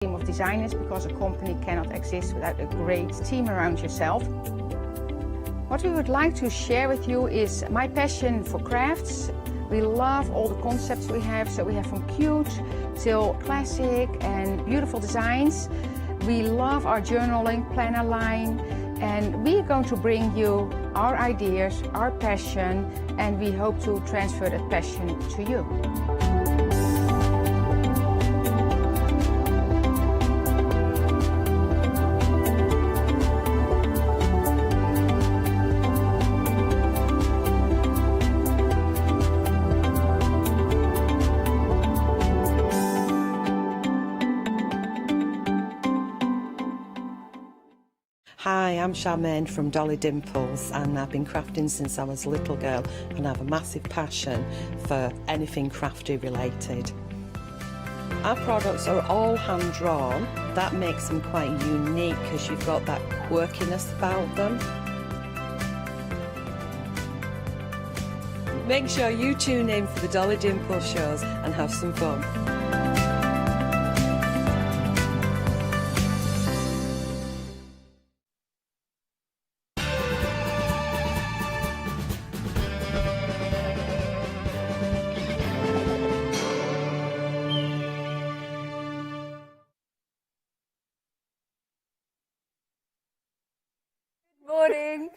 team of designers, because a company cannot exist without a great team around yourself. What we would like to share with you is my passion for crafts. We love all the concepts we have, so we have from cute till classic and beautiful designs. We love our journaling planner line, and we are going to bring you our ideas, our passion, and we hope to transfer that passion to you. Hi, I'm Charmaine from Dolly Dimples, and I've been crafting since I was a little girl, and I have a massive passion for anything crafty related. Our products are all hand drawn. That makes them quite unique because you've got that quirkiness about them. Make sure you tune in for the Dolly Dimples shows and have some fun. Morning.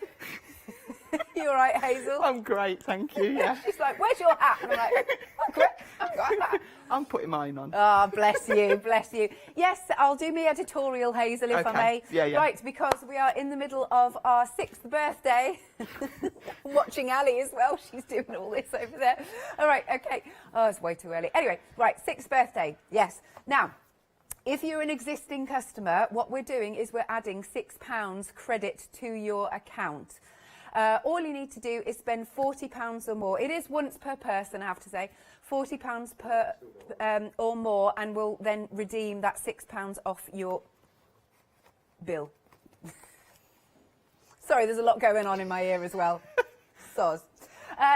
You all right, Hazel? I'm great, thank you. Yeah. She's like, "Where's your hat?" And I'm like, "I'm great. I've got a hat." I'm putting mine on. Oh, bless you, bless you. Yes, I'll do my editorial, Hazel, if I may. Yeah, yeah. Right, because we are in the middle of our 6th birthday. I'm watching Ali as well. She's doing all this over there. All right, okay. Oh, it's way too early. Anyway, right, 6th birthday. Yes. Now, if you're an existing customer, what we're doing is we're adding £6 credit to your account. All you need to do is spend £40 or more. It is once per person, I have to say, £40 per or more, and we'll then redeem that £6 off your bill. Sorry, there's a lot going on in my ear as well. Soz.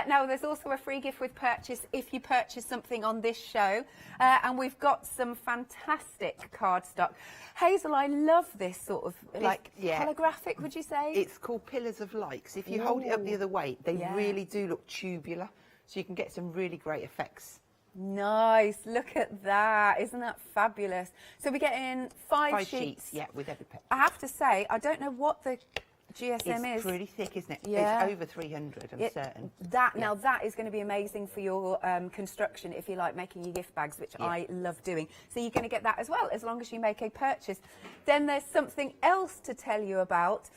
Now, there's also a free gift with purchase if you purchase something on this show. And we've got some fantastic cardstock. Hazel, I love this sort of, holographic, would you say? It's called Pillars of Light. 'Cause if you hold it up the other way, they really do look tubular. So you can get some really great effects. Nice. Look at that. Isn't that fabulous? So we're getting five sheets. Yeah, with every pet. I have to say, I don't know what the GSM it's is. pretty thick, isn't it? Yeah. It's over 300, I'm certain. Now that is going to be amazing for your construction if you like making your gift bags, which I love doing. So you're going to get that as well, as long as you make a purchase. Then there's something else to tell you about.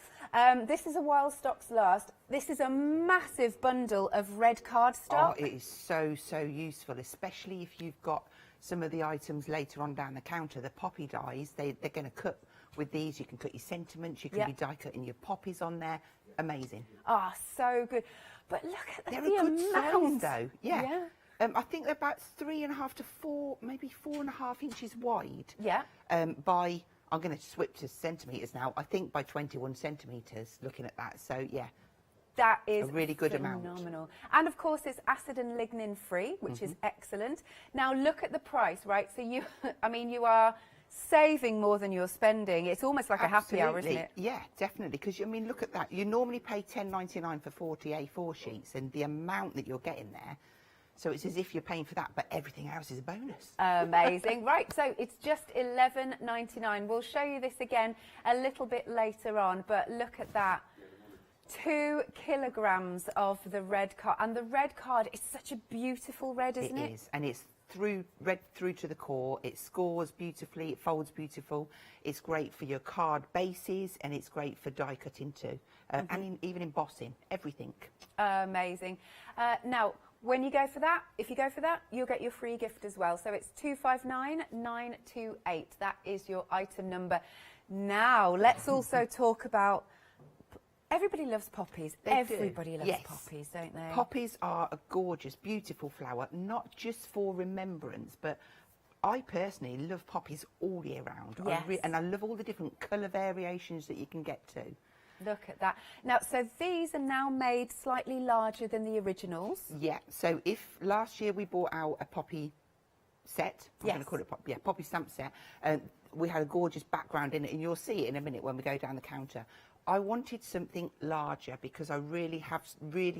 This is a while stocks last. This is a massive bundle of red cardstock. Oh, it is so useful, especially if you've got some of the items later on down the counter. The poppy dies, they're going to cut. With these, you can cut your sentiments, you can be die cutting your poppies on there. Amazing. Ah, so good. But look at they're the a good amount. size, though. Yeah. I think they're about 3.5 to 4, maybe 4.5 inches wide. Yeah. By, I'm going to switch to centimetres now, I think by 21 centimetres, looking at that. So, yeah. That is a really good phenomenal. amount. And of course it's acid and lignin free, which is excellent. Now look at the price, right? So you, I mean, you are saving more than you're spending. It's almost like a happy hour, isn't it? Yeah, definitely. Because I mean, look at that. You normally pay £10.99 for 40 A4 sheets, and the amount that you're getting there. So it's as if you're paying for that, but everything else is a bonus. Amazing. Right, so it's just £11.99. We'll show you this again a little bit later on, but look at that. 2 kilograms of the red card, and the red card is such a beautiful red, isn't it? It is, and it's red through to the core. It scores beautifully, it folds beautiful. It's great for your card bases, and it's great for die cutting too, and even embossing, everything. Amazing. Now, when you go for that, if you go for that, you'll get your free gift as well. So it's 259928. That is your item number. Now, let's also talk about. Everybody loves poppies. Everybody loves poppies, don't they? Poppies are a gorgeous, beautiful flower, not just for remembrance, but I personally love poppies all year round. Yes. And I love all the different colour variations that you can get to. Look at that. Now, so these are now made slightly larger than the originals. Yeah, so if last year we brought out a poppy set, I'm going to call it poppy stamp set, we had a gorgeous background in it, and you'll see it in a minute when we go down the counter. I wanted something larger because I really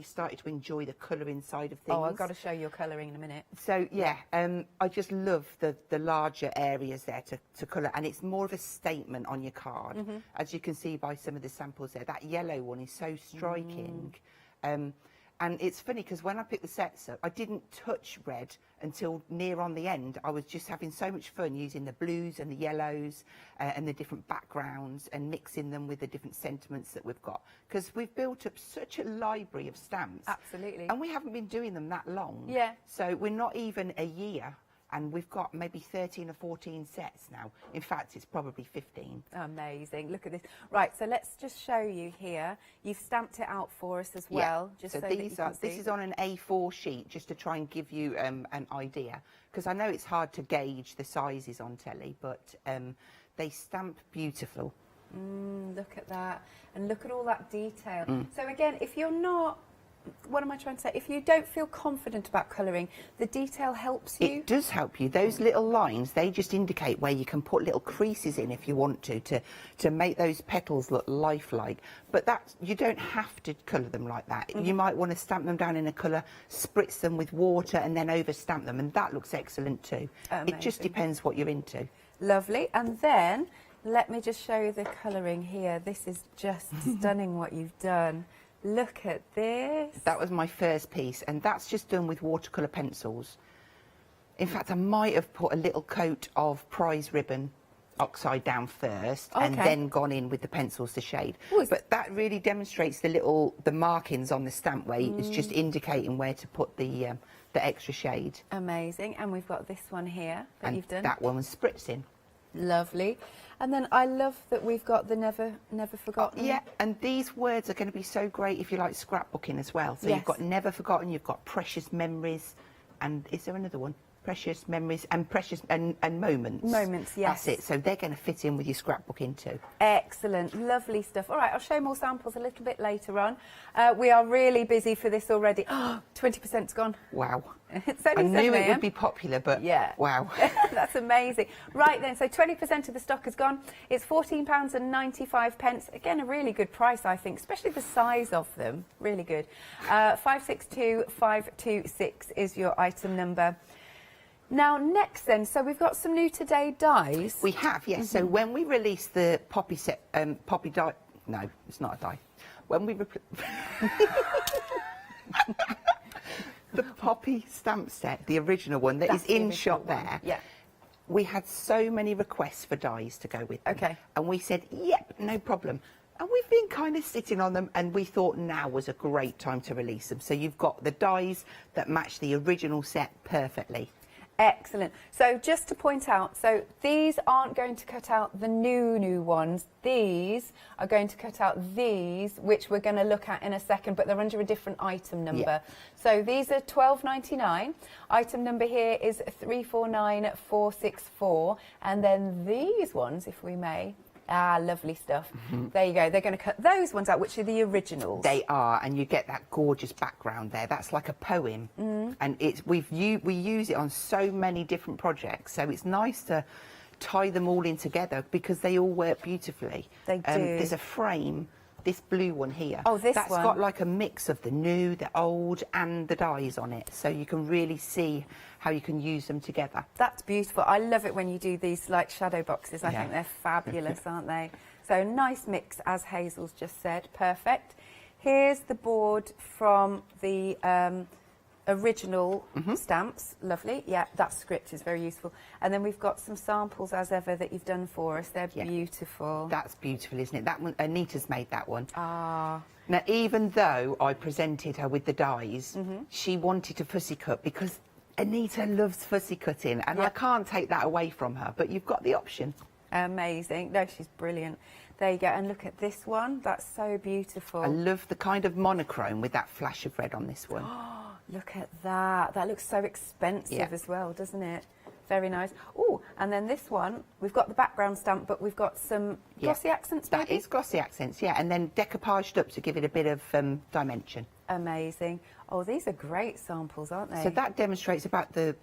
started to enjoy the colouring side of things. Oh, I've got to show your colouring in a minute. So yeah, I just love the larger areas there to colour, and it's more of a statement on your card, as you can see by some of the samples there. That yellow one is so striking. And it's funny because when I picked the sets up, I didn't touch red until near on the end. I was just having so much fun using the blues and the yellows and the different backgrounds and mixing them with the different sentiments that we've got. Because we've built up such a library of stamps. Absolutely. And we haven't been doing them that long. Yeah. So we're not even a year. And we've got maybe 13 or 14 sets now. In fact, it's probably 15. Amazing. Look at this. Right, so let's just show you here. You've stamped it out for us as well. Yeah. Just so so these that you can see. This is on an A4 sheet, just to try and give you an idea. Because I know it's hard to gauge the sizes on telly, but they stamp beautiful. Look at that. And look at all that detail. So again, if you're not... What am I trying to say? If you don't feel confident about colouring, the detail helps you. It does help you. Those little lines, they just indicate where you can put little creases in if you want to make those petals look lifelike. But that, you don't have to colour them like that. You might want to stamp them down in a colour, spritz them with water and then over stamp them, and that looks excellent too. Amazing. It just depends what you're into. Lovely. And then let me just show you the colouring here. This is just stunning what you've done. Look at this. That was my first piece, and that's just done with watercolour pencils. In fact, I might have put a little coat of prize ribbon oxide down first and then gone in with the pencils to shade. Ooh, but that really demonstrates the markings on the stamp where it's just indicating where to put the extra shade. Amazing. And we've got this one here that you've done. That one was spritzing. Lovely. And then I love that we've got the never forgotten. Yeah, and these words are going to be so great if you like scrapbooking as well. So you've got never forgotten, you've got precious memories, and is there another one? Precious memories and precious and moments. Moments, yes. That's it. So they're going to fit in with your scrapbooking too. Excellent, lovely stuff. All right, I'll show more samples a little bit later on. We are really busy for this already. 20%'s gone. Wow. It's only I knew 7 it a.m. would be popular, but yeah. Wow. That's amazing. Right then, so 20% of the stock has gone. It's £14.95. Again, a really good price, I think, especially the size of them. Really good. 562526 is your item number. Now, next then, so we've got some new today dies. We have, yes. So when we release the poppy set, poppy die, no, it's not a die. When we the poppy stamp set, the original one that is in shop there. Yeah. We had so many requests for dies to go with them. Okay. And we said, yep, no problem. And we've been kind of sitting on them, and we thought now was a great time to release them. So you've got the dies that match the original set perfectly. Excellent. So just to point out, so these aren't going to cut out the new ones. These are going to cut out these, which we're going to look at in a second, but they're under a different item number. Yeah. So these are £12.99. Item number here is 349464. And then these ones, if we may, lovely stuff. There you go. They're going to cut those ones out, which are the originals. They are, and you get that gorgeous background there. That's like a poem, and we use it on so many different projects. So it's nice to tie them all in together because they all work beautifully. They do. There's a frame. This blue one here. Oh, this that's one. got like a mix of the new, the old, and the dies on it, so you can really see how you can use them together. That's beautiful. I love it when you do these like shadow boxes. I think they're fabulous, aren't they? So nice mix, as Hazel's just said. Perfect. Here's the board from the original stamps. Lovely. Yeah, that script is very useful. And then we've got some samples, as ever, that you've done for us. They're beautiful. That's beautiful, isn't it? That one, Anita's made that one. Ah. Now, even though I presented her with the dies, she wanted to fussy cut because Anita loves fussy cutting, and I can't take that away from her, but you've got the option. Amazing. No, she's brilliant. There you go. And look at this one. That's so beautiful. I love the kind of monochrome with that flash of red on this one. Look at that. That looks so expensive as well, doesn't it? Very nice. Oh, and then this one, we've got the background stamp, but we've got some glossy accents, maybe? That is glossy accents, yeah, and then decoupaged up to give it a bit of dimension. Amazing. Oh, these are great samples, aren't they? So that demonstrates about the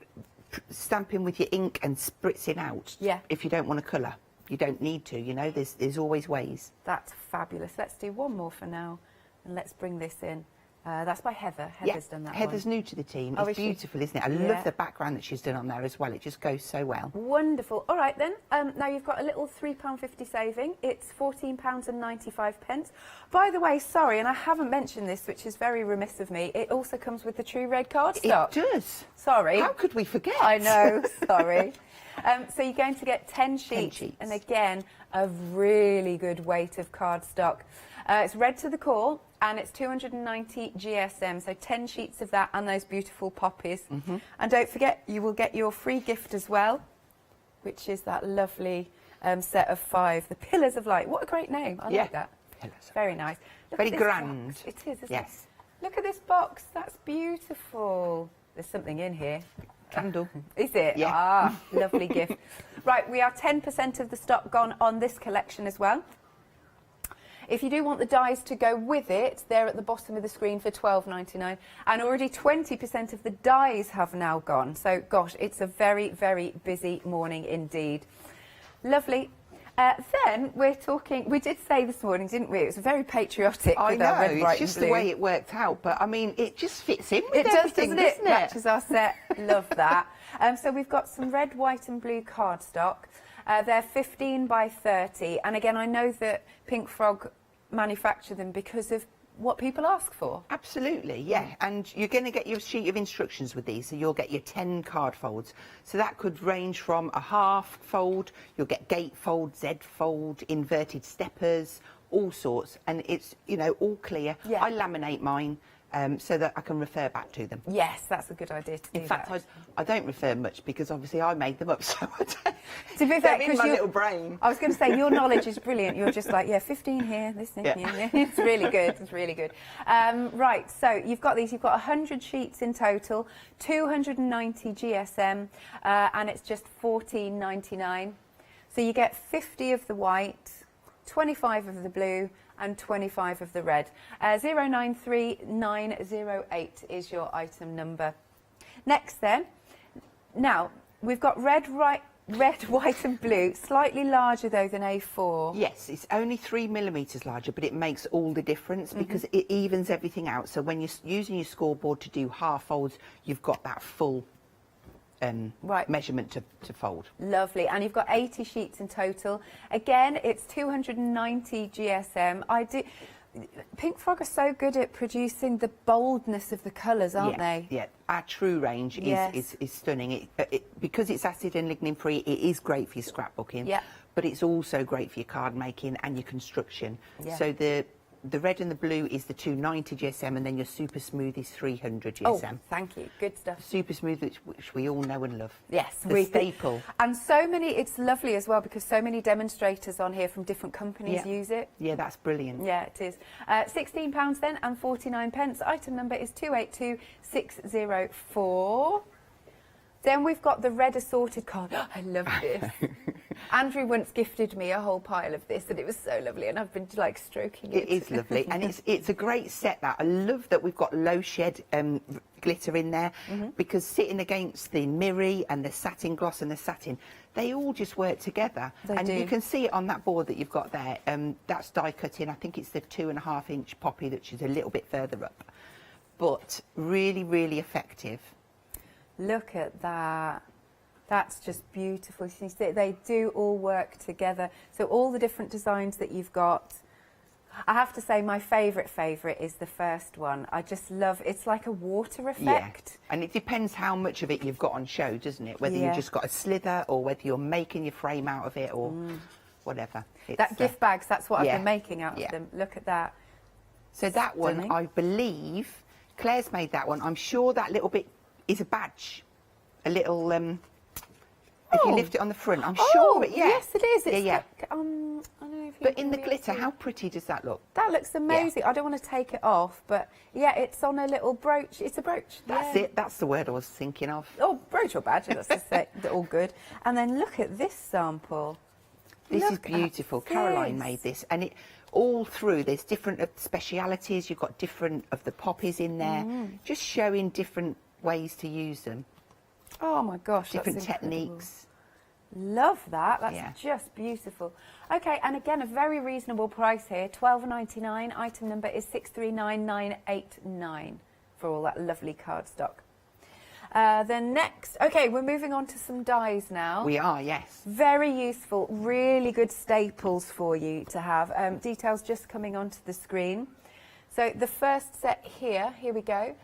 stamping with your ink and spritzing out if you don't want to colour. you don't need to, you know, there's always ways. That's fabulous. Let's do one more for now, and let's bring this in. That's by Heather. Heather's done that Heather's one. new to the team. Oh, It's is she? beautiful, isn't it? I love the background that she's done on there as well. It just goes so well. Wonderful. All right then. Now you've got a little £3.50 saving. It's £14.95. By the way, sorry, and I haven't mentioned this, which is very remiss of me. It also comes with the True Red cardstock. It does. Sorry. How could we forget? I know. Sorry. So you're going to get 10 sheets, 10 sheets. and again, a really good weight of cardstock. It's red to the core, and it's 290 GSM, so 10 sheets of that and those beautiful poppies. And don't forget, you will get your free gift as well, which is that lovely set of 5, the Pillars of Light. What a great name. I like that. Pillars. Very nice. Look Very at this grand. box. It is, isn't Yes. it? Look at this box. That's beautiful. There's something in here. Candle. Is it? Yeah. Ah, lovely gift. Right, we are 10% of the stock gone on this collection as well. If you do want the dies to go with it, they're at the bottom of the screen for £12.99, and already 20% of the dies have now gone. So, gosh, it's a very, very busy morning indeed. Lovely. Then we're talking, we did say this morning, didn't we? It was very patriotic. I with know, our red, white it's just and the blue. way it worked out, but I mean, it just fits in with It does, everything, doesn't it? Matches our set. Love that. So we've got some red, white and blue cardstock. They're 15 by 30. And again, I know that Pink Frog manufacture them because of what people ask for. Absolutely, yeah. And you're going to get your sheet of instructions with these, so you'll get your 10 card folds. So that could range from a half fold, you'll get gate fold, Z fold, inverted steppers, all sorts. And it's, you know, all clear. Yeah. I laminate mine so that I can refer back to them. Yes, that's a good idea to do. In fact, that. I don't refer much because obviously I made them up, so I don't. To be fair, They're in 'cause my you- little brain. I was going to say, your knowledge is brilliant. You're just like, yeah, 15 here, this, Yeah. yeah. It's really good. It's really good. Right, so you've got these. You've got 100 sheets in total, 290 GSM, and it's just $14.99. So you get 50 of the white, 25 of the blue, and 25 of the red. 093908 is your item number. Next then, now we've got red, white and blue, slightly larger though than A4. Yes, it's only 3 millimetres larger, but it makes all the difference because it evens everything out. So when you're using your scoreboard to do half folds, you've got that full measurement to fold. Lovely, and you've got 80 sheets in total. Again, it's 290 GSM. Pink Frog are so good at producing the boldness of the colours, aren't they? Yeah, our true range is stunning. Because it's acid and lignin free, it is great for your scrapbooking, but it's also great for your card making and your construction. Yeah. So the red and the blue is the 290 GSM, and then your super smooth is 300 GSM. Oh, thank you. Good stuff. Super smooth, which we all know and love. Yes, the staple. And so many, it's lovely as well because so many demonstrators on here from different companies use it. Yeah, that's brilliant. Yeah, it is. £16 then and 49 pence. Item number is 282604. Then we've got the red assorted card. I love this. Andrew once gifted me a whole pile of this, and it was so lovely, and I've been like stroking it. It is lovely, and it's a great set. That I love that we've got low shed glitter in there because sitting against the mirror and the satin gloss and the satin, they all just work together. You can see it on that board that you've got there. That's die cutting. I think it's the 2.5 inch poppy, which is a little bit further up, but really, really effective. Look at that. That's just beautiful. You see, they do all work together. So all the different designs that you've got. I have to say my favourite is the first one. I just love, it's like a water effect. Yeah. And it depends how much of it you've got on show, doesn't it? Whether you've just got a slither or whether you're making your frame out of it or whatever. That gift bags, that's what I've been making out of them. Look at that. So that one, I believe, Claire's made that one. I'm sure that little bit is a badge. A little, if you lift it on the front, I'm sure it, yes it is. It's yeah. Like, I don't know if you but in the glitter, how pretty does that look? That looks amazing. I don't want to take it off, but yeah, it's on a little brooch. It's a brooch. That's it. That's the word I was thinking of. Oh, brooch or badge, let's just say. They're all good. And then look at this sample. This is beautiful. Caroline made this, and it all through. There's different specialities. You've got different of the poppies in there, just showing different ways to use them. Oh my gosh, different techniques. Love that. That's Yeah. just beautiful. Okay, and again, a very reasonable price here. $12.99. Item number is 639989 for all that lovely cardstock. Then next, okay, we're moving on to some dies now. We are, yes. Very useful, really good staples for you to have. Details just coming onto the screen. So the first set here we go.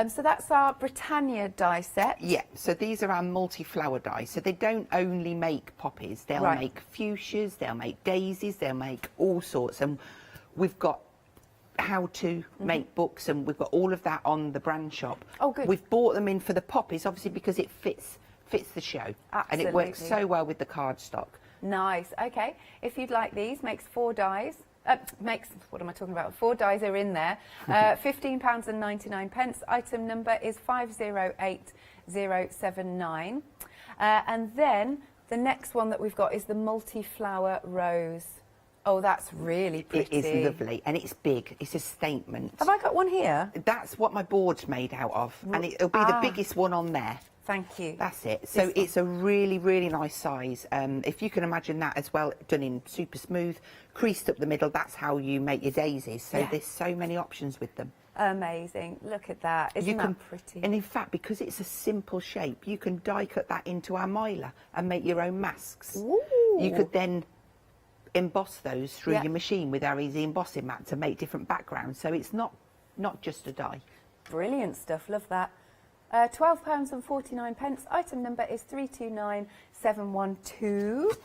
So that's our Britannia die set. Yeah, so these are our multi-flower dies. So they don't only make poppies, they'll make fuchsias, they'll make daisies, they'll make all sorts. And we've got how to make books, and we've got all of that on the brand shop. Oh, good. We've bought them in for the poppies, obviously, because it fits the show. Absolutely. And it works so well with the cardstock. Nice. Okay. If you'd like these, makes 4 dies. What am I talking about? 4 dies are in there. £15.99. Item number is 508079. And then the next one that we've got is the multi-flower rose. Oh, that's really pretty. It is lovely, and it's big. It's a statement. Have I got one here? That's what my board's made out of, and it'll be the biggest one on there. Thank you. That's it. So it's a really, really nice size. If you can imagine that as well, done in super smooth, creased up the middle, that's how you make your daisies. So there's so many options with them. Amazing. Look at that. Isn't that pretty? And in fact, because it's a simple shape, you can die cut that into armilla and make your own masks. Ooh. You could then emboss those through your machine with our easy embossing mat to make different backgrounds. So it's not just a die. Brilliant stuff. Love that. £12.49. Item number is 329712.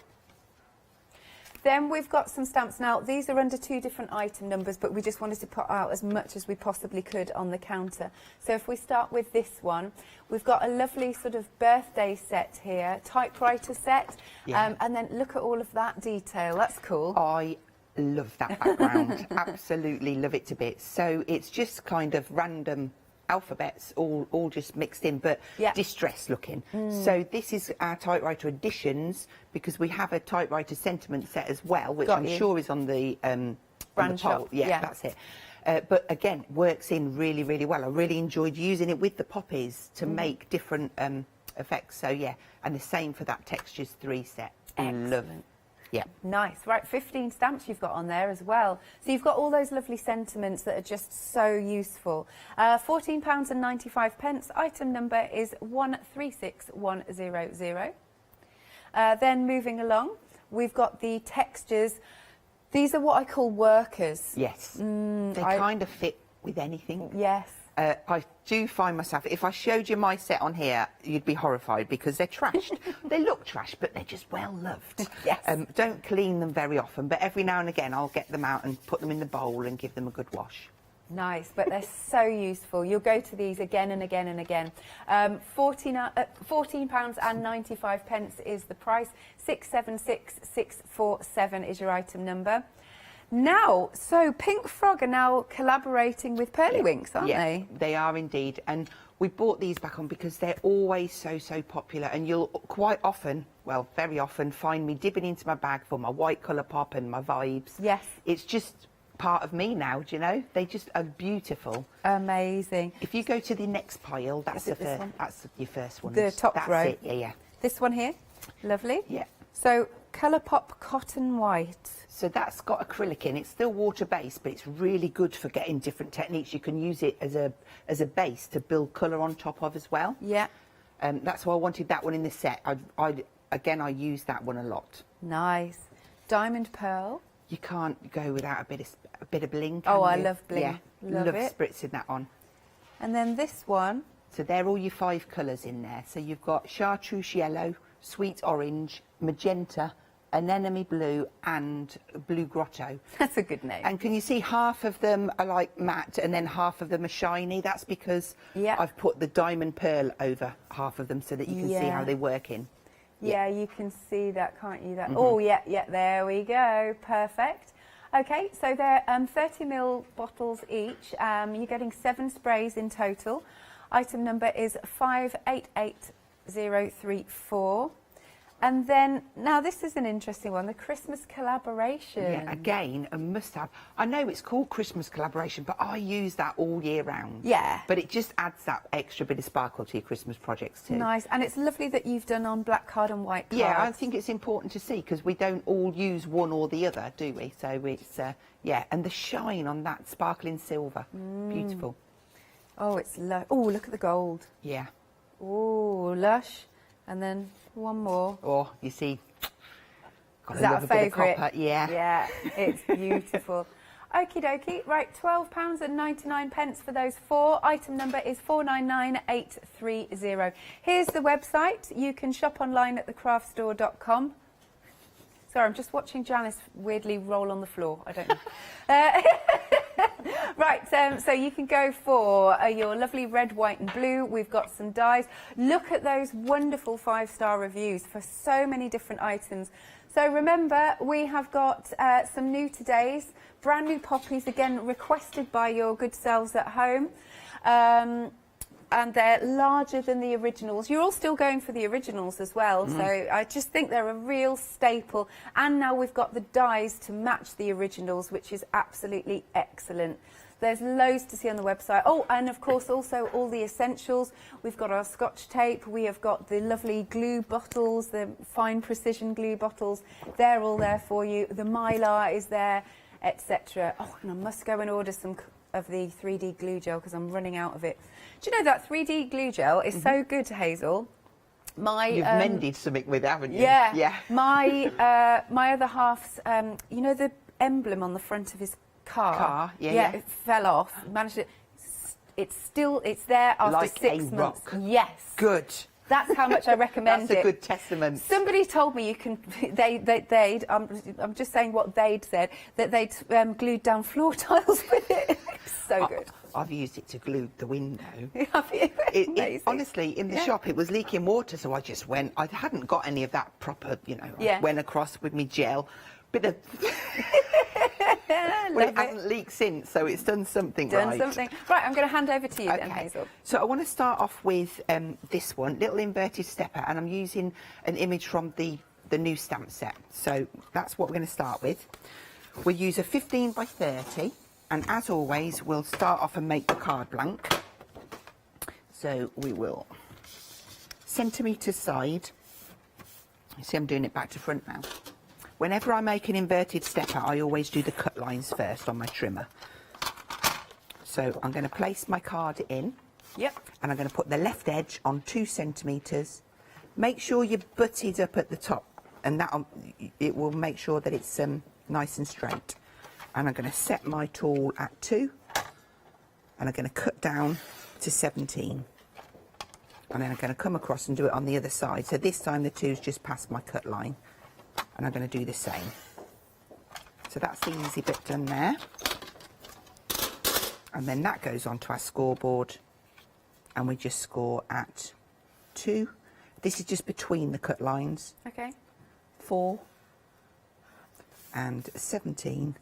Then we've got some stamps. Now, these are under 2 different item numbers, but we just wanted to put out as much as we possibly could on the counter. So if we start with this one, we've got a lovely sort of birthday set here, typewriter set, and then look at all of that detail. That's cool. I love that background. Absolutely love it to bits. So it's just kind of random alphabets all just mixed in, but distressed looking. So this is our typewriter editions, because we have a typewriter sentiment set as well, which I'm sure is on the brand shop. Yeah, that's it. But again, works in really, really well. I really enjoyed using it with the poppies to make different effects. So yeah, and the same for that Textures 3 set. Excellent. Love. Yeah. Nice. Right, 15 stamps you've got on there as well. So you've got all those lovely sentiments that are just so useful. £14.95. Item number is 136100. Then moving along, we've got the textures. These are what I call workers. Yes. They kind of fit with anything. Yes. I do find myself, if I showed you my set on here, you'd be horrified because they're trashed. They look trashed, but they're just well loved. Yes. Don't clean them very often, but every now and again I'll get them out and put them in the bowl and give them a good wash. Nice, but they're so useful. You'll go to these again and again and again. £14.95 is the price. 676647 is your item number. Now, so Pink Frog are now collaborating with Pearlywinks, aren't they? They are indeed. And we brought these back on because they're always so popular. And you'll quite often, well, very often, find me dipping into my bag for my white colour pop and my vibes. Yes. It's just part of me now, do you know? They just are beautiful. Amazing. If you go to the next pile, that's your first one. The top row. It. Yeah. This one here, lovely. Yeah. So Colourpop Cotton White. So that's got acrylic in. It's still water-based, but it's really good for getting different techniques. You can use it as a base to build colour on top of as well. Yeah. That's why I wanted that one in the set. I use that one a lot. Nice. Diamond Pearl. You can't go without a bit of bling. Oh, I love bling. Yeah, love it. Spritzing that on. And then this one. So they're all your 5 colours in there. So you've got chartreuse yellow, sweet orange, magenta, anemone blue and blue grotto. That's a good name. And can you see half of them are like matte and then half of them are shiny? That's because I've put the diamond pearl over half of them so that you can see how they work in. Yeah, you can see that, can't you? That. Oh, yeah, there we go. Perfect. Okay, so they're 30ml bottles each. You're getting 7 sprays in total. Item number is 588034. And then, now this is an interesting one, the Christmas collaboration. Yeah, again, a must-have. I know it's called Christmas collaboration, but I use that all year round. Yeah. But it just adds that extra bit of sparkle to your Christmas projects too. Nice, and it's lovely that you've done on black card and white card. Yeah, I think it's important to see because we don't all use one or the other, do we? So it's, yeah, and the shine on that sparkling silver, beautiful. Oh, it's oh, look at the gold. Yeah. Oh, lush. And then one more. Oh, you see, got Is that a favourite? Copper. Yeah. Yeah, it's beautiful. Okie dokie. Right, £12.99 for those 4. Item number is 499830. Here's the website. You can shop online at thecraftstore.com. Sorry, I'm just watching Janice weirdly roll on the floor. I don't know. Right, so you can go for your lovely red, white and blue. We've got some dies. Look at those wonderful 5-star reviews for so many different items. So remember, we have got some new todays, brand new poppies, again, requested by your good selves at home. And they're larger than the originals. You're all still going for the originals as well, so I just think they're a real staple. And now we've got the dies to match the originals, which is absolutely excellent. There's loads to see on the website. Oh, and of course also all the essentials. We've got our Scotch tape, we have got the lovely glue bottles, the fine precision glue bottles. They're all there for you. The Mylar is there, etc. Oh, and I must go and order some of the 3D glue gel because I'm running out of it. Do you know that 3D glue gel is so good, Hazel? You've mended something with, haven't you? Yeah. Yeah. My other half's, you know the emblem on the front of his car? Yeah. It fell off. Managed to. It's there after like 6 months. Rock. Yes. Good. That's how much I recommend That's it. a good testament. Somebody told me you can. I'm just saying what they'd said, that they'd glued down floor tiles with it. So good. I've used it to glue the window. Have you? Honestly, in the shop, it was leaking water, so I just went. I hadn't got any of that proper, you know. Yeah. I went across with me gel. Bit of. Well, it hasn't leaked since, so it's done something right. Right, I'm going to hand over to you then, Hazel. So I want to start off with this one, little inverted stepper, and I'm using an image from the new stamp set. So that's what we're going to start with. We'll use a 15 by 30, and as always, we'll start off and make the card blank. So we will centimetre side. You see, I'm doing it back to front now. Whenever I make an inverted stepper, I always do the cut lines first on my trimmer. So I'm going to place my card in. Yep. And I'm going to put the left edge on 2 centimetres. Make sure you butt it up at the top, and that it will make sure that it's nice and straight. And I'm going to set my tool at 2, and I'm going to cut down to 17. And then I'm going to come across and do it on the other side. So this time the 2's just past my cut line. And I'm going to do the same. So that's the easy bit done there. And then that goes onto our scoreboard, and we just score at 2. This is just between the cut lines. Okay. 4 and 17.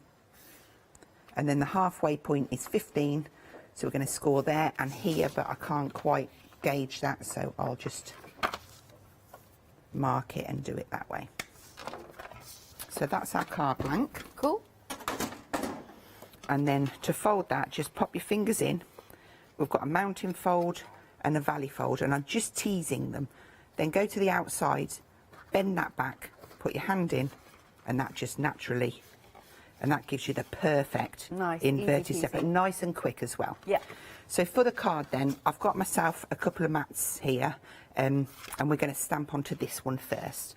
And then the halfway point is 15. So we're going to score there and here, but I can't quite gauge that, so I'll just mark it and do it that way. So that's our card blank. Cool. And then to fold that, just pop your fingers in. We've got a mountain fold and a valley fold, and I'm just teasing them. Then go to the outside, bend that back, put your hand in, and that just naturally, and that gives you the perfect inverted stepper. Nice and quick as well. Yeah. So for the card then, I've got myself a couple of mats here, and we're going to stamp onto this one first.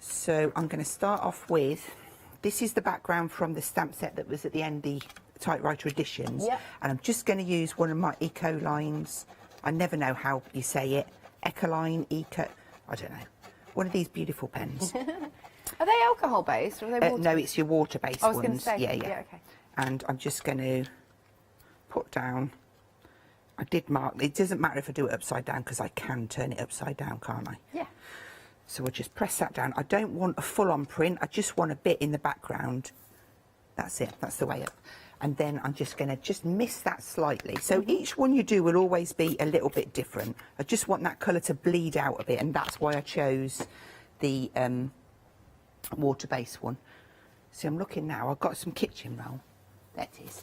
So I'm going to start off with, this is the background from the stamp set that was at the end, the typewriter editions. Yeah. And I'm just going to use one of my eco lines. I never know how you say it. Ecoline, eco, I don't know. One of these beautiful pens. Are they alcohol based or are they water? No, it's your water based ones. I was going to say. Yeah. Okay. And I'm just going to put down, I did mark, it doesn't matter if I do it upside down because I can turn it upside down, can't I? Yeah. So we'll just press that down. I don't want a full-on print. I just want a bit in the background. That's it. That's the way up. And then I'm just going to just miss that slightly. So each one you do will always be a little bit different. I just want that colour to bleed out a bit, and that's why I chose the water-based one. See, I'm looking now, I've got some kitchen roll. There it is.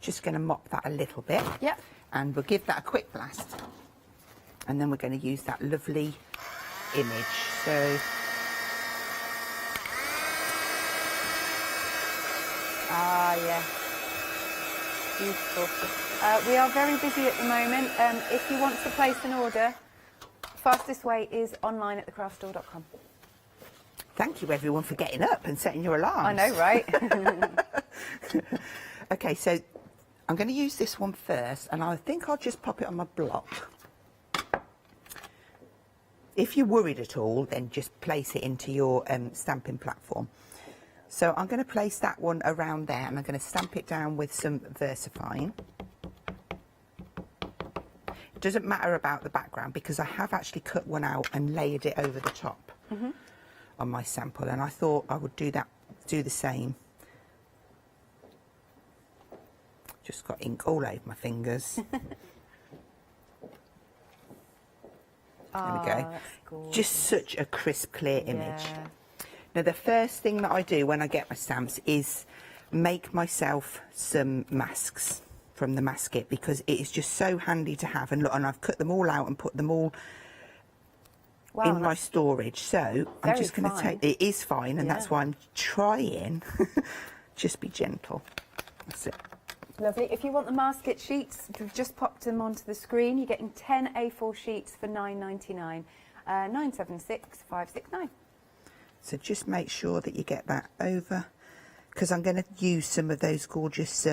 Just going to mop that a little bit. Yep. And we'll give that a quick blast. And then we're going to use that lovely image. So, yeah. Beautiful. We are very busy at the moment. If you want to place an order, fastest way is online at thecraftstore.com. thank you everyone for getting up and setting your alarms. I know, right? Okay, so I'm going to use this one first, and I think I'll just pop it on my block. If you're worried at all, then just place it into your stamping platform. So I'm going to place that one around there, and I'm going to stamp it down with some VersaFine. It doesn't matter about the background because I have actually cut one out and layered it over the top on my sample, and I thought I would do the same. Just got ink all over my fingers. There we go. Just such a crisp, clear image. Yeah. Now, the first thing that I do when I get my stamps is make myself some masks from the mask kit, because it is just so handy to have. And look, and I've cut them all out and put them all in my storage. So I'm just going to take, it is fine, and that's why I'm trying. Just be gentle. That's it. Lovely. If you want the mask kit sheets, we've just popped them onto the screen. You're getting 10 A4 sheets for £9.99, 976-569. So just make sure that you get that over, because I'm going to use some of those gorgeous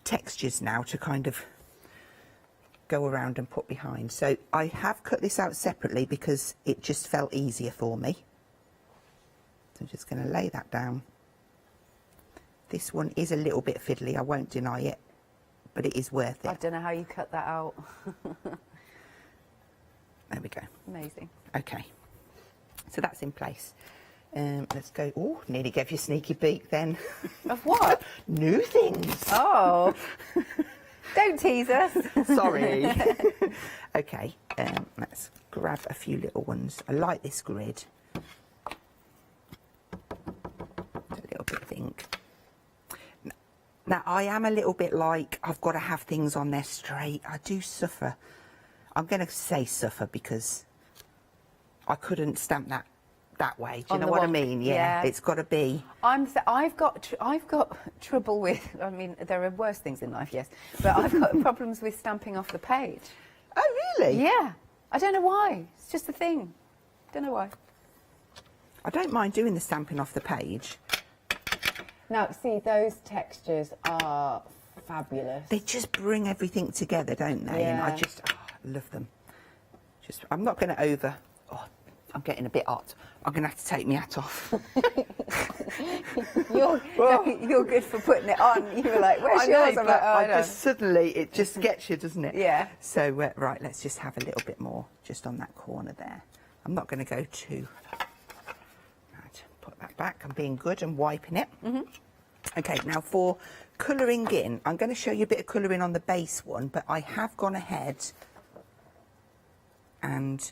textures now to kind of go around and put behind. So I have cut this out separately because it just felt easier for me. So I'm just going to lay that down. This one is a little bit fiddly, I won't deny it, but it is worth it. I don't know how you cut that out. There we go. Amazing. Okay, so that's in place. Let's go. Oh, nearly gave you a sneaky peek then. Of what? New things. Oh, don't tease us. Sorry. Okay, let's grab a few little ones. I like this grid. A little bit of ink. Now, I am a little bit like, I've got to have things on there straight. I do suffer. I'm going to say suffer because I couldn't stamp that way. Do you know what I mean? Yeah. It's got to be. I've got trouble with, I mean, there are worse things in life, yes, but I've got problems with stamping off the page. Oh, really? Yeah. I don't know why. It's just a thing. Don't know why. I don't mind doing the stamping off the page. Now, see, those textures are fabulous. They just bring everything together, don't they? Yeah. And I just love them. I'm not going to I'm getting a bit hot. I'm going to have to take my hat off. You're good for putting it on. You were like, where's yours? I'm like, oh, just suddenly, it just gets you, doesn't it? Yeah. So, right, let's just have a little bit more just on that corner there. I'm not going to go too... Put that back. I'm being good and wiping it. Okay, now for colouring in, I'm going to show you a bit of colouring on the base one, but I have gone ahead and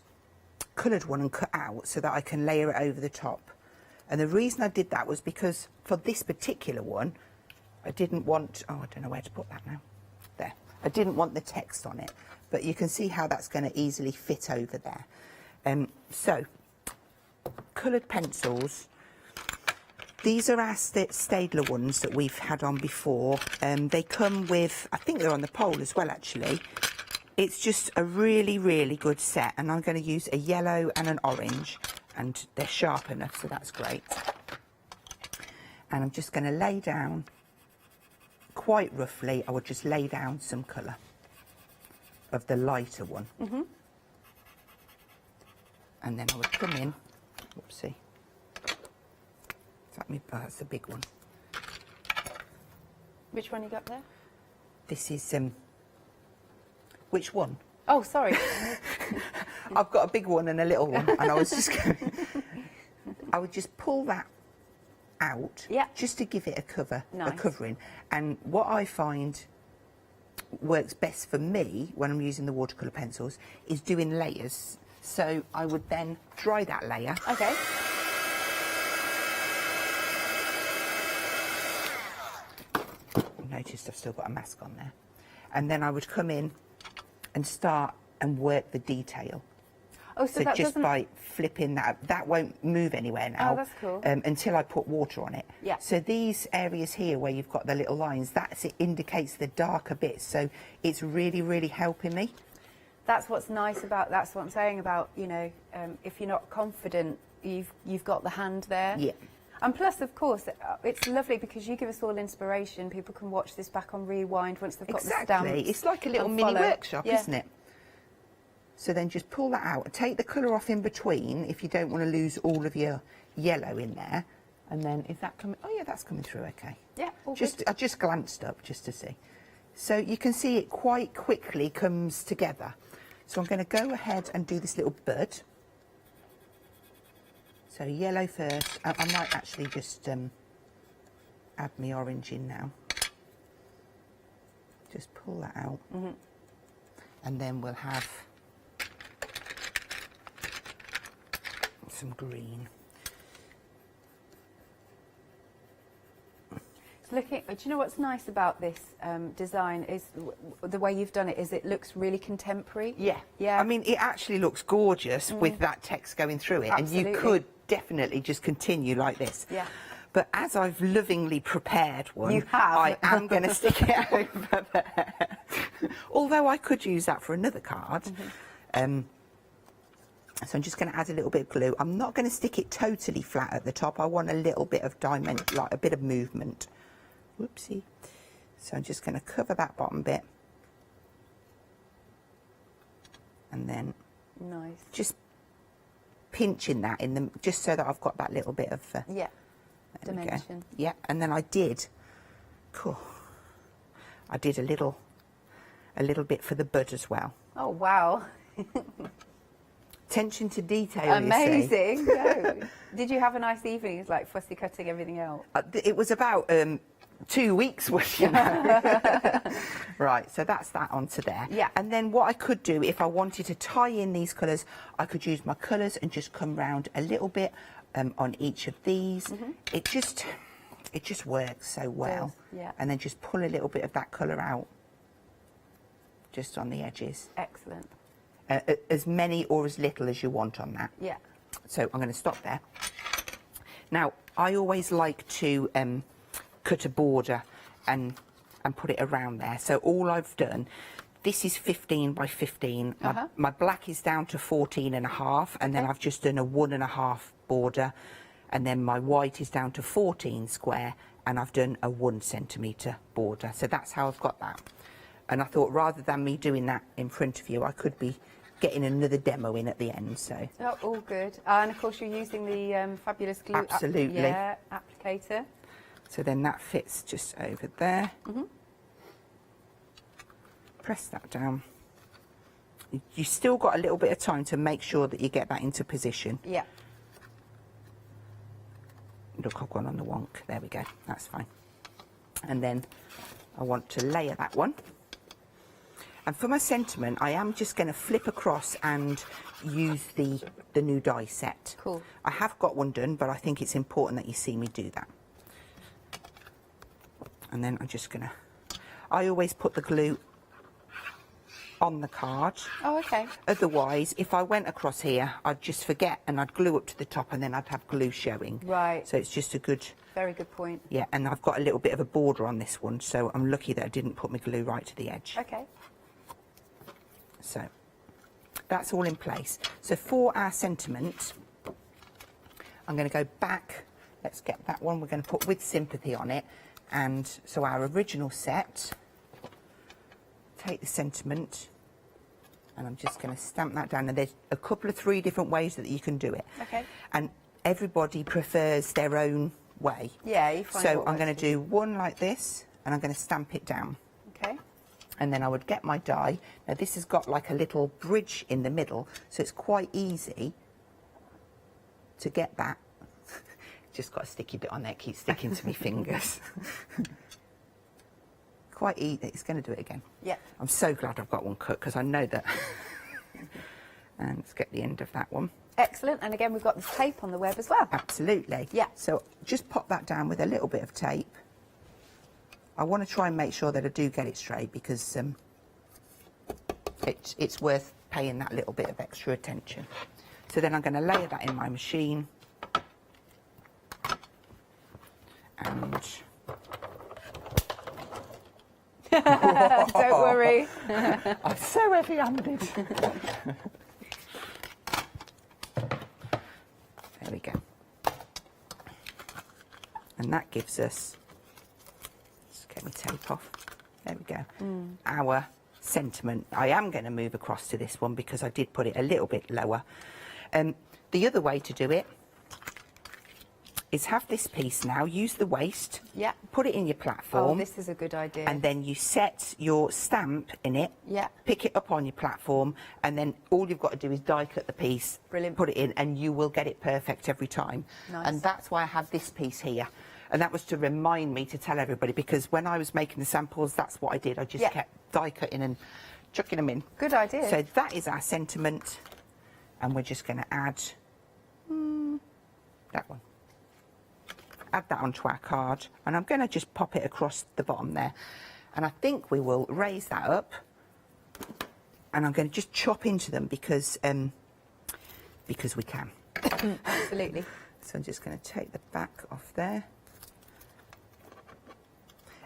coloured one and cut out so that I can layer it over the top. And the reason I did that was because for this particular one, I didn't want, I don't know where to put that now. There. I didn't want the text on it, but you can see how that's going to easily fit over there. So, coloured pencils. These are our Staedtler ones that we've had on before. They come with, I think they're on the pole as well, actually. It's just a really, really good set. And I'm going to use a yellow and an orange. And they're sharp enough, so that's great. And I'm just going to lay down, quite roughly, I would just lay down some colour of the lighter one. And then I would come in, whoopsie. That's the big one. Which one you got there? This is, which one? Oh, sorry. I've got a big one and a little one, and I was just going, I would just pull that out, just to give it a covering. And what I find works best for me when I'm using the watercolour pencils is doing layers. So I would then dry that layer. Okay. Noticed I've still got a mask on there. And then I would come in and start and work the detail. Oh, so that just doesn't... by flipping that won't move anywhere now. Oh, that's cool. Until I put water on it. Yeah. So these areas here where you've got the little lines, it indicates the darker bits. So it's really, really helping me. That's what's nice about, that's what I'm saying about, you know, if you're not confident, you've got the hand there. Yeah. And plus, of course, it's lovely because you give us all inspiration. People can watch this back on rewind once they've got the stamps. Exactly. It's like a little mini workshop, isn't it? So then just pull that out, take the colour off in between if you don't want to lose all of your yellow in there. And then is that coming? Oh yeah, that's coming through okay. Yeah, all good. good. I just glanced up just to see. So you can see it quite quickly comes together. So I'm going to go ahead and do this little bud. So yellow first. I might actually just add my orange in now. Just pull that out. Mm-hmm. And then we'll have some green. Looking, do you know what's nice about this design is the way you've done it is it looks really contemporary. Yeah. Yeah. I mean, it actually looks gorgeous with that text going through it. Absolutely. And you could definitely just continue like this. Yeah. But as I've lovingly prepared one, you have. I am going to stick it over there. Although I could use that for another card. Mm-hmm. So I'm just going to add a little bit of glue. I'm not going to stick it totally flat at the top. I want a little bit of dimension, like a bit of movement. Whoopsie. So I'm just going to cover that bottom bit. And then just pinching that in the, just so that I've got that little bit of dimension. Yeah, and then I did a little bit for the bud as well. Oh wow. Attention to detail. Amazing. No. Did you have a nice evening, like fussy cutting everything out? It was about 2 weeks worth, you know. Right, so that's that onto there. Yeah. And then what I could do, if I wanted to tie in these colours, I could use my colours and just come round a little bit on each of these. Mm-hmm. It just works so well. Yeah. And then just pull a little bit of that colour out, just on the edges. Excellent. As many or as little as you want on that. Yeah. So I'm going to stop there. Now, I always like to cut a border and put it around there. So all I've done, this is 15 by 15. My black is down to 14.5, and then I've just done a 1.5 border, and then my white is down to 14 square, and I've done a 1 centimetre border. So that's how I've got that. And I thought, rather than me doing that in front of you, I could be getting another demo in at the end. So all good. And of course you're using the fabulous glue. Absolutely. Applicator. So then that fits just over there. Mm-hmm. Press that down. You still got a little bit of time to make sure that you get that into position. Yeah. Look, I've gone on the wonk. There we go. That's fine. And then I want to layer that one. And for my sentiment, I am just going to flip across and use the new die set. Cool. I have got one done, but I think it's important that you see me do that. And then I'm just going to... I always put the glue on the card. Oh, okay. Otherwise, if I went across here, I'd just forget and I'd glue up to the top and then I'd have glue showing. Right. So it's just a good... Very good point. Yeah, and I've got a little bit of a border on this one, so I'm lucky that I didn't put my glue right to the edge. Okay. So that's all in place. So for our sentiment, I'm going to go back. Let's get that one. We're going to put with sympathy on it. And so our original set, take the sentiment, and I'm just going to stamp that down. And there's a couple of 3 different ways that you can do it. Okay. And everybody prefers their own way. Yeah, you find So I'm going to do one like this, and I'm going to stamp it down. Okay. And then I would get my die. Now this has got like a little bridge in the middle, so it's quite easy to get that. Just got a sticky bit on there, it keeps sticking to my fingers. Quite easy. It's going to do it again. Yeah. I'm so glad I've got one cut, because I know that And let's get the end of that one. Excellent. And again, we've got this tape on the web as well. Absolutely. Yeah. So just pop that down with a little bit of tape. I want to try and make sure that I do get it straight, because it's worth paying that little bit of extra attention. So then I'm going to layer that in my machine. And Don't worry. I'm so heavy-handed. There we go. And that gives us, let's get my tape off. There we go. Our sentiment. I am going to move across to this one because I did put it a little bit lower. The other way to do it is have this piece now, use the waste, Yeah. put it in your platform. Oh, this is a good idea. And then you set your stamp in it, Yeah. pick it up on your platform, and then all you've got to do is die cut the piece, Brilliant. put it in, and you will get it perfect every time. Nice. And that's why I have this piece here. And that was to remind me to tell everybody, because when I was making the samples, that's what I did. I just Yeah. kept die cutting and chucking them in. Good idea. So that is our sentiment, and we're just going to add that one. Add that onto our card, and I'm going to just pop it across the bottom there. And I think we will raise that up, and I'm going to just chop into them because we can. Absolutely. So I'm just going to take the back off there.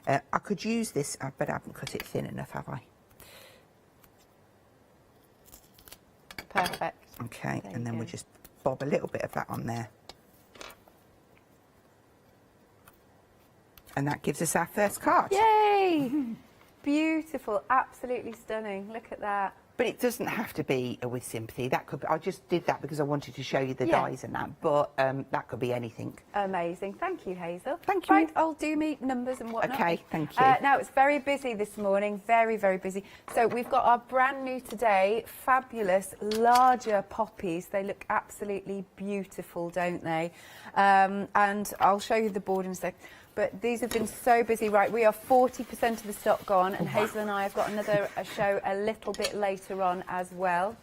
I could use this, but I haven't cut it thin enough, have I? Perfect. Okay, There and you then go. we'll just bob a little bit of that on there. And that gives us our first card. Yay! Beautiful. Absolutely stunning. Look at that. But it doesn't have to be with sympathy. That could be, I just did that because I wanted to show you the Yeah. dies and that. But that could be anything. Amazing. Thank you, Hazel. Thank you. Right, I'll do me numbers and whatnot. Okay, thank you. Now, it's very busy this morning. Very, very busy. So we've got our brand new today, fabulous, larger poppies. They look absolutely beautiful, don't they? And I'll show you the board in a sec. But these have been so busy. Right, we are 40% of the stock gone, and Hazel and I have got another show a little bit later on as well.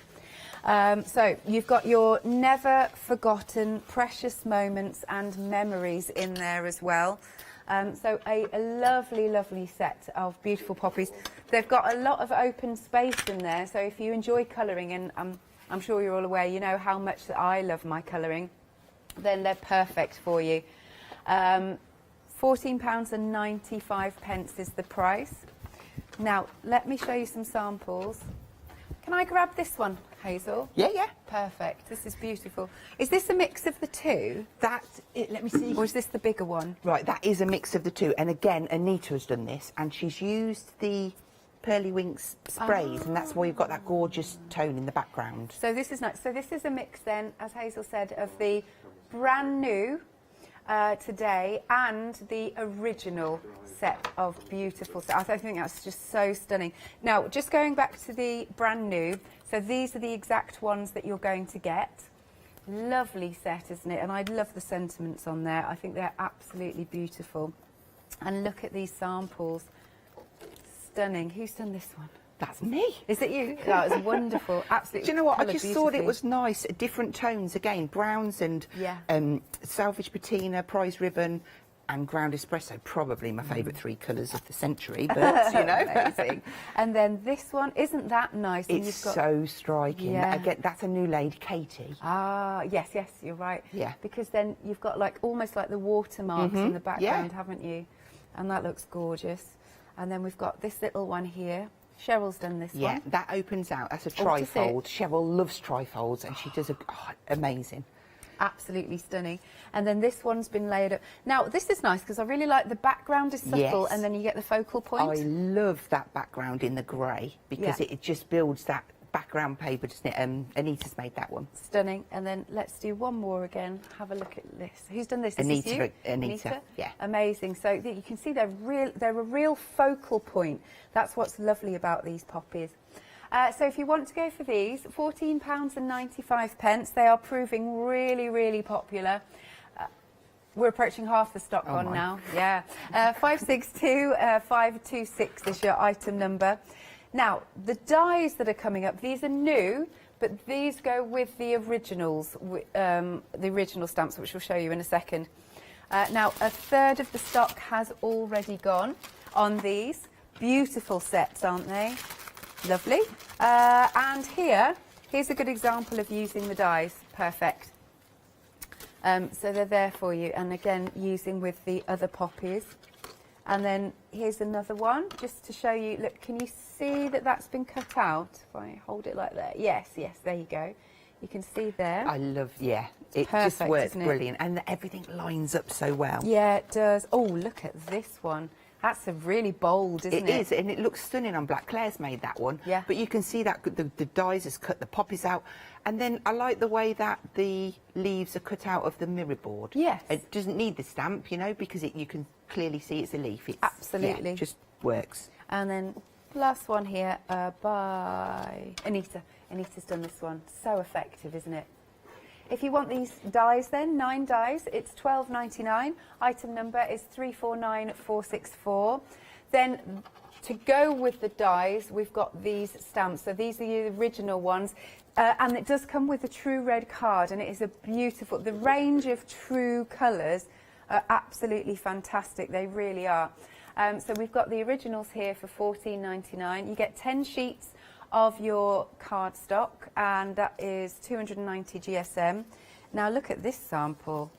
So you've got your never forgotten precious moments and memories in there as well. So a lovely, lovely set of beautiful poppies. They've got a lot of open space in there, so if you enjoy colouring, and I'm sure you're all aware, you know how much that I love my colouring, then they're perfect for you. £14.95 is the price. Now, let me show you some samples. Can I grab this one, Hazel? Yeah, yeah. Perfect. This is beautiful. Is this a mix of the two? Let me see. Or is this the bigger one? Right, that is a mix of the two. And again, Anita has done this, and she's used the Pearly Winks sprays, and that's why you've got that gorgeous tone in the background. So this is nice. So this is a mix then, as Hazel said, of the brand new today and the original set of beautiful sets. I think that's just so stunning. Now, just going back to the brand new, so these are the exact ones that you're going to get. Lovely set, isn't it? And I love the sentiments on there. I think they're absolutely beautiful. And look at these samples. Stunning. Who's done this one? That's me. Is it you? That was wonderful. Absolutely. Do you know what? I coloured just thought it beautifully. was nice. Different tones again, browns and salvage patina, prize ribbon, and ground espresso. Probably my favourite three colours of the century, but you know. Amazing. And then this one, isn't that nice? And It's you've got... so striking. Yeah. Again, that's a new lady, Katie. Ah, yes, you're right. Yeah. Because then you've got like almost like the watermarks in the background, Yeah. haven't you? And that looks gorgeous. And then we've got this little one here. Cheryl's done this Yeah, one. that opens out. That's a Oh, does it? trifold. Cheryl loves trifolds, and she does amazing. Absolutely stunning. And then this one's been layered up. Now, this is nice because I really like the background is subtle Yes. and then you get the focal point. I love that background in the grey because Yeah. it just builds that background paper, doesn't it? Anita's made that one. Stunning. And then let's do one more again. Have a look at this. Who's done this? Is this Anita, you? Anita, yeah. Amazing. So you can see they're a real focal point. That's what's lovely about these poppies. So if you want to go for these, £14.95. They are proving really, really popular. We're approaching half the stock on now. Yeah. 562526 is your item number. Now, the dies that are coming up, these are new, but these go with the originals, the original stamps, which we'll show you in a second. Now, a third of the stock has already gone on these. Beautiful sets, aren't they? Lovely. And here's a good example of using the dies. Perfect. So they're there for you, and again, using with the other poppies. And then here's another one, just to show you. Look, can you see that that's been cut out? If I hold it like that. Yes, there you go. You can see there. I love, yeah. It Perfect, just works isn't it? brilliant. And everything lines up so well. Yeah, it does. Oh, look at this one. That's a really bold, isn't it? It is, and it looks stunning on black. Claire's made that one. Yeah. But you can see that the dies has cut the poppies out. And then I like the way that the leaves are cut out of the mirror board. Yes. It doesn't need the stamp, you know, because you can clearly see it's a leaf. It's, Absolutely. Yeah, just works. And then last one here by Anita. Anita's done this one. So effective, isn't it? If you want these dies then, 9 dies, it's £12.99. Item number is 349464. Then to go with the dies, we've got these stamps. So these are the original ones. And it does come with a true red card, and it is a beautiful, the range of true colours are absolutely fantastic. They really are. So we've got the originals here for £14.99. You get 10 sheets of your cardstock, and that is 290 GSM. Now look at this sample.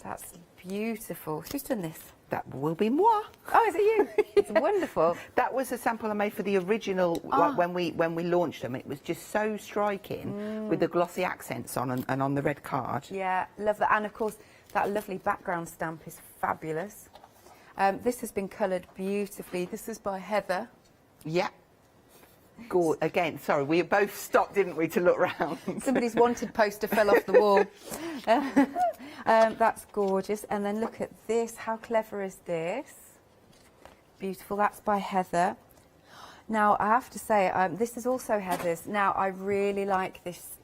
That's beautiful. Who's done this? That will be moi. Oh, is it you? It's wonderful. That was a sample I made for the original, like when we launched them. It was just so striking with the glossy accents on and on the red card. Yeah, love that. And of course, that lovely background stamp is fabulous. This has been coloured beautifully. This is by Heather. Yeah. Good. Again, sorry, we both stopped, didn't we, to look round. Somebody's wanted poster fell off the wall. That's gorgeous. And then look at this. How clever is this? Beautiful. That's by Heather. Now, I have to say, this is also Heather's. Now, I really like this.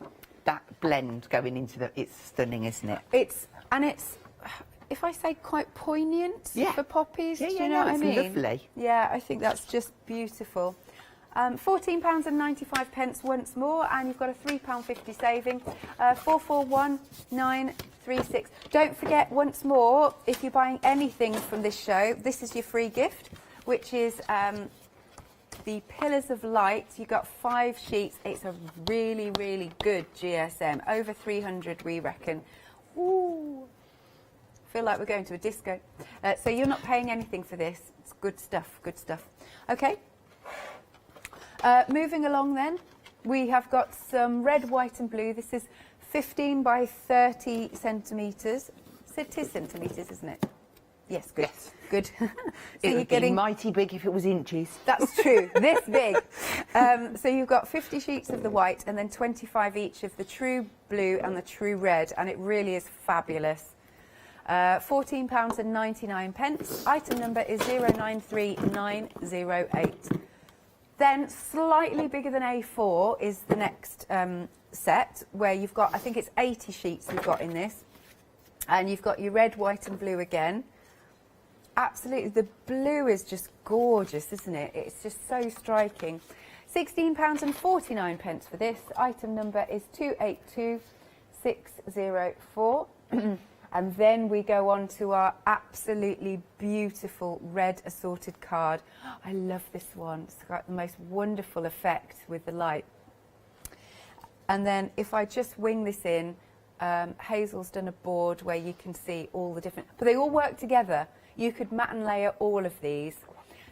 That blend going into the... It's stunning, isn't it? It's, if I say, quite poignant for poppies. Yeah, do you know what I mean? It's lovely. Yeah, I think that's just beautiful. £14.95 once more, and you've got a £3.50 saving. 441936. Don't forget, once more, if you're buying anything from this show, this is your free gift, which is the Pillars of Light. You've got 5 sheets. It's a really, really good GSM. Over 300, we reckon. Ooh. Feel like we're going to a disco. So you're not paying anything for this. It's good stuff, good stuff. Okay. Moving along then, we have got some red, white and blue. This is 15 by 30 centimetres. It is centimetres, isn't it? Yes, good. Yes. Good. So It would be mighty big if it was inches. That's true, this big. So you've got 50 sheets of the white and then 25 each of the true blue and the true red, and it really is fabulous. £14.99. Item number is 093908. Then slightly bigger than A4 is the next set, where you've got, I think it's 80 sheets you've got in this. And you've got your red, white and blue again. Absolutely, the blue is just gorgeous, isn't it? It's just so striking. £16.49 for this. Item number is 282604. And then we go on to our absolutely beautiful red assorted card. I love this one. It's got the most wonderful effect with the light. And then if I just wing this in, Hazel's done a board where you can see all the different, but they all work together. You could mat and layer all of these.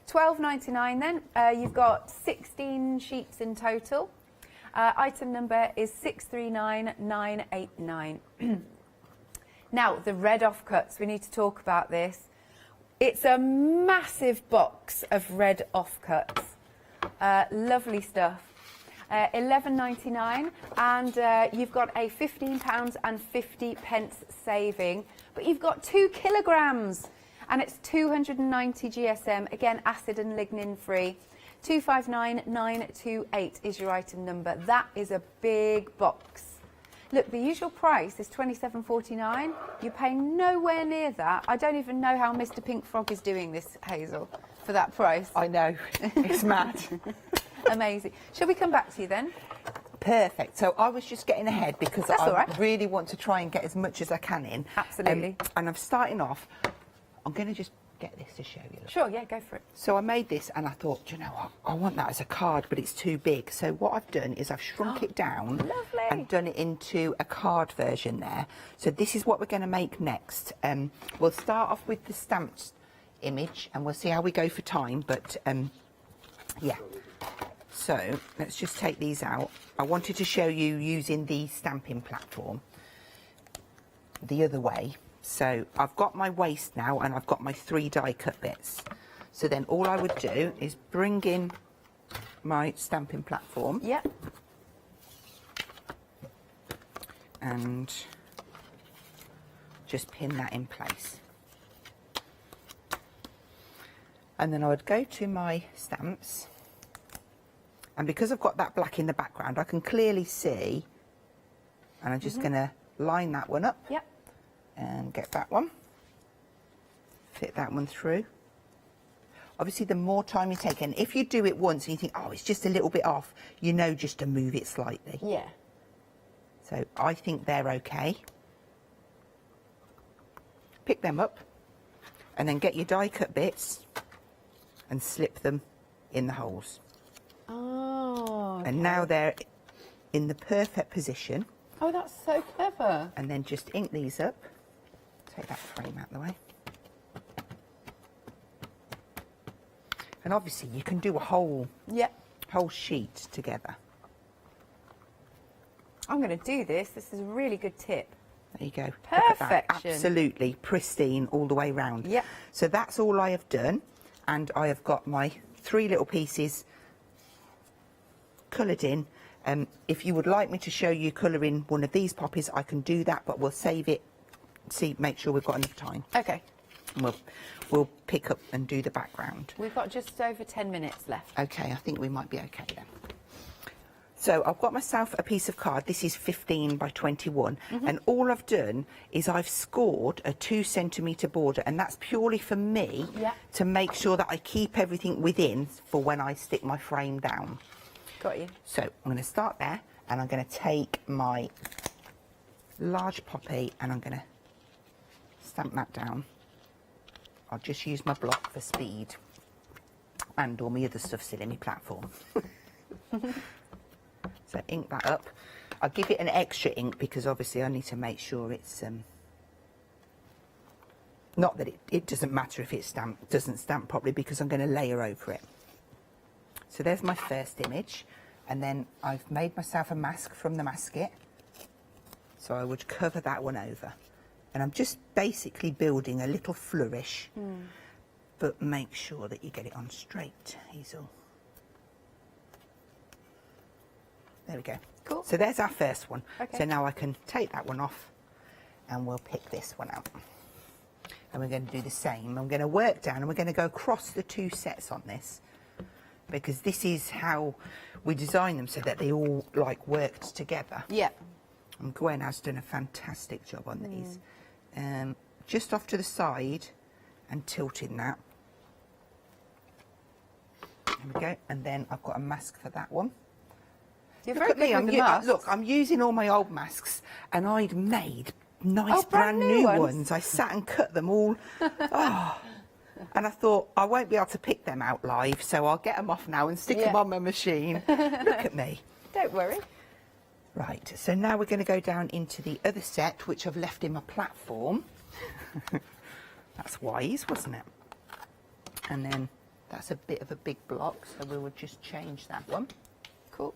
£12.99 then. You've got 16 sheets in total. Item number is 639989. Now, the red offcuts, we need to talk about this. It's a massive box of red offcuts. Lovely stuff. £11.99, and you've got a £15.50 saving, but you've got 2 kilograms, and it's 290 GSM, again, acid and lignin free. 259928 is your item number. That is a big box. Look, the usual price is £27.49. You're paying nowhere near that. I don't even know how Mr. Pink Frog is doing this, Hazel, for that price. I know. It's mad. Amazing. Shall we come back to you then? Perfect. So I was just getting ahead because That's all I right. really want to try and get as much as I can in. Absolutely. And I'm starting off, I'm going to just get this to show you. Look. Sure, yeah, go for it. So I made this and I thought, do you know what, I want that as a card, but it's too big. So what I've done is I've shrunk it down Lovely. and done it into a card version there. So this is what we're going to make next. We'll start off with the stamped image and we'll see how we go for time, but yeah. So let's just take these out. I wanted to show you using the stamping platform the other way. So I've got my waist now and I've got my 3 die cut bits. So then all I would do is bring in my stamping platform. Yep. And just pin that in place. And then I would go to my stamps. And because I've got that black in the background, I can clearly see, and I'm just going to line that one up. Yep. And get that one, fit that one through. Obviously the more time you take, and if you do it once and you think, oh, it's just a little bit off, you know just to move it slightly. Yeah. So I think they're okay. Pick them up and then get your die cut bits and slip them in the holes. Oh. Okay. And now they're in the perfect position. Oh, that's so clever. And then just ink these up. Take that frame out of the way. And obviously you can do a whole sheet together. I'm going to do this. This is a really good tip. There you go. Look at that. Perfection. Absolutely pristine all the way round. Yep. So that's all I have done. And I have got my 3 little pieces coloured in. If you would like me to show you colouring one of these poppies, I can do that, but we'll save it. Make sure we've got enough time. Okay. And we'll pick up and do the background. We've got just over 10 minutes left. Okay, I think we might be okay then. So I've got myself a piece of card. This is 15 by 21. And all I've done is I've scored a 2 centimetre border, and that's purely for me to make sure that I keep everything within for when I stick my frame down. Got you. So I'm going to start there, and I'm going to take my large poppy and I'm going to stamp that down. I'll just use my block for speed and all my other stuff's still in my platform. So ink that up. I'll give it an extra ink because obviously I need to make sure it's not that it doesn't matter if it doesn't stamp properly, because I'm going to layer over it. So there's my first image, and then I've made myself a mask from the masket. So I would cover that one over. And I'm just basically building a little flourish, but make sure that you get it on straight, Hazel. There we go. Cool. So there's our first one. Okay. So now I can take that one off and we'll pick this one out. And we're going to do the same. I'm going to work down and we're going to go across the 2 sets on this, because this is how we design them, so that they all like worked together. Yeah. And Gwen has done a fantastic job on these. Just off to the side and tilting that. There we go. And then I've got a mask for that one. You're Look very at good me, with the masks. look, I'm using all my old masks, and I'd made nice brand brand new new ones. ones. I sat and cut them all. And I thought, I won't be able to pick them out live, so I'll get them off now and stick them on my machine. Look at me. Don't worry. Right, so now we're going to go down into the other set, which I've left in my platform. That's wise, wasn't it? And then that's a bit of a big block, so we will just change that one. Cool.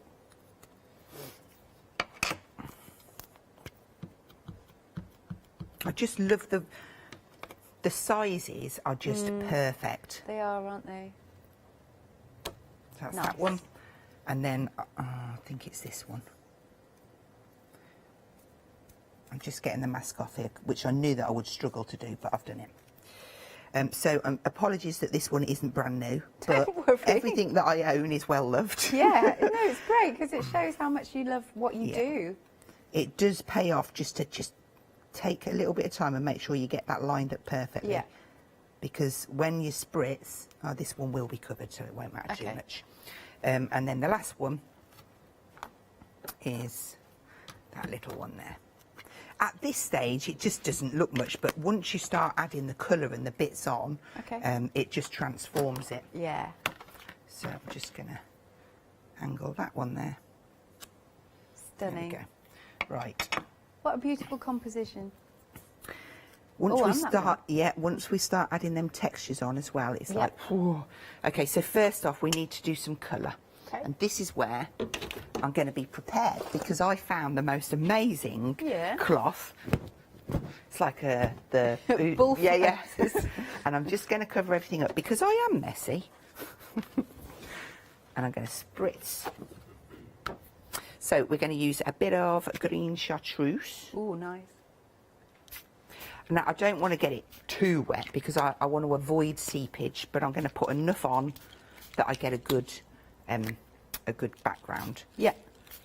I just love the sizes are just perfect. They are, aren't they? That's Nice. that one. And then I think it's this one. I'm just getting the mask off here, which I knew that I would struggle to do, but I've done it. So apologies that this one isn't brand new, but Don't worry. everything that I own is well loved. Yeah, no, it's great because it shows how much you love what you do. It does pay off just to take a little bit of time and make sure you get that lined up perfectly. Yeah. Because when you spritz, this one will be covered, so it won't matter too Okay. much. And then the last one, is that little one there. At this stage, it just doesn't look much, but once you start adding the colour and the bits on, it just transforms it. Yeah. So I'm just going to angle that one there. Stunning. There we go. Right. What a beautiful composition. Once once we start adding them textures on as well, it's like, whew. Okay, so first off, we need to do some colour. Okay. And this is where I'm going to be prepared, because I found the most amazing cloth. It's like the bull and I'm just going to cover everything up because I am messy. And I'm going to spritz. So we're going to use a bit of green chartreuse. Oh, nice. Now I don't want to get it too wet because I want to avoid seepage, but I'm going to put enough on that I get a good background. Yeah.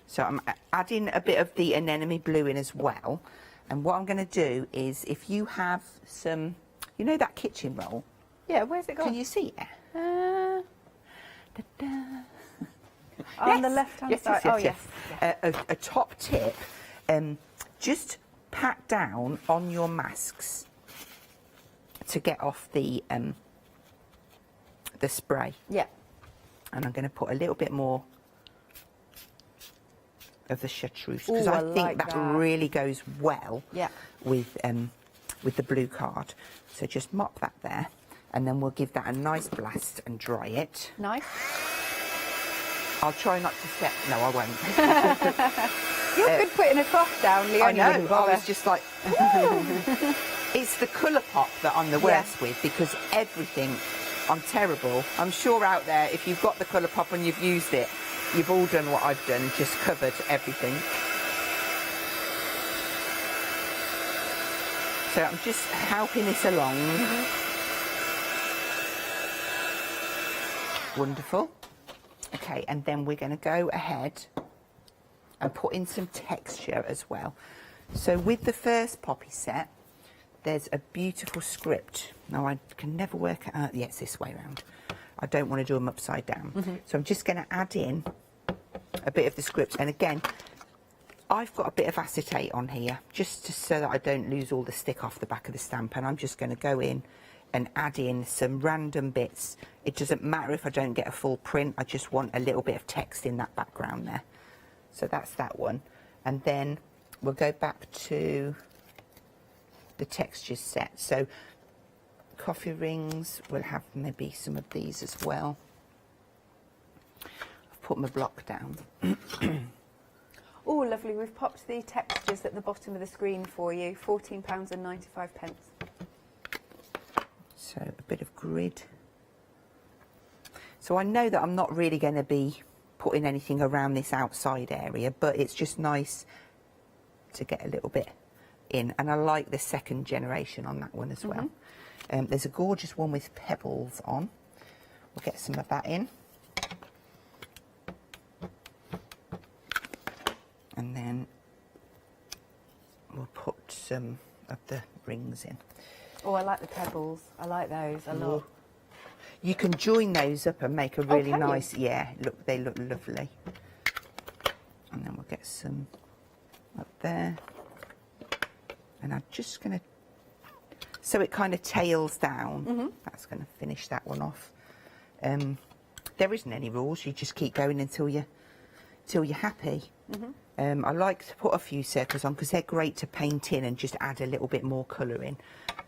So I'm adding a bit of the anemone blue in as well. And what I'm going to do is, if you have some, you know that kitchen roll? Yeah, where's it gone? Can you see it? On the left-hand side. Yes. A top tip, just pat down on your masks to get off the spray. Yeah. And I'm going to put a little bit more of the chartreuse, because Ooh, I I think like that that really goes well Yeah. with the blue card. So just mop that there, and then we'll give that a nice blast and dry it. Nice. I'll try not to step. No, I won't. You're good putting a cloth down, Leonie. I know. wouldn't bother. I was just like, it's the colour pop that I'm the worst with, because everything, I'm terrible. I'm sure out there, if you've got the colour pop and you've used it, you've all done what I've done, just covered everything. So I'm just helping this along. Wonderful. Okay, and then we're going to go ahead and put in some texture as well. So with the first poppy set, there's a beautiful script. Now I can never work it out. Yeah, it's this way around. I don't want to do them upside down. So I'm just going to add in a bit of the script. And again, I've got a bit of acetate on here, just so that I don't lose all the stick off the back of the stamp. And I'm just going to go in and add in some random bits. It doesn't matter if I don't get a full print. I just want a little bit of text in that background there. So that's that one. And then we'll go back to the textures set. So coffee rings, we'll have maybe some of these as well. I've put my block down. Oh, lovely. We've popped the textures at the bottom of the screen for you. £14.95. So a bit of grid. So I know that I'm not really going to be putting anything around this outside area, but it's just nice to get a little bit in. And I like the second generation on that one as well. There's a gorgeous one with pebbles on. We'll get some of that in. And then we'll put some of the rings in. Oh, I like the pebbles. I like those a lot. You can join those up and make a really nice, you? look, they look lovely. And then we'll get some up there. And I'm just going to, so it kind of tails down. That's going to finish that one off. There isn't any rules, you just keep going until you're happy. I like to put a few circles on because they're great to paint in and just add a little bit more colour in.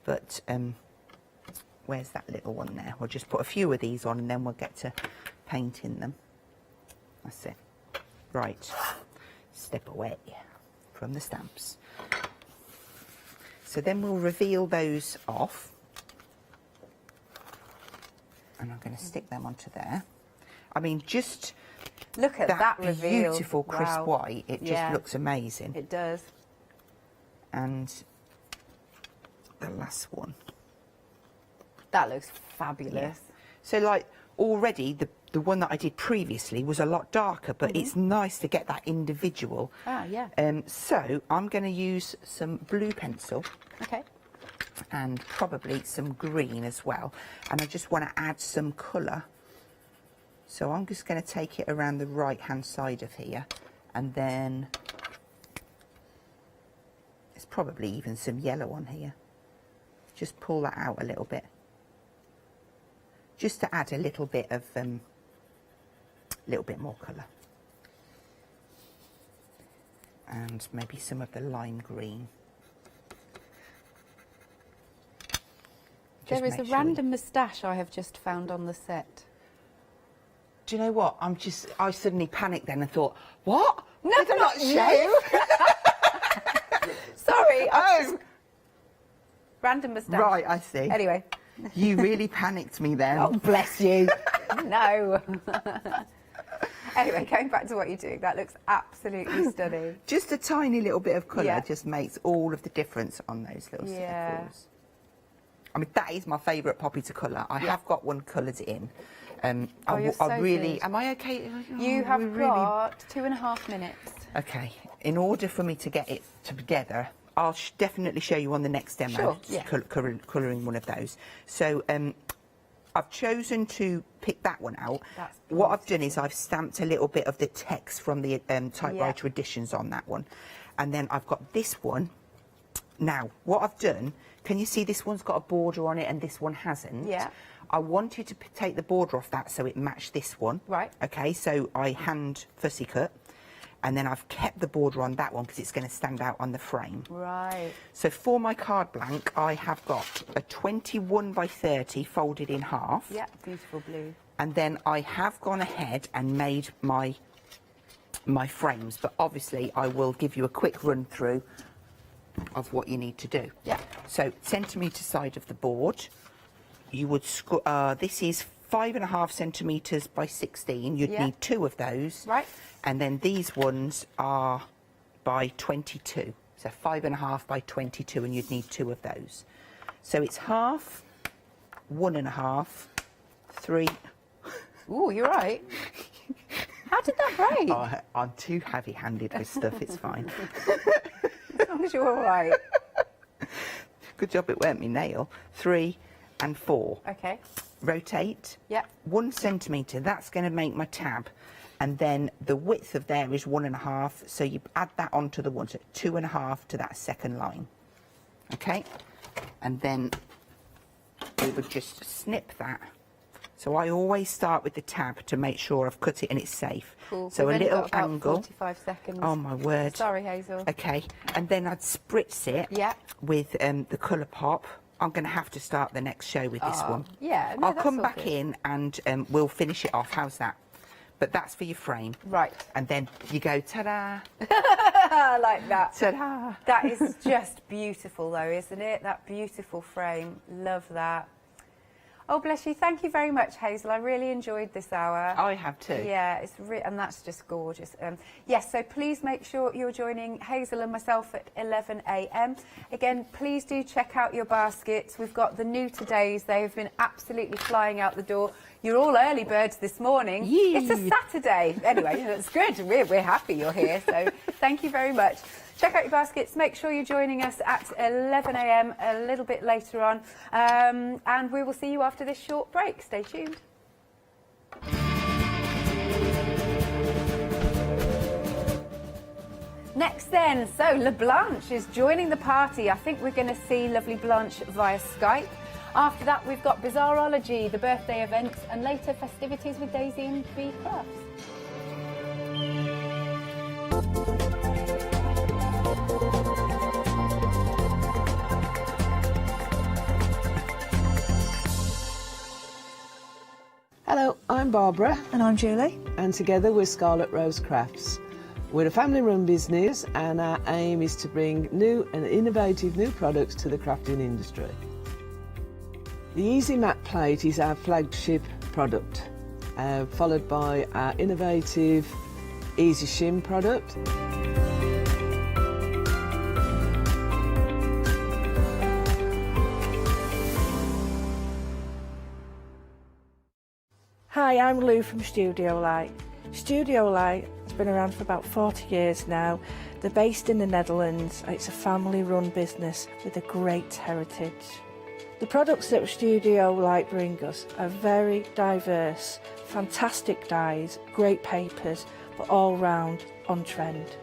But where's that little one there? We'll just put a few of these on and then we'll get to painting them. That's it. Right, step away from the stamps. So then we'll reveal those off. And I'm going to stick them onto there. I mean, just look at that reveal. Beautiful crisp white. It just looks amazing. It does. And the last one. That looks fabulous. Yeah. So like already the one that I did previously was a lot darker, but it's nice to get that individual. Ah, yeah. So I'm going to use some blue pencil. Okay. And probably some green as well. And I just want to add some colour. So I'm just going to take it around the right hand side of here And then there's probably even some yellow on here. Just pull that out a little bit, just to add a little bit of more colour. And maybe some of the lime green. There is a random moustache I have just found on the set. Do you know what? I suddenly panicked then and thought, what? No, Did I not shave? Sorry. Oh, Random moustache. right, I see. Anyway. You really panicked me then. Oh, bless you. No. Anyway, going back to what you're doing, that looks absolutely stunning. Just a tiny little bit of colour Yeah. just makes all of the difference on those little circles. I mean, that is my favourite poppy to colour. I have got one coloured in. You're so really... good. Am I okay? You have got 2.5 minutes. Okay. In order for me to get it together, I'll definitely show you on the next demo. Sure, yeah. Colouring one of those. So I've chosen to pick that one out. That's what I've done is I've stamped a little bit of the text from the typewriter editions on that one. And then I've got this one. Now, what I've done, can you see this one's got a border on it and this one hasn't? Yeah. I wanted to take the border off that so it matched this one. Right. Okay, so I hand fussy cut. And then I've kept the border on that one because it's going to stand out on the frame. Right. So for my card blank, I have got a 21 by 30 folded in half. Yeah, beautiful blue. And then I have gone ahead and made my frames, but obviously I will give you a quick run through of what you need to do. Yeah. So centimetre side of the board, you would this is 5.5 centimetres by 16. You'd need 2 of those. Right. And then these ones are by 22. So 5.5 by 22, and you'd need 2 of those. So it's half, 1.5, 3. Ooh, you're right. How did that break? Oh, I'm too heavy-handed with stuff, it's fine. As long as you're all right. Good job it weren't me nail. 3 and 4. Okay. Rotate. Yep. 1 centimetre, that's going to make my tab. And then the width of there is 1.5, so you add that onto the one, so 2.5 to that second line. Okay? And then we would just snip that. So I always start with the tab to make sure I've cut it and it's safe. Cool. So We've a only little got about angle. 45 seconds. Oh my word. Sorry, Hazel. Okay, and then I'd spritz it with the colour pop. I'm going to have to start the next show with this one. Yeah, no, I'll that's come all back good. in and we'll finish it off. How's that? But that's for your frame. Right. And then you go, ta-da, I like that. ta-da. That is just beautiful, though, isn't it? That beautiful frame. Love that. Oh, bless you. Thank you very much, Hazel. I really enjoyed this hour. I have too. Yeah, and that's just gorgeous. Yes, so please make sure you're joining Hazel and myself at 11 a.m. Again, please do check out your baskets. We've got the new todays. They've been absolutely flying out the door. You're all early birds this morning. Yee. It's a Saturday. Anyway, that's good. We're happy you're here. So thank you very much. Check out your baskets. Make sure you're joining us at 11 a.m. a little bit later on. And we will see you after this short break. Stay tuned. Next then, so La Blanche is joining the party. I think we're going to see lovely Blanche via Skype. After that, we've got Bizarrology, the birthday event, and later festivities with Daisy and Bee Crafts. Hello, I'm Barbara. And I'm Julie. And together we're Scarlet Rose Crafts. We're a family-run business and our aim is to bring new and innovative new products to the crafting industry. The Easy Mat Plate is our flagship product, followed by our innovative Easy Shim product. Hi, I'm Lou from Studio Light. Studio Light has been around for about 40 years now. They're based in the Netherlands. It's a family-run business with a great heritage. The products that Studio Light bring us are very diverse, fantastic dyes, great papers, but all round on trend.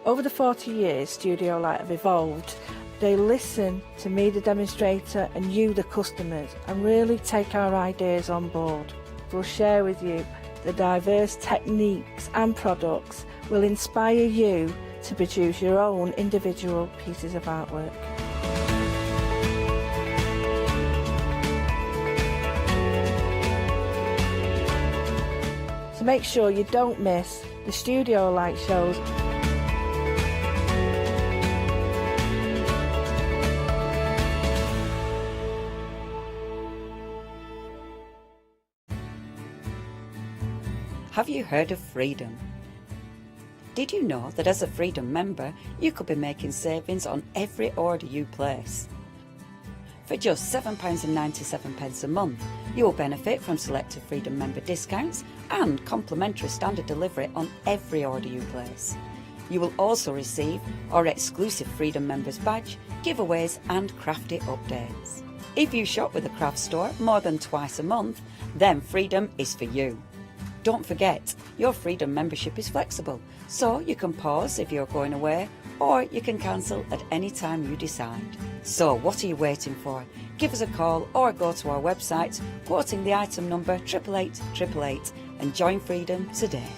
Over the 40 years Studio Light have evolved, they listen to me, the demonstrator, and you, the customers, and really take our ideas on board. We'll share with you the diverse techniques and products will inspire you to produce your own individual pieces of artwork. So make sure you don't miss the Studio Light shows. Have you heard of Freedom? Did you know that as a Freedom member, you could be making savings on every order you place? For just £7.97 a month, you will benefit from selected Freedom member discounts and complimentary standard delivery on every order you place. You will also receive our exclusive Freedom members badge, giveaways and crafty updates. If you shop with a craft store more than twice a month, then Freedom is for you. Don't forget, your Freedom membership is flexible, so you can pause if you're going away, or you can cancel at any time you decide. So what are you waiting for? Give us a call or go to our website, quoting the item number 88888 and join Freedom today.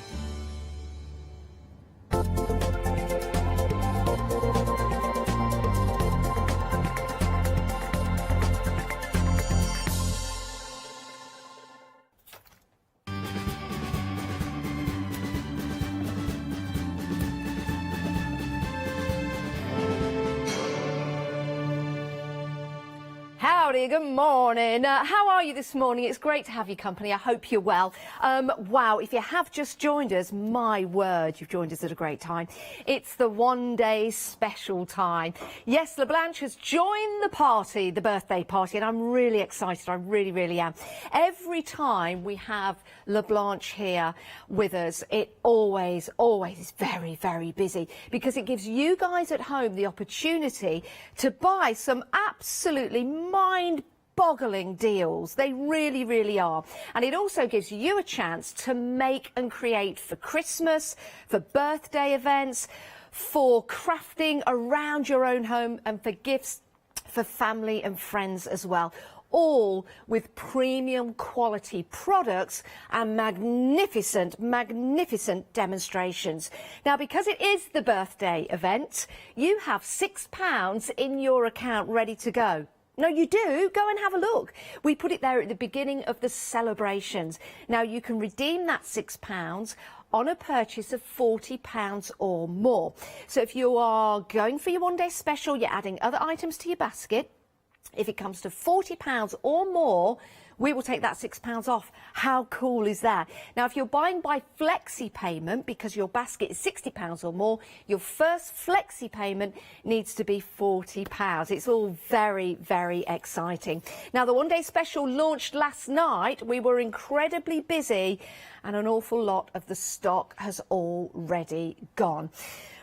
Howdy, good morning. How are you this morning? It's great to have your company. I hope you're well. Wow, if you have just joined us, my word, you've joined us at a great time. It's the one-day special time. Yes, LeBlanche has joined the party, the birthday party, and I'm really excited. I really, really am. Every time we have LeBlanche here with us, it always is very, very busy because it gives you guys at home the opportunity to buy some absolutely mind-boggling deals. They really, really are. And it also gives you a chance to make and create for Christmas, for birthday events, for crafting around your own home, and for gifts for family and friends as well. All with premium quality products and magnificent, magnificent demonstrations. Now, because it is the birthday event, you have £6 in your account ready to go. No, you do. Go and have a look. We put it there at the beginning of the celebrations. Now, you can redeem that £6 on a purchase of £40 or more. So if you are going for your one-day special, you're adding other items to your basket. If it comes to £40 or more, we will take that £6 off. How cool is that? Now, if you're buying by flexi payment, because your basket is £60 or more, your first flexi payment needs to be £40. It's all very, very exciting. Now, the one-day special launched last night. We were incredibly busy, and an awful lot of the stock has already gone.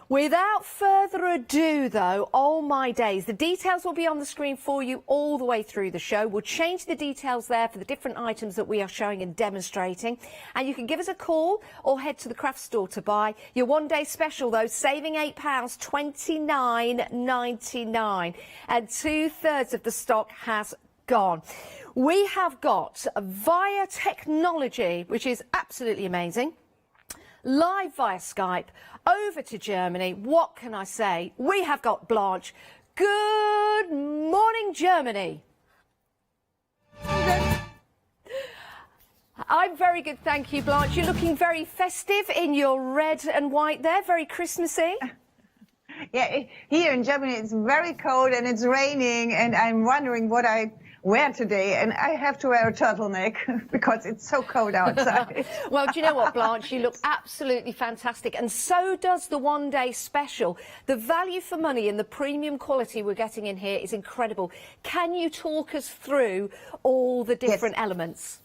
Without further ado, though, oh my days, the details will be on the screen for you all the way through the show. We'll change the details there for the different items that we are showing and demonstrating. And you can give us a call or head to the craft store to buy. Your one-day special, though, saving £8, $29.99. And 2/3 of the stock has gone. We have got, via technology, which is absolutely amazing, live via Skype, over to Germany. What can I say? We have got Blanche. Good morning, Germany. I'm very good, thank you, Blanche. You're looking very festive in your red and white there, very Christmassy. Yeah, here in Germany it's very cold and it's raining, and I'm wondering what I wear today, and I have to wear a turtleneck because it's so cold outside. Well, do you know what, Blanche? You look absolutely fantastic, and so does the one-day special. The value for money and the premium quality we're getting in here is incredible. Can you talk us through all the different elements?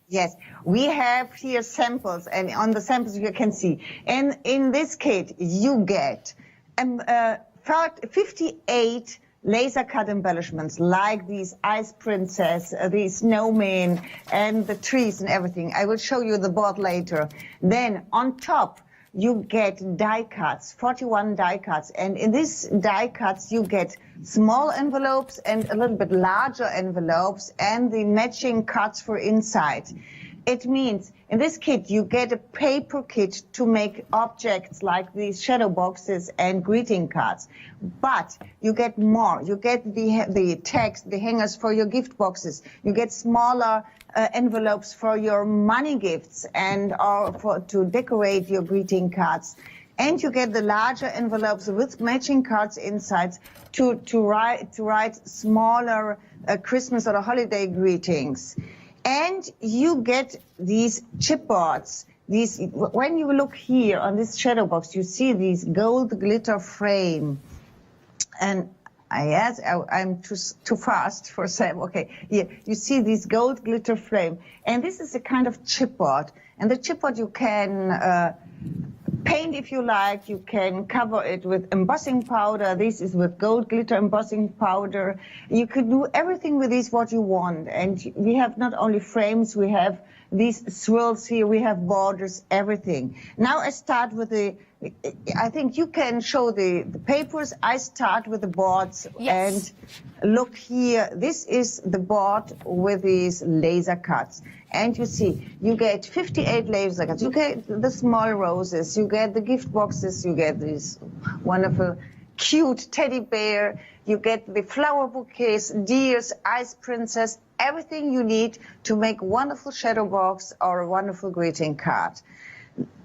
Yes, we have here samples, and on the samples you can see. And in this kit you get 58 laser cut embellishments, like these ice princess, these snowmen, and the trees and everything. I will show you the board later. Then on top you get die cuts, 41 die cuts. And in these die cuts, you get small envelopes and a little bit larger envelopes and the matching cuts for inside. It means in this kit, you get a paper kit to make objects like these shadow boxes and greeting cards. But you get more. You get the text, the hangers for your gift boxes. You get smaller envelopes for your money gifts and to decorate your greeting cards. And you get the larger envelopes with matching cards inside to write smaller Christmas or holiday greetings. And you get these chipboards. When you look here on this shadow box, you see these gold glitter frame. And I'm too fast for Sam. Okay, here you see this gold glitter frame, and this is a kind of chipboard. And the chipboard you can paint if you like. You can cover it with embossing powder. This is with gold glitter embossing powder. You could do everything with this what you want. And we have not only frames, we have these swirls here, we have borders, everything. Now I start with I think you can show the papers. I start with the boards. Yes. And look here, this is the board with these laser cuts. And you see, you get 58 laser cuts. You get the small roses, you get the gift boxes, you get this wonderful cute teddy bear, you get the flower bouquets, deers, ice princess, everything you need to make wonderful shadow box or a wonderful greeting card.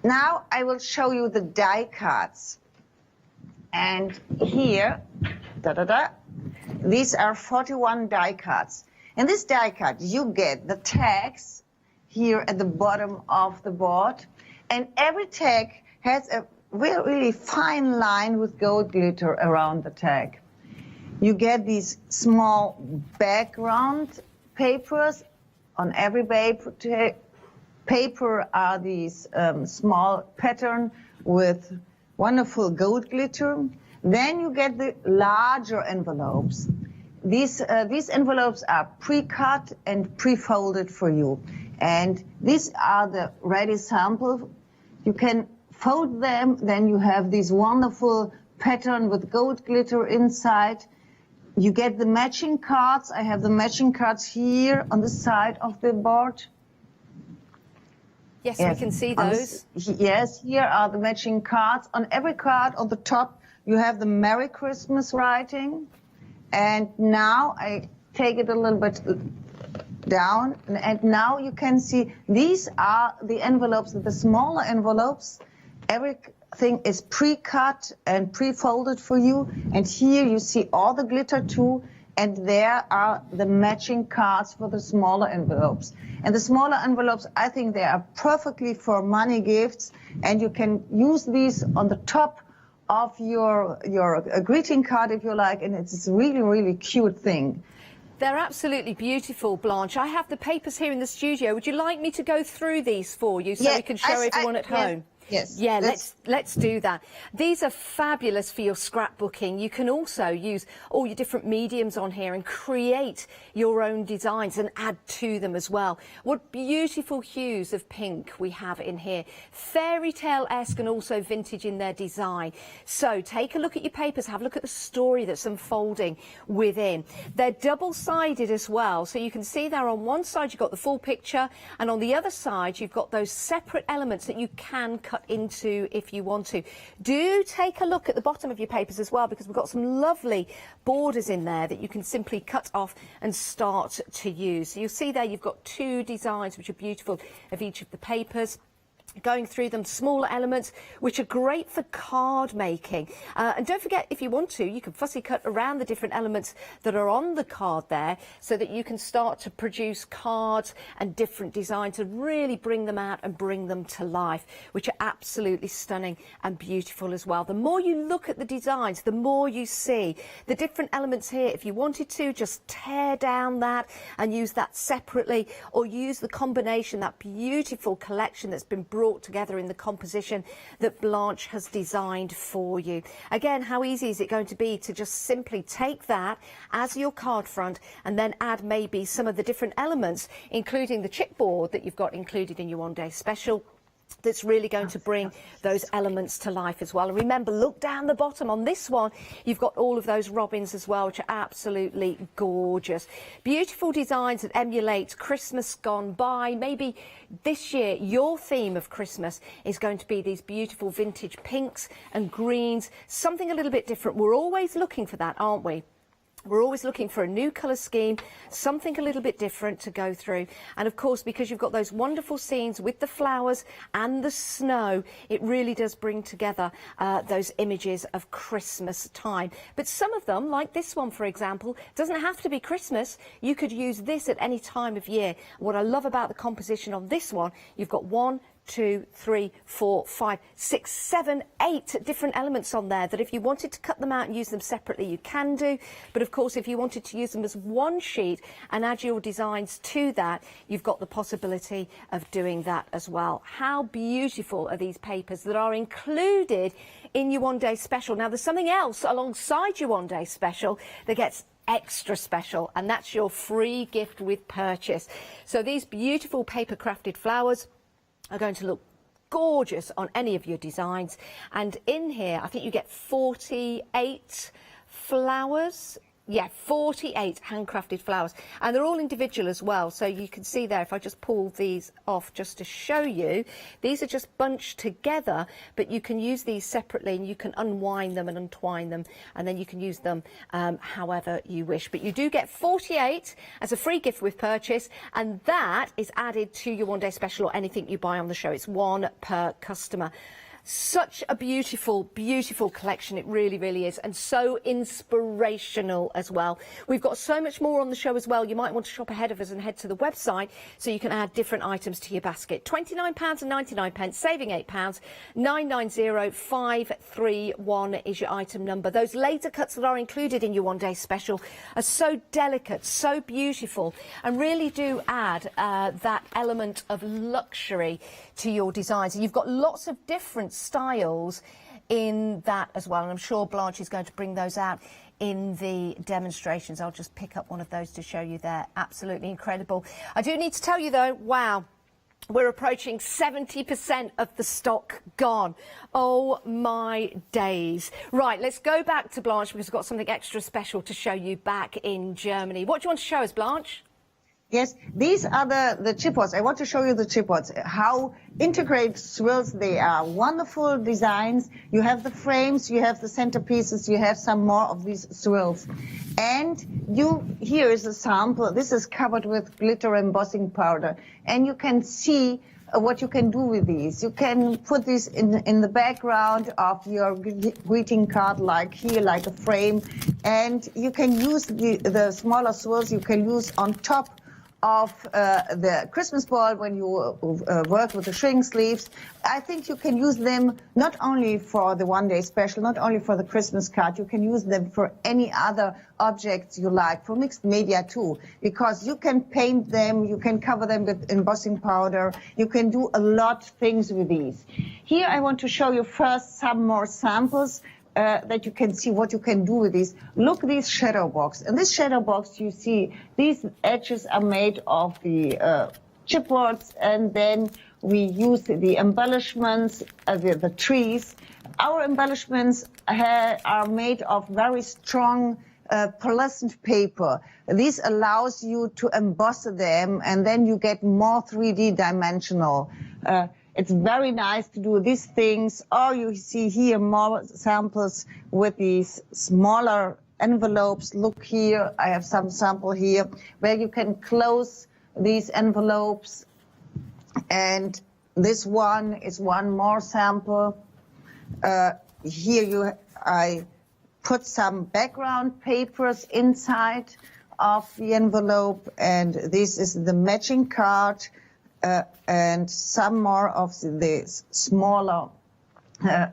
Now I will show you the die cuts. And here, these are 41 die cuts. In this die cut, you get the tags here at the bottom of the board. And every tag has a really fine line with gold glitter around the tag. You get these small background papers. On every paper are these small pattern with wonderful gold glitter. Then you get the larger envelopes. These envelopes are pre-cut and pre-folded for you. And these are the ready sample. You can fold them, then you have this wonderful pattern with gold glitter inside. You get the matching cards. I have the matching cards here on the side of the board. Yes, we can see those. Yes, here are the matching cards. On every card on the top, you have the Merry Christmas writing. And now I take it a little bit down. And now you can see these are the envelopes, the smaller envelopes. Everything is pre-cut and pre-folded for you. And here you see all the glitter too. And there are the matching cards for the smaller envelopes. And the smaller envelopes, I think they are perfectly for money gifts. And you can use these on the top of your greeting card if you like. And it's a really, really cute thing. They're absolutely beautiful, Blanche. I have the papers here in the studio. Would you like me to go through these for you so we can show everyone at home? Yes. Yeah, let's do that. These are fabulous for your scrapbooking. You can also use all your different mediums on here and create your own designs and add to them as well. What beautiful hues of pink we have in here. Fairy tale-esque and also vintage in their design. So take a look at your papers, have a look at the story that's unfolding within. They're double-sided as well, so you can see there on one side you've got the full picture and on the other side you've got those separate elements that you can cut into if you want to. Do take a look at the bottom of your papers as well, because we've got some lovely borders in there that you can simply cut off and start to use. So you'll see there you've got two designs which are beautiful of each of the papers. Going through them, smaller elements which are great for card making, and don't forget, if you want to, you can fussy cut around the different elements that are on the card there so that you can start to produce cards and different designs and really bring them out and bring them to life, which are absolutely stunning and beautiful as well. The more you look at the designs, the more you see the different elements here. If you wanted to, just tear down that and use that separately, or use the combination, that beautiful collection that's been brought together in the composition that Blanche has designed for you. Again, how easy is it going to be to just simply take that as your card front and then add maybe some of the different elements, including the chipboard that you've got included in your one-day special, that's really going to bring those elements to life as well. And remember, look down the bottom on this one, you've got all of those robins as well, which are absolutely gorgeous. Beautiful designs that emulate Christmas gone by. Maybe this year your theme of Christmas is going to be these beautiful vintage pinks and greens, something a little bit different. We're always looking for that, aren't we? We're always looking for a new colour scheme, something a little bit different to go through. And of course, because you've got those wonderful scenes with the flowers and the snow, it really does bring together those images of Christmas time. But some of them, like this one, for example, doesn't have to be Christmas. You could use this at any time of year. What I love about the composition on this one, you've got 1, 2, 3, 4, 5, 6, 7, 8 different elements on there that if you wanted to cut them out and use them separately, you can do. But of course, if you wanted to use them as one sheet and add your designs to that, you've got the possibility of doing that as well. How beautiful are these papers that are included in your one-day special? Now, there's something else alongside your one-day special that gets extra special, and that's your free gift with purchase. So these beautiful paper crafted flowers are going to look gorgeous on any of your designs, and in here I think you get 48 flowers. Yeah, 48 handcrafted flowers, and they're all individual as well. So you can see there, if I just pull these off just to show you, these are just bunched together, but you can use these separately and you can unwind them and untwine them, and then you can use them however you wish. But you do get 48 as a free gift with purchase, and that is added to your one-day special or anything you buy on the show. It's one per customer. Such a beautiful, beautiful collection. It really, really is. And so inspirational as well. We've got so much more on the show as well. You might want to shop ahead of us and head to the website so you can add different items to your basket. £29.99, saving £8. 990531 is your item number. Those laser cuts that are included in your one-day special are so delicate, so beautiful, and really do add that element of luxury to your designs. And you've got lots of different styles in that as well, and I'm sure Blanche is going to bring those out in the demonstrations. I'll just pick up one of those to show you there. Absolutely incredible. I do need to tell you though, wow, we're approaching 70% of the stock gone. Oh my days. Right, let's go back to Blanche because we've got something extra special to show you back in Germany. What do you want to show us, Blanche? Yes, these are the chipboards. I want to show you the chipboards, how integrated swirls they are. Wonderful designs. You have the frames, you have the centerpieces, you have some more of these swirls. And here is a sample. This is covered with glitter embossing powder. And you can see what you can do with these. You can put these in the background of your greeting card, like here, like a frame. And you can use the smaller swirls, you can use on top of the Christmas ball when you work with the shrink sleeves. I think you can use them not only for the one-day special, not only for the Christmas card, you can use them for any other objects you like, for mixed media too, because you can paint them, you can cover them with embossing powder, you can do a lot of things with these. Here I want to show you first some more samples that you can see what you can do with these. Look, this shadow box. In this shadow box, you see these edges are made of the chipboards, and then we use the embellishments, the trees. Our embellishments are made of very strong pearlescent paper. This allows you to emboss them, and then you get more 3D dimensional. It's very nice to do these things. Or you see here more samples with these smaller envelopes. Look here, I have some sample here where you can close these envelopes. And this one is one more sample. Here I put some background papers inside of the envelope, and this is the matching card. And some more of the smaller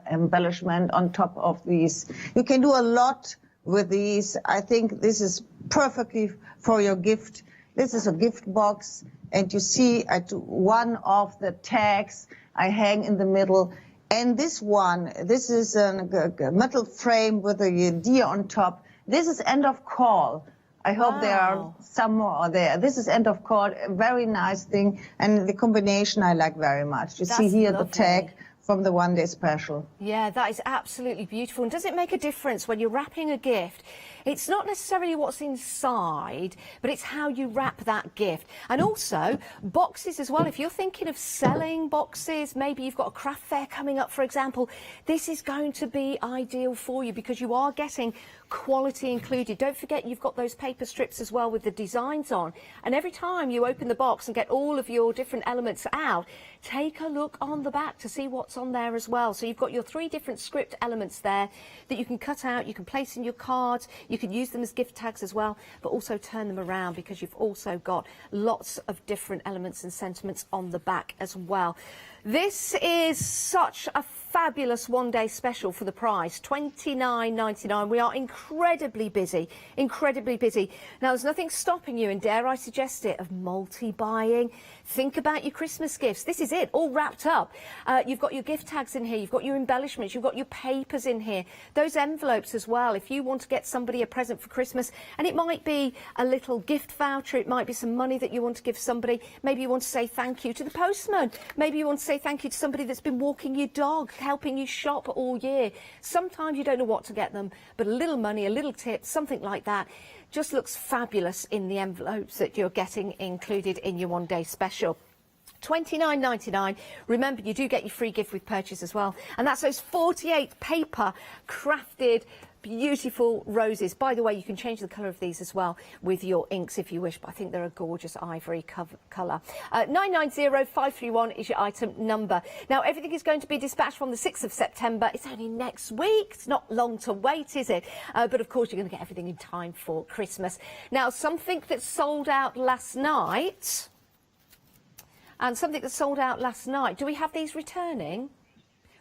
embellishment on top of these. You can do a lot with these. I think this is perfectly for your gift. This is a gift box, and you see one of the tags I hang in the middle. And this one, this is a metal frame with a deer on top. This is end of call. I hope there are Wow. some more there. This is end of cord, a very nice thing, and the combination I like very much. You see That's here lovely. the tag from the one day special. Yeah, that is absolutely beautiful. And does it make a difference when you're wrapping a gift? It's not necessarily what's inside, but it's how you wrap that gift. And also boxes as well. If you're thinking of selling boxes, maybe you've got a craft fair coming up, for example, this is going to be ideal for you because you are getting quality included. Don't forget you've got those paper strips as well with the designs on. And every time you open the box and get all of your different elements out, take a look on the back to see what's on there as well. So you've got your 3 different script elements there that you can cut out, you can place in your cards, you can use them as gift tags as well, but also turn them around because you've also got lots of different elements and sentiments on the back as well. This is such a fabulous one-day special for the price, $29.99. We are incredibly busy, incredibly busy. Now, there's nothing stopping you, and dare I suggest it, of multi-buying. Think about your Christmas gifts. This is it, all wrapped up. You've got your gift tags in here, you've got your embellishments, you've got your papers in here, those envelopes as well. If you want to get somebody a present for Christmas, and it might be a little gift voucher, it might be some money that you want to give somebody, maybe you want to say thank you to the postman, maybe you want to say thank you to somebody that's been walking your dog, helping you shop all year. Sometimes you don't know what to get them, but a little money, a little tip, something like that just looks fabulous in the envelopes that you're getting included in your one-day special. $29.99. Remember, you do get your free gift with purchase as well, and that's those 48 paper crafted beautiful roses. By the way, you can change the colour of these as well with your inks if you wish, but I think they're a gorgeous ivory colour. 990531 is your item number. Now, everything is going to be dispatched from the 6th of September. It's only next week. It's not long to wait, is it? But of course, you're going to get everything in time for Christmas. Now, something that sold out last night, and something that sold out last night. Do we have these returning?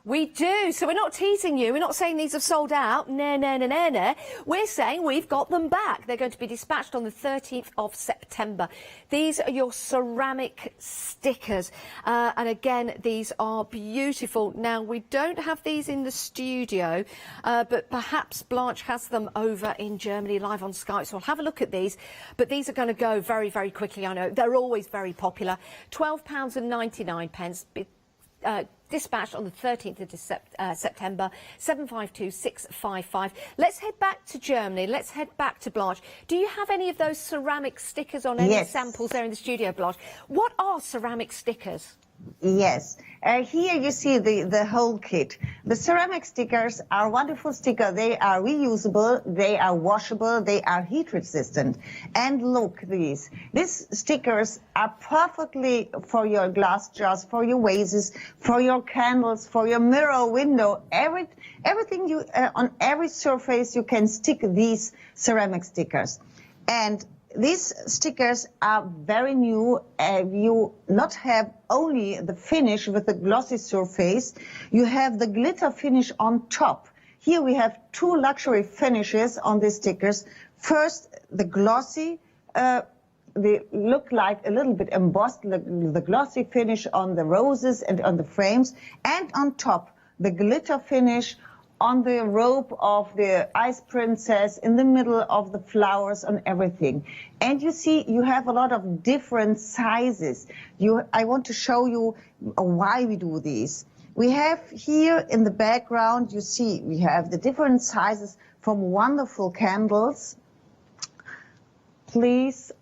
We do, so we're not teasing you, we're not saying these have sold out, no. We're saying we've got them back. They're going to be dispatched on the 13th of September. These are your ceramic stickers, and again, these are beautiful. Now, we don't have these in the studio, but perhaps Blanche has them over in Germany live on Skype, so I'll have a look at these, but these are going to go very, very quickly, I know. They're always very popular. £12.99. Dispatched on the 13th of September, 752655. Let's head back to Germany. Let's head back to Blanche. Do you have any of those ceramic stickers on any samples there in the studio, Blanche? What are ceramic stickers? Yes. Here you see the whole kit. The ceramic stickers are wonderful stickers. They are reusable, they are washable, they are heat resistant. And look, these stickers are perfectly for your glass jars, for your vases, for your candles, for your mirror, window, everything you on every surface you can stick these ceramic stickers. And these stickers are very new. You not have only the finish with the glossy surface, you have the glitter finish on top. Here we have 2 luxury finishes on these stickers. First, the glossy, they look like a little bit embossed, the glossy finish on the roses and on the frames, and on top, the glitter finish on the robe of the ice princess, in the middle of the flowers, on everything. And you see, you have a lot of different sizes. I want to show you why we do these. We have here in the background, you see, we have the different sizes from wonderful candles. Please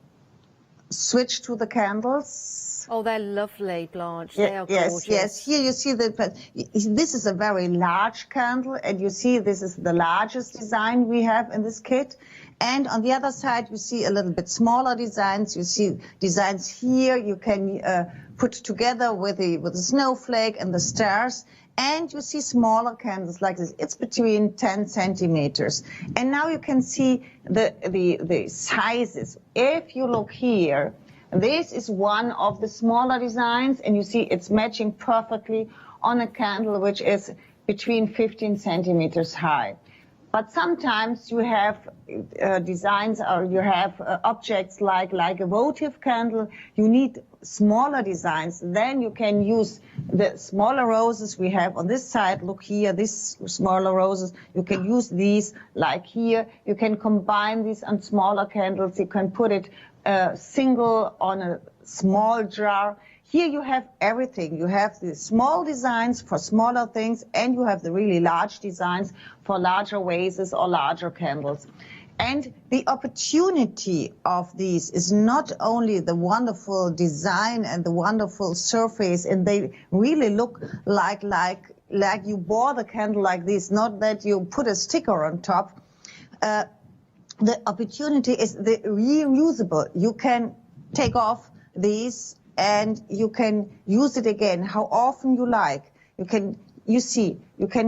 switch to the candles. Oh, they're lovely, Blanche. They are gorgeous. Yes. Here you see this is a very large candle, and you see this is the largest design we have in this kit. And on the other side, you see a little bit smaller designs. You see designs here you can put together with the snowflake and the stars. And you see smaller candles like this. It's between 10 centimeters. And now you can see the sizes. If you look here, this is one of the smaller designs, and you see it's matching perfectly on a candle which is between 15 centimeters high. But sometimes you have designs, or you have objects like a votive candle. You need smaller designs. Then you can use the smaller roses we have on this side. Look here, these smaller roses. You can use these like here. You can combine these on smaller candles. You can put it single on a small jar. Here you have everything. You have the small designs for smaller things, and you have the really large designs for larger vases or larger candles. And the opportunity of these is not only the wonderful design and the wonderful surface, and they really look like you bore the candle like this, not that you put a sticker on top. The opportunity is the reusable. You can take off these and you can use it again how often you like. You can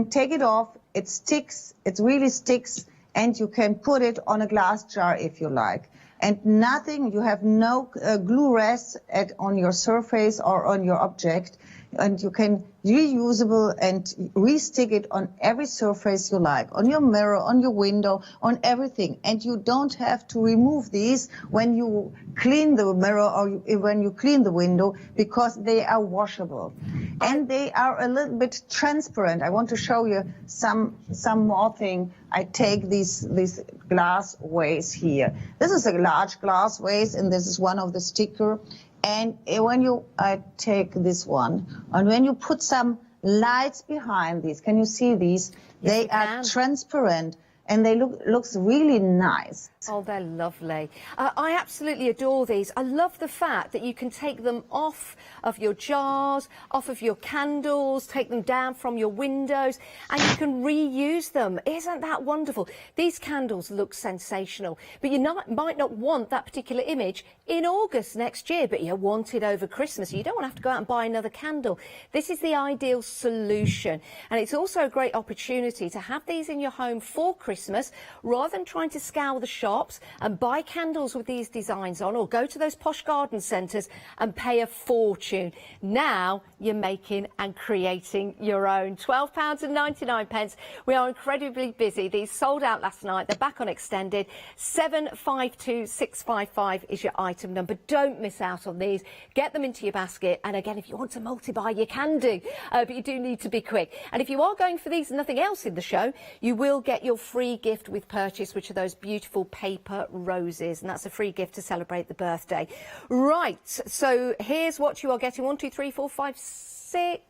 take it off, it sticks, it really sticks, and you can put it on a glass jar if you like. And nothing, you have no glue rest on your surface or on your object, and you can reusable and re-stick it on every surface you like, on your mirror, on your window, on everything. And you don't have to remove these when you clean the mirror or when you clean the window, because they are washable. And they are a little bit transparent. I want to show you some more thing. I take these glass vase here. This is a large glass vase, and this is one of the sticker. And when I take this one, and when you put some lights behind these, can you see these? Yes, they are transparent, and they looks really nice. Oh, they're lovely. I absolutely adore these. I love the fact that you can take them off of your jars, off of your candles, take them down from your windows, and you can reuse them. Isn't that wonderful? These candles look sensational, but you might not want that particular image in August next year, but you want it over Christmas. You don't want to have to go out and buy another candle. This is the ideal solution, and it's also a great opportunity to have these in your home for Christmas, rather than trying to scour the shops and buy candles with these designs on, or go to those posh garden centres and pay a fortune. Now you're making and creating your own. £12.99. We are incredibly busy. These sold out last night. They're back on extended. 752655 is your item number. Don't miss out on these. Get them into your basket. And again, if you want to multi-buy, you can do, but you do need to be quick. And if you are going for these and nothing else in the show, you will get your free gift with purchase, which are those beautiful paper roses, and that's a free gift to celebrate the birthday. Right, so here's what you are getting. 1, 2, 3, 4, 5, 6,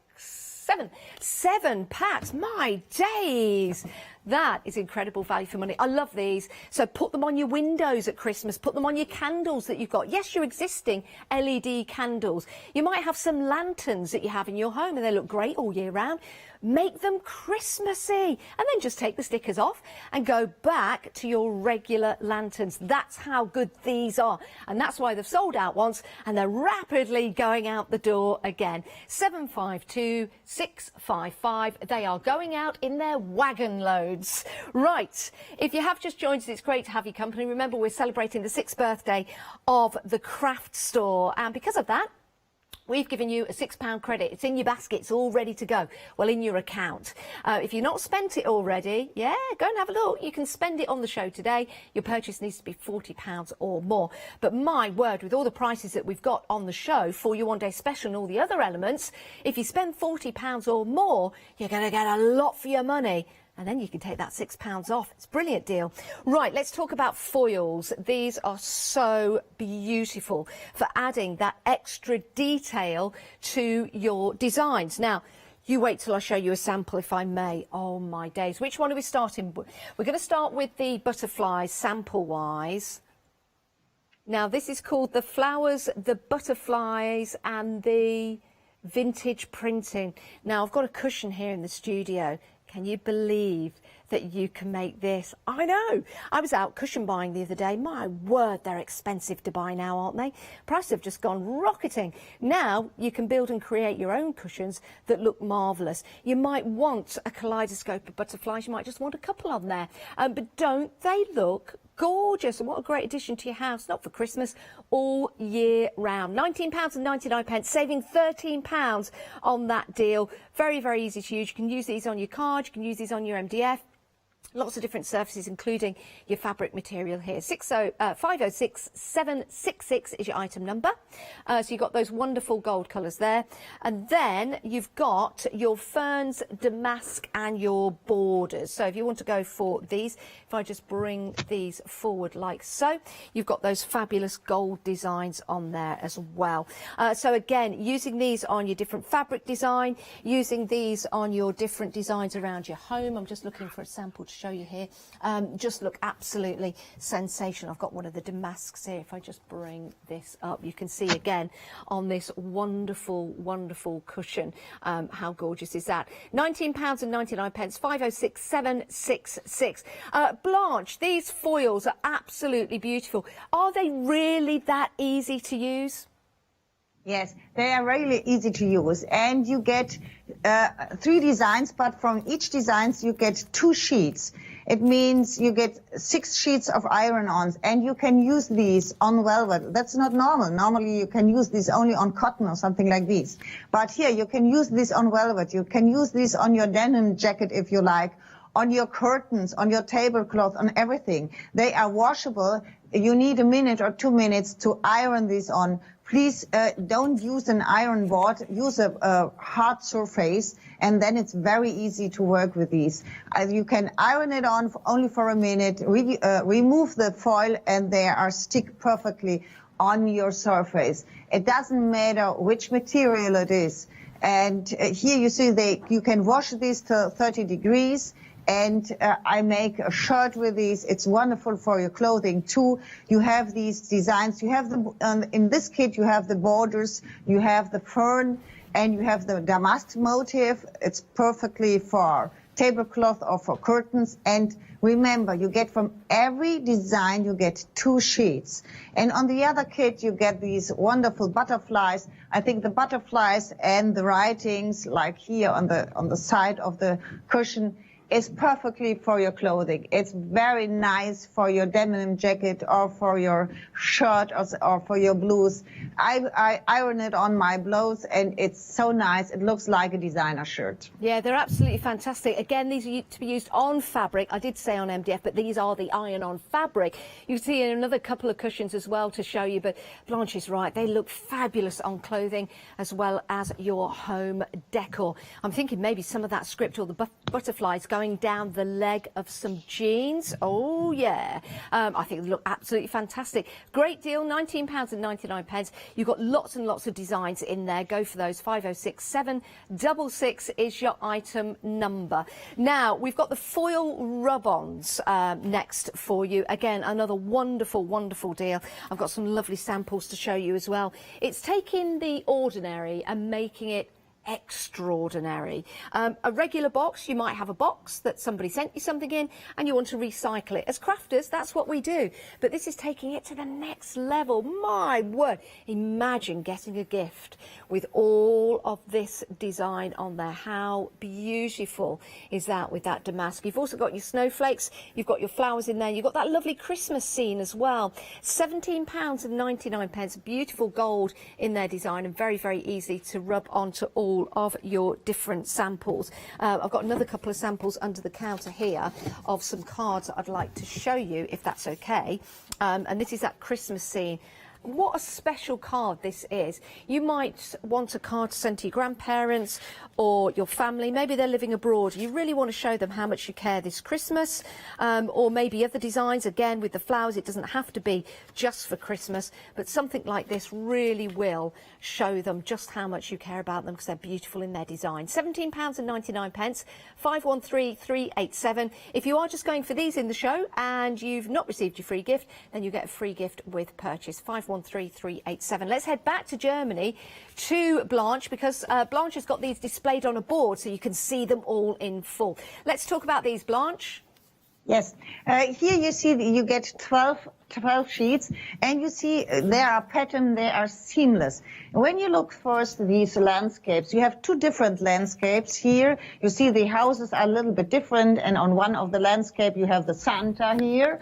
7 packs. My days, that is incredible value for money. I love these. So put them on your windows at Christmas, put them on your candles that you've got. Yes, your existing LED candles. You might have some lanterns that you have in your home and they look great all year round. Make them Christmassy, and then just take the stickers off and go back to your regular lanterns. That's how good these are, and that's why they've sold out once and they're rapidly going out the door again. 752655. They are going out in their wagon loads. Right, if you have just joined us, it's great to have your company. Remember, we're celebrating the 6th birthday of the craft store, and because of that, we've given you a £6 credit. It's in your basket. It's all ready to go. Well, in your account. If you've not spent it already, yeah, go and have a look. You can spend it on the show today. Your purchase needs to be £40 or more. But my word, with all the prices that we've got on the show for your one-day special and all the other elements, if you spend £40 or more, you're going to get a lot for your money. And then you can take that £6 off. It's a brilliant deal. Right, let's talk about foils. These are so beautiful for adding that extra detail to your designs. Now, you wait till I show you a sample, if I may. Oh, my days. Which one are we starting with? We're going to start with the butterflies, sample-wise. Now, this is called the flowers, the butterflies, and the vintage printing. Now, I've got a cushion here in the studio. Can you believe that you can make this? I know. I was out cushion buying the other day. My word, they're expensive to buy now, aren't they? Prices have just gone rocketing. Now you can build and create your own cushions that look marvellous. You might want a kaleidoscope of butterflies. You might just want a couple on there. But don't they look gorgeous? And what a great addition to your house, not for Christmas, all year round. £19.99, saving £13 on that deal. Very, very easy to use. You can use these on your card, you can use these on your MDF. Lots of different surfaces, including your fabric material here. 506766 is your item number. So you've got those wonderful gold colours there. And then you've got your ferns, damask and your borders. So if you want to go for these, if I just bring these forward like so, you've got those fabulous gold designs on there as well. So again, using these on your different fabric design, using these on your different designs around your home. I'm just looking for a sample to show you here. Just look absolutely sensational. I've got one of the damasks here. If I just bring this up, you can see again on this wonderful, wonderful cushion. How gorgeous is that? £19.99, 506766. Blanche, these foils are absolutely beautiful. Are they really that easy to use? Yes, they are really easy to use, and you get 3 designs, but from each designs you get 2 sheets. It means you get 6 sheets of iron-ons, and you can use these on velvet. That's not normal. Normally you can use these only on cotton or something like this. But here you can use this on velvet. You can use this on your denim jacket if you like, on your curtains, on your tablecloth, on everything. They are washable. You need a minute or 2 minutes to iron these on. Please don't use an iron board, use a hard surface, and then it's very easy to work with these. You can iron it on only for a minute, remove the foil, and they are stick perfectly on your surface. It doesn't matter which material it is. And here you see you can wash these to 30 degrees. And I make a shirt with these. It's wonderful for your clothing too. You have these designs. You have the in this kit you have the borders, you have the fern, and you have the damask motif. It's perfectly for tablecloth or for curtains. And remember, you get from every design you get 2 sheets. And on the other kit you get these wonderful butterflies. I think the butterflies and the writings, like here on the side of the cushion, is perfectly for your clothing. It's very nice for your denim jacket or for your shirt or for your blouse. I iron it on my blouse and it's so nice. It looks like a designer shirt. Yeah, they're absolutely fantastic. Again, these are to be used on fabric. I did say on MDF, but these are the iron-on fabric. You see another couple of cushions as well to show you, but Blanche is right. They look fabulous on clothing as well as your home decor. I'm thinking maybe some of that script or the butterflies going down the leg of some jeans. Oh yeah, I think they look absolutely fantastic. Great deal, £19.99. You've got lots and lots of designs in there. Go for those. 506766 is your item number. Now we've got the foil rub-ons next for you. Again, another wonderful, wonderful deal. I've got some lovely samples to show you as well. It's taking the ordinary and making it extraordinary. A regular box, you might have a box that somebody sent you something in and you want to recycle it. As crafters, that's what we do. But this is taking it to the next level. My word. Imagine getting a gift with all of this design on there. How beautiful is that with that damask? You've also got your snowflakes, you've got your flowers in there, you've got that lovely Christmas scene as well. £17.99. Beautiful gold in their design and very, very easy to rub onto all of your different samples. I've got another couple of samples under the counter here of some cards that I'd like to show you, if that's okay. And this is that Christmas scene. What a special card this is. You might want a card sent to your grandparents or your family. Maybe they're living abroad. You really want to show them how much you care this Christmas. Or maybe other designs, again, with the flowers. It doesn't have to be just for Christmas, but something like this really will show them just how much you care about them because they're beautiful in their design. £17.99, 513387. If you are just going for these in the show and you've not received your free gift, then you get a free gift with purchase. 513387. Let's head back to Germany to Blanche because Blanche has got these displayed on a board so you can see them all in full. Let's talk about these, Blanche. Yes. Here you see you get 12 sheets, and you see they are patterned, they are seamless. When you look first at these landscapes, you have 2 different landscapes here. You see the houses are a little bit different, and on one of the landscape you have the Santa here.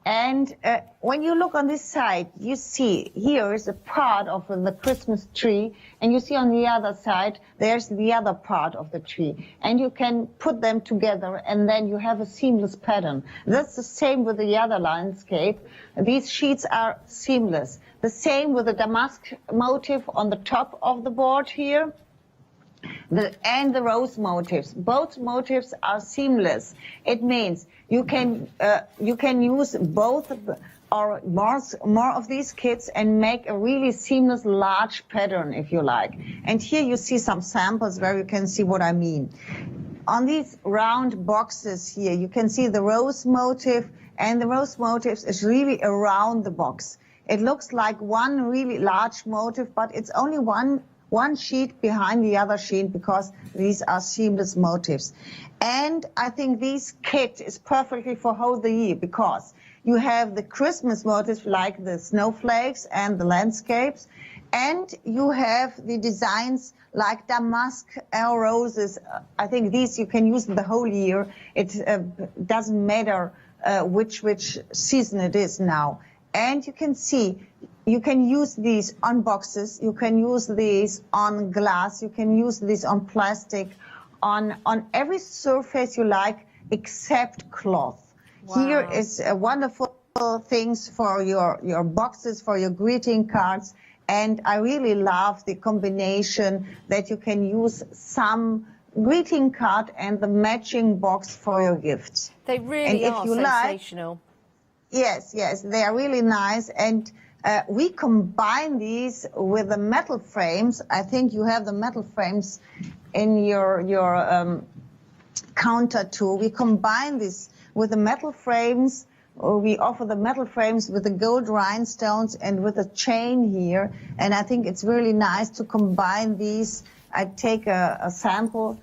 And when you look on this side, you see here is a part of the Christmas tree, and you see on the other side, there's the other part of the tree. And you can put them together, and then you have a seamless pattern. That's the same with the other landscape. These sheets are seamless. The same with the damask motif on the top of the board here. And the rose motifs. Both motifs are seamless. It means you can use both or more of these kits and make a really seamless large pattern if you like. And here you see some samples where you can see what I mean. On these round boxes here, you can see the rose motif, and the rose motifs is really around the box. It looks like one really large motif, but it's only one sheet behind the other sheet because these are seamless motifs. And I think this kit is perfectly for whole the year because you have the Christmas motifs like the snowflakes and the landscapes, and you have the designs like damask or roses. I think these you can use the whole year. It doesn't matter which season it is now. And you can see, you can use these on boxes, you can use these on glass, you can use these on plastic, on every surface you like except cloth. Wow. Here is wonderful things for your boxes, for your greeting cards, and I really love the combination that you can use some greeting card and the matching box for your gifts. They really are sensational. Yes, they are really nice, and we combine these with the metal frames. I think you have the metal frames in your counter too. We combine this with the metal frames. We offer the metal frames with the gold rhinestones and with a chain here, and I think it's really nice to combine these. I take a sample.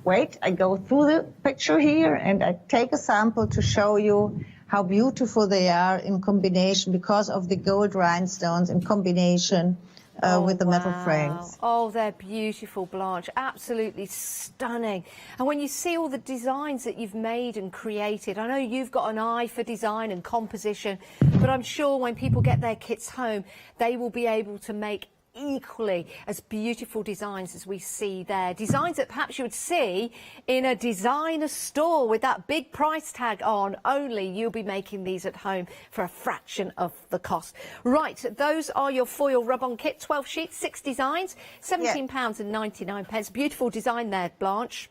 Wait, I go through the picture here, and I take a sample to show you how beautiful they are in combination because of the gold rhinestones in combination with the metal frames. Oh, they're beautiful, Blanche. Absolutely stunning. And when you see all the designs that you've made and created, I know you've got an eye for design and composition, but I'm sure when people get their kits home, they will be able to make equally as beautiful designs as we see there. Designs that perhaps you would see in a designer store with that big price tag on. Only you'll be making these at home for a fraction of the cost. Right, those are your foil rub-on kit, 12 sheets, 6 designs, £17.99. Beautiful design there, Blanche.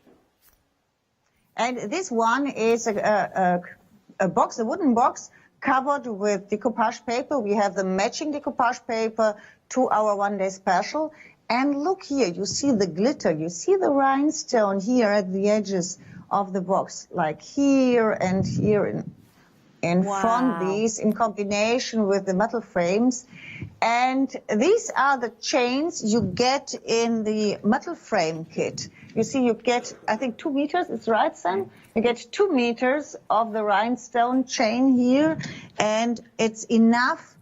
And this one is a box, a wooden box, covered with decoupage paper. We have the matching decoupage paper to our one-day special. And look here, you see the glitter, you see the rhinestone here at the edges of the box, like here and here in front, these in combination with the metal frames. And these are the chains you get in the metal frame kit. You see, you get, I think, 2 meters, it's right, Sam? You get 2 meters of the rhinestone chain here, and it's enough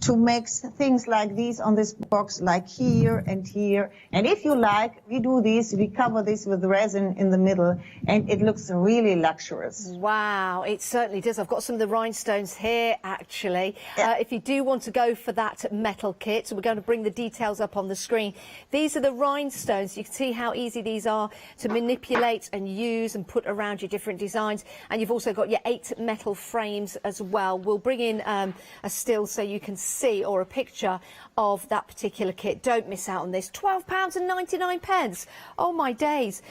to make things like these on this box, like here and here. And if you like, we do this, we cover this with resin in the middle, and it looks really luxurious. Wow, it certainly does. I've got some of the rhinestones here, actually. Yeah. If you do want to go for that metal kit, we're going to bring the details up on the screen. These are the rhinestones. You can see how easy these are to manipulate and use and put around your different designs. And you've also got your 8 metal frames as well. We'll bring in a still so you can see, or a picture of that particular kit. Don't miss out on this. £12.99. Oh my days.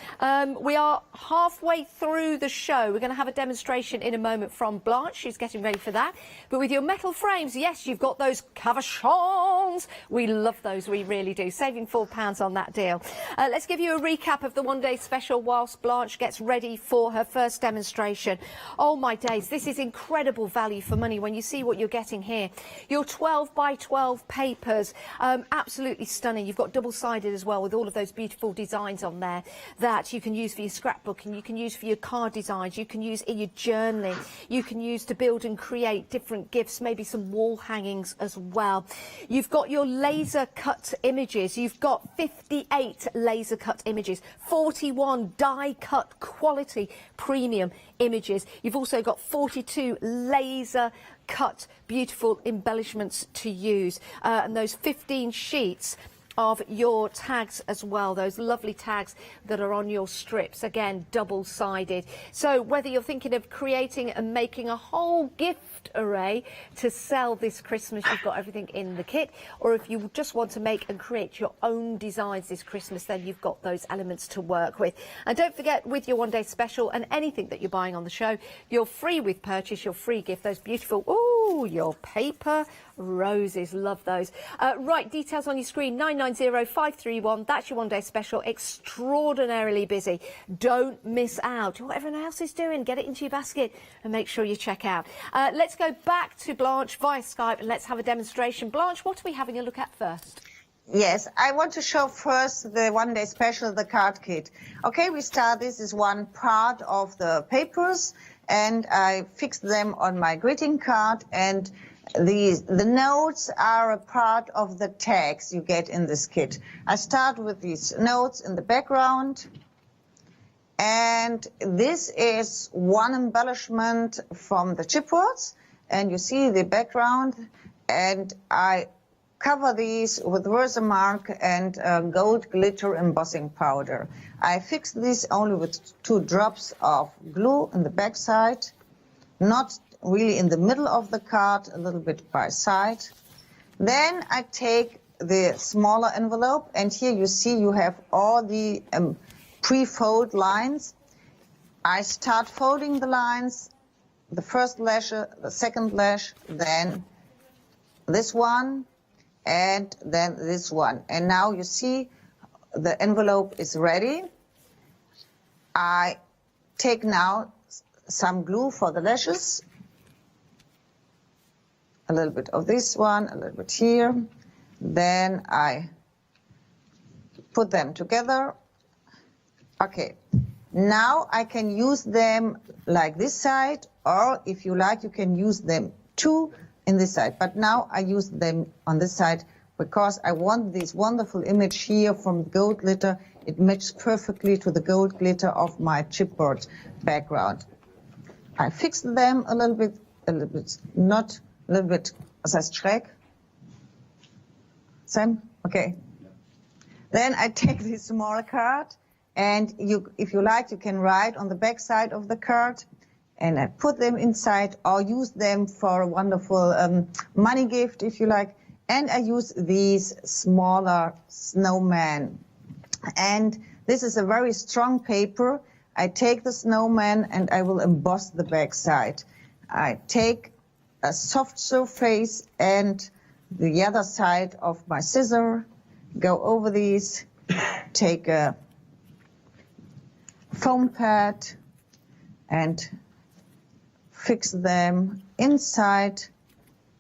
We are halfway through the show. We're going to have a demonstration in a moment from Blanche. She's getting ready for that. But with your metal frames, yes, you've got those cabochons. We love those, we really do. Saving £4 on that deal. Let's give you a recap of the one-day special whilst Blanche gets ready for her first demonstration. Oh my days, this is incredible value for money when you see what you're getting here. Your 12 by 12 papers, absolutely stunning. You've got double-sided as well with all of those beautiful designs on there that you can use for your scrapbooking, you can use for your card designs, you can use in your journaling, you can use to build and create different gifts, maybe some wall hangings as well. You've got got your laser cut images. You've got 58 laser cut images, 41 die cut quality premium images. You've also got 42 laser cut beautiful embellishments to use, and those 15 sheets of your tags as well, those lovely tags that are on your strips, again double-sided. So whether you're thinking of creating and making a whole gift array to sell this Christmas, you've got everything in the kit, or if you just want to make and create your own designs this Christmas, then you've got those elements to work with. And don't forget, with your one-day special and anything that you're buying on the show, you're free with purchase, your free gift, those beautiful, ooh, your paper roses, love those. Right, details on your screen, 990531, that's your one-day special, extraordinarily busy. Don't miss out. Do what everyone else is doing, get it into your basket and make sure you check out. Let's go back to Blanche via Skype and let's have a demonstration. Blanche, what are we having a look at first? Yes, I want to show first the one-day special, the card kit. Okay, we start, this is one part of the papers, and I fixed them on my greeting card, and the notes are a part of the tags you get in this kit. I start with these notes in the background, and this is one embellishment from the chipboards, and you see the background, and I cover these with Versamark and gold glitter embossing powder. I fixed this only with 2 drops of glue in the back side, not really in the middle of the card, a little bit by side. Then I take the smaller envelope, and here you see you have all the pre-fold lines. I start folding the lines, the first lash, the second lash, then this one, and then this one. And now you see the envelope is ready. I take now some glue for the lashes, a little bit of this one, a little bit here. Then I put them together. Okay, now I can use them like this side, or if you like, you can use them too in this side. But now I use them on this side because I want this wonderful image here from gold glitter. It matches perfectly to the gold glitter of my chipboard background. I fixed them a little bit, not a little bit, was heißt schräg? Sam? Okay. Then I take this small card, and if you like, you can write on the back side of the card, and I put them inside or use them for a wonderful money gift, if you like. And I use these smaller snowmen. And this is a very strong paper. I take the snowman and I will emboss the back side. I take a soft surface and the other side of my scissor, go over these, take a foam pad and fix them inside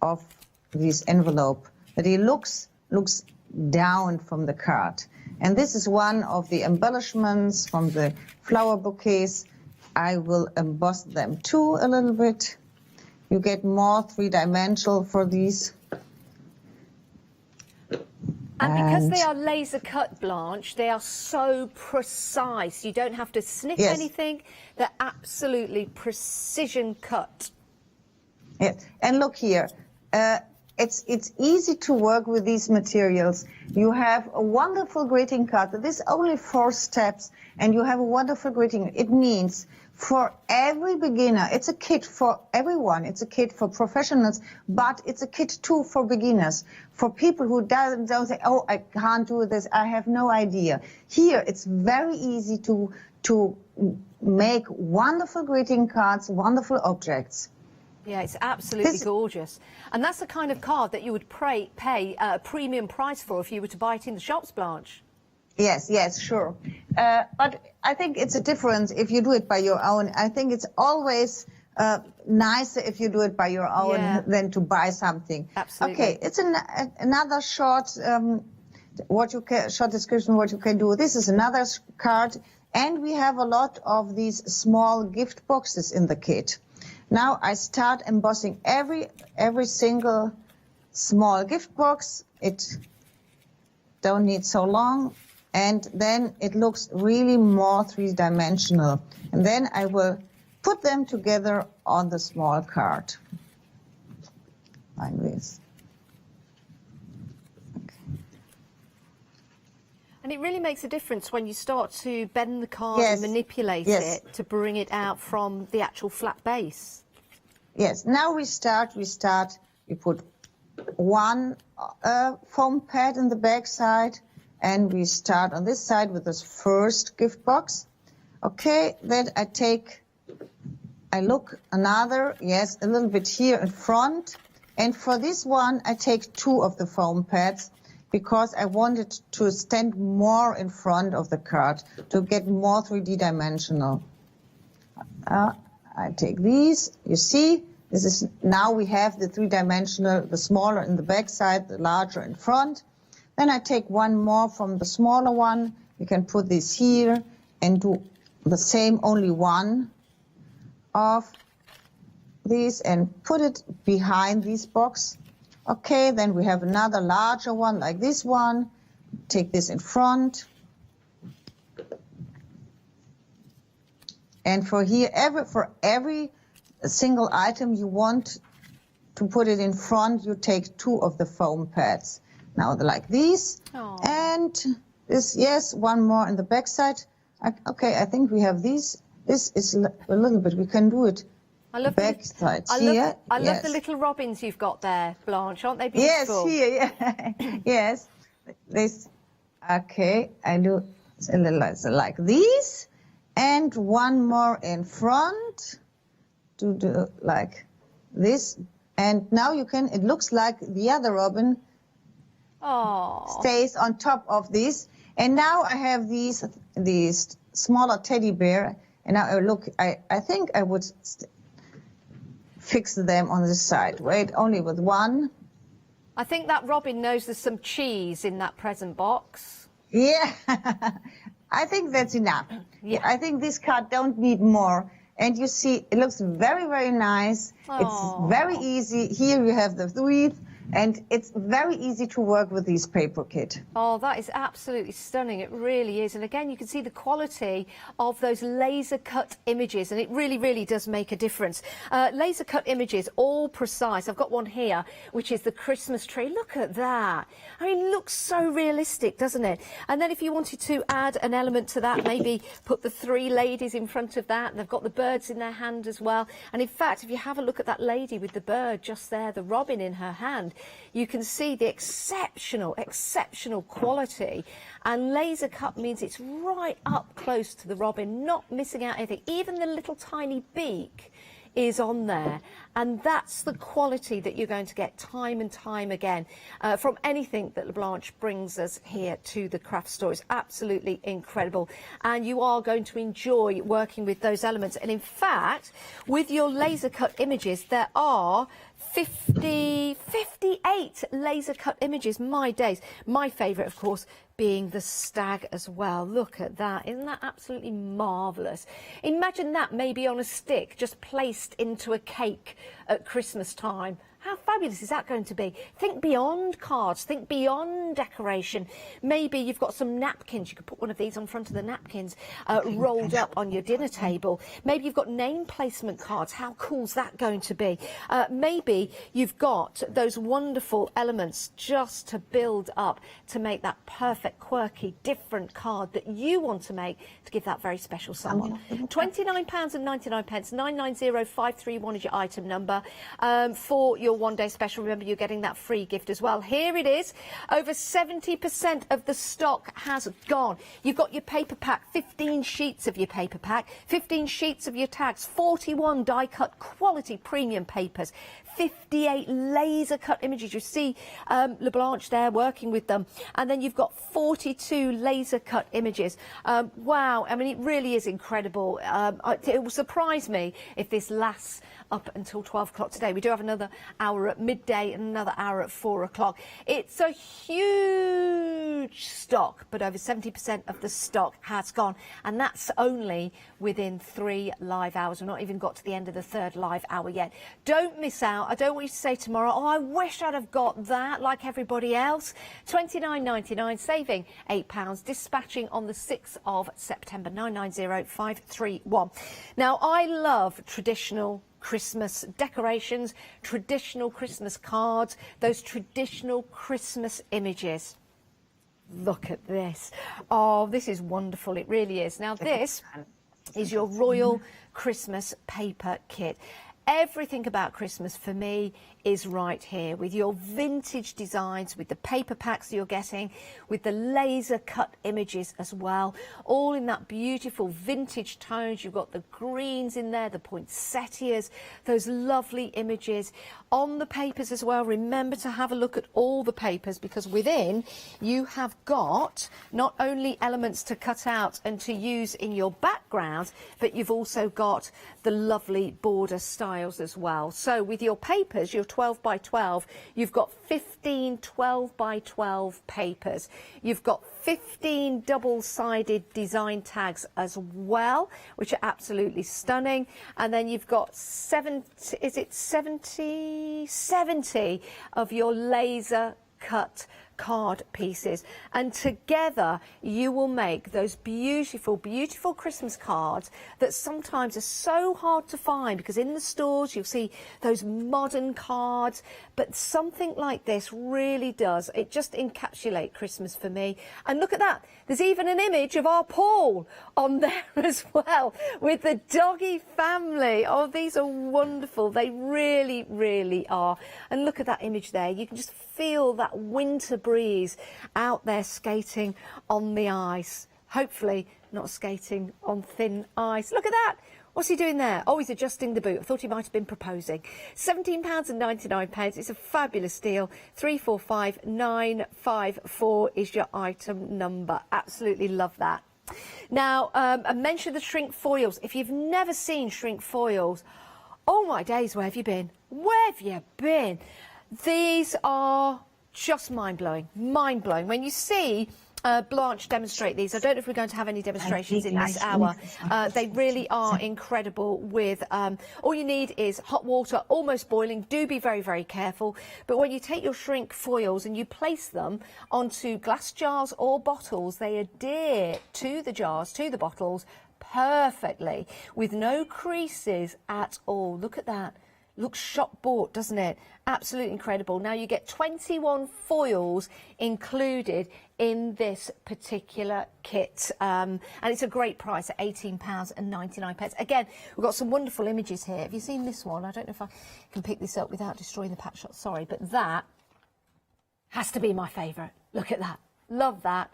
of this envelope. But it looks down from the card. And this is one of the embellishments from the flower bouquets. I will emboss them too a little bit. You get more three-dimensional for these. And because they are laser cut, Blanche, they are so precise. You don't have to sniff anything. They're absolutely precision cut. Yes, and look here. It's easy to work with these materials. You have a wonderful greeting card. This is only 4 steps, and you have a wonderful greeting. It means for every beginner, it's a kit for everyone. It's a kit for professionals, but it's a kit too for beginners. For people who don't say, oh, I can't do this, I have no idea. Here, it's very easy to make wonderful greeting cards, wonderful objects. Yeah, it's absolutely gorgeous. And that's the kind of card that you would pay a premium price for if you were to buy it in the shops, Blanche. Yes, sure. But I think it's a difference if you do it by your own. I think it's always nicer if you do it by your own than to buy something. Absolutely. Okay, it's another short short description what you can do. This is another card, and we have a lot of these small gift boxes in the kit. Now I start embossing every single small gift box it don't need so long, and then it looks really more three-dimensional. And then I will put them together on the small card, like this. And it really makes a difference when you start to bend the card Yes. and manipulate Yes. it to bring it out from the actual flat base. Yes, now we put one foam pad in the back side, and we start on this side with this first gift box. Okay, then I look another, yes, a little bit here in front. And for this one, I take 2 of the foam pads because I wanted to stand more in front of the card to get more 3D dimensional. I take these, you see, this is, now we have the 3-dimensional, the smaller in the back side, the larger in front. Then I take one more from the smaller one. You can put this here and do the same, only one of these, and put it behind this box. Okay, then we have another larger one like this one. Take this in front. And for here, for every single item you want to put it in front, you take 2 of the foam pads. Now like these. Aww. And this, yes, one more in the back side. Okay, I think we have these. This is a little bit, we can do it. I love back side here. I love yes. the little robins you've got there, Blanche. Aren't they beautiful? Yes, here, yeah. Yes. This, okay, I do a little like these. And one more in front. To do like this. And now you can, it looks like the other robin stays on top of this. And now I have these smaller teddy bear. And now I look, I think I would fix them on this side. Wait, only with one. I think that robin knows there's some cheese in that present box. Yeah, I think that's enough. Yeah. I think this card don't need more. And you see, it looks very, very nice. Aww. It's very easy. Here you have the wreath, and it's very easy to work with this paper kit. Oh, that is absolutely stunning. It really is. And again, you can see the quality of those laser cut images, and it really, really does make a difference. Laser cut images, all precise. I've got one here, which is the Christmas tree. Look at that. I mean, it looks so realistic, doesn't it? And then if you wanted to add an element to that, maybe put the 3 ladies in front of that, and they've got the birds in their hand as well. And in fact, if you have a look at that lady with the bird just there, the robin in her hand, you can see the exceptional quality. And laser cut means it's right up close to the robin, not missing out anything. Even the little tiny beak is on there, and that's the quality that you're going to get time and time again from anything that Blanche brings us here to the craft store. It's absolutely incredible, and you are going to enjoy working with those elements. And in fact, with your laser cut images, there are 58 laser cut images. My days. My favourite, of course, being the stag as well. Look at that. Isn't that absolutely marvellous? Imagine that maybe on a stick, just placed into a cake at Christmas time. How fabulous is that going to be? Think beyond cards, think beyond decoration. Maybe you've got some napkins. You could put one of these on front of the napkins, rolled up on your dinner table. Maybe you've got name placement cards. How cool's that going to be? Maybe you've got those wonderful elements just to build up to make that perfect, quirky, different card that you want to make to give that very special someone. £29.99, 990531 is your item number for your one-day special. Remember, you're getting that free gift as well. Here it is. Over 70% of the stock has gone. You've got your paper pack, 15 sheets of your paper pack, 15 sheets of your tags, 41 die-cut quality premium papers, 58 laser cut images. You see LeBlanche there working with them. And then you've got 42 laser cut images. Wow, I mean, it really is incredible. It will surprise me if this lasts up until 12 o'clock today. We do have another hour at midday and another hour at 4 o'clock. It's a huge huge stock, but over 70% of the stock has gone, and that's only within 3 live hours. We've not even got to the end of the 3rd live hour yet. Don't miss out. I don't want you to say tomorrow, oh, I wish I'd have got that like everybody else. £29.99, saving £8, dispatching on the 6th of September, 990531. Now, I love traditional Christmas decorations, traditional Christmas cards, those traditional Christmas images. Look at this. Oh, this is wonderful. It really is. Now, this is your Royal Christmas paper kit. Everything about Christmas for me is right here, with your vintage designs, with the paper packs you're getting, with the laser cut images as well, all in that beautiful vintage tones. You've got the greens in there, the poinsettias, those lovely images on the papers as well. Remember to have a look at all the papers, because within you have got not only elements to cut out and to use in your background, but you've also got the lovely border styles as well. So with your papers, your 12 by 12, you've got 15 12 by 12 papers. You've got 15 double-sided design tags as well, which are absolutely stunning. And then you've got 70 of your laser cut card pieces, and together you will make those beautiful, beautiful Christmas cards that sometimes are so hard to find, because in the stores you'll see those modern cards, but something like this really does. It just encapsulates Christmas for me. And look at that, there's even an image of our Paul on there as well, with the doggy family. Oh, these are wonderful. They really, really are. And look at that image there. You can just feel that winter breeze out there skating on the ice. Hopefully not skating on thin ice. Look at that. What's he doing there? Oh, he's adjusting the boot. I thought he might have been proposing. £17.99. It's a fabulous deal. 345954 is your item number. Absolutely love that. Now, I mentioned the shrink foils. If you've never seen shrink foils, oh my days, where have you been? Where have you been? These are just mind-blowing, mind-blowing. When you see Blanche demonstrate these, I don't know if we're going to have any demonstrations in this hour. They really are incredible. With all you need is hot water, almost boiling. Do be very, very careful. But when you take your shrink foils and you place them onto glass jars or bottles, they adhere to the jars, to the bottles, perfectly, with no creases at all. Look at that. Looks shop bought, doesn't it? Absolutely incredible. Now you get 21 foils included in this particular kit, and it's a great price at £18.99. Again, we've got some wonderful images here. Have you seen this one? I don't know if I can pick this up without destroying the pack shot, sorry, but that has to be my favourite. Look at that. Love that.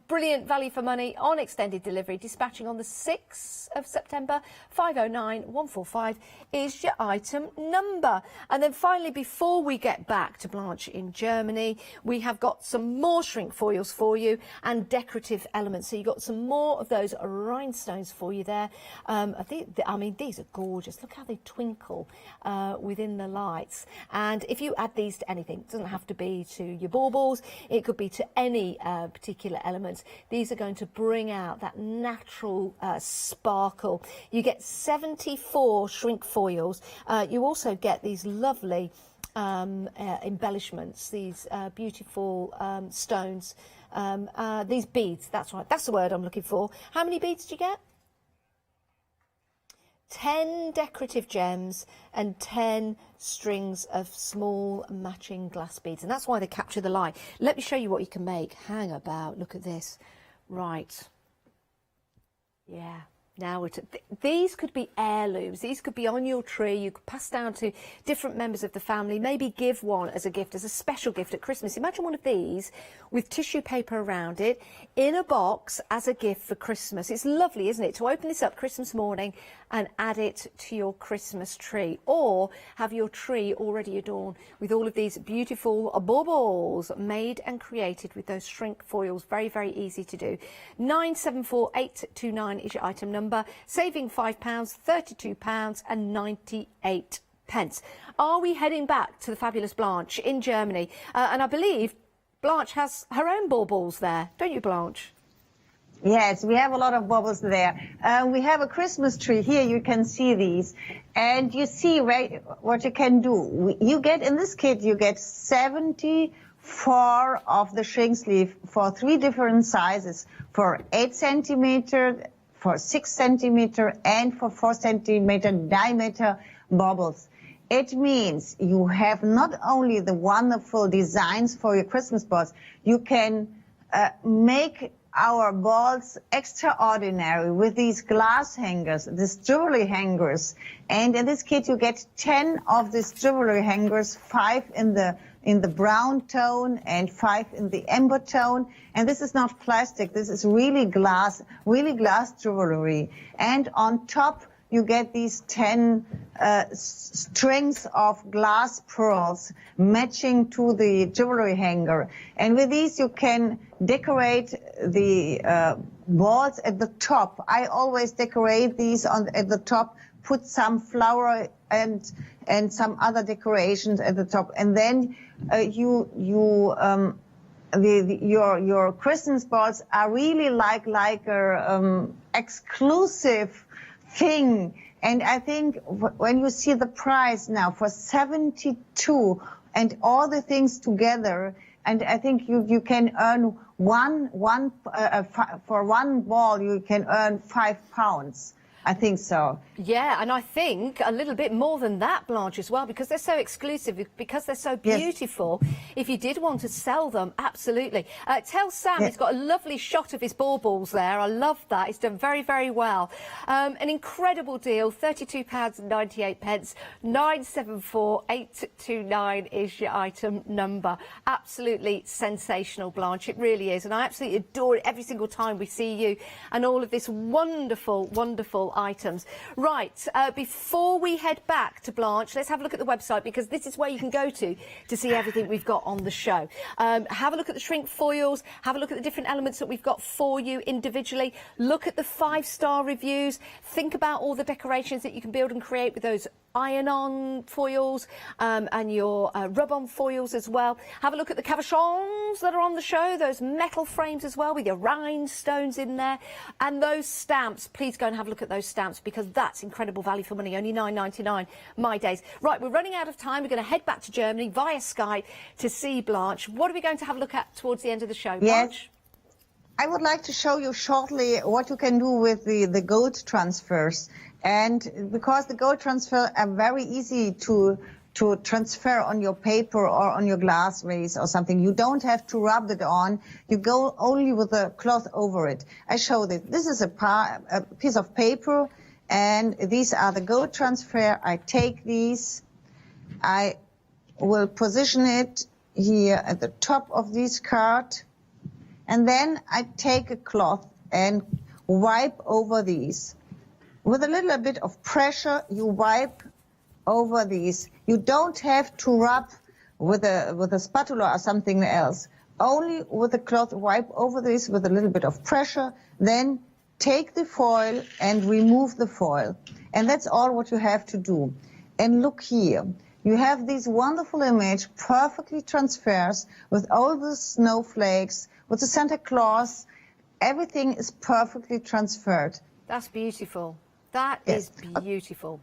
Brilliant value for money on extended delivery, dispatching on the 6th of September. 509145 is your item number. And then finally, before we get back to Blanche in Germany, we have got some more shrink foils for you and decorative elements. So you've got some more of those rhinestones for you there. I mean, these are gorgeous. Look how they twinkle within the lights. And if you add these to anything, it doesn't have to be to your baubles, it could be to any particular elements. These are going to bring out that natural sparkle. You get 74 shrink foils. You also get these lovely embellishments, these beautiful stones, these beads. That's right, that's the word I'm looking for. How many beads do you get? 10 decorative gems and 10 strings of small matching glass beads, and that's why they capture the light. Let me show you what you can make. Hang about, look at this. Right, yeah. Now, these could be heirlooms. These could be on your tree. You could pass down to different members of the family. Maybe give one as a gift, as a special gift at Christmas. Imagine one of these with tissue paper around it in a box as a gift for Christmas. It's lovely, isn't it, to open this up Christmas morning and add it to your Christmas tree, or have your tree already adorned with all of these beautiful baubles made and created with those shrink foils. Very, very easy to do. 974829 is your item number, saving £5, £32.98. Are we heading back to the fabulous Blanche in Germany? And I believe Blanche has her own baubles there, don't you, Blanche? Yes, we have a lot of baubles there. We have a Christmas tree. Here you can see these. And you see what you can do. You get, in this kit, you get 74 of the shrink sleeve for 3 different sizes, for 8 centimeter, for 6 centimeter, and for 4 centimeter diameter baubles. It means you have not only the wonderful designs for your Christmas balls, you can make our balls extraordinary with these glass hangers, these jewelry hangers. And in this kit you get 10 of these jewelry hangers, 5 in the brown tone and 5 in the amber tone. And this is not plastic, this is really glass jewelry. And on top you get these 10 strings of glass pearls matching to the jewelry hanger. And with these you can decorate the balls at the top. I always decorate these at the top, put some flower and some other decorations at the top. And then your Christmas balls are really like a exclusive thing. And I think when you see the price now for 72 and all the things together, and I think you can earn for one ball you can earn £5. I think so. Yeah, and I think a little bit more than that, Blanche, as well, because they're so exclusive, because they're so beautiful. Yes. If you did want to sell them, absolutely. Tell Sam he's got a lovely shot of his baubles there. I love that. He's done very, very well. An incredible deal, £32.98. 974829 is your item number. Absolutely sensational, Blanche. It really is. And I absolutely adore it every single time we see you and all of this wonderful, wonderful items. Right, before we head back to Blanche, let's have a look at the website, because this is where you can go to see everything we've got on the show. Have a look at the shrink foils, have a look at the different elements that we've got for you individually, look at the 5-star reviews, think about all the decorations that you can build and create with those iron-on foils and your rub-on foils as well. Have a look at the cabochons that are on the show, those metal frames as well with your rhinestones in there, and those stamps. Please go and have a look at those stamps, because that's incredible value for money, only £9.99 my days. Right, we're running out of time. We're going to head back to Germany via Skype to see Blanche. What are we going to have a look at towards the end of the show, Blanche? I would like to show you shortly what you can do with the gold transfers. And because the gold transfer are very easy to transfer on your paper or on your glass vase or something. You don't have to rub it on. You go only with a cloth over it. I show this. This is a piece of paper, and these are the gold transfer. I take these. I will position it here at the top of this card. And then I take a cloth and wipe over these. With a little bit of pressure, you wipe over these. You don't have to rub with a spatula or something else. Only with a cloth, wipe over this with a little bit of pressure. Then take the foil and remove the foil. And that's all what you have to do. And look here. You have this wonderful image, perfectly transfers with all the snowflakes, with the Santa Claus. Everything is perfectly transferred. That's beautiful. That is beautiful.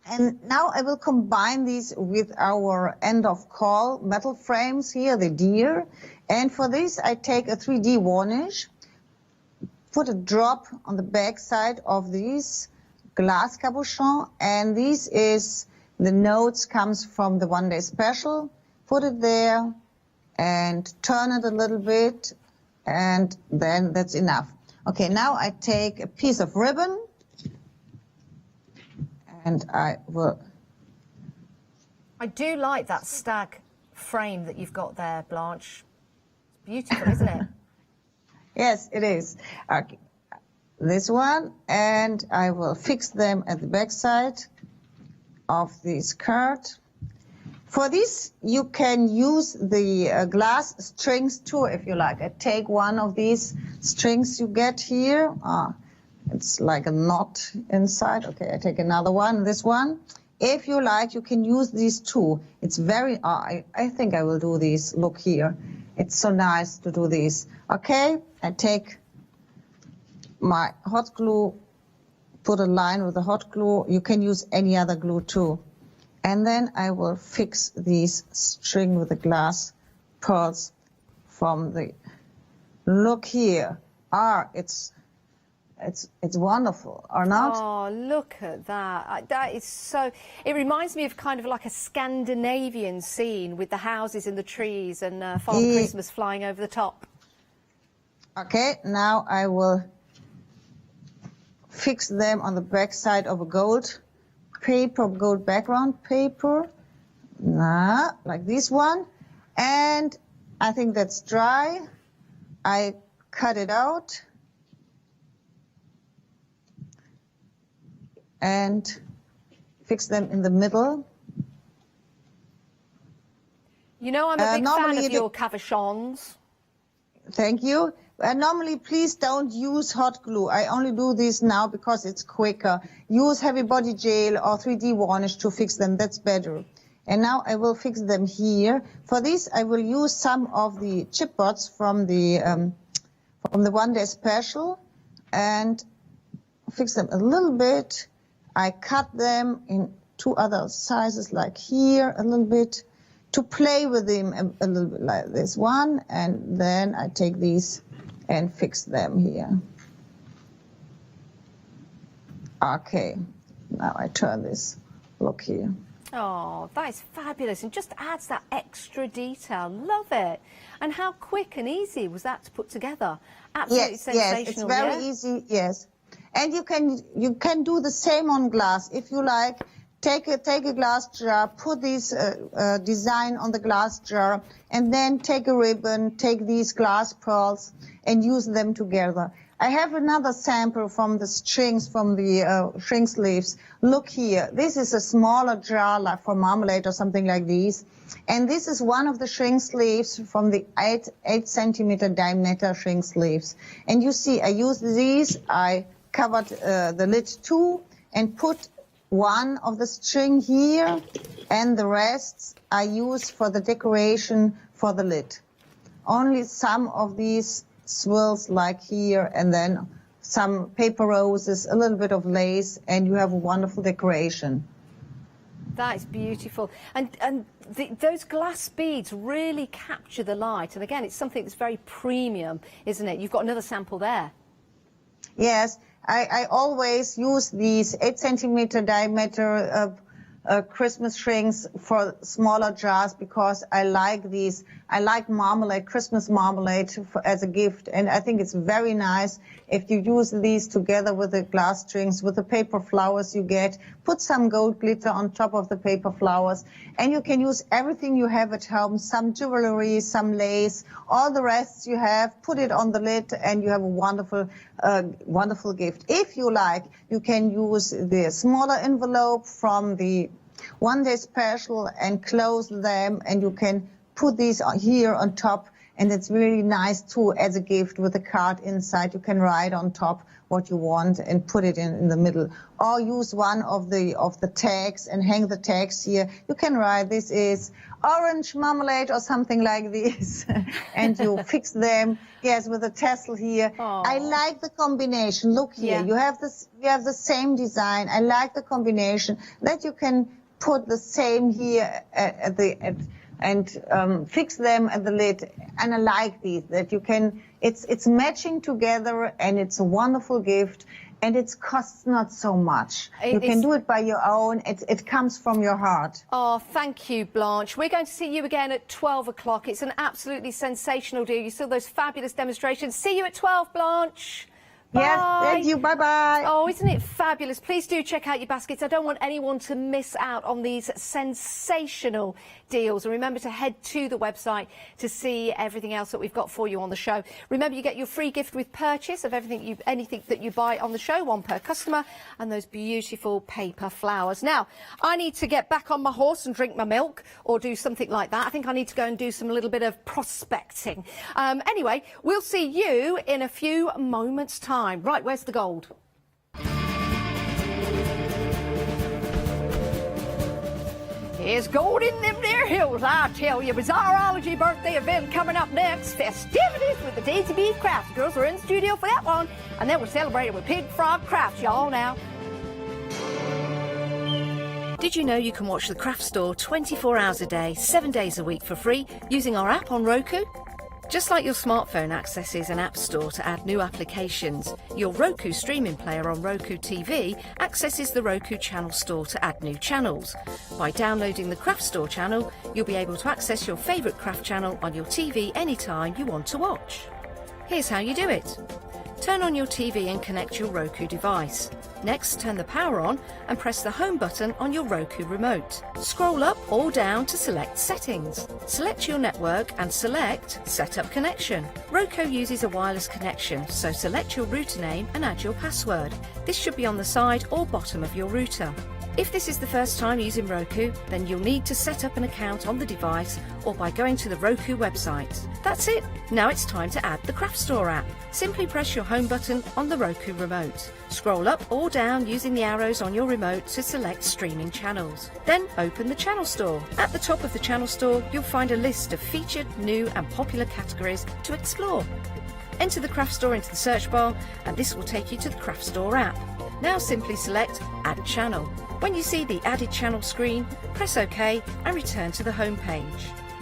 And now I will combine these with our end of call metal frames here, the deer. And for this I take a 3D varnish, put a drop on the back side of this glass cabochon, and this is the notes comes from the One Day Special. Put it there and turn it a little bit, and then that's enough. Okay, now I take a piece of ribbon, and I do like that stag frame that you've got there, Blanche. It's beautiful, isn't it? Yes, it is. Okay. This one, and I will fix them at the back side of this card. For this, you can use the glass strings too, if you like. I take one of these strings you get here. It's like a knot inside. Okay, I take another one, this one. If you like, you can use these too. It's very, I think I will do these. Look here. It's so nice to do this. Okay, I take my hot glue, put a line with the hot glue. You can use any other glue too. And then I will fix these string with the glass pearls from the, look here. It's wonderful, or not? Oh, look at that. That is so... It reminds me of kind of like a Scandinavian scene with the houses and the trees and Father Christmas flying over the top. Okay, now I will fix them on the back side of a gold paper, gold background paper. Like this one. And I think that's dry. I cut it out. And fix them in the middle. You know, I'm a big fan of your cabochons. Thank you. Normally, please don't use hot glue. I only do this now because it's quicker. Use heavy body gel or 3D varnish to fix them. That's better. And now I will fix them here. For this, I will use some of the chipboards from the One Day Special and fix them a little bit. I cut them in two other sizes, like here a little bit, to play with them a little bit, like this one, and then I take these and fix them here. Okay, now I turn this, look here. Oh, that is fabulous, and just adds that extra detail. Love it. And how quick and easy was that to put together? Absolutely sensational. Yes, it's very easy, yes. And you can do the same on glass if you like. Take a glass jar, put this design on the glass jar, and then take a ribbon, take these glass pearls, and use them together. I have another sample from the strings, from the shrink sleeves. Look here. This is a smaller jar, like for marmalade or something like this. And this is one of the shrink sleeves from the 8 centimeter diameter shrink sleeves. And you see, I use these. I covered the lid too, and put one of the string here, and the rest I use for the decoration for the lid. Only some of these swirls like here, and then some paper roses, a little bit of lace, and you have a wonderful decoration. That is beautiful. And those glass beads really capture the light. And again, it's something that's very premium, isn't it? You've got another sample there. Yes. I always use these 8 centimeter diameter Christmas shrinks for smaller jars because I like these. I like marmalade, Christmas marmalade as a gift, and I think it's very nice if you use these together with the glass strings, with the paper flowers you get. Put some gold glitter on top of the paper flowers, and you can use everything you have at home, some jewellery, some lace, all the rest you have, put it on the lid, and you have a wonderful, wonderful gift. If you like, you can use the smaller envelope from the One Day Special and close them, and you can put these here on top, and it's really nice too as a gift with a card inside. You can write on top what you want and put it in the middle, or use one of the tags and hang the tags here. You can write, this is orange marmalade or something like this, and you fix them, yes, with a tassel here. Aww. I like the combination. Look here, you have the same design. I like the combination that you can put the same here and fix them at the lid. And I like these, that you can, it's matching together, and it's a wonderful gift, and it costs not so much. You can do it by your own. It comes from your heart. Oh, thank you, Blanche. We're going to see you again at 12 o'clock. It's an absolutely sensational deal. You saw those fabulous demonstrations. See you at 12, Blanche. Bye. Yes, thank you. Bye-bye. Oh, isn't it fabulous? Please do check out your baskets. I don't want anyone to miss out on these sensational deals. And remember to head to the website to see everything else that we've got for you on the show. Remember, you get your free gift with purchase of anything that you buy on the show, one per customer, and those beautiful paper flowers. Now, I need to get back on my horse and drink my milk or do something like that. I think I need to go and do a little bit of prospecting. Anyway, we'll see you in a few moments' time. Right, where's the gold? There's gold in them there hills, I tell you. Bizarreology birthday event coming up next. Festivities with the Daisy Bead Crafts. Girls are in the studio for that one. And then we're celebrating with Pig Frog Crafts, y'all, now. Did you know you can watch the craft store 24 hours a day, 7 days a week for free using our app on Roku? Just like your smartphone accesses an app store to add new applications, your Roku streaming player on Roku TV accesses the Roku channel store to add new channels. By downloading the craft store channel, you'll be able to access your favourite craft channel on your TV anytime you want to watch. Here's how you do it. Turn on your TV and connect your Roku device. Next, turn the power on and press the home button on your Roku remote. Scroll up or down to select Settings. Select your network and select Set Up Connection. Roku uses a wireless connection, so select your router name and add your password. This should be on the side or bottom of your router. If this is the first time using Roku, then you'll need to set up an account on the device or by going to the Roku website. That's it. Now it's time to add the Craft Store app. Simply press your home button on the Roku remote. Scroll up or down using the arrows on your remote to select streaming channels. Then open the Channel Store. At the top of the Channel Store, you'll find a list of featured, new and popular categories to explore. Enter the Craft Store into the search bar and this will take you to the Craft Store app. Now simply select Add Channel. When you see the Added Channel screen, press OK and return to the home page.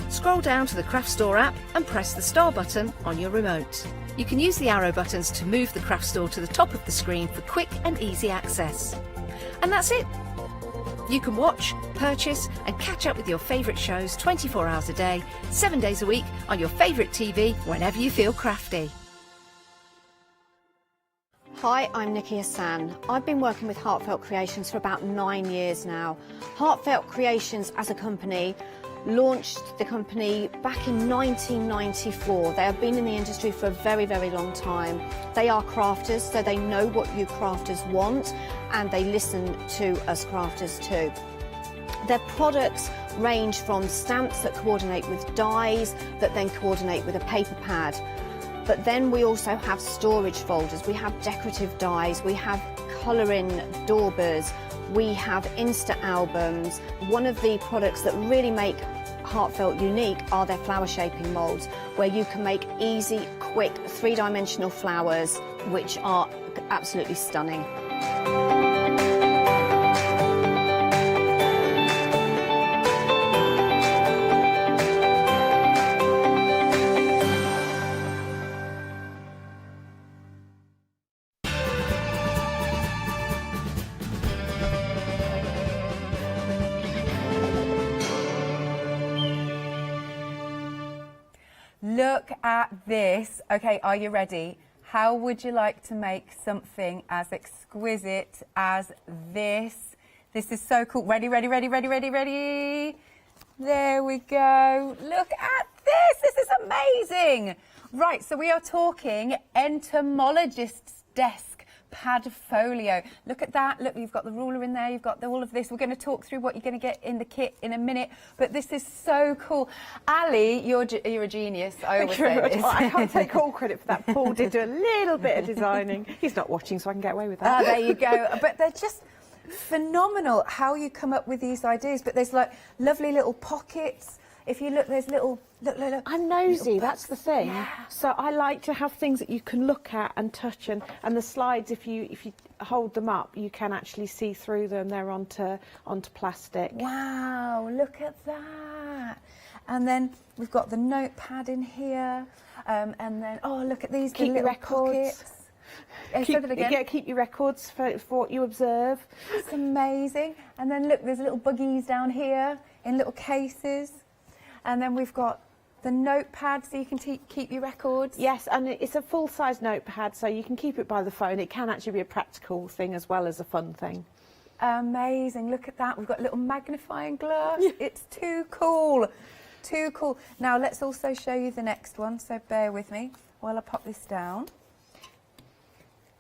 Scroll down to the Craft Store app and press the star button on your remote. You can use the arrow buttons to move the Craft Store to the top of the screen for quick and easy access. And that's it. You can watch, purchase and catch up with your favourite shows 24 hours a day, 7 days a week on your favourite TV whenever you feel crafty. Hi, I'm Nikki Hassan. I've been working with Heartfelt Creations for about 9 years now. Heartfelt Creations as a company launched the company back in 1994. They have been in the industry for a very, very long time. They are crafters, so they know what you crafters want and they listen to us crafters too. Their products range from stamps that coordinate with dies that then coordinate with a paper pad. But then we also have storage folders, we have decorative dies, we have colouring daubers, we have Insta albums. One of the products that really make Heartfelt unique are their flower shaping moulds, where you can make easy, quick, three-dimensional flowers, which are absolutely stunning. Look at this. Okay, are you ready? How would you like to make something as exquisite as this? This is so cool. Ready, ready, ready, ready, ready, ready. There we go. Look at this. This is amazing. Right, so we are talking entomologist's desk pad folio. Look at that. Look, you've got the ruler in there. You've got all of this. We're going to talk through what you're going to get in the kit in a minute, but this is so cool. Ali, you're a genius. I always say this. I can't take all credit for that. Paul did do a little bit of designing. He's not watching, so I can get away with that. There you go. But they're just phenomenal how you come up with these ideas. But there's like lovely little pockets. If you look, there's little, look. I'm nosy, that's the thing. Yeah. So I like to have things that you can look at and touch, and the slides, if you hold them up, you can actually see through them. They're onto plastic. Wow, look at that. And then we've got the notepad in here. And then, oh, look at these Keep your records. Keep your records for what you observe. It's amazing. And then look, there's little buggies down here in little cases. And then we've got the notepad so you can keep your records. Yes, and it's a full-size notepad, so you can keep it by the phone. It can actually be a practical thing as well as a fun thing. Amazing, look at that. We've got a little magnifying glass. It's too cool, too cool. Now let's also show you the next one, so bear with me while I pop this down.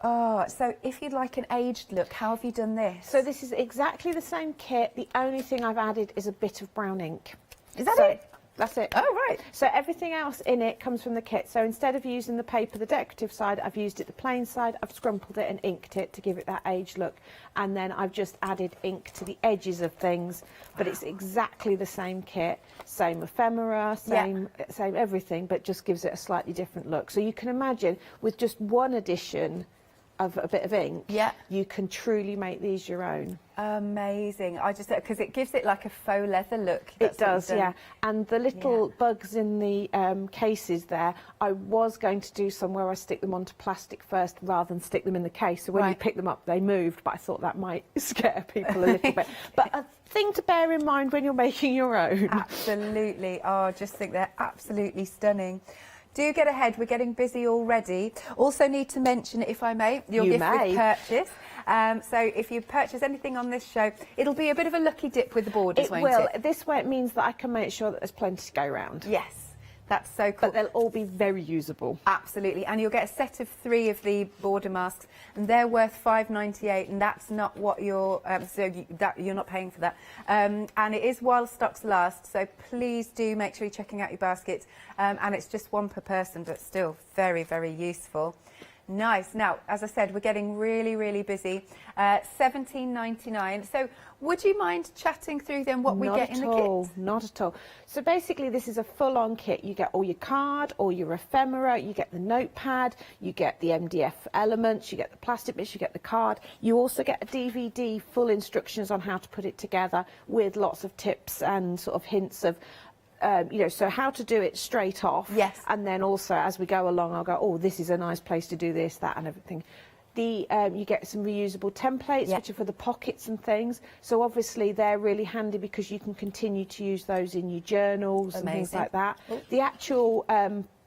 Oh, so if you'd like an aged look, how have you done this? So this is exactly the same kit. The only thing I've added is a bit of brown ink. Is that it? That's it. Oh, right. So everything else in it comes from the kit. So instead of using the paper, the decorative side, I've used it the plain side. I've scrumpled it and inked it to give it that aged look. And then I've just added ink to the edges of things. But it's exactly the same kit, same ephemera, same everything, but just gives it a slightly different look. So you can imagine with just one addition of a bit of ink, you can truly make these your own. Amazing. I just, because it gives it like a faux leather look. It does, yeah. And the little bugs in the cases there, I was going to do some where I stick them onto plastic first rather than stick them in the case. So when you pick them up, they moved, but I thought that might scare people a little bit. But a thing to bear in mind when you're making your own. Absolutely. Oh, I just think they're absolutely stunning. Do get ahead, we're getting busy already. Also need to mention, if I may, your gift with purchase. So if you purchase anything on this show, it'll be a bit of a lucky dip with the borders, won't it? It will. This way it means that I can make sure that there's plenty to go around. Yes. That's so cool. But they'll all be very usable. Absolutely. And you'll get a set of 3 of the border masks, and they're worth £5.98, and that's not what you're... you're not paying for that. And it is while stocks last, so please do make sure you're checking out your baskets. And it's just 1 per person, but still very, very useful. Nice. Now, as I said, we're getting really, really busy. $17.99. So would you mind chatting through then what we get in the kit? Not at all. So basically this is a full-on kit. You get all your card, all your ephemera, you get the notepad, you get the MDF elements, you get the plastic bits, you get the card. You also get a DVD, full instructions on how to put it together with lots of tips and sort of hints of you know, so how to do it straight off. Yes. And then also as we go along, I'll go, oh, this is a nice place to do this, that, and everything. You get some reusable templates, which are for the pockets and things. So obviously they're really handy because you can continue to use those in your journals and things like that. The actual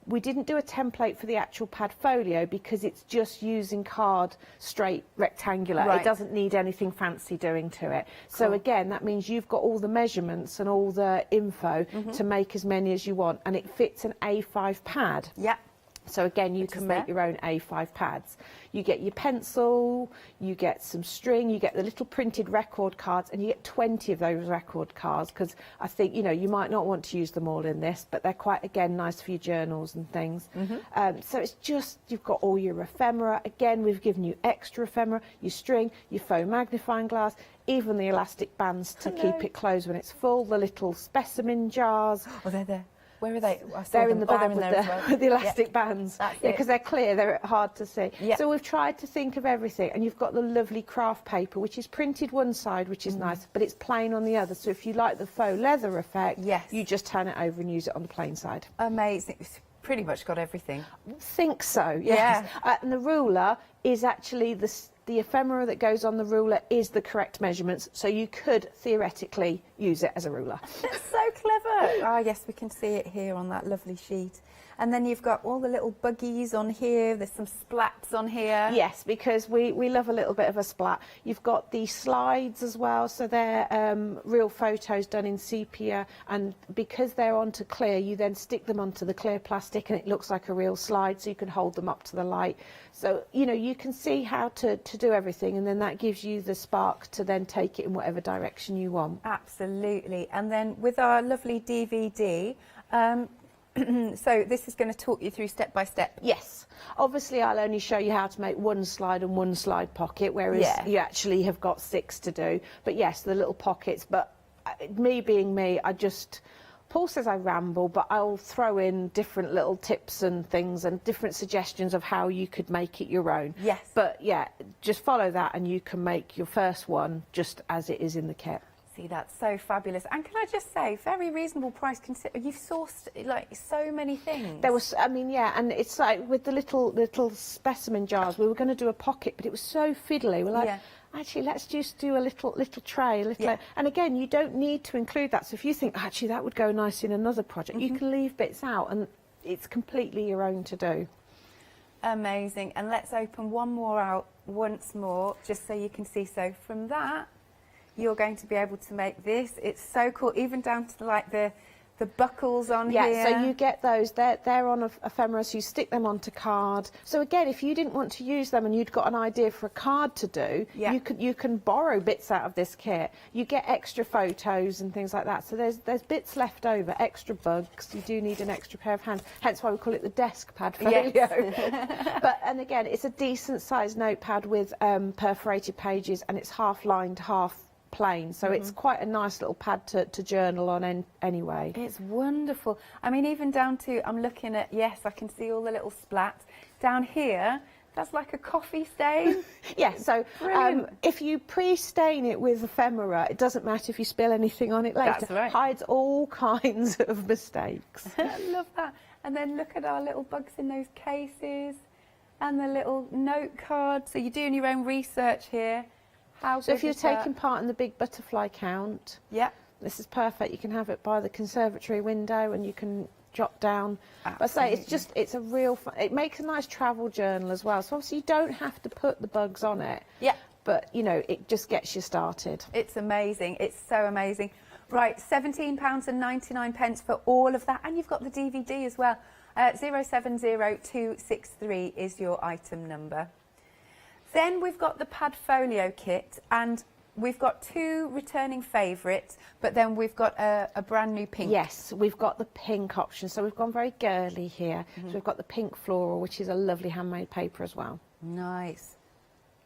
we didn't do a template for the actual pad folio because it's just using card straight rectangular. It doesn't need anything fancy doing to it. So again, that means you've got all the measurements and all the info to make as many as you want, and it fits an A5 pad. So again, you can make your own A5 pads. You get your pencil, you get some string, you get the little printed record cards, and you get 20 of those record cards because I think, you know, you might not want to use them all in this, but they're quite, again, nice for your journals and things. So it's just, you've got all your ephemera. Again, we've given you extra ephemera, your string, your faux magnifying glass, even the elastic bands to keep it closed when it's full, the little specimen jars. Oh, they're there. Where are they? They're in the bag with the elastic bands. Because they're clear, they're hard to see. So we've tried to think of everything, and you've got the lovely craft paper, which is printed one side, which is nice, but it's plain on the other. So if you like the faux leather effect, you just turn it over and use it on the plain side. Amazing. It's pretty much got everything. I think so, yes. And the ruler is actually the ephemera that goes on the ruler is the correct measurements, so you could theoretically use it as a ruler. It's so clever. Ah, yes, we can see it here on that lovely sheet. And then you've got all the little buggies on here. There's some splats on here. Yes, because we love a little bit of a splat. You've got the slides as well, so they're real photos done in sepia, and because they're onto clear, you then stick them onto the clear plastic and it looks like a real slide, so you can hold them up to the light. So, you know, you can see how to do everything, and then that gives you the spark to then take it in whatever direction you want. Absolutely. And then with our lovely DVD, so this is going to talk you through step by step. Yes. Obviously, I'll only show you how to make one slide and one slide pocket, whereas you actually have got 6 to do. But yes, the little pockets. But me being me, Paul says I ramble, but I'll throw in different little tips and things and different suggestions of how you could make it your own. Yes. But yeah, just follow that and you can make your first one just as it is in the kit. See, that's so fabulous. And can I just say, very reasonable price. You've sourced like so many things. There was, I mean, yeah, and it's like with the little specimen jars, we were going to do a pocket, but it was so fiddly. We're like, actually, let's just do a little tray, and again, you don't need to include that. So if you think, actually, that would go nice in another project, you can leave bits out, and it's completely your own to do. Amazing. And let's open one more out once more, just so you can see. So from that, you're going to be able to make this. It's so cool, even down to like the the buckles on yeah, here. so you get those. They're on ephemera, so you stick them onto card. So again, if you didn't want to use them and you'd got an idea for a card to do, Yeah. you can borrow bits out of this kit. You get extra photos and things like that. So there's bits left over, extra bugs. You do need an extra pair of hands. Hence why we call it the desk pad folio. Yes. And again, it's a decent sized notepad with perforated pages, and it's half lined, half plain, so it's quite a nice little pad to journal on anyway. It's wonderful. I mean, even down to, I'm looking at, yes, I can see all the little splats. Down here, that's like a coffee stain. Yeah, so Brilliant. if you pre-stain it with ephemera, it doesn't matter if you spill anything on it later. That's right. Hides all kinds of mistakes. I love that. And then look at our little bugs in those cases and the little note card. So you're doing your own research here. How So if good you're is that? taking part in the big butterfly count, Yeah. this is perfect. You can have it by the conservatory window and you can jot down. But I say it's a real fun. It makes a nice travel journal as well. So obviously you don't have to put the bugs on it. Yeah. But you know, it just gets you started. It's amazing. It's so amazing. Right, £17.99 for all of that. And you've got the DVD as well. 070263 is your item number. Then we've got the Padfolio kit, and we've got two returning favourites, but then we've got a brand new pink. Yes, we've got the pink option. So we've gone very girly here. So we've got the pink floral, which is a lovely handmade paper as well. Nice.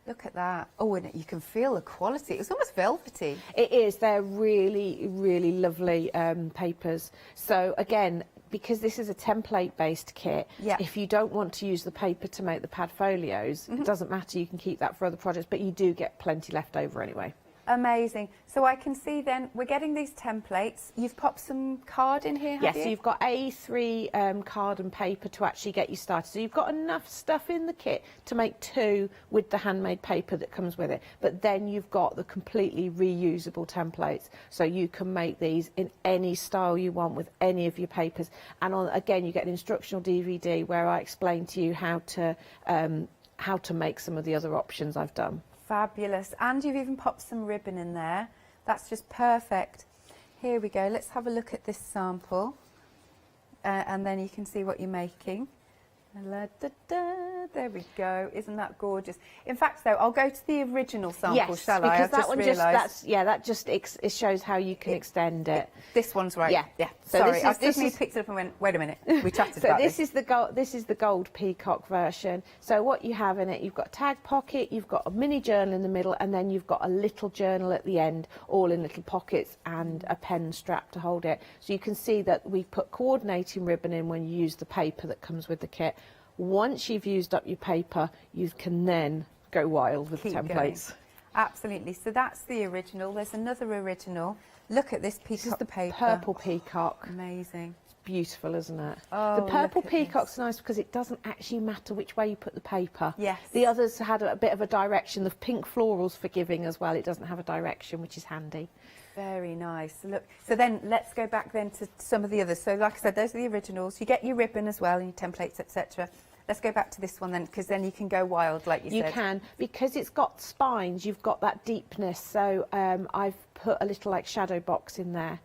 Look at that. Oh, and you can feel the quality. It's almost velvety. It is. They're really, really lovely papers. So again, because this is a template-based kit, Yeah. if you don't want to use the paper to make the pad folios, it doesn't matter, you can keep that for other projects, but you do get plenty left over anyway. Amazing. So I can see then we're getting these templates. You've popped some card in here, have Yes, you? so you've got A3 card and paper to actually get you started. So you've got enough stuff in the kit to make two with the handmade paper that comes with it. But then you've got the completely reusable templates. So you can make these in any style you want with any of your papers. And again, you get an instructional DVD where I explain to you how to make some of the other options I've done. Fabulous. And you've even popped some ribbon in there. That's just perfect. Here we go. Let's have a look at this sample. And then you can see what you're making. There we go. Isn't that gorgeous? In fact, though, I'll go to the original sample, Yes, shall I? because I've that just one realised. it shows how you can extend it. This one's right. Yeah. Yeah. So Sorry, this I is- suddenly this is- picked it up and went, wait a minute. We chatted So about this is the gold peacock version. So what you have in it, you've got a tag pocket, you've got a mini journal in the middle, and then you've got a little journal at the end, all in little pockets, and a pen strap to hold it. So you can see that we put coordinating ribbon in when you use the paper that comes with the kit. Once you've used up your paper, you can then go wild with the Keep templates. going. Absolutely. So that's the original. There's another original. Look at this This is peacock the paper. purple peacock. Amazing. It's beautiful, isn't it? Oh, the purple look at peacock's nice because it doesn't actually matter which way you put the paper. Yes. The others had a bit of a direction. The pink floral's forgiving as well. It doesn't have a direction, which is handy. Very nice. Look. So then let's go back then to some of the others. So like I said, those are the originals. You get your ribbon as well and your templates, etc. Let's go back to this one then, because then you can go wild, like you said. You can, because it's got spines, you've got that deepness. So I've put a little like shadow box in there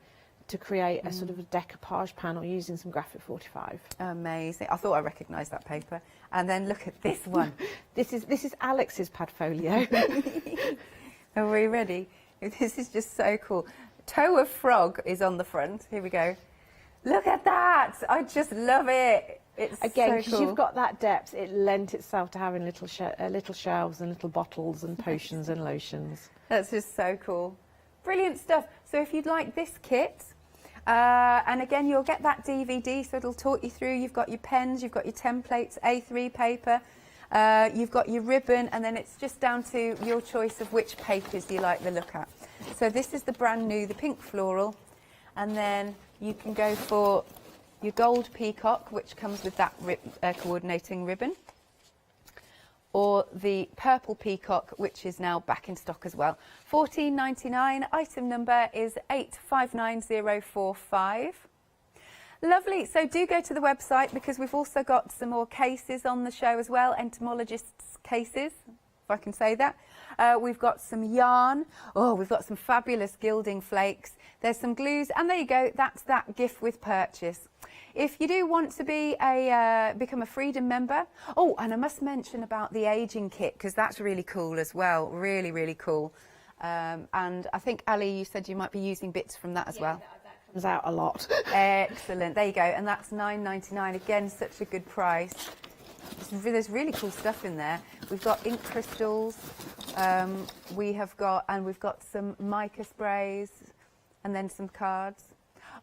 to create a sort of a decoupage panel using some Graphic 45. Amazing. I thought I recognised that paper. And then look at this one. This is Alex's pad folio. Are we ready? This is just so cool. Toe of Frog is on the front. Here we go. Look at that. I just love it. It's Again, so because cool. you've got that depth, it lent itself to having little shelves and little bottles and potions and lotions. That's just so cool. Brilliant stuff. So if you'd like this kit, and again, you'll get that DVD, so it'll talk you through. You've got your pens, you've got your templates, A3 paper, you've got your ribbon, and then it's just down to your choice of which papers you like the look at. So this is the brand new, the pink floral, and then you can go for your gold peacock, which comes with that coordinating ribbon, or the purple peacock, which is now back in stock as well. $14.99. Item number is 859045. Lovely. So do go to the website, because we've also got some more cases on the show as well, entomologists' cases. if I can say that. We've got some yarn. Oh, we've got some fabulous gilding flakes. There's some glues, and there you go. That's that gift with purchase. If you do want to be become a Freedom member, oh, and I must mention about the aging kit, because that's really cool as well. Really, really cool. And I think, Ali, you said you might be using bits from that as well. That comes out a lot. Excellent. There you go. And that's $9.99. Again, such a good price. There's really cool stuff in there. We've got ink crystals. We've got some mica sprays, and then some cards.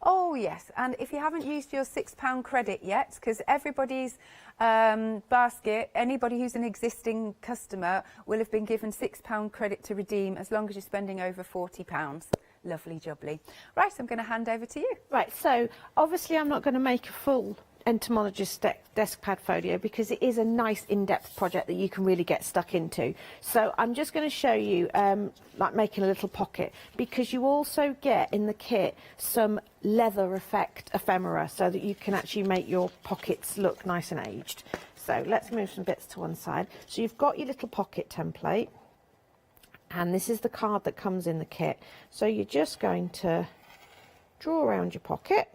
Oh yes, and if you haven't used your £6 credit yet, because everybody's basket, anybody who's an existing customer will have been given £6 credit to redeem as long as you're spending over £40. Lovely jubbly. Right, I'm going to hand over to you. Right, so obviously I'm not going to make a full entomologist desk pad folio because it is a nice in-depth project that you can really get stuck into. So I'm just going to show you like making a little pocket, because you also get in the kit some leather effect ephemera so that you can actually make your pockets look nice and aged. So let's move some bits to one side. So you've got your little pocket template, and this is the card that comes in the kit. So you're just going to draw around your pocket.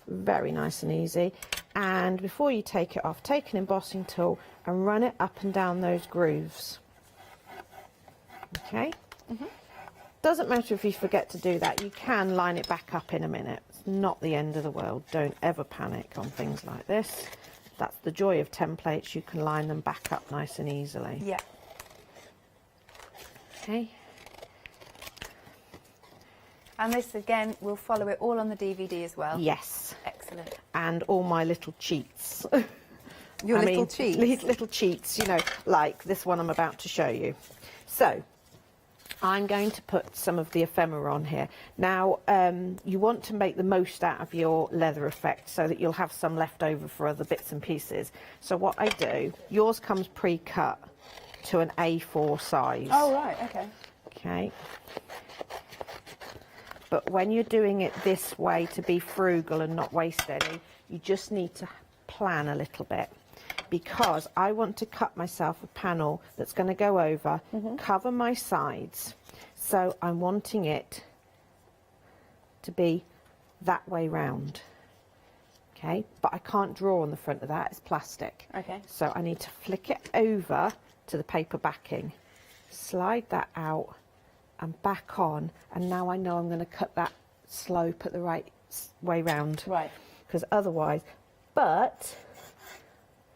Very nice and easy. And before you take it off, take an embossing tool and run it up and down those grooves. Okay? Doesn't matter if you forget to do that, you can line it back up in a minute. It's not the end of the world. Don't ever panic on things like this. That's the joy of templates, you can line them back up nice and easily. Yeah. Okay. And this, again, we'll follow it all on the DVD as well. Yes. Excellent. And all my little cheats. Your little cheats? Little cheats, you know, like this one I'm about to show you. So, I'm going to put some of the ephemera on here. Now, you want to make the most out of your leather effect so that you'll have some left over for other bits and pieces. So what I do, yours comes pre-cut to an A4 size. Oh, right, okay. Okay. But when you're doing it this way to be frugal and not waste any, you just need to plan a little bit, because I want to cut myself a panel that's going to go over, cover my sides. So I'm wanting it to be that way round. Okay, but I can't draw on the front of that, it's plastic. Okay. So I need to flick it over to the paper backing, slide that out and back on, and now I know I'm going to cut that slope at the right way round. Right. Because otherwise, but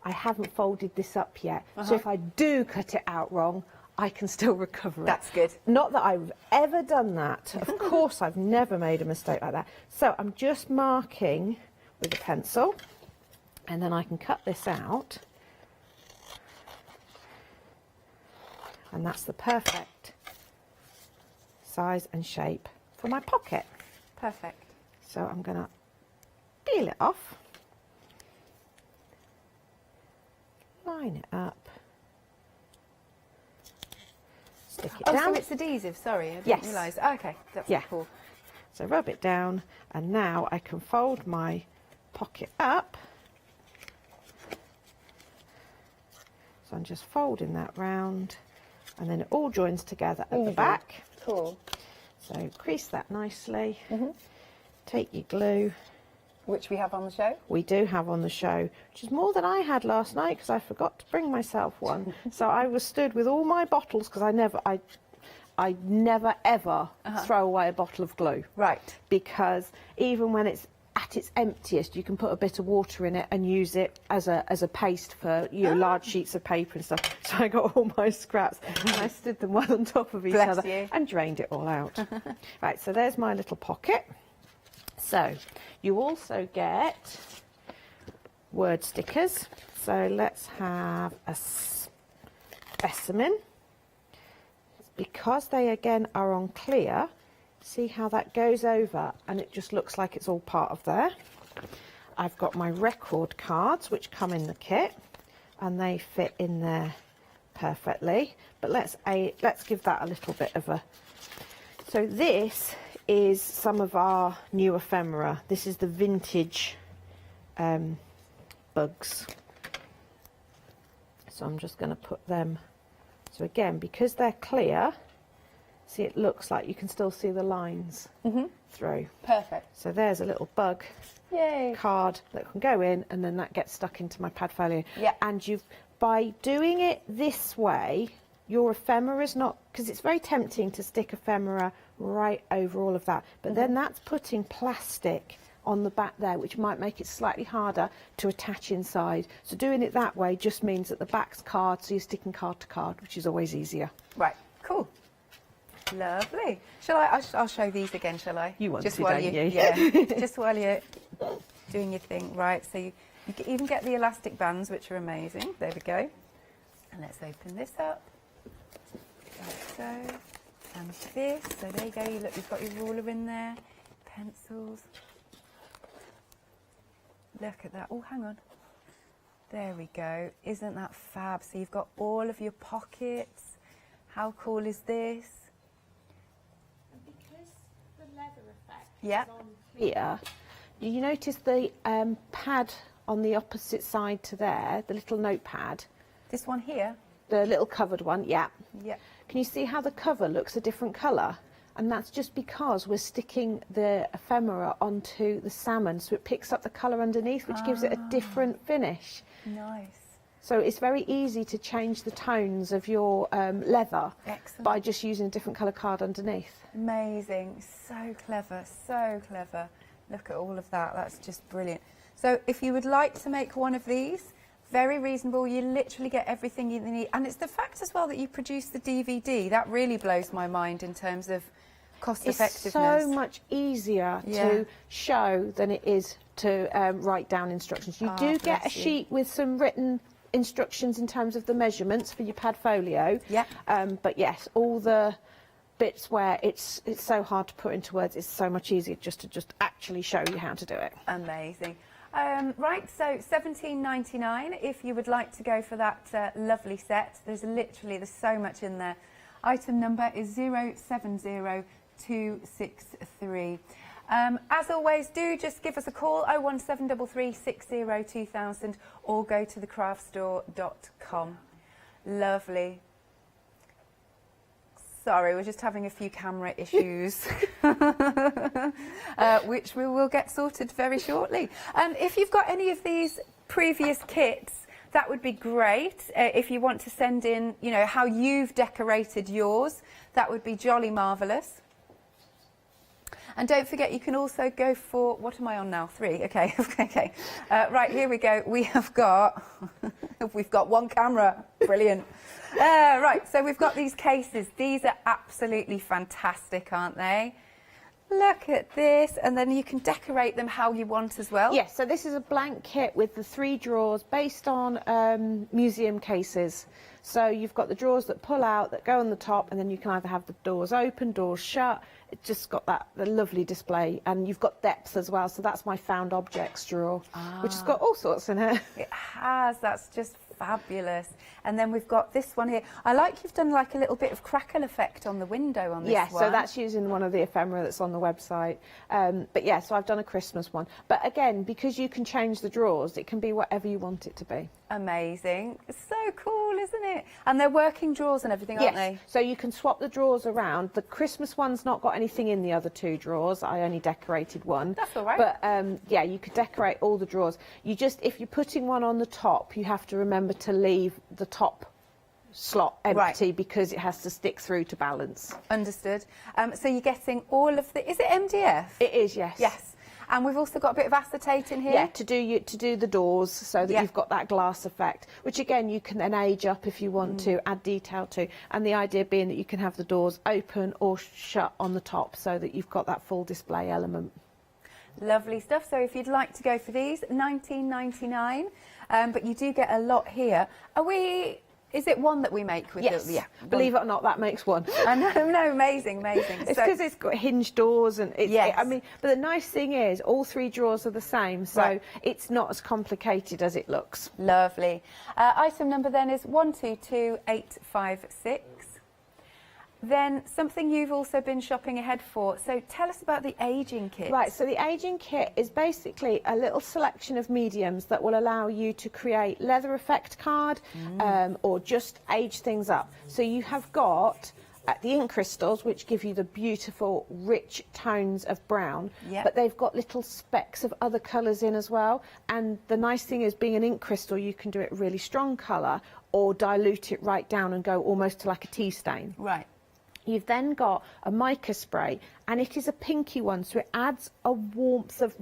I haven't folded this up yet. So if I do cut it out wrong, I can still recover it. That's good. Not that I've ever done that. Of course, I've never made a mistake like that. So I'm just marking with a pencil, and then I can cut this out. And that's the perfect size and shape for my pocket. Perfect. So I'm going to peel it off, line it up, stick it down. So it's adhesive, sorry, I didn't Yes. realise. Oh, okay, that's cool. So rub it down, and now I can fold my pocket up. So I'm just folding that round, and then it all joins together at the back. Cool. So crease that nicely. Take your glue. Which we have on the show. We do have on the show, which is more than I had last night because I forgot to bring myself one. So I was stood with all my bottles, because I never ever throw away a bottle of glue. Right. Because even when it's at its emptiest, you can put a bit of water in it and use it as a paste for large sheets of paper and stuff. So I got all my scraps and I stood them one on top of each Bless other you. and drained it all out. Right, so there's my little pocket. So you also get word stickers. So let's have a specimen. Because they again are on clear, see how that goes over and it just looks like it's all part of there. I've got my record cards which come in the kit and they fit in there perfectly. But let's give that a little bit of a... So this is some of our new ephemera. This is the vintage bugs. So I'm just going to put them, so again, because they're clear, see, it looks like you can still see the lines through. Perfect. So there's a little bug card that can go in, and then that gets stuck into my pad folio. Yeah. And by doing it this way, your ephemera is not, because it's very tempting to stick ephemera right over all of that, but then that's putting plastic on the back there, which might make it slightly harder to attach inside. So doing it that way just means that the back's card, so you're sticking card to card, which is always easier. Right, cool. Lovely. Shall I? I'll show these again, shall I? You want just to, while don't you? Yeah, just while you're doing your thing. Right, so you even get the elastic bands, which are amazing. There we go. And let's open this up. Like so. And this. So there you go. Look, you've got your ruler in there. Pencils. Look at that. Oh, hang on. There we go. Isn't that fab? So you've got all of your pockets. How cool is this? And because the leather effect Yep. is on here, you notice the pad on the opposite side to there, the little notepad, This one here? the little covered one, yeah. Yeah. Can you see how the cover looks a different colour? And that's just because we're sticking the ephemera onto the salmon, so it picks up the colour underneath, which gives it a different finish. Nice. So it's very easy to change the tones of your leather by just using a different colour card underneath. Amazing. So clever, so clever. Look at all of that. That's just brilliant. So if you would like to make one of these, very reasonable. You literally get everything you need. And it's the fact as well that you produce the DVD. That really blows my mind in terms of cost effectiveness. It's so much easier to show than it is to write down instructions. You do get a sheet with some written instructions in terms of the measurements for your pad folio. Yeah. But yes, all the bits where it's so hard to put into words, it's so much easier just to actually show you how to do it. Amazing. Right, so £17.99 if you would like to go for that lovely set. There's so much in there. Item number is 070263. As always, do just give us a call, 01733 60 2000, or go to thecraftstore.com. Lovely. Sorry, we're just having a few camera issues, which we will get sorted very shortly. If you've got any of these previous kits, that would be great. If you want to send in, you know, how you've decorated yours, that would be jolly marvellous. And don't forget, you can also go for, what am I on now? 3, okay, okay. Right, here we go. We've got one camera, brilliant. Right, so we've got these cases. These are absolutely fantastic, aren't they? Look at this, and then you can decorate them how you want as well. Yes, so this is a blank kit with the 3 drawers based on museum cases. So you've got the drawers that pull out, that go on the top, and then you can either have the doors open, doors shut. It's just got the lovely display, and you've got depth as well. So that's my found objects drawer, which has got all sorts in it. It has, that's just fabulous. And then we've got this one here. I like you've done like a little bit of crackle effect on the window on this one. Yeah, so that's using one of the ephemera that's on the website. But yeah, so I've done a Christmas one. But again, because you can change the drawers, it can be whatever you want it to be. Amazing. It's so cool, isn't it? And they're working drawers and everything, aren't they? So you can swap the drawers around. The Christmas one's not got anything in the other 2 drawers. I only decorated one. That's all right. But yeah, you could decorate all the drawers. You just, if you're putting one on the top, you have to remember to leave the top slot empty because it has to stick through to balance. Understood. So you're getting all of the, is it MDF? It is, yes. Yes. And we've also got a bit of acetate in here. Yeah, to do the doors so that you've got that glass effect, which again you can then age up if you want to, add detail to. And the idea being that you can have the doors open or shut on the top so that you've got that full display element. Lovely stuff. So if you'd like to go for these, £19.99, but you do get a lot here. Is it one that we make with yes. the... Yeah. Believe it or not, that makes one. I know, no, amazing, amazing. It's because it's got hinged doors and it's, yes. I mean, but the nice thing is all 3 drawers are the same, so it's not as complicated as it looks. Lovely. Item number then is 122856. then something you've also been shopping ahead for. So tell us about the aging kit. Right, so the aging kit is basically a little selection of mediums that will allow you to create leather effect card or just age things up. So you have got the ink crystals, which give you the beautiful rich tones of brown, but they've got little specks of other colours in as well. And the nice thing is, being an ink crystal, you can do it really strong colour or dilute it right down and go almost to like a tea stain. Right. You've then got a mica spray, and it is a pinky one, so it adds a warmth of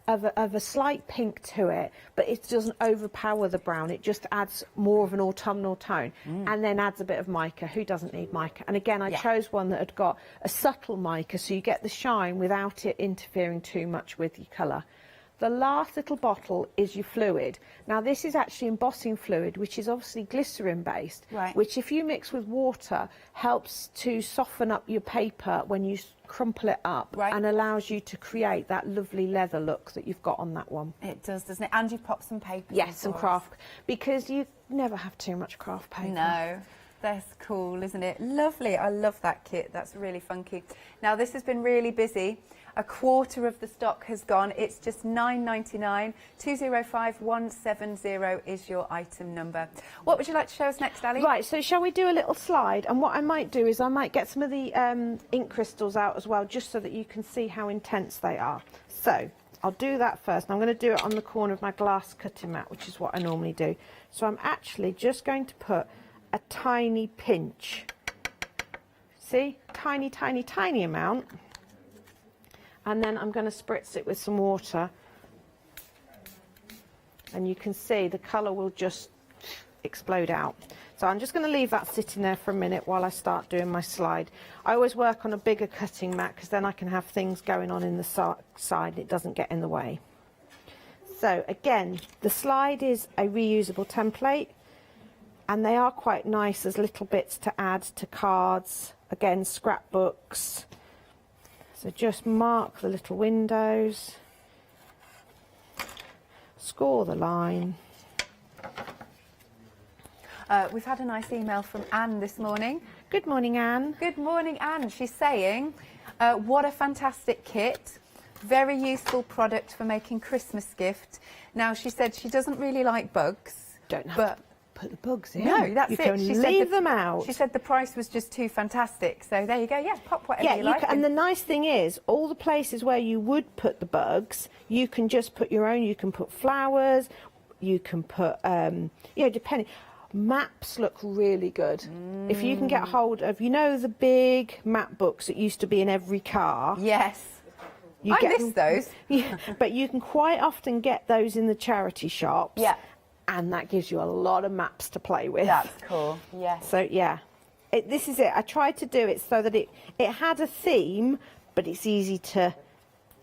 a slight pink to it, but it doesn't overpower the brown. It just adds more of an autumnal tone, and then adds a bit of mica. Who doesn't need mica? And again, I chose one that had got a subtle mica, so you get the shine without it interfering too much with your colour. The last little bottle is your fluid. Now this is actually embossing fluid, which is obviously glycerin based, which if you mix with water helps to soften up your paper when you crumple it up, and allows you to create that lovely leather look that you've got on that one. It does, doesn't it? And you pop some paper. Yes, some craft, because you never have too much craft paper. No. That's cool, isn't it? Lovely. I love that kit. That's really funky. Now, this has been really busy. A quarter of the stock has gone. It's just £9.99. 205170 is your item number. What would you like to show us next, Ali? Right, so shall we do a little slide? And what I might do is I might get some of the ink crystals out as well, just so that you can see how intense they are. So I'll do that first. I'm going to do it on the corner of my glass cutting mat, which is what I normally do. So I'm actually just going to put a tiny pinch, see, tiny, tiny, tiny amount, and then I'm going to spritz it with some water, and you can see the colour will just explode out. So I'm just going to leave that sitting there for a minute while I start doing my slide. I always work on a bigger cutting mat because then I can have things going on in the side, it doesn't get in the way. So again, the slide is a reusable template, and they are quite nice as little bits to add to cards, again scrapbooks. So just mark the little windows, score the line. We've had a nice email from Anne this morning. Good morning, Anne. Good morning, Anne. She's saying, what a fantastic kit. Very useful product for making Christmas gift. Now, she said she doesn't really like bugs. Don't have to put the bugs in. No, that's you it. Can she leave them out. She said the price was just too fantastic. So there you go. Yeah, pop whatever you like. And the nice thing is, all the places where you would put the bugs, you can just put your own. You can put flowers. You can put, depending. Maps look really good. If you can get hold of, the big map books that used to be in every car. Yes. I miss those. Yeah, but you can quite often get those in the charity shops. Yeah. And that gives you a lot of maps to play with. That's cool, yes. So, yeah, this is it. I tried to do it so that it had a theme, but it's easy to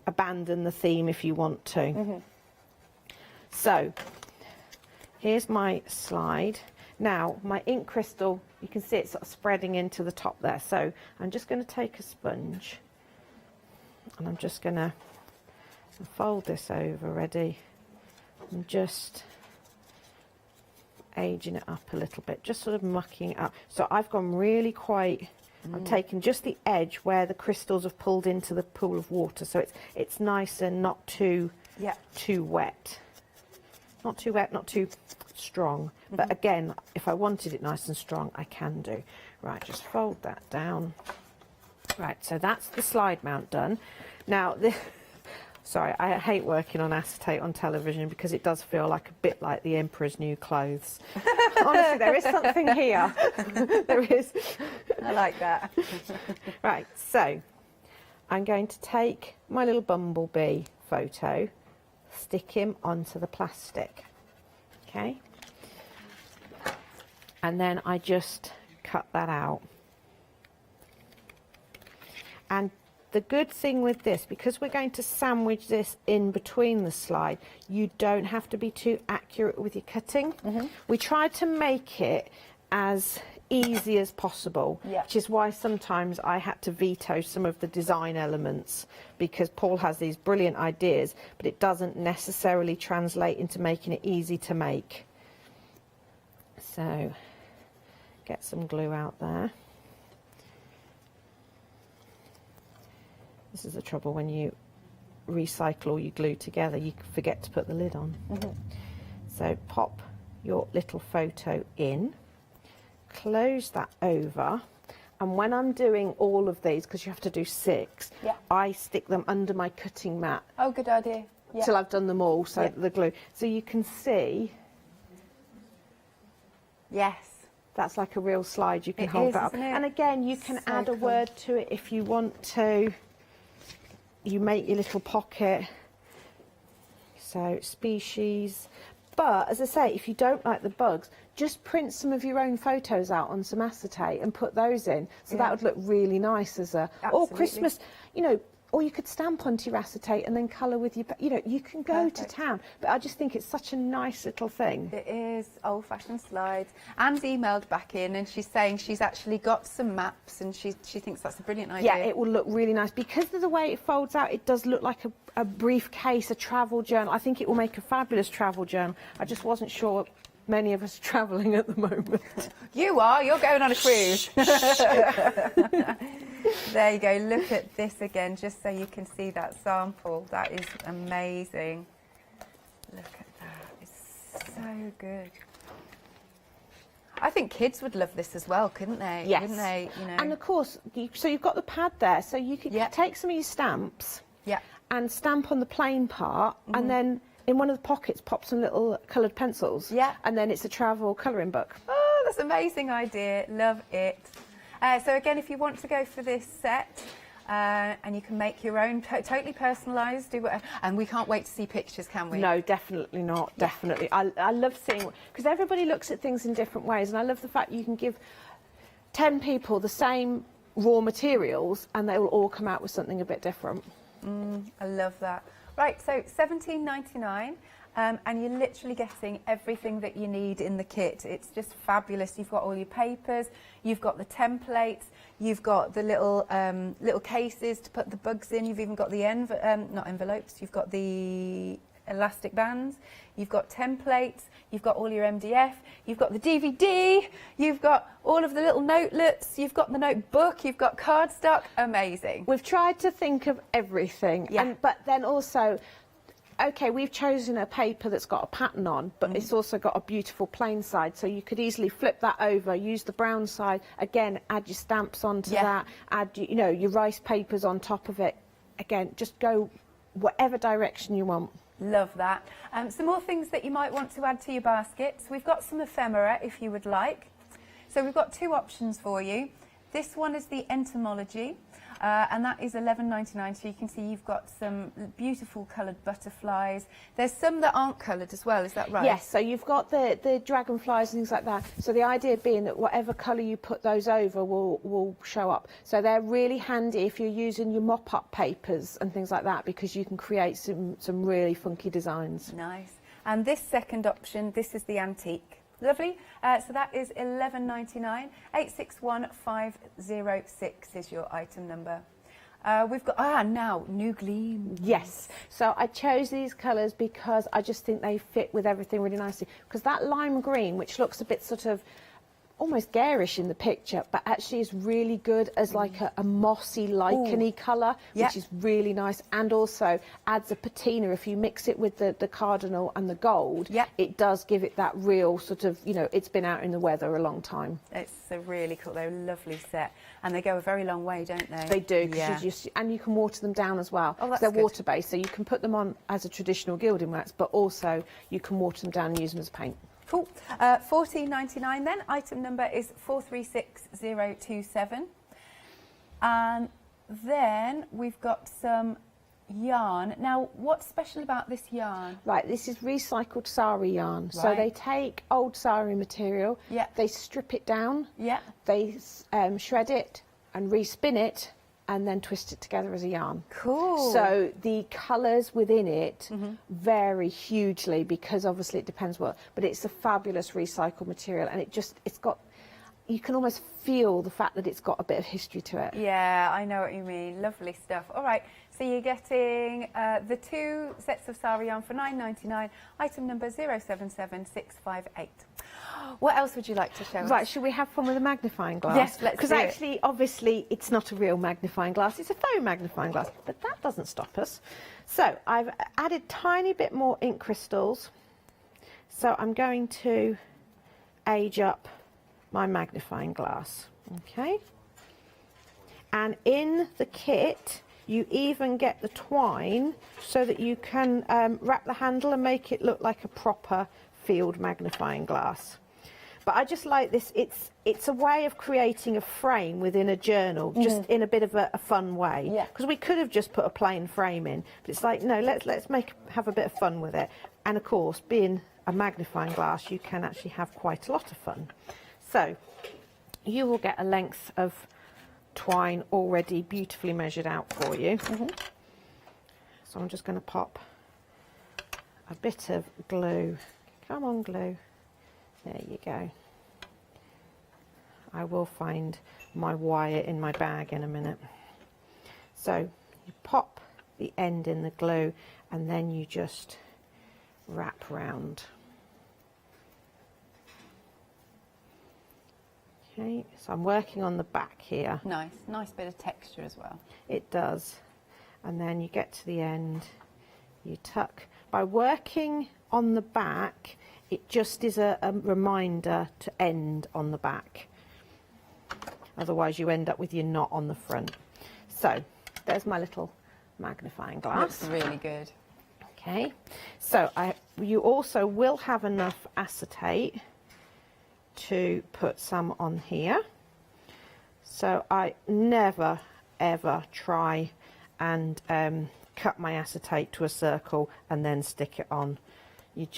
abandon the theme if you want to. So, here's my slide. Now, my ink crystal, you can see it's sort of spreading into the top there. So, I'm just going to take a sponge, and I'm just going to fold this over ready, and just aging it up a little bit, just sort of mucking it up. So I've gone really quite, I'm taking just the edge where the crystals have pulled into the pool of water, so it's nice and not too wet. Not too wet, not too strong. But again, if I wanted it nice and strong, I can do. Right, just fold that down. Right, so that's the slide mount done. Now, sorry, I hate working on acetate on television because it does feel like a bit like the Emperor's New Clothes. Honestly, there is something here. There is. I like that. Right, so I'm going to take my little bumblebee photo, stick him onto the plastic, okay? And then I just cut that out. And the good thing with this, because we're going to sandwich this in between the slide, you don't have to be too accurate with your cutting. We tried to make it as easy as possible, which is why sometimes I had to veto some of the design elements, because Paul has these brilliant ideas, but it doesn't necessarily translate into making it easy to make. So, get some glue out there. This is the trouble when you recycle or you glue together, you forget to put the lid on. So pop your little photo in, close that over, and when I'm doing all of these, because you have to do 6, I stick them under my cutting mat. Oh, good idea. Till I've done them all, so the glue. So you can see. Yes. That's like a real slide, you can hold that up. And again, you can add a word to it if you want to. You make your little pocket. So, species. But, as I say, if you don't like the bugs, just print some of your own photos out on some acetate and put those in. So that would look really nice as a... Or Christmas, you know, or you could stamp onto your acetate and then colour with your... You know, you can go to town. But I just think it's such a nice little thing. It is, old-fashioned slides. Anne's emailed back in and she's saying she's actually got some maps and she thinks that's a brilliant idea. Yeah, it will look really nice. Because of the way it folds out, it does look like a briefcase, a travel journal. I think it will make a fabulous travel journal. I just wasn't sure many of us are travelling at the moment. You are, you're going on a cruise. There you go, look at this again, just so you can see that sample. That is amazing. Look at that, it's so good. I think kids would love this as well, couldn't they? Yes. Wouldn't they? You know. And of course, so you've got the pad there, so you could take some of your stamps and stamp on the plain part, and then in one of the pockets pop some little coloured pencils. And then it's a travel colouring book. Oh, that's an amazing idea. Love it. So again, if you want to go for this set, and you can make your own, totally personalised, do whatever. And we can't wait to see pictures, can we? No, definitely not, definitely. I love seeing, because everybody looks at things in different ways, and I love the fact you can give 10 people the same raw materials and they will all come out with something a bit different. I love that. Right, so $17.99. And you're literally getting everything that you need in the kit. It's just fabulous. You've got all your papers, you've got the templates, you've got the little little cases to put the bugs in. You've even got the not envelopes. You've got the elastic bands. You've got templates. You've got all your MDF. You've got the DVD. You've got all of the little notelets. You've got the notebook. You've got cardstock. Amazing. We've tried to think of everything. But then also, OK, we've chosen a paper that's got a pattern on, but it's also got a beautiful plain side, so you could easily flip that over, use the brown side, again, add your stamps onto that, add, you know, your rice papers on top of it. Again, just go whatever direction you want. Love that. Some more things that you might want to add to your baskets. We've got some ephemera, if you would like. So we've got 2 options for you. This one is the entomology. And that is $11.99, so you can see you've got some beautiful coloured butterflies. There's some that aren't coloured as well, is that right? Yes, so you've got the dragonflies and things like that. So the idea being that whatever colour you put those over will show up. So they're really handy if you're using your mop-up papers and things like that, because you can create some really funky designs. Nice. And this second option, this is the antique. Lovely. So that is $11.99. 861506 is your item number. We've got, now, new gleam. Yes. So I chose these colours because I just think they fit with everything really nicely. Because that lime green, which looks a bit sort of almost garish in the picture, but actually is really good as like a mossy, lichen-y colour, which is really nice, and also adds a patina. If you mix it with the cardinal and the gold, it does give it that real sort of, you know, it's been out in the weather a long time. It's a really cool, they're a lovely set, and they go a very long way, don't they? They do, and you can water them down as well. Oh, that's they're good. water-based, so you can put them on as a traditional gilding wax, but also you can water them down and use them as paint. Cool. $14.99 then. Item number is 436027. And then we've got some yarn. Now, what's special about this yarn? Right, this is recycled sari yarn. Right. So they take old sari material, they strip it down, they shred it and respin it, and then twist it together as a yarn. Cool. So the colours within it vary hugely, because obviously it depends what, but it's a fabulous recycled material, and it's got, you can almost feel the fact that it's got a bit of history to it. Yeah, I know what you mean. Lovely stuff. All right, so you're getting the 2 sets of sari yarn for $9.99, item number 077658. What else would you like to show us? Right, should we have fun with a magnifying glass? Yes, let's Because do it. actually, obviously, it's not a real magnifying glass, it's a faux magnifying glass, but that doesn't stop us. So I've added tiny bit more ink crystals. So I'm going to age up my magnifying glass, okay? And in the kit, you even get the twine so that you can wrap the handle and make it look like a proper field magnifying glass. But I just like this, it's a way of creating a frame within a journal, just in a bit of a fun way. Yeah. Because we could have just put a plain frame in, but it's like, no, let's have a bit of fun with it. And of course, being a magnifying glass, you can actually have quite a lot of fun. So you will get a length of twine already beautifully measured out for you. So I'm just going to pop a bit of glue. Come on, glue. There you go. I will find my wire in my bag in a minute. So you pop the end in the glue and then you just wrap round. Okay, so I'm working on the back here. Nice bit of texture as well. It does. And then you get to the end, you tuck. By working on the back, it just is a reminder to end on the back. Otherwise you end up with your knot on the front. So there's my little magnifying glass. Looks really good. Okay, so you also will have enough acetate to put some on here. So I never ever try and cut my acetate to a circle and then stick it on. You're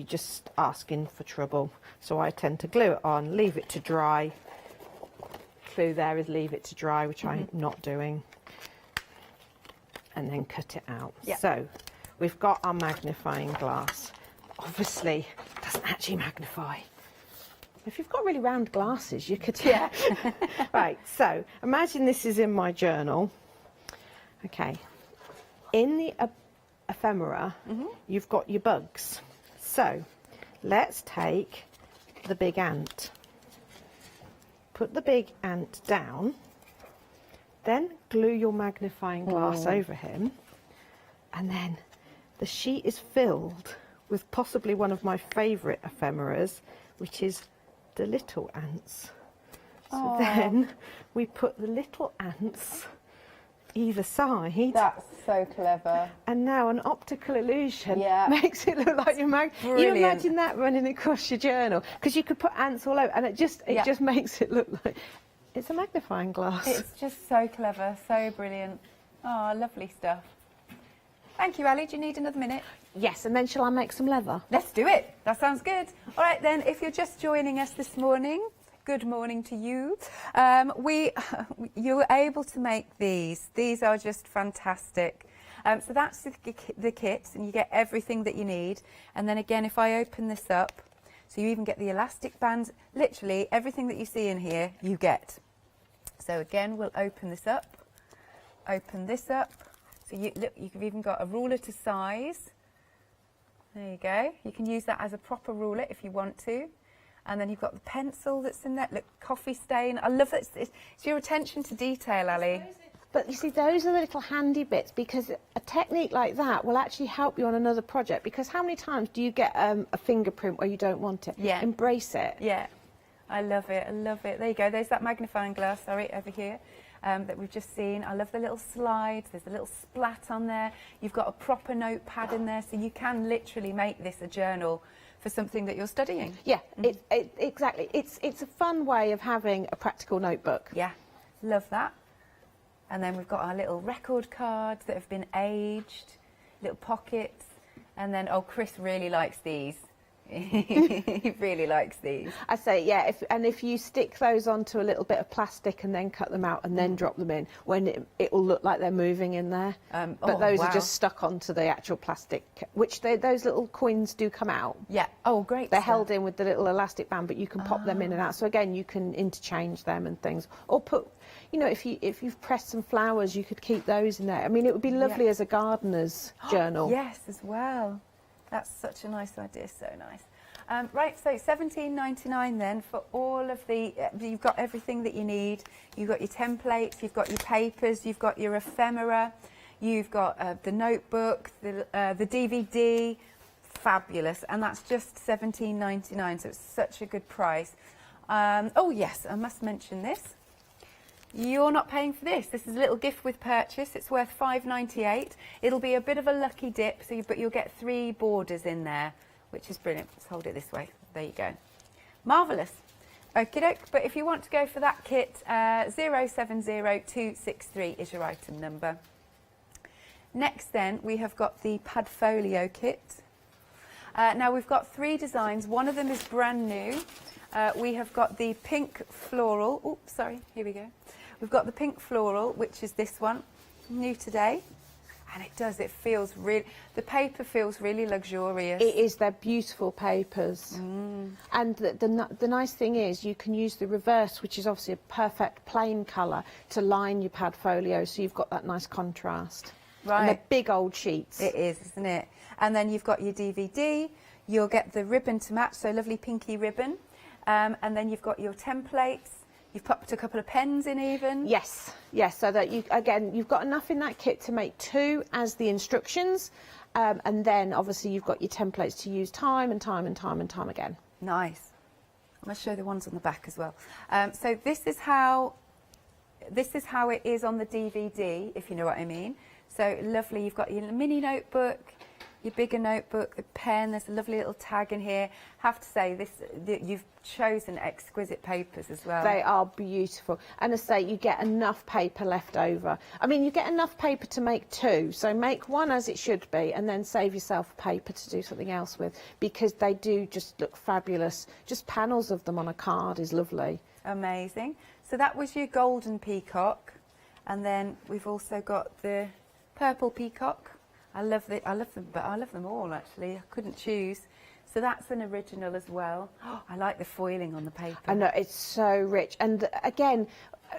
just asking for trouble. So I tend to glue it on, leave it to dry. Clue there is leave it to dry, which I'm not doing, and then cut it out. Yep. So we've got our magnifying glass. Obviously it doesn't actually magnify. If you've got really round glasses, you could... Yeah. Right, so imagine this is in my journal. Okay, in the ephemera, you've got your bugs. So let's take the big ant. Put the big ant down, then glue your magnifying glass over him, and then the sheet is filled with possibly one of my favourite ephemeras, which is the little ants. So then we put the little ants either side. That's so clever. And now an optical illusion Yeah. makes it look like your Brilliant. You imagine that running across your journal, because you could put ants all over, and it just makes it look like it's a magnifying glass. It's just so clever, so brilliant. Oh, lovely stuff. Thank you, Ali. Do you need another minute? Yes, and then shall I make some leather? Let's do it. That sounds good. All right, then, if you're just joining us this morning, good morning to you. You were able to make these. These are just fantastic. So that's the kit, and you get everything that you need. And then again, if I open this up, so you even get the elastic bands, literally everything that you see in here, you get. So again, we'll open this up. Open this up. So look, you've even got a ruler to size. There you go. You can use that as a proper ruler if you want to. And then you've got the pencil that's in there. Look, coffee stain. I love that. It's your attention to detail, Ali. But you see, those are the little handy bits, because a technique like that will actually help you on another project. Because how many times do you get a fingerprint where you don't want it? Yeah. Embrace it. Yeah. I love it. I love it. There you go. There's that magnifying glass, sorry, over here. That we've just seen. I love the little slides. There's a little splat on there. You've got a proper notepad in there, so you can literally make this a journal for something that you're studying. Yeah, exactly. It's a fun way of having a practical notebook. Yeah, love that. And then we've got our little record cards that have been aged, little pockets, and then, oh, Chris really likes these. He really likes these. I say, yeah, if you stick those onto a little bit of plastic and then cut them out and then drop them in, when it will look like they're moving in there. But those are just stuck onto the actual plastic, which those little coins do come out. Yeah. Oh, great. They're held in with the little elastic band, but you can pop them in and out. So again, you can interchange them and things, or put, you know, if you've pressed some flowers, you could keep those in there. I mean, it would be lovely as a gardener's journal. Yes, as well. That's such a nice idea, so nice. Right, so £17.99 then for all of the, you've got everything that you need. You've got your templates, you've got your papers, you've got your ephemera, you've got the notebook, the DVD, fabulous, and that's just £17.99, so it's such a good price. Oh yes, I must mention this. You're not paying for this. This is a little gift with purchase. It's worth £5.98. It'll be a bit of a lucky dip, but you'll get 3 borders in there, which is brilliant. Let's hold it this way. There you go. Marvellous. Okie doke. But if you want to go for that kit, 070263 is your item number. Next then, we have got the Padfolio kit. Now we've got 3 designs. One of them is brand new. We have got the pink floral. Oh, sorry. Here we go. We've got the pink floral, which is this one, new today. And it feels really, the paper feels really luxurious. It is, they're beautiful papers. And the nice thing is you can use the reverse, which is obviously a perfect plain colour, to line your Padfolio, so you've got that nice contrast. Right. And they're big old sheets. It is, isn't it? And then you've got your DVD, you'll get the ribbon to match, so lovely pinky ribbon. And then you've got your templates. You've popped a couple of pens in even. Yes, yes, so that you've got enough in that kit to make 2 as the instructions, and then obviously you've got your templates to use time and time and time and time again. Nice. I'm going to show the ones on the back as well. So this is how it is on the DVD, if you know what I mean. So lovely, you've got your mini notebook, your bigger notebook, the pen, there's a lovely little tag in here. Have to say, you've chosen exquisite papers as well. They are beautiful. And I say, you get enough paper left over. I mean, you get enough paper to make 2, so make 1 as it should be, and then save yourself paper to do something else with, because they do just look fabulous. Just panels of them on a card is lovely. Amazing. So that was your golden peacock, and then we've also got the purple peacock. I love them all actually. I couldn't choose. So that's an original as well. I like the foiling on the paper. I know, it's so rich. And again,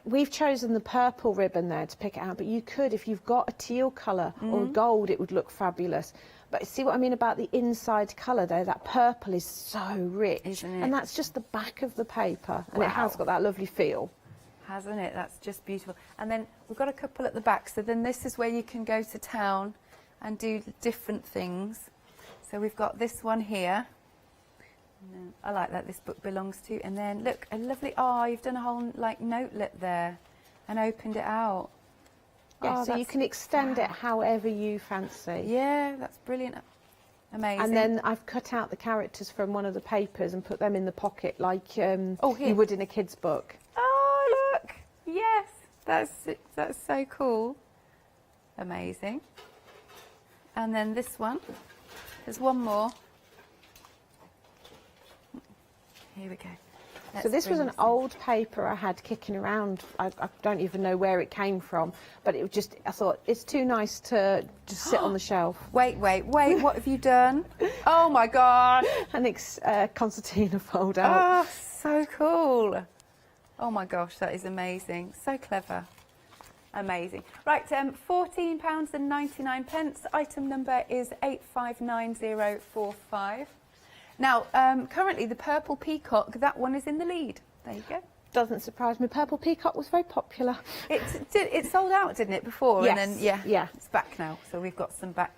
we've chosen the purple ribbon there to pick it out, but you could, if you've got a teal colour or gold, it would look fabulous. But see what I mean about the inside colour there? That purple is so rich. Isn't it? And that's just the back of the paper. And it has got that lovely feel. Hasn't it? That's just beautiful. And then we've got a couple at the back. So then this is where you can go to town and do different things. So we've got this one here. I like that this book belongs to. And then look, a lovely, you've done a whole like notelet there and opened it out. Yeah, so you can extend it however you fancy. Yeah, that's brilliant. Amazing. And then I've cut out the characters from one of the papers and put them in the pocket like you would in a kid's book. Oh, look. Yes, that's so cool. Amazing. And then this one, there's one more. Here we go. So this was an old paper I had kicking around. I don't even know where it came from, but it was just, I thought, it's too nice to just sit on the shelf. Wait, what have you done? Oh my God. An concertina fold out. Oh, so cool. Oh my gosh, that is amazing. So clever. Amazing. Right, £14.99. Item number is 859045. Now, currently the purple peacock, that one is in the lead. There you go. Doesn't surprise me. Purple peacock was very popular. It sold out, didn't it, before? Yes. And then, yeah, it's back now. So we've got some back.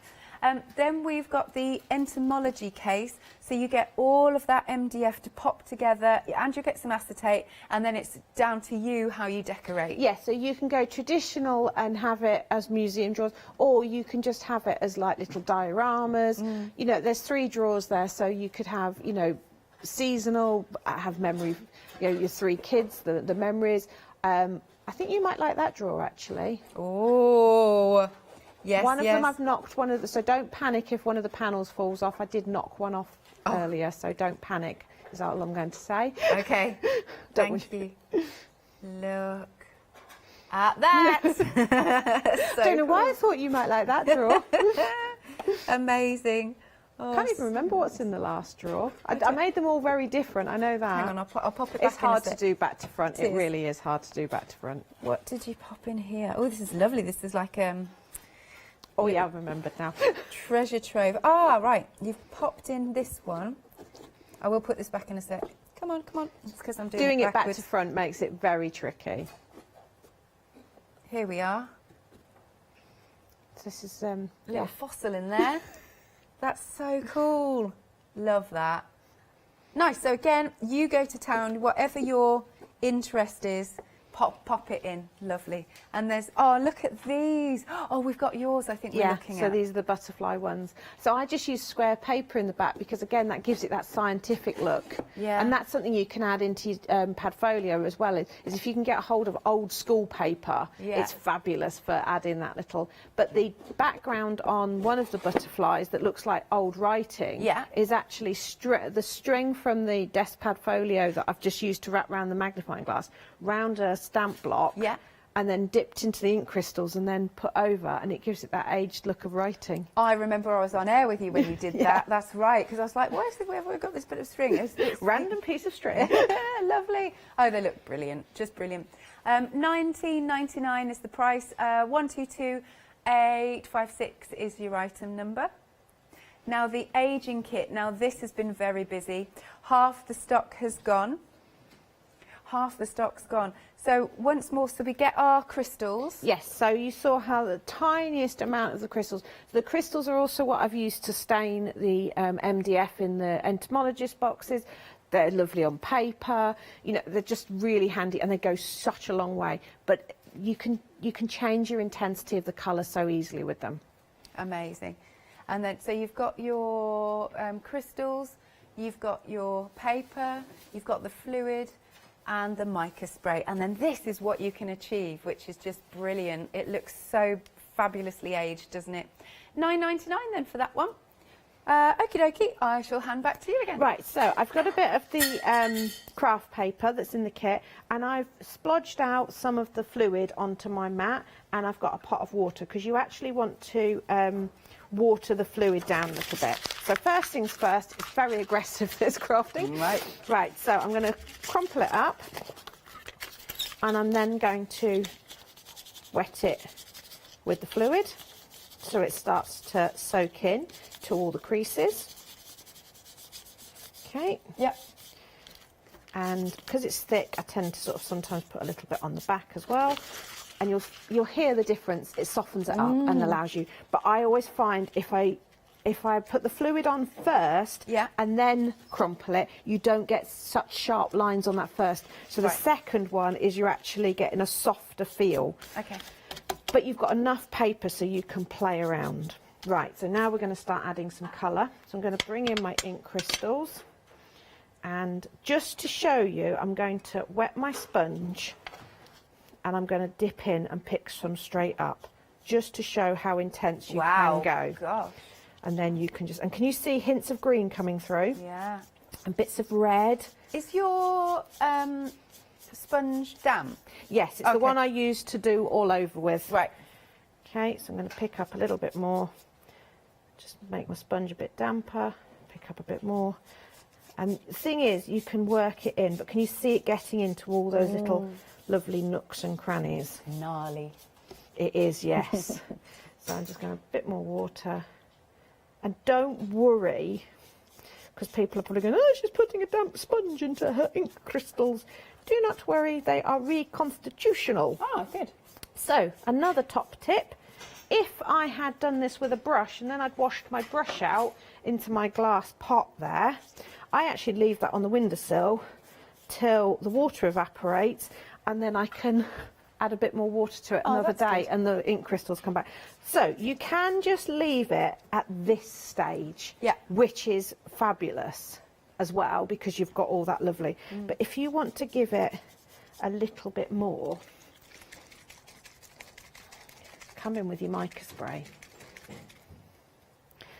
Then we've got the entomology case. So you get all of that MDF to pop together, and you get some acetate, and then it's down to you how you decorate. Yes, so you can go traditional and have it as museum drawers, or you can just have it as like little dioramas. You know, there's 3 drawers there, so you could have, you know, seasonal, have memory, you know, your 3 kids, the memories. I think you might like that drawer actually. Oh. Yes, one of them I've knocked one of the, so don't panic if one of the panels falls off. I did knock one off earlier, so don't panic, is all I'm going to say. Okay, thank you. Look at that. So don't know why I thought you might like that drawer. Amazing. I can't even remember what's in the last drawer. I made them all very different, I know that. Hang on, I'll pop it back. It's hard to do back to front, it really is hard to do back to front. What did you pop in here? Oh, this is lovely. This is like oh yeah, I've remembered now. Treasure trove. Ah, right. You've popped in this one. I will put this back in a sec. Come on, come on. It's because I'm Doing it back backwards. to front makes it very tricky. Here we are. So this is Little fossil in there. That's so cool. Love that. Nice. So again, you go to town, whatever your interest is, pop it in. Lovely. And there's, oh, look at these. Oh, we've got yours, I think we're looking at. So these are the butterfly ones. So I just use square paper in the back because, again, that gives it that scientific look. Yeah. And that's something you can add into your Padfolio as well, is if you can get a hold of old school paper, it's fabulous for adding that little. But the background on one of the butterflies that looks like old writing is actually the string from the desk Padfolio that I've just used to wrap around the magnifying glass, round a stamp block, and then dipped into the ink crystals and then put over, and it gives it that aged look of writing. I remember I was on air with you when you did that. That's right, because I was like, why have we got this bit of string? It's random piece of string. Lovely. Oh, they look brilliant, just brilliant. $19.99 is the price. 122856 is your item number. Now the aging kit. Now this has been very busy. Half the stock has gone. Half the stock's gone. So once more, so we get our crystals. Yes, so you saw how the tiniest amount of the crystals. The crystals are also what I've used to stain the MDF in the entomologist boxes. They're lovely on paper. You know, they're just really handy, and they go such a long way. But you can change your intensity of the colour so easily with them. Amazing. And then, so you've got your crystals, you've got your paper, you've got the fluid, and the mica spray, and then this is what you can achieve, which is just brilliant. It looks so fabulously aged, doesn't it? $9.99 then for that one. Okie dokie, I shall hand back to you again. Right, so I've got a bit of the craft paper that's in the kit, and I've splodged out some of the fluid onto my mat, and I've got a pot of water, because you actually want to water the fluid down a little bit. So first things first, it's very aggressive, this crafting. Right, so I'm going to crumple it up, and I'm then going to wet it with the fluid so it starts to soak in to all the creases. Okay. Yep. And because it's thick, I tend to sort of sometimes put a little bit on the back as well. And you'll hear the difference. It softens it up and allows you. But I always find if I put the fluid on first and then crumple it, you don't get such sharp lines on that first. So the second one is you're actually getting a softer feel. Okay. But you've got enough paper so you can play around. Right, so now we're going to start adding some colour. So I'm going to bring in my ink crystals. And just to show you, I'm going to wet my sponge, and I'm going to dip in and pick some straight up, just to show how intense you can go. Gosh. And then you can just, and can you see hints of green coming through? Yeah. And bits of red. Is your sponge damp? Yes, it's the one I use to do all over with. Right. Okay, so I'm going to pick up a little bit more. Just make my sponge a bit damper. Pick up a bit more. And the thing is, you can work it in, but can you see it getting into all those little lovely nooks and crannies? Gnarly. It is, yes. So I'm just going to a bit more water. And don't worry, because people are probably going, oh, she's putting a damp sponge into her ink crystals. Do not worry, they are reconstitutional. Oh, good. So, another top tip. If I had done this with a brush and then I'd washed my brush out into my glass pot there, I actually leave that on the windowsill till the water evaporates, and then I can add a bit more water to it another day and the ink crystals come back. So you can just leave it at this stage, which is fabulous as well, because you've got all that lovely. But if you want to give it a little bit more, come in with your mica spray.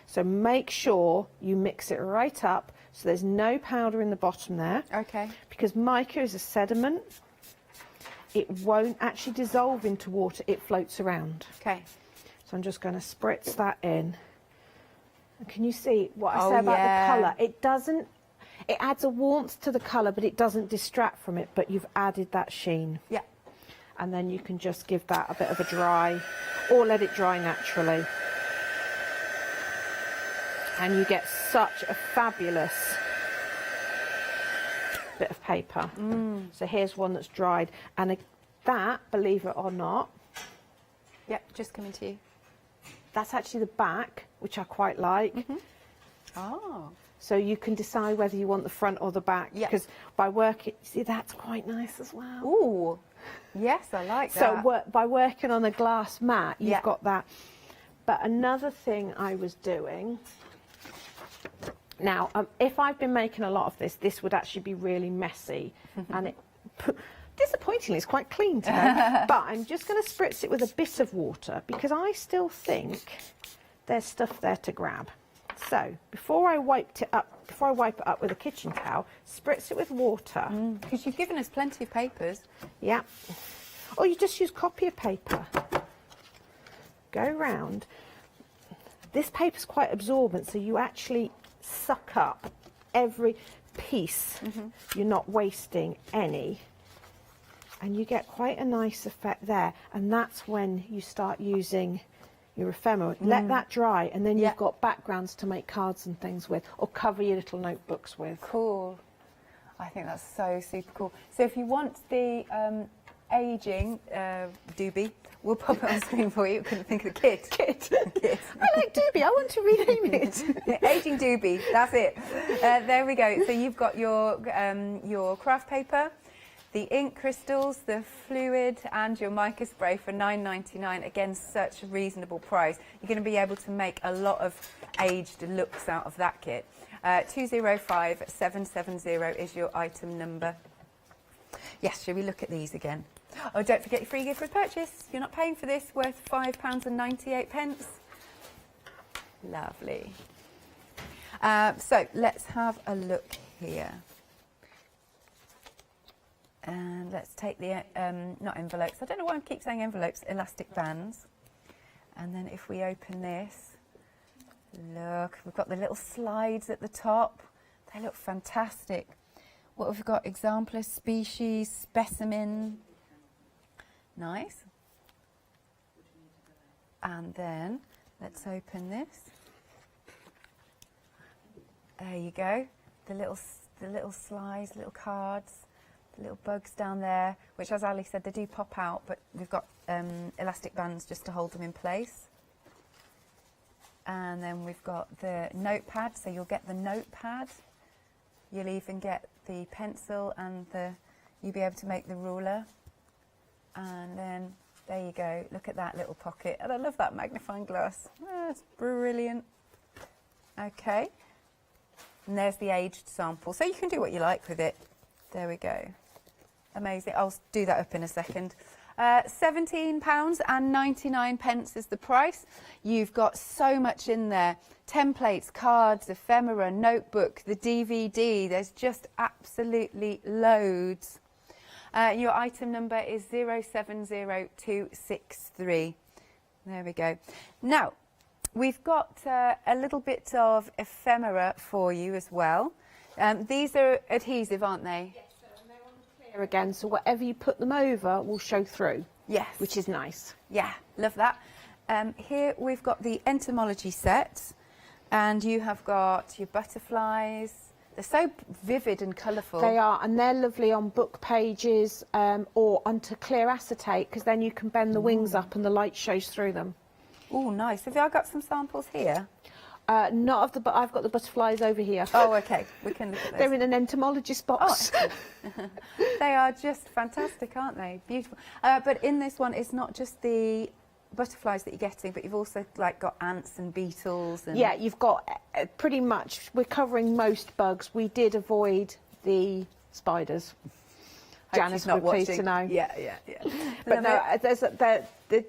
So make sure you mix it right up so there's no powder in the bottom there. Okay. Because mica is a sediment. It won't actually dissolve into water, it floats around. Okay. So I'm just going to spritz that in. And can you see what I say about the colour? It doesn't, it adds a warmth to the colour, but it doesn't distract from it, but you've added that sheen. Yeah. And then you can just give that a bit of a dry, or let it dry naturally. And you get such a fabulous bit of paper. So here's one that's dried, and that, believe it or not, Yep, just coming to you. that's actually the back, which I quite like. Oh. So you can decide whether you want the front or the back, because by working, see, that's quite nice as well. Ooh. Yes, I like that. So by working on a glass mat, you've got that. But another thing I was doing, now, if I've been making a lot of this would actually be really messy, and it, disappointingly, it's quite clean today. But I'm just going to spritz it with a bit of water, because I still think there's stuff there to grab. So before I wipe it up with a kitchen towel, spritz it with water. Because you've given us plenty of papers. Yeah. Or you just use copier paper. Go round. This paper's quite absorbent, so you actually suck up every piece. You're not wasting any. And you get quite a nice effect there. And that's when you start using your ephemera. Let that dry, and then you've got backgrounds to make cards and things with, or cover your little notebooks with. Cool. I think that's so super cool. So if you want the aging doobie, we'll pop it on screen for you. Couldn't think of the kit. Kit. I like doobie. I want to rename it. The aging doobie. That's it. There we go. So you've got your craft paper, the ink crystals, the fluid, and your mica spray for $9.99. Again, such a reasonable price. You're going to be able to make a lot of aged looks out of that kit. 205770 is your item number. Yes, shall we look at these again? Oh, don't forget your free gift with purchase. You're not paying for this, worth £5.98. Lovely. So let's have a look here. And let's take the, not envelopes, I don't know why I keep saying envelopes, elastic bands. And then if we open this, look, we've got the little slides at the top. They look fantastic. What have we got? Exemplar, species, specimen. Nice. And then let's open this. There you go. The little slides, little cards. Little bugs down there, which, as Ali said, they do pop out, but we've got elastic bands just to hold them in place. And then we've got the notepad, so you'll get the notepad. You'll even get the pencil, and you'll be able to make the ruler. And then there you go. Look at that little pocket, and I love that magnifying glass. That's brilliant. Okay, and there's the aged sample, so you can do what you like with it. There we go. Amazing. I'll do that up in a second. £17.99 is the price. You've got so much in there. Templates, cards, ephemera, notebook, the DVD. There's just absolutely loads. Your item number is 070263. There we go. Now, we've got a little bit of ephemera for you as well. These are adhesive, aren't they? Yes, and they're on clear again, so whatever you put them over will show through. Yes. Which is nice. Yeah, love that. Here we've got the entomology set, and you have got your butterflies. They're so vivid and colourful. They are, and they're lovely on book pages or onto clear acetate, because then you can bend the wings up and the light shows through them. Oh, nice. Have I got some samples here? Not of the, but I've got the butterflies over here. Oh, okay. We can look at those. They're in an entomologist box. Oh, they are just fantastic, aren't they? Beautiful. But in this one, it's not just the butterflies that you're getting, but you've also got ants and beetles. And yeah, you've got pretty much. We're covering most bugs. We did avoid the spiders. Janice will be pleased to know. Yeah. But no, there's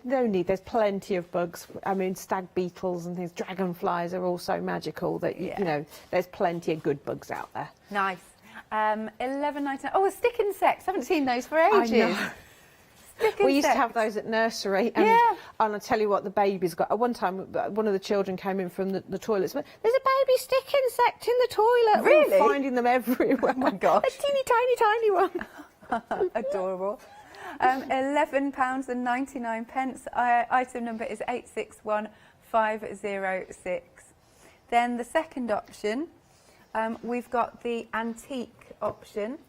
no need. There's plenty of bugs. I mean, stag beetles and things. Dragonflies are also magical. That you know, there's plenty of good bugs out there. Nice. 11.99. Oh, stick insects. Haven't seen those for ages. I know. We used to have those at nursery, and I tell you what, the babies got. At one time, one of the children came in from the toilets. There's a baby stick insect in the toilet. Really? We were finding them everywhere. Oh my gosh! A teeny tiny one. Adorable. £11.99. Item number is 861506. Then the second option, we've got the antique option,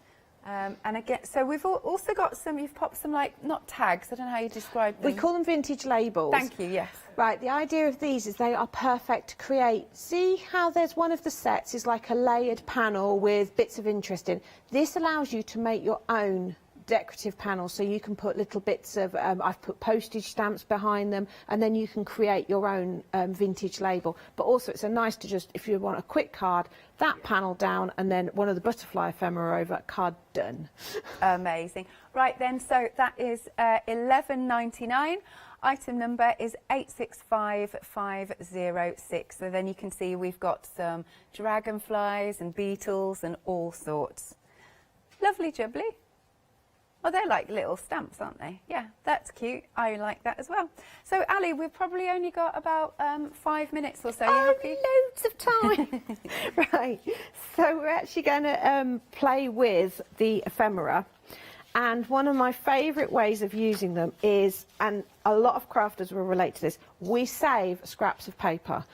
And again, so we've also got some, you've popped some, like, not tags, I don't know how you describe them. We call them vintage labels. Thank you, yes. Right, the idea of these is they are perfect to create. See how there's one of the sets is like a layered panel with bits of interest in. This allows you to make your own decorative panels, so you can put little bits of, I've put postage stamps behind them, and then you can create your own vintage label. But also it's nice to just, if you want a quick card, that panel down and then one of the butterfly ephemera over, card done. Amazing. Right then, so that is $11.99. Item number is 865506. So then you can see we've got some dragonflies and beetles and all sorts. Lovely jubbly. Oh, they're like little stamps, aren't they? Yeah, that's cute. I like that as well. So, Ali, we've probably only got about 5 minutes or so. You happy? Loads of time. Right. So we're actually going to play with the ephemera. And one of my favourite ways of using them is, and a lot of crafters will relate to this, we save scraps of paper.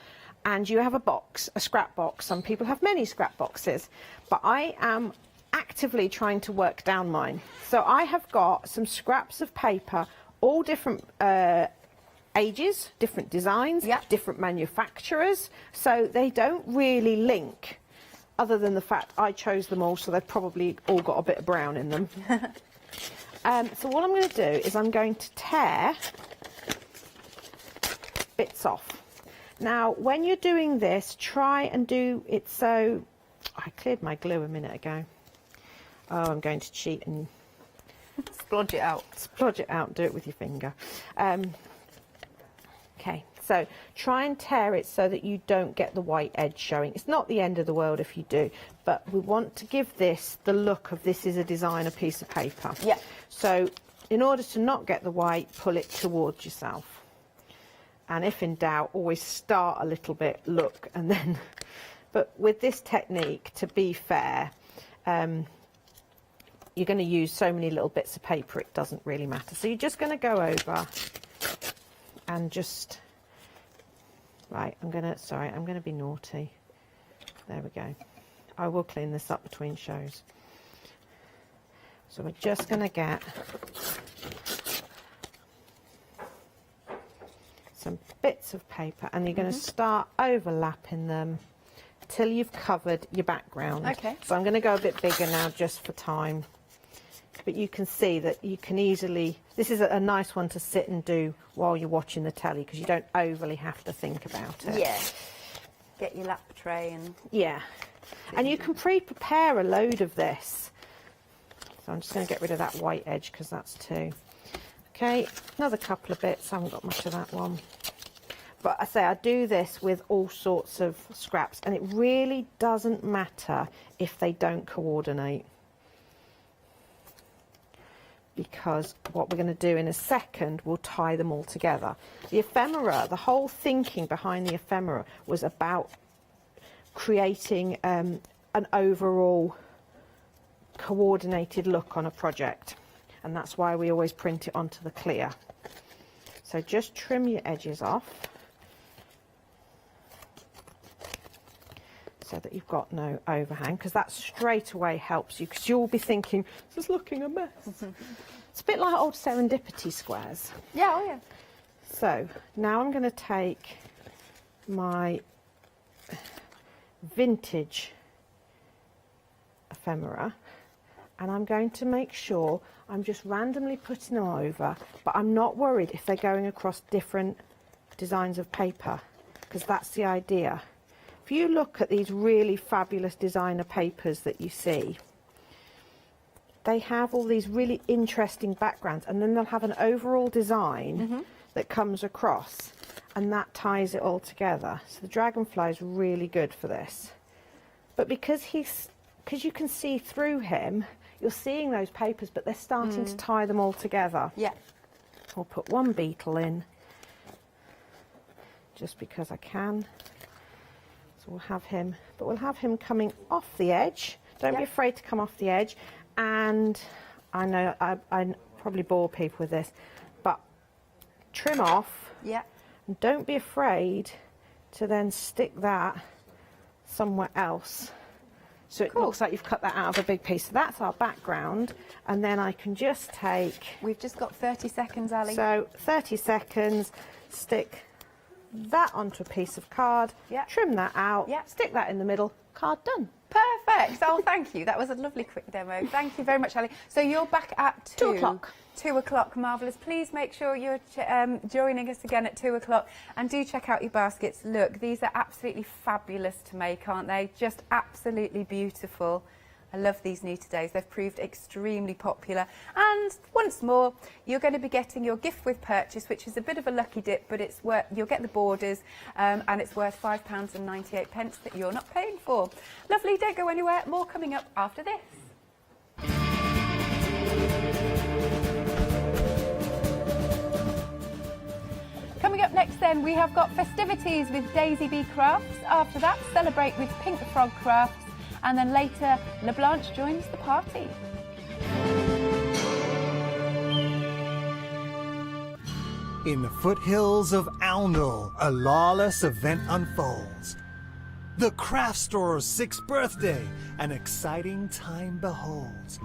And you have a box, a scrap box. Some people have many scrap boxes. But I am actively trying to work down mine. So I have got some scraps of paper, all different ages, different designs, different manufacturers, so they don't really link, other than the fact I chose them all, so they've probably all got a bit of brown in them. So what I'm going to do is I'm going to tear bits off. Now when you're doing this, try and do it so, I cleared my glue a minute ago. Oh, I'm going to cheat and splodge it out. Splodge it out, do it with your finger. Okay, so try and tear it so that you don't get the white edge showing. It's not the end of the world if you do, but we want to give this the look of this is a designer piece of paper. Yeah. So in order to not get the white, pull it towards yourself. And if in doubt, always start a little bit, look, and then... But with this technique, to be fair, you're going to use so many little bits of paper, it doesn't really matter. So you're just going to go over and just, right, I'm going to be naughty. There we go. I will clean this up between shows. So we're just going to get some bits of paper, and you're going to start overlapping them till you've covered your background. Okay. So I'm going to go a bit bigger now just for time. But you can see that you can easily, this is a nice one to sit and do while you're watching the telly, because you don't overly have to think about it. Yeah. Get your lap tray and... Yeah. And you can pre-prepare a load of this. So I'm just going to get rid of that white edge because that's two. Okay, another couple of bits. I haven't got much of that one. But I say I do this with all sorts of scraps, and it really doesn't matter if they don't coordinate. Because what we're going to do in a second, we'll tie them all together. The ephemera, the whole thinking behind the ephemera was about creating an overall coordinated look on a project. And that's why we always print it onto the clear. So just trim your edges off so that you've got no overhang, because that straight away helps you, because you'll be thinking, this is looking a mess. It's a bit like old serendipity squares. Yeah, oh yeah. So now I'm going to take my vintage ephemera, and I'm going to make sure I'm just randomly putting them over, but I'm not worried if they're going across different designs of paper, because that's the idea. If you look at these really fabulous designer papers that you see, they have all these really interesting backgrounds, and then they'll have an overall design that comes across, and that ties it all together. So the dragonfly is really good for this. But because you can see through him, you're seeing those papers, but they're starting to tie them all together. Yeah. I'll put one beetle in, just because I can. So we'll have him, but we'll have him coming off the edge. Don't be afraid to come off the edge. And I know I probably bore people with this, but trim off. Yeah. And don't be afraid to then stick that somewhere else So it looks like you've cut that out of a big piece. So that's our background. And then I can just take... We've just got 30 seconds, Ali. So 30 seconds, stick that onto a piece of card, trim that out, stick that in the middle, card done. Perfect. Oh, thank you. That was a lovely quick demo. Thank you very much, Ali. So you're back at 2 o'clock. 2 o'clock, marvellous. Please make sure you're joining us again at 2 o'clock, and do check out your baskets. Look, these are absolutely fabulous to make, aren't they? Just absolutely beautiful. I love these new todays. They've proved extremely popular. And once more, you're going to be getting your gift with purchase, which is a bit of a lucky dip, but it's worth, you'll get the borders, and it's worth £5.98 that you're not paying for. Lovely, don't go anywhere. More coming up after this. Coming up next then, we have got festivities with Daisy Bee Crafts. After that, celebrate with Pink Frog Crafts. And then later, LeBlanche joins the party. In the foothills of Oundle, a lawless event unfolds. The craft store's 6th birthday, an exciting time beholds.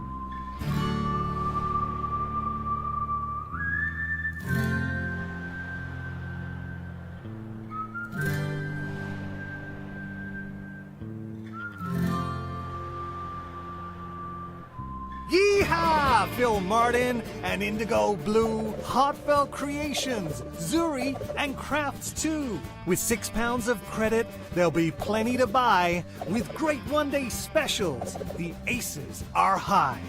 Yeehaw! Phil Martin and Indigo Blue, Heartfelt Creations, Zuri, and Crafts too. With £6 of credit, there'll be plenty to buy. With great one-day specials, the aces are high.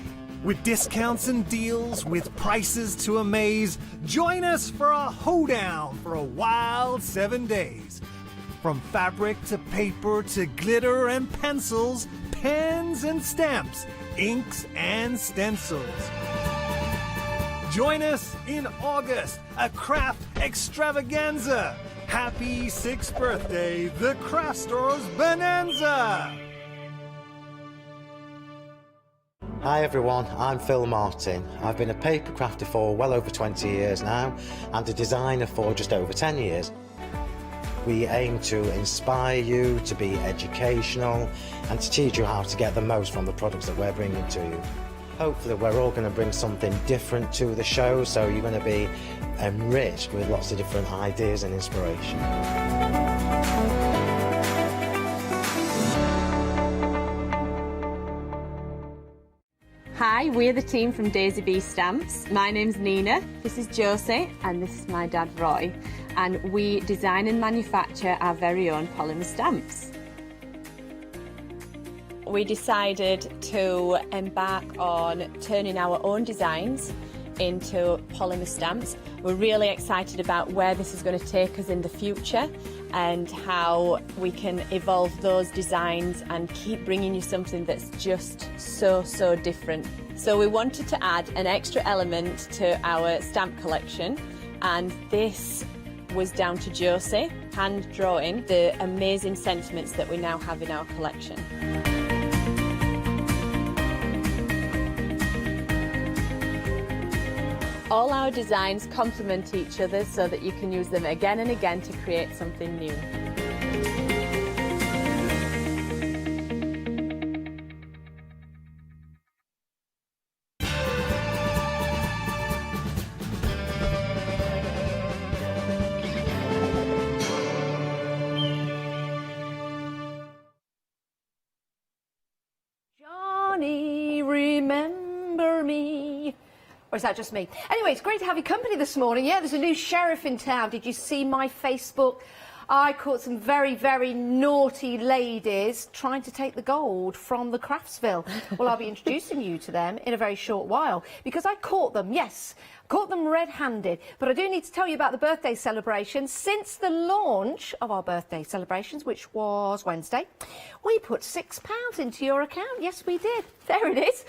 With discounts and deals, with prices to amaze, join us for a hoedown for a wild 7 days. From fabric to paper to glitter and pencils, pens and stamps, inks and stencils. Join us in August, a craft extravaganza. Happy 6th birthday, the Craft Store's Bonanza! Hi everyone, I'm Phil Martin. I've been a paper crafter for well over 20 years now and a designer for just over 10 years. We aim to inspire you, to be educational and to teach you how to get the most from the products that we're bringing to you. Hopefully we're all going to bring something different to the show, so you're going to be enriched with lots of different ideas and inspiration. Hi, we're the team from Daisy Bee Stamps. My name's Nina, this is Josie, and this is my dad Roy. And we design and manufacture our very own polymer stamps. We decided to embark on turning our own designs into polymer stamps. We're really excited about where this is going to take us in the future and how we can evolve those designs and keep bringing you something that's just so different. So we wanted to add an extra element to our stamp collection, and this was down to Josie, hand drawing the amazing sentiments that we now have in our collection. All our designs complement each other so that you can use them again and again to create something new. Johnny, remember me. Or is that just me? Anyway, it's great to have your company this morning. Yeah, there's a new sheriff in town. Did you see my Facebook? I caught some very naughty ladies trying to take the gold from the Craftsville. Well, I'll be introducing you to them in a very short while, because I caught them, yes, caught them red-handed. But I do need to tell you about the birthday celebration. Since the launch of our birthday celebrations, which was Wednesday, we put £6 into your account. Yes, we did. There it is.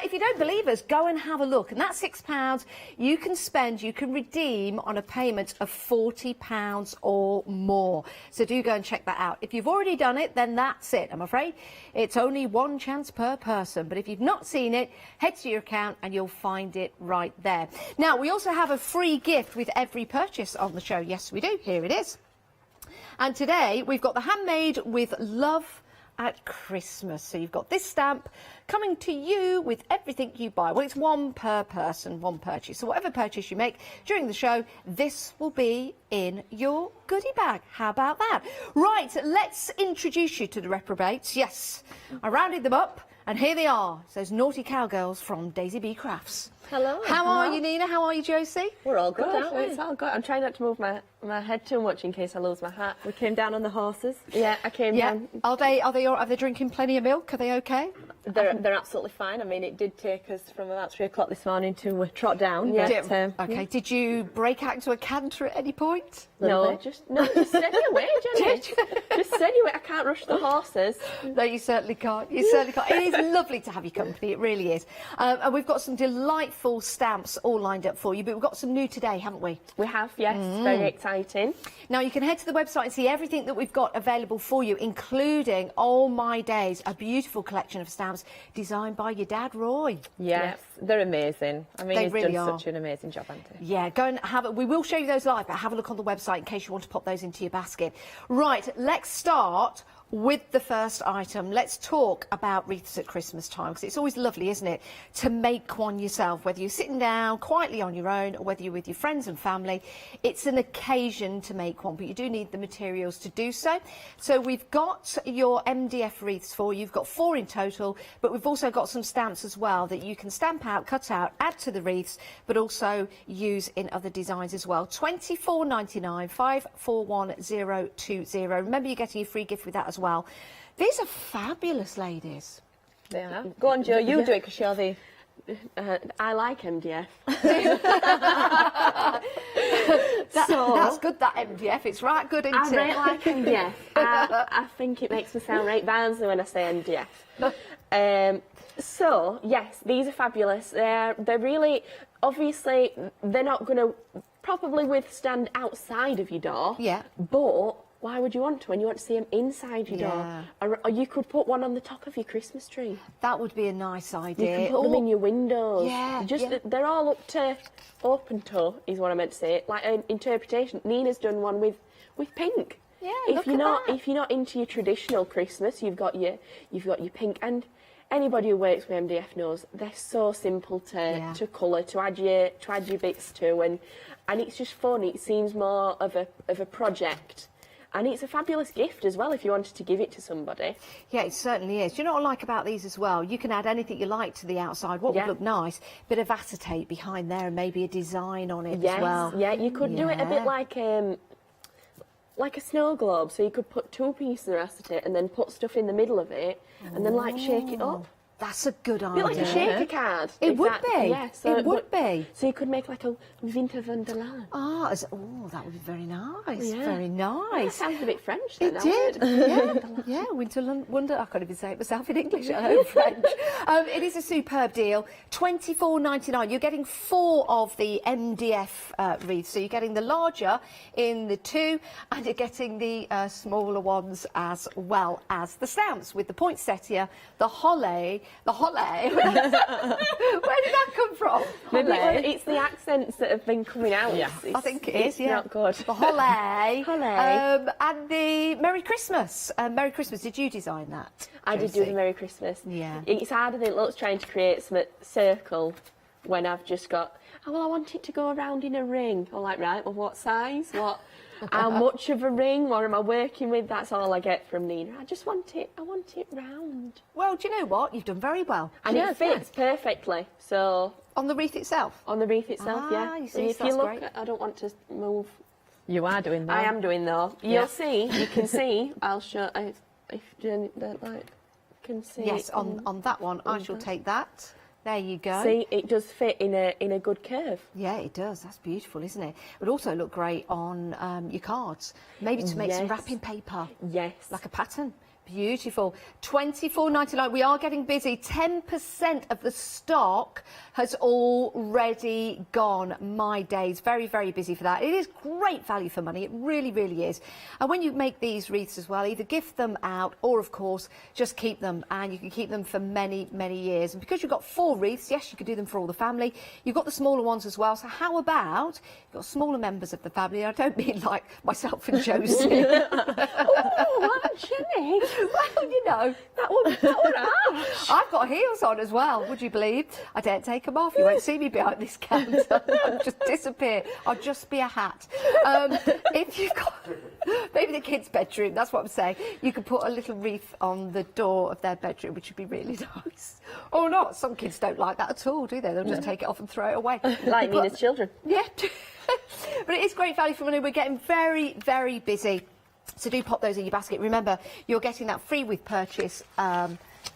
If you don't believe us, go and have a look. And that £6 you can spend, you can redeem on a payment of £40 or more. So do go and check that out. If you've already done it, then that's it. I'm afraid it's only one chance per person. But if you've not seen it, head to your account and you'll find it right there. Now, we also have a free gift with every purchase on the show. Yes, we do. Here it is. And today we've got the Handmade with Love at Christmas. So you've got this stamp coming to you with everything you buy. Well, it's one per person, one purchase. So whatever purchase you make during the show, this will be in your goodie bag. How about that? Right, let's introduce you to the reprobates. Yes, I rounded them up. And here they are, it's those naughty cowgirls from Daisy B Crafts. Hello. How are you, Nina? How are you, Josie? We're all good, aren't we? It's all good. I'm trying not to move my head too much in case I lose my hat. We came down on the horses. Yeah, I came down. Are they drinking plenty of milk? Are they okay? They're absolutely fine. I mean, it did take us from about 3 o'clock this morning to trot down. Yeah. Okay. Did you break out into a canter at any point? No, just steady away, Jenny. Just steady away. I can't rush the horses. No, you certainly can't. You certainly can't. It is lovely to have your company. It really is. And we've got some delightful stamps all lined up for you. But we've got some new today, haven't we? We have, yes. Very exciting. Now, you can head to the website and see everything that we've got available for you, including Oh My Days, a beautiful collection of stamps designed by your dad, Roy. Yes, they're amazing. I mean, he's really done such an amazing job, hasn't he? Yeah, go and have it. We will show you those live, but have a look on the website in case you want to pop those into your basket. Right, let's start with the first item. Let's talk about wreaths at Christmas time, because it's always lovely, isn't it, to make one yourself, whether you're sitting down quietly on your own or whether you're with your friends and family. It's an occasion to make one, but you do need the materials to do so. So we've got your MDF wreaths for you. You've got 4 in total, but we've also got some stamps as well that you can stamp out, cut out, add to the wreaths, but also use in other designs as well. £24.99, 541020. Remember, you're getting a free gift with that as well. These are fabulous, ladies. They are. Go on, Jo, you do it because you're the... I like MDF. That's good, that MDF. It's right good, isn't it? I really like MDF. I think it makes me sound right bouncy when I say MDF. So, yes, these are fabulous. They're really... Obviously, they're not going to probably withstand outside of your door. Yeah. But... why would you want to when you want to see them inside your door? Or you could put one on the top of your Christmas tree. That would be a nice idea. You can put them in your windows. Yeah, They're all up to open toe, is what I meant to say. Like an interpretation. Nina's done one with pink. Yeah, if you're not into your traditional Christmas, you've got your pink. And anybody who works with MDF knows they're so simple to colour, to add your bits to, and it's just fun. It seems more of a project. And it's a fabulous gift as well if you wanted to give it to somebody. Yeah, it certainly is. Do you know what I like about these as well? You can add anything you like to the outside. What would look nice? Bit of acetate behind there and maybe a design on it as well. Yeah, you could do it a bit like a snow globe. So you could put 2 pieces of acetate and then put stuff in the middle of it and then like shake it up. That's a good idea. A bit like a shaker card. It would be. Yeah, it would be. So you could make like a Winter Wonderland. Oh, that would be very nice. Yeah. Very nice. That sounds a bit French then. It did. Yeah, Winter Wonder. I can't even say it myself in English. I know French. It is a superb deal. £24.99. You're getting 4 of the MDF wreaths. So you're getting the larger in the 2, and you're getting the smaller ones as well as the stamps with the poinsettia, the holly. The holly. Where did that come from? Maybe it's the accents that have been coming out. Yeah. I think it is. Yeah, not good. The holly. Holly. And the Merry Christmas. Merry Christmas. Did you design that? I did do the Merry Christmas. Yeah. It's harder than it looks trying to create some circle when I've just got. Oh well, I want it to go around in a ring. I'm like, right. Well, what size? What? How much of a ring? What am I working with? That's all I get from Nina. I just want it. I want it round. Well, do you know what? You've done very well. And it fits perfectly. So on the wreath itself. On the wreath itself, yeah. You see, if you look, I don't want to move. You are doing that. I am doing though. You'll see. You can see. I'll show. If you can see. Yes, on that one, I shall take that. There you go. See, it does fit in a good curve. Yeah, it does. That's beautiful, isn't it? It would also look great on your cards. Maybe to make some wrapping paper. Yes. Like a pattern. Beautiful. £24.99. We are getting busy. 10% of the stock has already gone. My days. Very, very busy for that. It is great value for money. It really, really is. And when you make these wreaths as well, either gift them out or, of course, just keep them. And you can keep them for many, many years. And because you've got 4 wreaths, yes, you could do them for all the family. You've got the smaller ones as well. So how about you've got smaller members of the family? I don't mean like myself and Josie. Oh, Jimmy. Well, you know, that one I've got heels on as well, would you believe? I daren't take them off. You won't see me behind this counter. I'll just disappear. I'll just be a hat. If you've got maybe the kids' bedroom, that's what I'm saying, you could put a little wreath on the door of their bedroom, which would be really nice. Or not. Some kids don't like that at all, do they? They'll just take it off and throw it away. Like Nina's children. Yeah. But it is great value for money. We're getting very, very busy. So do pop those in your basket. Remember, you're getting that free with purchase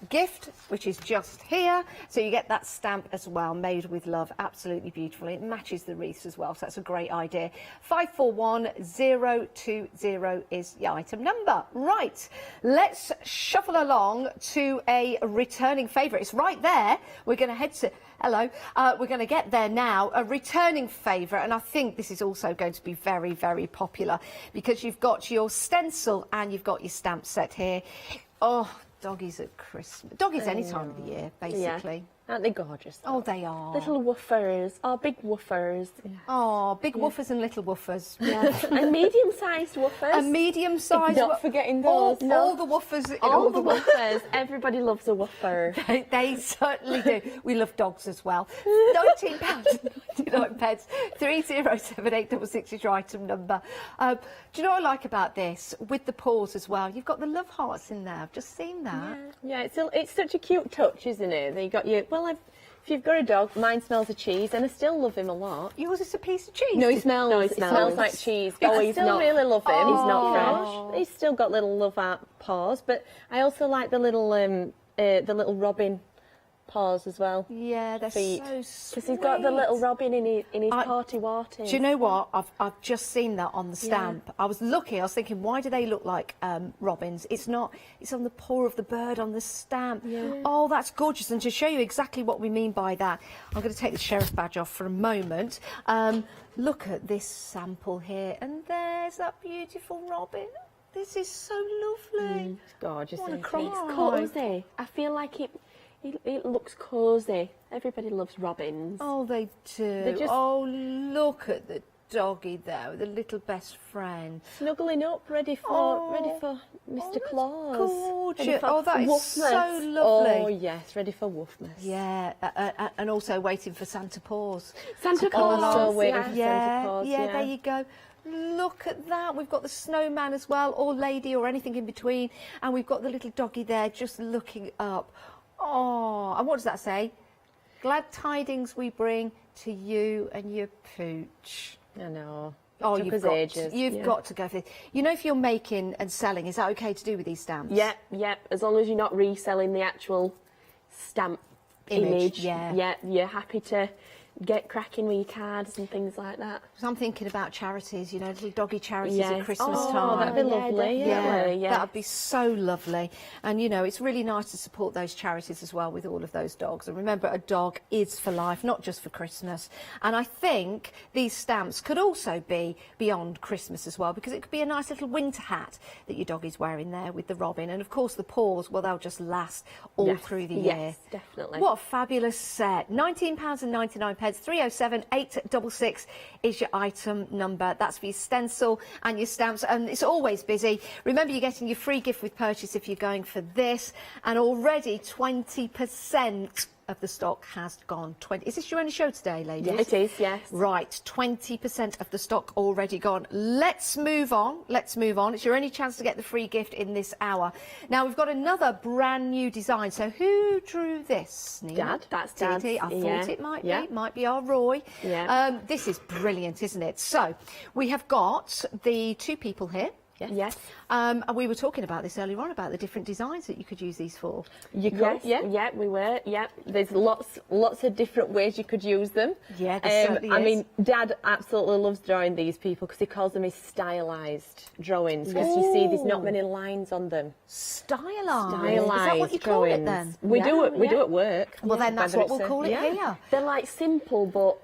gift, which is just here. So you get that stamp as well, made with love. Absolutely beautiful. It matches the wreaths as well, so that's a great idea. 541020 is your item number. Right, let's shuffle along to a returning favourite. It's right there. We're going to head to... Hello. We're going to get there now. A returning favourite, and I think this is also going to be very, very popular because you've got your stencil and you've got your stamp set here. Oh, doggies at Christmas. Doggies any time of the year, basically. Yeah. Aren't they gorgeous? Oh, they are. Little woofers. Oh, big woofers. Yeah. Oh, big woofers and little woofers. Yeah. And medium-sized woofers. A medium-sized. Not forgetting those. All the woofers. All the woofers. Everybody loves a woofer. They certainly do. We love dogs as well. £19.99. 30786 is your item number. Do you know what I like about this? With the paws as well. You've got the love hearts in there. I've just seen that. Yeah, it's such a cute touch, isn't it? That you got your... Well, if you've got a dog, mine smells of cheese, and I still love him a lot. Yours is a piece of cheese? No, he smells like cheese. Oh, I still really love him. He's not fresh. He's still got little love art paws, but I also like the little robin paws as well. Yeah, they're so sweet. Because he's got the little robin in his party waters. Do you know what? I've just seen that on the stamp. Yeah. I was looking, I was thinking, why do they look like robins? It's not, it's on the paw of the bird on the stamp. Yeah. Oh, that's gorgeous. And to show you exactly what we mean by that, I'm going to take the sheriff badge off for a moment. Look at this sample here, and there's that beautiful robin. This is so lovely. It's gorgeous. What a It's cosy. I feel like it looks cosy. Everybody loves robins. Oh, they do. Oh, look at the doggy there with the little best friend. Snuggling up, ready for Mr. Claus. Gorgeous. Oh, that is so lovely. Oh, yes, ready for Woofmas. Yeah, and also waiting for Santa Paws. Santa Claus. Also waiting for Santa Paws. Yeah, there you go. Look at that. We've got the snowman as well, or lady, or anything in between. And we've got the little doggy there just looking up. Oh, and what does that say? Glad tidings we bring to you and your pooch. I know. Oh, you've got to go for this. You know, if you're making and selling, is that okay to do with these stamps? Yep. As long as you're not reselling the actual stamp image. Yeah, you're happy to get cracking with your cards and things like that. So I'm thinking about charities, you know, little doggy charities at Christmas time. Oh, that'd be lovely. Yeah, that'd be so lovely. And, you know, it's really nice to support those charities as well with all of those dogs. And remember, a dog is for life, not just for Christmas. And I think these stamps could also be beyond Christmas as well, because it could be a nice little winter hat that your dog is wearing there with the robin. And, of course, the paws, well, they'll just last all through the year. Yes, definitely. What a fabulous set. £19.99. 307-866 is your item number. That's for your stencil and your stamps, and it's always busy. Remember, you're getting your free gift with purchase if you're going for this, and already 20% of the stock has gone. Is this your only show today, ladies? Yes, it is, yes. Right, 20% of the stock already gone. Let's move on. It's your only chance to get the free gift in this hour. Now, we've got another brand new design. So who drew this, Nina? Dad. That's Dad. I thought it might be. It might be our Roy. Yeah. This is brilliant, isn't it? So, we have got the two people here. Yes. And we were talking about this earlier on, about the different designs that you could use these for. You could, yeah, we were, yeah. There's lots of different ways you could use them. Yeah, there certainly is. I mean, Dad absolutely loves drawing these people because he calls them his stylised drawings, because you see there's not many lines on them. Stylised? Is that what you call it then? We do at work. Well, then that's what we'll call it here. They're like simple, but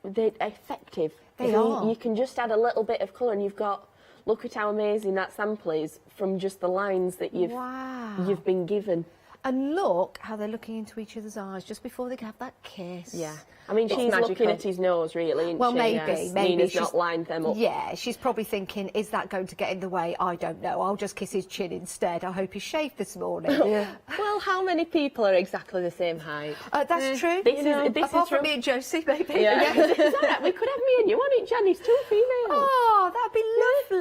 they're effective. They are. You can just add a little bit of colour and you've got, look at how amazing that sample is from just the lines that you've been given. And look how they're looking into each other's eyes just before they have that kiss. Yeah. I mean, she's looking at his nose, really, isn't well, she? maybe. Nina's She's not lined them up. Yeah, she's probably thinking, is that going to get in the way? I don't know. I'll just kiss his chin instead. I hope he's shaved this morning. Yeah. Well, how many people are exactly the same height? That's true. This is Apart true. from me and Josie, maybe. Yeah. It's all right. We could have me and you on it, Jen. It's 2 females. Oh, that'd be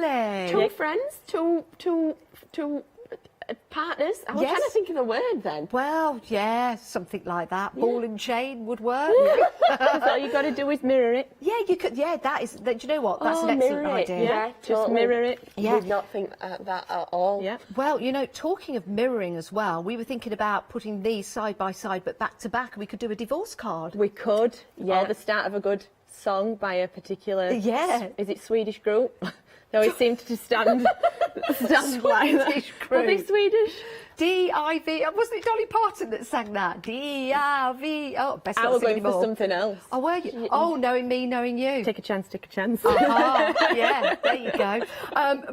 lovely. 2 friends, two partners. I was Yes. trying to think of a word then. Well, yeah, something like that. Ball and chain would work. So all you got to do is mirror it. Yeah, you could. Yeah, that is. Do you know what? That's an excellent mirror it. idea. Yeah, just mirror it. Yeah. Did not think that at all. Yeah. Well, you know, talking of mirroring as well, we were thinking about putting these side by side, but back to back. We could do a divorce card. We could. Yeah, the start of a good song by a particular. Yeah. Is it Swedish group? They always seem to stand like that. Swedish group. Are they Swedish? D-I-V. Wasn't it Dolly Parton that sang that? D-I-V. Oh, best I not was sing going for anymore. something else. Oh, were you? Oh, knowing me, knowing you. Take a chance, take a chance. Yeah, there you go.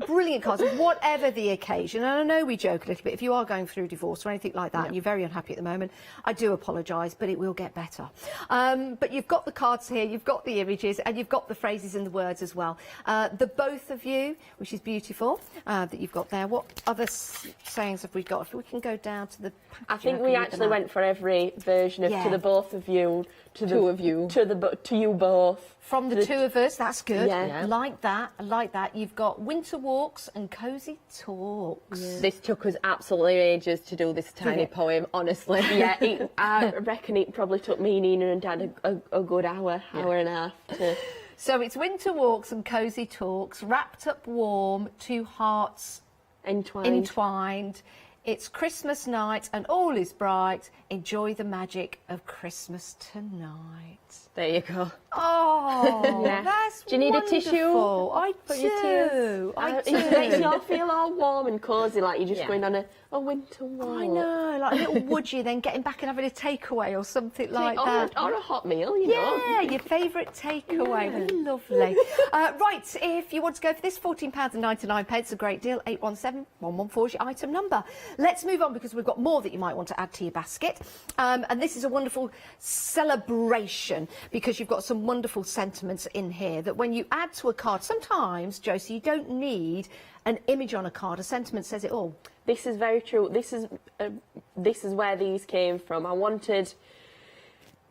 Brilliant cards, whatever the occasion. And I know we joke a little bit. If you are going through divorce or anything like that, and you're very unhappy at the moment, I do apologise, but it will get better. But you've got the cards here, you've got the images, and you've got the phrases and the words as well. The both of you, which is beautiful, that you've got there. What other sayings have we got? If we can go down to the packaging, I think we actually went for every version of to the both of you, to the two of you, to you both. From the two of us, that's good. Yeah. Like that, I like that. You've got winter walks and cosy talks. Yeah. This took us absolutely ages to do this tiny poem, honestly. Yeah, I reckon it probably took me, Nina and Dad a good hour and a half to... So it's winter walks and cosy talks, wrapped up warm, 2 hearts entwined. It's Christmas night and all is bright. Enjoy the magic of Christmas tonight. There you go. Oh, yeah. That's do you need wonderful. a tissue? I do. It makes you all feel all warm and cosy, like you're just going on a winter walk. I know, like a little woodgie, then getting back and having a takeaway or something like that. Or a hot meal, you know. Yeah, your favourite takeaway. Yeah. Lovely. Right, if you want to go for this, £14.99, a great deal. 817-114 is your item number. Let's move on because we've got more that you might want to add to your basket. And this is a wonderful celebration because you've got some wonderful sentiments in here that when you add to a card, sometimes, Josie, you don't need an image on a card. A sentiment says it all. This is very true. This is where these came from. I wanted,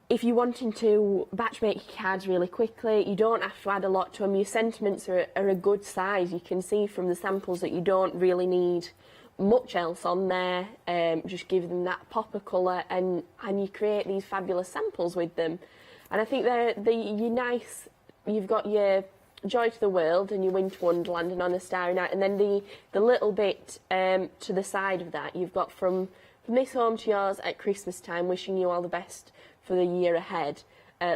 if you're wanting to batch make your cards really quickly, you don't have to add a lot to them. Your sentiments are a good size. You can see from the samples that you don't really need much else on there. Just give them that pop of colour and you create these fabulous samples with them. And I think you're nice. You've got your Joy to the World and your Winter Wonderland and On a Starry Night, and then the little bit to the side of that you've got from this home to yours at Christmas time, wishing you all the best for the year ahead.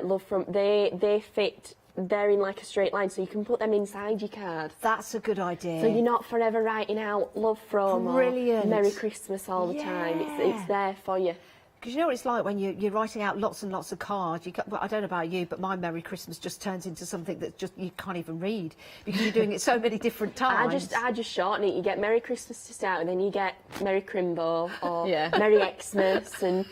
Love from they fit. They're in like a straight line, so you can put them inside your card. That's a good idea. So you're not forever writing out love from Brilliant. or Merry Christmas all the time. It's there for you. Because you know what it's like when you're writing out lots and lots of cards. Well, I don't know about you, but my Merry Christmas just turns into something that just you can't even read because you're doing it so many different times. I just shorten it. You get Merry Christmas to start, and then you get Merry Crimbo or Merry Xmas, and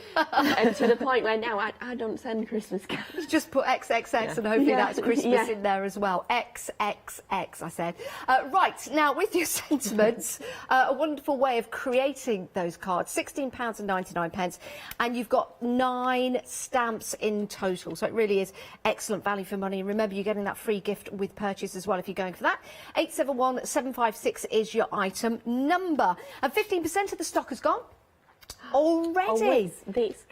to the point where now I don't send Christmas cards. Just put XXX and hopefully that's Christmas in there as well. XXX, I said. Right, now with your sentiments, a wonderful way of creating those cards. £16.99. And you've got 9 stamps in total. So it really is excellent value for money. And remember, you're getting that free gift with purchase as well if you're going for that. 871-756 is your item number. And 15% of the stock has gone already.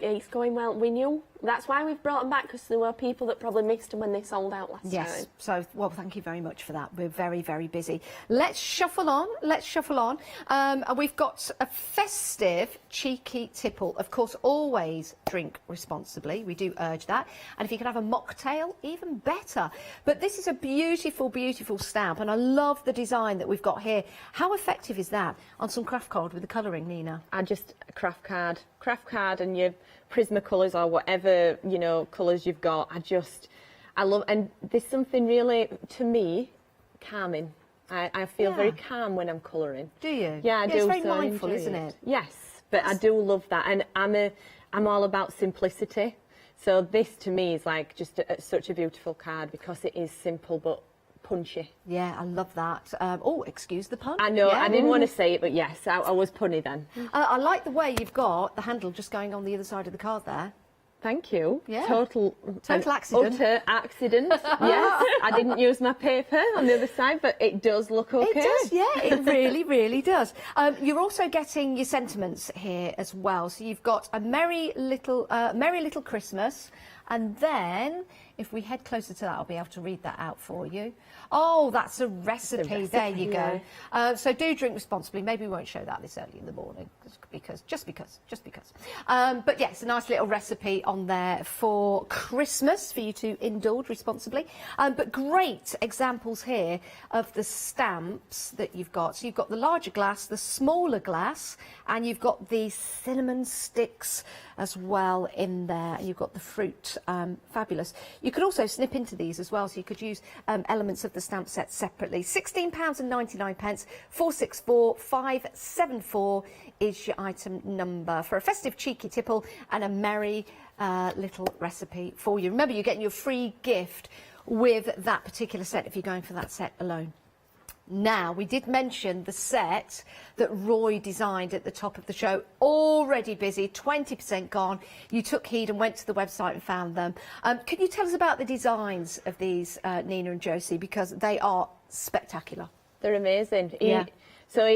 It's going well. We knew. That's why we've brought them back, because there were people that probably missed them when they sold out last time. Yes, so, well, thank you very much for that. We're very, very busy. Let's shuffle on. And we've got a festive, cheeky tipple. Of course, always drink responsibly. We do urge that. And if you can have a mocktail, even better. But this is a beautiful, beautiful stamp, and I love the design that we've got here. How effective is that on some craft card with the colouring, Nina? Craft card and your Prismacolors or whatever, you know, colours you've got. I love, and there's something really, to me, calming. I feel very calm when I'm colouring. Do you? Yeah, I do. It's very so mindful, isn't it? Yes. but I do love that, and I'm all about simplicity. So this to me is like just such a beautiful card because it is simple but punchy. Yeah, I love that. Oh, excuse the pun. I know, yeah. I didn't want to say it, but yes, I was punny then. I like the way you've got the handle just going on the other side of the card there. Thank you. Yeah. Total accident. Utter accident. Yes, I didn't use my paper on the other side, but it does look okay. It does, yeah, it really, really does. You're also getting your sentiments here as well. So you've got a merry little Christmas, and then if we head closer to that, I'll be able to read that out for you. Oh, that's a recipe. There you go. So do drink responsibly. Maybe we won't show that this early in the morning just because. But yes, a nice little recipe on there for Christmas for you to indulge responsibly. But great examples here of the stamps that you've got. So you've got the larger glass, the smaller glass, and you've got the cinnamon sticks as well in there. And you've got the fruit. Fabulous. You could also snip into these as well, so you could use elements of the stamp set separately. £16.99, 464 574 is your item number for a festive cheeky tipple and a merry little recipe for you. Remember, you're getting your free gift with that particular set if you're going for that set alone. Now, we did mention the set that Roy designed at the top of the show. Already busy, 20% gone. You took heed and went to the website and found them. Can you tell us about the designs of these, Nina and Josie, because they are spectacular. They're amazing. So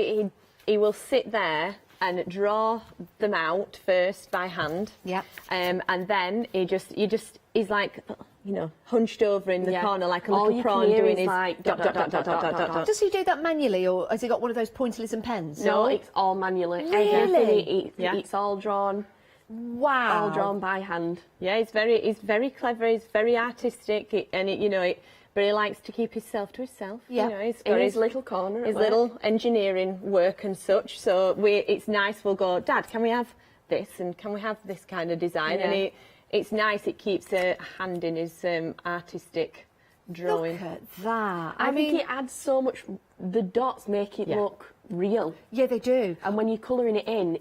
he will sit there and draw them out first by hand. Yeah. And then he's like, you know, hunched over in the corner like a little prawn doing his like dot, dot, dot, dot, dot, dot, dot, dot. Does he do that manually, or has he got one of those pointillism and pens? No, it's all manually. Really? Everything it's all drawn. Wow. All drawn by hand. Yeah, he's very clever. He's very artistic, but he likes to keep himself to himself. Yeah. You know, he's In got his little corner. his little engineering work and such. So it's nice. We'll go, Dad, can we have this, and can we have this kind of design? Yeah. And it's nice. It keeps a hand in his artistic drawing. Look at that. I think it adds so much. The dots make it look real. Yeah, they do. And when you're colouring it in,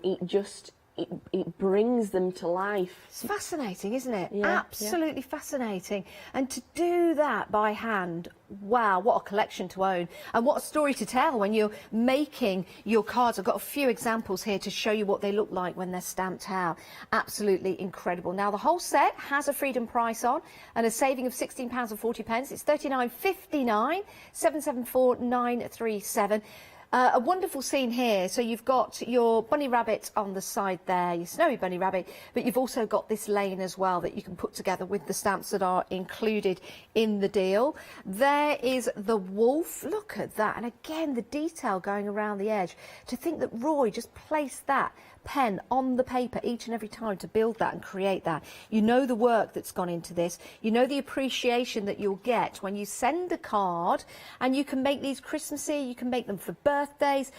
it brings them to life. It's fascinating, isn't it? Yeah, Absolutely fascinating. And to do that by hand, wow, what a collection to own. And what a story to tell when you're making your cards. I've got a few examples here to show you what they look like when they're stamped out. Absolutely incredible. Now, the whole set has a freedom price on and a saving of £16.40. It's £39.59, 774937. A wonderful scene here. So you've got your bunny rabbit on the side there, your snowy bunny rabbit, but you've also got this lane as well that you can put together with the stamps that are included in the deal. There is the wolf. Look at that. And again, the detail going around the edge. To think that Roy just placed that pen on the paper each and every time to build that and create that. You know the work that's gone into this. You know the appreciation that you'll get when you send a card, and you can make these Christmassy, you can make them for birthdays,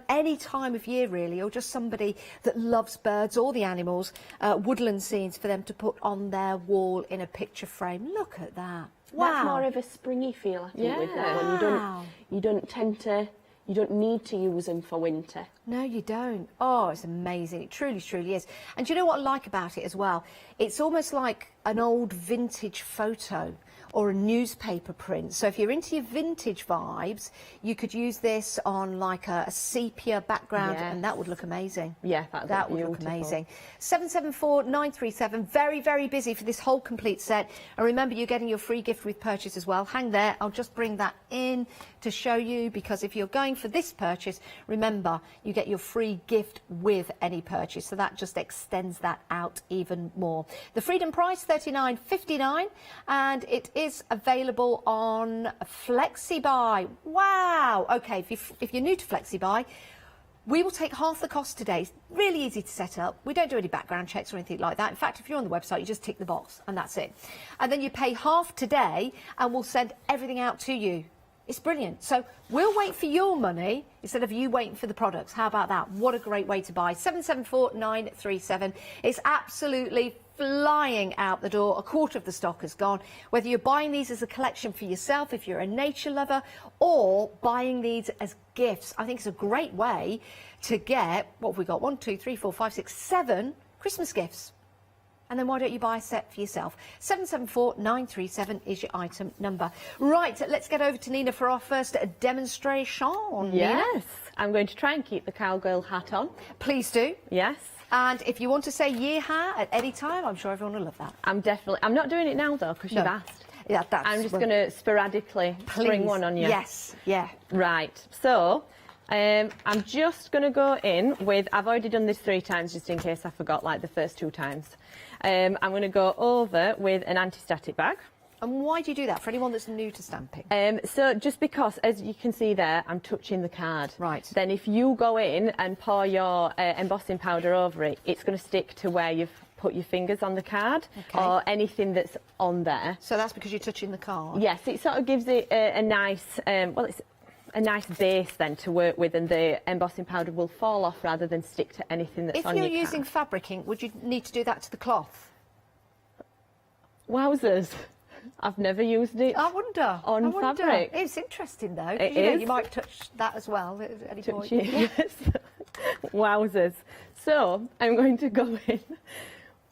any time of year really, or just somebody that loves birds or the animals, woodland scenes for them to put on their wall in a picture frame. Look at that. Wow. That's more of a springy feel, I think, with that one. You don't need to use them for winter. No, you don't. Oh, it's amazing. It truly, truly is. And do you know what I like about it as well? It's almost like an old vintage photo or a newspaper print. So if you're into your vintage vibes, you could use this on like a sepia background, and that would look amazing. Yeah, that would look amazing. 774937. Very, very busy for this whole complete set. And remember, you're getting your free gift with purchase as well. Hang there. I'll just bring that in to show you, because if you're going for this purchase, remember, you get your free gift with any purchase. So that just extends that out even more. The freedom price, $39.59, and it is available on FlexiBuy. Wow. Okay, if you're new to FlexiBuy, we will take half the cost today. It's really easy to set up. We don't do any background checks or anything like that. In fact, if you're on the website, you just tick the box and that's it. And then you pay half today and we'll send everything out to you It's brilliant. So we'll wait for your money instead of you waiting for the products. How about that? What a great way to buy. 774937. It's absolutely flying out the door. A quarter of the stock has gone. Whether you're buying these as a collection for yourself, if you're a nature lover, or buying these as gifts, I think it's a great way to get, what have we got? 1, 2, 3, 4, 5, 6, 7 Christmas gifts. And then why don't you buy a set for yourself? 774937 is your item number. Right, let's get over to Nina for our first demonstration. Yes, Nina? I'm going to try and keep the cowgirl hat on. Please do. Yes. And if you want to say yeehaw at any time, I'm sure everyone will love that. I'm not doing it now though, because you've asked. Yeah, that's... I'm just going to sporadically spring one on you. Yes, yeah. Right, so I'm just going to go in with, I've already done this 3 times just in case I forgot like the first 2 times. I'm going to go over with an anti-static bag. And why do you do that for anyone that's new to stamping? So just because, as you can see there, I'm touching the card. Right. Then if you go in and pour your embossing powder over it, it's going to stick to where you've put your fingers on the card, or anything that's on there. So that's because you're touching the card? Yes, it sort of gives it a nice, well, it's a nice base then to work with, and the embossing powder will fall off rather than stick to anything that's on your card. If you're using fabric ink, would you need to do that to the cloth? Wowzers. I've never used it. I wonder. On fabric. It's interesting though. It you know, is. you might touch that as well at any point. Yes. Wowzers. So I'm going to go in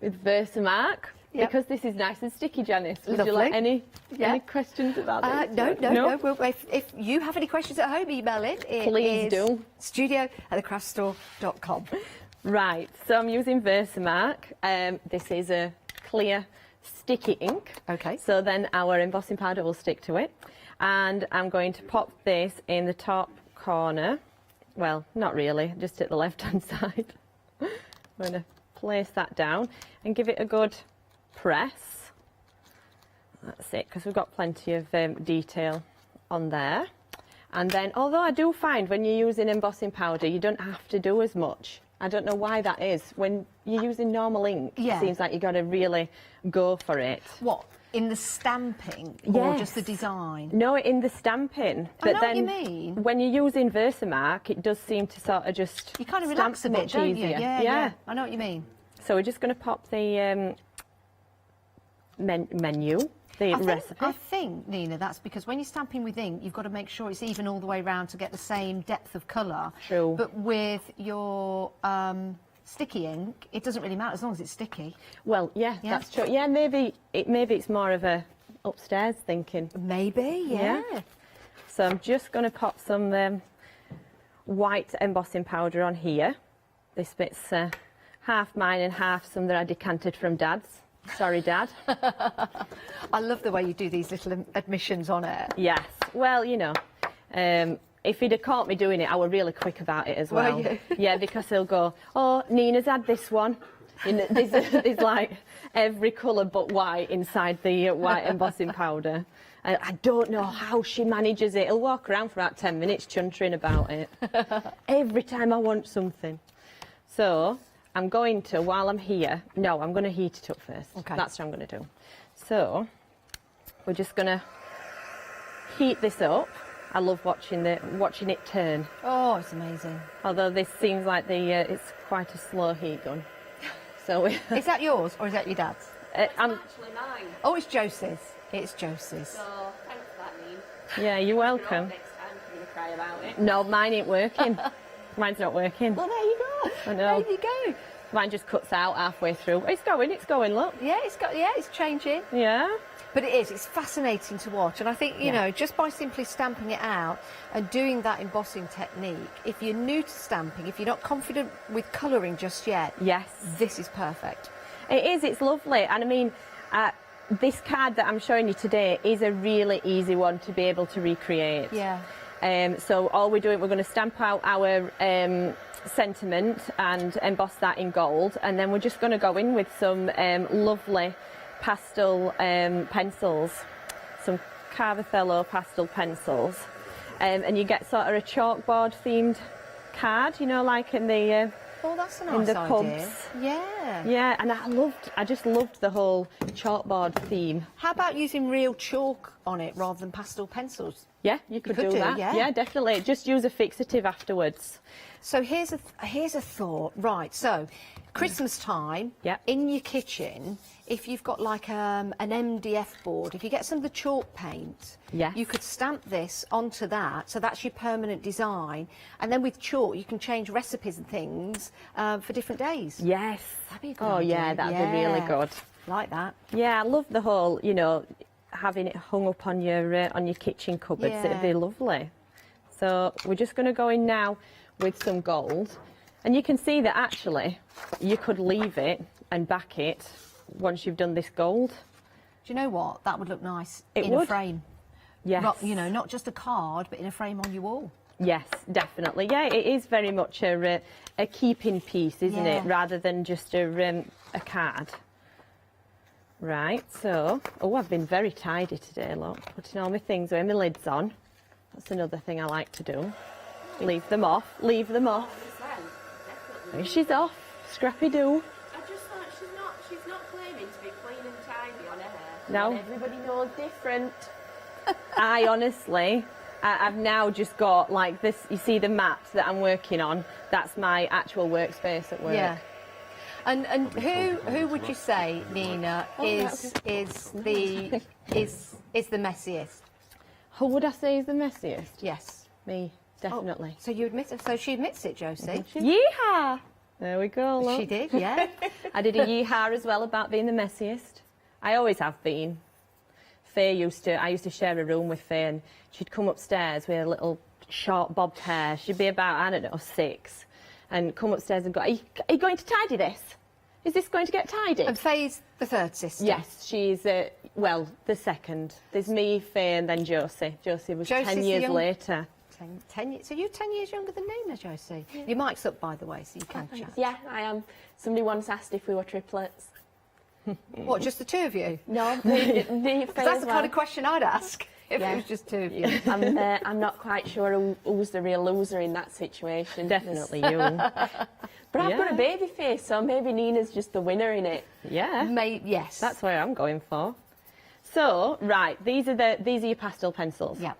with Versamark. Yep. Because this is nice and sticky, Janice. Would Lovely. you like any questions about this? No. Well, if you have any questions at home, email it. Please do. studio@thecraftstore.com. Right, so I'm using Versamark. This is a clear sticky ink. Okay. So then our embossing powder will stick to it. And I'm going to pop this in the top corner. Well, not really, just at the left-hand side. I'm going to place that down and give it a good press. That's it, because we've got plenty of detail on there. And then, although I do find when you're using embossing powder, you don't have to do as much. I don't know why that is. When you're using normal ink, it seems like you've got to really go for it. What, in the stamping or just the design? No, in the stamping. I know what you mean. When you're using Versamark, it does seem to sort of just you kind of relax a bit, much don't easier. you? Yeah. I know what you mean. So we're just going to pop the menu, the recipe. I think, Nina, that's because when you're stamping with ink, you've got to make sure it's even all the way around to get the same depth of colour. True. But with your sticky ink, it doesn't really matter as long as it's sticky. Well, yeah, that's true. Yeah, maybe it's more of a upstairs thinking. Maybe, yeah. So I'm just going to pop some white embossing powder on here. This bit's half mine and half some that I decanted from Dad's. Sorry, Dad. I love the way you do these little admissions on air. Yes. Well, you know, if he'd have caught me doing it, I were really quick about it as well. Were you? Yeah, because he'll go, oh, Nina's had this one. There's like every colour but white inside the white embossing powder. I don't know how she manages it. He'll walk around for about 10 minutes chuntering about it. Every time I want something. So I'm going to, while I'm here, no, I'm going to heat it up first. Okay. That's what I'm going to do. So we're just going to heat this up. I love watching it turn. Oh, it's amazing. Although this seems like it's quite a slow heat gun. So is that yours or is that your dad's? It's actually mine. Oh, it's Josie's. It's Josie's. So thanks for that, Neen. Yeah, you're welcome. Next time I'm going to cry about it. No, mine ain't working. Mine's not working. Well, there you go. I know. There you go. Mine just cuts out halfway through. It's going, look. Yeah, it's changing. Yeah. But it's fascinating to watch, and I think, you know, just by simply stamping it out and doing that embossing technique, if you're new to stamping, if you're not confident with colouring just yet, yes, this is perfect. It is, it's lovely. And I mean, this card that I'm showing you today is a really easy one to be able to recreate. Yeah. So all we're going to stamp out our sentiment and emboss that in gold, and then we're just going to go in with some lovely pastel pencils, some Carvathello pastel pencils, and you get sort of a chalkboard themed card, you know, like in the oh, that's a nice in the idea. pubs. Yeah. Yeah, and I just loved the whole chalkboard theme. How about using real chalk on it rather than pastel pencils? Yeah, you could do that. Yeah, definitely. Just use a fixative afterwards. So here's a thought. Right, so Christmas time, in your kitchen, if you've got like an MDF board, if you get some of the chalk paint, you could stamp this onto that, so that's your permanent design, and then with chalk you can change recipes and things for different days. Yes. That'd be a good Oh idea. yeah, that'd be really good. Like that. Yeah, I love the whole, you know, having it hung up on your kitchen cupboards. It'd be lovely. So we're just going to go in now with some gold, and you can see that actually you could leave it and back it once you've done this gold. Do you know what? That would look nice It in would. a frame. Yes. Not, you know, not just a card, but in a frame on your wall. Yes, definitely. Yeah, it is very much a keeping piece, isn't it? Rather than just a card. Right, so, I've been very tidy today, look. Putting all my things with my lids on. That's another thing I like to do. Leave them off, leave them off. There she's off, scrappy do. I just thought she's not claiming to be clean and tidy on her hair. No. And everybody knows different. I honestly, I've now just got like this, you see the map that I'm working on, that's my actual workspace at work. Yeah. And who would you say, Nina, is the messiest? Who would I say is the messiest? Yes. Me, definitely. So you admit it? So she admits it, Josie. Yeehaw! There we go, look. She did, yeah. I did a yeehaw as well about being the messiest. I always have been. I used to share a room with Faye, and she'd come upstairs with a little short bobbed hair. She'd be about, I don't know, 6. And come upstairs and go, are you going to tidy this? Is this going to get tidy? And Faye's the third sister? Yes, she's, well, the second. There's me, Faye, and then Josie. Josie was 10 years later. 10 years. So you're 10 years younger than Nina, Josie. Yeah. Your mic's up, by the way, so you can chat. Yeah, I am. Somebody once asked if we were triplets. What, just the two of you? No, that's the kind of question I'd ask if it was just two of you. I'm not quite sure who's the real loser in that situation. Definitely you. But I've got a baby face, so maybe Nina's just the winner in it. Yeah. Yes. That's what I'm going for. So, right, these are your pastel pencils. Yeah.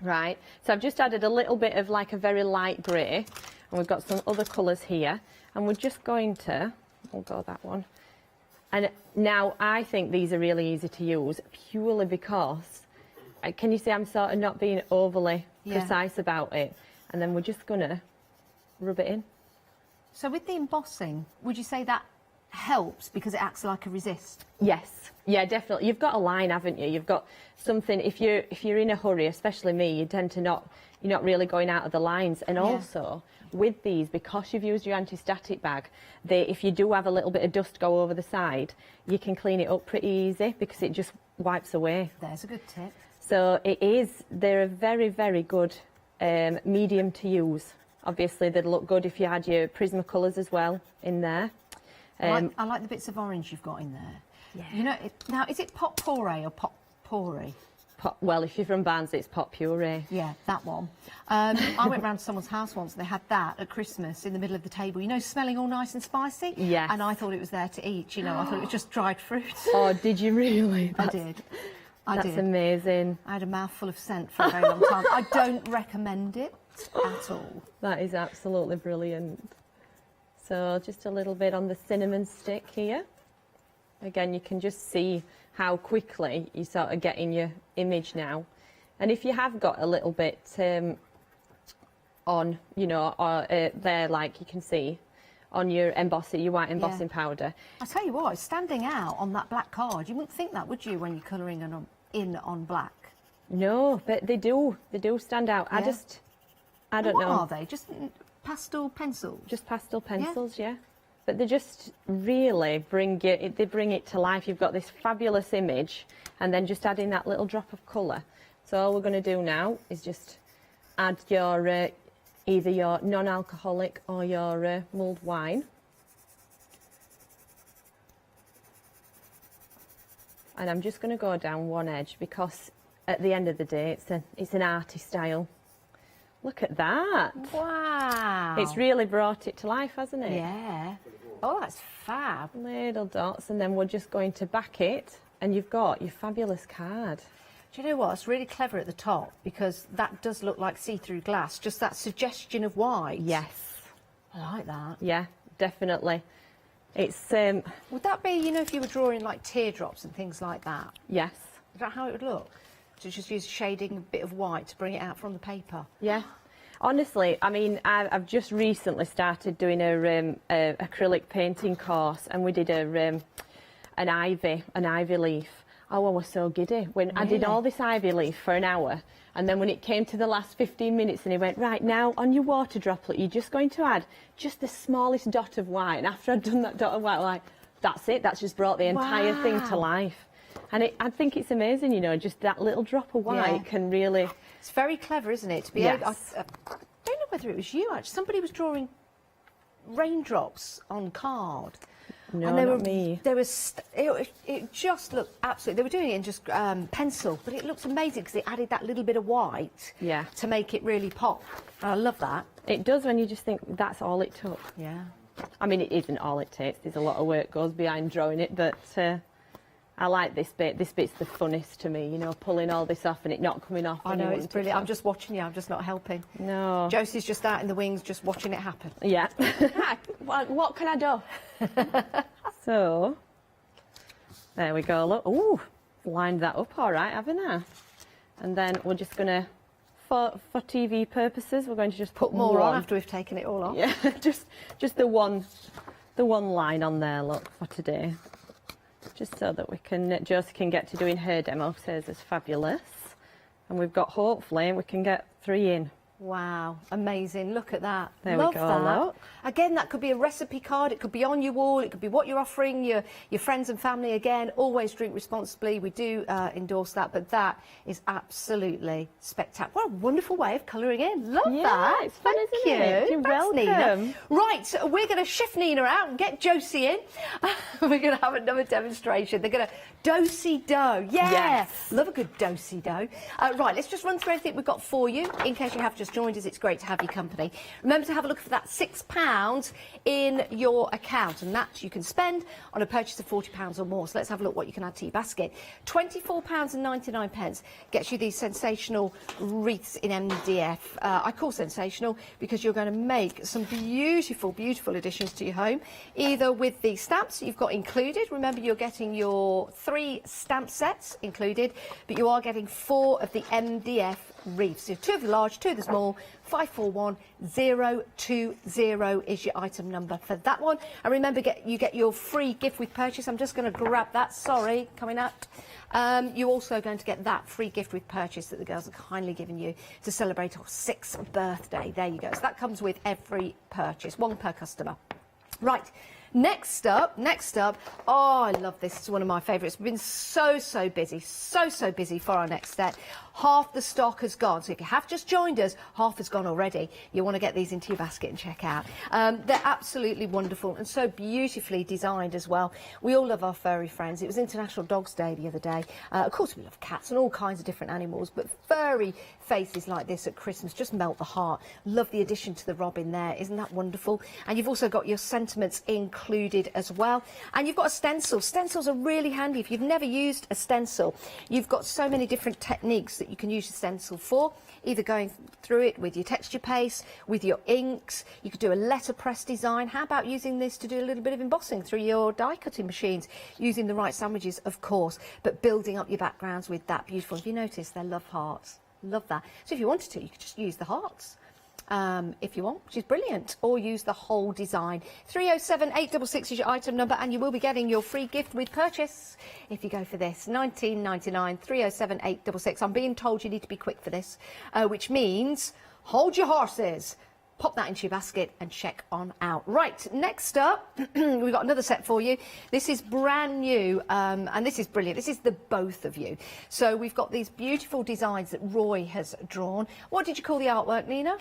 Right, so I've just added a little bit of like a very light grey, and we've got some other colours here, and we're just going to, we'll go that one. And now I think these are really easy to use purely because, can you see I'm sort of not being overly precise about it? And then we're just going to rub it in. So with the embossing, would you say that helps because it acts like a resist? Yes, yeah, definitely. You've got a line, haven't you? You've got something. If you're in a hurry, especially me, you tend to you're not really going out of the lines. And also with these, because you've used your anti-static bag, if you do have a little bit of dust go over the side, you can clean it up pretty easy because it just wipes away. There's a good tip. So they're a very, very good medium to use. Obviously, they'd look good if you had your Prismacolors as well in there. I like the bits of orange you've got in there. Yeah. You know, now, is it pot pourri or pot pourri? Well, if you're from Barnes, it's pot puree. Yeah, that one. I went round to someone's house once and they had that at Christmas in the middle of the table, you know, smelling all nice and spicy. Yes. And I thought it was there to eat, you know, I thought it was just dried fruit. Oh, did you really? I did. That's amazing. I had a mouthful of scent for a very long time. I don't recommend it at all. That is absolutely brilliant. So just a little bit on the cinnamon stick here. Again, you can just see how quickly you sort of get in your image now. And if you have got a little bit on, you know, there, like you can see on your white embossing powder. I tell you what, it's standing out on that black card. You wouldn't think that, would you, when you're colouring in on black? No, but they do stand out. Yeah. I don't know. What are they? Just pastel pencils? Just pastel pencils, yeah. But they just really bring it to life. You've got this fabulous image, and then just adding that little drop of colour. So all we're going to do now is just add your either your non-alcoholic or your mulled wine. And I'm just going to go down one edge because at the end of the day, it's an arty style. Look at that. Wow. It's really brought it to life, hasn't it? Yeah. Oh, that's fab. Little dots, and then we're just going to back it, and you've got your fabulous card. Do you know what? It's really clever at the top because that does look like see-through glass. Just that suggestion of white. Yes. I like that. Yeah, definitely. It's Would that be, you know, if you were drawing like teardrops and things like that? Yes. Is that how it would look? To just use shading a bit of white to bring it out from the paper? Yeah. Honestly, I mean, I've just recently started doing a acrylic painting course, and we did an ivy leaf. Oh, I was so giddy when I did all this ivy leaf for an hour, and then when it came to the last 15 minutes and he went, right, now on your water droplet you're just going to add just the smallest dot of white, and after I'd done that dot of white, like, that's it, that's just brought the entire thing to life. And I think it's amazing, you know, just that little drop of white can really... It's very clever, isn't it? To be able, I don't know whether it was you, actually. Somebody was drawing raindrops on card. No, and not me. There was, it just looked absolutely... They were doing it in just pencil, but it looks amazing because it added that little bit of white to make it really pop. And I love that. It does when you just think that's all it took. Yeah. I mean, it isn't all it takes. There's a lot of work goes behind drawing it, but... I like this bit. This bit's the funnest to me, you know, pulling all this off and it not coming off. I know, it's brilliant. I'm just watching you. I'm just not helping. No. Josie's just out in the wings, just watching it happen. Yeah. What can I do? So, there we go. Look. Ooh, lined that up all right, haven't I? And then we're just going to, for TV purposes, we're going to just put more on after we've taken it all off. Yeah, just the one line on there, look, for today. Just so that we can, Josie can get to doing her demo, because hers is fabulous. And we've got, hopefully, we can get 3 in. Wow, amazing. Look at that. There Love we go, that. look. Again, that could be a recipe card, it could be on your wall, it could be what you're offering your friends and family. Again, always drink responsibly. We do endorse that, but that is absolutely spectacular. What a wonderful way of colouring in. Love that. It's fun, Thank isn't you. it? You're welcome. Nina. Right, so we're going to shift Nina out and get Josie in. We're going to have another demonstration. They're going to do-si-do. Yeah. Yes. Love a good do-si-do. Right, let's just run through everything we've got for you. In case you have just joined us, it's great to have your company. Remember to have a look for that £6 in your account, and that you can spend on a purchase of £40 or more. So let's have a look what you can add to your basket. £24.99 gets you these sensational wreaths in MDF. I call sensational because you're going to make some beautiful, beautiful additions to your home, either with the stamps that you've got included. Remember, you're getting your 3 stamp sets included, but you are getting 4 of the MDF wreaths. So 2 of the large, 2 of the small. 541020 is your item number for that one. And remember, you get your free gift with purchase. I'm just going to grab that. Sorry, coming up. You're also going to get that free gift with purchase that the girls have kindly given you to celebrate your 6th birthday. There you go. So that comes with every purchase, 1 per customer. Right. Next up, oh, I love this. It's one of my favourites. We've been so busy, so busy for our next set. Half the stock has gone. So if you have just joined us, half has gone already. You want to get these into your basket and check out. They're absolutely wonderful and so beautifully designed as well. We all love our furry friends. It was International Dogs Day the other day. Of course, we love cats and all kinds of different animals, but furry faces like this at Christmas just melt the heart. Love the addition to the robin there. Isn't that wonderful? And you've also got your sentiments included as well. And you've got a stencil. Stencils are really handy. If you've never used a stencil, you've got so many different techniques that you can use the stencil for, either going through it with your texture paste, with your inks. You could do a letterpress design. How about using this to do a little bit of embossing through your die cutting machines, using the right sandwiches, of course, but building up your backgrounds with that beautiful. If you notice, they're love hearts. Love that. So if you wanted to, you could just use the hearts. If you want, which is brilliant, or use the whole design. 307 866 is your item number, and you will be getting your free gift with purchase if you go for this. £19.99, 307 866. I'm being told you need to be quick for this, which means hold your horses. Pop that into your basket and check on out. Right, next up, we've got another set for you. This is brand new, and this is brilliant. This is the both of you. So we've got these beautiful designs that Roy has drawn. What did you call the artwork, Nina?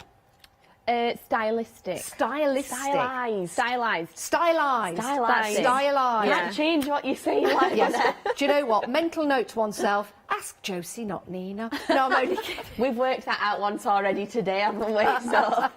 Stylistic. Stylistic. Stylized. Stylized. Stylized. That's stylized. You can't change what you say like Yes. that. Do you know what? Mental note to oneself, Ask Josie, not Nina. No, I'm only kidding. We've worked that out once already today, haven't we? So.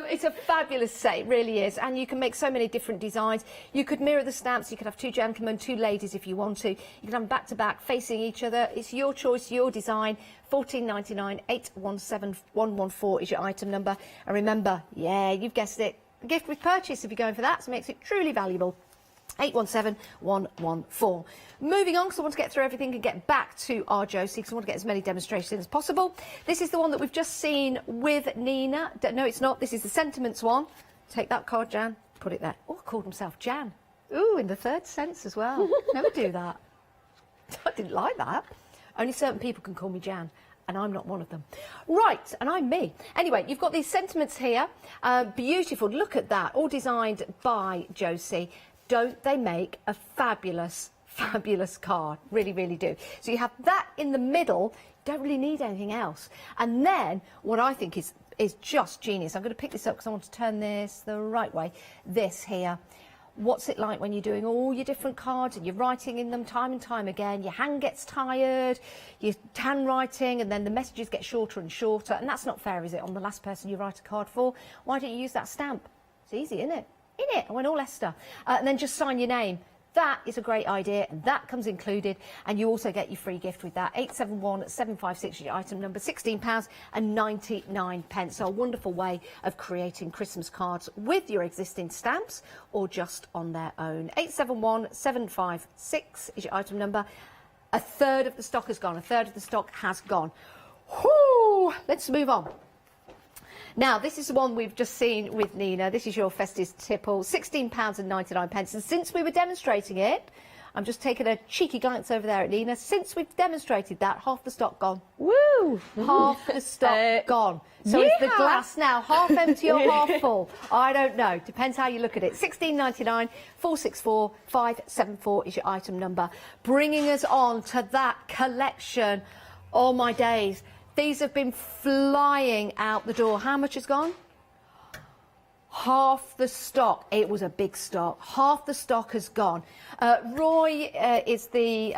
It's a fabulous set, it really is, and you can make so many different designs. You could mirror the stamps, you could have two gentlemen, two ladies if you want to. You can have them back to back, facing each other. It's your choice, your design. $14.99, 817114 is your item number. And remember, yeah, you've guessed it, a gift with purchase if you're going for that, so it makes it truly valuable. 817114. Moving on, because I want to get through everything and get back to our Josie, because I want to get as many demonstrations as possible. This is the one that we've just seen with Nina. No, it's not. This is the sentiments one. Take that card, Jan. Put it there. Oh, called himself Jan. Ooh, in the third sense as well. Never do that. I didn't like that. Only certain people can call me Jan, and I'm not one of them. Right, and I'm me. Anyway, you've got these sentiments here. Beautiful. Look at that. All designed by Josie. Don't they make a fabulous, fabulous card? Really, really do. So you have that in the middle. Don't really need anything else. And then what I think is just genius. I'm going to pick this up because I want to turn this the right way. This here. What's it like when you're doing all your different cards and you're writing in them time and time again? Your hand gets tired, you're handwriting, and then the messages get shorter and shorter. And that's not fair, is it, on the last person you write a card for? Why don't you use that stamp? It's easy, isn't it? I went all Esther. And then just sign your name. That is a great idea, and that comes included, and you also get your free gift with that. 871756 is your item number, £16.99. So a wonderful way of creating Christmas cards with your existing stamps or just on their own. 871756 is your item number. A third of the stock has gone. A third of the stock has gone. Whoo! Let's move on. Now, this is the one we've just seen with Nina. This is your Festive Tipple, £16.99. And since we were demonstrating it, I'm just taking a cheeky glance over there at Nina. Since we've demonstrated that, half the stock gone. Woo! Half the stock gone. So is the glass now half empty or half full? I don't know. Depends how you look at it. £16.99, 464 574 is your item number. Bringing us on to that collection. Oh, my days. These have been flying out the door. How much has gone? Half the stock. It was a big stock. Half the stock has gone. Roy is the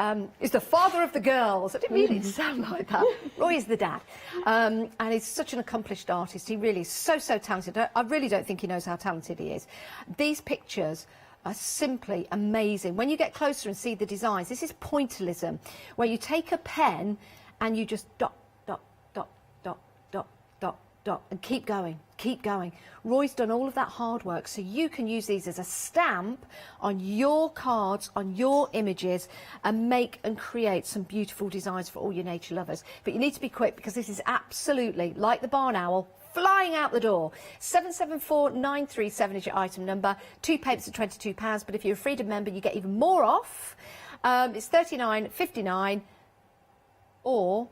father of the girls. I didn't mean it to sound like that. Roy is the dad. And he's such an accomplished artist. He really is so talented. I really don't think he knows how talented he is. These pictures are simply amazing. When you get closer and see the designs, this is pointillism, where you take a pen and you just dot, and keep going, keep going. Roy's done all of that hard work, so you can use these as a stamp on your cards, on your images, and make and create some beautiful designs for all your nature lovers. But you need to be quick, because this is absolutely, like the barn owl, flying out the door. 774937 is your item number. 2 payments of £22, but if you're a Freedom member, you get even more off. It's $39.59, or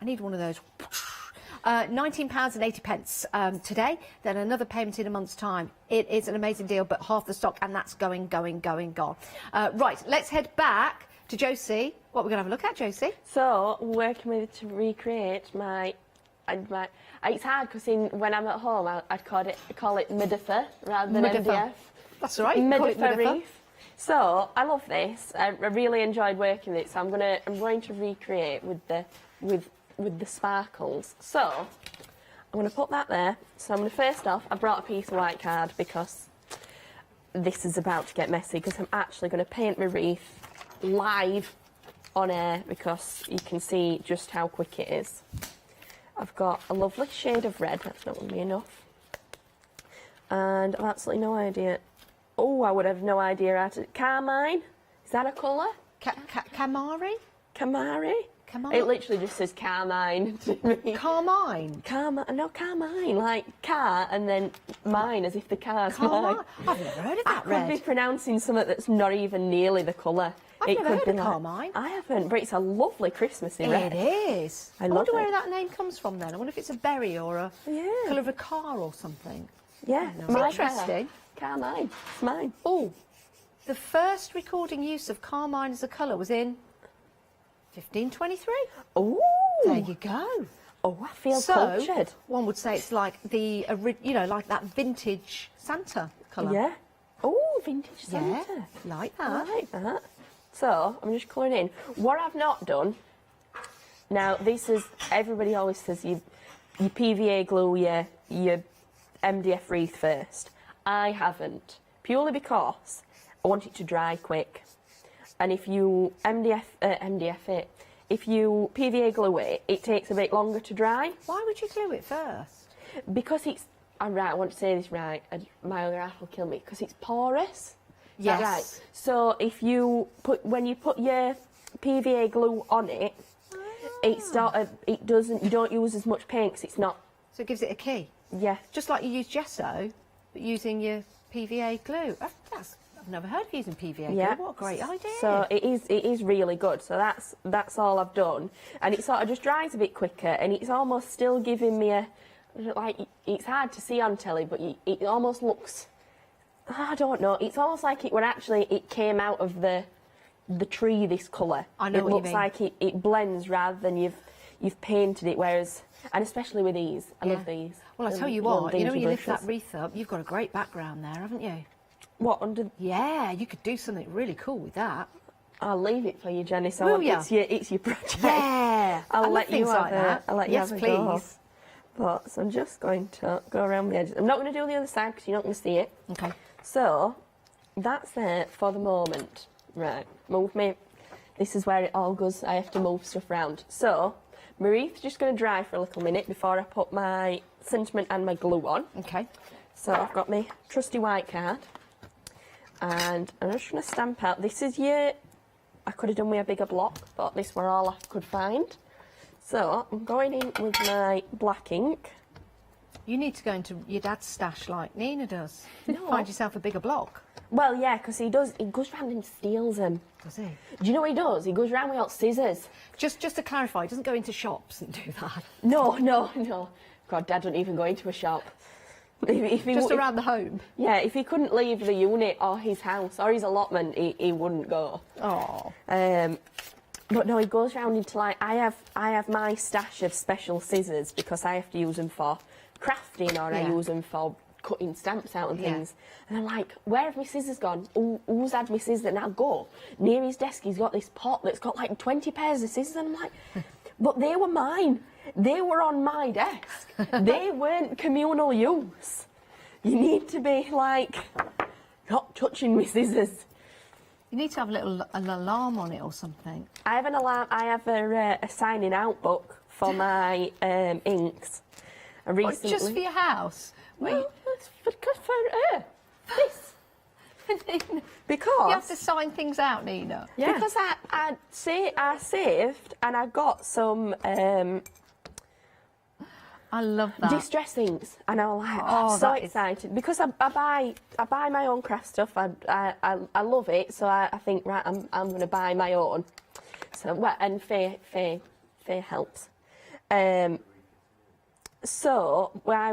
I need one of those. £19.80 today, then another payment in a month's time. It is an amazing deal, but half the stock, and that's gone. Right, let's head back to Josie. What we're going to have a look at, Josie? So, working with to recreate my it's hard because when I'm at home, I'd call it Midiffer rather than MDF. That's right. Midiffer wreath. So I love this. I really enjoyed working with it. So I'm going to recreate with the sparkles. So I'm going to put that there. So I'm going to, first off, I brought a piece of white card because this is about to get messy, because I'm actually going to paint my wreath live on air because you can see just how quick it is. I've got a lovely shade of red. That's not going to be enough. And I've absolutely no idea. Oh, I would have no idea how to... Carmine? Is that a colour? Camari? Camari? It literally just says Carmine to me. Carmine? No, Carmine. Like car and then mine, as if the car's mine. I've never heard of that. I could be pronouncing something that's not even nearly the colour. I've never heard of Carmine. I haven't, but it's a lovely Christmassy red. It is. I wonder where that name comes from then. I wonder if it's a berry or a colour of a car or something. Yeah, it's interesting. Carmine. It's mine. Oh, the first recording use of carmine as a colour was in 1523. Oh, there you go. Oh, I feel cultured. One would say it's like the, like that vintage Santa colour. Yeah. Oh, vintage Santa. Yeah, like that. I like that. So I'm just colouring in. What I've not done, now this is, everybody always says you PVA glue your MDF wreath first. I haven't, purely because I want it to dry quick. And if you MDF it, if you PVA glue it, it takes a bit longer to dry. Why would you glue it first? Because it's, right, I want to say this right, and my other half will kill me, because it's porous. Is that Yes. right? So if you when you put your PVA glue on it, it doesn't, you don't use as much paint because it's not. So it gives it a key? Yeah. Just like you use gesso, but using your PVA glue. I've never heard of using PVA glue. What a great idea. So it is really good. So that's all I've done. And it sort of just dries a bit quicker, and it's almost still giving me a, like, it's hard to see on telly, but it almost looks, I don't know, it's almost like it came out of the tree, this colour. I know it what you looks mean. like it blends rather than you've painted it, whereas, and especially with these, I love these. Well, I tell you what, you know when you lift that wreath up, you've got a great background there, haven't you? What, under? Yeah, you could do something really cool with that. I'll leave it for you, Jenny. So Will ya? it's your project. Yeah, I'll let you have that. I'll let you Yes, have a please. go. But so I'm just going to go around the edges. I'm not going to do the other side because you're not going to see it. Okay. So that's there for the moment. Right, move me. This is where it all goes. I have to move stuff around. So my wreath's just going to dry for a little minute before I put my sentiment and my glue on. Okay. So I've got my trusty white card, and I'm just going to stamp out. This is I could have done with a bigger block, but this were all I could find. So I'm going in with my black ink. You need to go into your dad's stash like Nina does. No. Find yourself a bigger block. Well, yeah, because he goes round and steals them. Does he? Do you know what he does? He goes round without scissors. Just to clarify, he doesn't go into shops and do that. No. God, Dad doesn't even go into a shop. If he Just around the home. Yeah, if he couldn't leave the unit or his house or his allotment, he wouldn't go. Oh. But no, he goes round into, like, I have my stash of special scissors because I have to use them for crafting, or I use them for cutting stamps out and things. And I'm like, where have my scissors gone? Who's had my scissors? And I'll go near his desk, he's got this pot that's got like 20 pairs of scissors, and I'm like, but they were mine. They were on my desk. They weren't communal use. You need to be like, not touching my scissors. You need to have an alarm on it or something. I have an alarm. I have a signing out book for my inks. Recently, just for your house? Well, it's for her. This. Because you have to sign things out, Nina. Yeah. Because I saved and I got some. I love that. Distress inks, and I was like, I'm so excited because I buy my own craft stuff. I love it, so I think, right, I'm going to buy my own. So and Faye helps. So I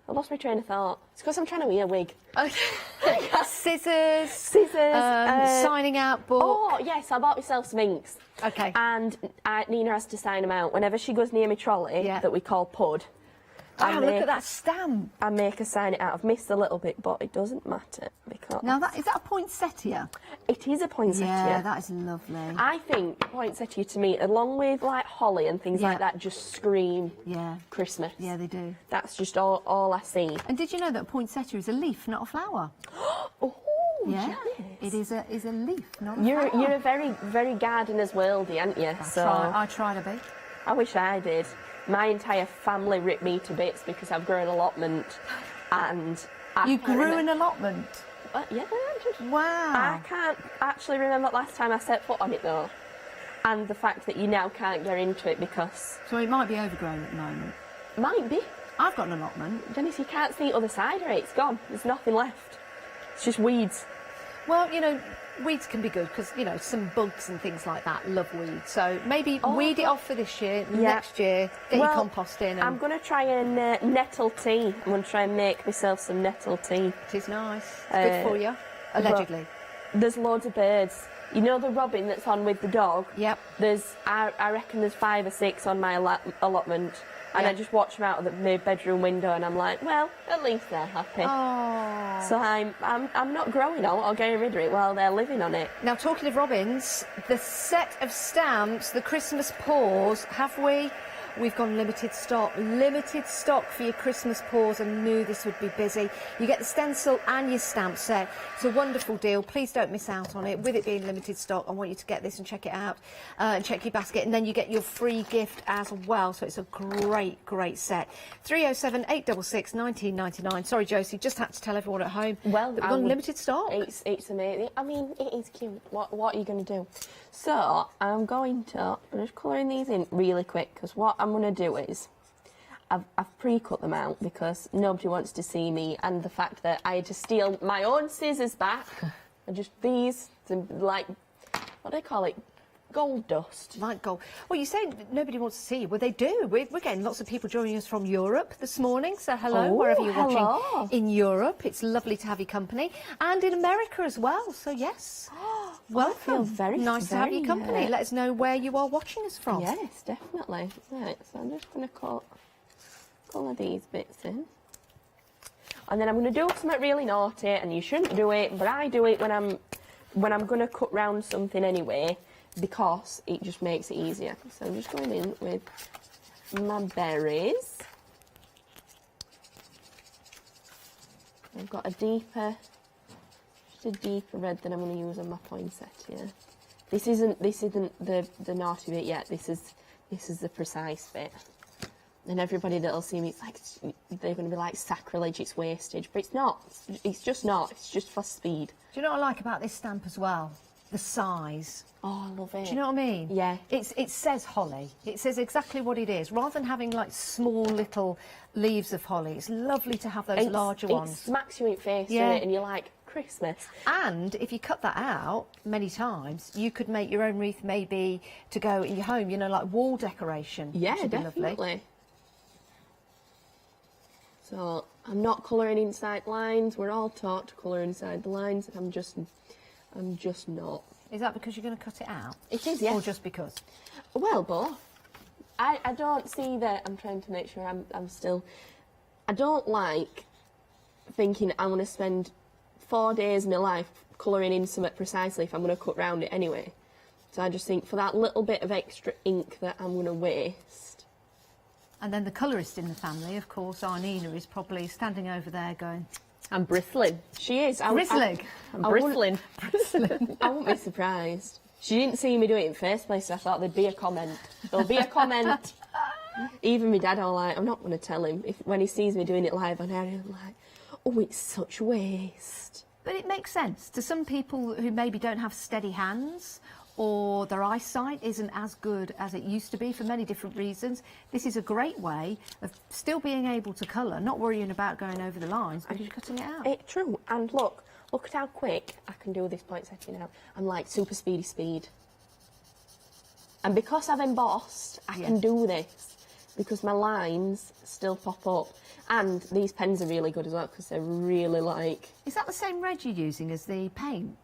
lost my train of thought. It's because I'm trying to wear a wig. Okay. Scissors. Signing out book. Oh yes, I bought myself some inks. Okay. And Nina has to sign them out whenever she goes near my trolley that we call Pud. Oh, look at that stamp. I make her sign it out. I've missed a little bit, but it doesn't matter because. Now is that a poinsettia? It is a poinsettia. Yeah, that is lovely. I think poinsettia to me, along with like holly and things like that, just scream Christmas. Yeah, they do. That's just all I see. And did you know that poinsettia is a leaf, not a flower? Oh, yeah. yes. It is a leaf, not a You're flower. a very gardener's worldy, aren't you? I try to be. I wish I did. My entire family ripped me to bits because I've grown an allotment, and You grew an allotment? Yeah. Wow. I can't actually remember the last time I set foot on it though, and the fact that you now can't get into it because. So it might be overgrown at the moment. Might be. I've got an allotment. Dennis, you can't see the other side of it. It's gone. There's nothing left. It's just weeds. Well, you know, weeds can be good because, you know, some bugs and things like that love weeds. So maybe weed it off for this year. Next year, get your compost in. I'm going to try and nettle tea. I'm going to try and make myself some nettle tea. It is nice. It's good for you, allegedly. There's loads of birds. You know the robin that's on with the dog? Yep. I reckon there's 5 or 6 on my allotment. And I just watch them out of my bedroom window, and I'm like, well, at least they're happy. Oh. So I'm not growing on or getting rid of it while they're living on it. Now, talking of robins, the set of stamps, the Christmas paws, have we? We've gone limited stock for your Christmas paws. I knew this would be busy. You get the stencil and your stamp set. It's a wonderful deal. Please don't miss out on it. With it being limited stock, I want you to get this and check it out and check your basket, and then you get your free gift as well. So it's a great set. 307 866 1999. Sorry, Josie, just had to tell everyone at home that we've gone limited stock. It's amazing. I mean, it is cute. What are you going to do? So I'm just colouring these in really quick, because what I'm going to do is I've pre-cut them out because nobody wants to see me, and the fact that I had to steal my own scissors back and just these, like, what do they call it? Gold dust. Like gold. Well, you say nobody wants to see you. Well, they do. We're getting lots of people joining us from Europe this morning. So hello, wherever you're watching in Europe. It's lovely to have your company. And in America as well. So yes. Welcome. I feel very nice to have your company. Let us know where you are watching us from. Yes, definitely. Right, so I'm just going to colour these bits in. And then I'm going to do something really naughty, and you shouldn't do it, but I do it when I'm going to cut round something anyway, because it just makes it easier. So I'm just going in with my berries. I've got a deeper red that I'm going to use on my poinsettia. This isn't the naughty bit yet. This is the precise bit. And everybody that'll see me, it's like they're going to be like, sacrilege, it's wastage, but it's not. It's just not. It's just for speed. Do you know what I like about this stamp as well? The size. Oh, I love it. Do you know what I mean? Yeah. It says holly. It says exactly what it is. Rather than having like small little leaves of holly, it's lovely to have those larger ones. It smacks you in the face, doesn't it? And you're like, Christmas. And if you cut that out many times, you could make your own wreath maybe to go in your home, you know, like wall decoration. Yeah, definitely. Lovely. So I'm not colouring inside lines. We're all taught to colour inside the lines, and I'm just not. Is that because you're going to cut it out? It is, yes. Or just because? Well, both. I don't see that. I'm trying to make sure I'm still... I don't like thinking I'm going to spend 4 days of my life colouring in something precisely if I'm going to cut round it anyway. So I just think for that little bit of extra ink that I'm going to waste. And then the colourist in the family, of course, our Nina, is probably standing over there going... I'm bristling. She is. I'm bristling. I wouldn't be surprised. She didn't see me do it in the first place, so I thought there'd be a comment. There'll be a comment. Even my dad, I'm not going to tell him. When he sees me doing it live on air, he'll be like, oh, it's such waste. But it makes sense to some people who maybe don't have steady hands, or their eyesight isn't as good as it used to be for many different reasons. This is a great way of still being able to colour, not worrying about going over the lines, but just cutting it out. True. And look at how quick I can do this poinsettia now. I'm like super speed. And because I've embossed, I can do this, because my lines still pop up. And these pens are really good as well, because they're really like... Is that the same red you're using as the paint?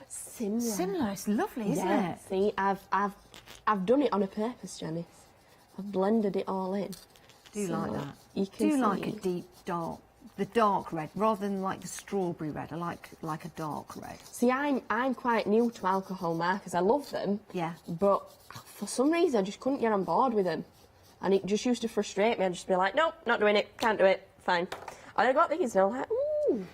Similar. It's lovely, isn't it? See, I've done it on a purpose, Janice. I've blended it all in. Do you like that? You can see. Like a deep the dark red rather than like the strawberry red. I like a dark red. See, I'm quite new to alcohol markers. I love them. Yeah. But for some reason, I just couldn't get on board with them, and it just used to frustrate me. I'd just be like, nope, not doing it. Can't do it. Fine. And I got these, and I'm like, ooh,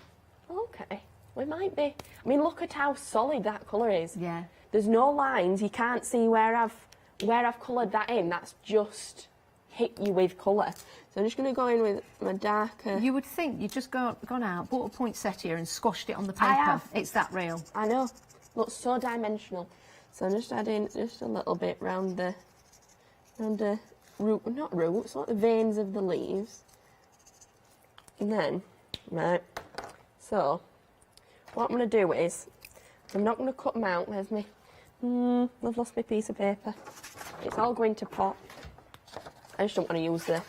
okay. We might be. I mean, look at how solid that colour is. Yeah. There's no lines. You can't see where I've coloured that in. That's just hit you with colour. So I'm just going to go in with my darker... You would think you'd just gone out, bought a poinsettia and squashed it on the paper. I have. It's that real. I know. Looks so dimensional. So I'm just adding just a little bit round the root, not roots, like the veins of the leaves. And then, right, so... What I'm going to do is, I'm not going to cut them out. Where's me? I've lost my piece of paper. It's all going to pot. I just don't want to use this.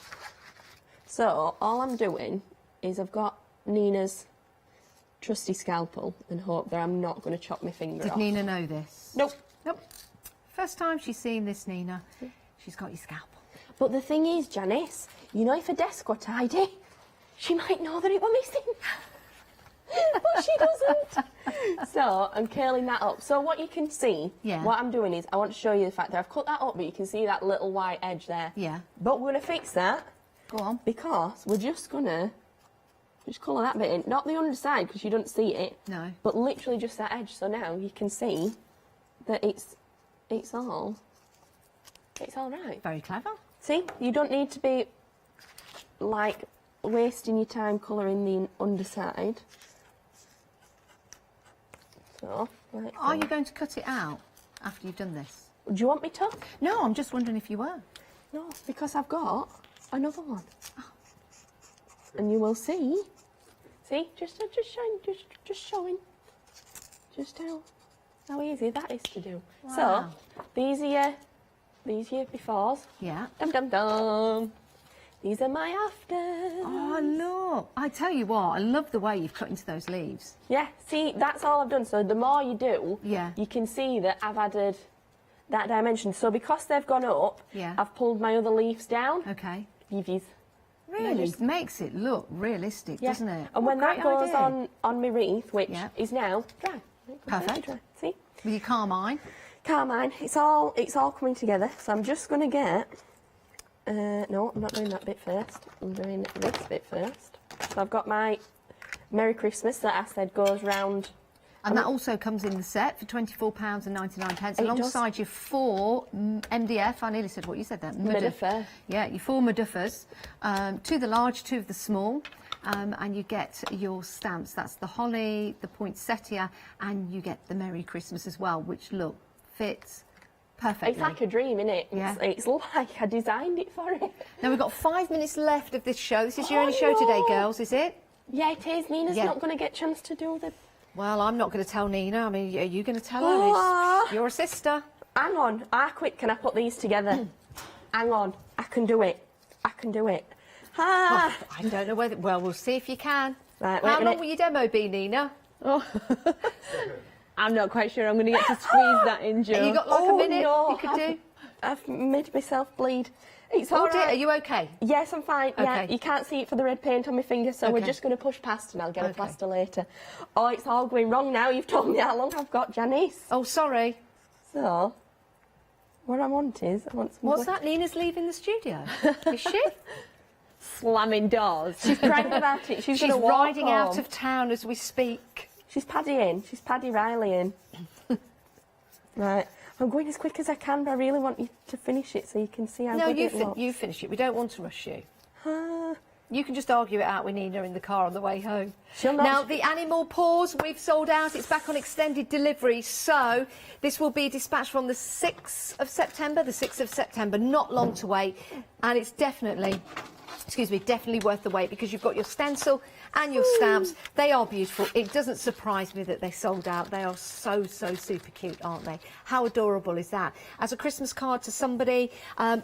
So, all I'm doing is I've got Nina's trusty scalpel and hope that I'm not going to chop my finger off. Did Nina know this? Nope. Nope. First time she's seen this, Nina. She's got your scalpel. But the thing is, Janice, you know, if a desk were tidy, she might know that it were missing. But she doesn't. So I'm curling that up. So what you can see, what I'm doing is, I want to show you the fact that I've cut that up, but you can see that little white edge there. Yeah. But we're going to fix that. Go on. Because we're just going to just colour that bit in. Not the underside, because you don't see it. No. But literally just that edge. So now you can see that it's all right. Very clever. See, you don't need to be like wasting your time colouring the underside. So, like Are you going to cut it out after you've done this? Do you want me to? No, I'm just wondering if you were. No, because I've got another one. Oh. And you will see. See, just showing, just how easy that is to do. Wow. So, these are your befores. Yeah. Dum dum dum. These are my afters. Oh, look. I tell you what, I love the way you've cut into those leaves. Yeah, see, that's all I've done. So the more you do, you can see that I've added that dimension. So because they've gone up, I've pulled my other leaves down. Okay. Leavies. Really makes it look realistic, doesn't it? And when that goes on my wreath, which is now dry. Perfect. Dry. See? With your carmine. Carmine, it's all coming together. So I'm just going to get... no, I'm not doing that bit first. I'm doing this bit first. So I've got my Merry Christmas that I said goes round. And that also comes in the set for £24.99 alongside your 4 MDF. I nearly said what you said there. Moduffer. Yeah, your 4 Moduffers. 2 of the large, 2 of the small. And you get your stamps. That's the holly, the poinsettia, and you get the Merry Christmas as well, which fits perfectly. It's like a dream, isn't it? Yeah. It's like I designed it for it. Now, we've got 5 minutes left of this show. This is your only show today, girls, is it? Yeah, it is. Nina's not going to get a chance to do the... Well, I'm not going to tell Nina. I mean, are you going to tell her? You're a sister. Hang on. How quick can I put these together? Hang on. I can do it. I can do it. Well, I don't know whether... Well, we'll see if you can. Right, wait How a long minute. will your demo be, Nina? Oh. I'm not quite sure I'm going to get to squeeze that in, Jo. Have you got like a minute you could do? I've made myself bleed. It's Oh all dear, right. are you okay? Yes, I'm fine. Yeah, Okay. you can't see it for the red paint on my finger, so we're Okay. just going to push past and I'll get a plaster later. Oh, it's all going wrong now. You've told me how long I've got, Janice. Oh, sorry. So, what I want is... What's that? Nina's leaving the studio. Is she? Slamming doors. She's bragging about it. She's She's gonna walk riding out home. of town as we speak. She's Paddy in. She's Paddy Riley in. Right. I'm going as quick as I can, but I really want you to finish it so you can see how No, good it looks. you finish it. We don't want to rush you. You can just argue it out with Nina in the car on the way home. She'll not... Now, the animal paws, we've sold out. It's back on extended delivery. So, this will be dispatched from the 6th of September. The 6th of September, not long to wait. And it's definitely worth the wait because you've got your stencil and your stamps. They are beautiful. It doesn't surprise me that they sold out. They are so super cute, aren't they? How adorable is that? As a Christmas card to somebody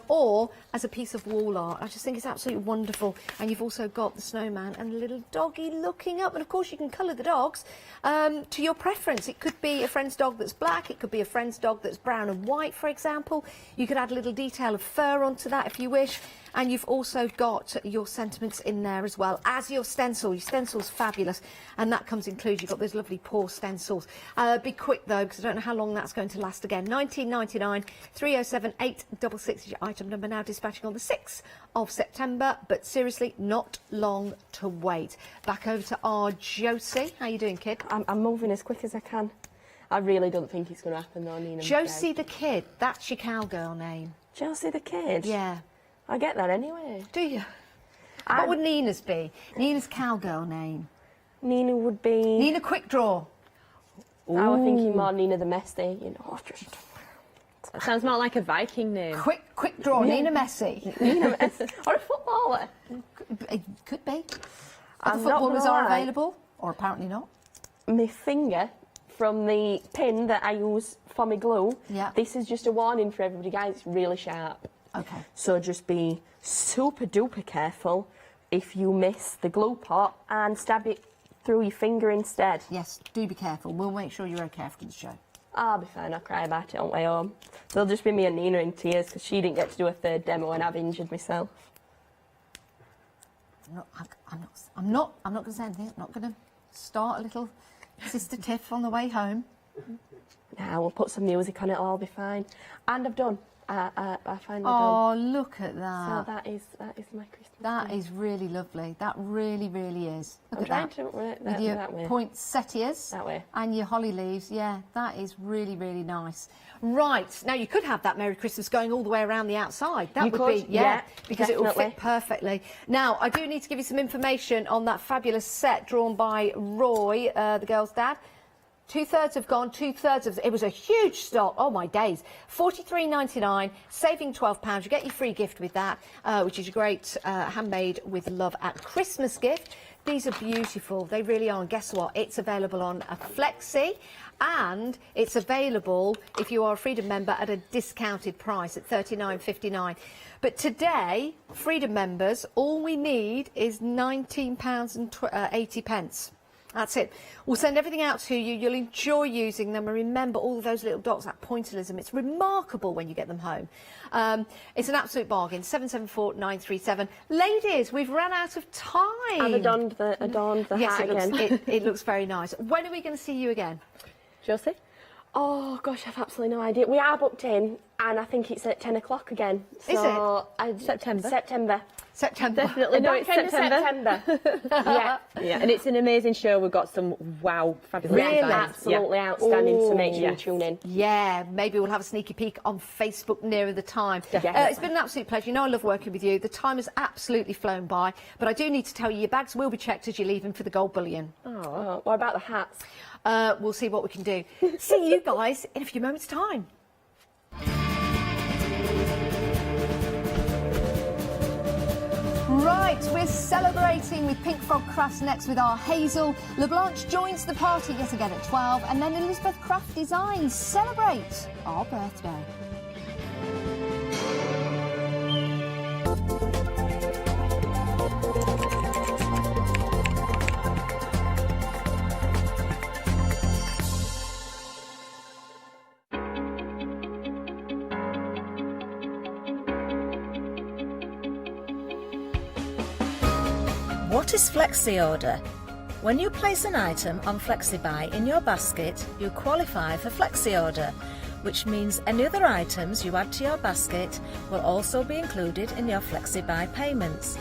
or as a piece of wall art. I just think it's absolutely wonderful. And you've also got the snowman and the little doggy looking up. And of course you can colour the dogs to your preference. It could be a friend's dog that's black. It could be a friend's dog that's brown and white, for example. You could add a little detail of fur onto that if you wish. And you've also got your sentiments in there as well as your stencil. Your stencil's fabulous, and that comes included. You've got those lovely paw stencils. Be quick though, because I don't know how long that's going to last again. £19.99, 307 866 is your item number, now dispatching on the 6th of September. But seriously, not long to wait. Back over to our Josie. How you doing, kid? I'm moving as quick as I can. I really don't think it's going to happen though, Nina. Josie the kid. That's your cowgirl name. Josie the kid? Yeah. I get that anyway. Do you? What would Nina's be? Nina's cowgirl name. Nina would be... Nina Quickdraw. I was thinking more Nina the Messy, you know. That sounds more like a Viking name. Quick draw, Nina Messi. Nina Messi. Or a footballer. It could be. I'm Other not footballers gonna are lie. available, or apparently not. My finger from the pin that I use for my glue, this is just a warning for everybody, guys. It's really sharp. Okay. So just be super duper careful if you miss the glue pot and stab it through your finger instead. Yes, do be careful. We'll make sure you're okay after the show. I'll be fine, I'll cry about it on the way home. So it'll just be me and Nina in tears because she didn't get to do a third demo and I've injured myself. I'm not going to say anything. I'm not going to start a little sister tiff on the way home. Nah, we'll put some music on it, I'll be fine. And I've done. I finally done. Oh, look at that. So that is my Christmas. That is really lovely. That really, really is. Look I'm at trying that. to work With your that way. poinsettias That way. and your holly leaves. Yeah, that is really, really nice. Right, now you could have that Merry Christmas going all the way around the outside. That You would could, be, yeah, because it will definitely. fit perfectly. Now, I do need to give you some information on that fabulous set drawn by Roy, the girl's dad. 2/3 have gone, 2/3 of it was a huge stock. Oh my days! $43.99, saving £12. You get your free gift with that, which is a great handmade with love at Christmas gift. These are beautiful. They really are. And guess what? It's available on a flexi, and it's available if you are a Freedom member at a discounted price at £39.59. But today, Freedom members, all we need is £19.80. That's it. We'll send everything out to you. You'll enjoy using them. And remember all of those little dots, that pointillism. It's remarkable when you get them home. It's an absolute bargain. 774-937. Ladies, we've run out of time. I've adorned the yes, hat it looks, again. it looks very nice. When are we going to see you again? Josie? Oh, gosh, I've absolutely no idea. We are booked in, and I think it's at 10 o'clock again. So Is it? September. September. Definitely know it's September. Yeah, yeah, and it's an amazing show. We've got some fabulous Really? designs. Absolutely outstanding, so make sure yeah. you tune in. Yeah, maybe we'll have a sneaky peek on Facebook nearer the time. Definitely. It's been an absolute pleasure. You know I love working with you. The time has absolutely flown by, but I do need to tell you your bags will be checked as you're leaving for the gold bullion. Oh, what about the hats? We'll see what we can do. See you guys in a few moments' time. Right, we're celebrating with Pink Frog Crafts next with our Hazel. LeBlanche joins the party yet again at 12, and then Elizabeth Craft Designs celebrate our birthday. What is Flexi Order? When you place an item on FlexiBuy in your basket, you qualify for Flexi Order, which means any other items you add to your basket will also be included in your FlexiBuy payments.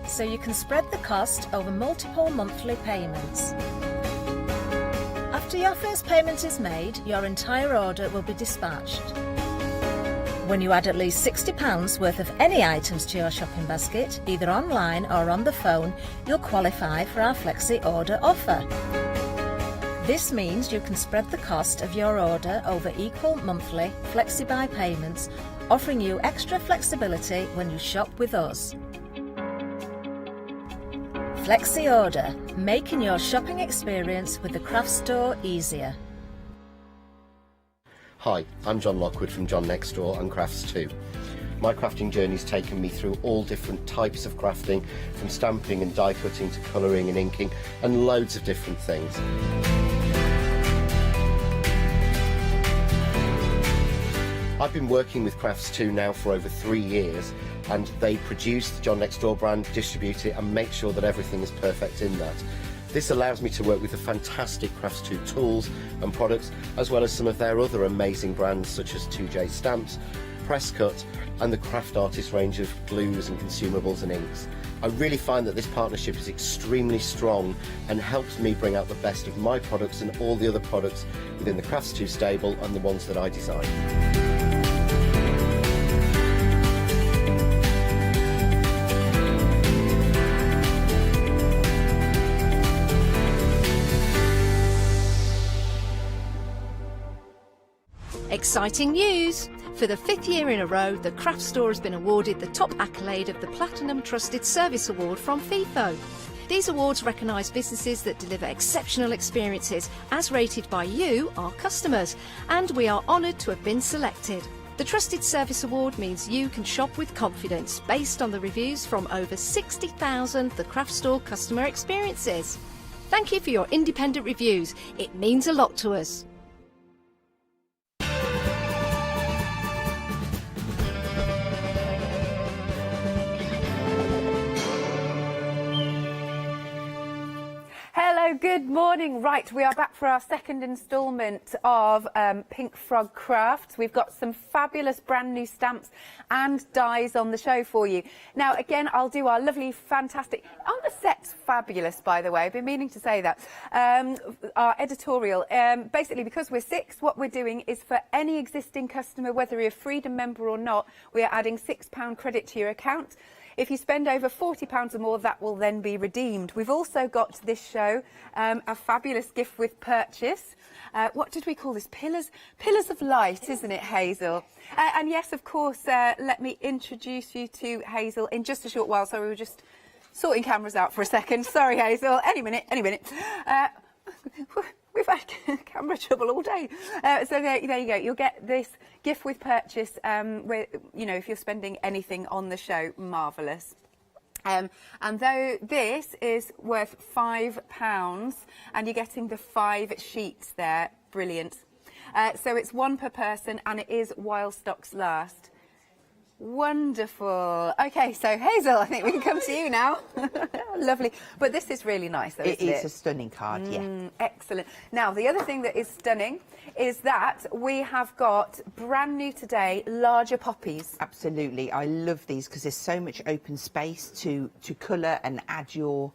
So you can spread the cost over multiple monthly payments. After your first payment is made, your entire order will be dispatched. When you add at least £60 worth of any items to your shopping basket, either online or on the phone, you'll qualify for our Flexi Order offer. This means you can spread the cost of your order over equal monthly FlexiBuy payments, offering you extra flexibility when you shop with us. Flexi Order, making your shopping experience with the craft store easier. Hi, I'm John Lockwood from John Next Door and Crafts 2. My crafting journey's taken me through all different types of crafting, from stamping and die cutting to colouring and inking, and loads of different things. I've been working with Crafts 2 now for over 3 years, and they produce the John Next Door brand, distribute it, and make sure that everything is perfect in that. This allows me to work with the fantastic Crafts 2 tools and products, as well as some of their other amazing brands such as 2J Stamps, Presscut, and the Craft Artist range of glues and consumables and inks. I really find that this partnership is extremely strong and helps me bring out the best of my products and all the other products within the Crafts 2 stable and the ones that I design. Exciting news! For the 5th year in a row, the Craft Store has been awarded the top accolade of the Platinum Trusted Service Award from FIFO. These awards recognise businesses that deliver exceptional experiences, as rated by you, our customers, and we are honoured to have been selected. The Trusted Service Award means you can shop with confidence based on the reviews from over 60,000 The Craft Store customer experiences. Thank you for your independent reviews. It means a lot to us. Hello, good morning. Right, we are back for our second instalment of Pink Frog Crafts. We've got some fabulous brand new stamps and dies on the show for you. Now, again, I'll do our lovely, fantastic... Aren't the sets fabulous, by the way? I've been meaning to say that. Our editorial. Basically, because we're 6, what we're doing is for any existing customer, whether you're a Freedom member or not, we are adding £6 credit to your account. If you spend over £40 or more, that will then be redeemed. We've also got this show, a fabulous gift with purchase. What did we call this? Pillars of Light, isn't it, Hazel? And yes, of course, let me introduce you to Hazel in just a short while. So we were just sorting cameras out for a second. Sorry, Hazel. Any minute. We've had camera trouble all day. So there you go. You'll get this gift with purchase, if you're spending anything on the show. Marvellous. And though this is worth £5, and you're getting the 5 sheets there. Brilliant. So it's 1 per person, and it is while stocks last. Wonderful. Okay, so Hazel, I think we can come to you now. Lovely. But this is really nice, though, isn't it? It is a stunning card, yeah. Excellent. Now, the other thing that is stunning is that we have got brand new today, larger poppies. Absolutely. I love these because there's so much open space to colour and add your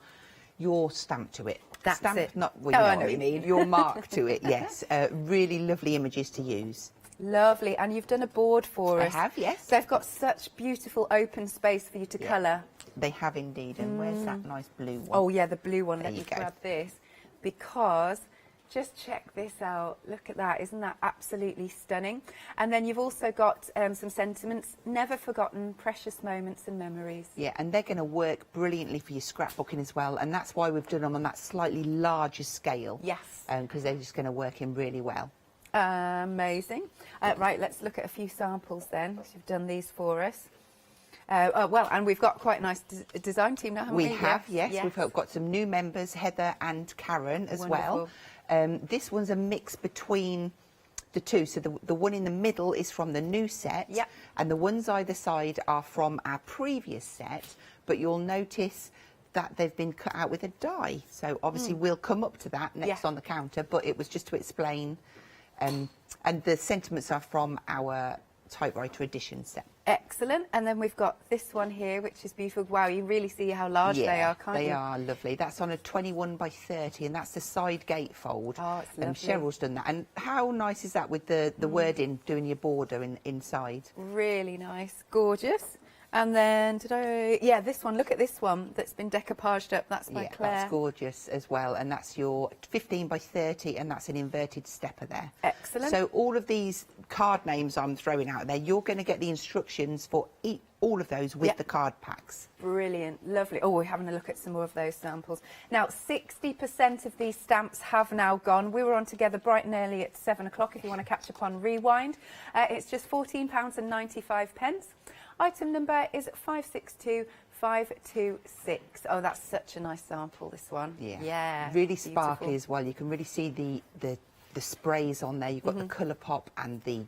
stamp to it. That's stamp, it. Not well, I know what you mean. Your mark to it, yes. Really lovely images to use. Lovely, and you've done a board for us. I have, yes. They've got such beautiful open space for you to colour. They have indeed, and where's that nice blue one? Oh yeah, the blue one. There Let you me go. grab this, because just check this out. Look at that, isn't that absolutely stunning? And then you've also got some sentiments, never forgotten, precious moments and memories. Yeah, and they're going to work brilliantly for your scrapbooking as well, and that's why we've done them on that slightly larger scale. Yes. Because they're just going to work in really well. Amazing. Right, let's look at a few samples then. You've done these for us. Well, and we've got quite a nice design team now, haven't we? We have, yes. We've got some new members, Heather and Karen, as well. This one's a mix between the two. So the one in the middle is from the new set, and the ones either side are from our previous set, but you'll notice that they've been cut out with a die. So obviously we'll come up to that next on the counter, but it was just to explain. And the sentiments are from our typewriter edition set. Excellent. And then we've got this one here, which is beautiful. Wow, you really see how large they are, can't you? They are lovely. That's on a 21 by 30, and that's the side gatefold. Oh, it's lovely. Cheryl's done that. And how nice is that with the wording, doing your border inside? Really nice. Gorgeous. And then, this one, look at this one that's been decoupaged up. That's by Claire. That's gorgeous as well. And that's your 15 by 30, and that's an inverted stepper there. Excellent. So all of these card names I'm throwing out there, you're going to get the instructions for all of those with the card packs. Brilliant. Lovely. Oh, we're having a look at some more of those samples. Now, 60% of these stamps have now gone. We were on together bright and early at 7 o'clock if you want to catch up on Rewind. It's just £14.95. Item number is 562526. Oh, that's such a nice sample, this one. Yeah. Really sparkly as well. You can really see the sprays on there. You've got the colour pop and the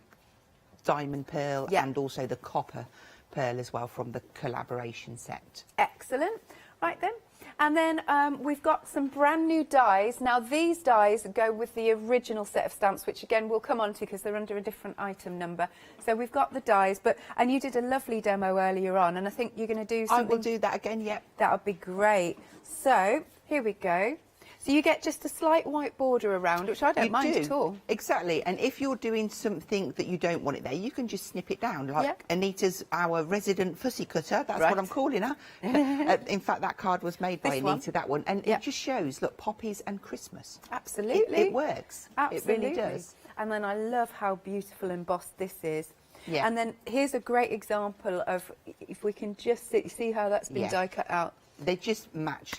diamond pearl and also the copper pearl as well from the collaboration set. Excellent. Right then. And then we've got some brand new dies. Now, these dies go with the original set of stamps, which, again, we'll come on to because they're under a different item number. So we've got the dies, and you did a lovely demo earlier on, and I think you're going to do something. I will do that again, yep. That would be great. So, here we go. So you get just a slight white border around, which I don't mind at all. Exactly. And if you're doing something that you don't want it there, you can just snip it down. Like Anita's our resident fussy cutter. That's what I'm calling her. In fact, that card was made by Anita, that one. And it just shows, look, poppies and Christmas. Absolutely. It works. Absolutely. It really does. And then I love how beautiful embossed this is. Yeah. And then here's a great example of, if we can just see how that's been die cut out. They just match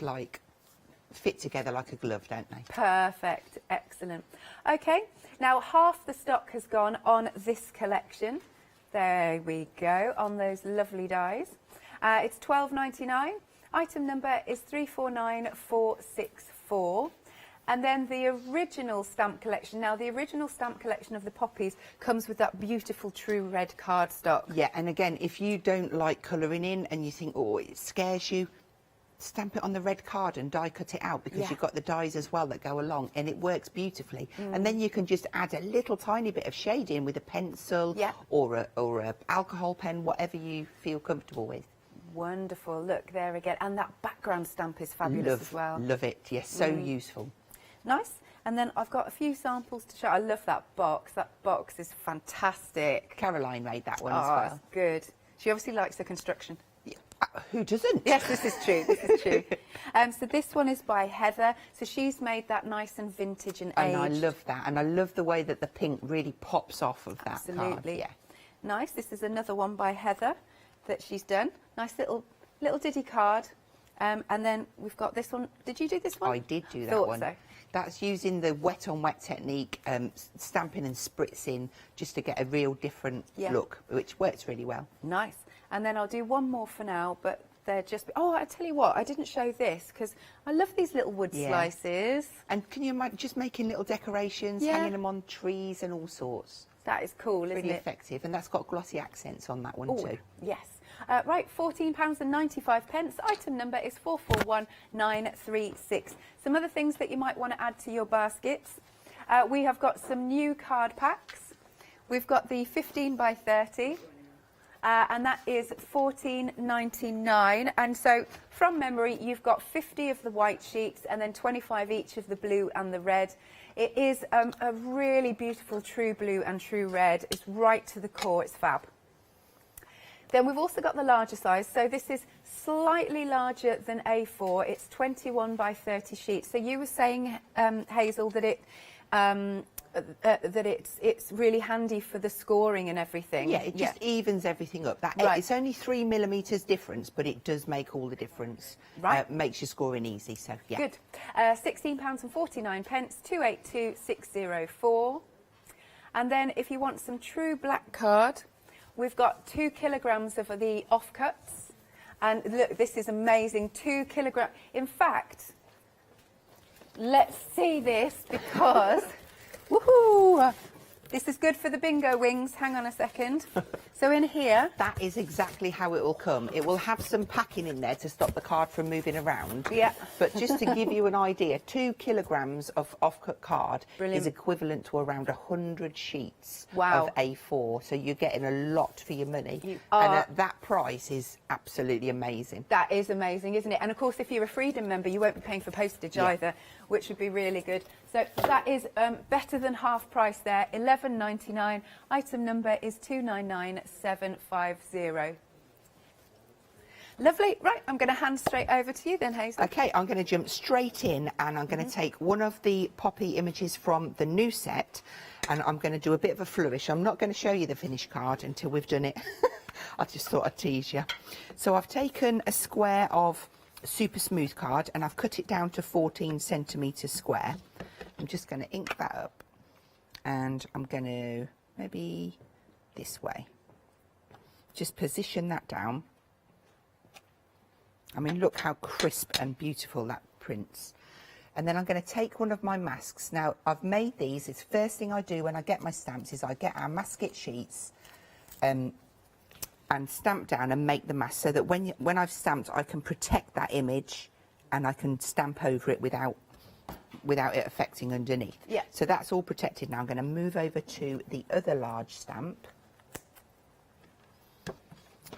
fit together like a glove, don't they? Perfect. Excellent. Okay, now half the stock has gone on this collection. There we go, on those lovely dies. It's £12.99. Item number is 349464. And then the original stamp collection. Now, the original stamp collection of the poppies comes with that beautiful true red cardstock. Yeah, and again, if you don't like colouring in and you think, oh, it scares you, stamp it on the red card and die cut it out, because Yeah. you've got the dies as well that go along, and it works beautifully. And then you can just add a little tiny bit of shade in with a pencil, or a alcohol pen, whatever you feel comfortable with. Wonderful. Look, there again. And that background stamp is fabulous as well. Love it. Yes, so useful. Nice. And then I've got a few samples to show. I love that box. That box is fantastic. Caroline made that one Oh, as well. it's good. She obviously likes the construction. Who doesn't? Yes, this is true. This is true. So this one is by Heather. So she's made that nice and vintage and aged. And I love that. And I love the way that the pink really pops off of that card. Absolutely. Yeah. Nice. This is another one by Heather that she's done. Nice little ditty card. And then we've got this one. Did you do this one? I did do that Thought one. so. That's using the wet on wet technique, stamping and spritzing, just to get a real different look, which works really well. Nice. And then I'll do one more for now, but they're just... Oh, I tell you what, I didn't show this because I love these little wood slices. And can you imagine just making little decorations, hanging them on trees and all sorts? That is cool, isn't really it? effective. And that's got glossy accents on that one too. Yes. Right, £14.95. Item number is 441936. Some other things that you might want to add to your baskets. We have got some new card packs. We've got the 15 by 30. And that is $14.99. And so, from memory, you've got 50 of the white sheets and then 25 each of the blue and the red. It is a really beautiful true blue and true red. It's right to the core. It's fab. Then we've also got the larger size. So this is slightly larger than A4. It's 21 by 30 sheets. So you were saying, Hazel, that it... that it's really handy for the scoring and everything. Yeah, it just evens everything up. It's only 3 millimetres difference, but it does make all the difference. Right. Makes your scoring easy, so yeah. Good. £16.49, 282604. And then if you want some true black card, we've got 2 kilograms of the offcuts. And look, this is amazing, 2 kilograms. In fact, let's see this because... Woohoo! This is good for the bingo wings. Hang on a second. So in here... That is exactly how it will come. It will have some packing in there to stop the card from moving around. Yeah. But just to give you an idea, 2 kilograms of offcut card is equivalent to around 100 sheets of A4. So you're getting a lot for your money. And at that price is absolutely amazing. That is amazing, isn't it? And of course, if you're a Freedom member, you won't be paying for postage either, which would be really good. So that is better than half price there, $11.99. Item number is 299750. Lovely. Right, I'm going to hand straight over to you then, Hazel. OK, I'm going to jump straight in and I'm going to take one of the poppy images from the new set and I'm going to do a bit of a flourish. I'm not going to show you the finished card until we've done it. I just thought I'd tease you. So I've taken a square of super smooth card and I've cut it down to 14 centimetres square. I'm just going to ink that up and I'm going to maybe this way. Just position that down. I mean, look how crisp and beautiful that prints. And then I'm going to take one of my masks. Now, I've made these. It's the first thing I do when I get my stamps is I get our masket sheets and stamp down and make the mask so that when I've stamped, I can protect that image and I can stamp over it without it affecting underneath. Yeah. So that's all protected. Now I'm going to move over to the other large stamp.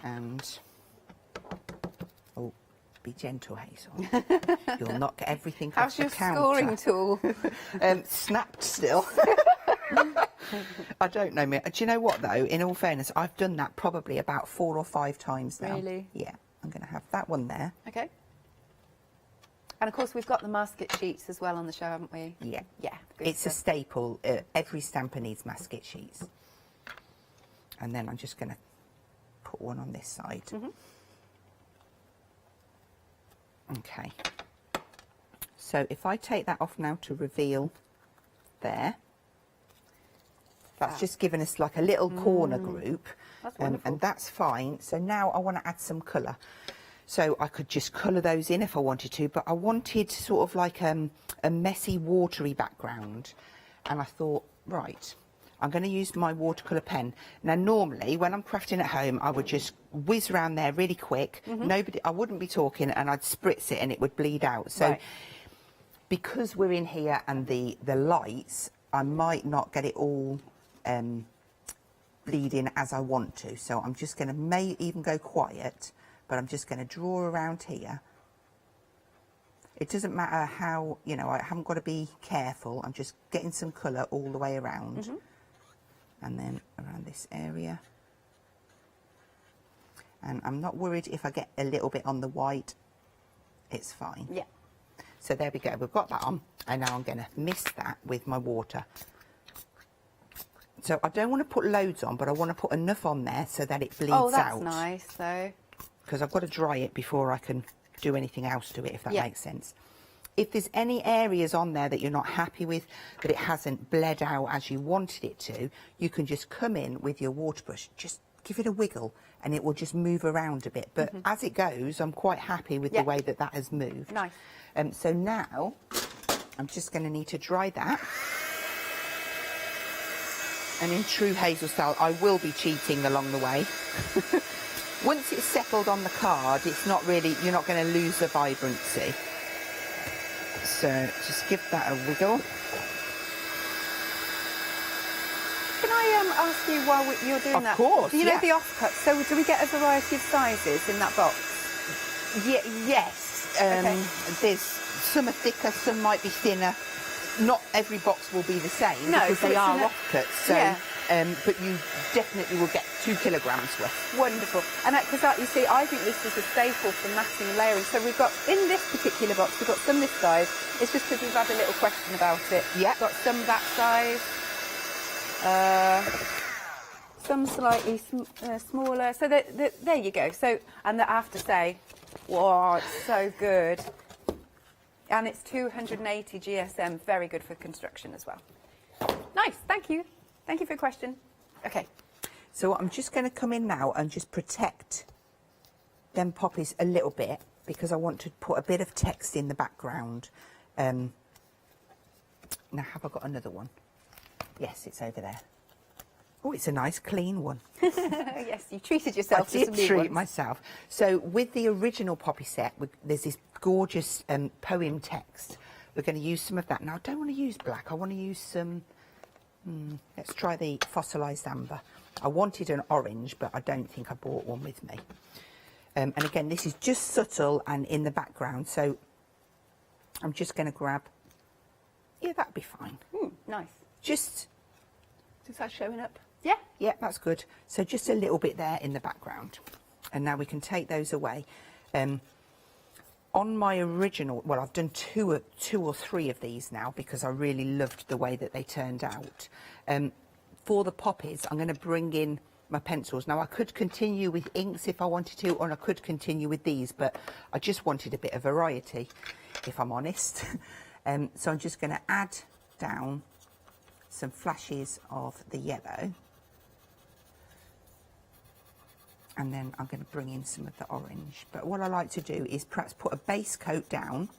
And, oh, be gentle, Hazel. You'll knock everything off the counter. How's your scoring tool? Snapped still. I don't know. Do you know what, though? In all fairness, I've done that probably about 4 or 5 times now. Really? Yeah. I'm going to have that one there. OK. And, of course, we've got the masket sheets as well on the show, haven't we? Yeah. Yeah. It's a staple. Every stamper needs masket sheets. And then I'm just going to put one on this side. OK. So if I take that off now to reveal there, that's just given us like a little corner group. That's wonderful. And that's fine. So now I want to add some colour. So I could just colour those in if I wanted to, but I wanted sort of like a messy, watery background. And I thought, right, I'm going to use my watercolour pen. Now, normally, when I'm crafting at home, I would just whiz around there really quick. I wouldn't be talking, and I'd spritz it and it would bleed out. So, because we're in here and the lights, I might not get it all bleeding as I want to. So I'm just going to, may even go quiet, but I'm just going to draw around here. It doesn't matter how, you know, I haven't got to be careful. I'm just getting some colour all the way around. And then around this area. And I'm not worried if I get a little bit on the white, it's fine. Yeah. So there we go, we've got that on, and now I'm going to mist that with my water. So I don't want to put loads on, but I want to put enough on there so that it bleeds out. Oh, that's nice, though. Because I've got to dry it before I can do anything else to it, if that makes sense. If there's any areas on there that you're not happy with, that it hasn't bled out as you wanted it to, you can just come in with your water brush, just give it a wiggle, and it will just move around a bit. But as it goes, I'm quite happy with the way that that has moved. Nice. So now, I'm just going to need to dry that. And in true Hazel style, I will be cheating along the way. Once it's settled on the card, it's not really, you're not going to lose the vibrancy. So just give that a wiggle. Can I ask you while you're doing that? Of course, Do you know the offcuts? So do we get a variety of sizes in that box? Yes. There's some are thicker, some might be thinner. Not every box will be the same because they are offcuts. So, but you definitely will get 2 kilograms worth. Wonderful. And because you see, I think this is a staple for matting and layering. So we've got, in this particular box, we've got some this size. It's just because we've had a little question about it. Yeah. Got some that size. Some slightly smaller. So there you go. So, and I have to say, wow, it's so good. And it's 280 GSM, very good for construction as well. Nice, thank you. Thank you for your question. Okay. So I'm just going to come in now and just protect them poppies a little bit because I want to put a bit of text in the background. Now, have I got another one? Yes, it's over there. Oh, it's a nice clean one. Yes, you treated yourself to some new I did treat ones. myself. So with the original poppy set, there's this gorgeous poem text. We're going to use some of that. Now, I don't want to use black. I want to use some, let's try the fossilised amber. I wanted an orange, but I don't think I brought one with me. And again, this is just subtle and in the background. So I'm just going to grab, yeah, that'd be fine. Nice. Just, is that showing up? Yeah. Yeah, that's good. So just a little bit there in the background. And now we can take those away. On my original, well, I've done two or three of these now because I really loved the way that they turned out. For the poppies, I'm going to bring in my pencils. Now, I could continue with inks if I wanted to, or I could continue with these, but I just wanted a bit of variety, if I'm honest. So I'm just going to add down some flashes of the yellow. And then I'm going to bring in some of the orange. But what I like to do is perhaps put a base coat down,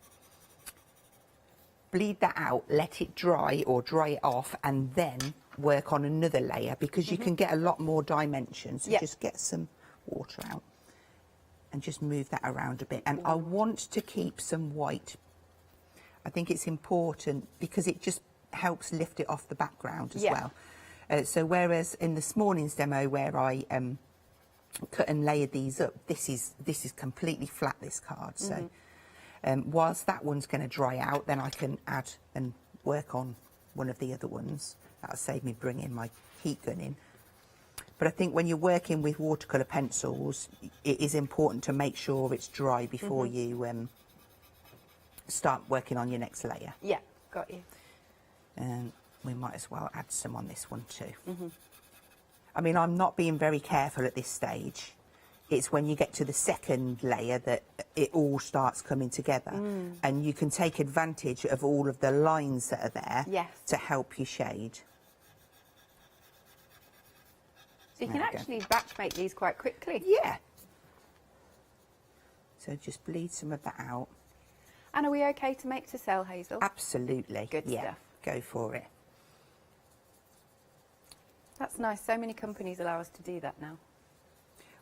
bleed that out, let it dry or dry it off, and then work on another layer because you can get a lot more dimensions. So just get some water out and just move that around a bit. And I want to keep some white. I think it's important because it just helps lift it off the background as well. So whereas in this morning's demo where I cut and layered these up, this is completely flat, this card. So whilst that one's going to dry out, then I can add and work on one of the other ones. That'll save me bringing my heat gun in. But I think when you're working with watercolour pencils, it is important to make sure it's dry before you start working on your next layer. Yeah, got you. And we might as well add some on this one too. I mean, I'm not being very careful at this stage. It's when you get to the second layer that it all starts coming together. And you can take advantage of all of the lines that are there to help you shade. So you can actually batch make these quite quickly. Yeah. So just bleed some of that out. And are we okay to make to sell, Hazel? Absolutely. Good stuff. Go for it. That's nice. So many companies allow us to do that now.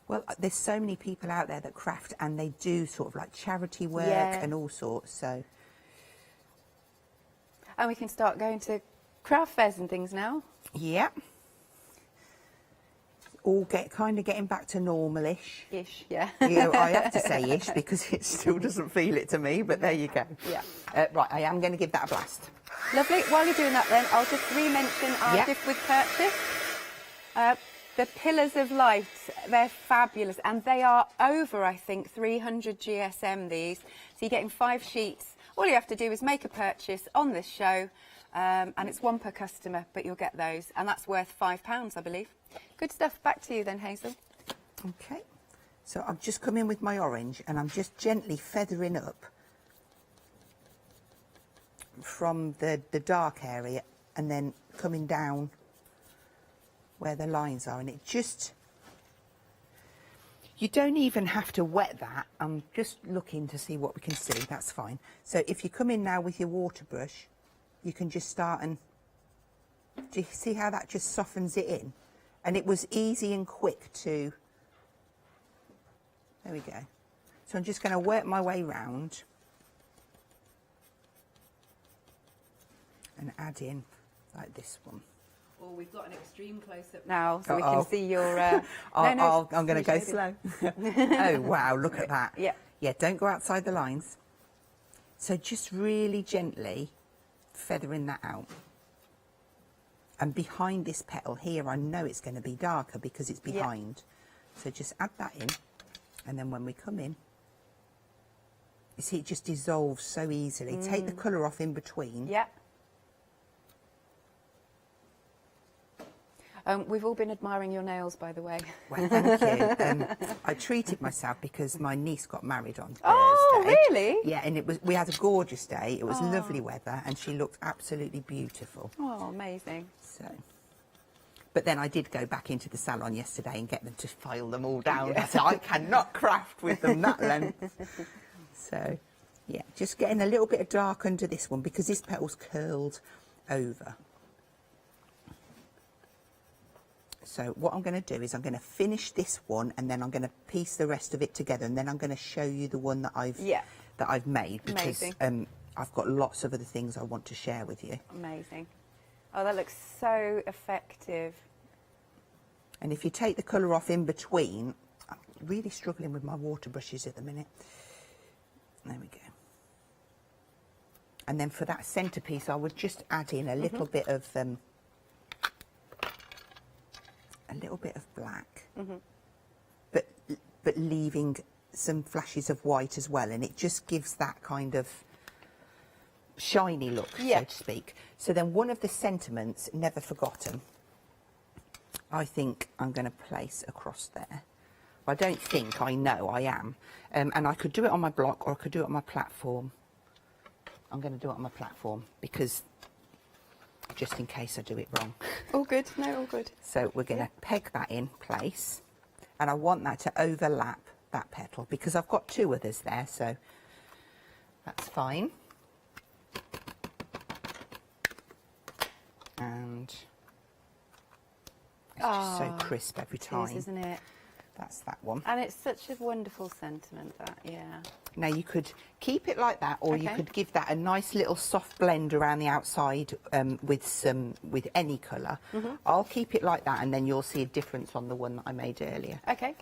Well, there's so many people out there that craft, and they do sort of like charity work and all sorts, so. And we can start going to craft fairs and things now. Yeah. All kind of getting back to normal-ish. Yeah. Yeah, I have to say ish because it still doesn't feel it to me, but there you go. Yeah. Right, I am going to give that a blast. Lovely. While you're doing that then, I'll just re-mention our gift with purchase. The Pillars of Light, they're fabulous, and they are over, I think, 300 GSM, these. So you're getting 5 sheets. All you have to do is make a purchase on this show, and it's 1 per customer, but you'll get those, and that's worth £5, I believe. Good stuff. Back to you then, Hazel. Okay. So I've just come in with my orange, and I'm just gently feathering up from the dark area and then coming down where the lines are, and it just, you don't even have to wet that. I'm just looking to see what we can see. That's fine. So if you come in now with your water brush, you can just start, and do you see how that just softens it in? And it was easy and quick to, there we go. So I'm just going to work my way round and add in like this one. Oh, we've got an extreme close-up now, so we can see your... I'm going to go slow. Oh, wow, look at that. Yeah. Yeah, don't go outside the lines. So just really gently feathering that out. And behind this petal here, I know it's going to be darker because it's behind. So just add that in. And then when we come in, you see it just dissolves so easily. Take the colour off in between. Yeah. We've all been admiring your nails, by the way. Well, thank you. I treated myself because my niece got married on Thursday. Oh, really? Yeah, and we had a gorgeous day. It was lovely weather, and she looked absolutely beautiful. Oh, amazing. So, but then I did go back into the salon yesterday and get them to file them all down. Yeah. So I cannot craft with them that length. So, yeah, just getting a little bit of dark under this one because this petal's curled over. So what I'm going to do is I'm going to finish this one, and then I'm going to piece the rest of it together, and then I'm going to show you the one that I've made, because I've got lots of other things I want to share with you. Amazing. Oh, that looks so effective. And if you take the colour off in between, I'm really struggling with my water brushes at the minute. There we go. And then for that centrepiece, I would just add in a little bit of black, but leaving some flashes of white as well, and it just gives that kind of shiny look, so to speak. So then one of the sentiments, never forgotten, I think I'm going to place across there. I don't think, I know I am. And I could do it on my block, or I could do it on my platform. I'm going to do it on my platform because just in case I do it wrong. All good, no, all good. So we're going to peg that in place, and I want that to overlap that petal because I've got 2 others there, so that's fine. And it's just so crisp every time. It is, isn't it? That's that one. And it's such a wonderful sentiment, that, Now you could keep it like that, or you could give that a nice little soft blend around the outside with any colour. I'll keep it like that, and then you'll see a difference on the one that I made earlier. Okay.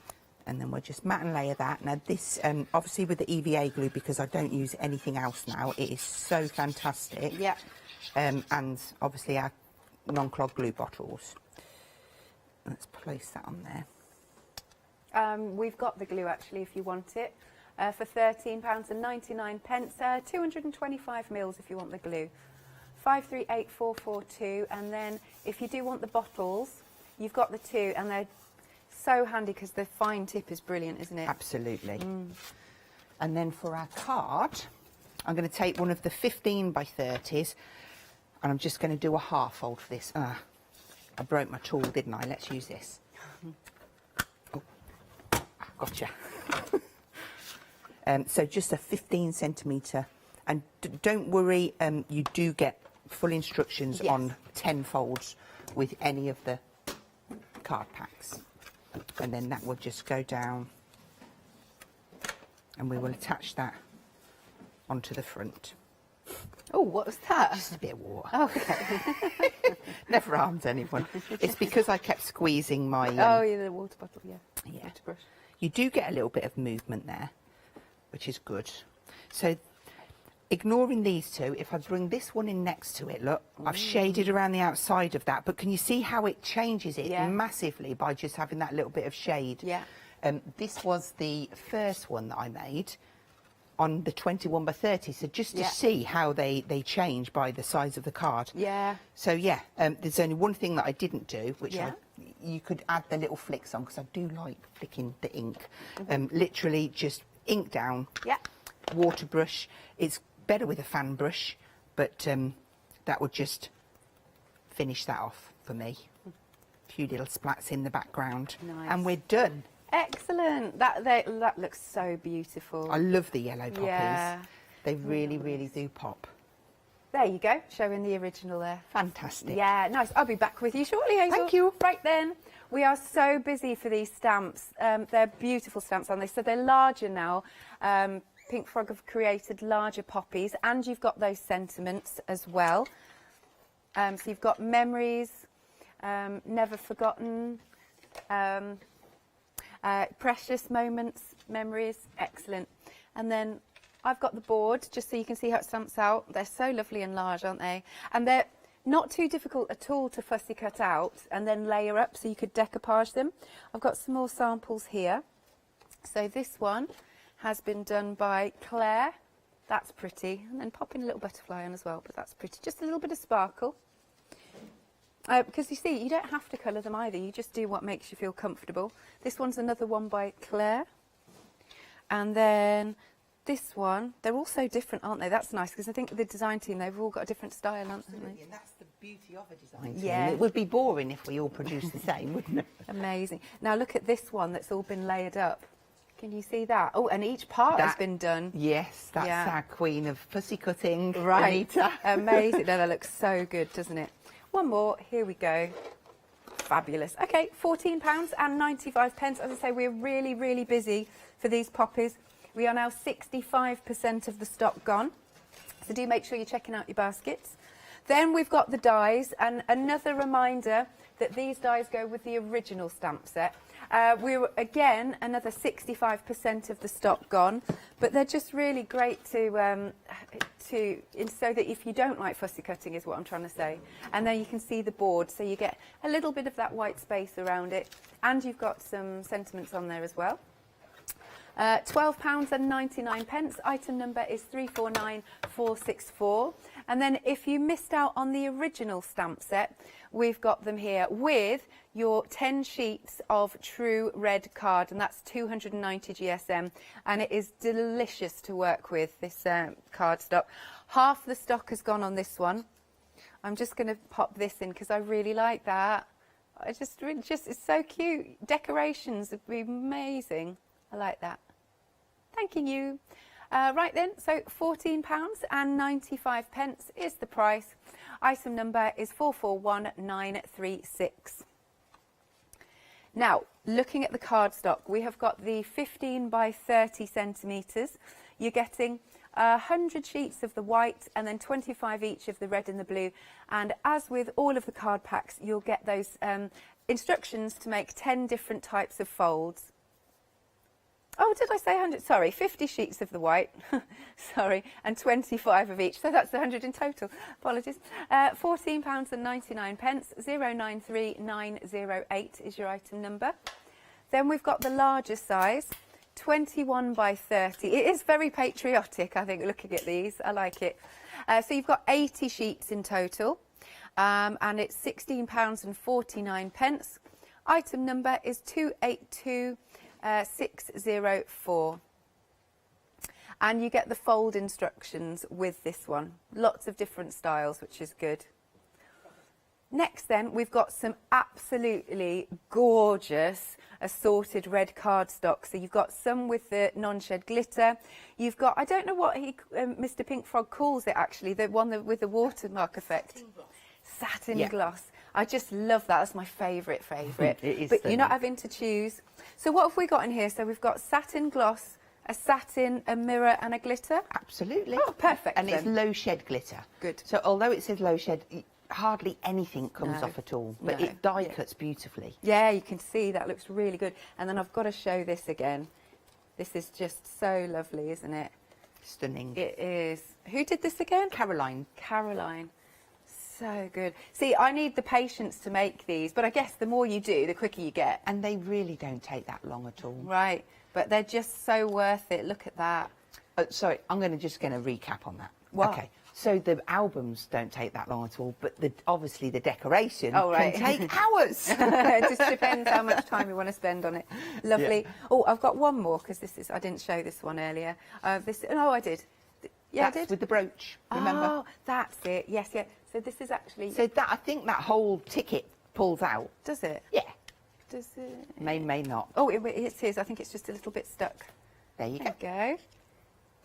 And then we'll just matte and layer that. Now this, obviously with the EVA glue, because I don't use anything else now, it is so fantastic. Yeah. And obviously our non-clog glue bottles. Let's place that on there. We've got the glue actually if you want it for £13.99, 225 mils if you want the glue. 538442, and then if you do want the bottles, you've got the 2, and they're so handy because the fine tip is brilliant, isn't it? Absolutely. And then for our card, I'm going to take one of the 15 by 30s, and I'm just going to do a half fold for this. I broke my tool, didn't I? Let's use this. Gotcha. So just a 15 centimetre, and don't worry, you do get full instructions on 10 folds with any of the card packs. And then that will just go down, and we will attach that onto the front. Oh, what was that? Just a bit of water. Oh, okay. Never harmed anyone. It's because I kept squeezing my... oh, yeah, the water bottle, yeah. Yeah. Water brush. You do get a little bit of movement there, which is good. So ignoring these two, if I bring this one in next to it, look, I've shaded around the outside of that, but can you see how it changes it massively by just having that little bit of shade? Yeah. This was the first one that I made on the 21 by 30, so just to see how they change by the size of the card. Yeah. So yeah, there's only one thing that I didn't do, which you could add the little flicks on, because I do like flicking the ink. Literally just ink down, water brush. It's better with a fan brush, but that would just finish that off for me. A few little splats in the background, and we're done. Excellent. That looks so beautiful. I love the yellow poppies. Yeah. They really, really do pop. There you go, showing the original there. Fantastic. Yeah, nice. I'll be back with you shortly, Hazel. Thank you. Right then, we are so busy for these stamps. They're beautiful stamps, aren't they? So they're larger now. Pink Frog have created larger poppies, and you've got those sentiments as well. So you've got memories, never forgotten, precious moments, memories, excellent. And then I've got the board, just so you can see how it stamps out. They're so lovely and large, aren't they? And they're not too difficult at all to fussy cut out and then layer up, so you could decoupage them. I've got some more samples here. So this one has been done by Claire. That's pretty. And then popping a little butterfly on as well, but that's pretty. Just a little bit of sparkle. Because you see, you don't have to colour them either. You just do what makes you feel comfortable. This one's another one by Claire. And then this one, they're all so different, aren't they? That's nice, because I think the design team, they've all got a different style, aren't they? And that's the beauty of a design team. Yeah. It would be boring if we all produced the same, wouldn't it? Amazing. Now look at this one that's all been layered up. Can you see that? Oh, and each part has been done. Yes, that's our queen of fussy cutting, Right. Anita. Amazing. No, that looks so good, doesn't it? One more. Here we go. Fabulous. Okay, £14.95. As I say, we're really, really busy for these poppies. We are now 65% of the stock gone. So do make sure you're checking out your baskets. Then we've got the dies, and another reminder that these dies go with the original stamp set. We were, again, another 65% of the stock gone, but they're just really great so that if you don't like fussy cutting, is what I'm trying to say. And then you can see the board, so you get a little bit of that white space around it, and you've got some sentiments on there as well. £12.99. Item number is 349464. And then if you missed out on the original stamp set, we've got them here with your 10 sheets of true red card, and that's 290 GSM, and it is delicious to work with, this card stock. Half the stock has gone on this one. I'm just going to pop this in because I really like that. It's so cute. Decorations would be amazing. I like that. Thanking you. Right then, so £14.95 is the price. Item number is 441936. Now, looking at the cardstock, we have got the 15 by 30 centimetres. You're getting 100 sheets of the white and then 25 each of the red and the blue. And as with all of the card packs, you'll get those instructions to make 10 different types of folds. Oh, did I say 100? Sorry, 50 sheets of the white, sorry, and 25 of each. So that's 100 in total. Apologies. £14.99. 093908 is your item number. Then we've got the larger size, 21 by 30. It is very patriotic, I think, looking at these. I like it. So you've got 80 sheets in total, and it's £16.49. Item number is 282604. And you get the fold instructions with this one. Lots of different styles, which is good. Next then, we've got some absolutely gorgeous assorted red cardstock. So you've got some with the non-shed glitter. You've got, I don't know what Mr. Pink Frog calls it actually, the one with the watermark effect. Satin gloss. I just love that. That's my favourite. It is But stunning. you're not having to choose. So what have we got in here? So we've got satin gloss, a satin, a mirror and a glitter. Absolutely. Oh, perfect. And it's then. low shed glitter. Good. So although it says low shed, hardly anything comes No. off at all. But No. it die cuts beautifully. Yeah, you can see that looks really good. And then I've got to show this again. This is just so lovely, isn't it? Stunning. It is. Who did this again? Caroline. Caroline. So good. See, I need the patience to make these, but I guess the more you do, the quicker you get. And they really don't take that long at all. Right, but they're just so worth it. Look at that. Sorry, I'm just going to recap on that. What? Okay. So the albums don't take that long at all, but obviously the decoration right. can take hours. It just depends how much time you want to spend on it. Lovely. Yeah. Oh, I've got one more because I didn't show this one earlier. No, I did. Yeah, That's I did. with the brooch, remember? Oh, that's it. Yes, yeah. So this is actually... So that, I think that whole ticket pulls out. Does it? Yeah. Does it? May not. Oh, it is. I think it's just a little bit stuck. There you go.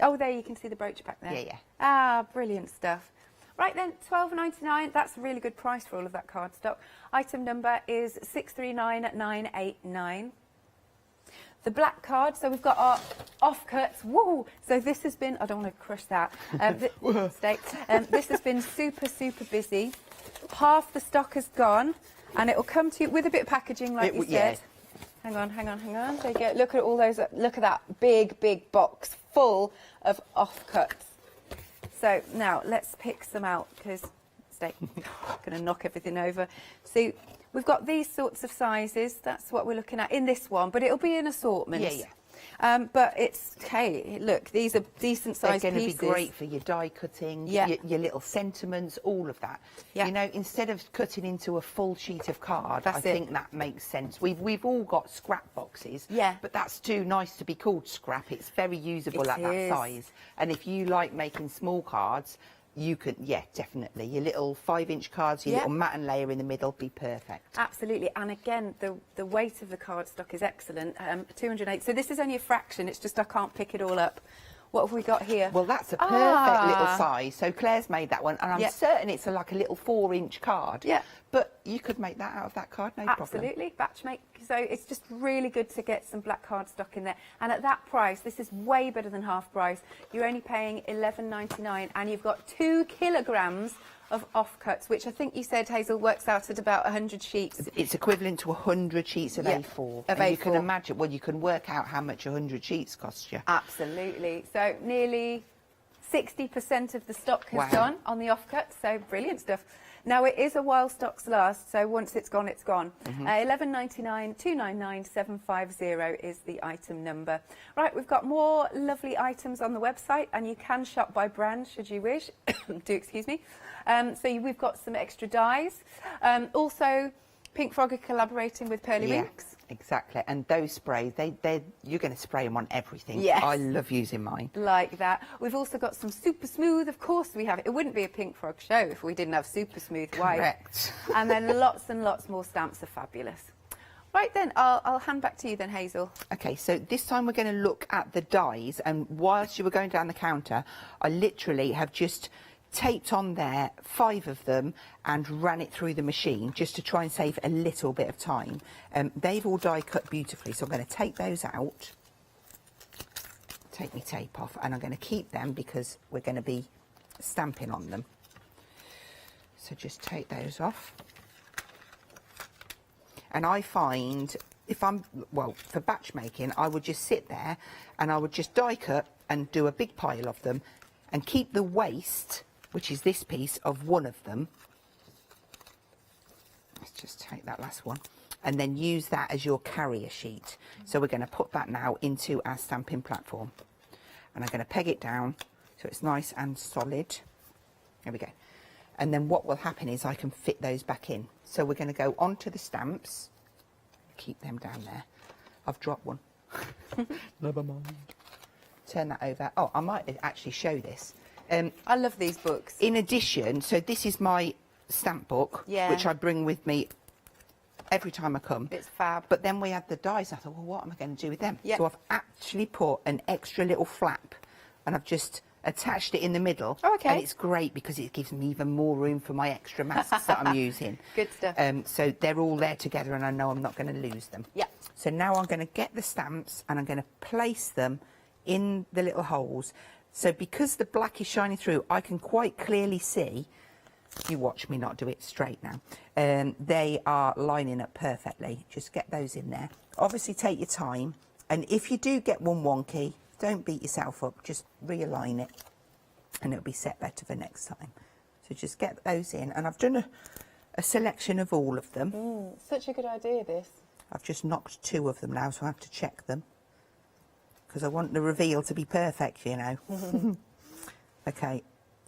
Oh, there you can see the brooch back there. Yeah, yeah. Ah, brilliant stuff. Right then, $12.99. That's a really good price for all of that cardstock. Item number is 639989. The black card, so we've got our offcuts. Woo! So this has been, I don't want to crush that. This has been super, super busy. Half the stock has gone, and it will come to you with a bit of packaging, like you said. Yeah. Hang on. There you go. Look at all those. Look at that big box full of offcuts. So now let's pick some out because I'm going to knock everything over. So we've got these sorts of sizes. That's what we're looking at in this one, but it'll be in assortments. Yeah. But it's, hey, look, these are decent sized They're pieces. going to be great for your die cutting, your little sentiments, all of that. Yeah. You know, instead of cutting into a full sheet of card, That's I it. think that makes sense. We've all got scrap boxes, but that's too nice to be called scrap. It's very usable at that size. And if you like making small cards, you could, definitely. Your little 5-inch cards, your little matte and layer in the middle, be perfect. Absolutely, and again, the weight of the cardstock is excellent. 208. So this is only a fraction. It's just I can't pick it all up. What have we got here? Well, that's a perfect little size. So Claire's made that one, and I'm certain it's like a little 4-inch card. Yeah. But you could make that out of that card, no problem. Absolutely, batch make. So it's just really good to get some black cardstock in there. And at that price, this is way better than half price. You're only paying $11.99, and you've got 2 kilograms of offcuts, which I think you said, Hazel, works out at about 100 sheets. It's equivalent to 100 sheets of A4. Of and you A4. can imagine, well, you can work out how much 100 sheets cost you. Absolutely. So nearly 60% of the stock has gone on the offcuts, so brilliant stuff. Now, it is a while stocks last, so once it's gone, it's gone. $11.99, $299, 750 is the item number. Right, we've got more lovely items on the website, and you can shop by brand, should you wish. Excuse me. We've got some extra dies. Also, Pink Frog are collaborating with Pearly Winks. Exactly. And those sprays, you're going to spray them on everything. Yes. I love using mine. Like that. We've also got some Super Smooth. Of course we have it. It wouldn't be a Pink Frog show if we didn't have Super Smooth white. Correct. And then lots and lots more stamps are fabulous. Right then, I'll hand back to you then, Hazel. Okay, so this time we're going to look at the dies, and whilst you were going down the counter, I literally have just taped on there 5 of them and ran it through the machine just to try and save a little bit of time. They've all die cut beautifully, so I'm going to take those out, take my tape off, and I'm going to keep them because we're going to be stamping on them. So just take those off. And I find, for batch making, I would just sit there and I would just die cut and do a big pile of them and keep the waste, which is this piece, of one of them. Let's just take that last one. And then use that as your carrier sheet. So we're going to put that now into our stamping platform. And I'm going to peg it down so it's nice and solid. There we go. And then what will happen is I can fit those back in. So we're going to go onto the stamps. Keep them down there. I've dropped one. Never mind. Turn that over. Oh, I might actually show this. I love these books. In addition, so this is my stamp book, which I bring with me every time I come. It's fab. But then we had the dies. I thought, well, what am I going to do with them? Yep. So I've actually put an extra little flap, and I've just attached it in the middle. Oh, okay. And it's great because it gives me even more room for my extra masks that I'm using. Good stuff. So they're all there together and I know I'm not going to lose them. Yeah. So now I'm going to get the stamps and I'm going to place them in the little holes. So because the black is shining through, I can quite clearly see, you watch me not do it straight now, they are lining up perfectly. Just get those in there. Obviously take your time, and if you do get one wonky, don't beat yourself up, just realign it and it'll be set better for next time. So just get those in, and I've done a selection of all of them. Such a good idea, this. I've just knocked 2 of them now, so I have to check them because I want the reveal to be perfect, you know. Okay,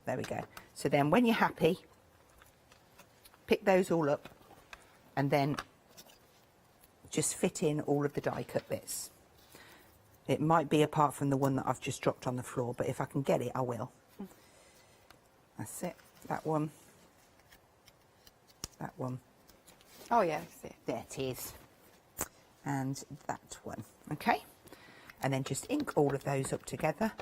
there we go. So then when you're happy, pick those all up and then just fit in all of the die cut bits. It might be apart from the one that I've just dropped on the floor, but if I can get it, I will. That's it. That one. That one. Oh, yeah, I see it. There it is. And that one. Okay? And then just ink all of those up together.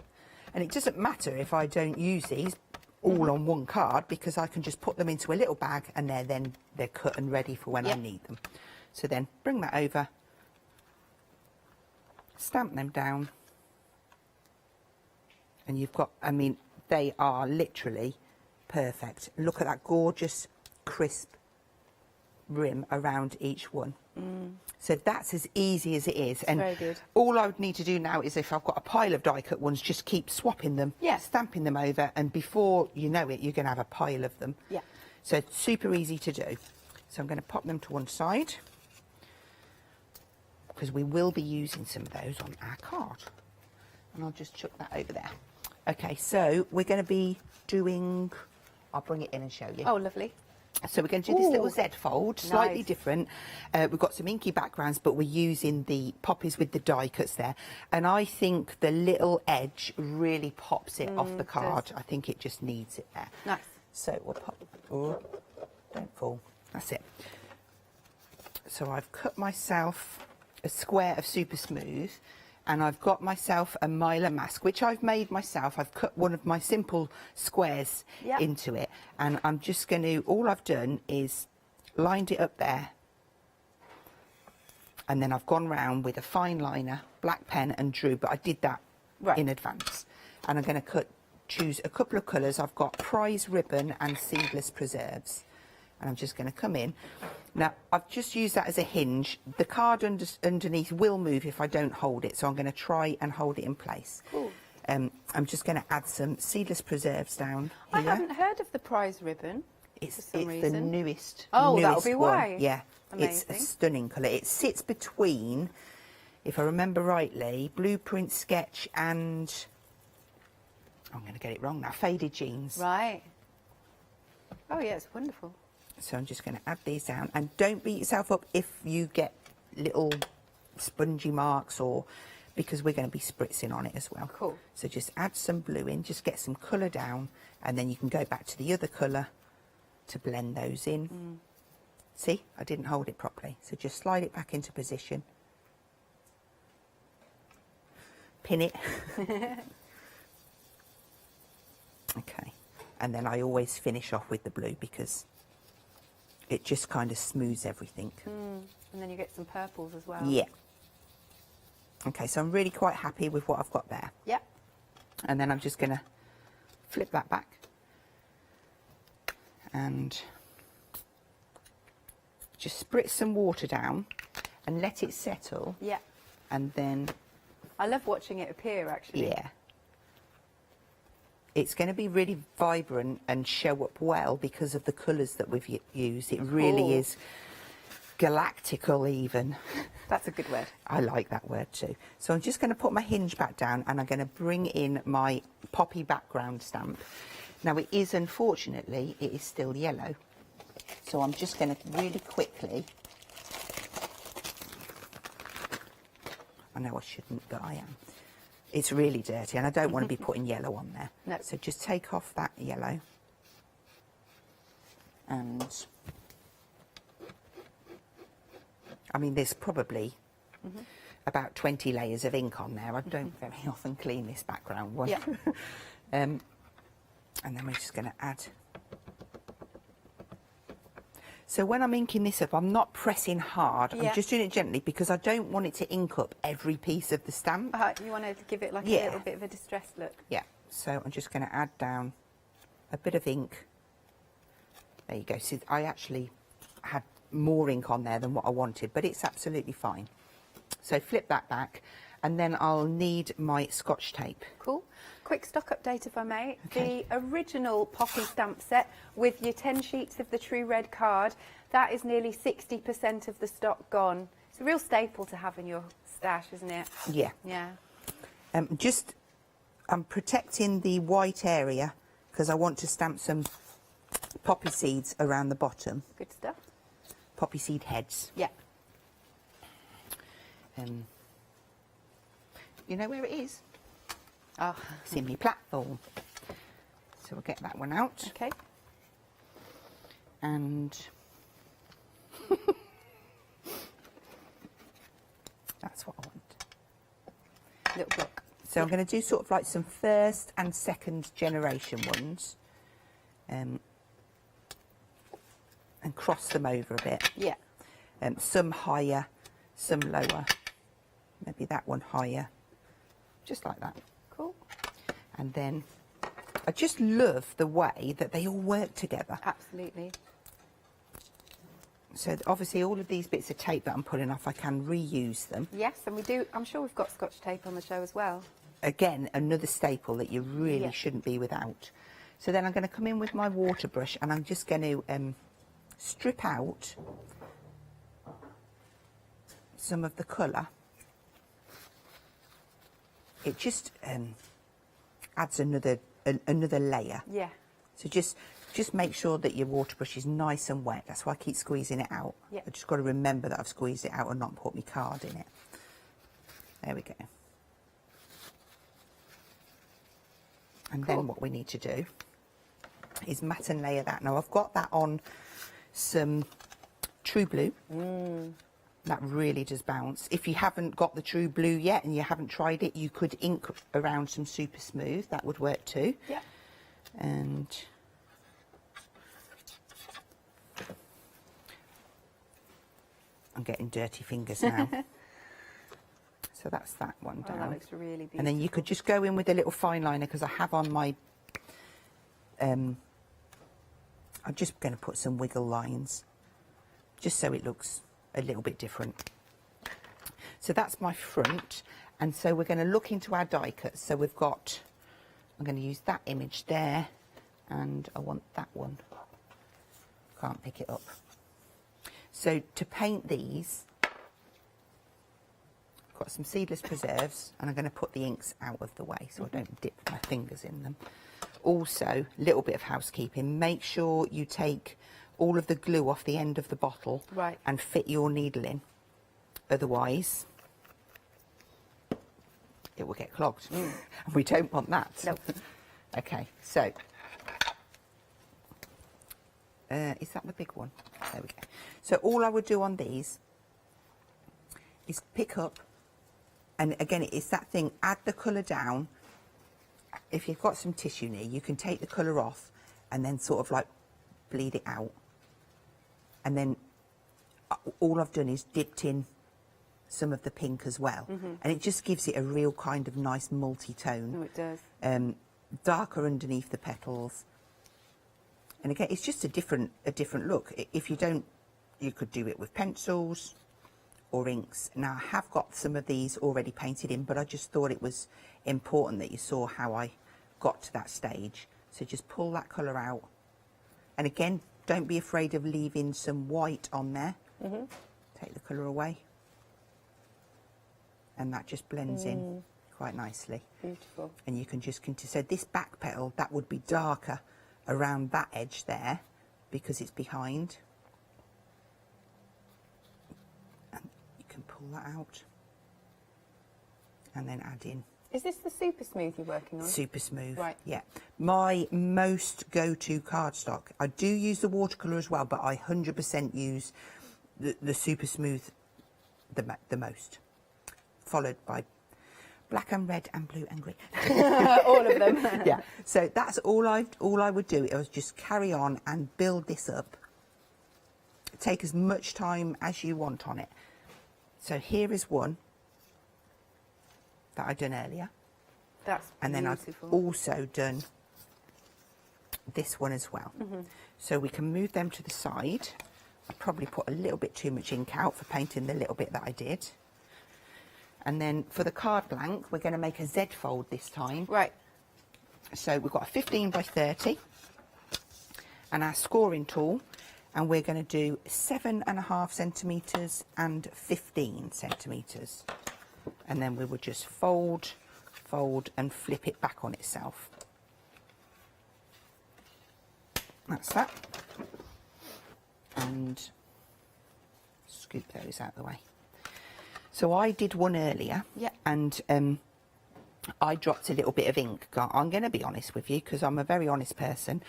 And it doesn't matter if I don't use these all on one card, because I can just put them into a little bag and they're cut and ready for when I need them. So then bring that over, stamp them down, and you've got, I mean, they are literally perfect. Look at that gorgeous crisp rim around each one. So that's as easy as it is. And very good. All I would need to do now is, if I've got a pile of die cut ones, just keep swapping them, stamping them over, and before you know it, you're going to have a pile of them. Yeah. So it's super easy to do. So I'm going to pop them to one side, because we will be using some of those on our card. And I'll just chuck that over there. Okay, so we're going to be doing, I'll bring it in and show you. Oh, lovely. So we're going to do this little Z fold, slightly Nice. different. We've got some inky backgrounds, but we're using the poppies with the die cuts there. And I think the little edge really pops it off the card. I think it just needs it there. Nice. So we'll pop, oh, don't fall, that's it. So I've cut myself a square of super smooth, and I've got myself a Mylar mask, which I've made myself. I've cut one of my simple squares into it, and I'm just going to, all I've done is lined it up there, and then I've gone round with a fine liner, black pen, and drew, but I did that in advance. And I'm going to choose a couple of colours. I've got prize ribbon and seedless preserves, and I'm just going to come in. Now, I've just used that as a hinge. The card underneath will move if I don't hold it, so I'm going to try and hold it in place. Cool. I'm just going to add some seedless preserves down here. I haven't heard of the prize ribbon. It's the newest. Oh, that'll be one. why. Yeah, Amazing. It's a stunning colour. It sits between, if I remember rightly, Blueprint Sketch and, I'm going to get it wrong now, Faded Jeans. Right. Oh, yeah, it's wonderful. So I'm just going to add these down, and don't beat yourself up if you get little spongy marks, or because we're going to be spritzing on it as well. Cool. So just add some blue in, just get some colour down, and then you can go back to the other colour to blend those in. See, I didn't hold it properly, so just slide it back into position. Pin it. Okay, and then I always finish off with the blue because it just kind of smooths everything. And then you get some purples as well. Yeah. Okay, so I'm really quite happy with what I've got there. Yep. And then I'm just going to flip that back and just spritz some water down and let it settle. Yeah. And then... I love watching it appear, actually. Yeah. It's going to be really vibrant and show up well because of the colours that we've used. It really is galactical even. That's a good word. I like that word too. So I'm just going to put my hinge back down and I'm going to bring in my poppy background stamp. Now it is, unfortunately, it is still yellow. So I'm just going to really quickly, I know I shouldn't, but I am. It's really dirty and I don't want to be putting yellow on there. No. So just take off that yellow. And I mean, there's probably about 20 layers of ink on there. I don't very often clean this background one. Yeah. And then we're just going to add. So when I'm inking this up, I'm not pressing hard. I'm just doing it gently because I don't want it to ink up every piece of the stamp. You want to give it like a little bit of a distressed look. Yeah, so I'm just going to add down a bit of ink. There you go. So I actually had more ink on there than what I wanted, but it's absolutely fine. So flip that back, and then I'll need my Scotch tape. Cool. Quick stock update, if I may. Okay. The original Poppy stamp set with your 10 sheets of the True Red card, that is nearly 60% of the stock gone. It's a real staple to have in your stash, isn't it? Yeah. Yeah. I'm protecting the white area because I want to stamp some poppy seeds around the bottom. Good stuff. Poppy seed heads. Yeah. You know where it is? Oh. It's in my platform. So we'll get that one out. Okay. And that's what I want. Little block. So I'm going to do sort of like some first and second generation ones. And cross them over a bit. Yeah. Some higher, some lower. Maybe that one higher. Just like that. Cool. And then I just love the way that they all work together. Absolutely. So obviously all of these bits of tape that I'm pulling off, I can reuse them. Yes, and we do. I'm sure we've got Scotch tape on the show as well. Again, another staple that you really shouldn't be without. So then I'm going to come in with my water brush and I'm just going to strip out some of the colour. It just adds another layer. Yeah. So just make sure that your water brush is nice and wet. That's why I keep squeezing it out. Yeah. I just got to remember that I've squeezed it out and not put my card in it. There we go. And then what we need to do is matte and layer that. Now I've got that on some True Blue. That really does bounce. If you haven't got the True Blue yet and you haven't tried it, you could ink around some Super Smooth. That would work too. Yeah. And I'm getting dirty fingers now. So that's that one down. Oh, that looks really beautiful. And then you could just go in with a little fine liner because I have on my... I'm just going to put some wiggle lines just so it looks a little bit different. So that's my front, and so we're going to look into our die cuts. So we've got, I'm going to use that image there, and I want that one. Can't pick it up. So to paint these, I've got some seedless preserves, and I'm going to put the inks out of the way so I don't dip my fingers in them. Also, a little bit of housekeeping, make sure you take all of the glue off the end of the bottle and fit your needle in. Otherwise, it will get clogged. And we don't want that. No. Okay, so, is that the big one? There we go. So all I would do on these is pick up, and again, it's that thing, add the colour down. If you've got some tissue near, you can take the colour off and then sort of like bleed it out. And then all I've done is dipped in some of the pink as well. And it just gives it a real kind of nice multi-tone. Oh, it does. Darker underneath the petals. And again, it's just a different look. If you don't, you could do it with pencils or inks. Now, I have got some of these already painted in, but I just thought it was important that you saw how I got to that stage. So just pull that colour out. And again, don't be afraid of leaving some white on there. Take the colour away. And that just blends in quite nicely. Beautiful. And you can just continue. So this back petal, that would be darker around that edge there because it's behind. And you can pull that out. And then add in. Is this the Super Smooth you're working on? Super Smooth, right? Yeah. My most go-to cardstock. I do use the watercolour as well, but I 100% use the Super Smooth the most, followed by black and red and blue and green. All of them. Yeah. So that's all I would do. It was just carry on and build this up. Take as much time as you want on it. So here is one that I done earlier. That's and then I've also done this one as well. So we can move them to the side. I probably put a little bit too much ink out for painting the little bit that I did. And then for the card blank, we're going to make a Z fold this time. Right. So we've got a 15 by 30 and our scoring tool, and we're going to do 7.5 centimetres and 15 centimetres. And then we will just fold, fold and flip it back on itself. That's that. And scoop those out of the way. So I did one earlier, and I dropped a little bit of ink. I'm going to be honest with you, because I'm a very honest person,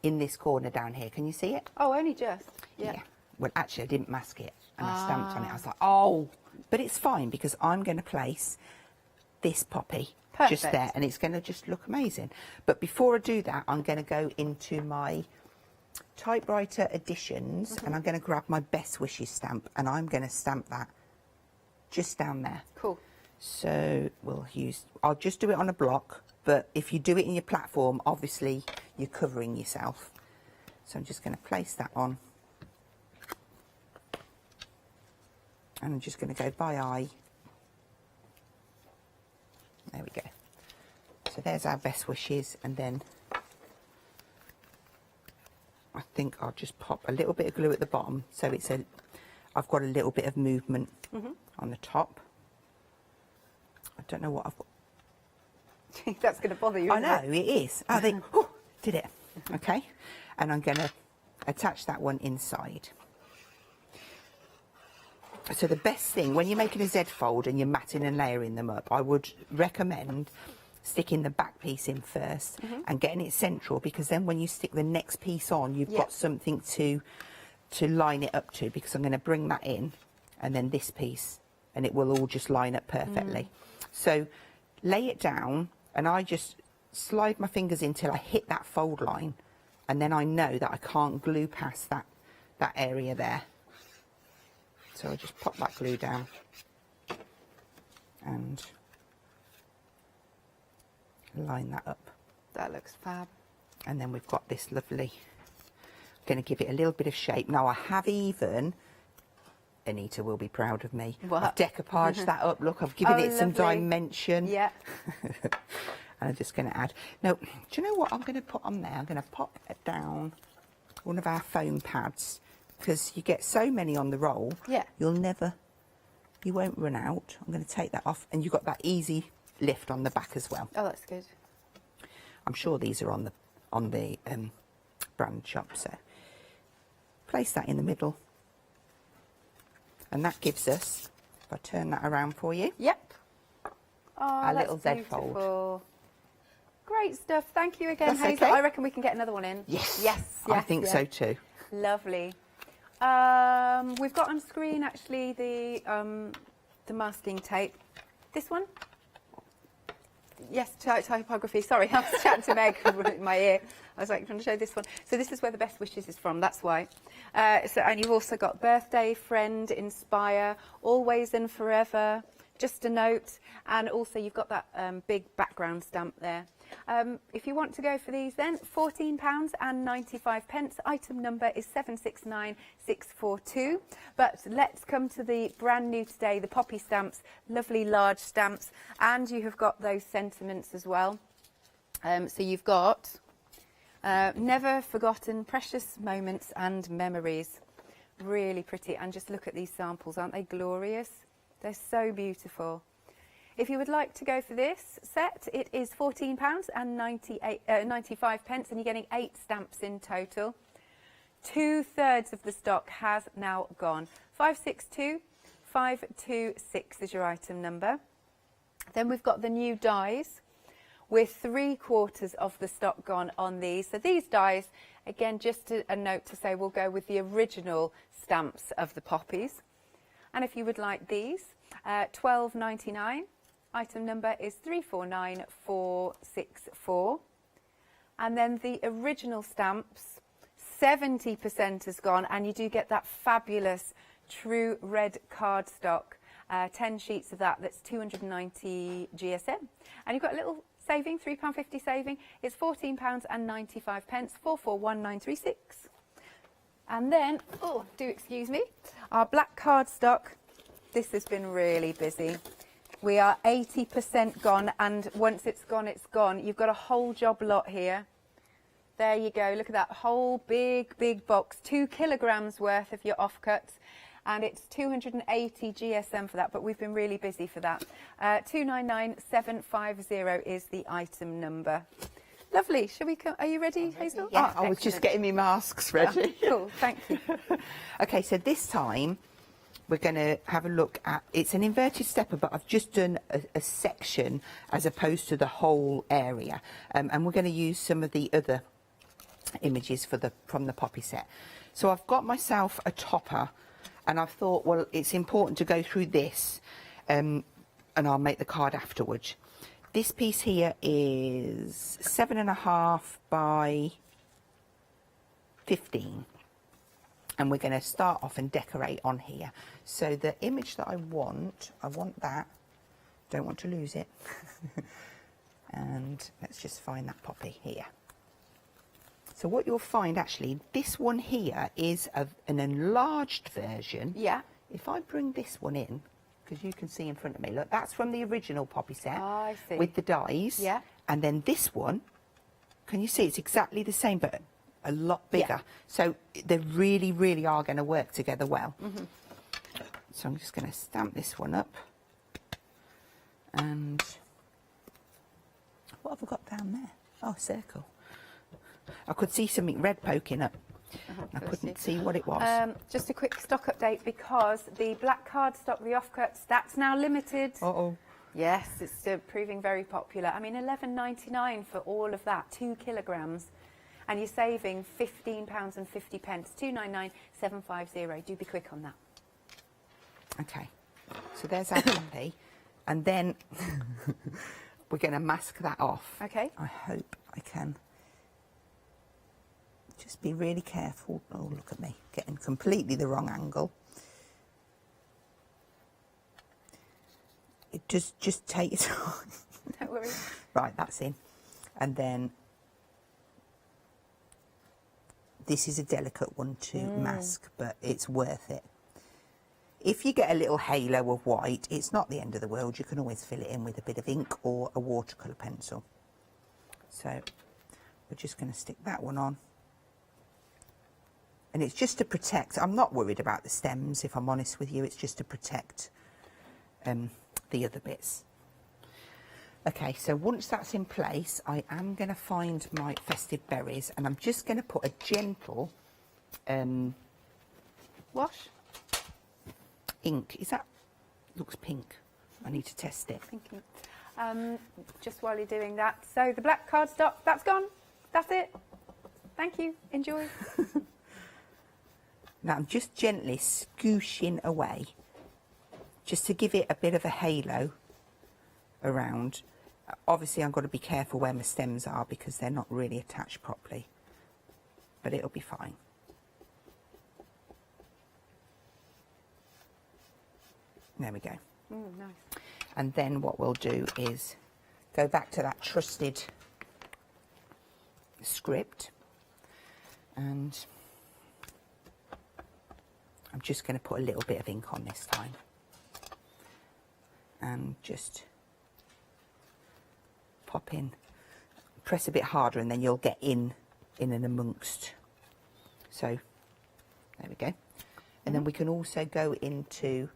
in this corner down here. Can you see it? Oh, only just. Yeah. Well, actually, I didn't mask it, and I stamped on it. I was like, oh, but it's fine, because I'm going to place this poppy just there, and it's going to just look amazing. But before I do that, I'm going to go into my typewriter editions, and I'm going to grab my Best Wishes stamp, and I'm going to stamp that just down there. Cool. So I'll just do it on a block, but if you do it in your platform, obviously you're covering yourself. So I'm just going to place that on. And I'm just going to go by eye. There we go. So there's our Best Wishes, and then I think I'll just pop a little bit of glue at the bottom, so I've got a little bit of movement on the top. I don't know what I've got. That's going to bother you, I know, it is. I think, oh, did it. Okay. And I'm going to attach that one inside. So the best thing, when you're making a Z fold and you're matting and layering them up, I would recommend sticking the back piece in first and getting it central, because then when you stick the next piece on, you've got something to line it up to, because I'm going to bring that in and then this piece, and it will all just line up perfectly. So lay it down, and I just slide my fingers in till I hit that fold line, and then I know that I can't glue past that area there. So I just pop that glue down and line that up. That looks fab. And then we've got this lovely, going to give it a little bit of shape. Now I have even, Anita will be proud of me, I've decoupaged that up. Look, I've given it some dimension. Yeah. And I'm just going to add. Now, do you know what I'm going to put on there? I'm going to pop it down one of our foam pads, because you get so many on the roll, you won't run out. I'm going to take that off, and you've got that easy lift on the back as well. Oh, that's good. I'm sure these are on the brand shop. So place that in the middle, and that gives us, if I turn that around for you, our little Z fold. Great stuff. Thank you again, That's Hazel. okay. I reckon we can get another one in. Yes. Yes. I think so too. Lovely. We've got on screen actually the masking tape. This one? Yes, typography. Sorry, I was chatting to Meg in my ear. I was like trying to show this one. So this is where the Best Wishes is from. That's why. And you've also got birthday, friend, inspire, always and forever, just a note, and also you've got that big background stamp there. If you want to go for these then, £14.95. Item number is 769642. But let's come to the brand new today, the poppy stamps, lovely large stamps, and you have got those sentiments as well. So you've got never forgotten precious moments and memories. Really pretty, and just look at these samples, aren't they glorious? They're so beautiful. If you would like to go for this set, it is £14.95, and you're getting 8 stamps in total. 2/3 of the stock has now gone. 562526 is your item number. Then we've got the new dies with 3/4 of the stock gone on these. So these dies, again, just a note to say we'll go with the original stamps of the poppies. And if you would like these, £12.99. Item number is 349464. And then the original stamps, 70% has gone, and you do get that fabulous true red cardstock. 10 sheets of that, that's 290 GSM. And you've got a little saving, £3.50 saving. It's £14.95, 441936. And then, oh, do excuse me, our black cardstock. This has been really busy. We are 80% gone, and once it's gone, it's gone. You've got a whole job lot here. There you go. Look at that whole big box, 2 kilograms worth of your offcuts. And it's 280 GSM for that, but we've been really busy for that. 299750 is the item number. Lovely. Shall we come? Are you ready, Hazel? Yeah, Oh, I was just getting my masks ready. Oh, cool, thank you. Okay, so this time we're going to have a look at, it's an inverted stepper, but I've just done a section as opposed to the whole area. And we're going to use some of the other images from the poppy set. So I've got myself a topper, and I've thought, well, it's important to go through this, and I'll make the card afterwards. This piece here is 7.5 by 15. And we're going to start off and decorate on here. So the image that I want that. Don't want to lose it. And let's just find that poppy here. So what you'll find, actually, this one here is an enlarged version. Yeah. If I bring this one in, because you can see in front of me, look, that's from the original poppy set. Oh, I see. With the dies. Yeah. And then this one, can you see it's exactly the same, but a lot bigger. Yeah. So they really, really are going to work together well. Mm-hmm. So I'm just going to stamp this one up. And what have I got down there? Oh, circle. I could see something red poking up. I couldn't see what it was. Just a quick stock update, because the black cardstock, the offcuts, that's now limited. Uh-oh. Yes, it's proving very popular. I mean, £11.99 for all of that, 2 kilograms. And you're saving £15.50, 299,750. Do be quick on that. Okay, so there's our poppy. And then we're going to mask that off. Okay. I hope I can. Just be really careful. Oh, look at me, getting completely the wrong angle. It just take it on. Don't worry. Right, that's in. And then this is a delicate one to mask, but it's worth it. If you get a little halo of white, it's not the end of the world. You can always fill it in with a bit of ink or a watercolour pencil. So we're just going to stick that one on. And it's just to protect. I'm not worried about the stems, if I'm honest with you. It's just to protect the other bits. Okay, so once that's in place, I am going to find my festive berries, and I'm just going to put a gentle Wash. Ink. Is that looks pink? I need to test it. Thinking. Just while you're doing that, so the black cardstock, that's gone. That's it. Thank you. Enjoy. Now I'm just gently scooshing away, just to give it a bit of a halo around. Obviously I've got to be careful where my stems are because they're not really attached properly, but it'll be fine. There we go. Nice. And then what we'll do is go back to that trusted script, and I'm just going to put a little bit of ink on this time and just pop in, press a bit harder, and then you'll get in and amongst. So there we go. And then we can also go into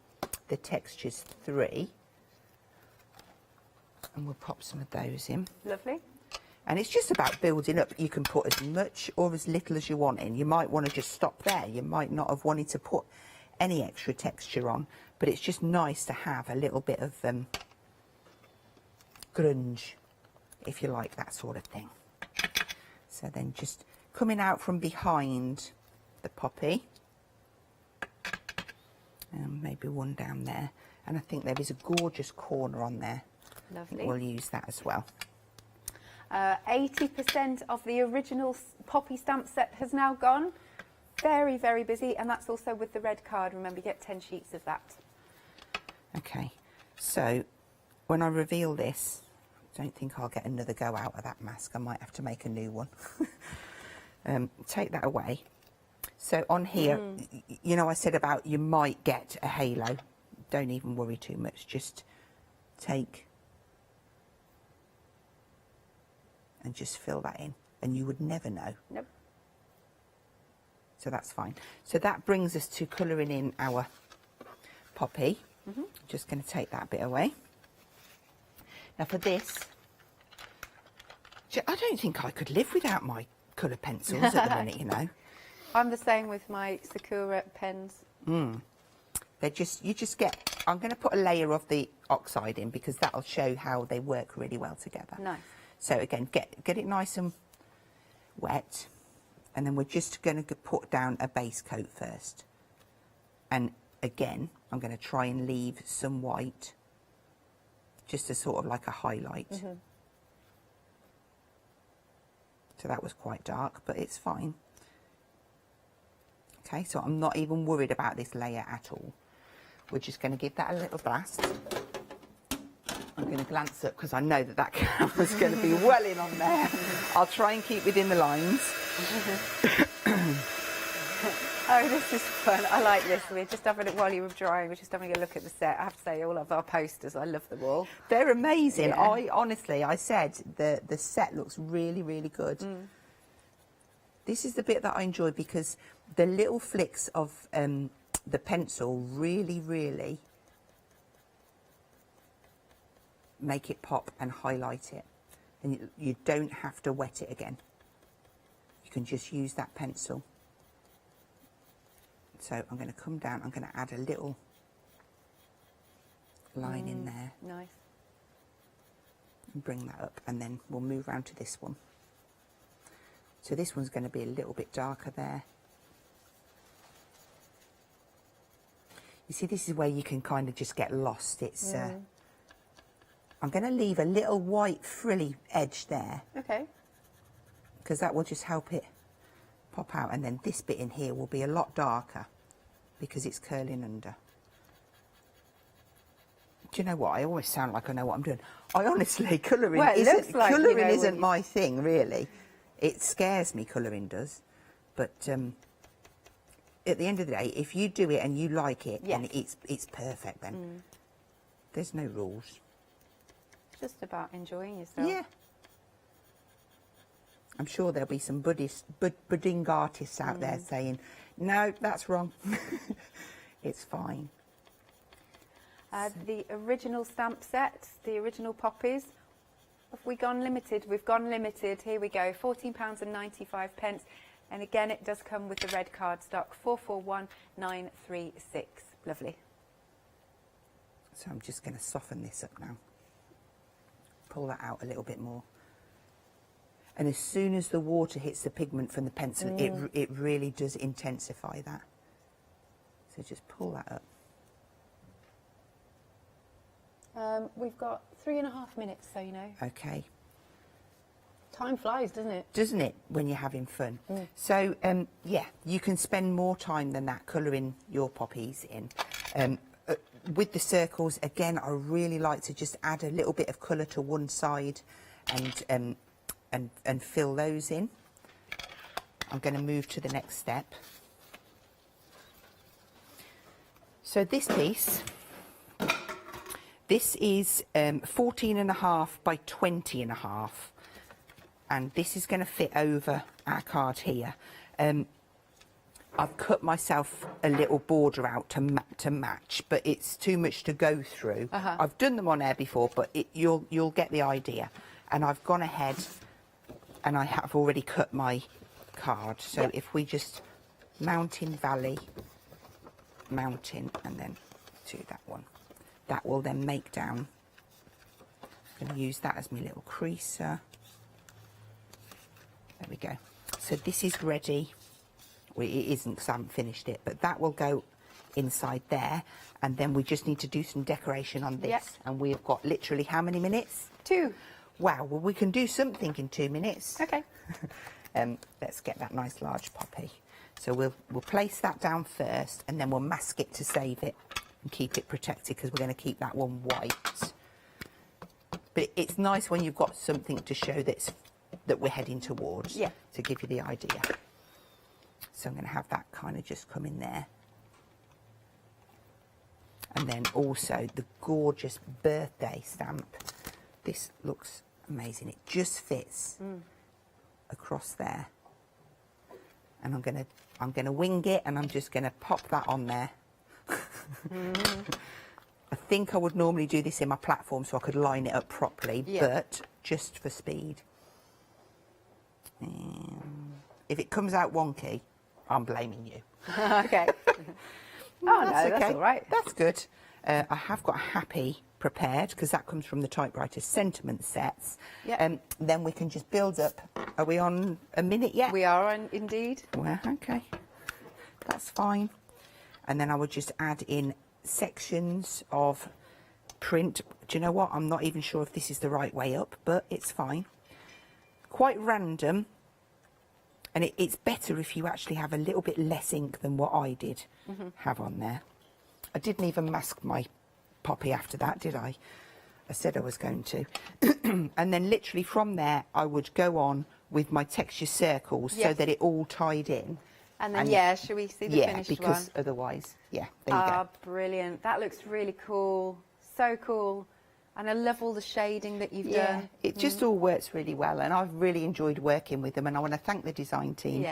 the textures 3, and we'll pop some of those in. Lovely. And it's just about building up. You can put as much or as little as you want in. You might want to just stop there. You might not have wanted to put any extra texture on, but it's just nice to have a little bit of grunge, if you like, that sort of thing. So then just coming out from behind the poppy, and maybe one down there. And I think there is a gorgeous corner on there Lovely. We'll use that as well. 80% of the original poppy stamp set has now gone. Very, very busy, and that's also with the red card. Remember, you get 10 sheets of that. Okay, so when I reveal this, I don't think I'll get another go out of that mask. I might have to make a new one. Take that away. So on here, you know, I said about you might get a halo. Don't even worry too much. Just take and just fill that in, and you would never know. Nope. So that's fine. So that brings us to colouring in our poppy. Just going to take that bit away. Now for this, I don't think I could live without my colour pencils at the minute, you know. I'm the same with my Sakura pens. They're just, you just get, I'm going to put a layer of the oxide in because that'll show how they work really well together. Nice. So again, get it nice and wet, and then we're just going to put down a base coat first. And again, I'm going to try and leave some white, just as sort of like a highlight. So that was quite dark, but it's fine. Okay, so I'm not even worried about this layer at all. We're just going to give that a little blast. I'm going to glance up because I know that that camera's going to be well in on there. I'll try and keep within the lines. Oh, this is fun. I like this. We're just having it while you were drying. We're just having a look at the set. I have to say, all of our posters, I love them all. They're amazing. Yeah. I said the set looks really, really good. This is the bit that I enjoy because the little flicks of the pencil really, really make it pop and highlight it. And you don't have to wet it again. You can just use that pencil. So I'm going to come down, I'm going to add a little line in there. Nice. And bring that up, and then we'll move around to this one. So this one's going to be a little bit darker there. You see, this is where you can kind of just get lost. It's I'm going to leave a little white frilly edge there. Okay. Because that will just help it pop out, and then this bit in here will be a lot darker because it's curling under. Do you know what? I always sound like I know what I'm doing. I honestly, colouring isn't my thing, really. It scares me, colouring does. But at the end of the day, if you do it and you like it, then it's perfect then. There's no rules. It's just about enjoying yourself. Yeah. I'm sure there'll be some budding artists out there saying, no, that's wrong. It's fine. The original stamp set, the original poppies, have we gone limited? We've gone limited. Here we go, £14.95. And again, it does come with the red card stock, 441936. Lovely. So I'm just going to soften this up now. Pull that out a little bit more. And as soon as the water hits the pigment from the pencil, it really does intensify that. So just pull that up. We've got 3.5 minutes, so you know. Okay. Time flies, doesn't it? Doesn't it, when you're having fun? So, yeah, you can spend more time than that colouring your poppies in. With the circles, again, I really like to just add a little bit of colour to one side and fill those in. I'm going to move to the next step. So this piece, this is 14.5 by 20.5, and this is going to fit over our card here. I've cut myself a little border out to match, but it's too much to go through. I've done them on air before, but you'll get the idea. And I've gone ahead and I have already cut my card. So if we just mountain, valley, mountain, and then to that one, that will then make down. I'm going to use that as my little creaser. There we go. So this is ready. Well, it isn't because I haven't finished it, but that will go inside there, and then we just need to do some decoration on this. Yep. And we've got literally how many minutes? 2. Wow, well, we can do something in 2 minutes. Okay. Let's get that nice large poppy. So we'll place that down first, and then we'll mask it to save it and keep it protected, because we're going to keep that one white. But it's nice when you've got something to show that we're heading towards, yeah, to give you the idea. So I'm going to have that kind of just come in there. And then also the gorgeous birthday stamp. This looks amazing. It just fits across there. And I'm gonna wing it, and I'm just gonna pop that on there. I think I would normally do this in my platform so I could line it up properly, but just for speed. If it comes out wonky, I'm blaming you. Okay. Oh, that's all right. That's good. I have got Happy prepared, because that comes from the typewriter sentiment sets. Yep. Then we can just build up. Are we on a minute yet? We are indeed. Well, okay. That's fine. And then I would just add in sections of print. Do you know what? I'm not even sure if this is the right way up, but it's fine. Quite random. And it's better if you actually have a little bit less ink than what I did have on there. I didn't even mask my poppy after that, did I? I said I was going to. And then literally from there, I would go on with my texture circles so that it all tied in. And then, shall we see the finished one? Yeah, because otherwise, there you go. Brilliant. That looks really cool. So cool. And I love all the shading that you've done. It just all works really well, and I've really enjoyed working with them, and I want to thank the design team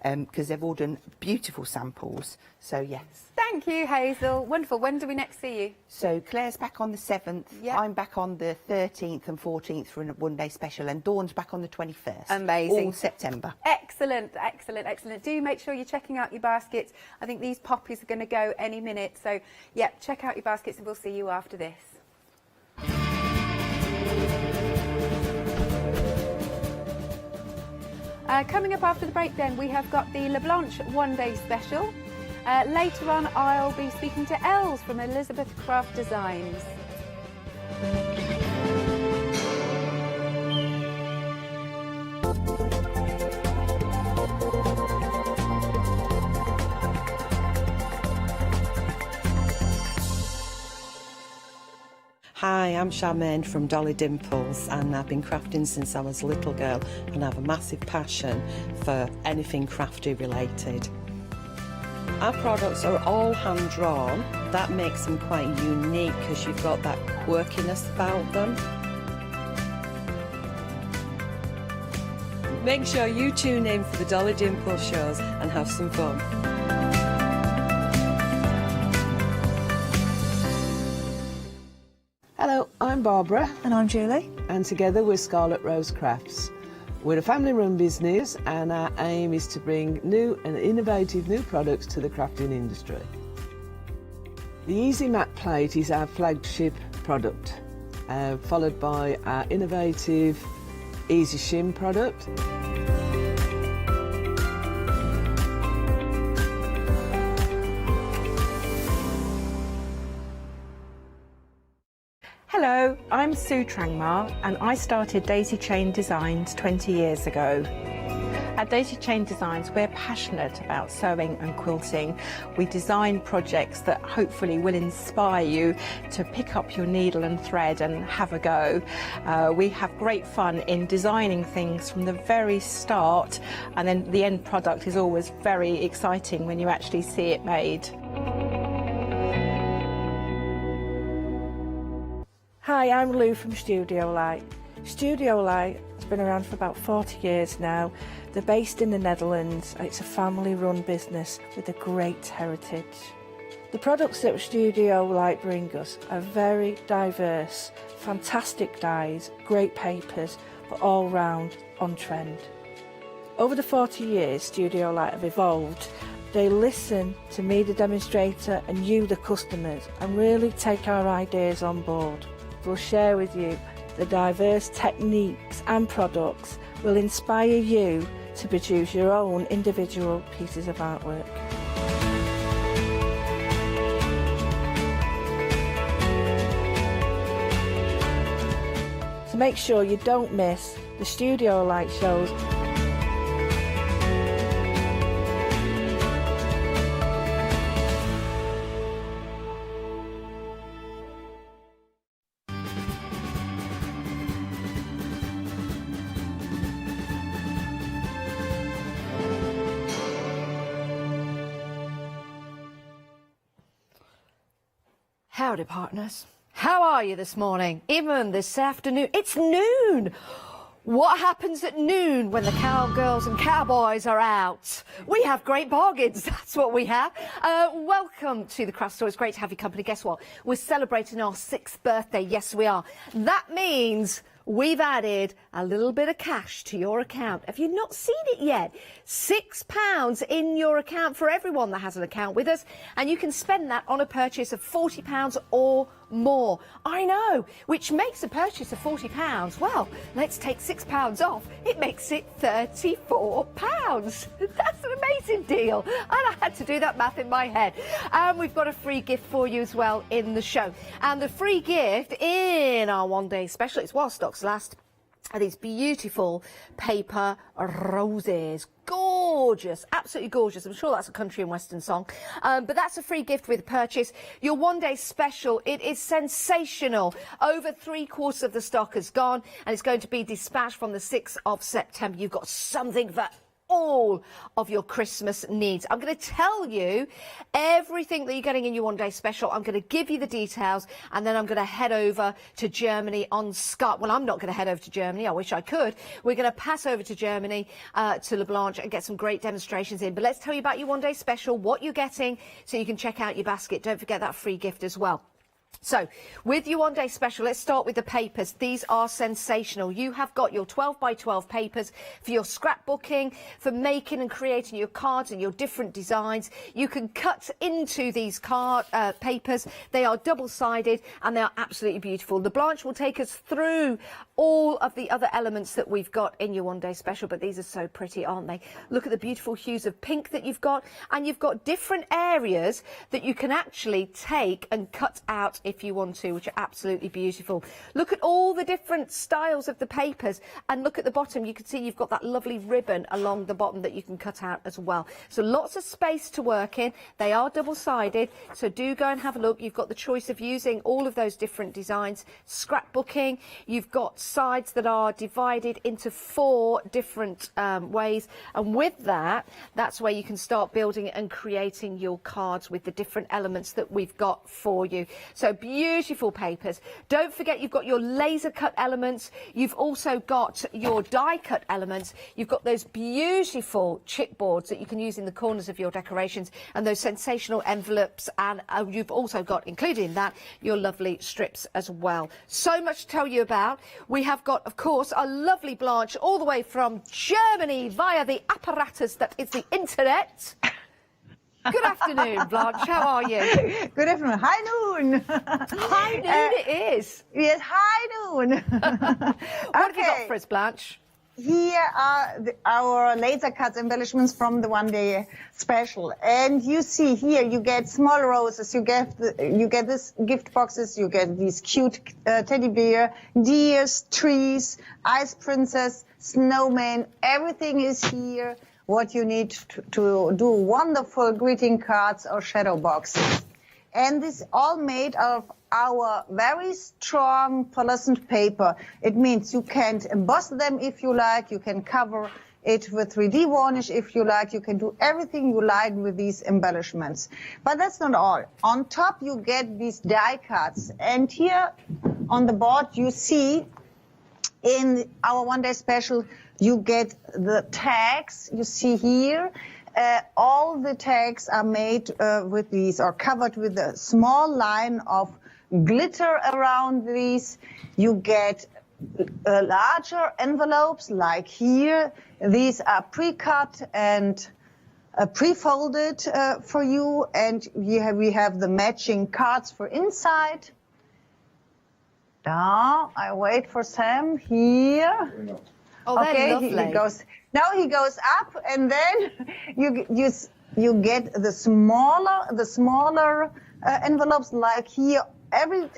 because they've all done beautiful samples. So yes. Thank you, Hazel. Wonderful. When do we next see you? So Claire's back on the 7th. I'm back on the 13th and 14th for a one-day special, and Dawn's back on the 21st. Amazing. All September. Excellent, excellent, excellent. Do make sure you're checking out your baskets. I think these poppies are going to go any minute. So, yeah, check out your baskets, and we'll see you after this. Coming up after the break then, we have got the LeBlanche one-day special. Later on, I'll be speaking to Els from Elizabeth Craft Designs. Hi, I'm Charmaine from Dolly Dimples, and I've been crafting since I was a little girl, and I have a massive passion for anything crafty related. Our products are all hand drawn. That makes them quite unique because you've got that quirkiness about them. Make sure you tune in for the Dolly Dimples shows and have some fun. Hello, I'm Barbara. And I'm Julie. And together we're Scarlet Rose Crafts. We're a family-run business, and our aim is to bring new and innovative new products to the crafting industry. The Easy Matte Plate is our flagship product, followed by our innovative Easy Shim product. Hello, I'm Sue Trangmar, and I started Daisy Chain Designs 20 years ago. At Daisy Chain Designs, we're passionate about sewing and quilting. We design projects that hopefully will inspire you to pick up your needle and thread and have a go. We have great fun in designing things from the very start, and then the end product is always very exciting when you actually see it made. Hi, I'm Lou from Studio Light. Studio Light has been around for about 40 years now. They're based in the Netherlands. It's a family-run business with a great heritage. The products that Studio Light bring us are very diverse, fantastic dyes, great papers, but all round on trend. Over the 40 years Studio Light have evolved. They listen to me, the demonstrator, and you, the customers, and really take our ideas on board. We'll share with you the diverse techniques and products will inspire you to produce your own individual pieces of artwork. to make sure you don't miss the studio light shows. Howdy, partners. How are you this morning? Even this afternoon? It's noon! What happens at noon when the cowgirls and cowboys are out? We have great bargains, that's what we have. Welcome to the Craft Store. It's great to have your company. Guess what? We're celebrating our 6th birthday. Yes, we are. That means we've added a little bit of cash to your account. Have you not seen it yet? £6 in your account for everyone that has an account with us, and you can spend that on a purchase of £40 or more. I know, which makes a purchase of £40. Well, let's take £6 off. It makes it £34. That's an amazing deal. And I had to do that math in my head. And we've got a free gift for you as well in the show. And the free gift in our one-day special, it's while stocks last, are these beautiful paper roses. Gorgeous, absolutely gorgeous. I'm sure that's a country and western song, but that's a free gift with purchase. Your one-day special, it is sensational. Over 3/4 of the stock has gone, and it's going to be dispatched from the 6th of September. You've got something for all of your Christmas needs. I'm going to tell you everything that you're getting in your one-day special. I'm going to give you the details, and then I'm going to head over to Germany on Skype. Well, I'm not going to head over to Germany. I wish I could. We're going to pass over to Germany, to LeBlanche, and get some great demonstrations in. But let's tell you about your one-day special, what you're getting, so you can check out your basket. Don't forget that free gift as well. So, with your one-day special, let's start with the papers. These are sensational. You have got your 12 by 12 papers for your scrapbooking, for making and creating your cards and your different designs. You can cut into these papers. They are double-sided and they are absolutely beautiful. The Blanche will take us through all of the other elements that we've got in your one-day special, but these are so pretty, aren't they? Look at the beautiful hues of pink that you've got, and you've got different areas that you can actually take and cut out if you want to, which are absolutely beautiful. Look at all the different styles of the papers, and look at the bottom. You can see you've got that lovely ribbon along the bottom that you can cut out as well. So lots of space to work in. They are double-sided, so do go and have a look. You've got the choice of using all of those different designs. Scrapbooking, you've got sides that are divided into 4 different ways, and with that, that's where you can start building and creating your cards with the different elements that we've got for you. So beautiful papers. Don't forget you've got your laser cut elements. You've also got your die cut elements. You've got those beautiful chipboards that you can use in the corners of your decorations, and those sensational envelopes, and you've also got, included in that, your lovely strips as well. So much to tell you about. We have got, of course, a lovely Blanche all the way from Germany via the apparatus that is the internet. Good afternoon, Blanche. How are you? Good afternoon. High noon. High noon it is. Yes, high noon. What have you got for us, Blanche? Here are our laser cut embellishments from the one-day special, and you see here you get small roses, you get this gift boxes, you get these cute teddy bear, deers, trees, ice princess, snowman. Everything is here. What you need to do wonderful greeting cards or shadow boxes, and this all made of our very strong pearlescent paper. It means you can emboss them if you like, you can cover it with 3D varnish if you like, you can do everything you like with these embellishments. But that's not all. On top you get these die cuts, and here on the board you see in our one-day special you get the tags. You see here all the tags are made with these, or covered with a small line of glitter around these. You get larger envelopes like here. These are pre-cut and pre-folded for you, and we have the matching cards for inside. Now I wait for Sam here. Oh, okay, lovely. he goes. Now he goes up, and then you get the smaller envelopes like here. Every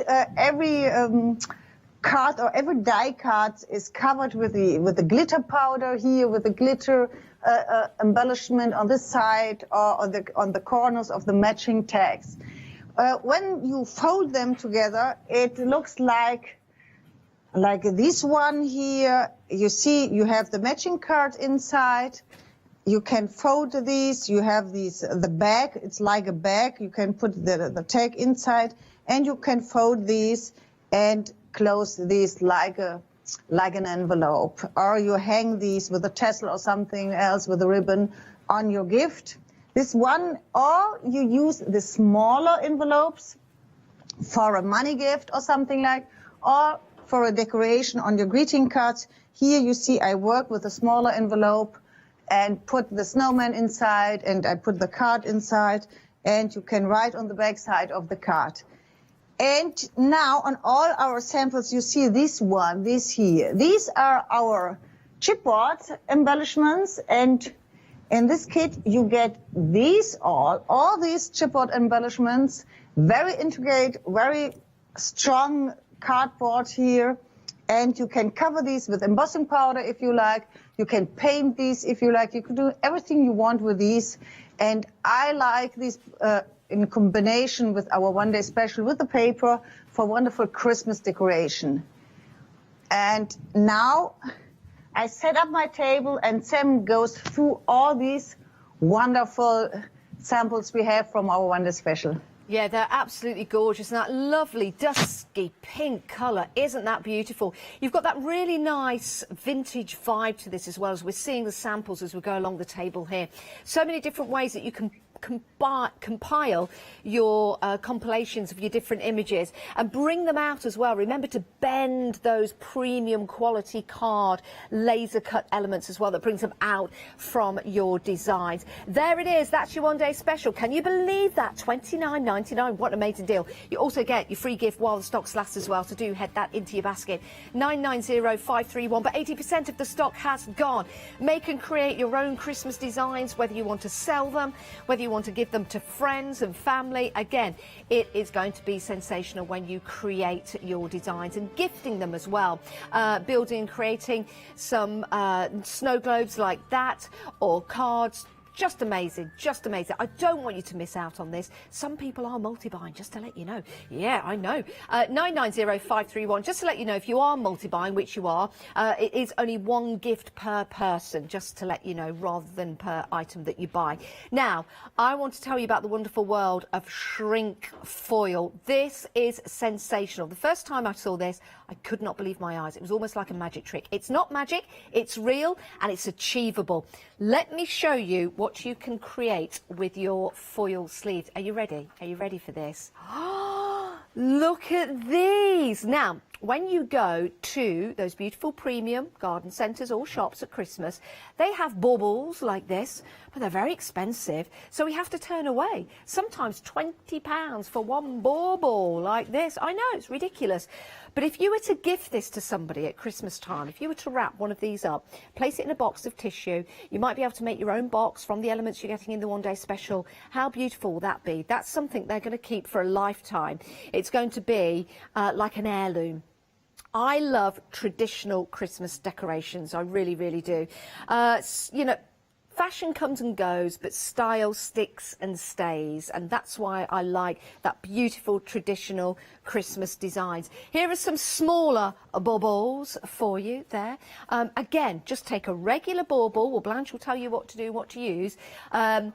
card or every die card is covered with the glitter powder here, with the glitter embellishment on this side or on the corners of the matching tags. When you fold them together, it looks like this one here. You see, you have the matching card inside. You can fold these. You have the bag. It's like a bag. You can put the tag inside, and you can fold these and close these like an envelope. Or you hang these with a tassel or something else with a ribbon on your gift. This one, or you use the smaller envelopes for a money gift or something like, or for a decoration on your greeting cards. Here you see I work with a smaller envelope and put the snowman inside, and I put the card inside, and you can write on the back side of the card. And now on all our samples you see this here. These are our chipboard embellishments, and in this kit you get all these chipboard embellishments, very intricate, very strong cardboard here, and you can cover these with embossing powder if you like. You can paint these if you like. You can do everything you want with these, and I like these in combination with our one-day special with the paper for wonderful Christmas decoration. And now I set up my table and Sam goes through all these wonderful samples we have from our one-day special. Yeah, they're absolutely gorgeous. And that lovely dusky pink colour, isn't that beautiful? You've got that really nice vintage vibe to this, as well as we're seeing the samples as we go along the table here. So many different ways that you can compile your compilations of your different images and bring them out as well. Remember to bend those premium quality card laser cut elements as well, that brings them out from your designs. There it is. That's your one-day special. Can you believe that? $29.99. What an amazing deal. You also get your free gift while the stocks last as well, so do head that into your basket. 990531, but 80% of the stock has gone. Make and create your own Christmas designs, whether you want to sell them, whether you want to give them to friends and family. Again, it is going to be sensational when you create your designs, and gifting them as well. Building and creating some snow globes like that, or cards. Just amazing, just amazing. I don't want you to miss out on this. Some people are multi-buying, just to let you know. Yeah, I know. 990531, just to let you know, if you are multi-buying, which you are, it is only one gift per person, just to let you know, rather than per item that you buy. Now, I want to tell you about the wonderful world of shrink foil. This is sensational. The first time I saw this, I could not believe my eyes. It was almost like a magic trick. It's not magic, it's real, and it's achievable. Let me show you what you can create with your foil sleeves. Are you ready? Are you ready for this? Look at these. Now, when you go to those beautiful premium garden centres or shops at Christmas, they have baubles like this, but they're very expensive, so we have to turn away. Sometimes £20 for one bauble like this. I know, it's ridiculous. But if you were to gift this to somebody at Christmas time, if you were to wrap one of these up, place it in a box of tissue, you might be able to make your own box from the elements you're getting in the one-day special. How beautiful will that be? That's something they're going to keep for a lifetime. It's going to be like an heirloom. I love traditional Christmas decorations. I really, really do. You know, fashion comes and goes, but style sticks and stays, and that's why I like that beautiful traditional Christmas designs. Here are some smaller baubles for you there. Again, just take a regular bauble. Well, Blanche will tell you what to do, what to use. I'm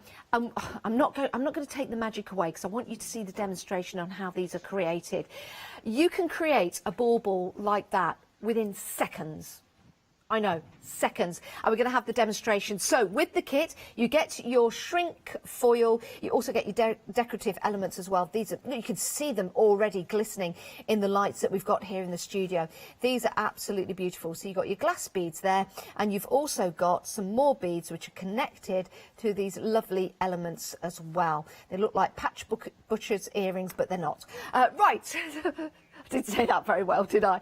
not going to take the magic away, because I want you to see the demonstration on how these are created. You can create a bauble like that within seconds. I know, seconds. And we're going to have the demonstration. So with the kit, you get your shrink foil. You also get your decorative elements as well. These are, you can see them already glistening in the lights that we've got here in the studio. These are absolutely beautiful. So you've got your glass beads there, and you've also got some more beads which are connected to these lovely elements as well. They look like patch butcher's earrings, but they're not. Right. I didn't say that very well, did I?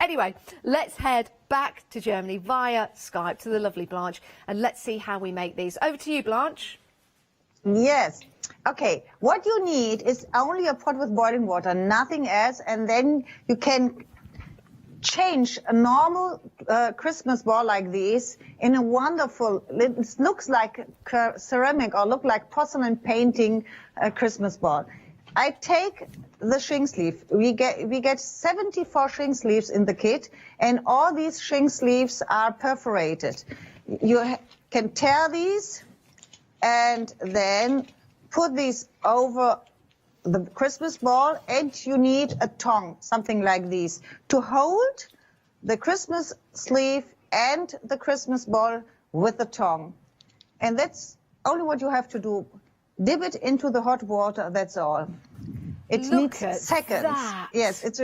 Anyway, let's head back to Germany via Skype to the lovely Blanche, and let's see how we make these. Over to you, Blanche. Yes. Okay, what you need is only a pot with boiling water, nothing else, and then you can change a normal Christmas ball like this in a wonderful, it looks like ceramic or look like porcelain painting Christmas ball. I take the shrink sleeve. We get 74 shrink sleeves in the kit, and all these shrink sleeves are perforated. You can tear these and then put these over the Christmas ball, and you need a tongue, something like this, to hold the Christmas sleeve and the Christmas ball with the tongue. And that's only what you have to do. Dip it into the hot water, that's all. It needs seconds. Yes, it's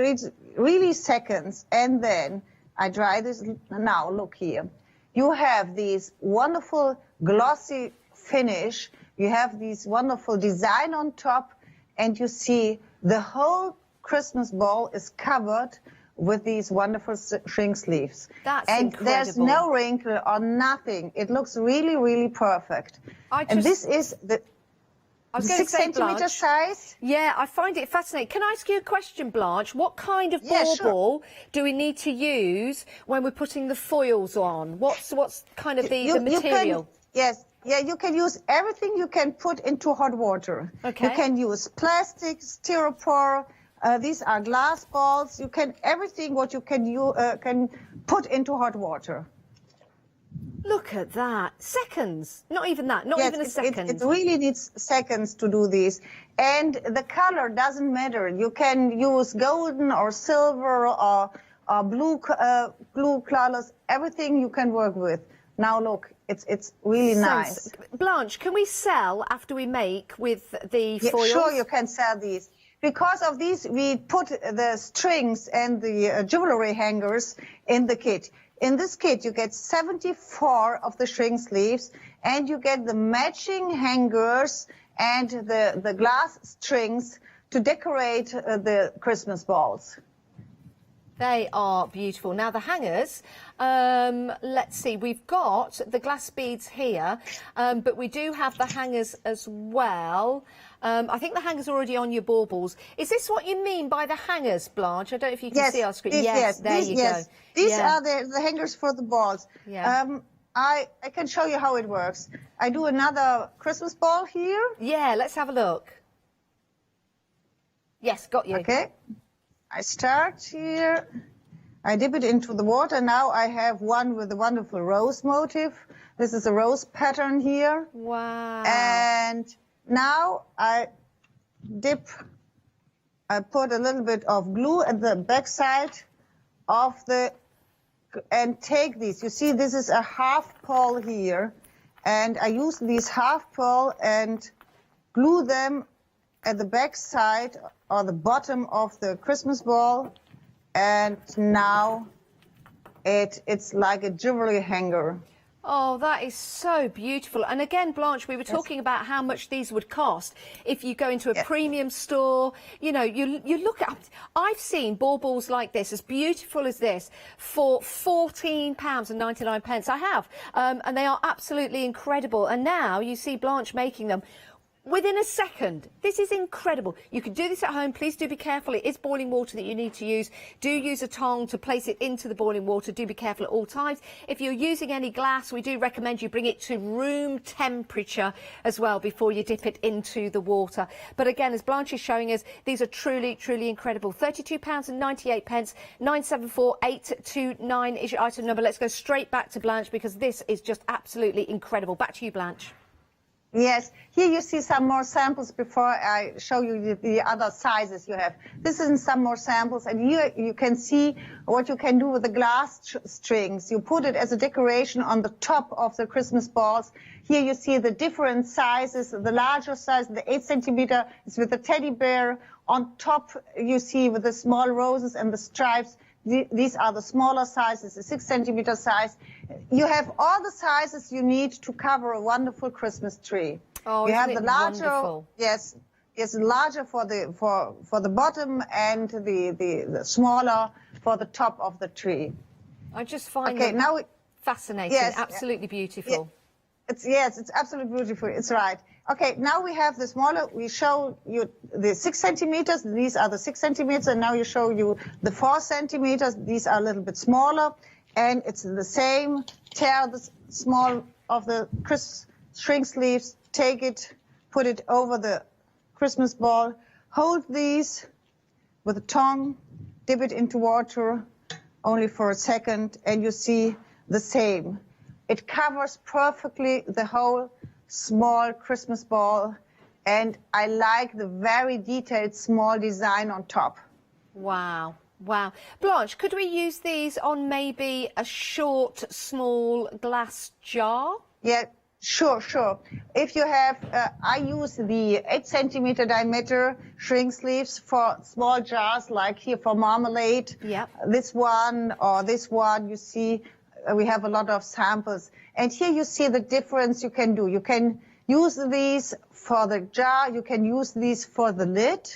really seconds. And then I dry this. Now, look here. You have this wonderful glossy finish. You have this wonderful design on top. And you see the whole Christmas ball is covered with these wonderful shrink sleeves. That's and incredible. There's no wrinkle or nothing. It looks really, really perfect. And this is the 6 centimeter size. Yeah, I find it fascinating. Can I ask you a question, Blanche? What kind of bauble do we need to use when we're putting the foils on? What's kind of the material? Yeah, you can use everything you can put into hot water. Okay. You can use plastic, styropor. These are glass balls. You can everything what you can put into hot water. Look at that. Seconds. Not even that. Not even a second. It really needs seconds to do this. And the color doesn't matter. You can use golden or silver or blue colors. Everything you can work with. Now look, it's really nice. Blanche, can we sell after we make with the foils? Sure, you can sell these. Because of these, we put the strings and the jewellery hangers in the kit. In this kit, you get 74 of the shrink sleeves, and you get the matching hangers and the glass strings to decorate the Christmas balls. They are beautiful. Now, the hangers, let's see, we've got the glass beads here, but we do have the hangers as well. I think the hangers are already on your baubles. Is this what you mean by the hangers, Blanche? I don't know if you can see our screen. Yes, there you go. These are the hangers for the balls. Yeah. I can show you how it works. I do another Christmas ball here. Yeah, let's have a look. Yes, got you. Okay. I start here. I dip it into the water. Now I have one with a wonderful rose motif. This is a rose pattern here. Wow. And now I put a little bit of glue at the back side of and take these. You see, this is a half pearl here. And I use these half pearl and glue them at the back side or the bottom of the Christmas ball. And now it's like a jewelry hanger. Oh, that is so beautiful. And again, Blanche, we were talking about how much these would cost if you go into a premium store. You know, you look at, I've seen baubles like this, as beautiful as this, for £14.99. I have. And they are absolutely incredible. And now you see Blanche making them within a second. This is incredible. You can do this at home. Please do be careful. It is boiling water that you need to use. Do use a tongue to place it into the boiling water. Do be careful at all times. If you're using any glass, we do recommend you bring it to room temperature as well before you dip it into the water. But again, as Blanche is showing us, these are truly, truly incredible. £32.98, 974829 is your item number. Let's go straight back to Blanche because this is just absolutely incredible. Back to you, Blanche. Yes, here you see some more samples before I show you the other sizes you have. This is some more samples, and here you can see what you can do with the glass strings. You put it as a decoration on the top of the Christmas balls. Here you see the different sizes. The larger size, the 8 centimeter, is with the teddy bear. On top you see with the small roses and the stripes. These are the smaller sizes, the 6 centimeter size. You have all the sizes you need to cover a wonderful Christmas tree. Oh, you have the larger, wonderful? yes, larger for the bottom and the smaller for the top of the tree. I just find it fascinating, absolutely beautiful. It's absolutely beautiful. It's right. Okay, now we have the smaller, we show you the 6 centimeters, these are the 6 centimeters, and now you show you the 4 centimeters, these are a little bit smaller, and it's the same. Tear the small of the shrink sleeves, take it, put it over the Christmas ball, hold these with a tongue, dip it into water only for a second, and you see the same. It covers perfectly the whole small Christmas ball, and I like the very detailed small design on top. Wow. Wow. Blanche, could we use these on maybe a short, small glass jar? Yeah, sure. If you have, I use the 8 centimeter diameter shrink sleeves for small jars, like here for marmalade. Yep. This one or this one, you see, we have a lot of samples. And here you see the difference you can do. You can use these for the jar. You can use these for the lid.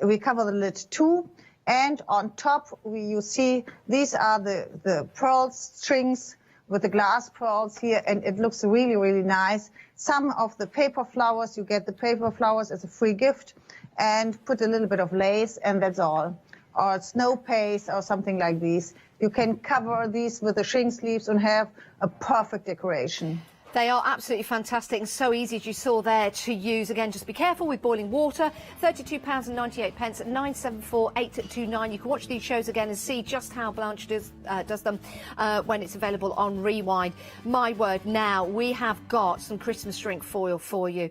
We cover the lid too. And on top, you see these are the pearl strings with the glass pearls here. And it looks really, really nice. Some of the paper flowers, you get the paper flowers as a free gift. And put a little bit of lace, and that's all. Or snow paste or something like this. You can cover these with the shrink sleeves and have a perfect decoration. They are absolutely fantastic and so easy, as you saw there, to use. Again, just be careful with boiling water. £32.98 at 974-829. You can watch these shows again and see just how Blanche does them when it's available on Rewind. My word, now we have got some Christmas shrink foil for you.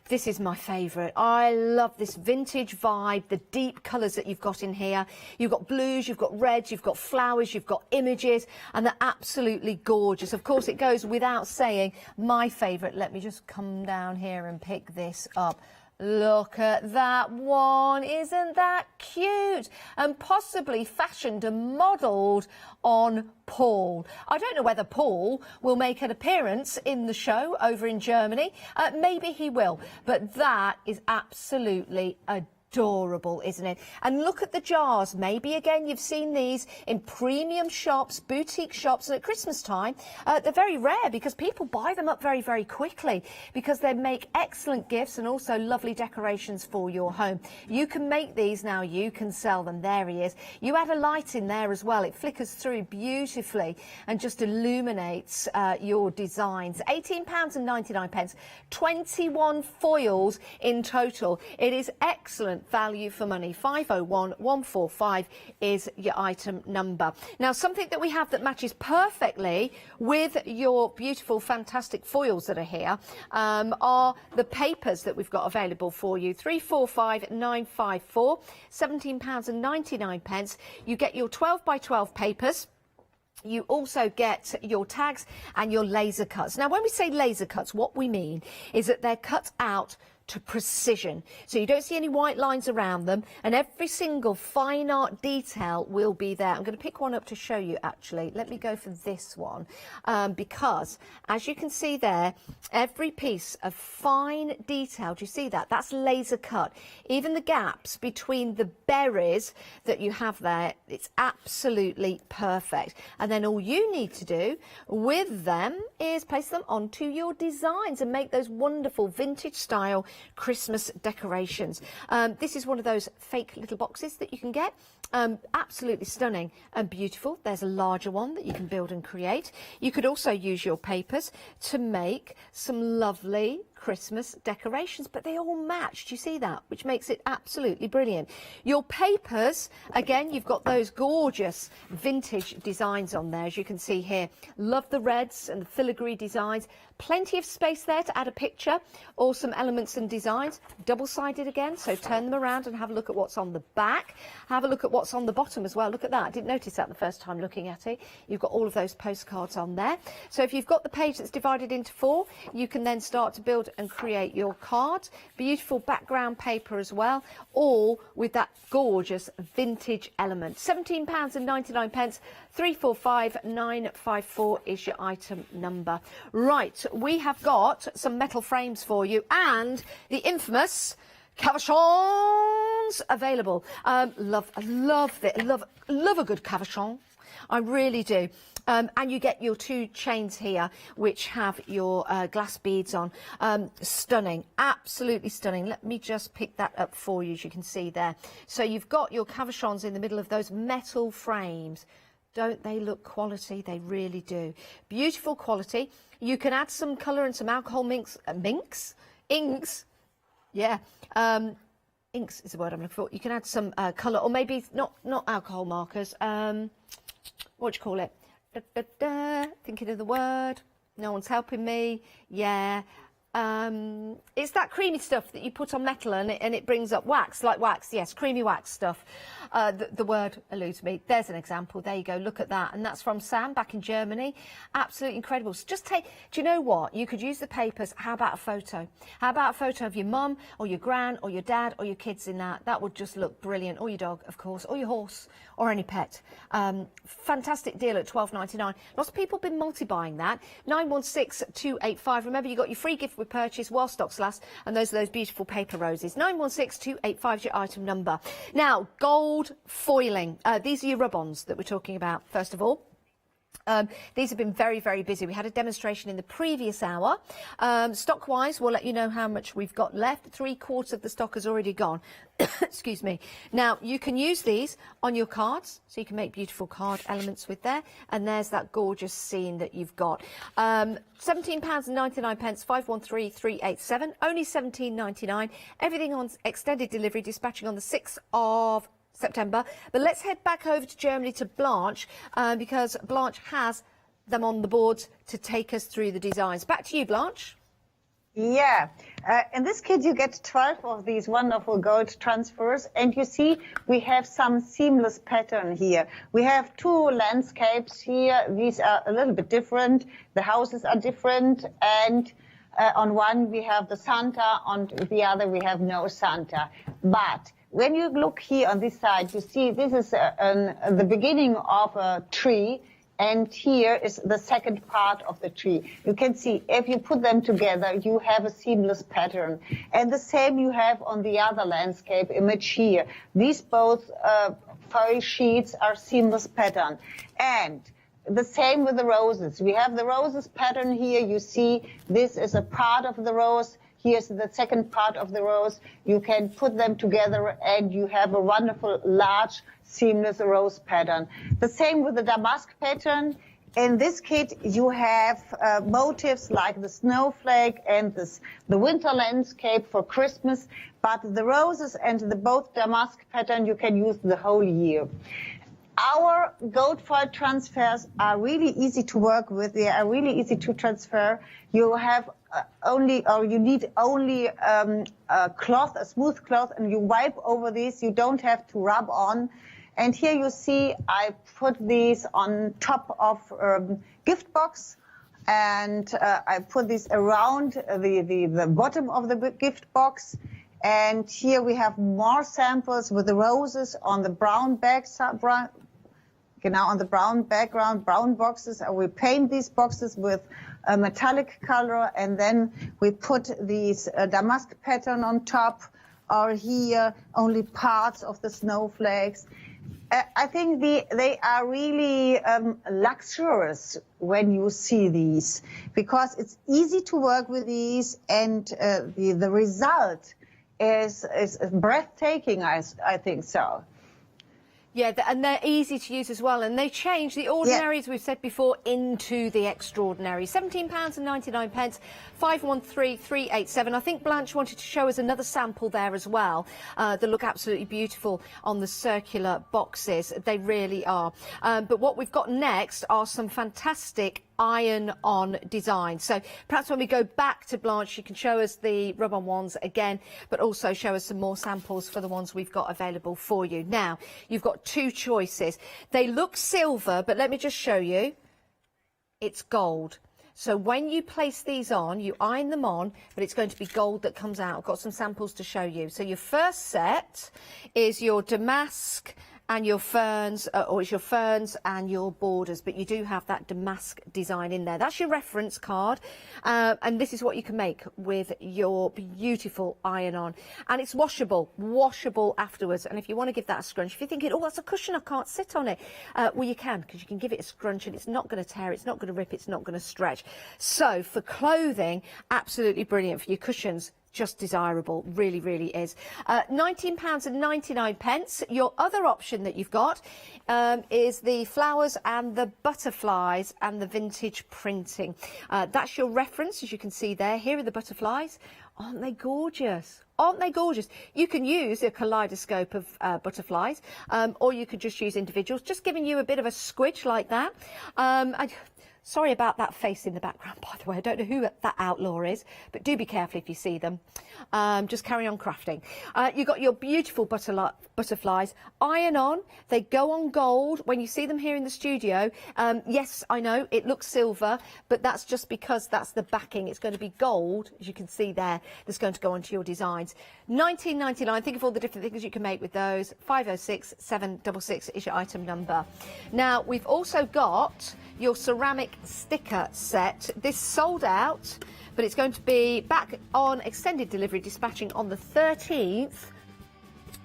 This is my favourite. I love this vintage vibe, the deep colours that you've got in here. You've got blues, you've got reds, you've got flowers, you've got images, and they're absolutely gorgeous. Of course, it goes without saying, my favourite. Let me just come down here and pick this up. Look at that one. Isn't that cute? And possibly fashioned and modelled on Paul. I don't know whether Paul will make an appearance in the show over in Germany. Maybe he will. But that is absolutely adorable, isn't it? And look at the jars. Maybe again you've seen these in premium shops, boutique shops, and at Christmas time they're very rare because people buy them up very, very quickly because they make excellent gifts and also lovely decorations for your home. You can make these now, you can sell them. There he is. You add a light in there as well. It flickers through beautifully and just illuminates your designs. £18.99, 21 foils in total. It is excellent value for money. 501145 is your item number. Now, something that we have that matches perfectly with your beautiful, fantastic foils that are here are the papers that we've got available for you. 345954, £17.99. You get your 12 by 12 papers. You also get your tags and your laser cuts. Now, when we say laser cuts, what we mean is that they're cut out to precision. So you don't see any white lines around them, and every single fine art detail will be there. I'm going to pick one up to show you, actually. Let me go for this one, because as you can see there, every piece of fine detail, do you see that? That's laser cut. Even the gaps between the berries that you have there, it's absolutely perfect. And then all you need to do with them is place them onto your designs and make those wonderful vintage style Christmas decorations. This is one of those fake little boxes that you can get. Absolutely stunning and beautiful. There's a larger one that you can build and create. You could also use your papers to make some lovely Christmas decorations, but they all match. Do you see that? Which makes it absolutely brilliant. Your papers, again, you've got those gorgeous vintage designs on there, as you can see here. Love the reds and the filigree designs. Plenty of space there to add a picture or some elements and designs. Double-sided again, so turn them around and have a look at what's on the back. Have a look at what's on the bottom as well. Look at that. I didn't notice that the first time looking at it. You've got all of those postcards on there. So if you've got the page that's divided into 4, you can then start to build and create your cards. Beautiful background paper as well, all with that gorgeous vintage element. £17.99, 345954 is your item number. Right, we have got some metal frames for you and the infamous Cabochon cabochons available. Love a good cabochon. I really do. And you get your 2 chains here, which have your glass beads on. Stunning, absolutely stunning. Let me just pick that up for you, as you can see there. So you've got your cabochons in the middle of those metal frames. Don't they look quality? They really do. Beautiful quality. You can add some colour and some alcohol inks. Yeah. Inks is the word I'm looking for. You can add some colour, or maybe not alcohol markers. What do you call it? Thinking of the word. No one's helping me. Yeah. It's that creamy stuff that you put on metal and it brings up wax, like wax. Yes, creamy wax stuff. The word eludes me. There's an example. There you go. Look at that. And that's from Sam back in Germany. Absolutely incredible. So just take, do you know what? You could use the papers. How about a photo? How about a photo of your mum or your gran or your dad or your kids in that? That would just look brilliant. Or your dog, of course, or your horse or any pet. Fantastic deal at $12.99. Lots of people have been multi-buying that. 916-285. Remember, you got your free gift with purchase while stocks last, and those are those beautiful paper roses. 916-285 is your item number. Now, gold foiling. These are your rub-ons that we're talking about, first of all. These have been very, very busy. We had a demonstration in the previous hour. Stock-wise, we'll let you know how much we've got left. 3/4 of the stock has already gone. Excuse me. Now, you can use these on your cards, so you can make beautiful card elements with there. And there's that gorgeous scene that you've got. £17.99, 513387. Only £17.99. Everything on extended delivery, dispatching on the 6th of September. But let's head back over to Germany to Blanche, because Blanche has them on the boards to take us through the designs. Back to you, Blanche. Yeah, in this kit you get 12 of these wonderful gold transfers, and you see we have some seamless pattern here. We have 2 landscapes here. These are a little bit different. The houses are different, and on one we have the Santa, on the other we have no Santa. But when you look here on this side, you see this is the beginning of a tree, and here is the second part of the tree. You can see if you put them together, you have a seamless pattern. And the same you have on the other landscape image here. These both foil sheets are seamless pattern. And the same with the roses. We have the roses pattern here. You see this is a part of the rose. Here's the second part of the rose. You can put them together and you have a wonderful large seamless rose pattern. The same with the damask pattern. In this kit you have motifs like the snowflake and the winter landscape for Christmas, but the roses and the both damask pattern you can use the whole year. Our gold foil transfers are really easy to work with. They are really easy to transfer. You have you need only a cloth, a smooth cloth, and you wipe over these. You don't have to rub on. And here you see I put these on top of gift box, and I put this around the bottom of the gift box. And here we have more samples with the roses on the brown on the brown background, brown boxes. We paint these boxes with a metallic color, and then we put these damask pattern on top, or here only parts of the snowflakes. I think they are really luxurious when you see these, because it's easy to work with these, and the result is breathtaking, I think so. Yeah, and they're easy to use as well, and they change the ordinary, as we've said before, into the extraordinary. £17.99, 513387. I think Blanche wanted to show us another sample there as well that look absolutely beautiful on the circular boxes. They really are. But what we've got next are some fantastic iron-on designs. So perhaps when we go back to Blanche, you can show us the rub-on ones again, but also show us some more samples for the ones we've got available for you. Now, you've got 2 choices. They look silver, but let me just show you. It's gold. So when you place these on, you iron them on, but it's going to be gold that comes out. I've got some samples to show you. So your first set is your damask and your ferns, or it's your ferns and your borders, but you do have that damask design in there. That's your reference card, and this is what you can make with your beautiful iron-on, and it's washable afterwards. And if you want to give that a scrunch, if you're thinking, oh, that's a cushion, I can't sit on it, well, you can, because you can give it a scrunch and it's not going to tear, it's not going to rip, it's not going to stretch. So for clothing, absolutely brilliant. For your cushions, just desirable, really, really is. £19.99. Your other option that you've got is the flowers and the butterflies and the vintage printing. That's your reference, as you can see there. Here are the butterflies. Aren't they gorgeous? Aren't they gorgeous? You can use a kaleidoscope of butterflies, or you could just use individuals, just giving you a bit of a squidge like that. Sorry about that face in the background, by the way. I don't know who that outlaw is, but do be careful if you see them. Just carry on crafting. You've got your beautiful butterflies. Iron on. They go on gold. When you see them here in the studio, yes, I know, it looks silver, but that's just because that's the backing. It's going to be gold, as you can see there, that's going to go onto your designs. £19.99. Think of all the different things you can make with those. 506 766 is your item number. Now, we've also got your ceramic sticker set. This sold out, but it's going to be back on extended delivery, dispatching on the 13th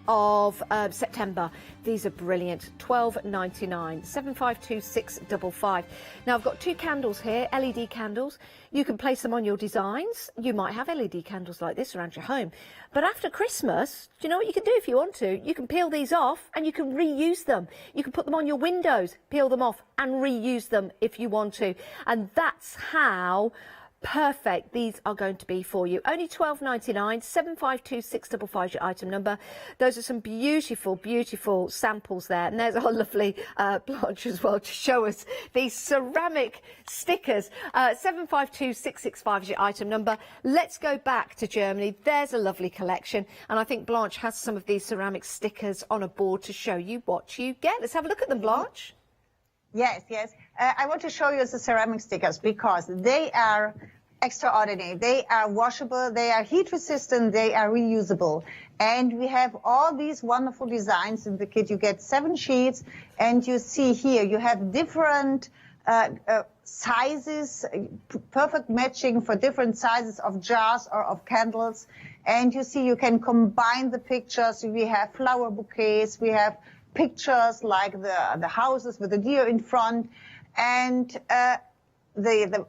of September. These are brilliant. £12.99. 752655. Now I've got two candles here, LED candles. You can place them on your designs. You might have LED candles like this around your home, but after Christmas, do you know what you can do if you want to? You can peel these off and you can reuse them. You can put them on your windows, peel them off and reuse them if you want to, and that's how perfect these are going to be for you. Only £12.99. 752655 is your item number. Those are some beautiful samples there, and there's our lovely Blanche as well to show us these ceramic stickers. 752665 is your item number. Let's go back to Germany. There's a lovely collection, and I think Blanche has some of these ceramic stickers on a board to show you what you get. Let's have a look at them, Blanche. Yes. I want to show you the ceramic stickers because they are extraordinary. They are washable, they are heat resistant, they are reusable. And we have all these wonderful designs in the kit. You get 7 sheets, and you see here you have different sizes, perfect matching for different sizes of jars or of candles. And you see you can combine the pictures. We have flower bouquets, we have pictures like the houses with the deer in front, and the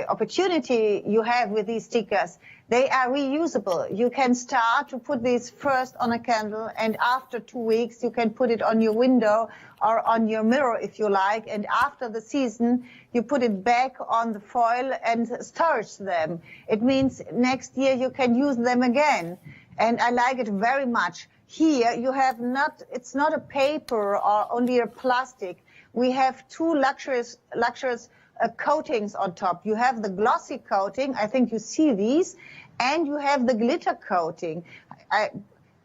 opportunity you have with these stickers, they are reusable. You can start to put these first on a candle, and after 2 weeks you can put it on your window or on your mirror if you like, and after the season you put it back on the foil and storage them. It means next year you can use them again, and I like it very much. Here you have it's not a paper or only a plastic. We have 2 luxurious coatings on top. You have the glossy coating, I think you see these, and you have the glitter coating.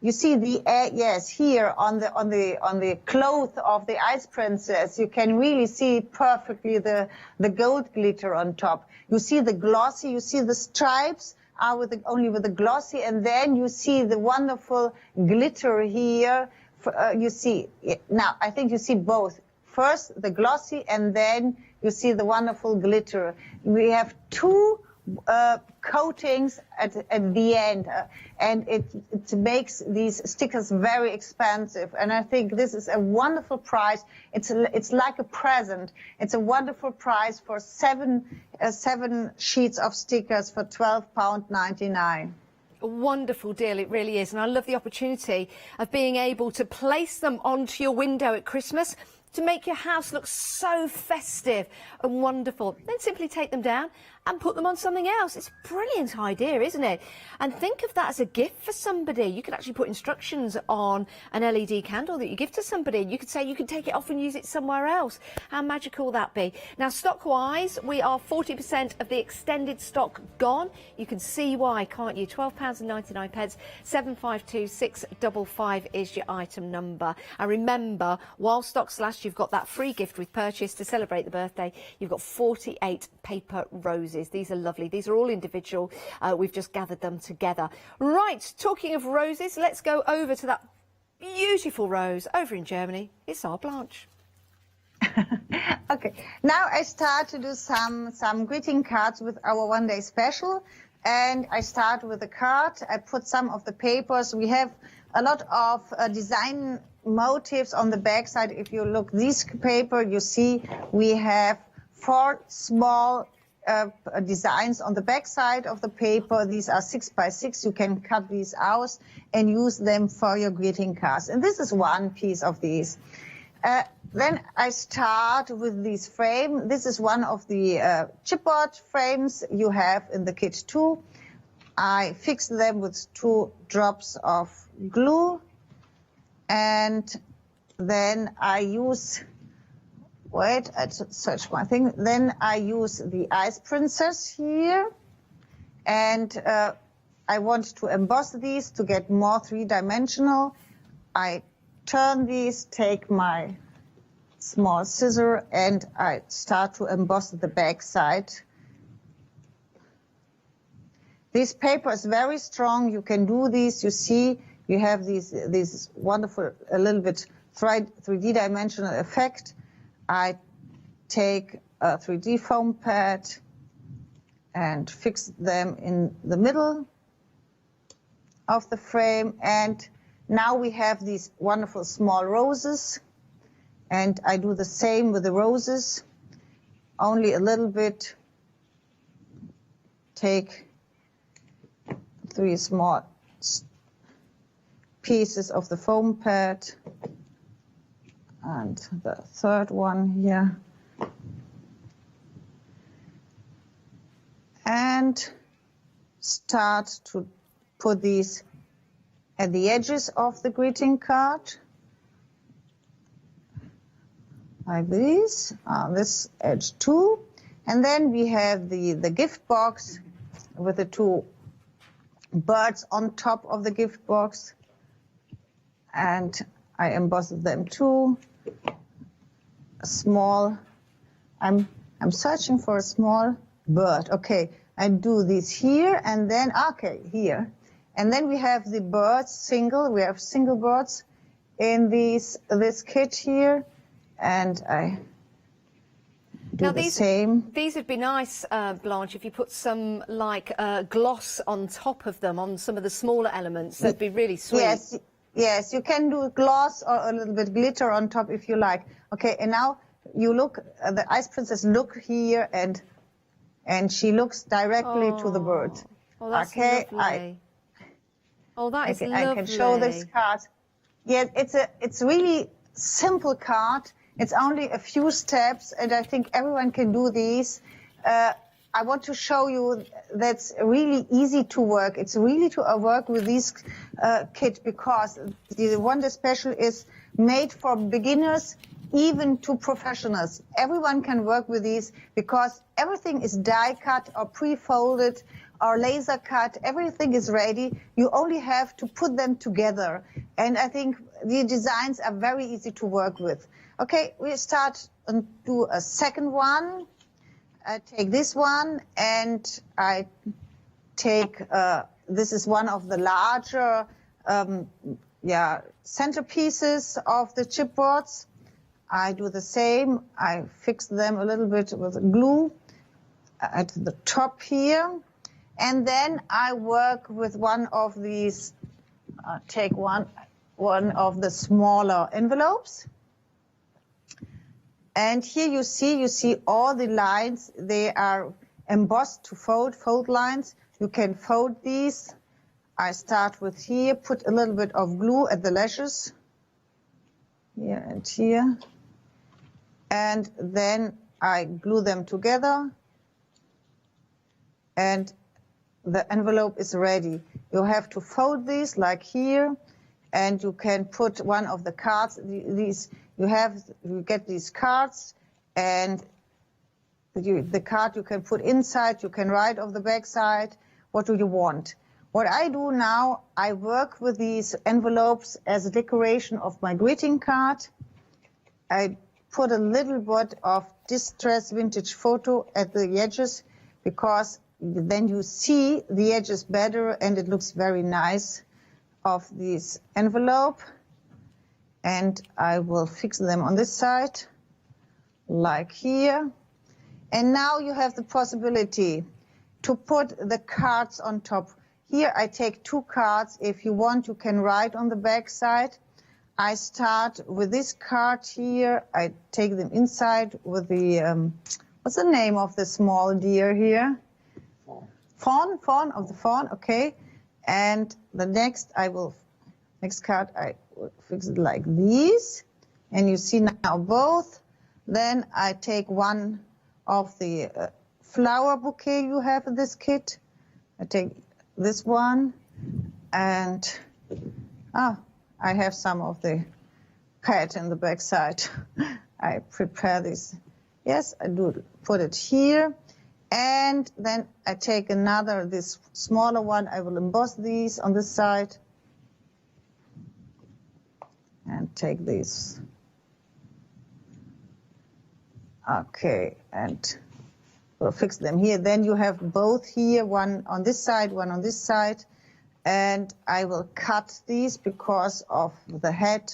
You see the yes, here on the cloth of the Ice Princess, you can really see perfectly the gold glitter on top. You see the glossy, you see the stripes are only with the glossy, and then you see the wonderful glitter here. You see now, I think you see both. First the glossy, and then you see the wonderful glitter. We have 2 coatings at the end, and it makes these stickers very expensive. And I think this is a wonderful price. It's like a present. It's a wonderful price for 7 sheets of stickers for £12.99. A wonderful deal, it really is, and I love the opportunity of being able to place them onto your window at Christmas to make your house look so festive and wonderful. Then simply take them down and put them on something else. It's a brilliant idea, isn't it? And think of that as a gift for somebody. You could actually put instructions on an LED candle that you give to somebody. You could say you can take it off and use it somewhere else. How magical will that be? Now, stock-wise, we are 40% of the extended stock gone. You can see why, can't you? £12.99. 752655 is your item number. And remember, while stocks last, you've got that free gift with purchase to celebrate the birthday. You've got 48 paper roses. These are lovely. These are all individual. We've just gathered them together. Right, talking of roses, let's go over to that beautiful rose over in Germany. It's our Blanche. Okay, now I start to do some greeting cards with our one-day special. And I start with a card. I put some of the papers. We have a lot of design motifs on the back side. If you look this paper, you see we have 4 small designs on the back side of the paper. These are 6 by 6. You can cut these out and use them for your greeting cards. And this is one piece of these. Then I start with this frame. This is one of the chipboard frames you have in the kit too. I fix them with 2 drops of glue, and then I use, wait, I search my thing. Then I use the Ice Princess here, and I want to emboss these to get more 3-dimensional. I turn these, take my small scissor, and I start to emboss the back side. This paper is very strong. You can do these. You see, you have these wonderful, a little bit 3D dimensional effect. I take a 3D foam pad and fix them in the middle of the frame. And now we have these wonderful small roses. And I do the same with the roses, only a little bit. Take 3 small pieces of the foam pad and the 3rd one here. And start to put these at the edges of the greeting card. Like this, on this edge too. And then we have the gift box with the 2 birds on top of the gift box. And I emboss them too. A small, I'm searching for a small bird. Okay, I do this here and then, okay, here. And then we have the birds single, we have single birds in this kit here. And I do the same. These would be nice, Blanche, if you put some like gloss on top of them, on some of the smaller elements. That'd be really sweet. Yes, you can do gloss or a little bit glitter on top if you like. Okay, and now you look, the Ice Princess look here, and she looks directly to the bird. Oh, that's lovely. That is lovely. I can show this card. Yeah, it's really simple card. It's only a few steps, and I think everyone can do these. I want to show you that's really easy to work. It's really to work with this kit because the Wonder Special is made for beginners, even to professionals. Everyone can work with these because everything is die cut or pre-folded or laser cut. Everything is ready. You only have to put them together. And I think the designs are very easy to work with. Okay, we start and do a second one. I take this one and I take, this is one of the larger centerpieces of the chipboards. I do the same. I fix them a little bit with glue at the top here. And then I work with one of these, take one of the smaller envelopes. And here you see all the lines, they are embossed to fold lines. You can fold these. I start with here, put a little bit of glue at the lashes, here and here. And then I glue them together. And the envelope is ready. You have to fold these like here, and you can put one of the cards, you get these cards, and the card you can put inside, you can write on the back side, what do you want. What I do now, I work with these envelopes as a decoration of my greeting card. I put a little bit of distress vintage photo at the edges because then you see the edges better and it looks very nice of this envelope. and I will fix them on this side, like here. And now you have the possibility to put the cards on top. Here I take 2 cards. If you want, you can write on the back side. I start with this card here. I take them inside with the, what's the name of the small deer here? Fawn. Fawn, of the fawn, okay. And the next card, I will fix it like these. And you see now both. Then I take one of the flower bouquet you have in this kit. I take this one, and I have some of the pet in the back side. I prepare this. Yes, I do put it here. And then I take another, this smaller one. I will emboss these on this side. And take these. Okay, and we'll fix them here. Then you have both here, one on this side, one on this side. And I will cut these because of the head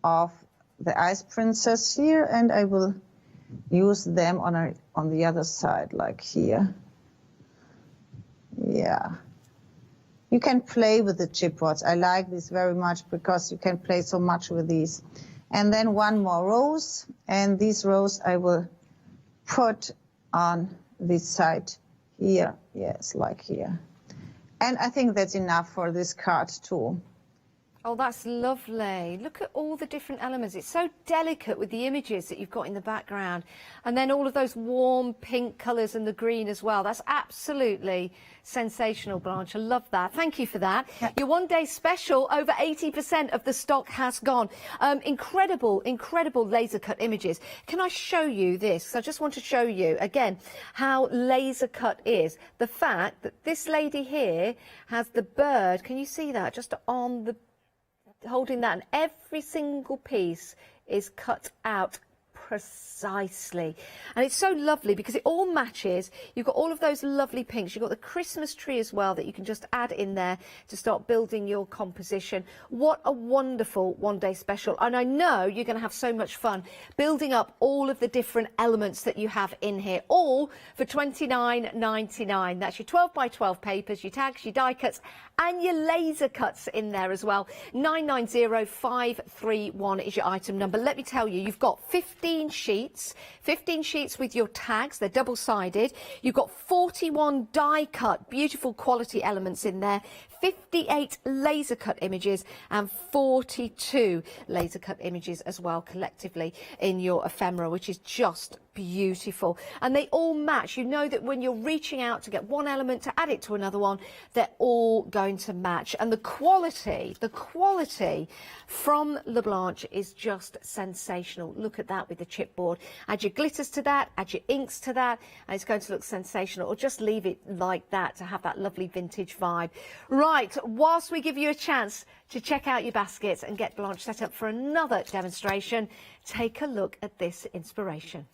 of the ice princess here, and I will use them on the other side, like here. Yeah. You can play with the chipboards. I like this very much because you can play so much with these. And then one more rose, and these rows I will put on this side here. Yes, like here. And I think that's enough for this card too. Oh, that's lovely. Look at all the different elements. It's so delicate with the images that you've got in the background. And then all of those warm pink colours and the green as well. That's absolutely sensational, Blanche. I love that. Thank you for that. Yeah. Your one-day special, over 80% of the stock has gone. Incredible, incredible laser cut images. Can I show you this? I just want to show you, again, how laser cut is. The fact that this lady here has the bird, can you see that? Just on the holding that, and every single piece is cut out precisely, and it's so lovely because it all matches. You've got all of those lovely pinks, you've got the Christmas tree as well that you can just add in there to start building your composition. What a wonderful one-day special, and I know you're going to have so much fun building up all of the different elements that you have in here, all for $29.99. That's your 12 by 12 papers, your tags, your die cuts and your laser cuts in there as well. 990531 is your item number. Let me tell you, you've got 15 sheets with your tags. They're double-sided. You've got 41 die cut, beautiful quality elements in there, 58 laser cut images and 42 laser cut images as well collectively in your ephemera, which is just beautiful. And they all match. You know that when you're reaching out to get one element to add it to another one, they're all going to match. And the quality from LeBlanche is just sensational. Look at that with the chipboard. Add your glitters to that, add your inks to that, and it's going to look sensational. Or just leave it like that to have that lovely vintage vibe. Right, whilst we give you a chance to check out your baskets and get Blanche set up for another demonstration, take a look at this inspiration.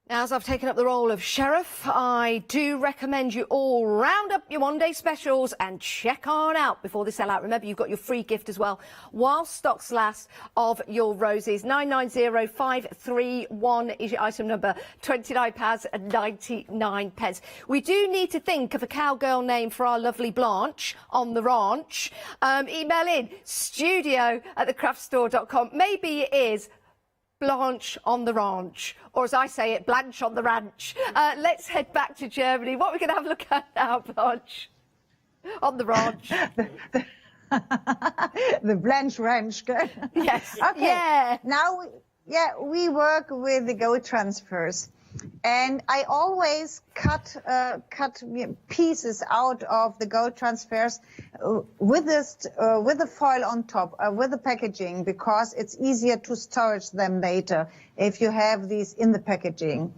As I've taken up the role of sheriff, I do recommend you all round up your one-day specials and check on out before they sell out. Remember, you've got your free gift as well while stocks last of your roses. 990531 is your item number, £29.99. We do need to think of a cowgirl name for our lovely Blanche on the ranch. Email in studio@thecraftstore.com. Maybe it is Blanche on the ranch, or as I say it, Blanche on the ranch. Let's head back to Germany. What are we going to have a look at now, Blanche? On the ranch. The Blanche Ranch. Yes. Okay. Yeah. Now, we work with the gold transfers, and I always cut pieces out of the gold transfers with the foil on top, with the packaging, because it's easier to storage them later if you have these in the packaging.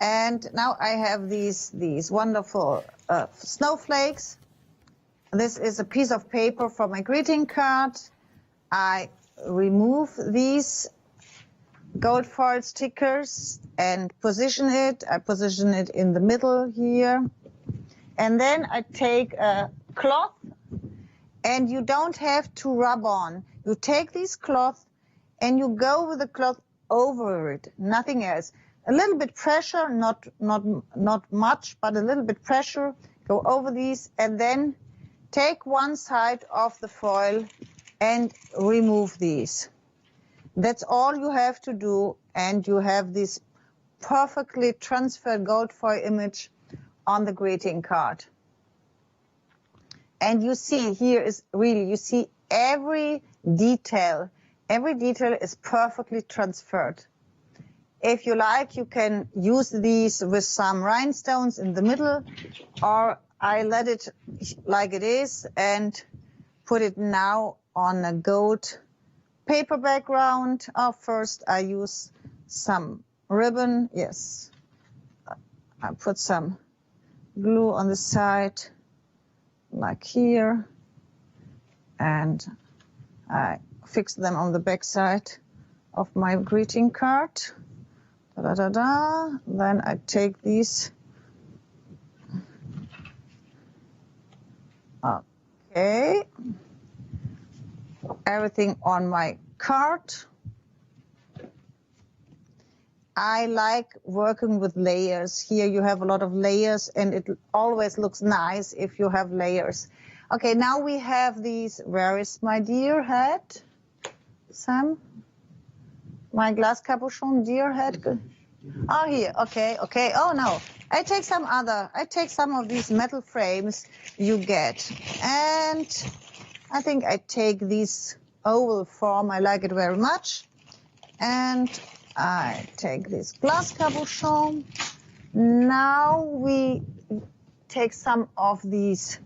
And now I have these wonderful snowflakes. This is a piece of paper for my greeting card. I remove these gold foil stickers and position it. I position it in the middle here. And then I take a cloth, and you don't have to rub on. You take this cloth and you go with the cloth over it, nothing else. A little bit pressure, not much, but a little bit pressure. Go over these, and then take one side of the foil and remove these. That's all you have to do, and you have this perfectly transferred gold foil image on the greeting card. And you see here is really, you see every detail is perfectly transferred. If you like, you can use these with some rhinestones in the middle, or I let it like it is and put it now on a gold paper background. First I use some ribbon, yes. I put some glue on the side, like here, and I fix them on the back side of my greeting card. Then I take these. Okay. Everything on my card. I like working with layers. Here you have a lot of layers, and it always looks nice if you have layers. Okay, now we have these. Where is my deer head? Sam? My glass capuchon deer head? Oh, here. Okay. Oh, no. I take some of these metal frames you get. And I think I take this oval form. I like it very much. And I take this glass capuchon. Now we take some of these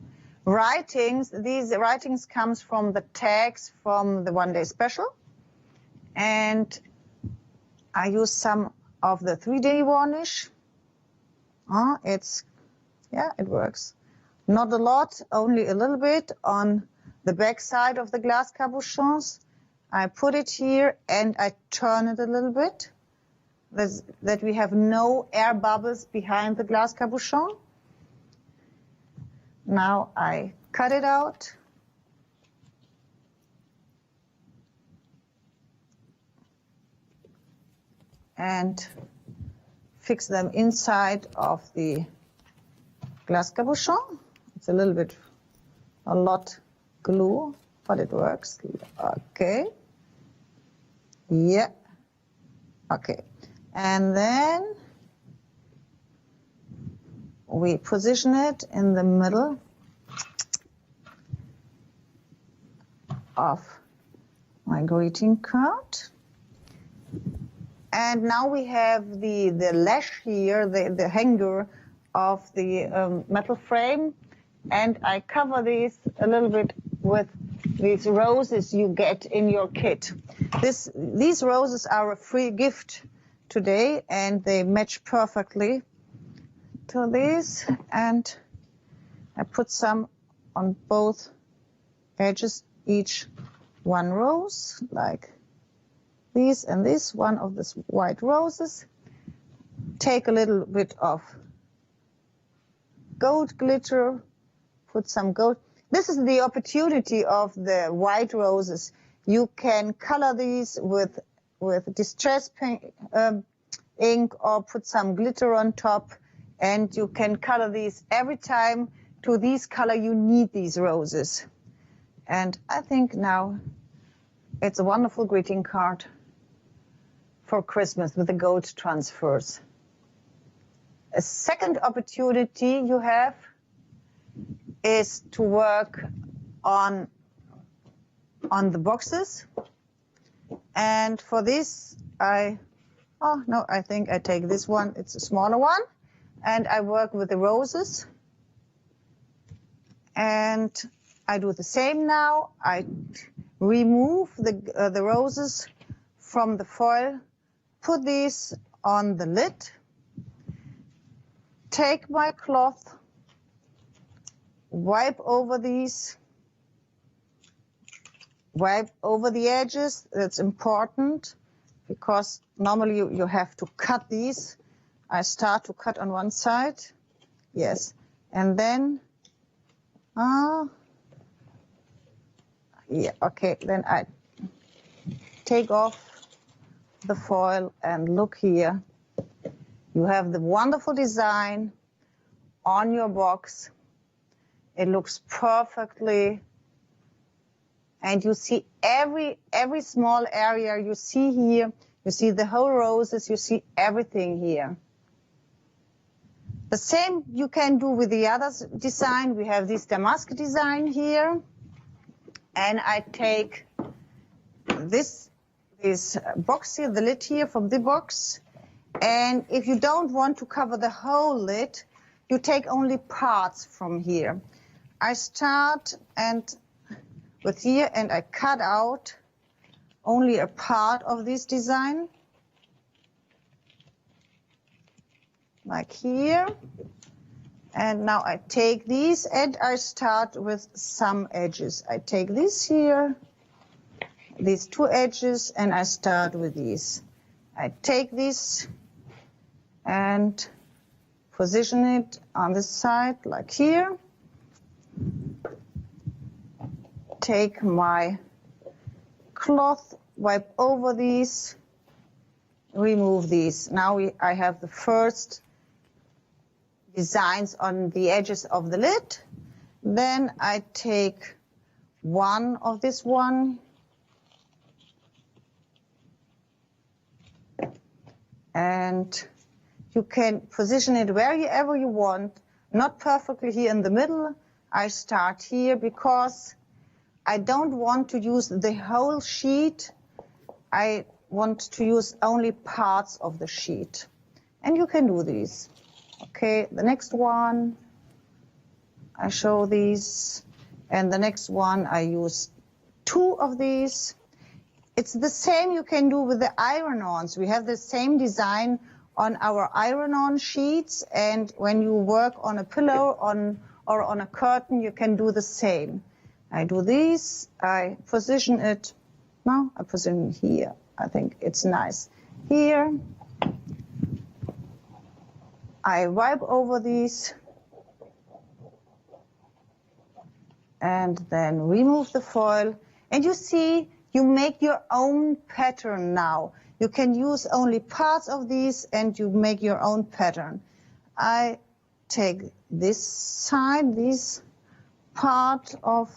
writings. These writings comes from the tags from the One Day Special. And I use some of the 3D varnish. It works. Not a lot, only a little bit on the back side of the glass capuchons. I put it here and I turn it a little bit, that we have no air bubbles behind the glass capuchon. Now I cut it out. And fix them inside of the glass capuchon. It's a lot glue, but it works. Okay. Yeah. Okay. And then we position it in the middle of my greeting card. And now we have the lash here, the hanger of the metal frame. And I cover these a little bit with these roses you get in your kit. These roses are a free gift today, and they match perfectly to these. And I put some on both edges, each one rose, like these and this, one of these white roses. Take a little bit of gold glitter, put some gold. This is the opportunity of the white roses. You can color these with distress ink or put some glitter on top, and you can color these every time to this color you need these roses. And I think now it's a wonderful greeting card for Christmas with the gold transfers. A second opportunity you have is to work on the boxes. And for this, I think I take this one. It's a smaller one. And I work with the roses. And I do the same now. I remove the roses from the foil, put these on the lid, take my cloth, wipe over these, wipe over the edges. That's important because normally you have to cut these. I start to cut on one side, yes, and then, yeah, okay, then I take off the foil and look here. You have the wonderful design on your box. It looks perfectly, and you see every small area you see here. You see the whole roses, you see everything here. The same you can do with the other design. We have this damask design here, and I take this box here, the lid here from the box, and if you don't want to cover the whole lid, you take only parts from here. I start with here, and I cut out only a part of this design, like here. And now I take these and I start with some edges. I take this here, these two edges, and I start with these. I take this and position it on this side, like here. Take my cloth, wipe over these, remove these. Now I have the first designs on the edges of the lid. Then I take one of this one, and you can position it wherever you want, not perfectly here in the middle. I start here because I don't want to use the whole sheet. I want to use only parts of the sheet. And you can do these. Okay, the next one, I show these. And the next one, I use two of these. It's the same you can do with the iron-ons. We have the same design on our iron-on sheets, and when you work on a pillow or on a curtain, you can do the same. I do these, I position it, no, I position it here. I think it's nice. Here, I wipe over these, and then remove the foil. And you see, you make your own pattern now. You can use only parts of these and you make your own pattern. I take this side, this part of,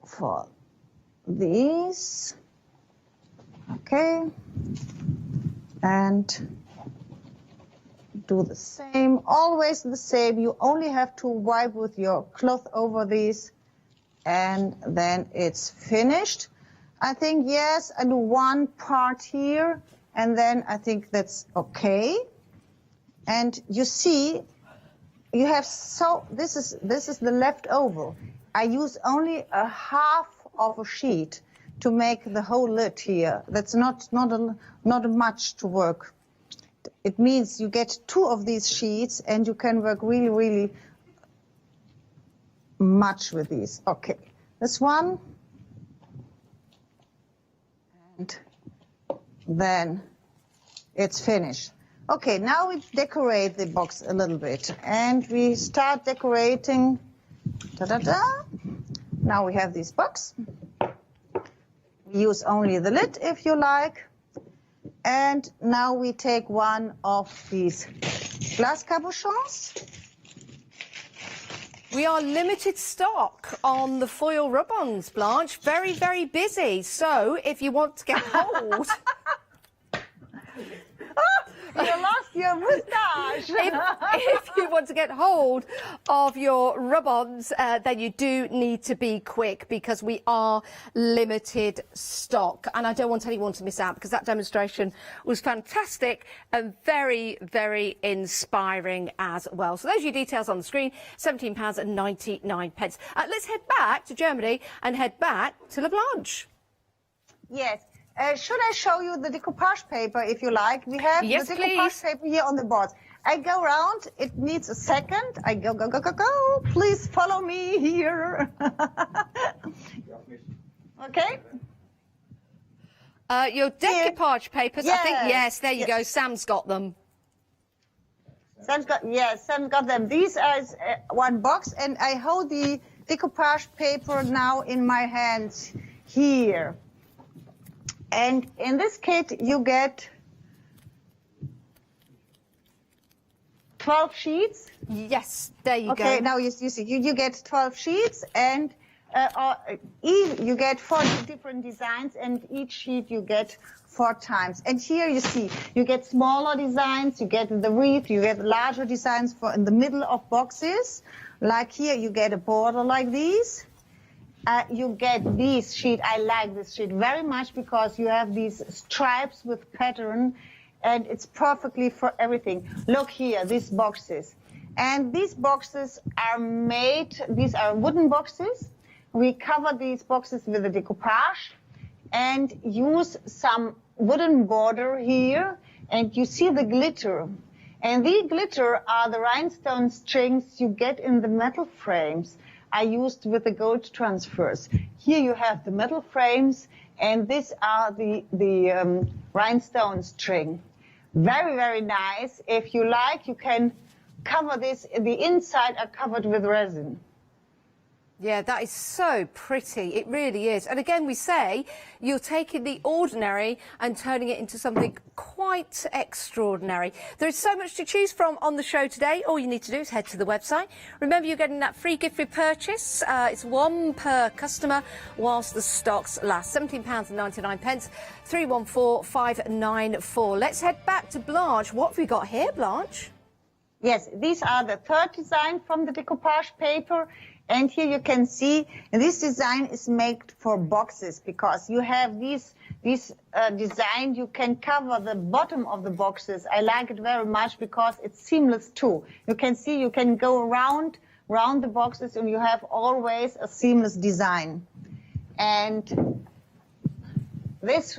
for these, okay, and do the same, always the same. You only have to wipe with your cloth over these, and then it's finished. I think, yes, I do one part here, and then I think that's okay. And you see, you have this is the leftover. I use only a half of a sheet to make the whole lid here. That's not much to work. It means you get two of these sheets and you can work really, really much with these. Okay, this one. And then it's finished. Okay, now we decorate the box a little bit. And we start decorating. Ta-da-da. Now we have this box. We use only the lid if you like. And now we take one of these glass cabochons. We are limited stock on the foil rub-ons, Blanche. Very, very busy. So if you want to get hold... You lost your moustache. If you want to get hold of your rub-ons, then you do need to be quick because we are limited stock. And I don't want anyone to miss out because that demonstration was fantastic and very, very inspiring as well. So those are your details on the screen, £17.99. Let's head back to Germany and head back to La Blanche. Yes. Should I show you the decoupage paper if you like? We have the decoupage paper here on the board. I go around. It needs a second. I go. Please follow me here. Okay. Your decoupage papers, I think, yes, there you go. Sam's got them. Sam's got them. These are one box, and I hold the decoupage paper now in my hands here. And in this kit, you get 12 sheets. Yes, there you go. Okay, now you see, you get 12 sheets, and you get 40 different designs, and each sheet you get 4 times. And here you see, you get smaller designs, you get the wreath, you get larger designs for in the middle of boxes. Like here, you get a border like these. You get this sheet. I like this sheet very much because you have these stripes with pattern, and it's perfectly for everything. Look here, these boxes. And these boxes are made, these are wooden boxes. We cover these boxes with a decoupage and use some wooden border here, and you see the glitter. And the glitter are the rhinestone strings you get in the metal frames I used with the gold transfers. Here you have the metal frames, and these are the rhinestone string. Very, very nice. If you like, you can cover this. The inside are covered with resin. Yeah, that is so pretty. It really is. And again, we say you're taking the ordinary and turning it into something quite extraordinary. There is so much to choose from on the show today. All you need to do is head to the website. Remember, you're getting that free gift with purchase. It's one per customer whilst the stocks last. £17.99, 314594. Let's head back to Blanche. What have we got here, Blanche? Yes, these are the third design from the decoupage paper. And here you can see this design is made for boxes because you have this design. You can cover the bottom of the boxes. I like it very much because it's seamless too. You can see you can go around the boxes and you have always a seamless design. And this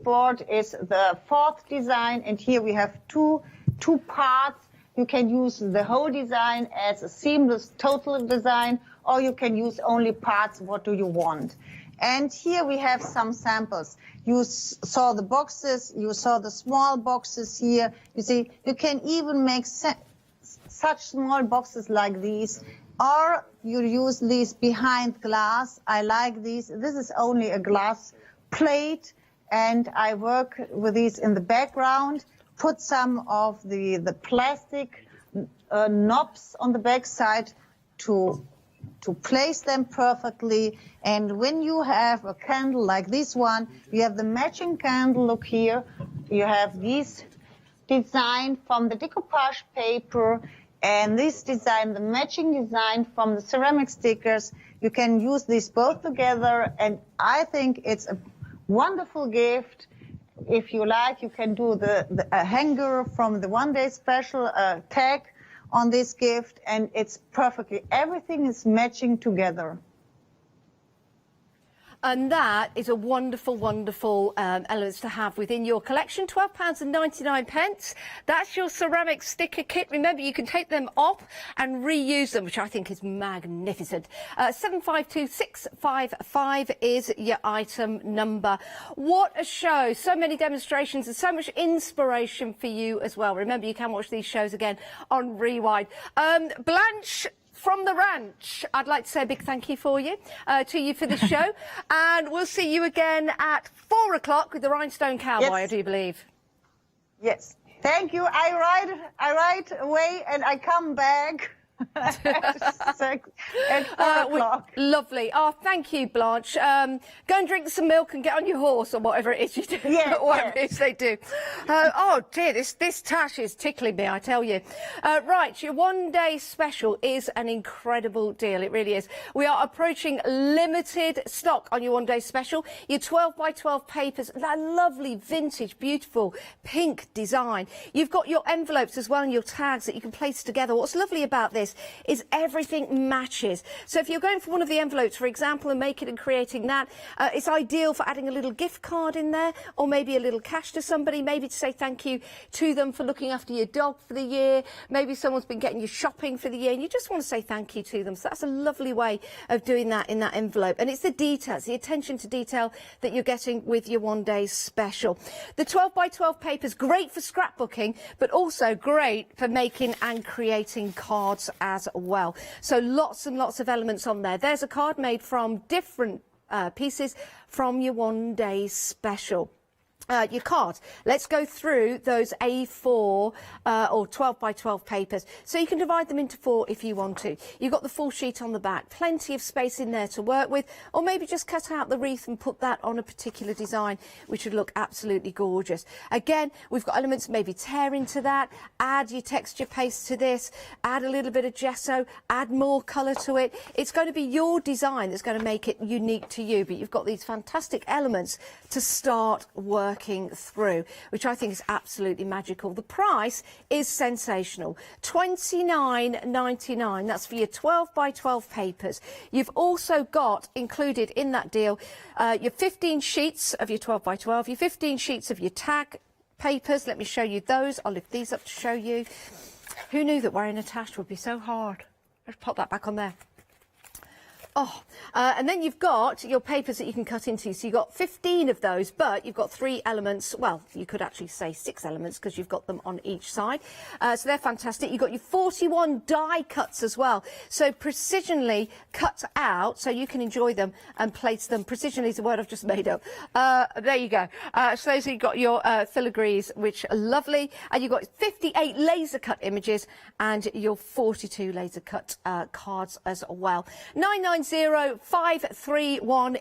board is the fourth design, and here we have two parts. You can use the whole design as a seamless total design, or you can use only parts. What do you want? And here we have some samples. You saw the boxes, you saw the small boxes here. You see, you can even make such small boxes like these, or you use these behind glass. I like these. This is only a glass plate, and I work with these in the background. Put some of the plastic knobs on the back side to place them perfectly. And when you have a candle like this one, you have the matching candle. Look here, you have this design from the decoupage paper, and this design, the matching design from the ceramic stickers. You can use these both together, and I think it's a wonderful gift. If you like, you can do the hanger from the one-day special tag on this gift, and it's perfectly, everything is matching together. And that is a wonderful, wonderful elements to have within your collection. £12.99. That's your ceramic sticker kit. Remember, you can take them off and reuse them, which I think is magnificent. 752655 is your item number. What a show. So many demonstrations and so much inspiration for you as well. Remember, you can watch these shows again on Rewind. Blanche from the ranch, I'd like to say a big thank you to you for the show, and we'll see you again at 4 o'clock with the Rhinestone Cowboy, Yes. I do believe. Yes, thank you. I ride away and I come back. At 4 o'clock. Lovely. Oh, thank you, Blanche. Go and drink some milk and get on your horse or whatever it is you do. Yes, whatever it is they do. Oh dear, this tash is tickling me, I tell you. Right, your one-day special is an incredible deal. It really is. We are approaching limited stock on your one-day special. Your 12 by 12 papers, that lovely vintage, beautiful pink design. You've got your envelopes as well and your tags that you can place together. What's lovely about this is everything matches. So if you're going for one of the envelopes, for example, and making and creating that, it's ideal for adding a little gift card in there, or maybe a little cash to somebody, maybe to say thank you to them for looking after your dog for the year. Maybe someone's been getting you shopping for the year and you just want to say thank you to them. So that's a lovely way of doing that in that envelope. And it's the details, the attention to detail that you're getting with your one-day special. The 12 by 12 papers, great for scrapbooking, but also great for making and creating cards as well. So lots and lots of elements on there. There's a card made from different pieces from your one-day special. Your cards. Let's go through those A4 or 12 by 12 papers. So you can divide them into 4 if you want to. You've got the full sheet on the back, plenty of space in there to work with, or maybe just cut out the wreath and put that on a particular design, which would look absolutely gorgeous. Again, we've got elements, maybe tear into that, add your texture paste to this, add a little bit of gesso, add more colour to it. It's going to be your design that's going to make it unique to you, but you've got these fantastic elements to start working through, which I think is absolutely magical. The price is sensational, $29.99. That's for your 12 by 12 papers. You've also got included in that deal your 15 sheets of your 12 by 12, your 15 sheets of your tag papers. Let me show you those. I'll lift these up to show you. Who knew that wearing a tash would be so hard? Let's pop that back on there. Oh, and then you've got your papers that you can cut into. So you've got 15 of those, but you've got 3 elements. Well, you could actually say 6 elements because you've got them on each side. So they're fantastic. You've got your 41 die cuts as well. So precisionally cut out so you can enjoy them and place them. Precisionally is a word I've just made up. There you go. So you've got your filigrees, which are lovely. And you've got 58 laser cut images and your 42 laser cut cards as well. 990-531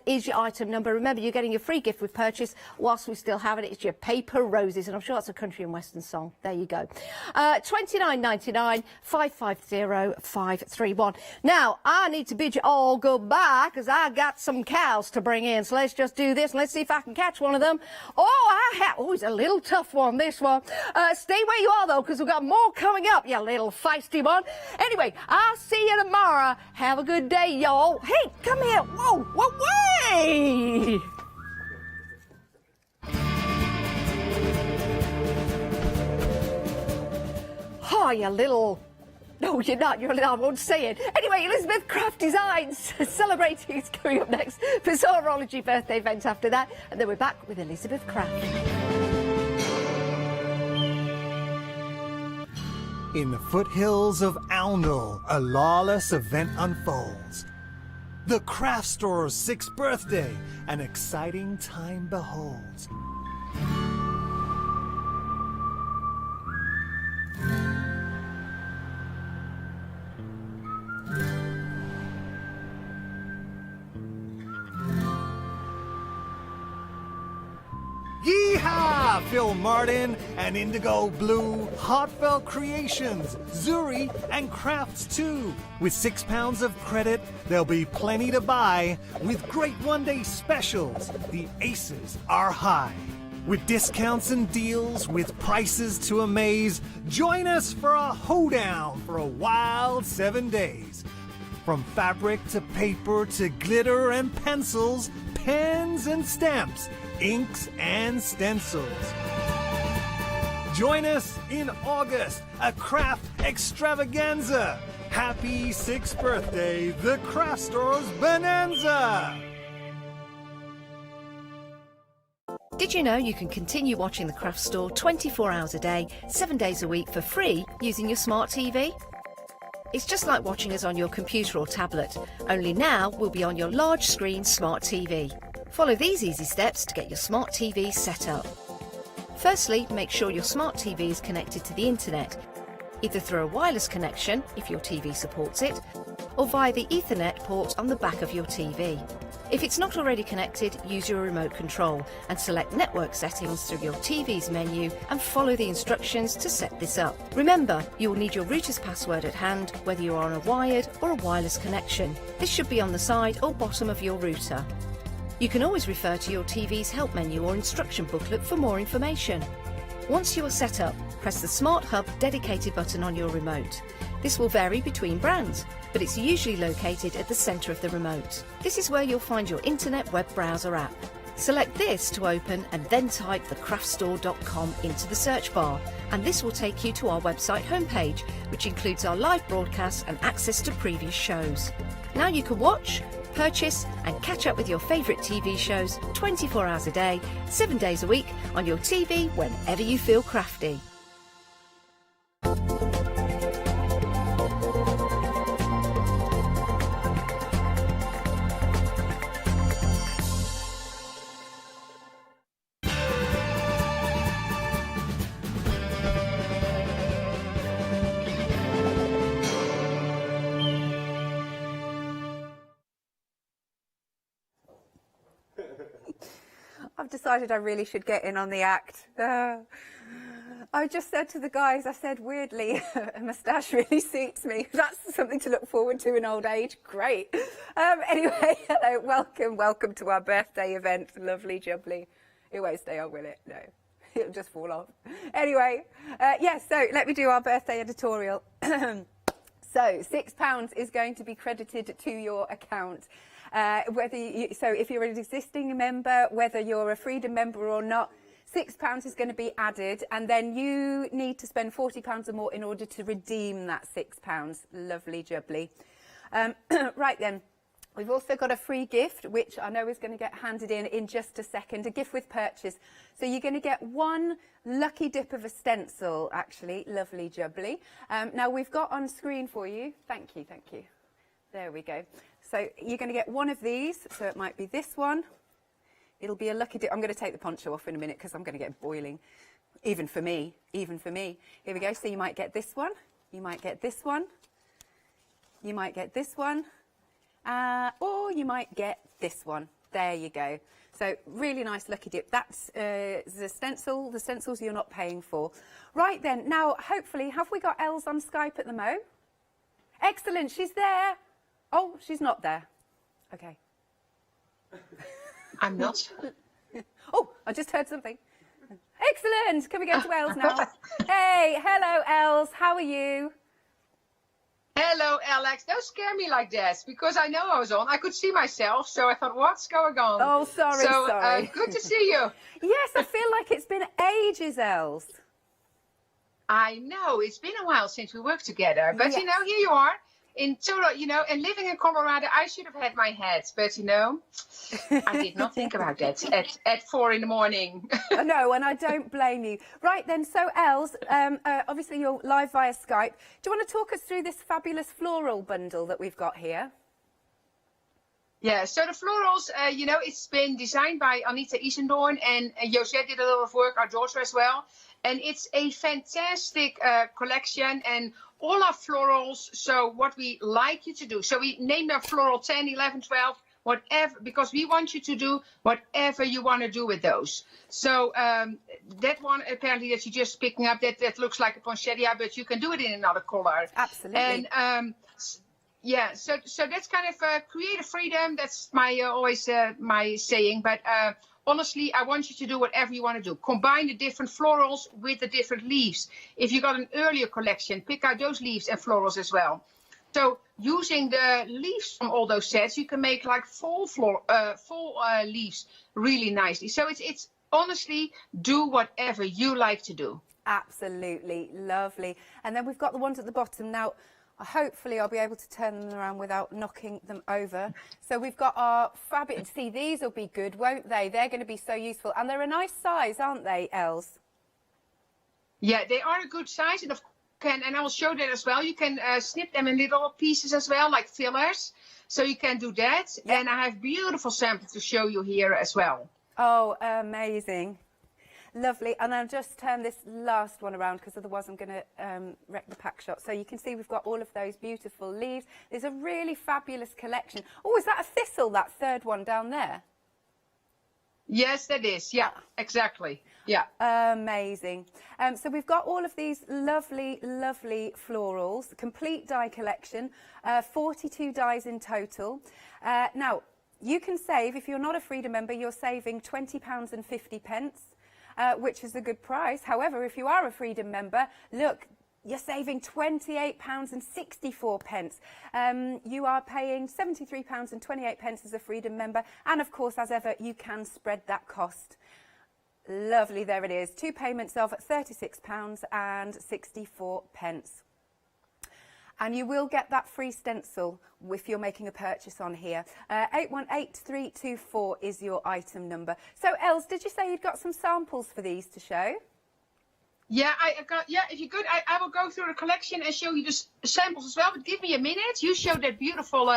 is your item number. Remember, you're getting your free gift with purchase whilst we still have it. It's your Paper Roses, and I'm sure that's a country and western song. There you go. $29.99-550-531. Now, I need to bid you all goodbye because I got some cows to bring in. So let's just do this and let's see if I can catch one of them. Oh, it's a little tough one, this one. Stay where you are, though, because we've got more coming up, you little feisty one. Anyway, I'll see you tomorrow. Have a good day, y'all. Hey, come here. Whoa, whoa, way! Oh, you little... No, you're not. You're a little... I won't say it. Anyway, Elizabeth Craft Designs celebrating is coming up next. Bizarreology birthday event after that. And then we're back with Elizabeth Craft. In the foothills of Oundle, a lawless event unfolds. The craft store's 6th birthday, an exciting time beholds. Yeehaw! Phil Martin and Indigo Blue, Heartfelt Creations, Zuri, and Crafts too. With 6 pounds of credit, there'll be plenty to buy. With great one-day specials, the aces are high. With discounts and deals, with prices to amaze, join us for a hoedown for a wild 7 days. From fabric to paper to glitter and pencils, pens and stamps, inks and stencils. Join us in August, a craft extravaganza. Happy 6th birthday, the Craft Store's Bonanza! Did you know you can continue watching the Craft Store 24 hours a day, 7 days a week for free using your smart TV? It's just like watching us on your computer or tablet, only now we'll be on your large screen smart TV. Follow these easy steps to get your smart TV set up. Firstly, make sure your smart TV is connected to the internet. either through a wireless connection, if your TV supports it, or via the Ethernet port on the back of your TV. If it's not already connected, use your remote control and select network settings through your TV's menu and follow the instructions to set this up. Remember, you will need your router's password at hand, whether you are on a wired or a wireless connection. This should be on the side or bottom of your router. You can always refer to your TV's help menu or instruction booklet for more information. Once you are set up, press the Smart Hub dedicated button on your remote. This will vary between brands, but it's usually located at the centre of the remote. This is where you'll find your internet web browser app. Select this to open and then type thecraftstore.com into the search bar, and this will take you to our website homepage, which includes our live broadcasts and access to previous shows. Now you can watch, purchase and catch up with your favourite TV shows 24 hours a day, 7 days a week on your TV whenever you feel crafty. I've decided I really should get in on the act. I just said to the guys, I said, weirdly, a moustache really suits me. That's something to look forward to in old age. Great. Anyway, hello, welcome to our birthday event. Lovely jubbly. It won't stay on, will it? No, it'll just fall off. Anyway, yes, so let me do our birthday editorial. So £6 is going to be credited to your account. So if you're an existing member, whether you're a Freedom member or not, £6 is going to be added, and then you need to spend £40 or more in order to redeem that £6. Lovely jubbly. Right then, we've also got a free gift, which I know is going to get handed in just a second, a gift with purchase. So you're going to get one lucky dip of a stencil, actually. Lovely jubbly. Now we've got on screen for you. Thank you. There we go. So you're going to get one of these, so it might be this one. It'll be a lucky dip. I'm going to take the poncho off in a minute because I'm going to get boiling. Even for me. Here we go. So you might get this one. You might get this one. You might get this one. Or you might get this one. There you go. So really nice lucky dip. That's the stencil. The stencils you're not paying for. Right then. Now, hopefully, have we got Els on Skype at the mo? Excellent. She's there. Oh, she's not there. Okay. I'm not. Oh, I just heard something. Excellent. Can we go to Els now? Hey, hello, Els. How are you? Hello, Alex. Don't scare me like that, because I know I was on. I could see myself, so I thought, what's going on? Oh, sorry. Good to see you. Yes, I feel like it's been ages, Els. I know. It's been a while since we worked together, but Yes. you know, here you are. In total, you know, and living in Colorado, I should have had my hat, but you know, I did not think about that at 4 in the morning. No, and I don't blame you. Right then, so Els, obviously you're live via Skype. Do you want to talk us through this fabulous floral bundle that we've got here? Yeah, so the florals, you know, it's been designed by Anita Isendorn, and Josette did a lot of work, our daughter as well. And it's a fantastic collection, and all our florals, so what we like you to do. So we named our floral 10, 11, 12, whatever, because we want you to do whatever you want to do with those. So that one, apparently, that you're just picking up, that looks like a poinsettia, but you can do it in another color. Absolutely. And yeah, so that's kind of creative freedom. That's my always my saying. But honestly, I want you to do whatever you want to do. Combine the different florals with the different leaves. If you got an earlier collection, pick out those leaves and florals as well. So using the leaves from all those sets, you can make like full leaves really nicely. So it's honestly, do whatever you like to do. Absolutely lovely. And then we've got the ones at the bottom now. Hopefully I'll be able to turn them around without knocking them over. So we've got our fabulous, see, these will be good, won't they? They're going to be so useful. And they're a nice size, aren't they, Els? Yeah, they are a good size. And I will show that as well. You can snip them in little pieces as well, like fillers. So you can do that. And I have beautiful samples to show you here as well. Oh, amazing. Lovely, and I'll just turn this last one around because otherwise I'm going to wreck the pack shot. So you can see we've got all of those beautiful leaves. There's a really fabulous collection. Oh, is that a thistle, that third one down there? Yes, that is. Yeah, exactly. Yeah. Amazing. So we've got all of these lovely, lovely florals, complete die collection, 42 dies in total. Now, you can save, if you're not a Freedom member, you're saving £20.50, which is a good price. However, if you are a Freedom member, look, you're saving £28.64. You are paying £73.28 as a Freedom member. And of course, as ever, you can spread that cost. Lovely, there it is. 2 payments of £36.64. And you will get that free stencil if you're making a purchase on here. 818324 is your item number. So, Els, did you say you'd got some samples for these to show? Yeah, I got. Yeah, if you could, I will go through the collection and show you the samples as well. But give me a minute. You show that beautiful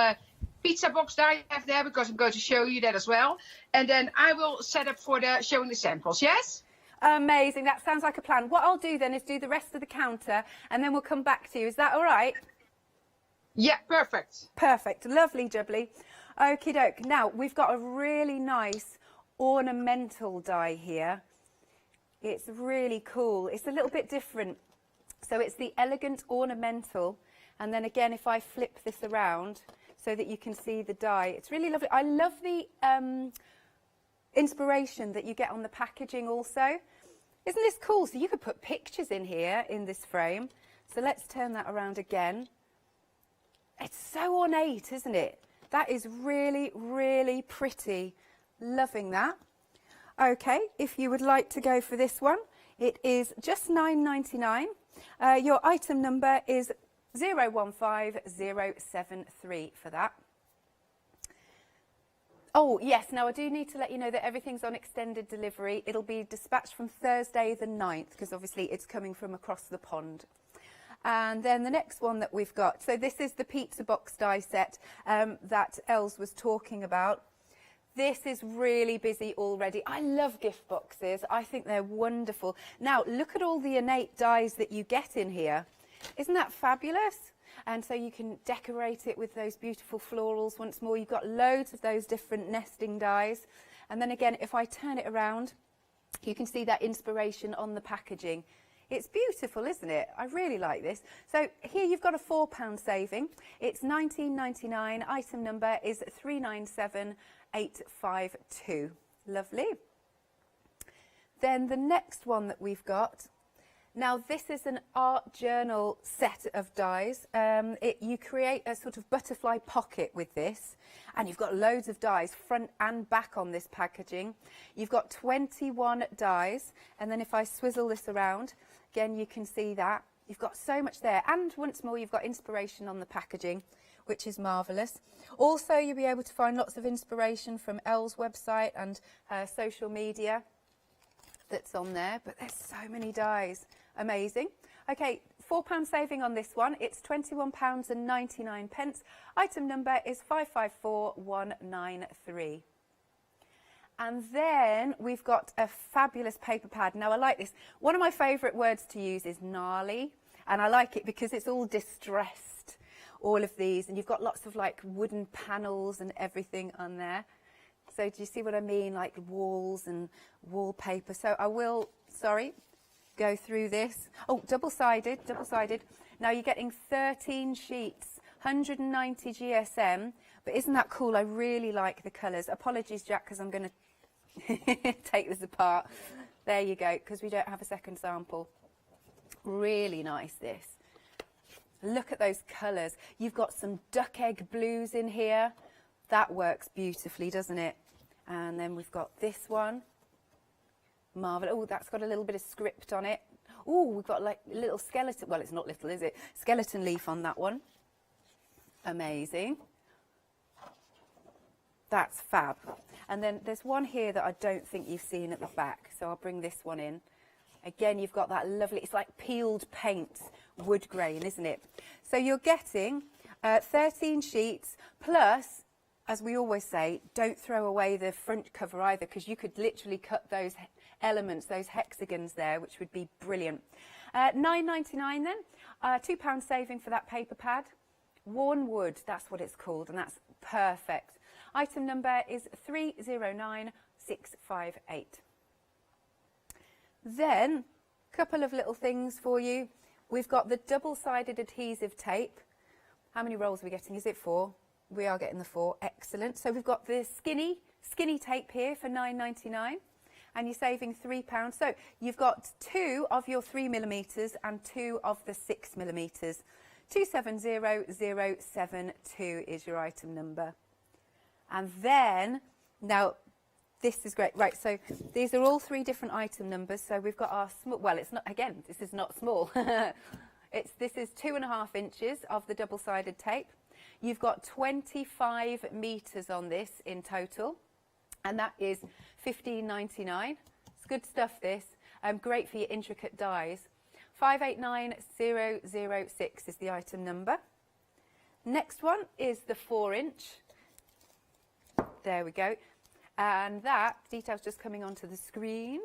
pizza box die you have there, because I'm going to show you that as well. And then I will set up for the showing the samples. Yes. Amazing. That sounds like a plan. What I'll do then is do the rest of the counter, and then we'll come back to you. Is that all right? Yeah, perfect. Perfect. Lovely jubbly. Okie doke. Now, we've got a really nice ornamental die here. It's really cool. It's a little bit different. So it's the Elegant Ornamental. And then again, if I flip this around so that you can see the die, it's really lovely. I love the inspiration that you get on the packaging also. Isn't this cool? So you could put pictures in here in this frame. So let's turn that around again. It's so ornate, isn't it? That is really, really pretty. Loving that. Okay, if you would like to go for this one, it is just £9.99. Your item number is 015073 for that. Oh, yes, now I do need to let you know that everything's on extended delivery. It'll be dispatched from Thursday the 9th, because obviously it's coming from across the pond. And then the next one that we've got, so this is the pizza box die set that Els was talking about. This is really busy already. I love gift boxes. I think they're wonderful. Now, look at all the innate dies that you get in here. Isn't that fabulous? And so you can decorate it with those beautiful florals once more. You've got loads of those different nesting dies. And then again, if I turn it around, you can see that inspiration on the packaging. It's beautiful, isn't it? I really like this. So here you've got a £4 saving. It's £19.99. Item number is 397852. Lovely. Then the next one that we've got. Now this is an art journal set of dies. You create a sort of butterfly pocket with this, and you've got loads of dies front and back on this packaging. You've got 21 dies, and then if I swizzle this around, again you can see that. You've got so much there, and once more you've got inspiration on the packaging, which is marvellous. Also, you'll be able to find lots of inspiration from Elle's website and her social media that's on there, but there's so many dies. Amazing. Okay, £4 saving on this one. It's £21.99. Item number is 554193. And then we've got a fabulous paper pad. Now, I like this. One of my favourite words to use is gnarly, and I like it because it's all distressed, all of these, and you've got lots of like wooden panels and everything on there. So do you see what I mean? Like walls and wallpaper. So I will, go through this. Oh, double-sided. Now you're getting 13 sheets, 190 GSM, but isn't that cool? I really like the colours. Apologies, Jack, because I'm going to take this apart. There you go, because we don't have a second sample. Really nice, this. Look at those colours. You've got some duck egg blues in here. That works beautifully, doesn't it? And then we've got this one. Marvellous. Oh, that's got a little bit of script on it. Oh, we've got like a little skeleton. Well, it's not little, is it? Skeleton leaf on that one. Amazing. That's fab. And then there's one here that I don't think you've seen at the back. So I'll bring this one in. Again, you've got that lovely, it's like peeled paint, wood grain, isn't it? So you're getting 13 sheets plus as we always say, don't throw away the front cover either, because you could literally cut those elements, those hexagons there, which would be brilliant. £9.99 then, £2 saving for that paper pad. Worn wood, that's what it's called, and that's perfect. Item number is 309658. Then, a couple of little things for you. We've got the double-sided adhesive tape. How many rolls are we getting? Is it 4? We are getting the 4. Excellent. So we've got the skinny tape here for £9.99, and you're saving £3. So you've got 2 of your 3mm and 2 of the 6mm. 270072 is your item number. And then, now, this is great. Right, so these are all 3 different item numbers. So we've got our small, well, it's not, again, this is not small. This is 2.5 inches of the double-sided tape. You've got 25 meters on this in total, and that is £15.99. It's good stuff, this. Great for your intricate dies. 589006 is the item number. Next one is the 4-inch. There we go. And that, details just coming onto the screen.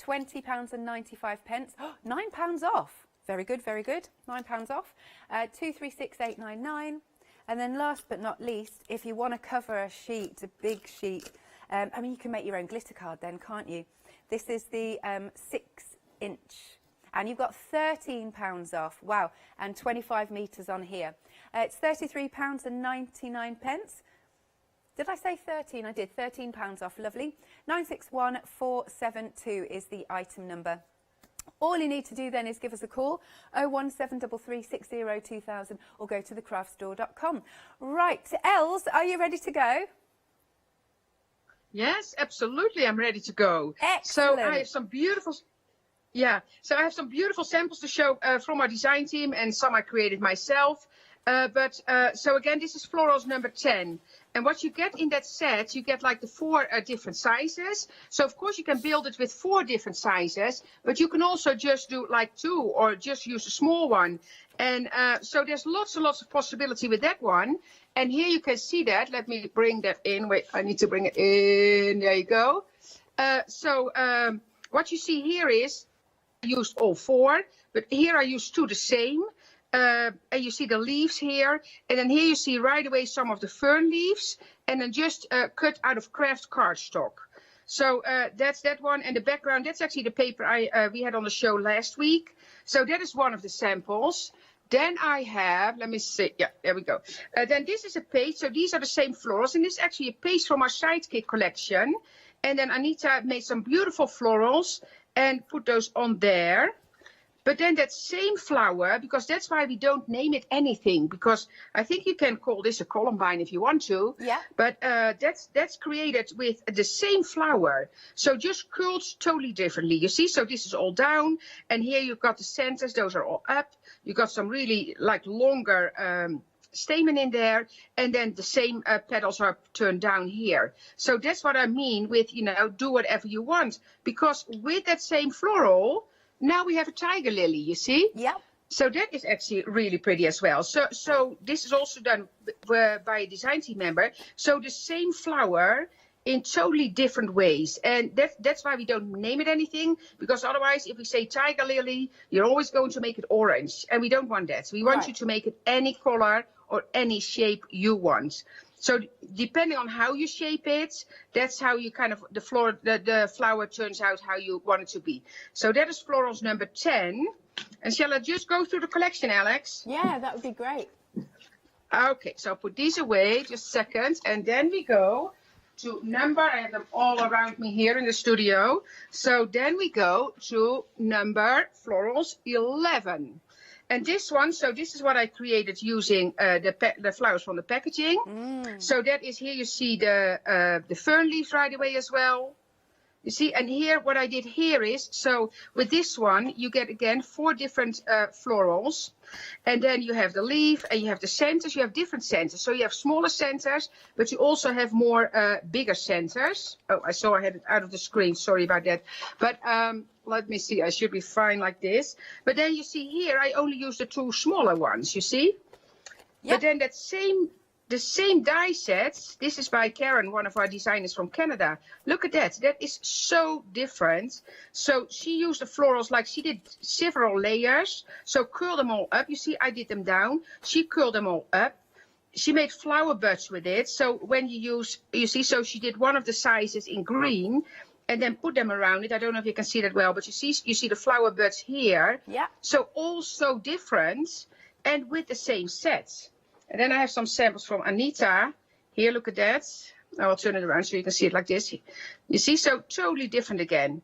£20.95. Oh, £9 off. Very good, very good. £9 off. 236899. And then last but not least, if you want to cover a sheet, a big sheet, I mean, you can make your own glitter card then, can't you? This is the 6-inch. And you've got £13 off. Wow. And 25 meters on here. It's £33.99. Did I say 13? I did. £13 off. Lovely. 961472 is the item number. All you need to do then is give us a call, 01733602000, or go to thecraftstore.com. Right, Els, are you ready to go? Yes, absolutely, I'm ready to go. Excellent. So I have some beautiful... Yeah, so I have some beautiful samples to show from our design team, and some I created myself. So again, this is florals number 10. And what you get in that set, you get like the 4 different sizes. So of course you can build it with 4 different sizes, but you can also just do like 2 or just use a small one. And so there's lots and lots of possibility with that one. And here you can see that. Let me bring that in. Wait, I need to bring it in. There you go. What you see here is I used all 4, but here I used 2 the same. And you see the leaves here, and then here you see right away some of the fern leaves, and then just cut out of craft cardstock. So that's that one, and the background, that's actually the paper we had on the show last week. So that is one of the samples. Then I have, let me see, yeah, there we go. Then this is a page, so these are the same florals, and this is actually a page from our Sidekick collection. And then Anita made some beautiful florals and put those on there. But then that same flower, because that's why we don't name it anything, because I think you can call this a columbine if you want to. Yeah. But that's created with the same flower. So just curled totally differently. You see, so this is all down, and here you've got the centers, those are all up. You've got some really like longer stamen in there, and then the same petals are turned down here. So that's what I mean with, you know, do whatever you want. Because with that same floral, now we have a tiger lily, you see? Yeah. So that is actually really pretty as well. So this is also done by a design team member. So the same flower in totally different ways. And that's why we don't name it anything, because otherwise if we say tiger lily, you're always going to make it orange. And we don't want that. We want you to make it any color or any shape you want. So depending on how you shape it, that's how you kind of, the flower turns out how you want it to be. So that is florals number 10. And shall I just go through the collection, Alex? Yeah, that would be great. Okay, so I'll put these away, just a second. And then we go to number, I have them all around me here in the studio. So then we go to number florals 11. And this one, so this is what I created using the flowers from the packaging. So that is, here you see the fern leaves right away as well. You see, and here what I did here is, so with this one, you get again 4 different florals. And then you have the leaf and you have the centers. You have different centers. So you have smaller centers, but you also have more bigger centers. Oh, I saw I had it out of the screen. Sorry about that. But let me see. I should be fine like this. But then you see here, I only use the 2 smaller ones, you see? Yep. But then that same the same die sets, this is by Karen, one of our designers from Canada. Look at that. That is so different. So she used the florals, like she did several layers. So curl them all up. You see, I did them down. She curled them all up. She made flower buds with it. So when you use, you see, so she did one of the sizes in green and then put them around it. I don't know if you can see that well, but you see the flower buds here. Yeah. So all so different and with the same sets. And then I have some samples from Anita. Here, look at that. I'll turn it around so you can see it like this. You see, so totally different again.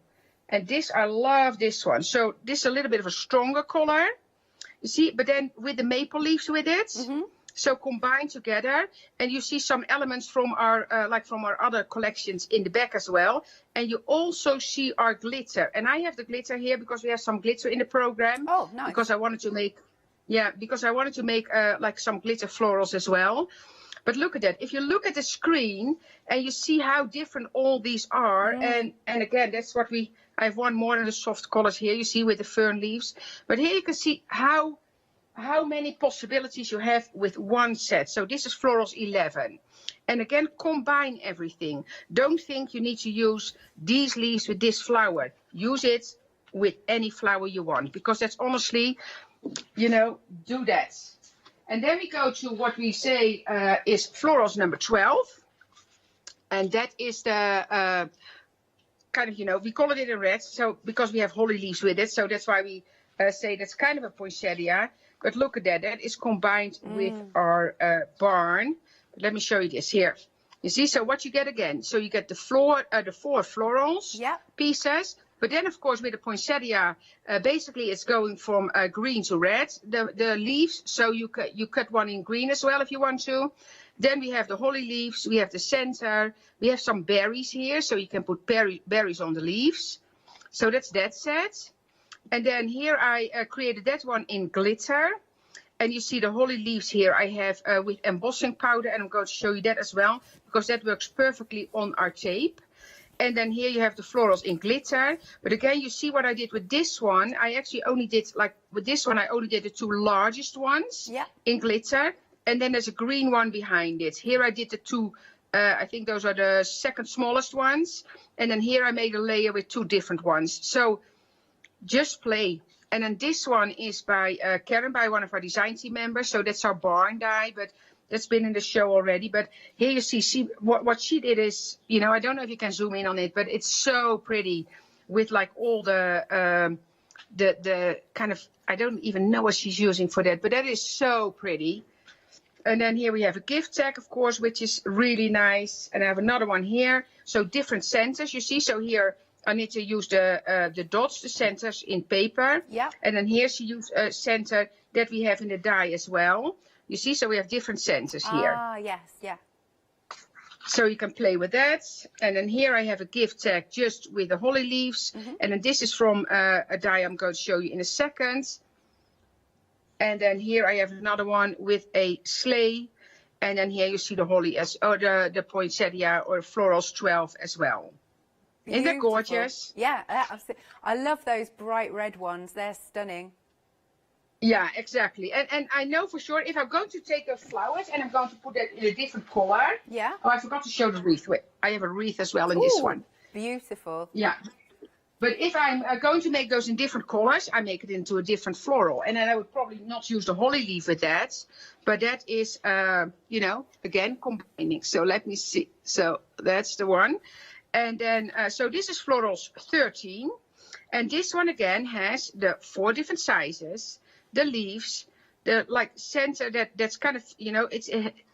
And this, I love this one. So this is a little bit of a stronger color. You see, but then with the maple leaves with it. Mm-hmm. So combined together, and you see some elements from our like from our other collections in the back as well. And you also see our glitter. And I have the glitter here because we have some glitter in the program. Oh, nice. Because I wanted to make, like some glitter florals as well. But look at that. If you look at the screen and you see how different all these are, and again, that's what I have one more in the soft colors here, you see, with the fern leaves. But here you can see how many possibilities you have with one set. So this is florals 11. And again, combine everything. Don't think you need to use these leaves with this flower. Use it with any flower you want, because that's honestly, you know, do that. And then we go to what we say is florals number 12. And that is the kind of, you know, we call it in red, so because we have holly leaves with it. So that's why we say that's kind of a poinsettia. But look at that. That is combined with our barn. Let me show you this here. You see, so what you get again. So you get the four florals pieces. But then, of course, with the poinsettia, basically it's going from green to red, the leaves. So you cut one in green as well if you want to. Then we have the holly leaves. We have the center. We have some berries here. So you can put berries on the leaves. So that's that set. And then here I created that one in glitter. And you see the holly leaves here I have with embossing powder. And I'm going to show you that as well, because that works perfectly on our tape. And then here you have the florals in glitter. But again, you see what I did with this one. I actually only did, like with this one, I only did the two largest ones in glitter. And then there's a green one behind it. Here I did the two, I think those are the second smallest ones. And then here I made a layer with two different ones. So just play. And then this one is by Karen, by one of our design team members. So that's our barn die, but that's been in the show already. But here you see what she did is, you know, I don't know if you can zoom in on it, but it's so pretty with like all the kind of, I don't even know what she's using for that, but that is so pretty. And then here we have a gift tag, of course, which is really nice. And I have another one here. So different centers, you see. So here I need to use the dots, the centers in paper. Yeah. And then here she used a center that we have in the die as well. You see, so we have different centers here. Ah, yes, yeah. So you can play with that. And then here I have a gift tag just with the holly leaves. And then this is from a die I'm going to show you in a second. And then here I have another one with a sleigh. And then here you see the holly or the poinsettia or florals 12 as well. Isn't that gorgeous? Yeah, I love those bright red ones. They're stunning. Yeah, exactly. And I know for sure if I'm going to take those flowers and I'm going to put that in a different color. Yeah. Oh, I forgot to show the wreath. I have a wreath as well in this one. Beautiful. Yeah. But if I'm going to make those in different colors, I make it into a different floral. And then I would probably not use the holly leaf with that. But that is, you know, again, combining. So let me see. So that's the one. And then, so this is florals 13. And this one again has the 4 different sizes, the leaves, the like center that's kind of, you know,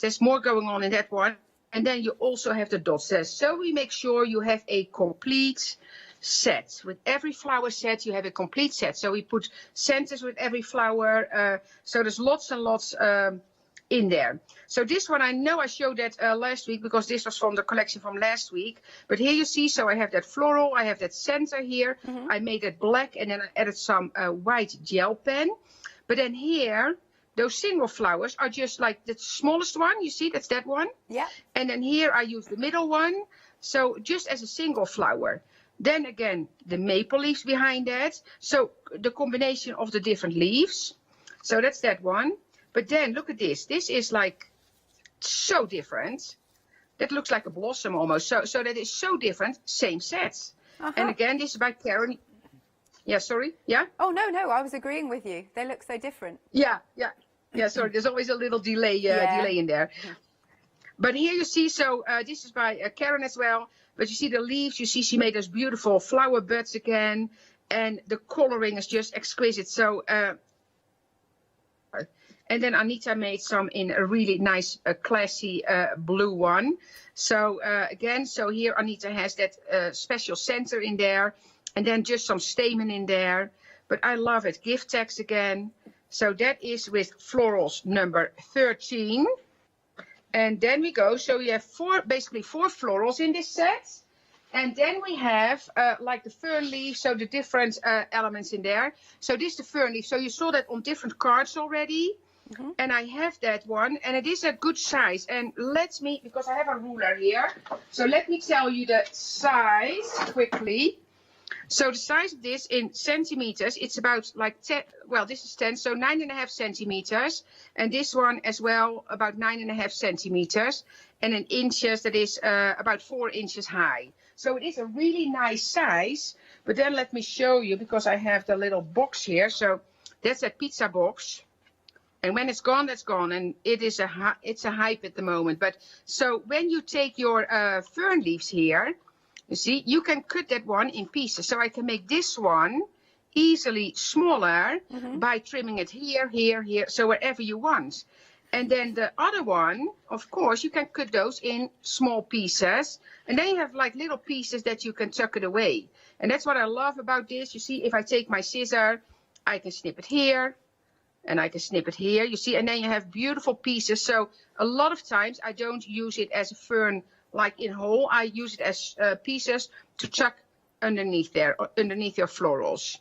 there's more going on in that one. And then you also have the dots there. So we make sure you have a complete set. With every flower set, you have a complete set. So we put centers with every flower. So there's lots and lots in there. So this one, I know I showed that last week because this was from the collection from last week. But here you see, so I have that floral, I have that center here. I made it black and then I added some white gel pen. But then here, those single flowers are just like the smallest one. You see, that's that one. Yeah. And then here I use the middle one. So just as a single flower. Then again, the maple leaves behind that. So the combination of the different leaves. So that's that one. But then look at this. This is like so different. That looks like a blossom almost. So that is so different. Same sets. And again, this is by Karen. Yeah, sorry. Yeah? Oh, no, I was agreeing with you. They look so different. Yeah, sorry. There's always a little delay delay in there. Yeah. But here you see, so this is by Karen as well. But you see the leaves. You see she made those beautiful flower buds again. And the coloring is just exquisite. So, and then Anita made some in a really nice, classy blue one. So again, so here Anita has that special center in there. And then just some stamen in there. But I love it. Gift tags again. So that is with florals number 13. And then we go. So you have basically four florals in this set. And then we have like the fern leaf, so the different elements in there. So this is the fern leaf. So you saw that on different cards already. And I have that one, and it is a good size. And let me, because I have a ruler here, so let me tell you the size quickly. So the size of this in centimeters, it's about like 10, well, this is 10, so 9.5 centimeters. And this one as well, about 9.5 centimeters. And in inches, that is about 4 inches high. So it is a really nice size. But then let me show you, because I have the little box here. So that's a pizza box. And when it's gone, that's gone. And it's a hype at the moment. But so when you take your fern leaves here, you see, you can cut that one in pieces. So I can make this one easily smaller by trimming it here, here, here, so wherever you want. And then the other one, of course, you can cut those in small pieces. And then you have like little pieces that you can tuck it away. And that's what I love about this. You see, if I take my scissor, I can snip it here. And I can snip it here, you see. And then you have beautiful pieces. So a lot of times I don't use it as a fern like in whole. I use it as pieces to chuck underneath there, or underneath your florals.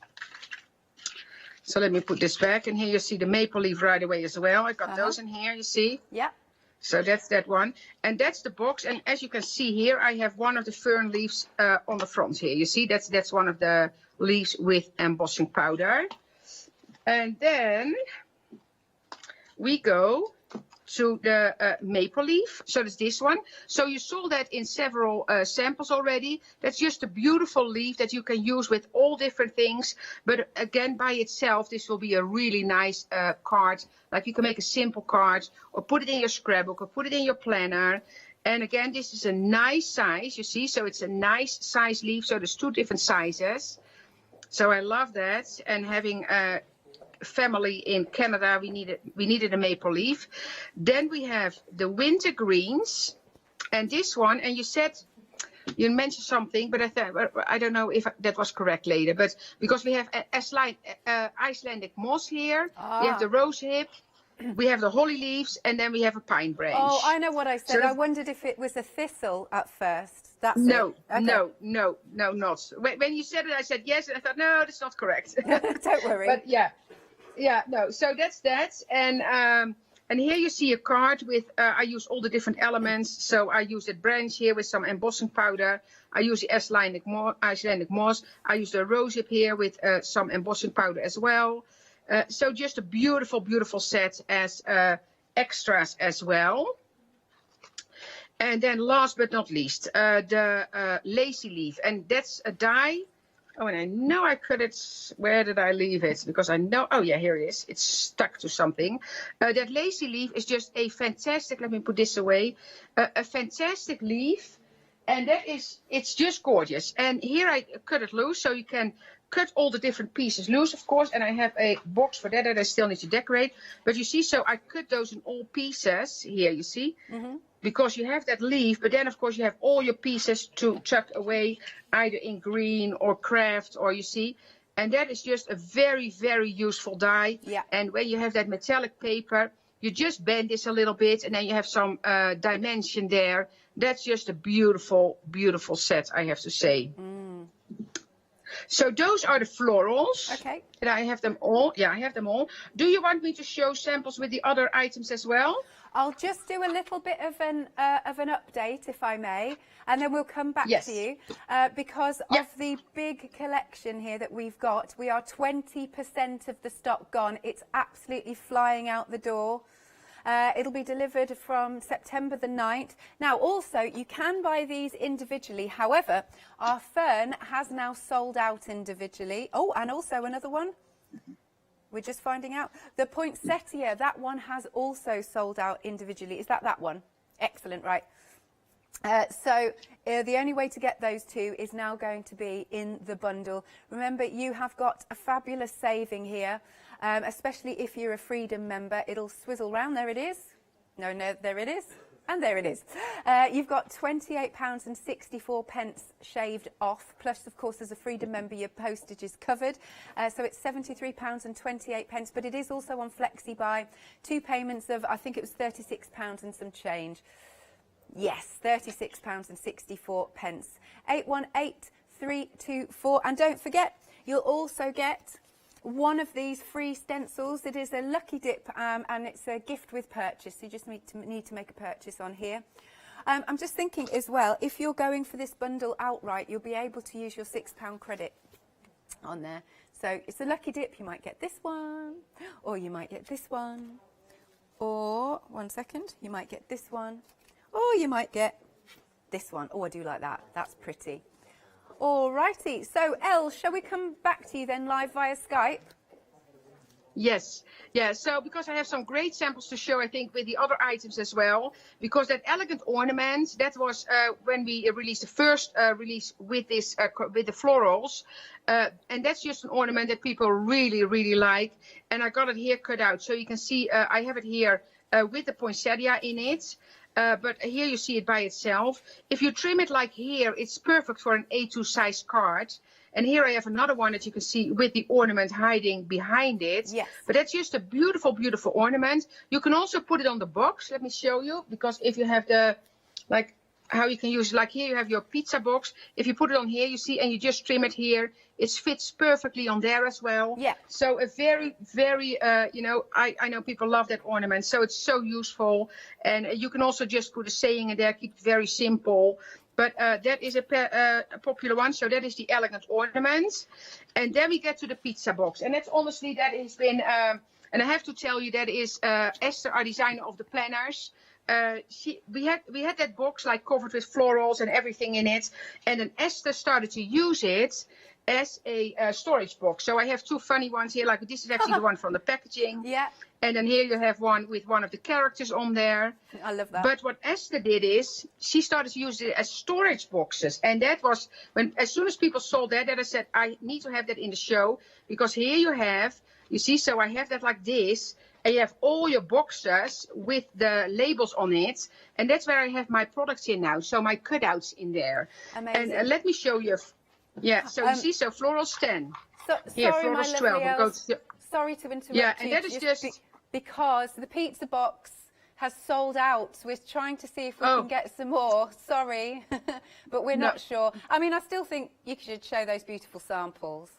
So let me put this back, and here you see the maple leaf right away as well. I got those in here, you see. Yeah. So that's that one, and that's the box. And as you can see here, I have one of the fern leaves on the front here. You see, that's one of the leaves with embossing powder. And then we go to the maple leaf. So that's this one. So you saw that in several samples already. That's just a beautiful leaf that you can use with all different things. But again, by itself, this will be a really nice card. Like you can make a simple card or put it in your scrapbook or put it in your planner. And again, this is a nice size, you see. So it's a nice size leaf. So there's 2 different sizes. So I love that. And having family in Canada, we needed a maple leaf. Then we have the winter greens, and this one, and you mentioned something, but I don't know if that was correct later, but because we have Icelandic moss here, we have the rose hip, we have the holly leaves, and then we have a pine branch. Oh, I know what I said. So I wondered if it was a thistle at first. That's no, it. Okay. no, not. When you said it, I said yes, and I thought, no, that's not correct. Don't worry. But yeah, no. So that's that, and here you see a card with. I use all the different elements. So I use that branch here with some embossing powder. I use the Icelandic moss. I use the rosehip here with some embossing powder as well. So just a beautiful, beautiful set as extras as well. And then last but not least, the lacy leaf, and that's a die. Oh, and I know I cut it. Where did I leave it? Because I know. Oh, yeah, here it is. It's stuck to something. That lacy leaf is just a fantastic. Let me put this away. A fantastic leaf, and it's just gorgeous. And here I cut it loose, so you can cut all the different pieces loose, of course. And I have a box for that I still need to decorate. But you see, so I cut those in all pieces. Here, you see. Because you have that leaf, but then of course you have all your pieces to chuck away, either in green or craft, or you see. And that is just a very, very useful die. Yeah. And when you have that metallic paper, you just bend this a little bit, and then you have some dimension there. That's just a beautiful, beautiful set, I have to say. So those are the florals. Okay. And I have them all. Yeah, I have them all. Do you want me to show samples with the other items as well? I'll just do a little bit of an update, if I may, and then we'll come back to you because of the big collection here that we've got. We are 20% of the stock gone. It's absolutely flying out the door. It'll be delivered from September the 9th. Now, also, you can buy these individually. However, our fern has now sold out individually. Oh, and also another one. We're just finding out. The poinsettia, that one has also sold out individually. Is that one? Excellent, right. So the only way to get those two is now going to be in the bundle. Remember, you have got a fabulous saving here, especially if you're a Freedom member. It'll swizzle round. There it is. No, there it is. And there it is. You've got £28.64 shaved off. Plus, of course, as a Freedom member, your postage is covered. So it's £73.28. But it is also on FlexiBuy. 2 payments of, I think it was £36 and some change. Yes, £36.64. 818324. And don't forget, you'll also get one of these free stencils. It is a lucky dip and it's a gift with purchase. So you just need to make a purchase on here. I'm just thinking as well, if you're going for this bundle outright, you'll be able to use your £6 credit on there. So it's a lucky dip. You might get this one, or you might get this one, or, one second, you might get this one, or you might get this one. Oh, I do like that. That's pretty. All righty. So, Elle, shall we come back to you then live via Skype? Yes. Yeah, so because I have some great samples to show, I think, with the other items as well. Because that elegant ornament, that was when we released the first release with this, with the florals. And that's just an ornament that people really, really like. And I got it here cut out. So you can see I have it here with the poinsettia in it. But here you see it by itself. If you trim it like here, it's perfect for an A2 size card. And here I have another one that you can see with the ornament hiding behind it. Yes. But that's just a beautiful, beautiful ornament. You can also put it on the box. Let me show you. Because if you have the, like, how you can use, like here you have your pizza box. If you put it on here, you see, and you just trim it here, it fits perfectly on there as well. Yeah. So a very, very, you know, I know people love that ornament, so it's so useful. And you can also just put a saying in there, keep it very simple. But that is a popular one, so that is the elegant ornament. And then we get to the pizza box. And that's honestly, that has been, and I have to tell you, that is Esther, our designer of the planners. We had that box like covered with florals and everything in it, and then Esther started to use it as a storage box. So I have two funny ones here, like this is actually the one from the packaging. Yeah. And then here you have one with one of the characters on there. I love that. But what Esther did is she started to use it as storage boxes, and that was when, as soon as people saw that I said I need to have that in the show, because here you have, you see, so I have that like this. And you have all your boxes with the labels on it. And that's where I have my products in now. So my cutouts in there. Amazing. And let me show you. Yeah, so you see, so florals 10. Here, sorry, florals 12. Sorry to interrupt you. Yeah, and that is just... because the pizza box has sold out. So we're trying to see if we can get some more. Sorry, but we're not sure. I mean, I still think you should show those beautiful samples.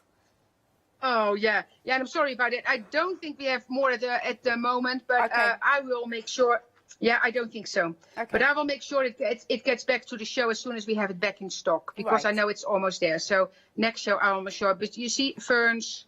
Oh, yeah. Yeah, and I'm sorry about it. I don't think we have more at the moment, but I will make sure. Yeah, I don't think so. Okay. But I will make sure it gets back to the show as soon as we have it back in stock, because I know it's almost there. So next show, I will make sure. But you see, ferns.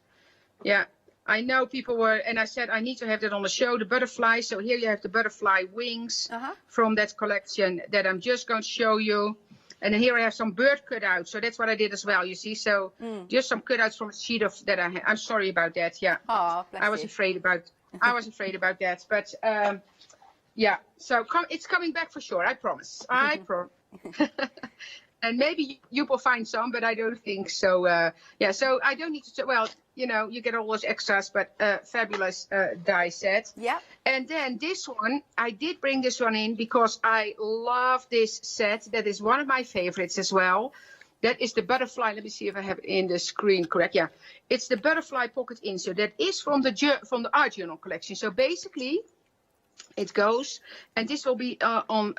Yeah, I know people were, and I said I need to have that on the show, the butterfly. So here you have the butterfly wings from that collection that I'm just going to show you. And then here I have some bird cutouts, so that's what I did as well, you see. So just some cutouts from a sheet of that I had. I'm sorry about that, yeah. Oh, bless you. I was afraid about that. But yeah, so it's coming back for sure, I promise. I promise. And maybe you will find some, but I don't think so. Yeah, so I don't need to, well, you know, you get all those extras, but fabulous die set. Yeah. And then this one, I did bring this one in because I love this set. That is one of my favorites as well. That is the butterfly. Let me see if I have it in the screen correct. Yeah, it's the butterfly pocket insert. That is from the Art Journal collection. So basically, it goes, and this will be on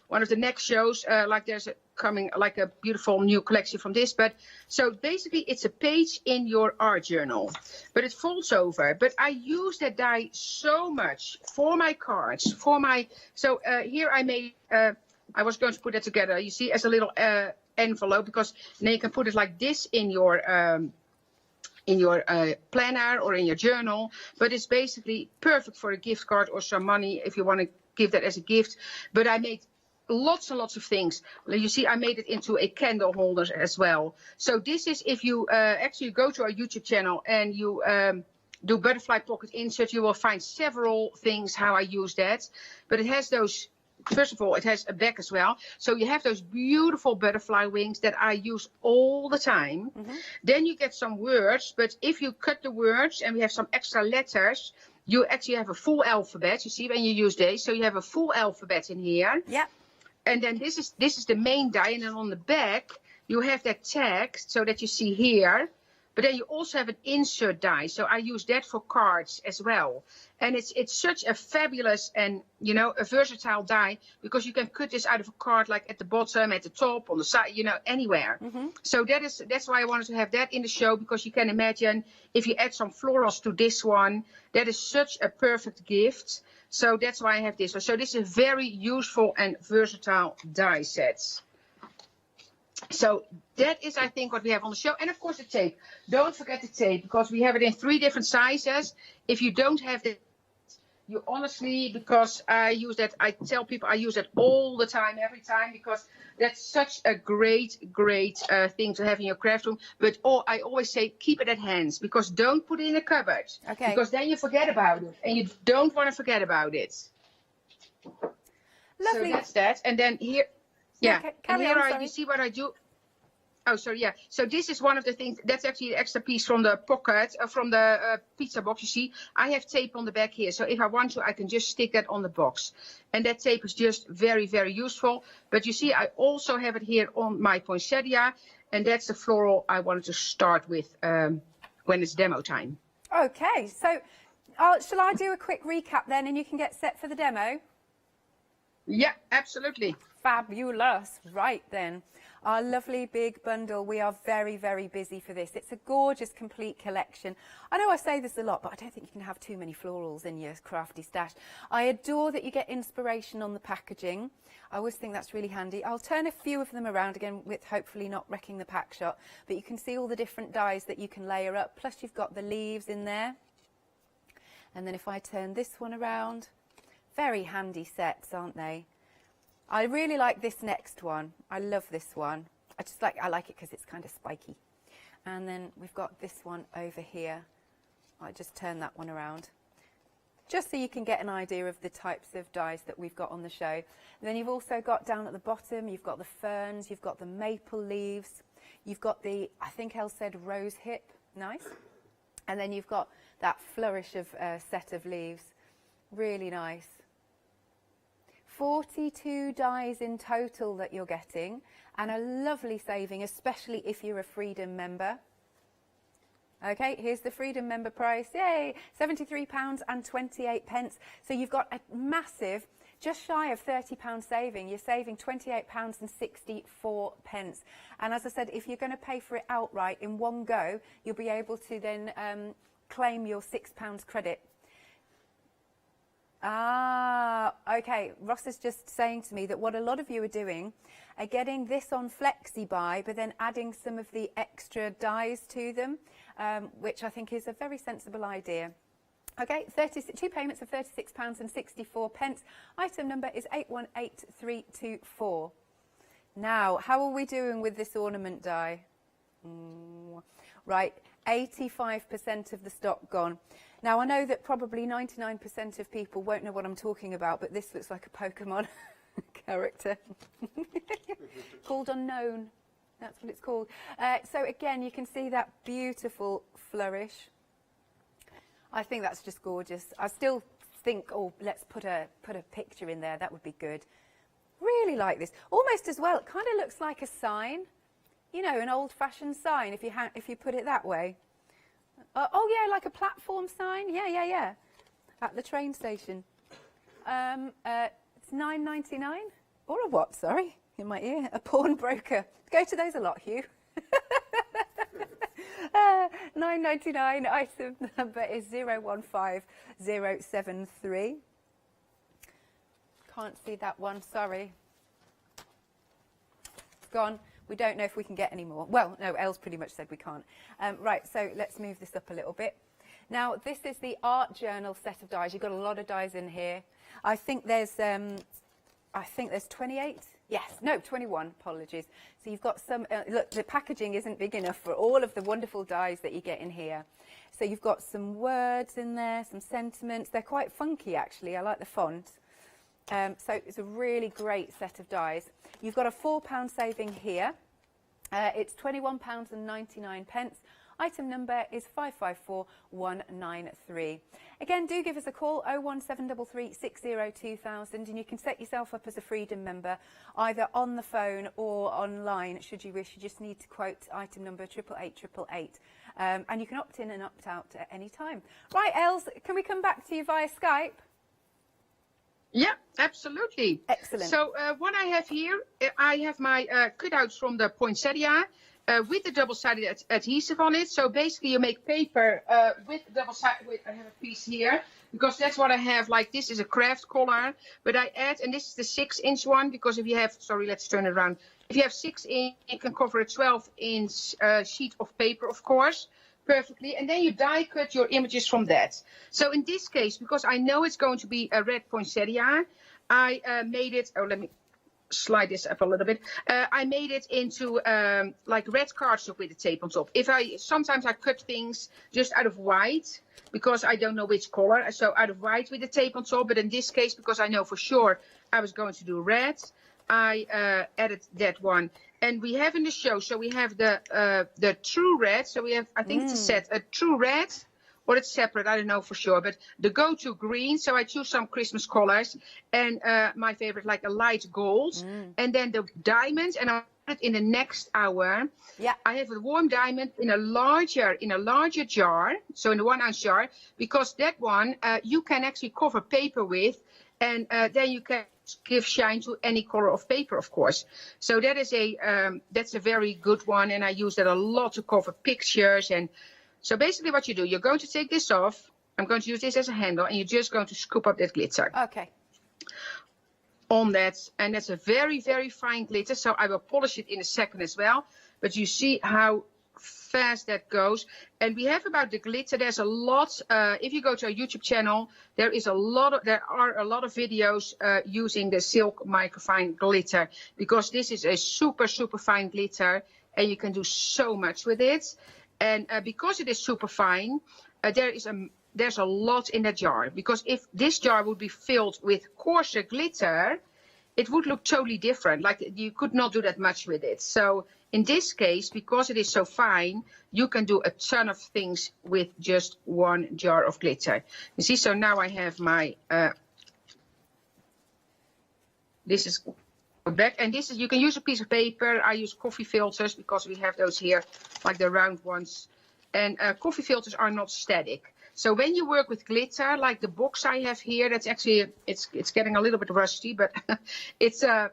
one of the next shows. Like there's coming like a beautiful new collection from this. But so basically, it's a page in your art journal, but it folds over. But I use that die so much for my cards, for my. So here I made. I was going to put that together. You see, as a little envelope, because then you can put it like this in your planner or in your journal, but it's basically perfect for a gift card or some money if you want to give that as a gift. But I made lots and lots of things. You see, I made it into a candle holder as well. So this is, if you actually go to our YouTube channel and you do butterfly pocket insert, you will find several things how I use that. But it has those, first of all, it has a back as well. So you have those beautiful butterfly wings that I use all the time. Then you get some words, but if you cut the words and we have some extra letters, you actually have a full alphabet. You see when you use this, so you have a full alphabet in here. Yeah. And then this is the main die, and then on the back you have that text so that you see here. But then you also have an insert die, so I use that for cards as well. And it's such a fabulous and, you know, a versatile die, because you can cut this out of a card, like at the bottom, at the top, on the side, you know, anywhere. So that's why I wanted to have that in the show, because you can imagine if you add some florals to this one, that is such a perfect gift. So that's why I have this one. So this is a very useful and versatile die set. So that is, I think, what we have on the show. And of course the tape. Don't forget the tape, because we have it in 3 different sizes. If you don't have it, you honestly, because I use that, I tell people I use that all the time, every time, because that's such a great thing to have in your craft room. But I always say keep it at hand, because don't put it in a cupboard. Okay. Because then you forget about it, and you don't want to forget about it. Lovely. So that's that. And then here, yeah, Okay, and carry here on, sorry. you see what I do. Oh, sorry, yeah. So this is one of the things, that's actually an extra piece from the pocket, from the pizza box, you see. I have tape on the back here, so if I want to, I can just stick that on the box. And that tape is just very, very useful. But you see, I also have it here on my poinsettia, and that's the floral I wanted to start with when it's demo time. Okay, so shall I do a quick recap then, and you can get set for the demo? Yeah, absolutely. Fabulous. Right then. Our lovely big bundle. We are very, very busy for this. It's a gorgeous, complete collection. I know I say this a lot, but I don't think you can have too many florals in your crafty stash. I adore that you get inspiration on the packaging. I always think that's really handy. I'll turn a few of them around again with hopefully not wrecking the pack shot, but you can see all the different dies that you can layer up. Plus you've got the leaves in there. And then if I turn this one around, very handy sets, aren't they? I really like this next one. I love this one. I like it because it's kind of spiky. And then we've got this one over here. I just turn that one around, just so you can get an idea of the types of dies that we've got on the show. And then you've also got down at the bottom, you've got the ferns, you've got the maple leaves, you've got the, I think Elle said rose hip, nice. And then you've got that flourish of set of leaves, really nice. 42 dies in total that you're getting, and a lovely saving, especially if you're a Freedom member. Okay, here's the Freedom member price. Yay! £73.28. So you've got a massive, just shy of £30 saving. You're saving £28.64. And as I said, if you're going to pay for it outright in one go, you'll be able to then claim your £6 credit. Okay. Ross is just saying to me that what a lot of you are doing are getting this on Flexi Buy, but then adding some of the extra dies to them, which I think is a very sensible idea. Okay, 2 payments of £36.64. Item number is 818324. Now, how are we doing with this ornament die? Right, 85% of the stock gone. Now, I know that probably 99% of people won't know what I'm talking about, but this looks like a Pokemon character called Unknown. That's what it's called. So again, you can see that beautiful flourish. I think that's just gorgeous. I still think, oh, let's put a picture in there. That would be good. Really like this. Almost as well, it kind of looks like a sign. You know, an old-fashioned sign if you put it that way. Oh yeah, like a platform sign. Yeah. At the train station. It's $9.99 or a what? Sorry, in my ear. A pawnbroker. Go to those a lot, Hugh. $9.99. Item number is 015073. Can't see that one. Sorry. It's gone. We don't know if we can get any more. Well, no, Elle's pretty much said we can't. Right, so let's move this up a little bit. Now, this is the art journal set of dies. You've got a lot of dies in here. I think there's 28. Yes, no, 21, apologies. So you've got some, look, the packaging isn't big enough for all of the wonderful dies that you get in here. So you've got some words in there, some sentiments. They're quite funky, actually. I like the font. So it's a really great set of dies. You've got a £4 saving here. It's £21.99. Item number is 554193. Again, do give us a call, 01733 60 2000, and you can set yourself up as a Freedom member either on the phone or online, should you wish. You just need to quote item number 88888. And you can opt in and opt out at any time. Right, Els, can we come back to you via Skype? Yeah, absolutely. Excellent. So what I have here, I have my cutouts from the poinsettia with the double-sided adhesive on it. So basically you make paper with double-sided, I have a piece here, because that's what I have. Like, this is a craft collar, but I add, and this is the 6-inch one, because if you have, sorry, let's turn it around. If you have 6-inch, you can cover a 12-inch sheet of paper, of course, perfectly, and then you die cut your images from that. So in this case, because I know it's going to be a red poinsettia, I made it, oh, let me slide this up a little bit. I made it into like red cardstock with the tape on top. Sometimes I cut things just out of white because I don't know which color, so out of white with the tape on top, but in this case, because I know for sure I was going to do red, I added that one. And we have in the show, so we have the true red. So we have, I think it's a set, a true red, or it's separate, I don't know for sure. But the go-to green, so I choose some Christmas colors. And my favorite, like a light gold. And then the diamonds, and I put it in the next hour. Yeah. I have a warm diamond in a larger jar, so in a 1-ounce jar, because that one you can actually cover paper with, and then you can give shine to any color of paper, of course. So that is that's a very good one, and I use that a lot to cover pictures. And so basically what you do, you're going to take this off. I'm going to use this as a handle, and you're just going to scoop up that glitter. Okay. On that, and that's a very, very fine glitter, so I will polish it in a second as well. But you see how fast that goes. And we have about the glitter, there's a lot, if you go to our YouTube channel, there are a lot of videos using the silk microfine glitter, because this is a super, super fine glitter, and you can do so much with it. And because it is super fine, there's a lot in that jar, because if this jar would be filled with coarser glitter, it would look totally different. Like, you could not do that much with it. So in this case, because it is so fine, you can do a ton of things with just one jar of glitter. You see, so now I have my, this is back, and this is, you can use a piece of paper. I use coffee filters because we have those here, like the round ones. And coffee filters are not static. So when you work with glitter, like the box I have here, that's actually, it's getting a little bit rusty, but it's a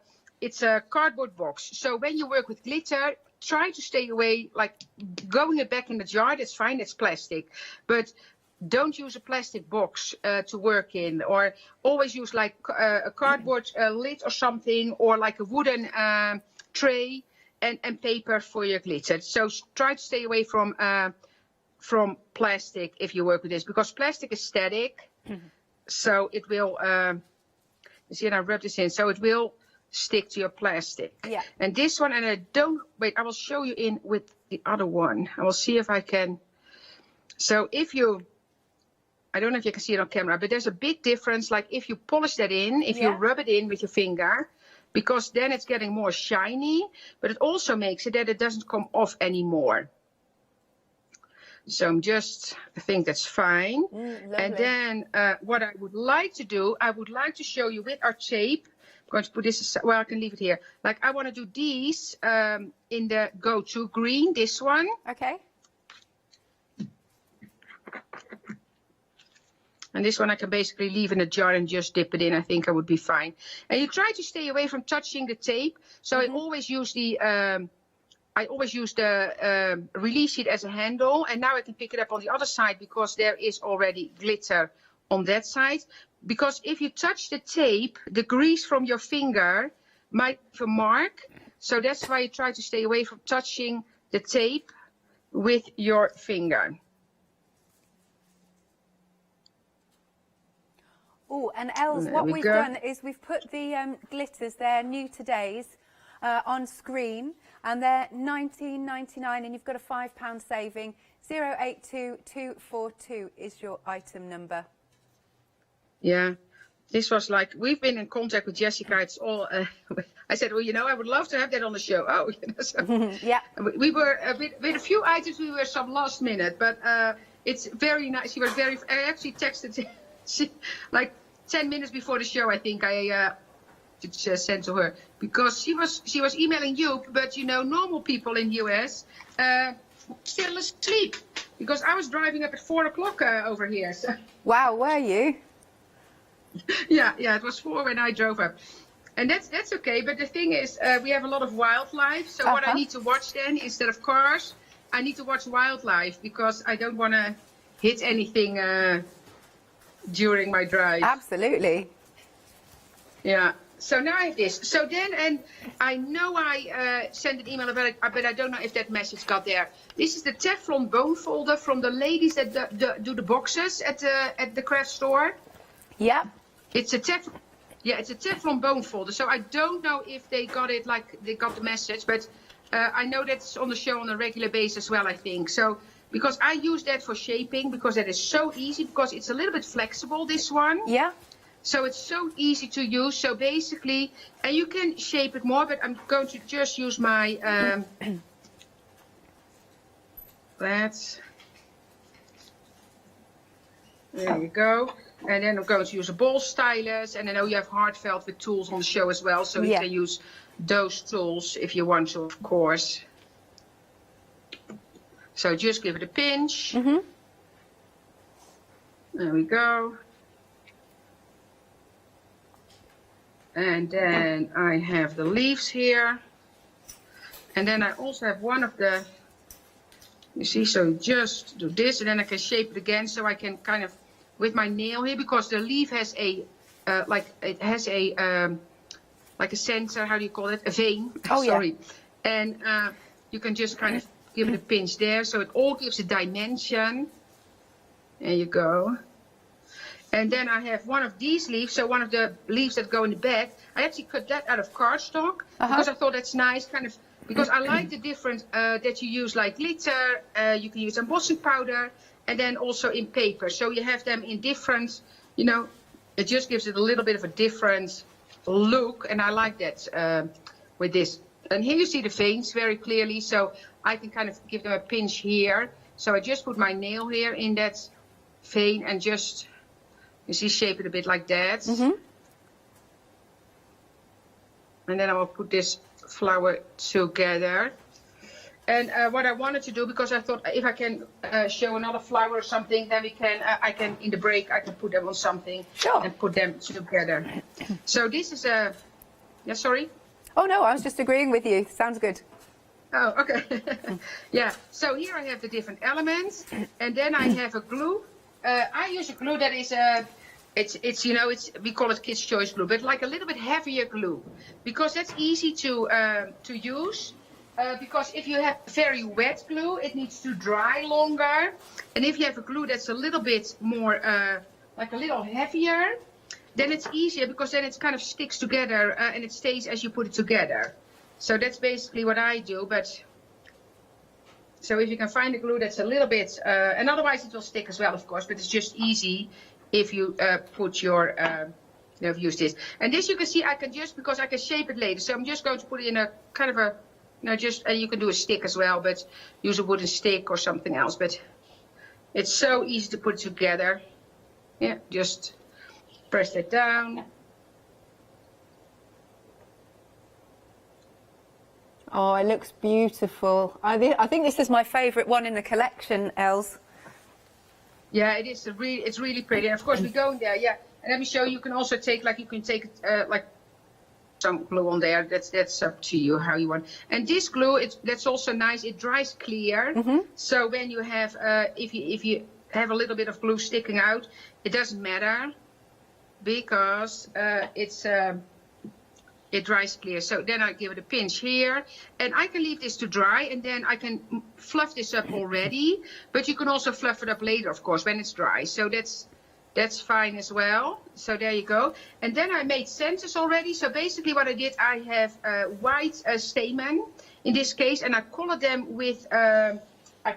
cardboard box. So when you work with glitter, try to stay away, like going it back in the jar, that's fine, that's plastic. But don't use a plastic box to work in, or always use like a cardboard lid or something, or like a wooden tray and paper for your glitter. So try to stay away from plastic if you work with this, because plastic is static. So it will, you see, and I rub this in, so it will stick to your plastic. Yeah. And this one, and I will show you in with the other one. I will see if I can. So if you, I don't know if you can see it on camera, but there's a big difference. Like if you polish that in, if you rub it in with your finger, because then it's getting more shiny, but it also makes it that it doesn't come off anymore. So I think that's fine. And then what I would like to do, I would like to show you with our tape. I'm going to put this aside. Well, I can leave it here. Like I want to do these in the go-to green, this one. Okay. And this one I can basically leave in a jar and just dip it in. I think I would be fine. And you try to stay away from touching the tape. So I always use the release sheet as a handle, and now I can pick it up on the other side because there is already glitter on that side. Because if you touch the tape, the grease from your finger might leave a mark. So that's why you try to stay away from touching the tape with your finger. Oh, and Els, what we've done is we've put the glitters, they're new today's, on screen, and they're £19.99, and you've got a £5 saving. 082242 is your item number. Yeah, this was like, we've been in contact with Jessica. It's all, I said, well, you know, I would love to have that on the show. Oh, you know, so yeah. We were, with a few items, we were some last minute, but it's very nice. She was very, I actually texted, like 10 minutes before the show, I think I sent to her, because she was emailing you, but you know, normal people in US still asleep, because I was driving up at 4 o'clock over here. So. Wow, were you? Yeah, it was 4 when I drove up, and that's okay. But the thing is, we have a lot of wildlife, so what I need to watch then, instead of cars, I need to watch wildlife, because I don't want to hit anything during my drive. Absolutely. Yeah. So now I have this. So then, and I know I sent an email about it, but I don't know if that message got there. This is the Teflon bone folder from the ladies that do the boxes at the craft store. Yeah. It's a Teflon bone folder. So I don't know if they got it, like they got the message, but I know that's on the show on a regular basis as well, I think. So, because I use that for shaping, because that is so easy, because it's a little bit flexible, this one. Yeah. So it's so easy to use. So basically, and you can shape it more, but I'm going to just use my, there you go. And then I'm going to use a ball stylus, and I know you have Heartfelt with tools on the show as well, so you can use those tools if you want to, of course. So just give it a pinch. There we go. And then I have the leaves here. And then I also have one of the, you see, so just do this, and then I can shape it again, so I can kind of, with my nail here, because the leaf has a, like a center, how do you call it? A vein. Oh, sorry. And you can just kind of give it a pinch there, so it all gives a dimension. There you go. And then I have one of these leaves, so one of the leaves that go in the back. I actually cut that out of cardstock, because I thought that's nice, kind of, because I like the different that you use, like glitter, you can use embossing powder, and then also in paper. So you have them in different, you know, it just gives it a little bit of a different look, and I like that with this. And here you see the veins very clearly, so I can kind of give them a pinch here. So I just put my nail here in that vein and just, you see, shape it a bit like that. And then I will put this flower together. And what I wanted to do, because I thought if I can show another flower or something, then we can, I can, in the break, I can put them on something and put them together. So this is a, yeah, sorry? Oh no, I was just agreeing with you. Sounds good. Oh, okay. Yeah, so here I have the different elements, and then I have a glue. I use a glue that is it's you know, we call it Kids' Choice glue, but like a little bit heavier glue, because that's easy to use. Because if you have very wet glue, it needs to dry longer, and if you have a glue that's a little bit more like a little heavier, then it's easier, because then it kind of sticks together and it stays as you put it together. So that's basically what I do. But so if you can find a glue that's a little bit, and otherwise it will stick as well, of course, but it's just easy if you put your, you know, use this. And this you can see, I can just, because I can shape it later, so I'm just going to put it in a kind of a, you know, just, you can do a stick as well, but use a wooden stick or something else. But it's so easy to put together. Yeah, just press that down. Oh, it looks beautiful. I think this is my favourite one in the collection, Els. Yeah, it is. It's really pretty. And of course, we go in there. Yeah, and let me show you. You can also take, like, you can take like some glue on there. That's up to you how you want. And this glue, that's also nice. It dries clear. So when you have, if you have a little bit of glue sticking out, it doesn't matter, because it's it dries clear. So then I give it a pinch here, and I can leave this to dry, and then I can fluff this up already, but you can also fluff it up later, of course, when it's dry. So that's fine as well. So there you go. And then I made centers already. So basically what I did, I have white stamen in this case, and I colored them with, I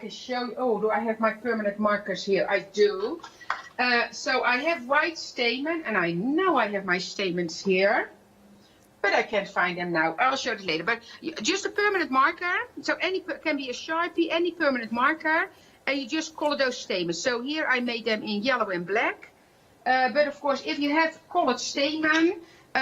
can show you, oh, do I have my permanent markers here? I do. So I have white stamen, and I know I have my stamens here, but I can't find them now. I'll show it later. But just a permanent marker, so any can be a Sharpie, any permanent marker, and you just color those stamens. So here I made them in yellow and black. But of course, if you have colored stamen,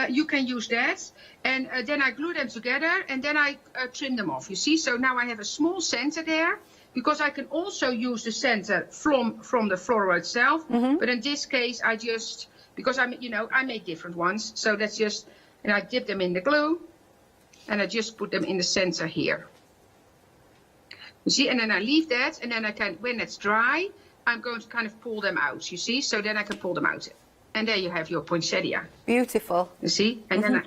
you can use that. And then I glue them together, and then I trim them off. You see, so now I have a small center there, because I can also use the center from the floral itself. But in this case, I just, because I make different ones. So that's just, and I dip them in the glue, and I just put them in the center here. You see, and then I leave that, and then I can, when it's dry, I'm going to kind of pull them out, you see? So then I can pull them out. And there you have your poinsettia. Beautiful. You see? And then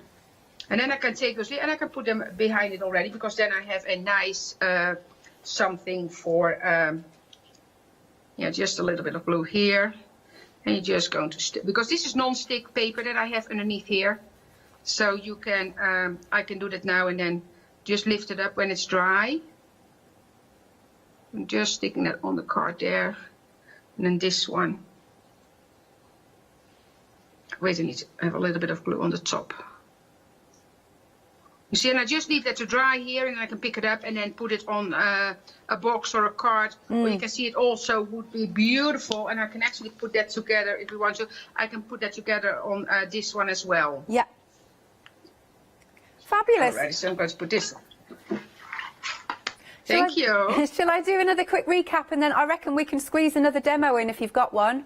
I can take those, and I can put them behind it already, because then I have a nice something for, just a little bit of glue here. And you're just going to stick, because this is non-stick paper that I have underneath here. So you can, I can do that now, and then just lift it up when it's dry. I'm just sticking that on the card there. And then this one. Wait, I need to have a little bit of glue on the top. You see, and I just leave that to dry here, and I can pick it up and then put it on a box or a card where you can see it also would be beautiful. And I can actually put that together if you want to. I can put that together on this one as well. Yeah. Fabulous. Alright, so I'm going to put this on. Thank you. Shall I do another quick recap, and then I reckon we can squeeze another demo in if you've got one?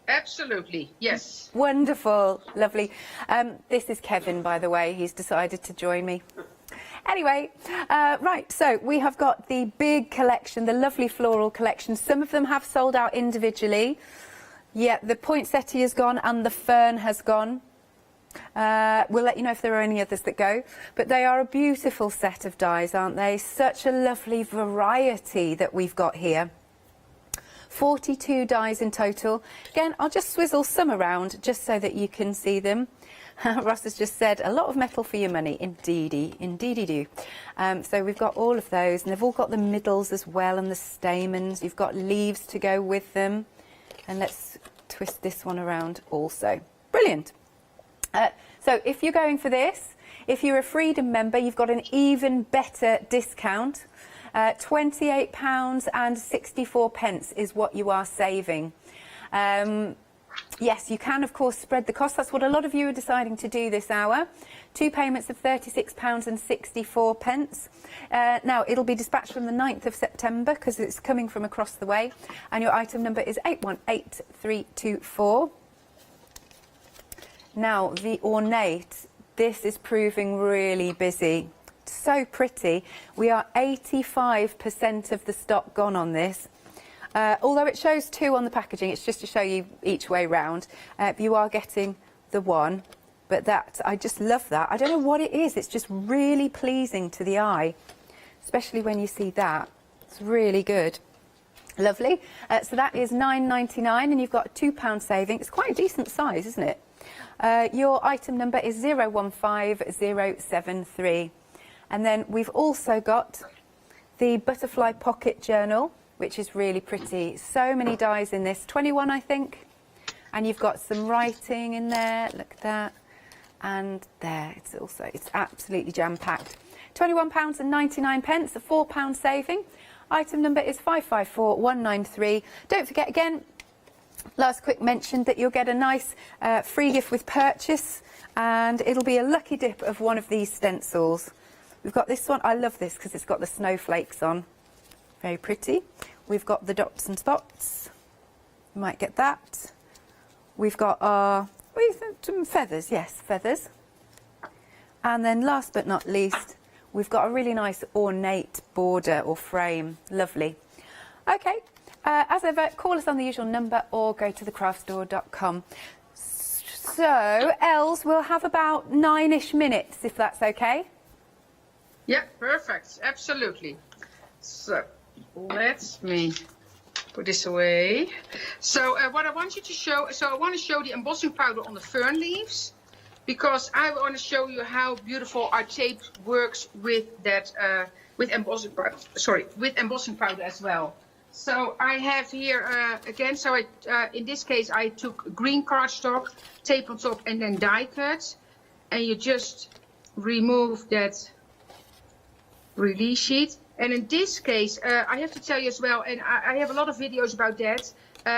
Absolutely, yes. Wonderful, lovely. This is Kevin, by the way. He's decided to join me. Anyway, right, so we have got the big collection, the lovely floral collection. Some of them have sold out individually. Yeah, the poinsettia has gone and the fern has gone. We'll let you know if there are any others that go, but they are a beautiful set of dies, aren't they? Such a lovely variety that we've got here. 42 dies in total. Again, I'll just swizzle some around just so that you can see them. Ross has just said, a lot of metal for your money. Indeedy, indeedy do. So we've got all of those, and they've all got the middles as well, and the stamens. You've got leaves to go with them. And let's twist this one around also. Brilliant. So if you're going for this, if you're a Freedom member, you've got an even better discount. £28.64 is what you are saving. Yes, you can, of course, spread the cost. That's what a lot of you are deciding to do this hour. 2 payments of £36.64. Now, it'll be dispatched from the 9th of September because it's coming from across the way. And your item number is 818324. Now, the ornate, this is proving really busy. So pretty. We are 85% of the stock gone on this. Although it shows 2 on the packaging, it's just to show you each way round. You are getting the 1, but that, I just love that. I don't know what it is, it's just really pleasing to the eye, especially when you see that. It's really good. Lovely. So that is £9.99, and you've got a £2 saving. It's quite a decent size, isn't it? Your item number is 015073. And then we've also got the butterfly pocket journal, which is really pretty. So many dies in this, 21 I think. And you've got some writing in there, look at that. And there, it's absolutely jam-packed. £21.99, a £4 saving. Item number is 554193. Don't forget again, last quick mention that you'll get a nice free gift with purchase, and it'll be a lucky dip of one of these stencils. We've got this one. I love this because it's got the snowflakes on. Very pretty. We've got the dots and spots. You might get that. We've got our some feathers. Yes, feathers. And then last but not least, we've got a really nice ornate border or frame. Lovely. Okay. As ever, call us on the usual number or go to thecraftstore.com. So, Els, we'll have about 9-ish minutes, if that's okay. Yeah, perfect. Absolutely. So, let me put this away. So, what I want you to show, so I want to show the embossing powder on the fern leaves, because I want to show you how beautiful our tape works with that, with embossing powder. Sorry, with embossing powder as well. So I have here again. So in this case, I took green cardstock, tape on top, and then die cut, and you just remove that release sheet. And in this case, I have to tell you as well, and I have a lot of videos about that,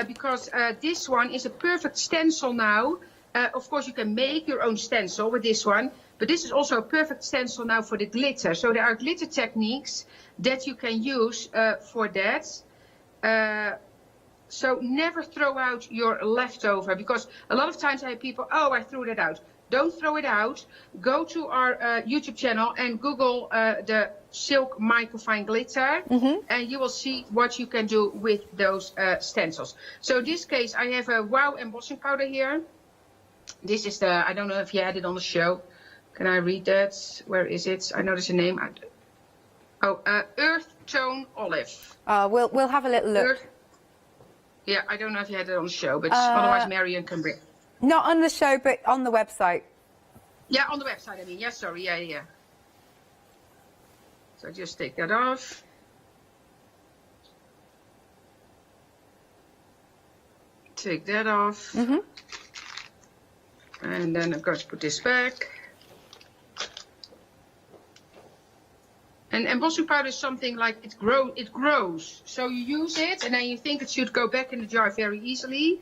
because this one is a perfect stencil now. Of course, you can make your own stencil with this one, but this is also a perfect stencil now for the glitter. So there are glitter techniques that you can use for that. So never throw out your leftover, because a lot of times I have people, oh, I threw that out. Don't throw it out. Go to our YouTube channel and Google the silk microfine glitter, and you will see what you can do with those stencils. So in this case, I have a Wow embossing powder here. This is the, I don't know if you had it on the show. Can I read that? Where is it? I know there's a name. Oh, Earth Tone Olive. We'll have a little look. Yeah, I don't know if you had it on the show, but otherwise Marion can bring. Not on the show, but on the website. Yeah, on the website, I mean. Yeah, sorry. Yeah. So just take that off. Take that off. And then I'm going to put this back. And embossing powder is something like it grows. So you use it and then you think it should go back in the jar very easily,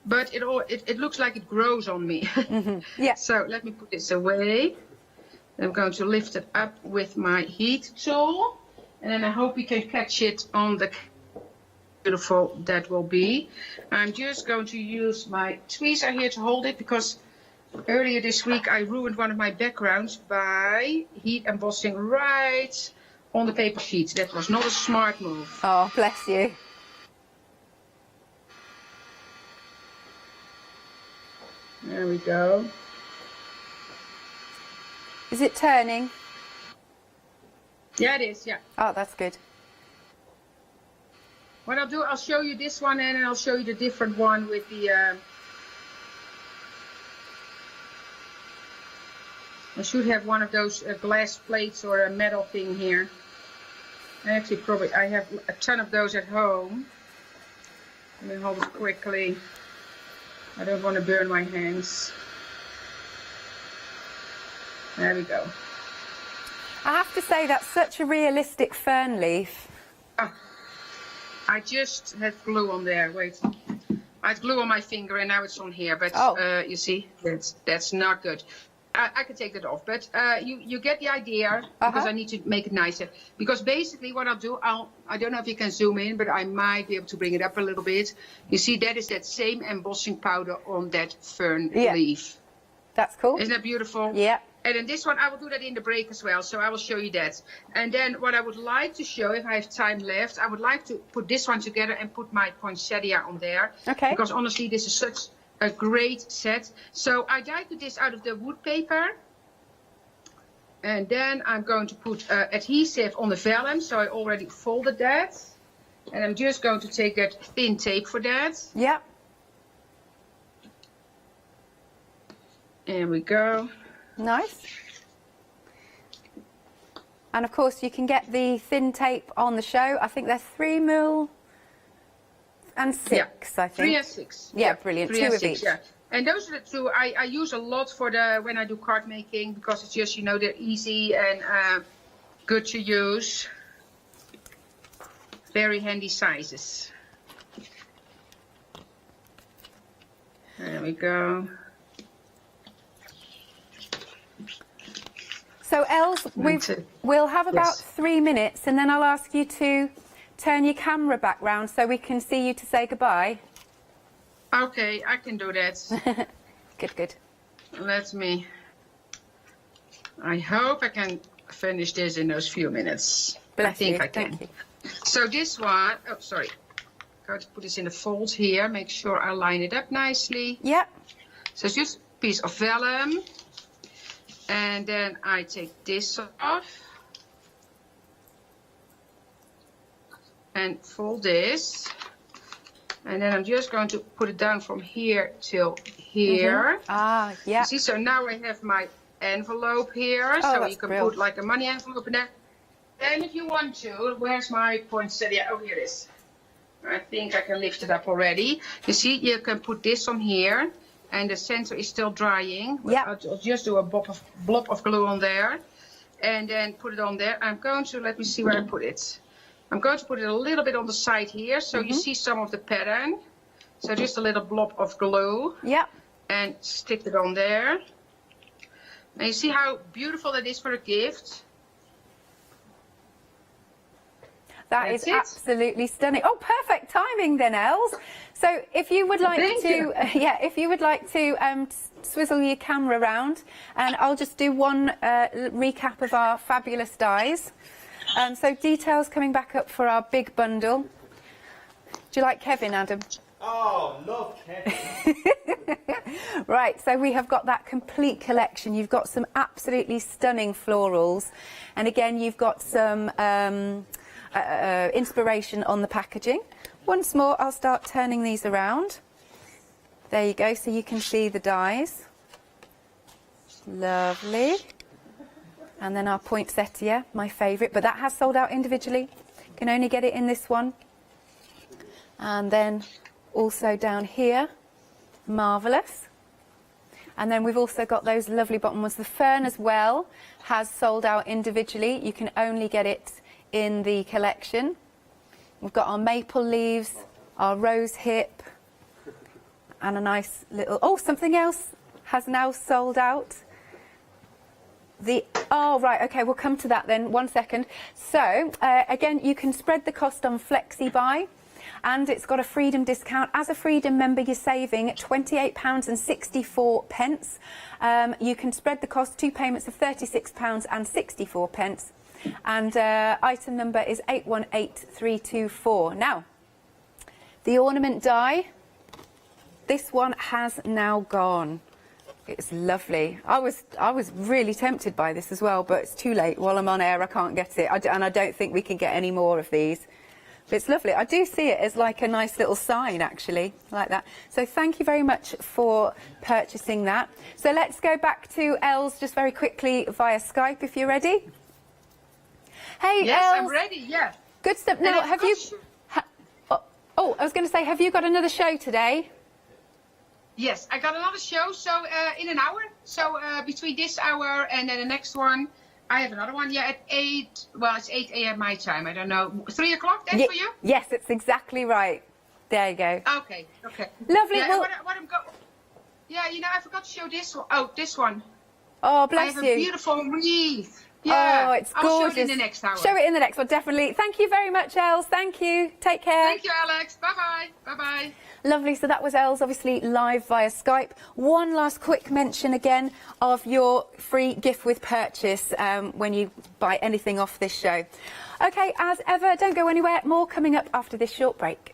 but it looks like it grows on me. Yeah. So let me put this away. I'm going to lift it up with my heat tool, and then I hope we can catch it on the beautiful that will be. I'm just going to use my tweezer here to hold it, because earlier this week I ruined one of my backgrounds by heat embossing right on the paper sheet. That was not a smart move. Oh, bless you. There we go. Is it turning? Yeah, it is, yeah. Oh, that's good. What I'll do, I'll show you this one, and then I'll show you the different one with the... I should have one of those glass plates or a metal thing here. Actually, probably I have a ton of those at home. Let me hold it quickly. I don't want to burn my hands. There we go. I have to say, that's such a realistic fern leaf. Oh, I just had glue on there. Wait. I had glue on my finger and now it's on here. But you see, that's not good. I can take that off, but you get the idea, because I need to make it nicer. Because basically what I'll do, I don't know if you can zoom in, but I might be able to bring it up a little bit. You see, that is that same embossing powder on that fern leaf. That's cool. Isn't that beautiful? Yeah. And then this one, I will do that in the break as well, so I will show you that. And then what I would like to show, if I have time left, I would like to put this one together and put my poinsettia on there. Okay. Because honestly, this is such a great set. So I die cut this out of the wood paper. And then I'm going to put adhesive on the vellum. So I already folded that. And I'm just going to take that thin tape for that. Yeah. There we go. Nice. And of course you can get the thin tape on the show. I think they're 3mm and 6, I think. 3 and 6. Yeah, brilliant. 3 2 and of 6, each. yeah. And those are the two I use a lot for when I do card making, because it's just, you know, they're easy and good to use. Very handy sizes. There we go. So Els, we'll have about 3 minutes, and then I'll ask you to turn your camera back round so we can see you to say goodbye. Okay, I can do that. Good. Let me... I hope I can finish this in those few minutes. I think I can. Thank you. So this one... Oh, sorry. I'm going to put this in the fold here. Make sure I line it up nicely. Yep. So it's just a piece of vellum. And then I take this off. And fold this. And then I'm just going to put it down from here till here. Ah, yeah. You see, so now I have my envelope here. Oh, So that's you can brilliant. put like a money envelope in there. Then if you want to, where's my poinsettia? Yeah, oh, here it is. I think I can lift it up already. You see, you can put this on here. And the center is still drying. Yeah. I'll just do a blob of glue on there. And then put it on there. I'm going to, let me see where I put it. I'm going to put it a little bit on the side here, so you see some of the pattern. So just a little blob of glue. Yeah. And stick it on there. And you see how beautiful that is for a gift? That is absolutely stunning. Oh, perfect timing then, Els. So if you would like if you would like to swizzle your camera around, and I'll just do one recap of our fabulous dies. So details coming back up for our big bundle. Do you like Kevin, Adam? Oh, love Kevin. Right, so we have got that complete collection. You've got some absolutely stunning florals. And again, you've got some inspiration on the packaging. Once more, I'll start turning these around. There you go, so you can see the dies. Lovely. And then our poinsettia, my favourite, but that has sold out individually. You can only get it in this one. And then also down here, marvellous. And then we've also got those lovely bottom ones. The fern as well has sold out individually. You can only get it in the collection. We've got our maple leaves, our rose hip, and a nice little, oh, something else has now sold out. Oh, right, okay, we'll come to that then, 1 second. So, again, you can spread the cost on FlexiBuy, and it's got a Freedom discount. As a Freedom member, you're saving £28.64. You can spread the cost, 2 payments of £36.64. And item number is 818324. Now, the ornament die, this one has now gone. It's lovely. I was really tempted by this as well, but it's too late. While I'm on air, I can't get it. And I don't think we can get any more of these. But it's lovely. I do see it as like a nice little sign, actually, like that. So thank you very much for purchasing that. So let's go back to Els just very quickly via Skype, if you're ready. Hey, yes, Els. I'm ready, yeah. Good stuff. Now, have you... Oh, I was going to say, have you got another show today? Yes, I got another show, so in an hour. So between this hour and then the next one, I have another one, yeah, at 8, well, it's 8 a.m. my time, I don't know. 3 o'clock then for you? Yes, it's exactly right. There you go. Okay, okay. Lovely. Yeah, Well, yeah, you know, I forgot to show this one. Oh, this one. Oh, bless I have you. a beautiful wreath. Yeah. Oh, it's gorgeous. I'll show it in the next hour. Show it in the next one, definitely. Thank you very much, Els. Thank you. Take care. Thank you, Alex. Bye-bye. Bye-bye. Lovely. So that was Els, obviously live via Skype. One last quick mention again of your free gift with purchase when you buy anything off this show. Okay, as ever, don't go anywhere. More coming up after this short break.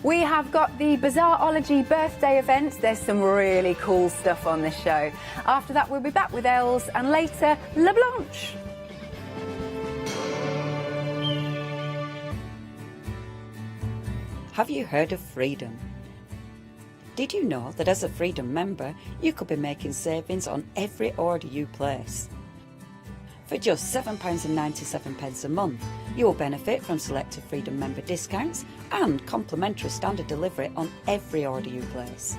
We have got the Bazaarology birthday event. There's some really cool stuff on this show. After that, we'll be back with Els, and later, La Blanche. Have you heard of Freedom? Did you know that as a Freedom member, you could be making savings on every order you place? For just £7.97 a month, you will benefit from selected Freedom member discounts and complimentary standard delivery on every order you place.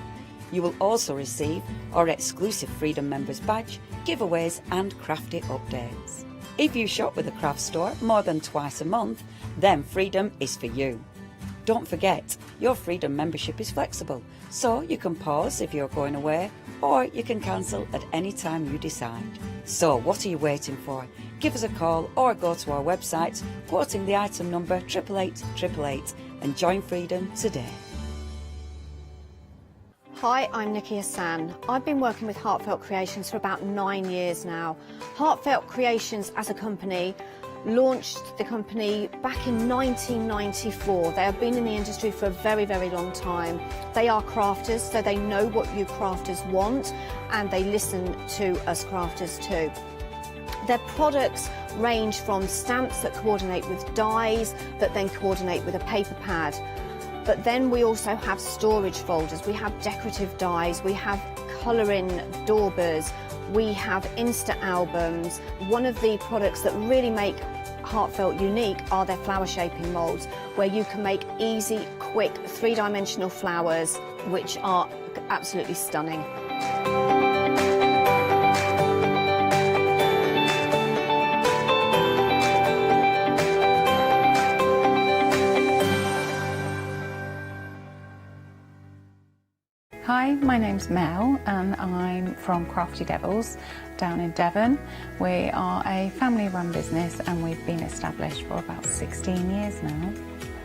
You will also receive our exclusive Freedom members badge, giveaways and crafty updates. If you shop with a craft store more than twice a month, then Freedom is for you. Don't forget, your Freedom membership is flexible, so you can pause if you're going away, or you can cancel at any time you decide. So what are you waiting for? Give us a call or go to our website, quoting the item number 88888 and join Freedom today. Hi, I'm Nikki Hassan. I've been working with Heartfelt Creations for about 9 years now. Heartfelt Creations as a company launched the company back in 1994. They have been in the industry for a very, very long time. They are crafters, so they know what you crafters want, and they listen to us crafters too. Their products range from stamps that coordinate with dies that then coordinate with a paper pad. But then we also have storage folders, we have decorative dies, we have colouring daubers, we have Insta albums. One of the products that really make Heartfelt unique are their flower shaping moulds, where you can make easy, quick, three-dimensional flowers, which are absolutely stunning. Hi, my name's Mel and I'm from Crafty Devils down in Devon. We are a family-run business and we've been established for about 16 years now.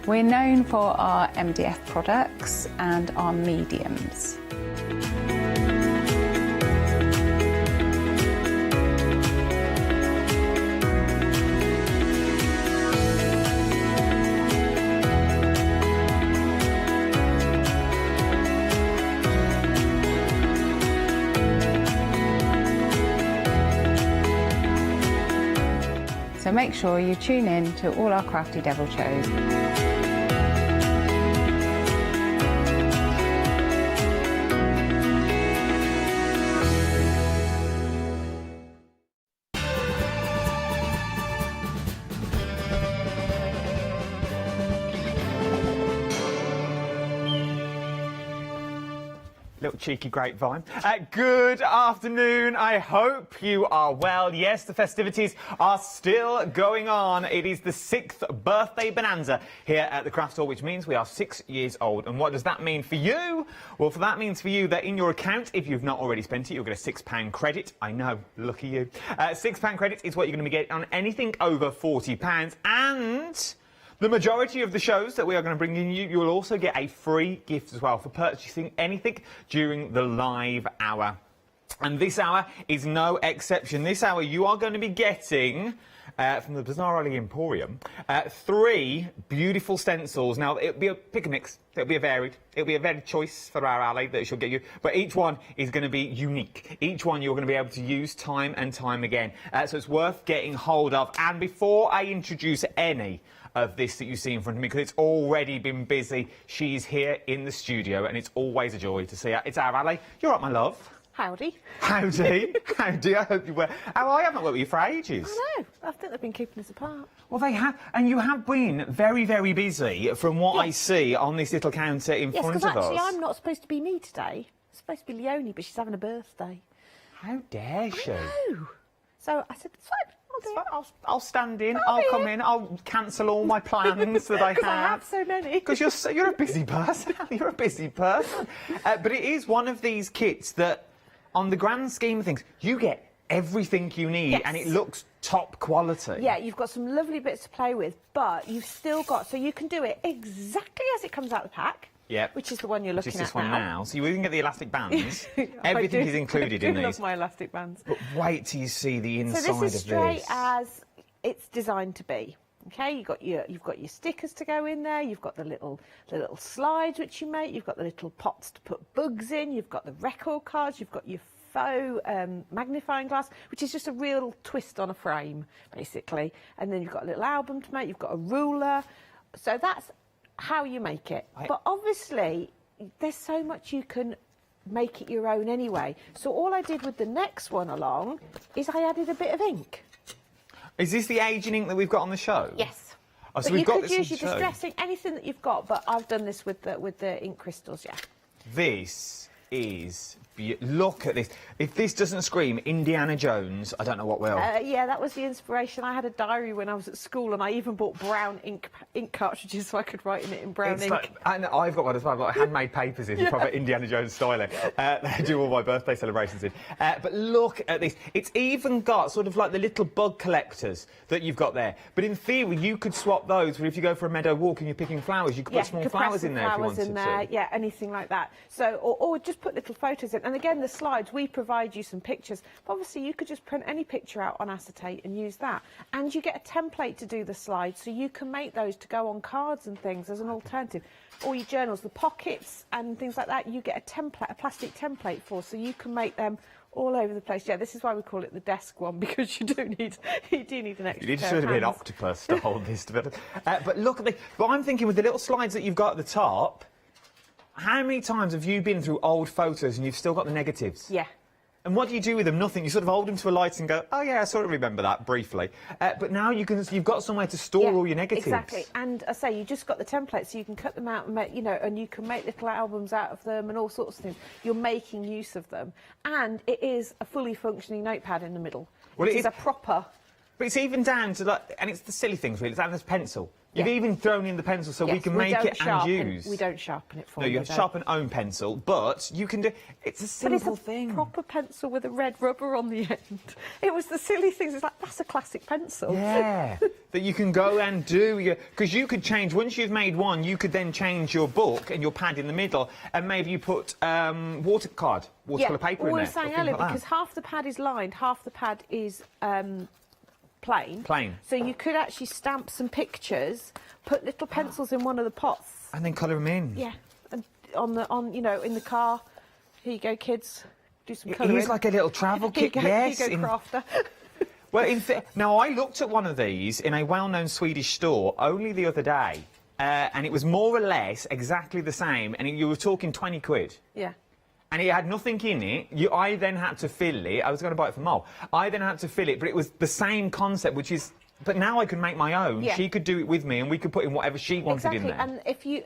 We're known for our MDF products and our mediums. So make sure you tune in to all our Crafty Devil shows. Little cheeky grapevine. Good afternoon. I hope you are well. Yes, the festivities are still going on. It is the 6th birthday bonanza here at the craft store, which means we are 6 years old. And what does that mean for you? Well, that means for you that in your account, if you've not already spent it, you'll get a £6 credit. I know, lucky you. £6 credit is what you're going to be getting on anything over £40. And the majority of the shows that we are going to bring in you will also get a free gift as well for purchasing anything during the live hour. And this hour is no exception. This hour you are going to be getting from the Bizarrely Emporium 3 beautiful stencils. Now it'll be a pick and mix. It'll be a varied choice for our alley that she'll get you, but each one is going to be unique. Each one you're going to be able to use time and time again. So it's worth getting hold of. And before I introduce any of this that you see in front of me, because it's already been busy, she's here in the studio and it's always a joy to see her. It's our alley. You're right, my love. Howdy. Howdy. Howdy. I hope you were. How are you? I haven't worked with you for ages. I know. I think they've been keeping us apart. Well, they have. And you have been very, very busy from what I see on this little counter in front of us. Yes, because actually I'm not supposed to be me today. It's supposed to be Leonie, but she's having a birthday. How dare she? I know. So I said, it's fine. I'll stand in, I'll come in, I'll cancel all my plans that I have. Because I have so many. Because you're a busy person, you're a busy person. But it is one of these kits that, on the grand scheme of things, you get everything you need and it looks top quality. Yeah, you've got some lovely bits to play with, but you've still got, so you can do it exactly as it comes out of the pack. Yep. Which is the one you're looking at now. Which is this one now. So you can get the elastic bands. Everything is included in these. I love my elastic bands. But wait till you see the inside of this. So this is straight as it's designed to be. Okay, you've got your stickers to go in there. You've got the little slides which you make. You've got the little pots to put bugs in. You've got the record cards. You've got your faux magnifying glass, which is just a real twist on a frame, basically. And then you've got a little album to make. You've got a ruler. So that's how you make it. But obviously there's so much you can make it your own anyway. So all I did with the next one along is I added a bit of ink. Is this the aging ink that we've got on the show? Yes. Oh, so but we've you got could this use your on the show. distressing, anything that you've got, but I've done this with the ink crystals, yeah. This is look at this. If this doesn't scream Indiana Jones, I don't know what will. Yeah, that was the inspiration. I had a diary when I was at school, and I even bought brown ink cartridges so I could write in it in brown ink. Like, and I've got one as well. I've got handmade papers in, proper Indiana Jones styling. I do all my birthday celebrations in. But look at this. It's even got sort of like the little bug collectors that you've got there. But in theory, you could swap those. But if you go for a meadow walk and you're picking flowers, you could put small flowers in there if you wanted to. Yeah, anything like that. So, or just put little photos in. And again, the slides, we provide you some pictures. But obviously, you could just print any picture out on acetate and use that. And you get a template to do the slides, so you can make those to go on cards and things as an alternative. All your journals, the pockets and things like that, you get a template, a plastic template for, so you can make them all over the place. Yeah, this is why we call it the desk one, because you do need an extra. You need to sort of be an octopus to hold this together. But look at but I'm thinking with the little slides that you've got at the top, how many times have you been through old photos and you've still got the negatives? Yeah. And what do you do with them? Nothing. You sort of hold them to a light and go, oh yeah, I sort of remember that briefly. But now you've got somewhere to store all your negatives. Exactly. And I say, you just got the templates, so you can cut them out and make, and you can make little albums out of them and all sorts of things. You're making use of them. And it is a fully functioning notepad in the middle. Well, it is a proper... But it's even down to, and it's the silly things, really. It's down to pencil. You've even thrown in the pencil so we can make it and use. We don't sharpen it for you. No, you have to sharpen own pencil, but you can do... It's a simple thing. But it's a proper pencil with a red rubber on the end. It was the silly things. It's like, that's a classic pencil. Yeah, that you can go and do. Because you could change, once you've made one, you could then change your book and your pad in the middle, and maybe you put watercolour paper in there. Saying earlier, because half the pad is lined, half the pad is... plain. So you could actually stamp some pictures, put little pencils in one of the pots, and then colour them in. Yeah, and in the car. Here you go, kids. Do some colouring. It is like a little travel kit. Yes. Here you go, crafter. Well, now I looked at one of these in a well-known Swedish store only the other day, and it was more or less exactly the same, and you were talking 20 quid. Yeah. And it had nothing in it. I then had to fill it. I was going to buy it for Mole. I then had to fill it, but it was the same concept, which is... But now I can make my own. Yeah. She could do it with me, and we could put in whatever she wanted in there. And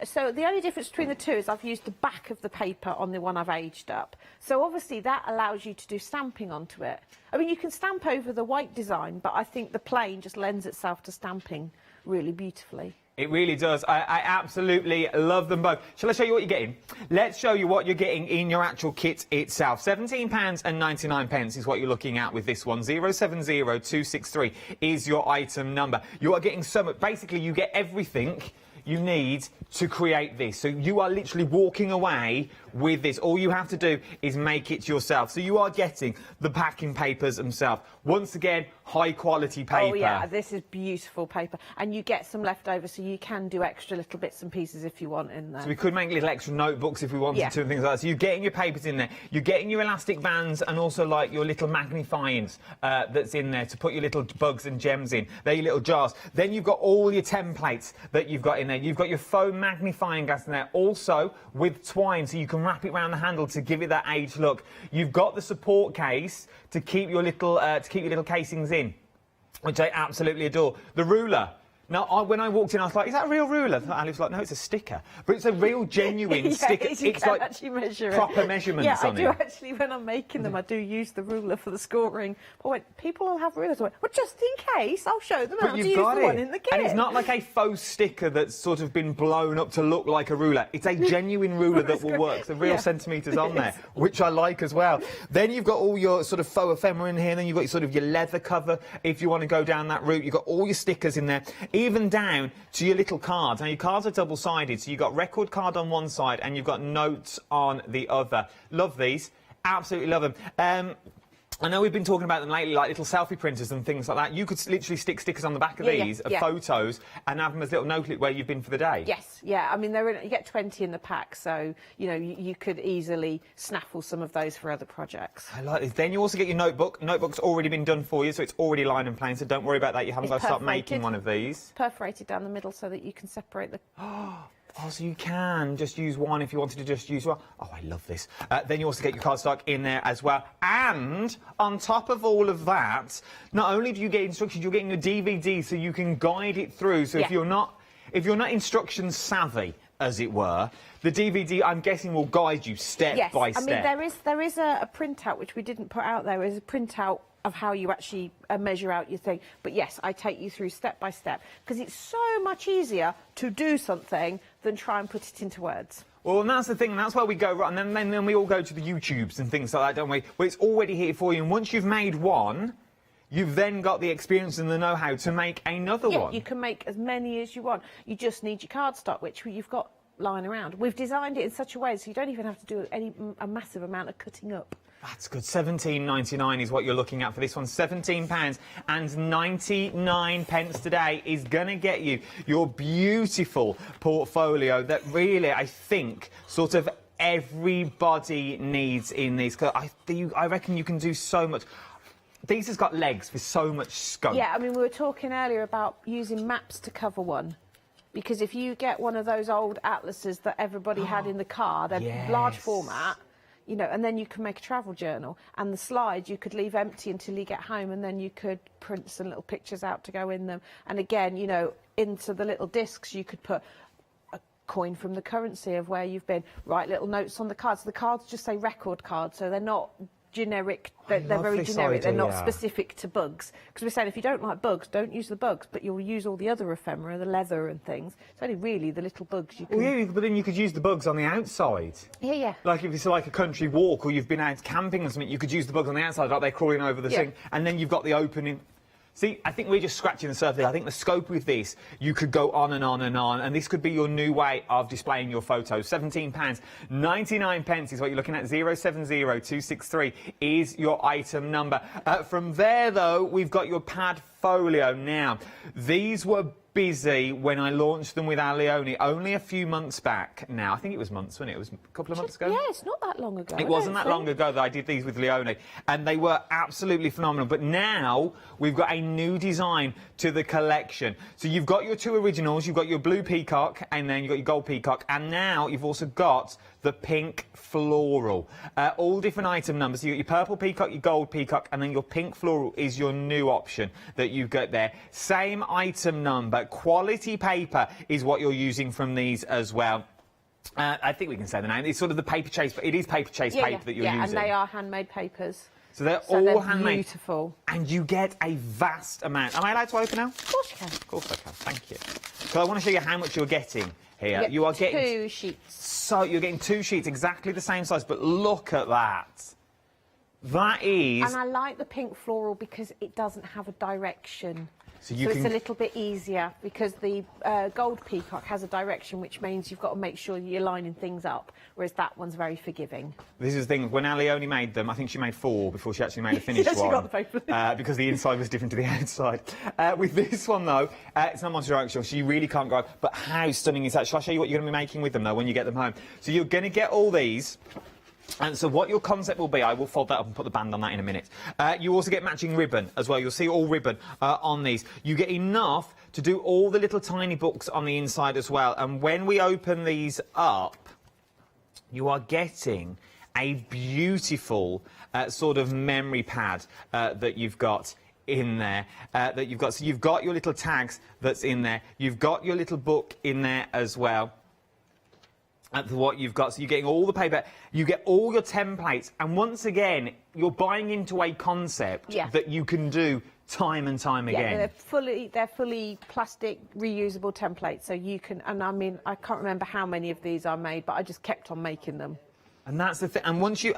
so the only difference between the two is I've used the back of the paper on the one I've aged up. So obviously that allows you to do stamping onto it. I mean, you can stamp over the white design, but I think the plain just lends itself to stamping really beautifully. It really does. I absolutely love them both. Shall I show you what you're getting? Let's show you what you're getting in your actual kit itself. £17.99 is what you're looking at with this one. 070263 is your item number. You are getting so much. Basically, you get everything you need to create this. So you are literally walking away with this. All you have to do is make it yourself. So you are getting the packing papers themselves. Once again, high quality paper. Oh yeah, this is beautiful paper. And you get some left over, so you can do extra little bits and pieces if you want in there. So we could make little extra notebooks if we wanted to and things like that. So you're getting your papers in there. You're getting your elastic bands and also like your little magnifyings that's in there to put your little bugs and gems in. They're your little jars. Then you've got all your templates that you've got in there. You've got your foam magnifying glass in there, also with twine, so you can wrap it around the handle to give it that aged look. You've got the support case to keep your little casings in, which I absolutely adore. The ruler. Now, when I walked in, I was like, is that a real ruler? Ali was like, no, it's a sticker. But it's a real, genuine sticker. It's like actually measure proper measurements on it. Yeah, I do actually, when I'm making them, I do use the ruler for the scoring. But when people will have rulers, I went, well, just in case, I'll show them how to use the one in the kit. And it's not like a faux sticker that's sort of been blown up to look like a ruler. It's a genuine ruler that will work. The real centimetres on there, which I like as well. Then you've got all your sort of faux ephemera in here. Then you've got sort of your leather cover if you want to go down that route. You've got all your stickers in there. Even down to your little cards. Now, your cards are double-sided, so you've got record card on one side and you've got notes on the other. Love these. Absolutely love them. I know we've been talking about them lately, like little selfie printers and things like that. You could literally stick stickers on the back of these of photos and have them as little note where you've been for the day. Yes, yeah. I mean, you get 20 in the pack, so, you could easily snaffle some of those for other projects. I like this. Then you also get your notebook. Notebook's already been done for you, so it's already lined and plain, so don't worry about that. You haven't got to start making one of these. It's perforated down the middle so that you can separate the... Oh, so you can just use one if you wanted to just use one. Oh, I love this. Then you also get your cardstock in there as well. And on top of all of that, not only do you get instructions, you're getting your DVD so you can guide it through. So if you're not instruction savvy, as it were, the DVD, I'm guessing, will guide you step by step. I mean, there is a printout which we didn't put out there. Is a printout of how you actually measure out your thing. But yes, I take you through step by step because it's so much easier to do something than try and put it into words. Well, and that's the thing, and that's where we go, right, and then we all go to the YouTubes and things like that, don't we? But it's already here for you, and once you've made one, you've then got the experience and the know-how to make another one. Yeah, you can make as many as you want. You just need your cardstock, which you've got lying around. We've designed it in such a way so you don't even have to do a massive amount of cutting up. That's good. £17.99 is what you're looking at for this one. £17.99 today is going to get you your beautiful portfolio that really, I think, sort of everybody needs in these. I reckon you can do so much. These has got legs with so much scope. Yeah, I mean, we were talking earlier about using maps to cover one. Because if you get one of those old atlases that everybody had in the car, they're large format, you know, and then you can make a travel journal. And the slides you could leave empty until you get home, and then you could print some little pictures out to go in them. And again, you know, into the little discs you could put a coin from the currency of where you've been, write little notes on the cards. The cards just say record cards, so they're not generic, they're very generic, they're not specific to bugs. Because we're saying if you don't like bugs, don't use the bugs, but you'll use all the other ephemera, the leather and things. It's only really the little bugs you can... Well, yeah, but then you could use the bugs on the outside. Yeah. Like if it's like a country walk or you've been out camping or something, you could use the bugs on the outside, like they're crawling over the thing, and then you've got the opening. See, I think we're just scratching the surface. I think the scope with this, you could go on and on and on, and this could be your new way of displaying your photos. £17.99 is what you're looking at. 070263 is your item number. From there, though, we've got your pad folio. Now, these were busy when I launched them with Leone only a few months back now. I think it was months, wasn't it? It was a couple of months ago. Yeah, it's not that long ago. It wasn't that long ago that I did these with Leone, and they were absolutely phenomenal. But now we've got a new design to the collection. So you've got your two originals, you've got your blue peacock, and then you've got your gold peacock, and now you've also got the pink floral. All different item numbers. So you got your purple peacock, your gold peacock, and then your pink floral is your new option that you've got there. Same item number. Quality paper is what you're using from these as well. I think we can say the name. It's sort of the paper chase, but it is paper chase paper that you're using. Yeah, and they are handmade papers. So they're all handmade. Beautiful. And you get a vast amount. Am I allowed to open now? Of course you can. Of course I can. Thank you. So I want to show you how much you're getting here. You are get getting 2 sheets. So you're getting 2 sheets exactly the same size, but look at that. That is... And I like the pink floral because it doesn't have a direction. So it's a little bit easier because the gold peacock has a direction, which means you've got to make sure you're lining things up, whereas that one's very forgiving. This is the thing, when Leone made them, I think she made 4 before she actually made a finished She one. got the paper. Because the inside was different to the outside. With this one, though, it's not much direction, so you really can't go, but how stunning is that? Shall I show you what you're going to be making with them, though, when you get them home? So you're going to get all these. And so what your concept will be, I will fold that up and put the band on that in a minute. You also get matching ribbon as well. You'll see all ribbon on these. You get enough to do all the little tiny books on the inside as well. And when we open these up, you are getting a beautiful sort of memory pad that you've got in there. So you've got your little tags that's in there. You've got your little book in there as well. What you've got, so you're getting all the paper, you get all your templates, and once again, you're buying into a concept that you can do time and time again. They're fully plastic reusable templates, so you can. And I mean, I can't remember how many of these are made, but I just kept on making them. And that's the thing. And once you.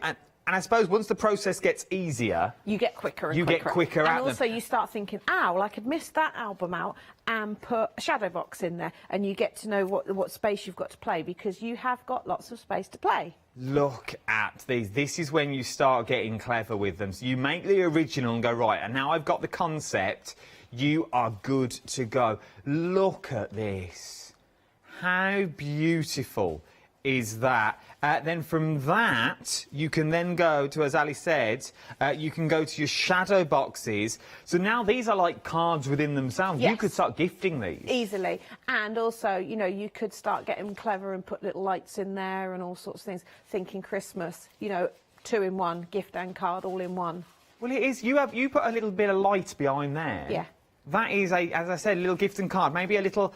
And I suppose once the process gets easier... You get quicker and quicker. You get quicker at them. And also you start thinking, well, I could miss that album out and put a shadow box in there, and you get to know what space you've got to play, because you have got lots of space to play. Look at these. This is when you start getting clever with them. So you make the original and go, right, and now I've got the concept, you are good to go. Look at this. How beautiful is that? Then from that, you can then go to, as Ali said, you can go to your shadow boxes. So now these are like cards within themselves. Yes. You could start gifting these. Easily. And also, you know, you could start getting clever and put little lights in there and all sorts of things. Thinking Christmas, you know, 2-in-1, gift and card all in one. Well, it is. You put a little bit of light behind there. Yeah. That is as I said, a little gift and card. Maybe a little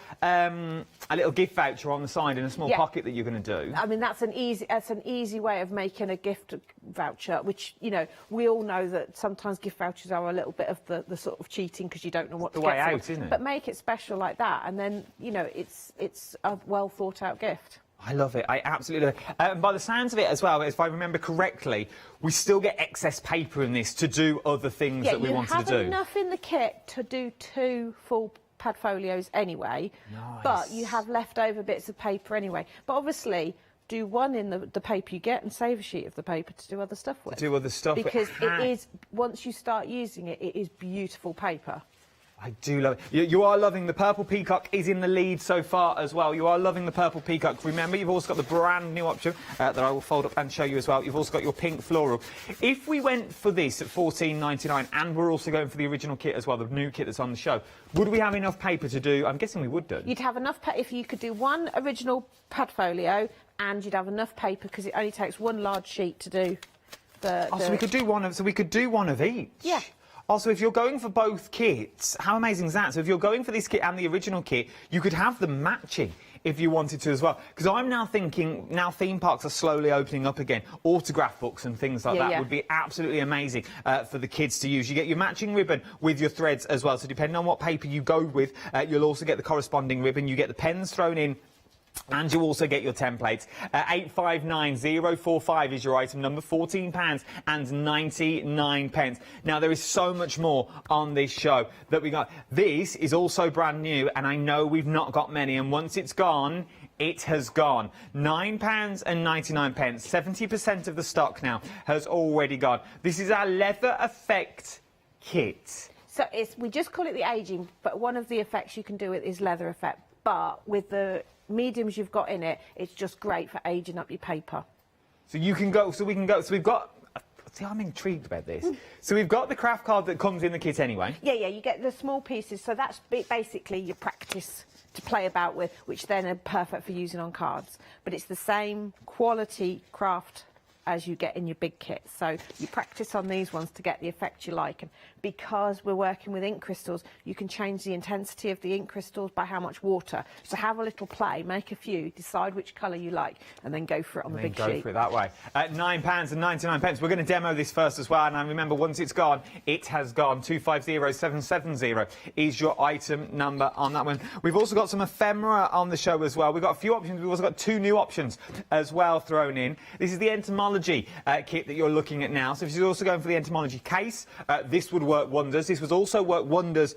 gift voucher on the side in a small pocket that you're going to do. I mean, that's an easy way of making a gift voucher, which, you know, we all know that sometimes gift vouchers are a little bit of the sort of cheating because you don't know what to get. The way out, isn't it? But make it special like that, and then, you know, it's a well thought out gift. I love it. I absolutely love it. And by the sounds of it as well, if I remember correctly, we still get excess paper in this to do other things that we wanted to do. You have enough in the kit to do 2 full pad folios anyway, but you have leftover bits of paper anyway. But obviously, do one in the paper you get and save a sheet of the paper to do other stuff with. To do other stuff with. Because it is, once you start using it, it is beautiful paper. I do love it. You are loving the Purple Peacock is in the lead so far as well. You are loving the Purple Peacock. Remember, you've also got the brand new option that I will fold up and show you as well. You've also got your pink floral. If we went for this at $14.99 and we're also going for the original kit as well, the new kit that's on the show, would we have enough paper to do? I'm guessing we would do. You'd have enough if you could do one original pad folio, and you'd have enough paper because it only takes one large sheet to do the. So we could do one of. So we could do one of each. Yeah. Also, if you're going for both kits, how amazing is that? So if you're going for this kit and the original kit, you could have them matching if you wanted to as well. Because I'm now thinking, now theme parks are slowly opening up again. Autograph books and things like that would be absolutely amazing for the kids to use. You get your matching ribbon with your threads as well. So depending on what paper you go with, you'll also get the corresponding ribbon. You get the pens thrown in. And you also get your templates. 859045 is your item number, £14.99. Now, there is so much more on this show that we got. This is also brand new, and I know we've not got many, and once it's gone, it has gone. £9.99. 70% of the stock now has already gone. This is our leather effect kit. So we just call it the ageing, but one of the effects you can do it is leather effect. But with the mediums you've got in it, it's just great for aging up your paper. So you can go, so we can go, so we've got, see, I'm intrigued about this. So we've got the craft card that comes in the kit anyway. Yeah, you get the small pieces, so that's basically your practice to play about with, which then are perfect for using on cards. But it's the same quality craft as you get in your big kit. So you practice on these ones to get the effect you like. And because we're working with ink crystals, you can change the intensity of the ink crystals by how much water. So have a little play, make a few, decide which colour you like, and then go for it on the big sheet. Go for it that way. At £9.99. We're going to demo this first as well. And remember, once it's gone, it has gone. 250770 is your item number on that one. We've also got some ephemera on the show as well. We've got a few options. We've also got two new options as well thrown in. This is the entomology kit that you're looking at now. So if you're also going for the entomology case, this would work wonders. This would also work wonders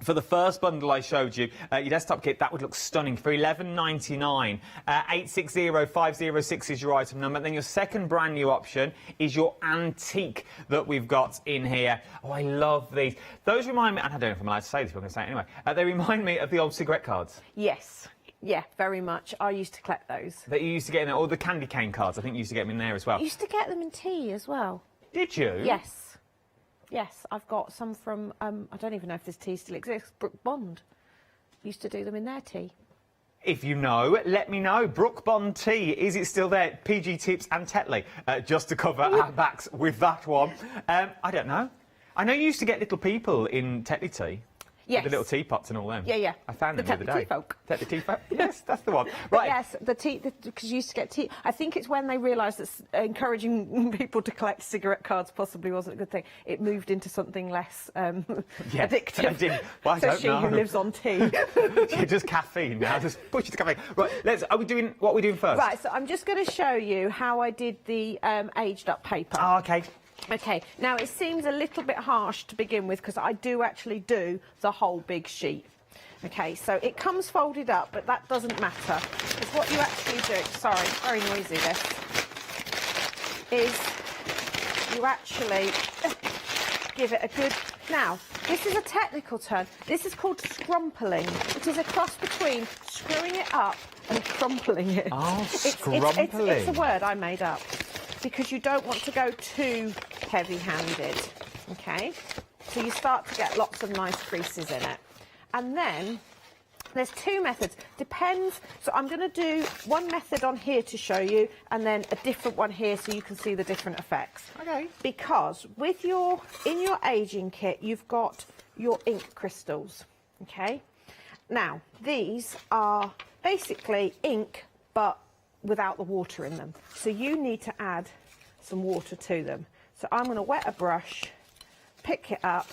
for the first bundle I showed you, your desktop kit. That would look stunning for £11.99. 860506 is your item number. Then your second brand new option is your antique that we've got in here. Oh, I love these. Those remind me, and I don't know if I'm allowed to say this, but I'm going to say it anyway. They remind me of the old cigarette cards. Yes. Yeah, very much. I used to collect those. That you used to get in there, or the candy cane cards. I think you used to get them in there as well. I used to get them in tea as well. Did you? Yes. Yes, I've got some from, I don't even know if this tea still exists, Brook Bond. Used to do them in their tea. If you know, let me know. Brook Bond tea, is it still there? PG Tips and Tetley, just to cover our backs with that one. I don't know. I know you used to get little people in Tetley tea. Yes. With the little teapots and all them. Yeah. I found them the other day. Tea folk. Tetley tea folk. Yes, that's the one. Right. Yes, the tea, because you used to get tea. I think it's when they realised that encouraging people to collect cigarette cards possibly wasn't a good thing. It moved into something less addictive. Well, I don't know. Who lives on tea. Yeah, just caffeine now. Just push it to caffeine. Right, what are we doing first? Right, so I'm just going to show you how I did the aged up paper. Oh, okay. Okay, now it seems a little bit harsh to begin with because I do actually do the whole big sheet. Okay, so it comes folded up, but that doesn't matter because what you actually do, sorry, it's very noisy this, is you actually give it a good, now this is a technical term, this is called scrumpling. It is a cross between screwing it up and crumpling it. Oh, scrumpling. It's a word I made up. Because you don't want to go too heavy-handed, okay? So you start to get lots of nice creases in it. And then there's two methods. Depends. So I'm going to do one method on here to show you and then a different one here so you can see the different effects. Okay. Because in your aging kit, you've got your ink crystals, okay? Now, these are basically ink, but without the water in them. So you need to add some water to them. So I'm going to wet a brush, pick it up,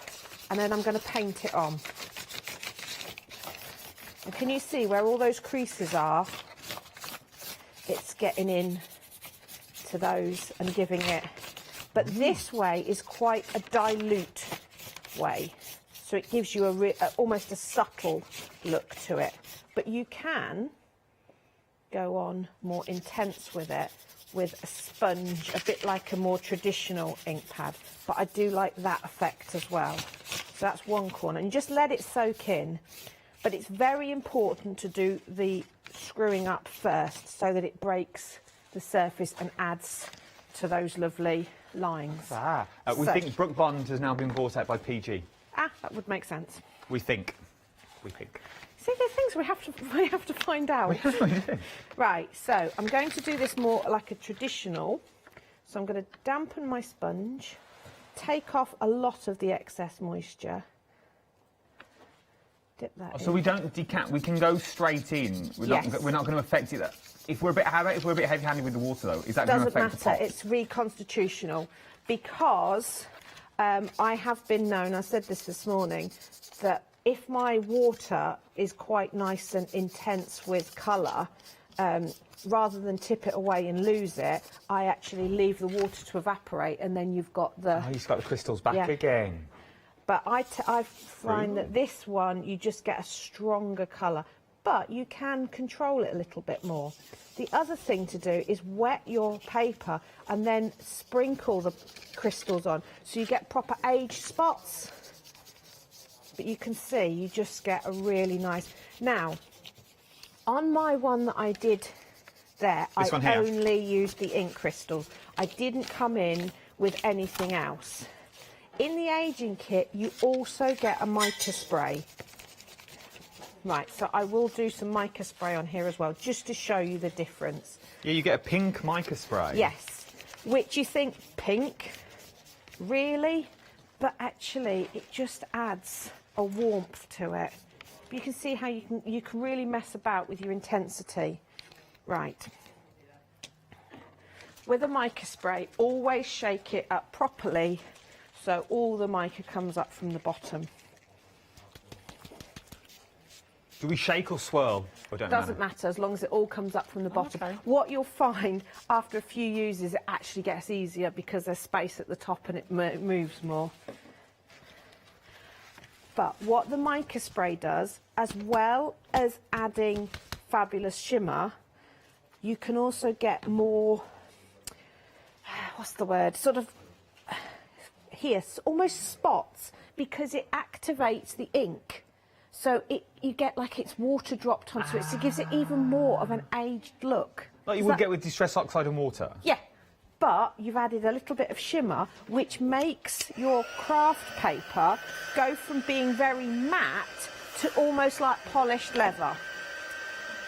and then I'm going to paint it on. And can you see where all those creases are? It's getting in to those and giving it. But this way is quite a dilute way. so it gives you almost a subtle look to it. But you can go on more intense with it with a sponge, a bit like a more traditional ink pad, but I do like that effect as well. So that's one corner, and just let it soak in. But it's very important to do the screwing up first so that it breaks the surface and adds to those lovely lines. We think Brook Bond has now been bought out by PG. That would make sense. We think. We think. See, there are things we have to find out. Right, so I'm going to do this more like a traditional. So I'm going to dampen my sponge, take off a lot of the excess moisture. Dip that in. So we don't decant. We can go straight in. We're not going to affect it. If we're a bit heavy-handed with the water, though, is that going to affect the pot? Doesn't matter. It's reconstitutional because I have been known. I said this morning that if my water is quite nice and intense with colour, rather than tip it away and lose it, I actually leave the water to evaporate, and then you've got the. Oh, you've got the crystals back again. But I find that this one, you just get a stronger colour, but you can control it a little bit more. The other thing to do is wet your paper and then sprinkle the crystals on, so you get proper age spots. But you can see, you just get a really nice. Now, on my one that I did there, I only used the ink crystals. I didn't come in with anything else. In the aging kit, you also get a mica spray. Right, so I will do some mica spray on here as well, just to show you the difference. Yeah, you get a pink mica spray. Yes, which you think, pink? Really? But actually, it just adds a warmth to it. You can see how you can really mess about with your intensity. Right. With a mica spray, always shake it up properly so all the mica comes up from the bottom. Do we shake or swirl? Or Doesn't matter as long as it all comes up from the bottom. Okay. What you'll find after a few uses, it actually gets easier because there's space at the top and it moves more. But what the mica spray does, as well as adding fabulous shimmer, you can also get more, what's the word, sort of, here, almost spots, because it activates the ink. So you get like it's water dropped onto it, so it gives it even more of an aged look. Like you would get with Distress Oxide and water? Yeah, but you've added a little bit of shimmer, which makes your craft paper go from being very matte to almost like polished leather.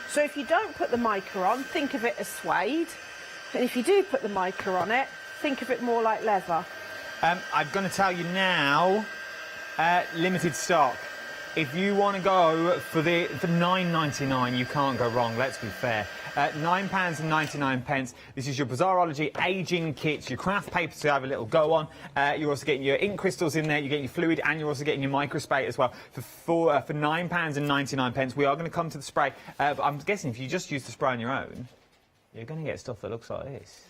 So if you don't put the mica on, think of it as suede. And if you do put the mica on it, think of it more like leather. I'm going to tell you now, limited stock. If you want to go for £9.99, you can't go wrong, let's be fair. £9.99. This is your Bazaarology aging kit, your craft paper to have a little go on. You're also getting your ink crystals in there, you're getting your fluid, and you're also getting your micro spray as well for £9.99. We are going to come to the spray, but I'm guessing if you just use the spray on your own, you're going to get stuff that looks like this.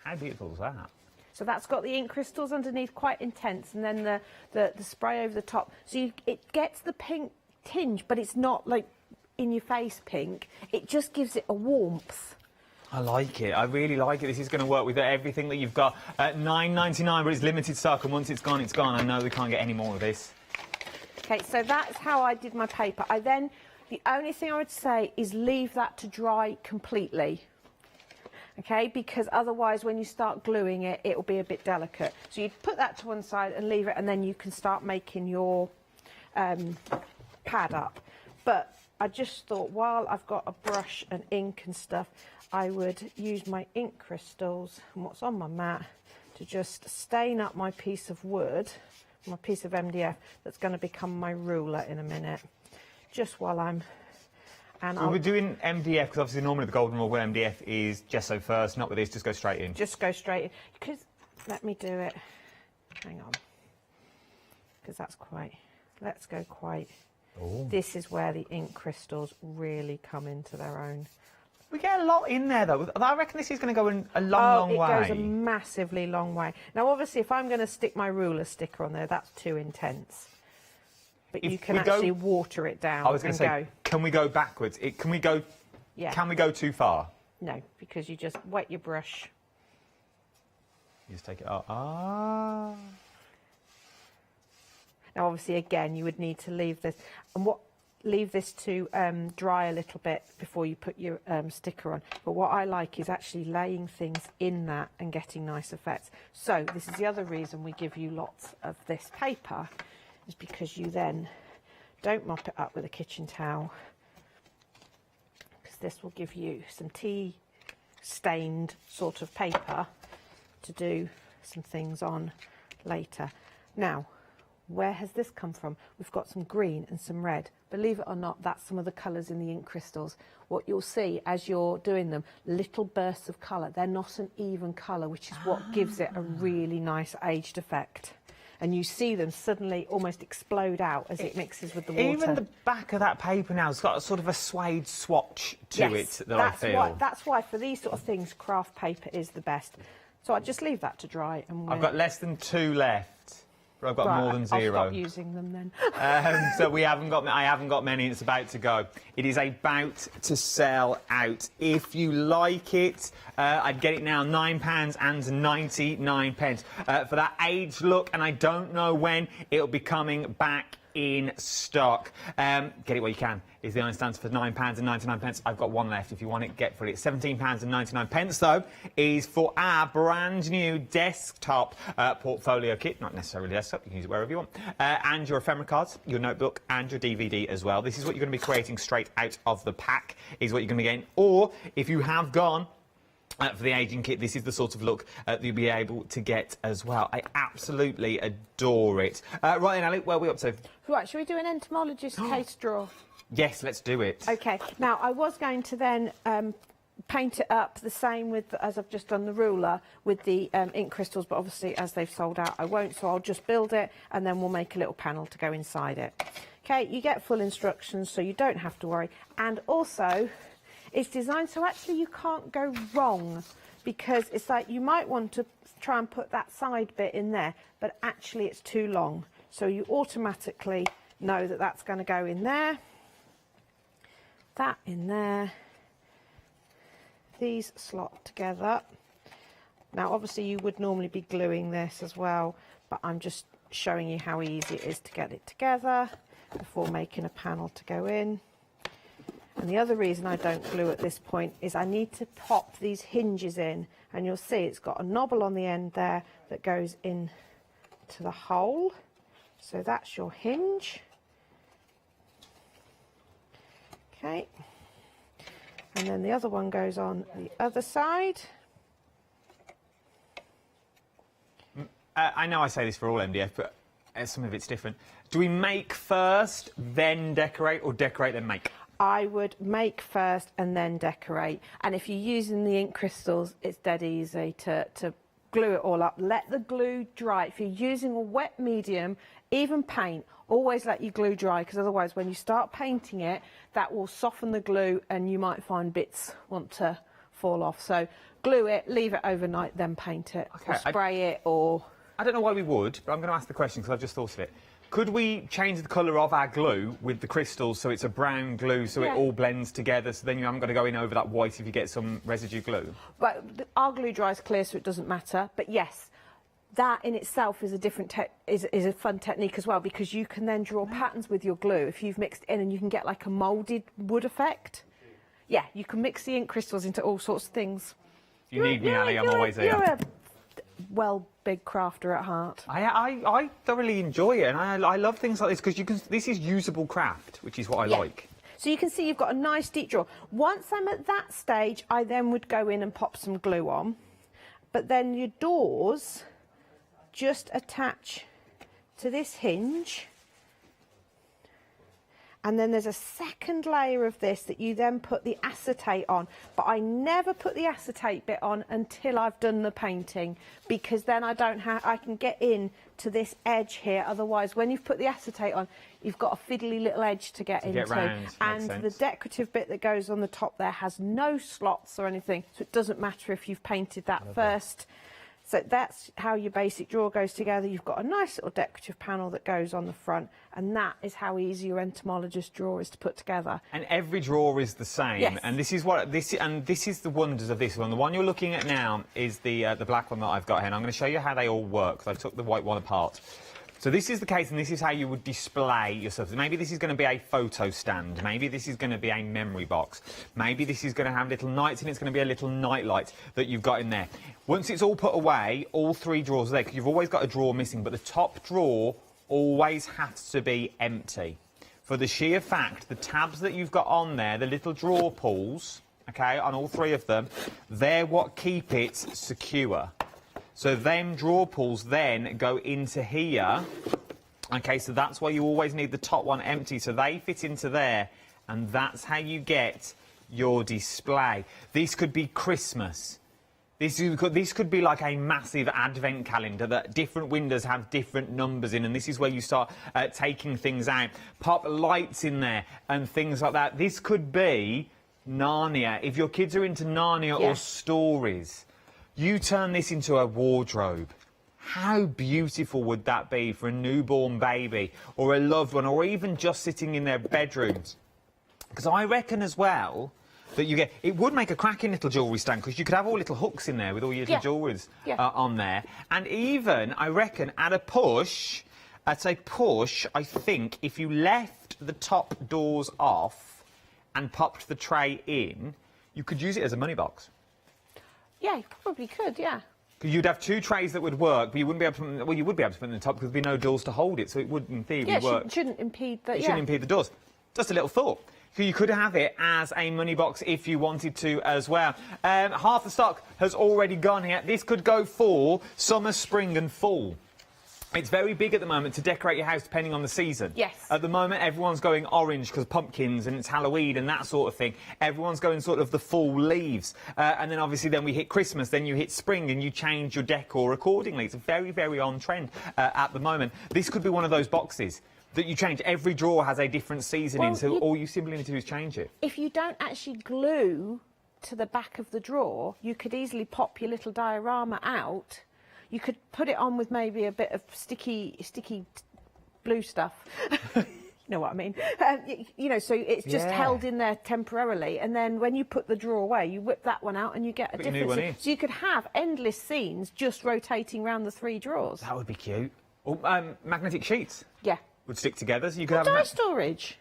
How beautiful is that? So that's got the ink crystals underneath, quite intense, and then the spray over the top. So it gets the pink tinge, but it's not like in-your-face pink. It just gives it a warmth. I like it. I really like it. This is going to work with everything that you've got. £9.99, but it's limited stock, and once it's gone, it's gone. I know we can't get any more of this. OK, so that's how I did my paper. The only thing I would say is leave that to dry completely. OK, because otherwise when you start gluing it, it'll be a bit delicate. So you put that to one side and leave it, and then you can start making your pad up. But I just thought, while I've got a brush and ink and stuff, I would use my ink crystals and what's on my mat to just stain up my piece of wood, my piece of MDF that's going to become my ruler in a minute, just while I'm... And we're doing MDF, because obviously normally the golden rule with MDF is gesso first, not with this, just go straight in. Just go straight in. Because, let me do it. Hang on. Because that's quite... Let's go quite... Ooh. This is where the ink crystals really come into their own. We get a lot in there, though. I reckon this is going to go a long way. It goes a massively long way. Now, obviously, if I'm going to stick my ruler sticker on there, that's too intense. but If you can we go- actually water it down I was going and to say, go. can we go backwards? Can we go? Yeah. Can we go too far? No, because you just wet your brush. You just take it out. Ah. Now, obviously, again, you would need to leave this leave this to dry a little bit before you put your sticker on. But what I like is actually laying things in that and getting nice effects. So this is the other reason we give you lots of this paper, is because you then don't mop it up with a kitchen towel, because this will give you some tea stained sort of paper to do some things on later. Now, where has this come from? We've got some green and some red. Believe it or not, that's some of the colours in the ink crystals. What you'll see as you're doing them, little bursts of colour. They're not an even colour, which is what gives it a really nice aged effect. And you see them suddenly almost explode out as it mixes with the water. Even the back of that paper now has got a sort of a suede swatch to it that I feel. That's why for these sort of things, craft paper is the best. So I just leave that to dry. And I've got less than 2 left. But I've got more than 0. I'll stop using them then. So I haven't got many. It's about to go. It is about to sell out. If you like it, I'd get it now, £9.99 for that aged look, and I don't know when it'll be coming back in stock. Get it while you can is the honest answer for £9.99. I've got one left. If you want it, get for it. £17.99 though is for our brand new desktop portfolio kit. Not necessarily desktop, you can use it wherever you want. And your ephemera cards, your notebook, and your DVD as well. This is what you're going to be creating straight out of the pack, is what you're going to be getting. Or if you have gone for the aging kit, this is the sort of look that you'll be able to get as well. I absolutely adore it. Right then, Ali, where are we up to? Right, shall we do an entomologist case draw? Yes, let's do it. OK, now I was going to then paint it up the same with as I've just done the ruler with the ink crystals, but obviously as they've sold out I won't, so I'll just build it and then we'll make a little panel to go inside it. OK, you get full instructions so you don't have to worry, and also it's designed so actually you can't go wrong, because it's like you might want to try and put that side bit in there, but actually it's too long, so you automatically know that that's going to go in there, that in there, these slot together. Now obviously you would normally be gluing this as well, but I'm just showing you how easy it is to get it together before making a panel to go in. And the other reason I don't glue at this point is I need to pop these hinges in, and you'll see it's got a knobble on the end there that goes in to the hole. So that's your hinge. Okay. And then the other one goes on the other side. I know I say this for all MDF, but some of it's different. Do we make first, then decorate, or decorate, then make? I would make first and then decorate. And if you're using the ink crystals, it's dead easy to glue it all up. Let the glue dry. If you're using a wet medium, even paint, always let your glue dry, because otherwise when you start painting it, that will soften the glue and you might find bits want to fall off. So glue it, leave it overnight, then paint it, or spray it, or... I don't know why we would, but I'm going to ask the question because I've just thought of it. Could we change the colour of our glue with the crystals so it's a brown glue, so it all blends together, so then you haven't got to go in over that white if you get some residue glue? But our glue dries clear, so it doesn't matter. But yes, that in itself is a different is a fun technique as well, because you can then draw patterns with your glue if you've mixed in, and you can get like a moulded wood effect. Yeah, you can mix the ink crystals into all sorts of things. If you need me, Ali, I'm always here. You're a big crafter at heart. I thoroughly enjoy it, and I love things like this, because this is usable craft, which is what I like. So you can see you've got a nice deep draw. Once I'm at that stage, I then would go in and pop some glue on. But then your doors just attach to this hinge. And then there's a second layer of this that you then put the acetate on. But I never put the acetate bit on until I've done the painting, because then I can get in to this edge here. Otherwise, when you've put the acetate on, you've got a fiddly little edge to get into. And the decorative bit that goes on the top there has no slots or anything, so it doesn't matter if you've painted that first So that's how your basic drawer goes together. You've got a nice little decorative panel that goes on the front, and that is how easy your entomologist drawer is to put together. And every drawer is the same. Yes. And this is the wonders of this one. The one you're looking at now is the black one that I've got here, and I'm going to show you how they all work. So I took the white one apart. So this is the case, and this is how you would display your stuff. So maybe this is going to be a photo stand. Maybe this is going to be a memory box. Maybe this is going to have little nights, and it's going to be a little night light that you've got in there. Once it's all put away, all 3 drawers are there, because you've always got a drawer missing, but the top drawer always has to be empty. For the sheer fact, the tabs that you've got on there, the little drawer pulls, okay, on all 3 of them, they're what keep it secure. So them drawer pulls then go into here. Okay, so that's why you always need the top one empty. So they fit into there, and that's how you get your display. This could be Christmas. This could be like a massive advent calendar that different windows have different numbers in, and this is where you start taking things out. Pop lights in there and things like that. This could be Narnia. If your kids are into Narnia or stories, you turn this into a wardrobe. How beautiful would that be for a newborn baby or a loved one, or even just sitting in their bedrooms? Because I reckon as well that it would make a cracking little jewellery stand, because you could have all little hooks in there with all your little jewelleries on there. And even, I reckon, at a push, I think if you left the top doors off and popped the tray in, you could use it as a money box. Yeah, you probably could, yeah. Because you'd have 2 trays that would work, but you wouldn't be able to. Well, you would be able to put them in the top because there'd be no doors to hold it, so it would, in theory, work. It shouldn't impede the. It shouldn't impede the doors. Just a little thought. So you could have it as a money box if you wanted to as well. Half the stock has already gone here. This could go for summer, spring, and fall. It's very big at the moment to decorate your house depending on the season. Yes. At the moment, everyone's going orange because pumpkins and it's Halloween and that sort of thing. Everyone's going sort of the fall leaves. And then obviously then we hit Christmas, then you hit spring and you change your decor accordingly. It's very, very on trend at the moment. This could be one of those boxes that you change. Every drawer has a different season in, so all you simply need to do is change it. If you don't actually glue to the back of the drawer, you could easily pop your little diorama out. You could put it on with maybe a bit of sticky blue stuff. You know what I mean? You know, so it's just held in there temporarily, and then when you put the drawer away, you whip that one out and you get a different scene. So you could have endless scenes just rotating around the 3 drawers. That would be cute. Or magnetic sheets. Yeah. Would stick together, so you could have die storage.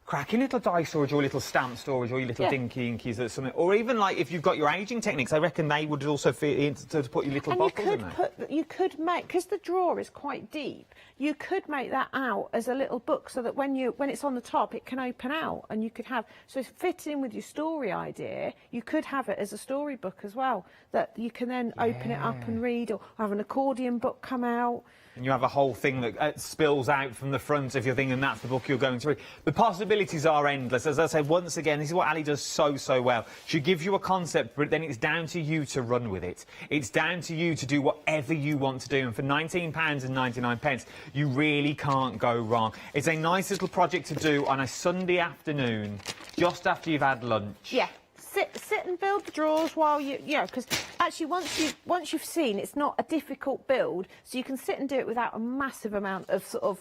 Cracking little die storage or little stamp storage or your little dinky inkies or something. Or even like if you've got your aging techniques, I reckon they would also fit in to put your little bottles in there. You could make, because the drawer is quite deep, you could make that out as a little book so that when it's on the top it can open out, and you could have, so if it fits in with your story idea, you could have it as a storybook as well, that you can then open it up and read, or have an accordion book come out. And you have a whole thing that spills out from the front of your thing, and that's the book you're going to read. The possibilities are endless. As I said, once again, this is what Ali does so well. She gives you a concept, but then it's down to you to run with it. It's down to you to do whatever you want to do. And for £19.99, you really can't go wrong. It's a nice little project to do on a Sunday afternoon, just after you've had lunch. Yeah. Sit and build the drawers while you know, because actually once you've seen, it's not a difficult build, so you can sit and do it without a massive amount of sort of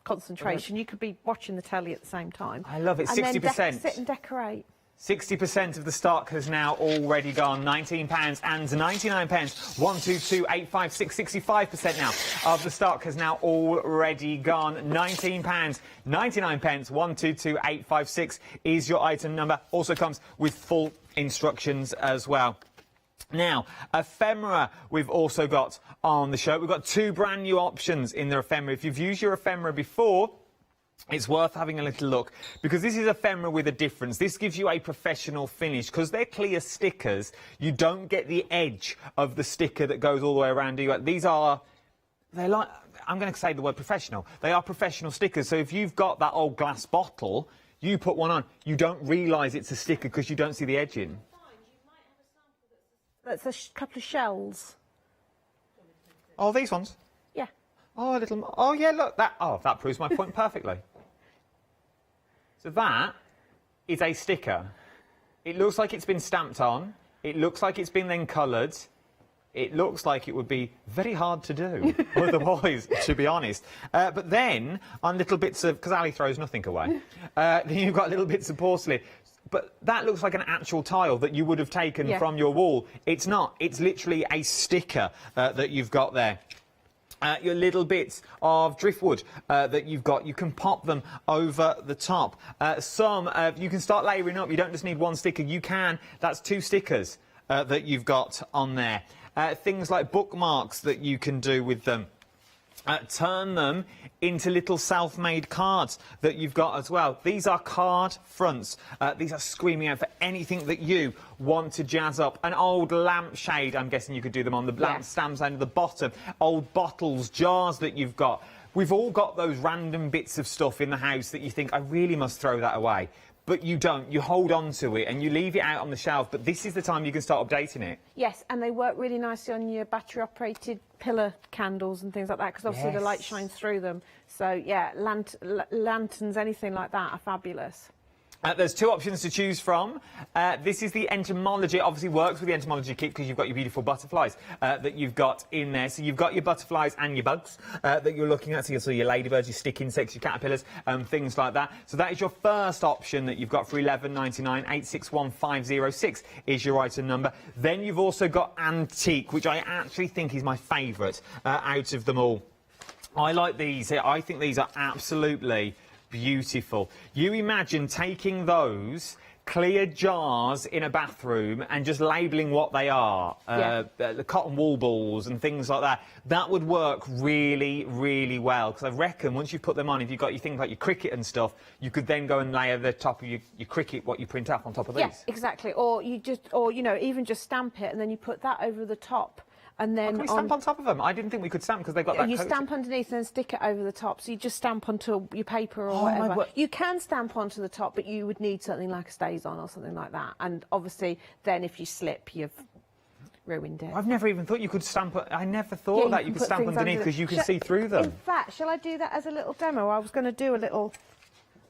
concentration. You could be watching the telly at the same time. I love it. And 60%. then sit and decorate. 60% of the stock has now already gone. £19.99. 122856. 65% now of the stock has now already gone. £19.99. 122856 is your item number. Also comes with full instructions as well. Now, ephemera we've also got on the show. We've got 2 brand new options in the ephemera. If you've used your ephemera before, it's worth having a little look, because this is ephemera with a difference. This gives you a professional finish. Because they're clear stickers, you don't get the edge of the sticker that goes all the way around you. They're like, I'm going to say the word professional. They are professional stickers. So if you've got that old glass bottle, you put one on, you don't realise it's a sticker because you don't see the edge in. That's a couple of shells. Oh, these ones? Yeah. Oh, a little. Oh, yeah, look. That proves my point perfectly. So that is a sticker. It looks like it's been stamped on. It looks like it's been then coloured. it looks like it would be very hard to do otherwise, to be honest. But then, on little bits of... Because Ali throws nothing away. Then you've got little bits of porcelain. But that looks like an actual tile that you would have taken from your wall. It's not. It's literally a sticker that you've got there. Your little bits of driftwood that you've got, you can pop them over the top. You can start layering up. You don't just need one sticker. You can. That's 2 stickers that you've got on there. Things like bookmarks that you can do with them. Turn them into little self-made cards that you've got as well. These are card fronts. These are screaming out for anything that you want to jazz up. An old lampshade, I'm guessing you could do them on the lamp stamps down at the bottom. Old bottles, jars that you've got. We've all got those random bits of stuff in the house that you think, I really must throw that away. But you don't. You hold on to it and you leave it out on the shelf. But this is the time you can start updating it. Yes, and they work really nicely on your battery-operated pillar candles and things like that, because obviously the light shines through them. So, yeah, lanterns, anything like that are fabulous. There's 2 options to choose from. This is the entomology. Obviously works with the entomology kit because you've got your beautiful butterflies that you've got in there. So you've got your butterflies and your bugs that you're looking at. So you'll see your ladybirds, your stick insects, your caterpillars, things like that. So that is your first option that you've got for $11.99. 861506 is your item number. Then you've also got antique, which I actually think is my favourite out of them all. I like these here. I think these are absolutely beautiful. You imagine taking those clear jars in a bathroom and just labelling what they are, the cotton wool balls and things like that. That would work really, really well, because I reckon once you've put them on, if you've got your things like your Cricut and stuff, you could then go and layer the top of your Cricut, what you print off, on top of these. Yeah, exactly. Or you just, or you know, even just stamp it and then you put that over the top. And then can we stamp on top of them? I didn't think we could stamp because they've got that You coat. stamp underneath and then stick it over the top. So you just stamp onto your paper or whatever. You can stamp onto the top, but you would need something like a StazOn or something like that. And obviously, then if you slip, you've ruined it. I've never even thought you could stamp. I never thought that you could stamp underneath because you can see through them. In fact, shall I do that as a little demo? I was going to do a little...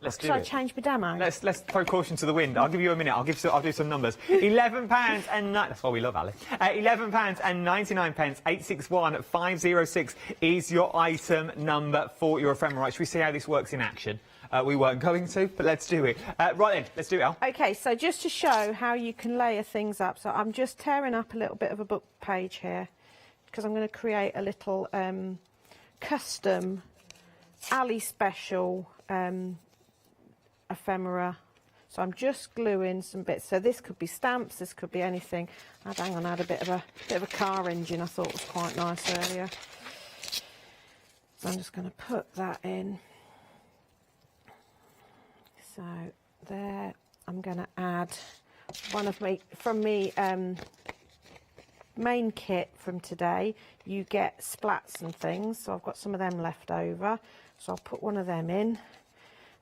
Let's do Shall I it. change my demo? Let's throw caution to the wind. I'll give you a minute. I'll do some numbers. £11 and that's why we love Ali. £11 and 99 pence. 861506 is your item number for your ephemera. Should we see how this works in action? We weren't going to, but let's do it. Right then, let's do it, Al. Okay, so just to show how you can layer things up, so I'm just tearing up a little bit of a book page here because I'm going to create a little custom Ali special ephemera. So I'm just gluing some bits. So this could be stamps, this could be anything. Hang on, I had a bit of a car engine I thought was quite nice earlier. So I'm just going to put that in. So there, I'm going to add one of main kit from today. You get splats and things, so I've got some of them left over. So I'll put one of them in.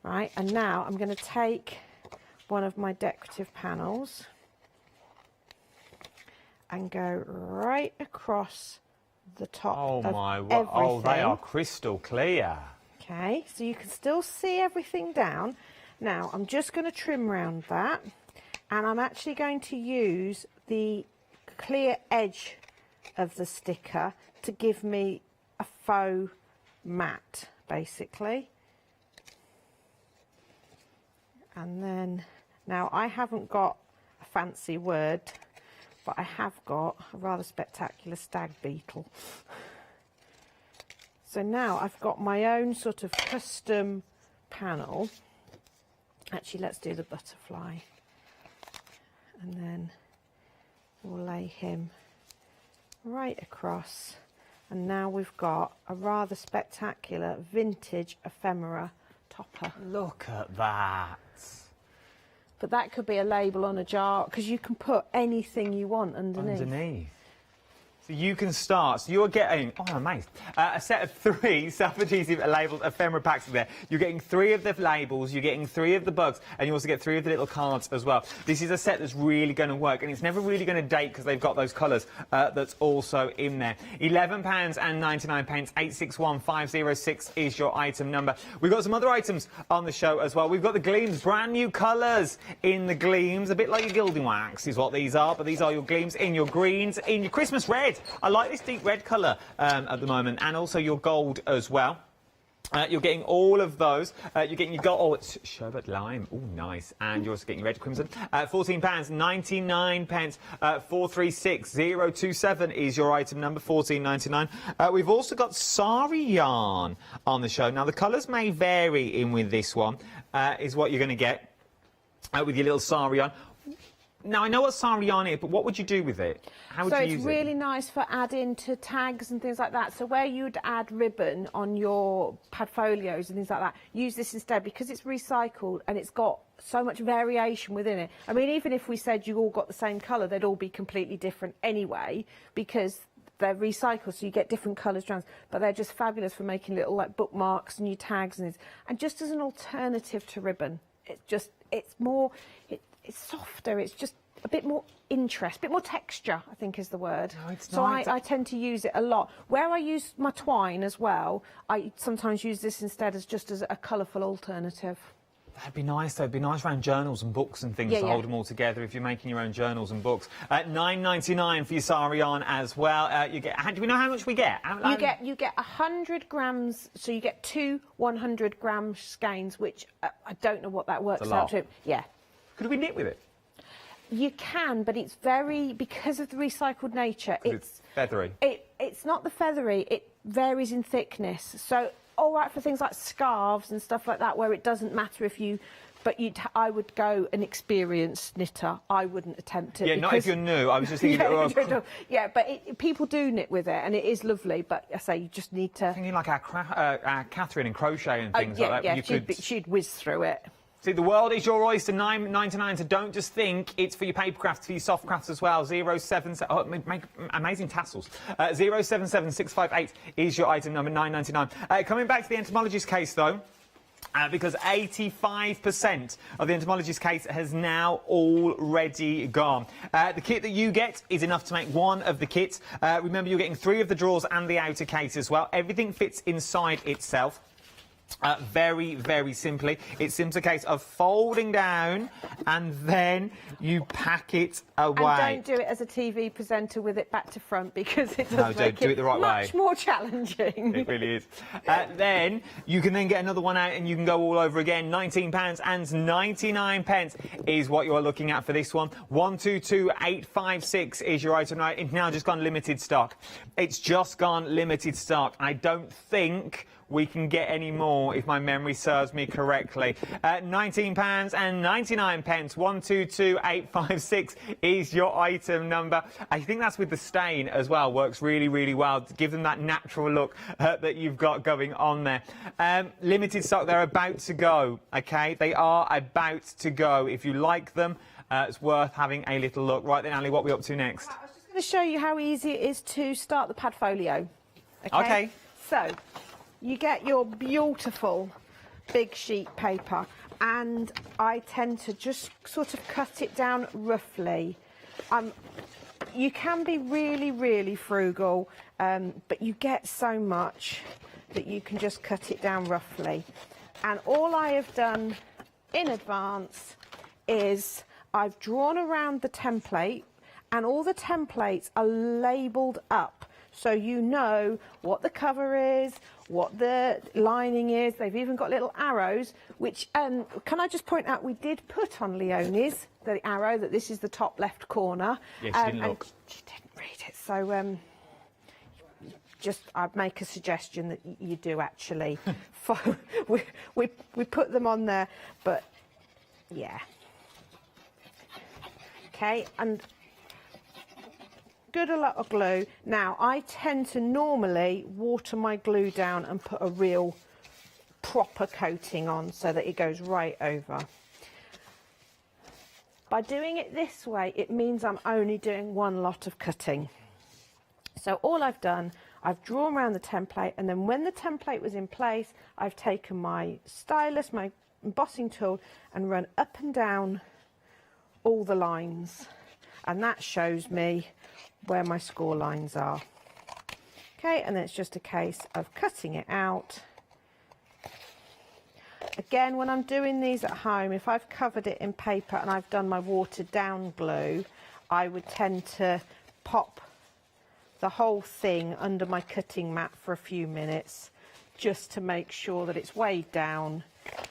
Right, and now I'm going to take one of my decorative panels and go right across the top of everything. Oh, they are crystal clear. Okay, so you can still see everything down. Now, I'm just going to trim around that, and I'm actually going to use the clear edge of the sticker to give me a faux matte, basically. And then, now I haven't got a fancy word, but I have got a rather spectacular stag beetle. So now I've got my own sort of custom panel. Actually, let's do the butterfly. And then we'll lay him right across. And now we've got a rather spectacular vintage ephemera topper. Look at that. But that could be a label on a jar, because you can put anything you want underneath. So you can start. So you're getting, oh, I'm amazed, a set of 3 self-adhesive labelled ephemera packs there. You're getting 3 of the labels, you're getting 3 of the bugs, and you also get 3 of the little cards as well. This is a set that's really going to work, and it's never really going to date because they've got those colours that's also in there. £11 and 99 pence. 861506 is your item number. We've got some other items on the show as well. We've got the gleams, brand new colours in the gleams, a bit like your gilding wax is what these are, but these are your gleams in your greens, in your Christmas red. red. I like this deep red colour at the moment, and also your gold as well. You're getting all of those. You're getting your gold. Oh, it's sherbet lime. Oh, nice. And you're also getting red crimson. £14.99. 436027 is your item number. £14.99. We've also got sari yarn on the show. Now the colours may vary in with this one. Is what you're going to get with your little sari yarn. Now, I know what sari yarn is, but what would you do with it? How would you use it? So it's really nice for adding to tags and things like that. So where you'd add ribbon on your padfolios and things like that, use this instead because it's recycled and it's got so much variation within it. I mean, even if we said you all got the same colour, they'd all be completely different anyway because they're recycled, so you get different colour strands. But they're just fabulous for making little like bookmarks and new tags and just as an alternative to ribbon. It's more. It's softer, it's just a bit more interest, a bit more texture, I think is the word. No, it's so not. I tend to use it a lot. Where I use my twine as well, I sometimes use this instead as just as a colourful alternative. That'd be nice, though. It'd be nice around journals and books and things to hold them all together if you're making your own journals and books. $9.99 for your sari yarn as well. Do we know how much we get? You get 100 grams, so you get 2 100-gram skeins, which I don't know what that works out to. Yeah. Could we knit with it? You can, but it's very, because of the recycled nature, it's feathery. It's not the feathery, it varies in thickness. So, all right for things like scarves and stuff like that, where it doesn't matter if you, but I would go an experienced knitter. I wouldn't attempt it. Yeah, not if you're new. I was just thinking. Yeah, but people do knit with it, and it is lovely. But I say you just need to. Thinking like our Catherine and crochet and things like that. Yeah, she'd whiz through it. See, the world is your oyster, $9.99, so don't just think it's for your paper crafts, for your soft crafts as well. 077, make amazing tassels. 077658 is your item number, $9.99. Coming back to the entomologist case, though, because 85% of the entomologist case has now already gone. The kit that you get is enough to make one of the kits. Remember, you're getting 3 of the drawers and the outer case as well. Everything fits inside itself. Very, very simply. It's simply a case of folding down and then you pack it away. And don't do it as a TV presenter with it back to front because it does make do it the right much more challenging. It really is. Then you can then get another one out and you can go all over again. £19.99 is what you're looking at for this one. 122856 is your item. Right, it's now just gone limited stock. It's just gone limited stock. I don't think we can get any more, if my memory serves me correctly. £19.99. 122856 is your item number. I think that's with the stain as well. Works really, really well to give them that natural look that you've got going on there. Limited stock. They're about to go. Okay, they are about to go. If you like them, it's worth having a little look. Right then, Ali, what are we up to next? I was just going to show you how easy it is to start the padfolio. Okay. So, you get your beautiful big sheet paper and I tend to just sort of cut it down roughly. You can be really, really frugal, but you get so much that you can just cut it down roughly. And all I have done in advance is I've drawn around the template and all the templates are labelled up. So you know what the cover is, what the lining is. They've even got little arrows, which, can I just point out, we did put on Leonie's, the arrow, that this is the top left corner. Yes, she didn't look. She didn't read it. So I'd make a suggestion that you do actually. we put them on there, but yeah. Okay, and good a lot of glue. Now, I tend to normally water my glue down and put a real proper coating on so that it goes right over. By doing it this way, it means I'm only doing one lot of cutting. So all I've done, I've drawn around the template, and then when the template was in place, I've taken my stylus, my embossing tool, and run up and down all the lines. And that shows me where my score lines are. Okay, and then it's just a case of cutting it out. Again, when I'm doing these at home, if I've covered it in paper and I've done my watered down glue, I would tend to pop the whole thing under my cutting mat for a few minutes just to make sure that it's weighed down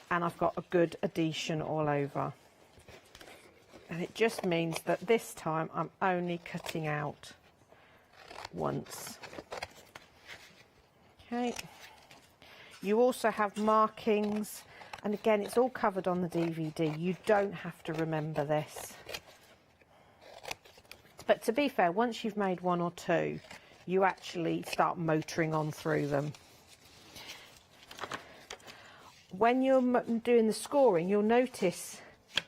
and I've got a good adhesion all over. And it just means that this time I'm only cutting out once. Okay. You also have markings, and again, it's all covered on the DVD. You don't have to remember this. But to be fair, once you've made one or two, you actually start motoring on through them. When you're doing the scoring, you'll notice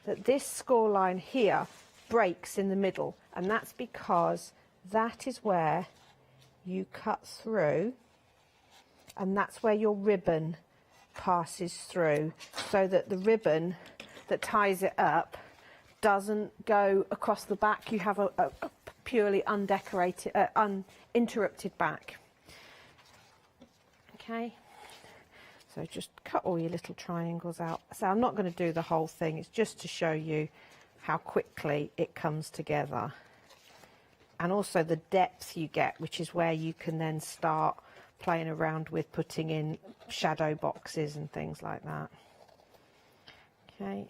that this score line here breaks in the middle, and that's because that is where you cut through, and that's where your ribbon passes through, so that the ribbon that ties it up doesn't go across the back. You have a purely undecorated, uninterrupted back. Okay. So just cut all your little triangles out. So I'm not going to do the whole thing, it's just to show you how quickly it comes together. And also the depth you get, which is where you can then start playing around with putting in shadow boxes and things like that. Okay.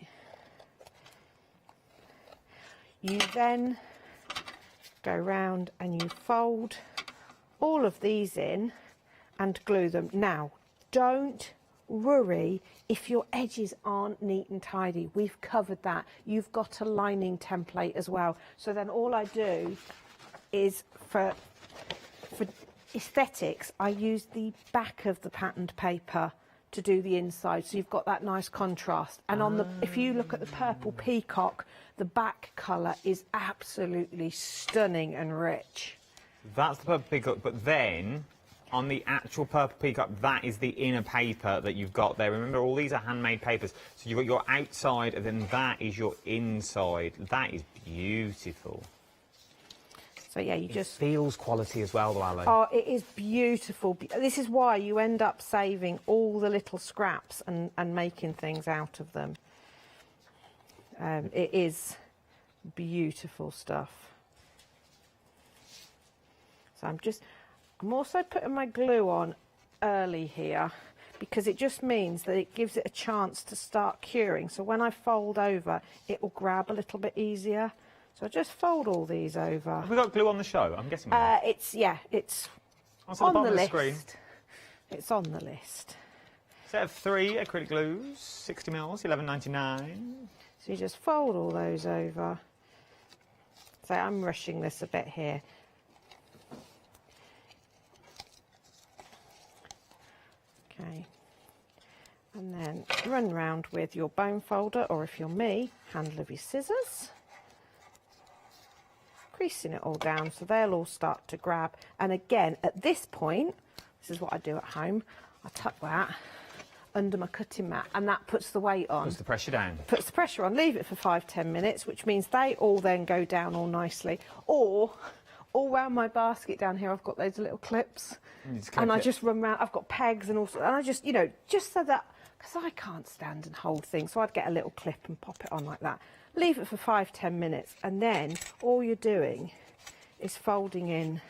You then go round and you fold all of these in and glue them. Now, don't worry if your edges aren't neat and tidy. We've covered that. You've got a lining template as well. So then all I do is for aesthetics, I use the back of the patterned paper to do the inside, so you've got that nice contrast. And on the, if you look at the purple peacock, the back colour is absolutely stunning and rich. That's the purple peacock, but then on the actual purple peacock, that is the inner paper that you've got there. Remember, all these are handmade papers. So you've got your outside, and then that is your inside. That is beautiful. So yeah, you just... feels quality as well, though, Ali. Oh, it is beautiful. This is why you end up saving all the little scraps and making things out of them. It is beautiful stuff. So I'm also putting my glue on early here, because it just means that it gives it a chance to start curing. So when I fold over, it will grab a little bit easier. So I just fold all these over. Have we got glue on the show? I'm guessing. It's What's on the the list. Screen? It's on the list. Set of 3 acrylic glues, 60 mils, $11.99. So you just fold all those over. So I'm rushing this a bit here. Okay. And then run round with your bone folder, or if you're me, handle of your scissors. Creasing it all down so they'll all start to grab. And again, at this point, this is what I do at home, I tuck that under my cutting mat, and that puts the weight on. Puts the pressure down. Puts the pressure on, leave it for 5-10 minutes, which means they all then go down all nicely. Or all round my basket down here, I've got those little clips, and I just run round, I've got pegs and all sorts, and I just, you know, just so that, because I can't stand and hold things, so I'd get a little clip and pop it on like that. Leave it for 5-10 minutes, and then all you're doing is folding in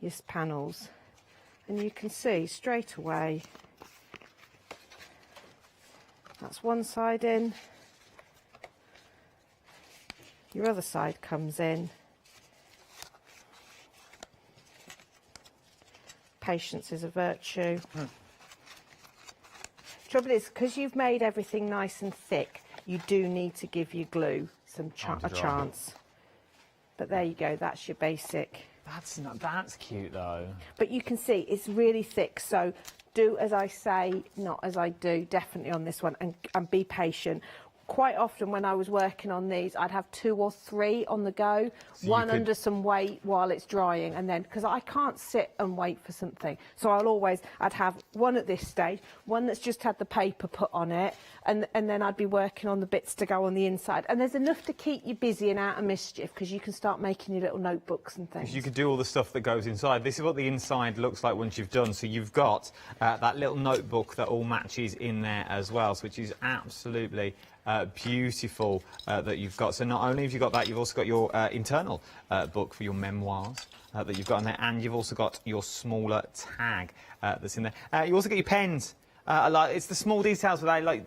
your panels, and you can see straight away that's one side in, your other side comes in. Patience is a virtue. Trouble is, because you've made everything nice and thick, you do need to give your glue a chance. But there you go, that's your basic. That's cute though. But you can see it's really thick, so do as I say, not as I do, definitely on this one, and be patient. Quite often when I was working on these, I'd have 2 or 3 on the go, so one under some weight while it's drying, and then, because I can't sit and wait for something, so I'd have one at this stage, one that's just had the paper put on it, and then I'd be working on the bits to go on the inside. And there's enough to keep you busy and out of mischief, because you can start making your little notebooks and things. You could do all the stuff that goes inside. This is what the inside looks like once you've done. So you've got that little notebook that all matches in there as well, which is absolutely beautiful that you've got. So not only have you got that, you've also got your internal book for your memoirs that you've got in there, and you've also got your smaller tag that's in there. You also get your pens. It's the small details where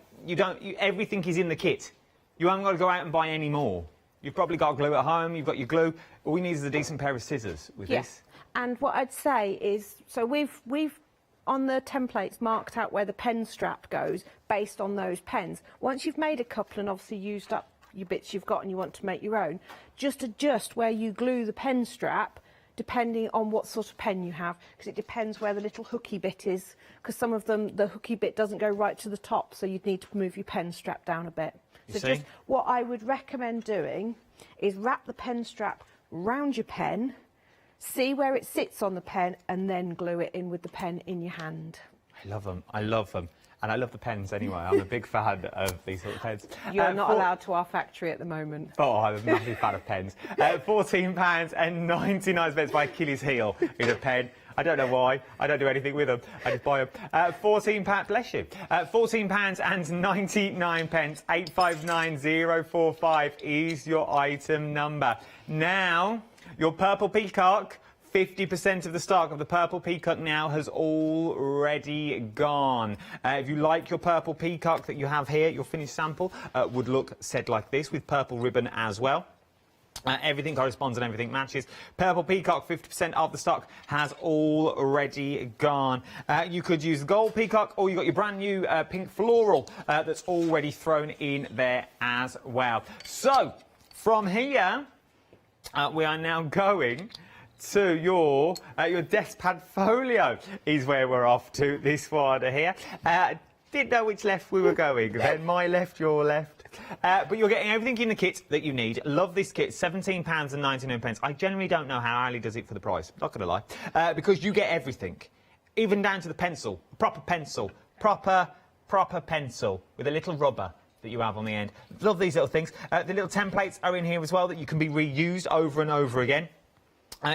everything is in the kit. You haven't got to go out and buy any more. You've probably got glue at home, you've got your glue. All we need is a decent pair of scissors with this. And what I'd say is, so we've on the templates marked out where the pen strap goes based on those pens. Once you've made a couple and obviously used up your bits you've got and you want to make your own, just adjust where you glue the pen strap depending on what sort of pen you have, because it depends where the little hooky bit is, because some of them, the hooky bit doesn't go right to the top, so you'd need to move your pen strap down a bit. So just what I would recommend doing is wrap the pen strap round your pen, see where it sits on the pen, and then glue it in with the pen in your hand. I love them. I love them. And I love the pens anyway. I'm a big fan of these sort of pens. You're not allowed to our factory at the moment. Oh, I'm a massive fan of pens. £14.99 by Achilles Heel is a pen. I don't know why. I don't do anything with them. I just buy them. £14, bless you. £14.99. 859045 is your item number. Now, your purple peacock. 50% of the stock of the purple peacock now has already gone. If you like your purple peacock that you have here, your finished sample would look said like this with purple ribbon as well. Everything corresponds and everything matches. Purple peacock, 50% of the stock has already gone. You could use the gold peacock, or you've got your brand new pink floral that's already thrown in there as well. So, from here, we are now going to your desk pad folio is where we're off to, this one here. Didn't know which left we were going, then my left, your left. But you're getting everything in the kit that you need. Love this kit, £17.99. I generally don't know how Ali does it for the price, not going to lie, because you get everything, even down to the pencil, proper pencil with a little rubber that you have on the end. Love these little things. The little templates are in here as well that you can be reused over and over again.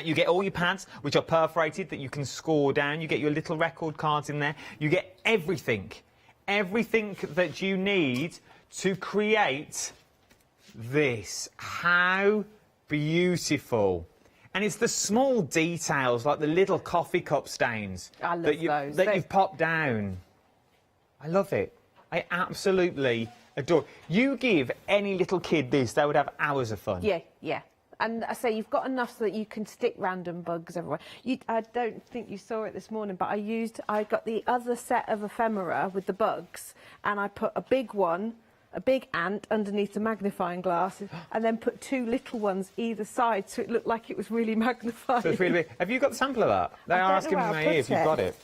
You get all your pads, which are perforated, that you can score down. You get your little record cards in there. You get everything that you need to create this. How beautiful. And it's the small details, like the little coffee cup stains that you've popped down. I love it. I absolutely adore it. You give any little kid this, they would have hours of fun. Yeah. And I say you've got enough so that you can stick random bugs everywhere. I don't think you saw it this morning, but I got the other set of ephemera with the bugs, and I put a big one, a big ant underneath the magnifying glass, and then put two little ones either side, so it looked like it was really magnified. So it's really big. Have you got the sample of that? They are asking me if you've got it.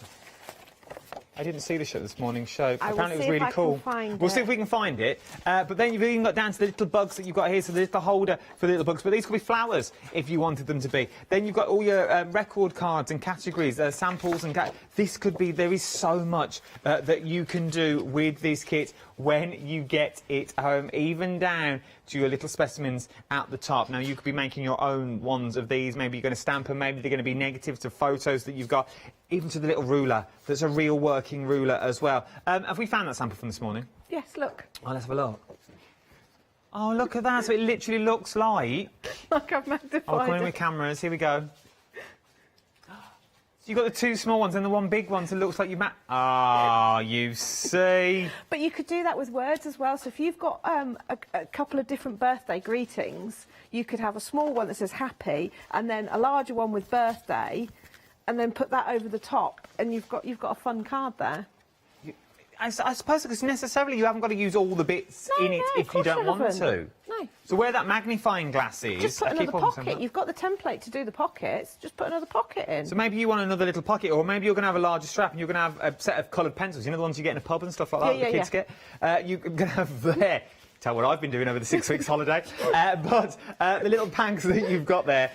I didn't see the show this morning, so apparently it was really cool. We'll see if we can find it. But then you've even got down to the little bugs that you've got here, so the little holder for the little bugs. But these could be flowers if you wanted them to be. Then you've got all your record cards and categories, samples and... This could be... There is so much that you can do with this kit when you get it home, even down to your little specimens at the top. Now, you could be making your own ones of these. Maybe you're going to stamp them. Maybe they're going to be negatives to photos that you've got. Even to the little ruler. That's a real working ruler as well. Have we found that sample from this morning? Yes, look. Oh, let's have a look. Oh, look at that. So it literally looks like... Like I've magnified Oh, come in with cameras. Here we go. So you've got the two small ones and the one big one, so it looks like you you see. But you could do that with words as well. So if you've got a couple of different birthday greetings, you could have a small one that says happy, and then a larger one with birthday, and then put that over the top, and you've got a fun card there. I suppose because necessarily you haven't got to use all the bits in it if you don't want to. No. So where that magnifying glass is... Just put another pocket. You've got the template to do the pockets. Just put another pocket in. So maybe you want another little pocket, or maybe you're going to have a larger strap and you're going to have a set of coloured pencils. You know the ones you get in a pub and stuff like that, the kids get? You're going to have there... Tell what I've been doing over the 6 weeks holiday. But the little packs that you've got there,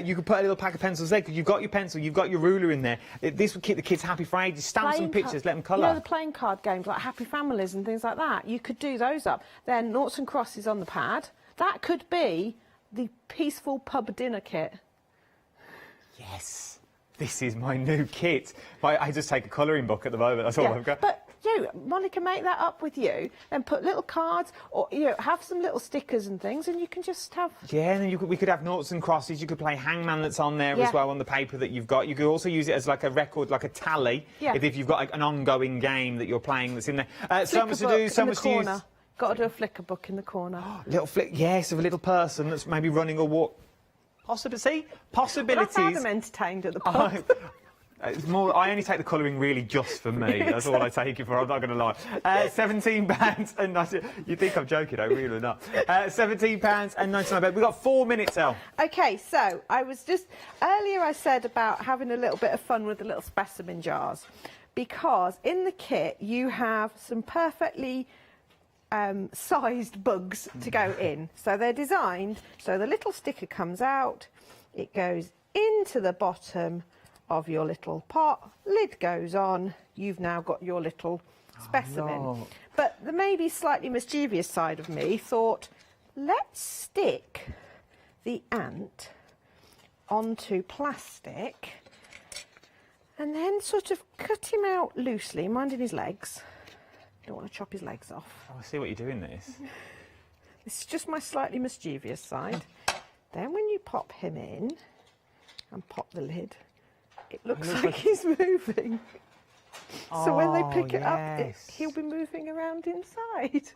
you could put a little pack of pencils there, because you've got your pencil, you've got your ruler in there. This would keep the kids happy for ages. Stamp some pictures, let them colour. You know the playing card games like Happy Families and things like that? You could do those up. Then noughts and crosses on the pad. That could be the peaceful pub dinner kit. Yes. This is my new kit. I just take a colouring book at the moment, that's all I've got. But Monica, make that up with you and put little cards, or have some little stickers and things, and you can just have. Yeah, and then we could have noughts and crosses. You could play hangman that's on there as well on the paper that you've got. You could also use it as like a record, like a tally. Yeah. If you've got like, an ongoing game that you're playing that's in there. So much to do. So much to use. Got to do a flicker book in the corner. Little flick, yes, of a little person that's maybe running or walk. Possibilities. That's how I'm entertained at the pub. It's more. I only take the colouring really just for me. That's all I take it for. I'm not going to lie. £17 and 99. You think I'm joking? I really not. £17 and 99. We've got 4 minutes, Elle. Okay, so I was just earlier. I said about having a little bit of fun with the little specimen jars, because in the kit you have some perfectly sized bugs to go in. So they're designed so the little sticker comes out, it goes into the bottom of your little pot, lid goes on, you've now got your little specimen. No. But the maybe slightly mischievous side of me thought, let's stick the ant onto plastic and then sort of cut him out loosely, minding his legs. Don't want to chop his legs off. Oh, I see what you're doing this. This is just my slightly mischievous side. Then when you pop him in and pop the lid, it looks like he's moving. So when they pick it up, he'll be moving around inside.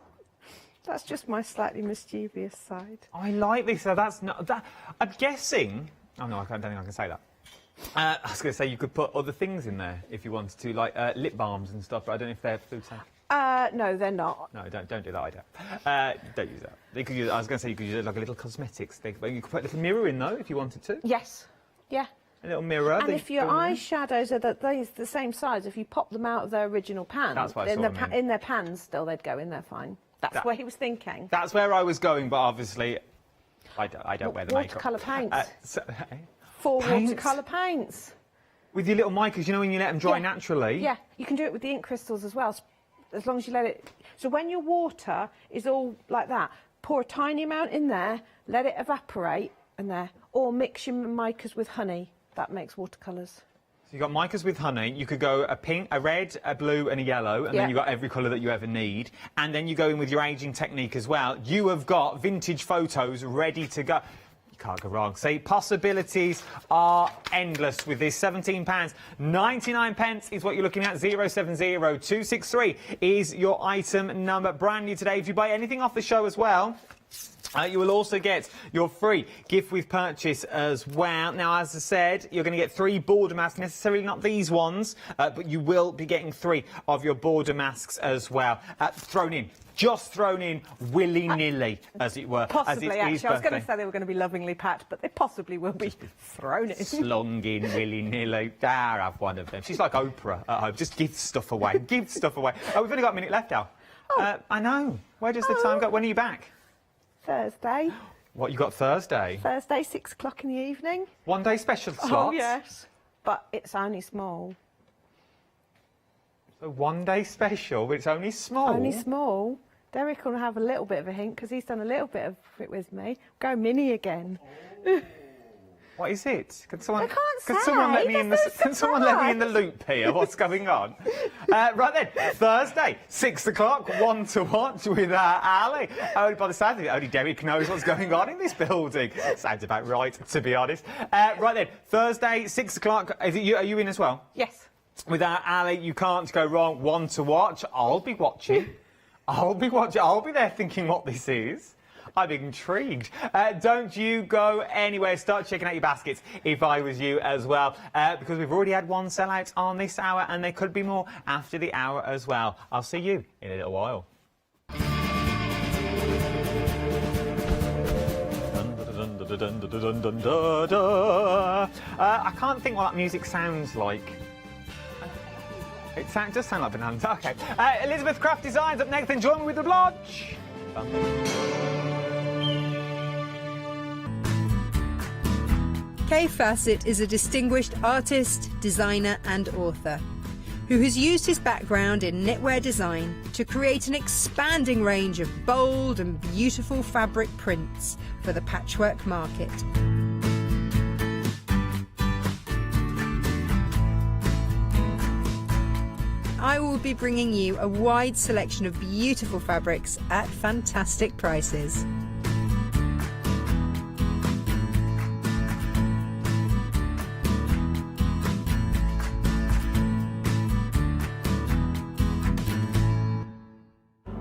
That's just my slightly mischievous side. I like this. So that's not that. I'm guessing. Oh no, I don't think I can say that. I was going to say you could put other things in there if you wanted to, like lip balms and stuff. But I don't know if they're food safe. No, they're not. No, don't do that either. Don't use that. You could use, I was going to say you could use it like a little cosmetics thing. But you could put a little mirror in though if you wanted to. Yes. Yeah. A little mirror. And if your eyeshadows are the same size, if you pop them out of their original pan, that's what I saw in their pans still, they'd go in there fine. That's where he was thinking. That's where I was going, but obviously I don't wear the makeup. Watercolour paints. 4 Paints? watercolour paints. With your little micas, you know when you let them dry naturally? Yeah, you can do it with the ink crystals as well, as long as you let it... So when your water is all like that, pour a tiny amount in there, let it evaporate, and there. Or mix your micas with honey. That makes watercolours. So you've got micas with honey. You could go a pink, a red, a blue and a yellow, and then you've got every colour that you ever need. And then you go in with your ageing technique as well. You have got vintage photos ready to go. Can't go wrong. See, possibilities are endless with this. £17. 99 pence is what you're looking at. 070263 is your item number. Brand new today. If you buy anything off the show as well, you will also get your free gift with purchase as well. Now, as I said, you're going to get 3 border masks, necessarily not these ones, but you will be getting 3 of your border masks as well. Just thrown in willy-nilly, as it were. Possibly, as actually. I was going to say they were going to be lovingly packed, but they possibly will be thrown in. Slung in willy-nilly. There, have one of them. She's like Oprah at home. Just give stuff away. Give stuff away. Oh, we've only got a minute left, Al. I know. Where does the time go? When are you back? Thursday. What, you got Thursday? Thursday, 6 o'clock in the evening. 1 day special slot? Oh, yes. But it's only small. So 1 day special, but it's only small? Only small. Derek will have a little bit of a hint because he's done a little bit of it with me. Go mini again. What is it? Can someone, I can't can say. someone let me in the Can someone let me in the loop here? What's going on? Right then, Thursday, 6 o'clock, 1 to watch with Ali. Only by the sound of it, only Derek knows what's going on in this building. Sounds about right, to be honest. Right then, Thursday, 6 o'clock. Are you in as well? Yes. With Ali, you can't go wrong. 1 to watch. I'll be watching. I'll be there thinking what this is. I'm intrigued. Don't you go anywhere. Start checking out your baskets if I was you as well. Because we've already had 1 sellout on this hour and there could be more after the hour as well. I'll see you in a little while. I can't think what that music sounds like. It does sound like bananas. OK. Elizabeth Craft Designs up next. Then join me with the blodge. Kay Fassett is a distinguished artist, designer and author who has used his background in knitwear design to create an expanding range of bold and beautiful fabric prints for the patchwork market. I will be bringing you a wide selection of beautiful fabrics at fantastic prices.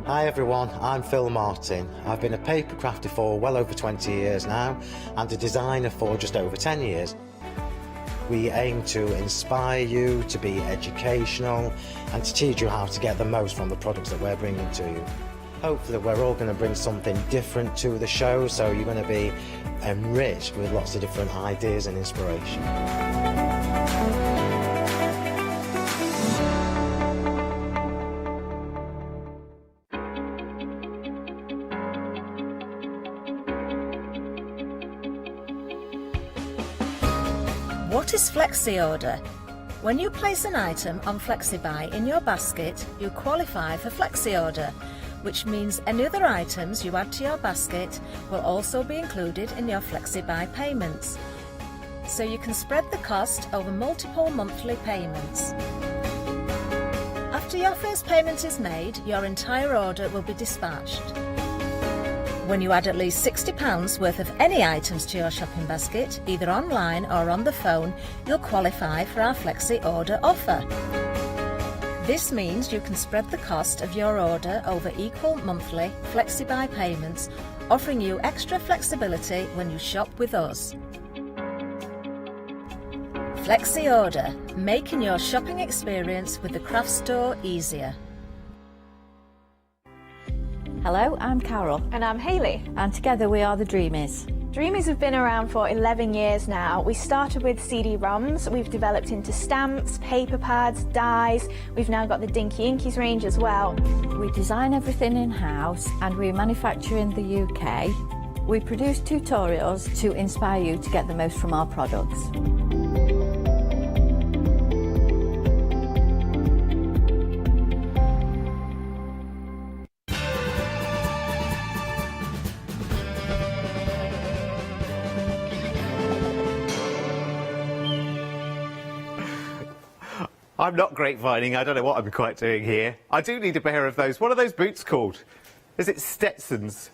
Hi everyone, I'm Phil Martin. I've been a paper crafter for well over 20 years now and a designer for just over 10 years. We aim to inspire you, to be educational and to teach you how to get the most from the products that we're bringing to you. Hopefully we're all going to bring something different to the show, so you're going to be enriched with lots of different ideas and inspiration. What is Flexi Order? When you place an item on FlexiBuy in your basket, you qualify for Flexi Order, which means any other items you add to your basket will also be included in your FlexiBuy payments. So you can spread the cost over multiple monthly payments. After your first payment is made, your entire order will be dispatched. When you add at least £60 worth of any items to your shopping basket, either online or on the phone, you'll qualify for our Flexi Order offer. This means you can spread the cost of your order over equal monthly FlexiBuy payments, offering you extra flexibility when you shop with us. Flexi Order, making your shopping experience with the craft store easier. Hello, I'm Carol. And I'm Hayley. And together we are the Dreamies. Dreamies have been around for 11 years now. We started with CD-ROMs, we've developed into stamps, paper pads, dies, we've now got the Dinky Inkies range as well. We design everything in-house and we manufacture in the UK. We produce tutorials to inspire you to get the most from our products. I'm not grapevining. I don't know what I'm quite doing here. I do need a pair of those. What are those boots called? Is it Stetsons?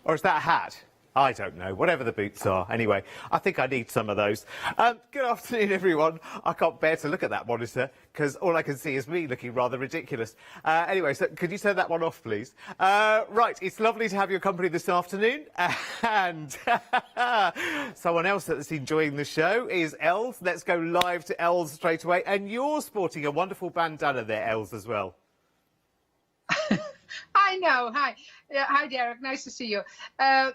Or is that a hat? I don't know. Whatever the boots are. Anyway, I think I need some of those. Good afternoon, everyone. I can't bear to look at that monitor because all I can see is me looking rather ridiculous. Anyway, so could you turn that one off, please? Right, it's lovely to have your company this afternoon. And someone else that's enjoying the show is Els. Let's go live to Els straight away. And you're sporting a wonderful bandana there, Els, as well. I know. Hi. Hi, Derek. Nice to see you. I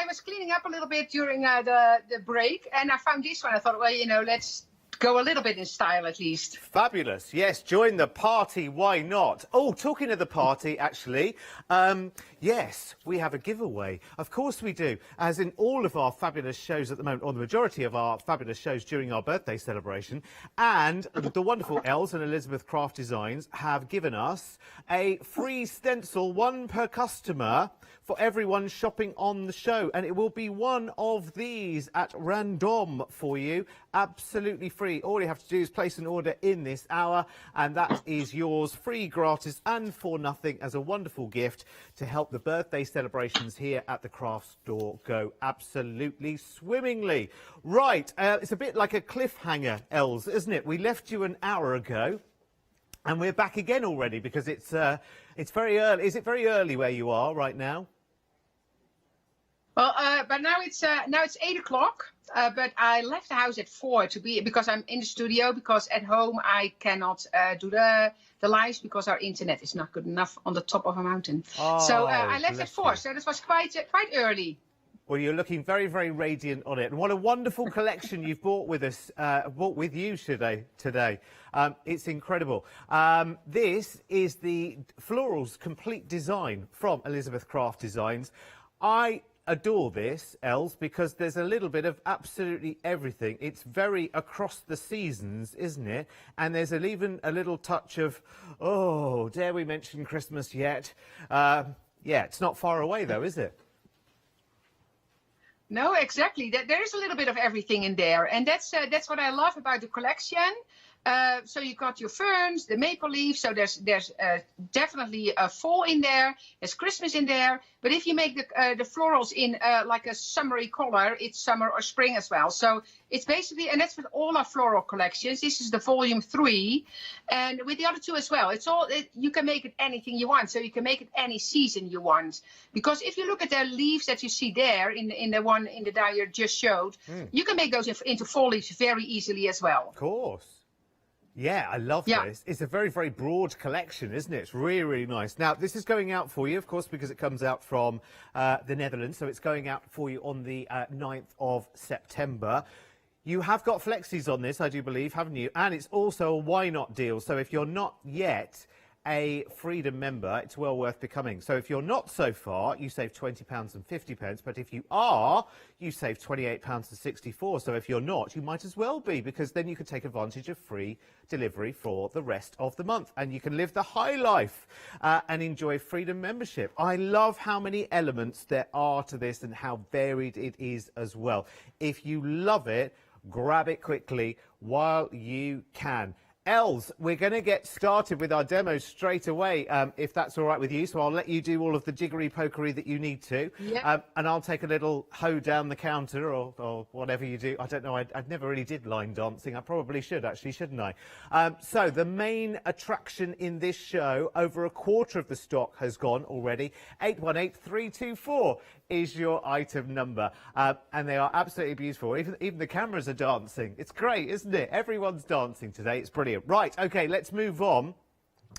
was cleaning up a little bit during the break, and I found this one. I thought, well, let's go a little bit in style at least. Fabulous. Yes, join the party. Why not? Oh, talking of the party, actually, yes, we have a giveaway. Of course we do. As in all of our fabulous shows at the moment, or the majority of our fabulous shows during our birthday celebration. And the wonderful Els and Elizabeth Craft Designs have given us a free stencil, one per customer, for everyone shopping on the show. And it will be one of these at random for you, absolutely free. All you have to do is place an order in this hour, and that is yours, free, gratis, and for nothing, as a wonderful gift to help the birthday celebrations here at the craft store go absolutely swimmingly. Right, it's a bit like a cliffhanger, Els, isn't it? We left you an hour ago, and we're back again already because it's very early. Is it very early where you are right now? Well, but now it's 8 o'clock. But I left the house at 4 because I'm in the studio, because at home I cannot do the lives because our internet is not good enough on the top of a mountain. Oh, so I left at 4, so this was quite early. Well, you're looking very, very radiant on it. And what a wonderful collection you've brought with us, brought with you today. It's incredible. This is the Florals Complete Design from Elizabeth Craft Designs. I adore this, Els, because there's a little bit of absolutely everything. It's very across the seasons, isn't it? And there's even a little touch of, oh, dare we mention Christmas yet? Yeah, it's not far away though, is it? No, exactly. There is a little bit of everything in there, and that's what I love about the collection. So you got your ferns, the maple leaf. So there's definitely a fall in there. There's Christmas in there. But if you make the florals in like a summery color, it's summer or spring as well. So it's basically, and that's with all our floral collections. This is the volume 3, and with the other 2 as well. It's all you can make it anything you want. So you can make it any season you want. Because if you look at the leaves that you see there in the one in the die you just showed, you can make those into fall leaves very easily as well. Of course. Yeah, I love this. It's a very, very broad collection, isn't it? It's really, really nice. Now, this is going out for you, of course, because it comes out from the Netherlands. So it's going out for you on the 9th of September. You have got flexis on this, I do believe, haven't you? And it's also a why not deal. So if you're not yet a Freedom member, it's well worth becoming. So if you're not so far, you save £20 and 50p, but if you are, you save £28 and 64. So if you're not, you might as well be, because then you can take advantage of free delivery for the rest of the month, and you can live the high life and enjoy Freedom membership. I love how many elements there are to this and how varied it is as well. If you love it, grab it quickly while you can. Els, we're going to get started with our demo straight away, if that's all right with you. So I'll let you do all of the jiggery-pokery that you need to. Yep. And I'll take a little hoe down the counter or whatever you do. I don't know. I never really did line dancing. I probably should, actually, shouldn't I? So the main attraction in this show, over a quarter of the stock has gone already. 818324 is your item number. And they are absolutely beautiful. Even the cameras are dancing. It's great, isn't it? Everyone's dancing today. It's brilliant. Right, okay, let's move on,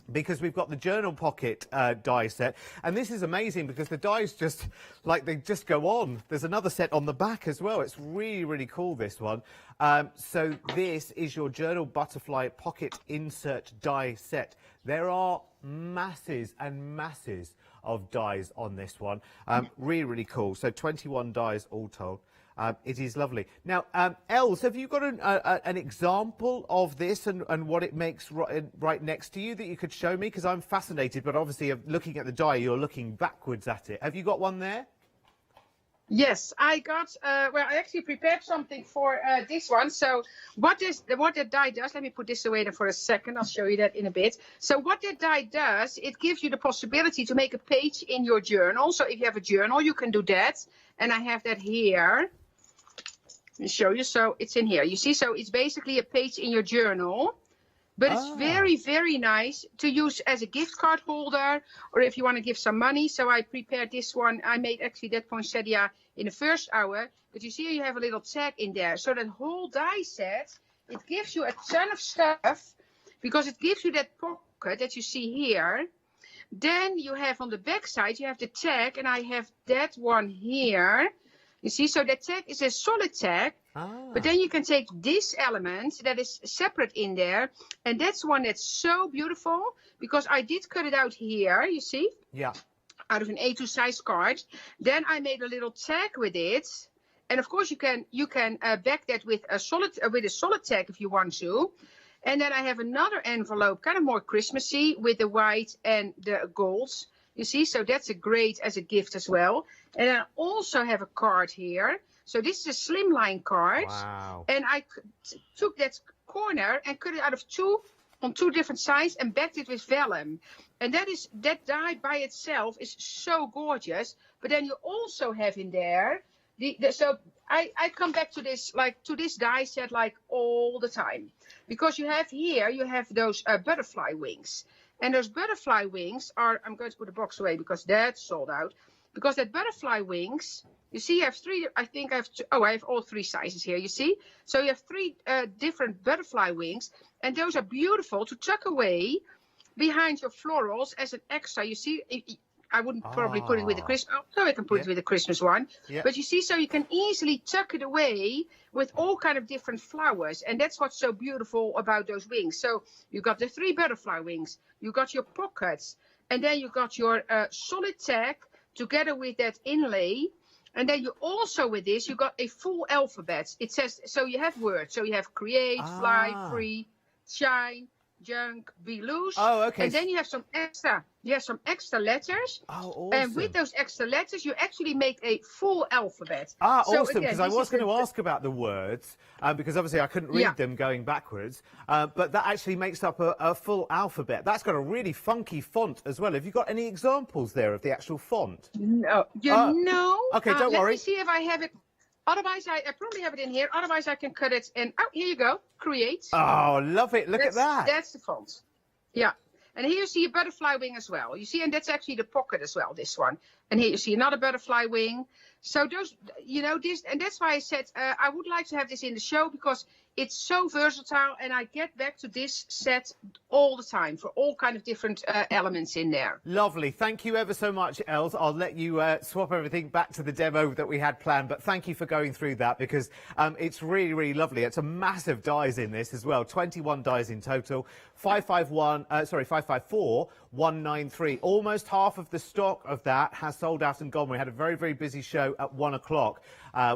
because we've got the journal pocket die set, and this is amazing because the dies just, like, they just go on. There's another set on the back as well. It's really, really cool, this one. So this is your journal butterfly pocket insert die set. There are masses and masses of dies on this one. Really, really cool. So 21 dies all told. It is lovely. Now, Els, have you got an example of this and what it makes right next to you that you could show me? Because I'm fascinated, but obviously looking at the die, you're looking backwards at it. Have you got one there? Yes, I got, well, I actually prepared something for this one. So what the die does, let me put this away there for a second. I'll show you that in a bit. So what the die does, it gives you the possibility to make a page in your journal. So if you have a journal, you can do that. And I have that here. Let me show you. So it's in here. You see, so it's basically a page in your journal. But it's very, very nice to use as a gift card holder, or if you want to give some money. So I prepared this one. I made actually that poinsettia in the first hour. But you see, you have a little tag in there. So that whole die set, it gives you a ton of stuff, because it gives you that pocket that you see here. Then you have on the back side, you have the tag, and I have that one here. You see, so that tag is a solid tag, but then you can take this element that is separate in there, and that's one that's so beautiful, because I did cut it out here, you see? Yeah. Out of an A2 size card. Then I made a little tag with it, and of course you can back that with a solid tag if you want to. And then I have another envelope, kind of more Christmassy, with the white and the golds. You see, so that's a great as a gift as well. And I also have a card here. So this is a slimline card. Wow. And I took that corner and cut it out of on two different sides and backed it with vellum. And that die by itself is so gorgeous. But then you also have in there, so I come back to this, to this die set all the time. Because you have those butterfly wings. And those butterfly wings are, I'm going to put the box away because that's sold out. Because that butterfly wings, you see, I have three, I think I have two, I have all three sizes here, you see? So you have three different butterfly wings, and those are beautiful to tuck away behind your florals as an extra. You see, I wouldn't probably put it with the Christmas, I can put it with the Christmas one. Yeah. But you see, so you can easily tuck it away with all kind of different flowers. And that's what's so beautiful about those wings. So you got the three butterfly wings, you got your pockets, and then you got your solid tag together with that inlay. And then you also, with this, you got a full alphabet. It says, so you have words. So you have create, fly, free, shine, junk, be loose. Oh, okay. And then you have some extra letters. Oh, awesome. And with those extra letters, you actually make a full alphabet. Ah, So awesome, again, because I this was is going to the- ask about the words, because obviously I couldn't read them going backwards, but that actually makes up a full alphabet. That's got a really funky font as well. Have you got any examples there of the actual font? No, Okay, don't let worry. me see if I have it. Otherwise, I probably have it in here. Otherwise, I can cut it. And oh, here you go. Create. Oh, love it. Look at that. That's the font. Yeah. And here you see a butterfly wing as well. You see, and that's actually the pocket as well, this one. And here you see another butterfly wing. So those, you know, this, and that's why I said I would like to have this in the show, because it's so versatile, and I get back to this set all the time for all kind of different elements in there. Lovely. Thank you ever so much, Els. I'll let you swap everything back to the demo that we had planned, but thank you for going through that, because it's really, really lovely. It's a massive dies in this as well. 21 dies in total. 554 193. Almost half of the stock of that has sold out and gone. We had a very, very busy show at 1 o'clock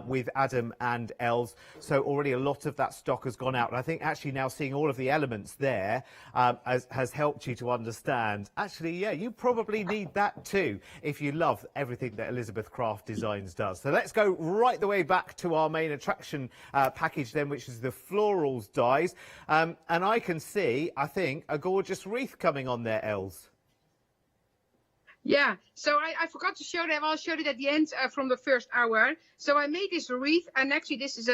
with Adam and Els, so already a lot of that stock has gone out. And I think actually now seeing all of the elements there has helped you to understand, actually, yeah, you probably need that too if you love everything that Elizabeth Craft Designs does. So let's go right the way back to our main attraction package then, which is the florals dies. And I can see, I think, a gorgeous wreath coming on there, Els. Yeah, so I forgot to show that. Well, I showed it at the end from the first hour. So I made this wreath, and actually this is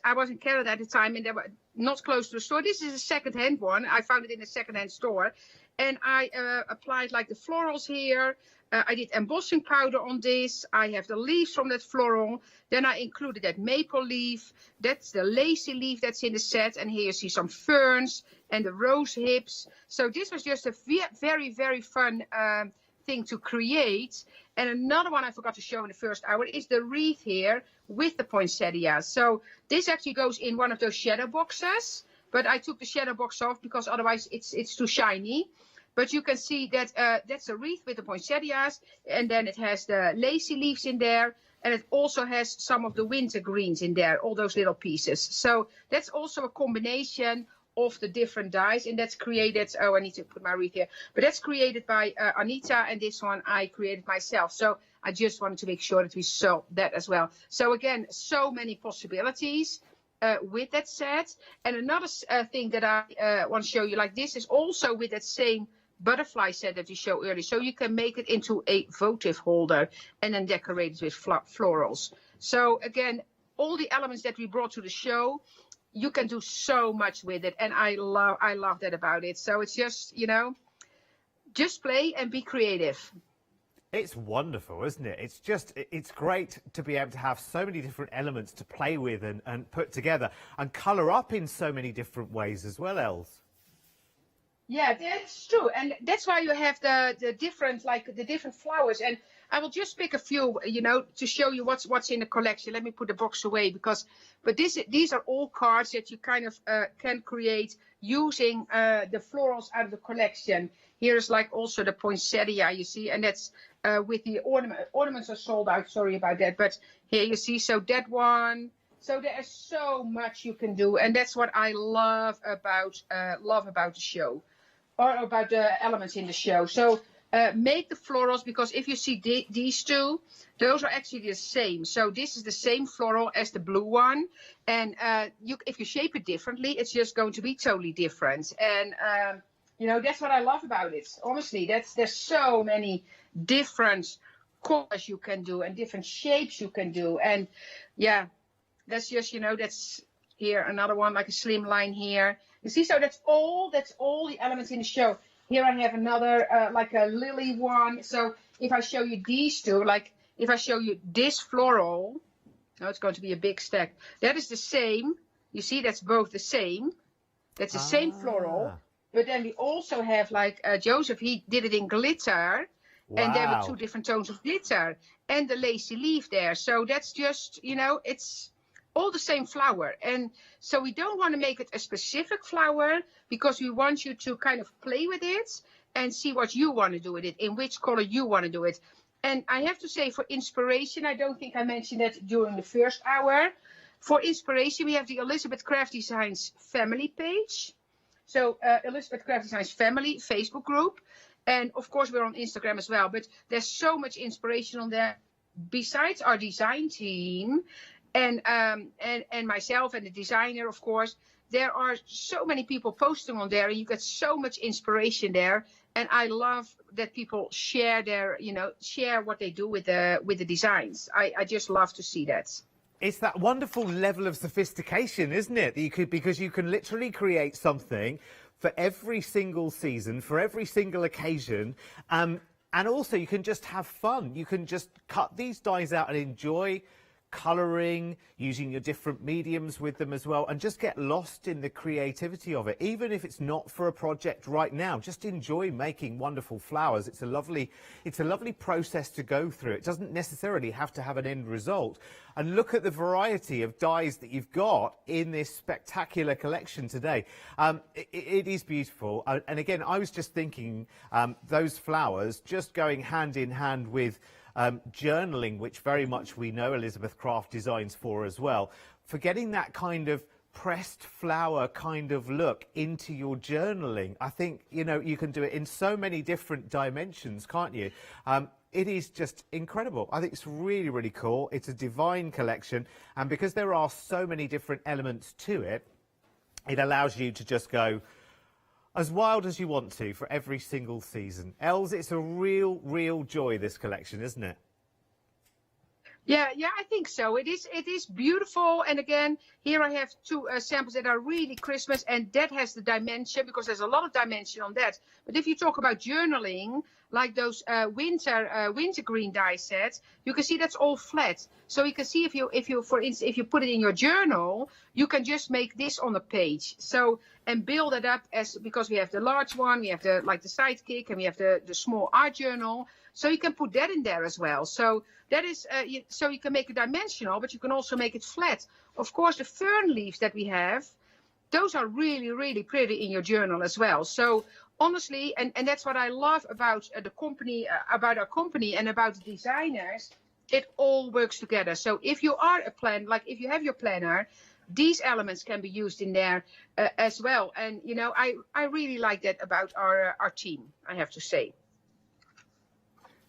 I was in Canada at the time, and they were not close to the store. This is a second-hand one. I found it in a second-hand store. And I applied like the florals here. I did embossing powder on this. I have the leaves from that floral. Then I included that maple leaf. That's the lacy leaf that's in the set. And here you see some ferns and the rose hips. So this was just a very, very fun thing to create. And another one I forgot to show in the first hour is the wreath here with the poinsettias. So this actually goes in one of those shadow boxes, but I took the shadow box off because otherwise it's too shiny. But you can see that that's a wreath with the poinsettias, and then it has the lacy leaves in there, and it also has some of the winter greens in there, all those little pieces. So that's also a combination of the different dyes, and that's created, oh, I need to put my wreath here, but that's created by Anita, and this one I created myself. So I just wanted to make sure that we saw that as well. So again, so many possibilities with that set. And another thing that I want to show you, like this is also with that same butterfly set that you showed earlier. So you can make it into a votive holder and then decorate it with florals. So again, all the elements that we brought to the show, you can do so much with it, and I love that about it. So it's just, you know, just play and be creative. It's wonderful, isn't it? It's great to be able to have so many different elements to play with and put together and colour up in so many different ways as well, Els. Yeah, that's true, and that's why you have the different flowers. And I will just pick a few, you know, to show you what's in the collection. Let me put the box away but these are all cards that you kind of can create using the florals out of the collection. Here's like also the poinsettia, you see, and that's with the ornaments are sold out. Sorry about that, but here you see. So that one. So there's so much you can do, and that's what I love about the show, or about the elements in the show. So make the florals, because if you see these two, those are actually the same. So this is the same floral as the blue one, and if you shape it differently, it's just going to be totally different. And you know, that's what I love about it. Honestly, there's so many different colors you can do and different shapes you can do, and yeah. That's just, you know, that's here another one, like a slim line here. You see, so that's all the elements in the show. Here I have another, like a lily one. So if I show you these two, like if I show you this floral, now it's going to be a big stack. That is the same. You see, that's both the same. That's the same floral. But then we also have like Joseph, he did it in glitter. Wow. And there were two different tones of glitter and the lacy leaf there. So that's just, you know, it's all the same flower. And so we don't want to make it a specific flower, because we want you to kind of play with it and see what you want to do with it, in which color you want to do it. And I have to say, for inspiration, I don't think I mentioned that during the first hour. For inspiration, we have the Elizabeth Craft Designs family page. So Elizabeth Craft Design's Family Facebook group. And of course, we're on Instagram as well. But there's so much inspiration on there. Besides our design team and myself and the designer, of course, there are so many people posting on there, and you get so much inspiration there. And I love that people share their, share what they do with the designs. I just love to see that. It's that wonderful level of sophistication, isn't it? That because you can literally create something for every single season, for every single occasion. And also you can just have fun. You can just cut these dies out and enjoy colouring, using your different mediums with them as well, and just get lost in the creativity of it. Even if it's not for a project right now, just enjoy making wonderful flowers. It's a lovely process to go through. It doesn't necessarily have to have an end result. And look at the variety of dies that you've got in this spectacular collection today. It is beautiful. And again, I was just thinking those flowers just going hand in hand with journaling, which very much we know Elizabeth Craft designs for as well, for getting that kind of pressed flower kind of look into your journaling. I think, you can do it in so many different dimensions, can't you? It is just incredible. I think it's really, really cool. It's a divine collection. And because there are so many different elements to it, it allows you to just go as wild as you want to for every single season. Els, it's a real, real joy, this collection, isn't it? Yeah, I think so. It is beautiful. And again, here I have two samples that are really Christmas, and that has the dimension, because there's a lot of dimension on that. But if you talk about journaling, like those winter green die sets, you can see that's all flat. So you can see if you for instance, if you put it in your journal, you can just make this on a page. So, and build it up because we have the large one, we have the sidekick, and we have the small art journal. So you can put that in there as well. So that is, so you can make it dimensional, but you can also make it flat. Of course, the fern leaves that we have, those are really, really pretty in your journal as well. So honestly, and that's what I love about the company, about our company and about the designers, it all works together. So if you are if you have your planner, these elements can be used in there as well. And, I really like that about our team, I have to say.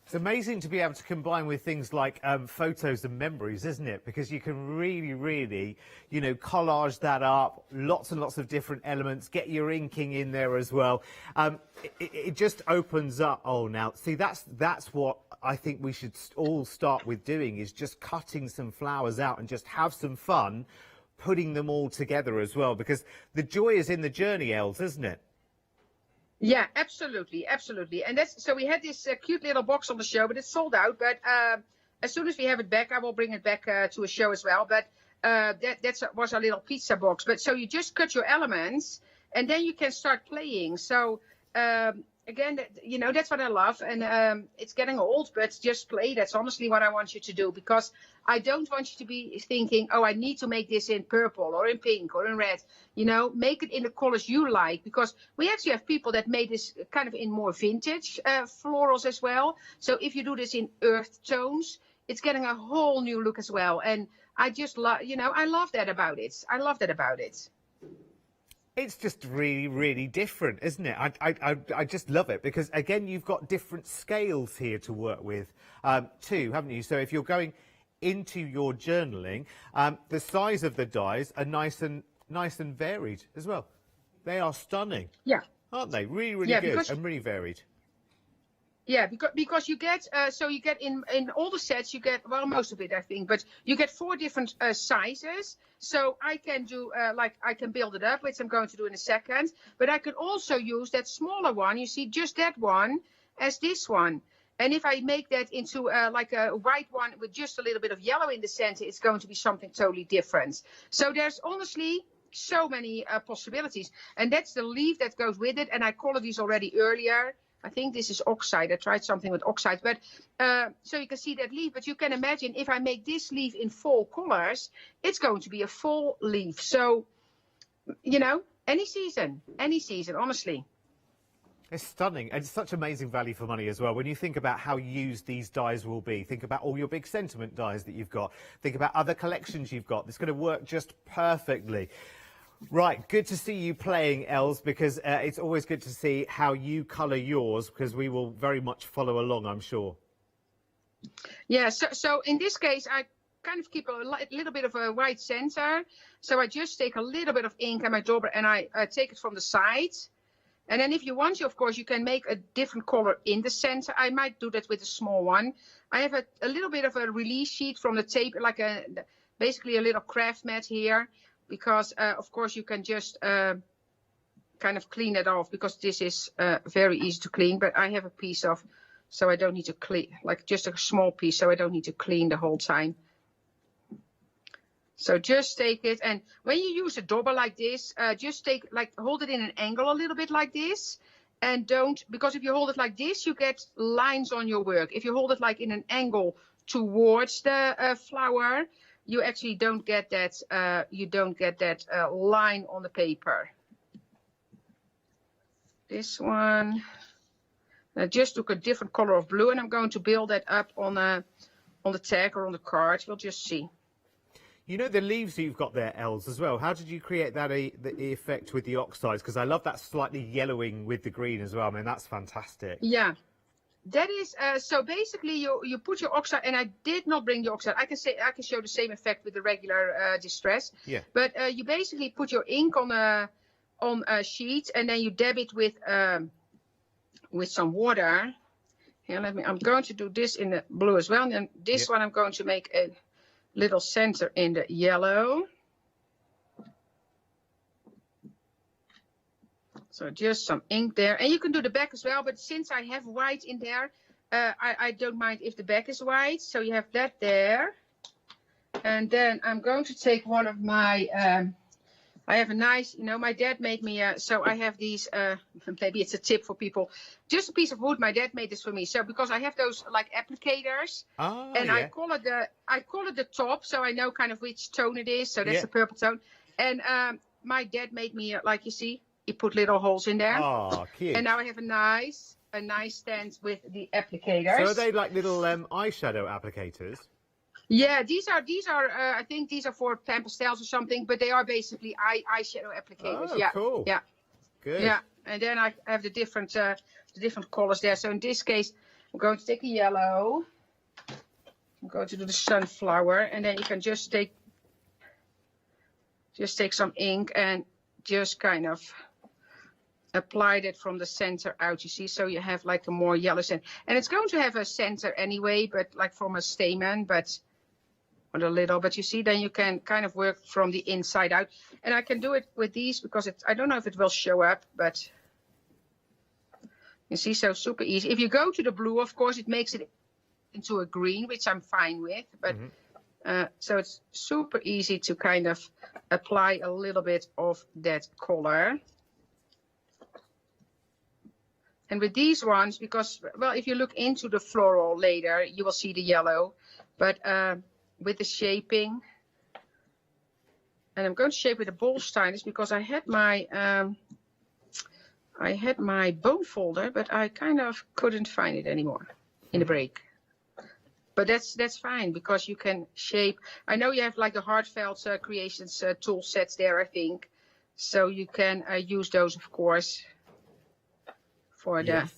It's amazing to be able to combine with things like photos and memories, isn't it? Because you can really, really, collage that up, lots and lots of different elements, get your inking in there as well. It just opens up. Oh, now, see, that's what I think we should all start with doing, is just cutting some flowers out and just have some fun putting them all together as well, because the joy is in the journey, Els, isn't it? Yeah, absolutely. And so we had this cute little box on the show, but it's sold out. But as soon as we have it back, I will bring it back to a show as well. But that was our little pizza box. But so you just cut your elements, and then you can start playing. So again, that's what I love. And it's getting old, but just play. That's honestly what I want you to do, because I don't want you to be thinking, oh, I need to make this in purple or in pink or in red. Make it in the colors you like, because we actually have people that made this kind of in more vintage florals as well. So if you do this in earth tones, it's getting a whole new look as well. And I just love, I love that about it. It's just really, really different, isn't it? I just love it, because, again, you've got different scales here to work with, too, haven't you? So if you're going into your journaling, the size of the dies are nice and varied as well. They are stunning. Yeah. Aren't they? Really, really good and really varied. Yeah, because you get, in all the sets, you get, well, most of it, I think, but you get 4 different sizes. So I can do, I can build it up, which I'm going to do in a second. But I can also use that smaller one, you see, just that one, as this one. And if I make that into like a white one with just a little bit of yellow in the center, it's going to be something totally different. So there's honestly so many possibilities. And that's the leaf that goes with it. And I colored these already earlier. I think this is oxide. I tried something with oxide. But so you can see that leaf. But you can imagine if I make this leaf in fall colors, it's going to be a fall leaf. So, any season, honestly. It's stunning, and it's such amazing value for money as well. When you think about how used these dies will be, think about all your big sentiment dies that you've got, think about other collections you've got. It's going to work just perfectly. Right, good to see you playing, Els, because it's always good to see how you colour yours, because we will very much follow along, I'm sure. Yeah, so in this case, I kind of keep a little bit of a white center. So I just take a little bit of ink and my dauber and I take it from the side. And then if you want to, of course, you can make a different color in the center. I might do that with a small one. I have a little bit of a release sheet from the tape, like basically a little craft mat here, because of course you can just kind of clean it off, because this is very easy to clean. But I have a piece of, so I don't need to clean, like just a small piece, so I don't need to clean the whole time. So just take it, and when you use a dauber like this, just hold it in an angle a little bit like this, and don't, because if you hold it like this, you get lines on your work. If you hold it like in an angle towards the flower, you actually don't get that, line on the paper. This one, I just took a different color of blue, and I'm going to build that up on the tag or on the card. We'll just see. You know the leaves that you've got there, Els, as well. How did you create that the effect with the oxides? Because I love that slightly yellowing with the green as well. I mean, that's fantastic. Yeah, that is so basically you put your oxide, and I did not bring the oxide. I can show the same effect with the regular distress. Yeah. But you basically put your ink on a sheet, and then you dab it with some water. Here, I'm going to do this in the blue as well, and then this one I'm going to make a little center in the yellow. So just some ink there, and you can do the back as well, but since I have white in there, I don't mind if the back is white. So you have that there, and then I'm going to take one of my I have a nice, my dad made me, so I have these, maybe it's a tip for people, just a piece of wood. My dad made this for me. So because I have those like applicators, and I call it the top, so I know kind of which tone it is. So that's the purple tone. And my dad made me, like you see, he put little holes in there. Oh, cute. And now I have a nice stand with the applicators. So are they like little eyeshadow applicators? Yeah, these are I think these are for pastels or something, but they are basically eyeshadow applicators. Oh, yeah, cool. Yeah, good. Yeah, and then I have the different colors there. So in this case, I'm going to take a yellow. I'm going to do the sunflower, and then you can just take some ink and just kind of apply that from the center out, you see, so you have like a more yellow center, and it's going to have a center anyway, but like from a stamen, but a little, but you see, then you can kind of work from the inside out. And I can do it with these because I don't know if it will show up, but you see, so super easy. If you go to the blue, of course, it makes it into a green, which I'm fine with, but so it's super easy to kind of apply a little bit of that color. And with these ones, because, well, if you look into the floral later, you will see the yellow, but with the shaping, and I'm going to shape with a ball stylus because I had my bone folder, but I kind of couldn't find it anymore in the break. But that's fine because you can shape. I know you have like the Heartfelt Creations tool sets there, I think, so you can use those, of course, for the.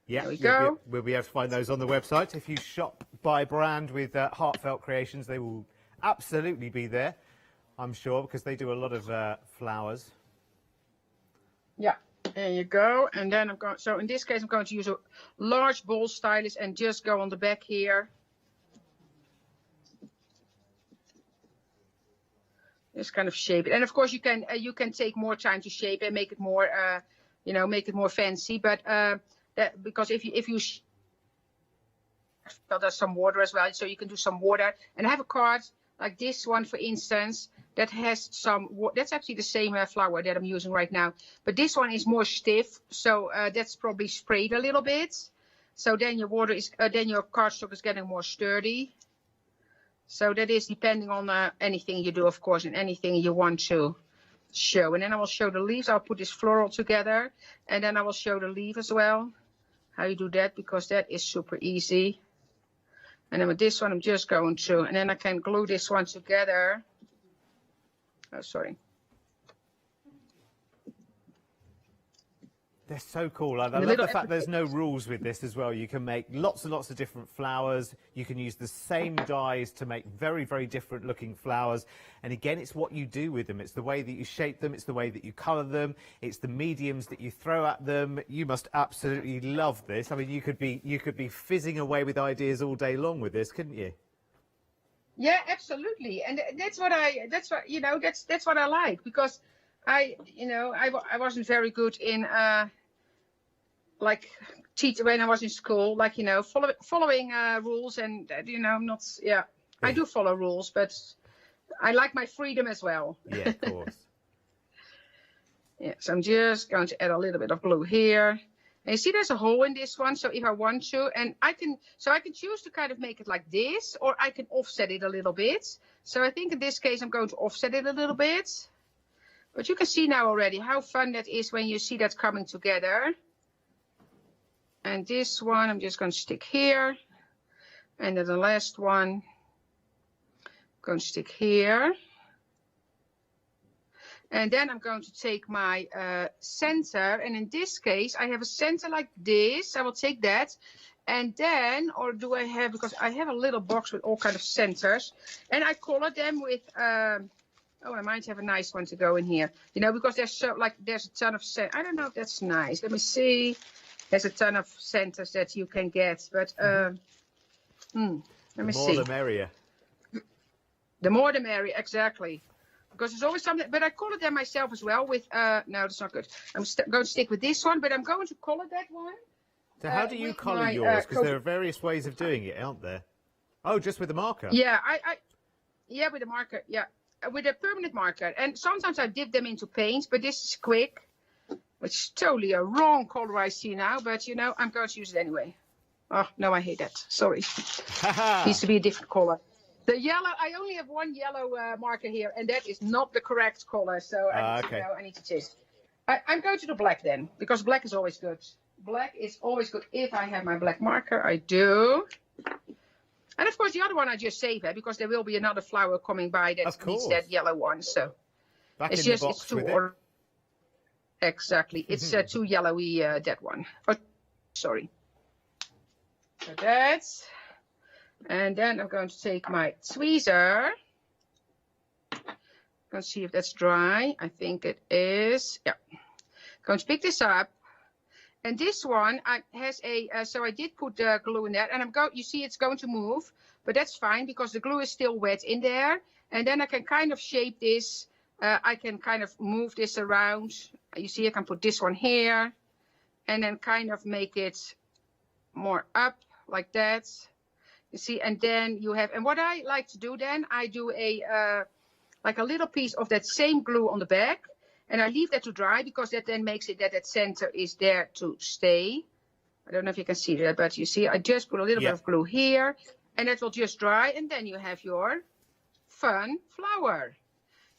Yeah, there we go. We'll be able to find those on the website. If you shop by brand with Heartfelt Creations, they will absolutely be there, I'm sure, because they do a lot of flowers. Yeah, there you go. And then I'm going. So in this case, I'm going to use a large ball stylus and just go on the back here. Just kind of shape it, and of course you can take more time to shape and make it more, make it more fancy, but. Because if you there's some water as well, so you can do some water. And I have a card like this one, for instance, that has some. That's actually the same flower that I'm using right now, but this one is more stiff, so that's probably sprayed a little bit. So then your your cardstock is getting more sturdy. So that is depending on anything you do, of course, and anything you want to show. And then I will show the leaves. I'll put this floral together, and then I will show the leaf as well. How you do that, because that is super easy. And then with this one, I'm just going to, and then I can glue this one together. Oh, sorry. They're so cool. I love the fact there's no rules with this as well. You can make lots and lots of different flowers. You can use the same dyes to make very, very different looking flowers. And again, it's what you do with them. It's the way that you shape them. It's the way that you colour them. It's the mediums that you throw at them. You must absolutely love this. I mean, you could be fizzing away with ideas all day long with this, couldn't you? Yeah, absolutely. And that's what I like, because I wasn't very good in like teach when I was in school, like, following rules, and I'm not, I do follow rules, but I like my freedom as well. Yeah, of course. Yeah, so I'm just going to add a little bit of glue here. And you see there's a hole in this one, so if I want to, and I can choose to kind of make it like this, or I can offset it a little bit. So I think in this case I'm going to offset it a little bit. But you can see now already how fun that is when you see that coming together. And this one I'm just going to stick here. And then the last one I'm going to stick here. And then I'm going to take my center. And in this case, I have a center like this. I will take that. And then, or do I have, because I have a little box with all kind of centers. And I color them with... oh, I might have a nice one to go in here. Because there's a ton of I don't know if that's nice. Let me see. There's a ton of centers that you can get, but let me see. The more the merrier. The more the merrier, exactly. Because there's always something, but I color them myself as well with, no, that's not good. I'm going to stick with this one, but I'm going to color that one. So how do you colour yours? Because there are various ways of doing it, aren't there? Oh, just with the marker? Yeah, yeah, with the marker, yeah. With a permanent marker. And sometimes I dip them into paint, but this is quick. Which is totally a wrong color I see now, but I'm going to use it anyway. Oh, no, I hate that. Sorry. Needs to be a different color. The yellow, I only have one yellow marker here, and that is not the correct color, so I need to change. I'm going to do black then, because black is always good. Black is always good. If I have my black marker, I do. And of course, the other one I just save it, because there will be another flower coming by that needs that yellow one. So back it's in just the box it's too with it. Exactly, it's too yellowy, that one. Oh, sorry. So that's, and then I'm going to take my tweezer. Let's see if that's dry. I think it is. Yeah. Going to pick this up. And this one has a, so I did put the glue in there, and you see it's going to move, but that's fine because the glue is still wet in there. And then I can kind of shape this. I can kind of move this around. You see I can put this one here and then kind of make it more up like that. You see, and then you have, and what I like to do then, I do like a little piece of that same glue on the back, and I leave that to dry because that then makes it that center is there to stay. I don't know if you can see that, but you see I just put a little bit of glue here, and that will just dry, and then you have your fun flower.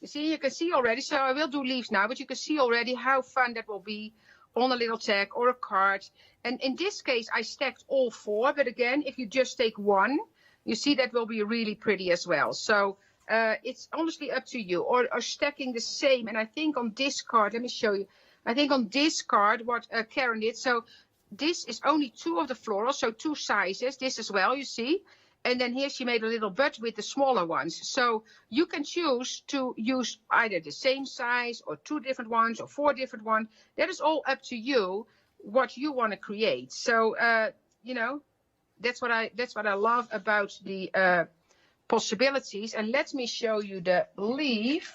You see, you can see already, so I will do leaves now, but you can see already how fun that will be on a little tag or a card. And in this case, I stacked all four, but again, if you just take one, you see that will be really pretty as well. So it's honestly up to you, or stacking the same. And I think on this card, let me show you. I think on this card, what Karen did, so this is only two of the florals, so two sizes, this as well, you see. And then here she made a little bud with the smaller ones. So you can choose to use either the same size or two different ones or four different ones. That is all up to you, what you want to create. So, that's what I love about the possibilities. And let me show you the leaf.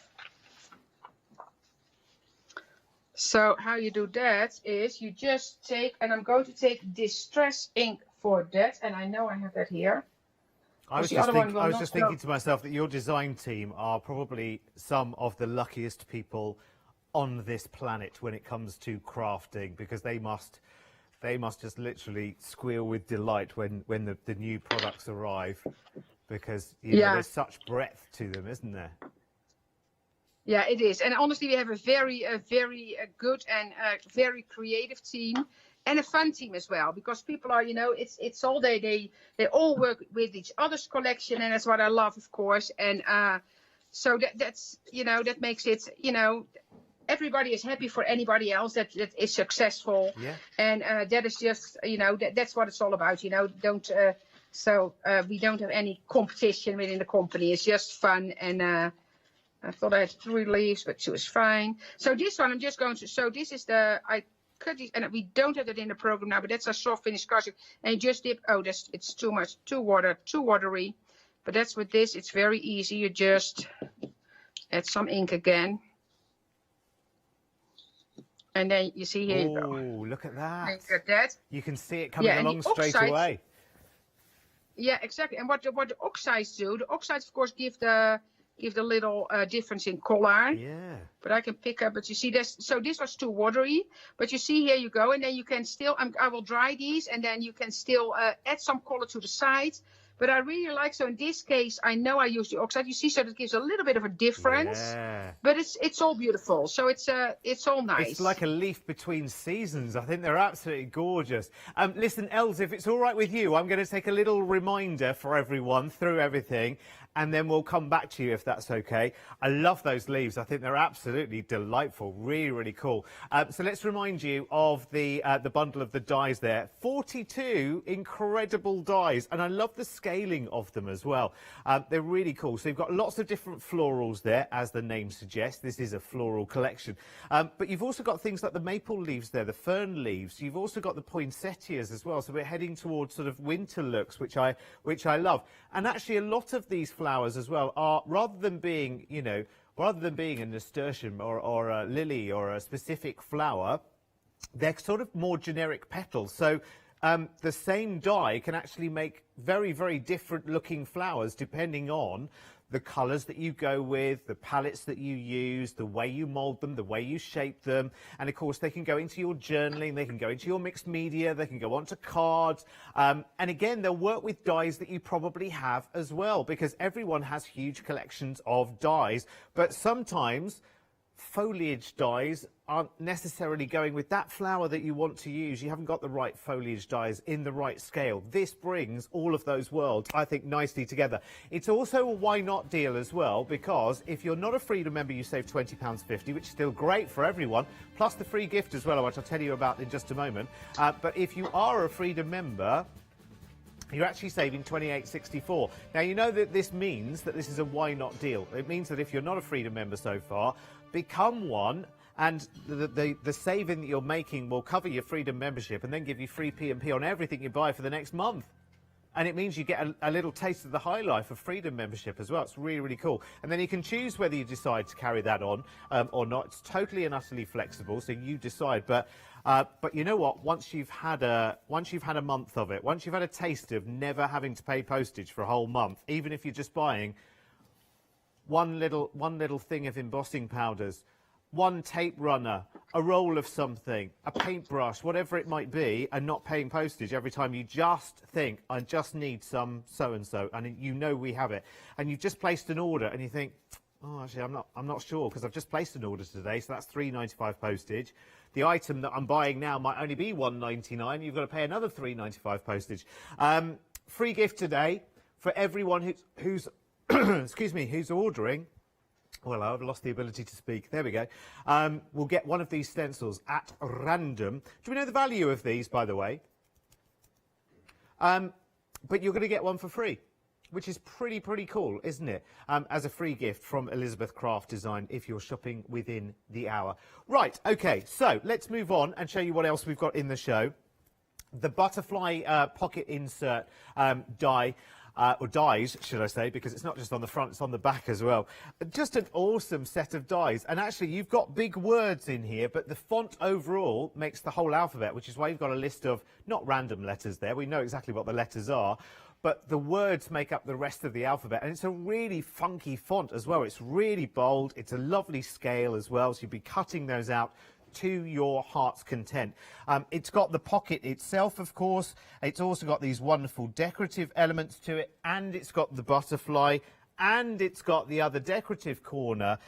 So how you do that is you just take, and I'm going to take Distress ink for that. And I know I have that here. I was just thinking to myself that your design team are probably some of the luckiest people on this planet when it comes to crafting, because they must just literally squeal with delight when the new products arrive, because there's such breadth to them, isn't there? Yeah, it is. And honestly, we have a very good and very creative team. And a fun team as well, because people are, it's all they all work with each other's collection, and that's what I love, of course. And so that's, that makes it, everybody is happy for anybody else that is successful. Yeah. And that is just, you know, that's what it's all about, you know. We don't have any competition within the company. It's just fun. And I thought I had 3 leaves, but 2 is fine. So this one I'm just going to, so this is I cut these, and we don't have it in the program now, but that's a soft finish cardstock. And you just dip, it's too much, too watery. But that's with this, it's very easy. You just add some ink again. And then you see here you go. Oh, look at that. Look at that. You can see it coming along straight away. Yeah, exactly. And what the oxides do, the oxides, of course, give the little difference in color. Yeah. But I can pick up, but you see this. So this was too watery. But you see here you go. And then you can still, I will dry these. And then you can still add some color to the sides. But I really like, so in this case, I know I use the oxide. You see, so that gives a little bit of a difference. Yeah. But it's all beautiful. So it's all nice. It's like a leaf between seasons. I think they're absolutely gorgeous. Listen, Els, if it's all right with you, I'm going to take a little reminder for everyone through everything, and then we'll come back to you if that's okay. I love those leaves. I think they're absolutely delightful. Really, really cool. So let's remind you of the bundle of the dies there. 42 incredible dies, and I love the scaling of them as well. They're really cool. So you've got lots of different florals there, as the name suggests. This is a floral collection. But you've also got things like the maple leaves there, the fern leaves. You've also got the poinsettias as well. So we're heading towards sort of winter looks, which I love. And actually, a lot of these flowers as well are, rather than being a nasturtium or a lily or a specific flower, they're sort of more generic petals. So the same die can actually make very, very different looking flowers depending on the colours that you go with, the palettes that you use, the way you mould them, the way you shape them. And of course, they can go into your journaling, they can go into your mixed media, they can go onto cards. And again, they'll work with dies that you probably have as well, because everyone has huge collections of dies. But sometimes foliage dies aren't necessarily going with that flower that you want to use. You haven't got the right foliage dies in the right scale. This brings all of those worlds, I think, nicely together. It's also a why not deal as well, because if you're not a Freedom member, you save £20.50, which is still great for everyone, plus the free gift as well, which I'll tell you about in just a moment. But if you are a Freedom member, you're actually saving £28.64. Now, you know that this means that this is a why not deal. It means that if you're not a Freedom member so far, become one, and the saving that you're making will cover your Freedom membership and then give you free P&P on everything you buy for the next month. And it means you get a little taste of the high life of Freedom membership as well. It's really, really cool. And then you can choose whether you decide to carry that on or not. It's totally and utterly flexible, so you decide. But you know what? Once you've had a month of it, once you've had a taste of never having to pay postage for a whole month, even if you're just buying one little thing of embossing powders, one tape runner, a roll of something, a paintbrush, whatever it might be, and not paying postage every time you just think, I just need some so-and-so, and you know we have it. And you've just placed an order, and you think, oh, actually, I'm not sure, because I've just placed an order today, so that's £3.95 postage. The item that I'm buying now might only be £1.99. You've got to pay another £3.95 postage. Free gift today for everyone who's excuse me, who's ordering. Well, I've lost the ability to speak. There we go. We'll get one of these stencils at random. Do we know the value of these, by the way? But you're going to get one for free, which is pretty cool, isn't it? As a free gift from Elizabeth Craft Design if you're shopping within the hour. Right, okay, so let's move on and show you what else we've got in the show. The butterfly pocket insert die. Or dies, should I say, because it's not just on the front, it's on the back as well. Just an awesome set of dies. And actually, you've got big words in here, but the font overall makes the whole alphabet, which is why you've got a list of not random letters there. We know exactly what the letters are, but the words make up the rest of the alphabet. And it's a really funky font as well. It's really bold. It's a lovely scale as well, so you'll be cutting those out to your heart's content. It's got the pocket itself, of course. It's also got these wonderful decorative elements to it, and it's got the butterfly And it's got the other decorative corner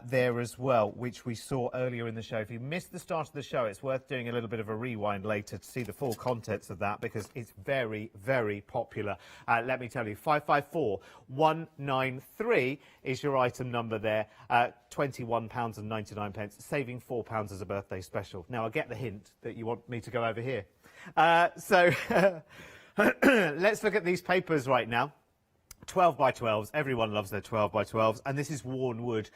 there as well, which we saw earlier in the show. If you missed the start of the show, it's worth doing a little bit of a rewind later to see the full contents of that, because it's very, very popular. Let me tell you, 554193 is your item number there. £21.99, saving £4 as a birthday special. Now, I get the hint that you want me to go over here. So let's look at these papers right now. 12 by 12s. Everyone loves their 12 by 12s, and this is worn wood.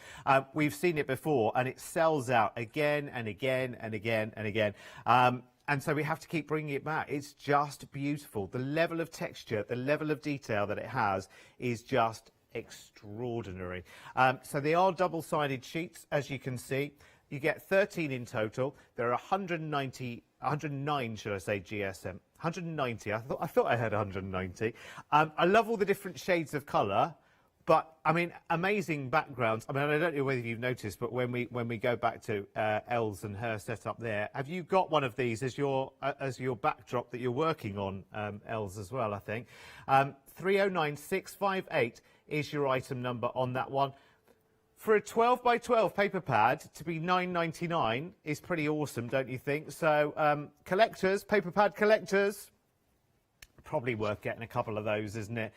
We've seen it before, and it sells out again and again and again and again. And so we have to keep bringing it back. It's just beautiful. The level of texture, the level of detail that it has is just extraordinary. So they are double-sided sheets, as you can see. You get 13 in total. There are 109, should I say, GSM. 190. I thought I had 190. I love all the different shades of colour, but I mean, amazing backgrounds. I mean, I don't know whether you've noticed, but when we go back to Els and her setup there, have you got one of these as your backdrop that you're working on, Els, as well? I think 309658 is your item number on that one. For a 12 by 12 paper pad to be £9.99 is pretty awesome, don't you think? So collectors, paper pad collectors, probably worth getting a couple of those, isn't it?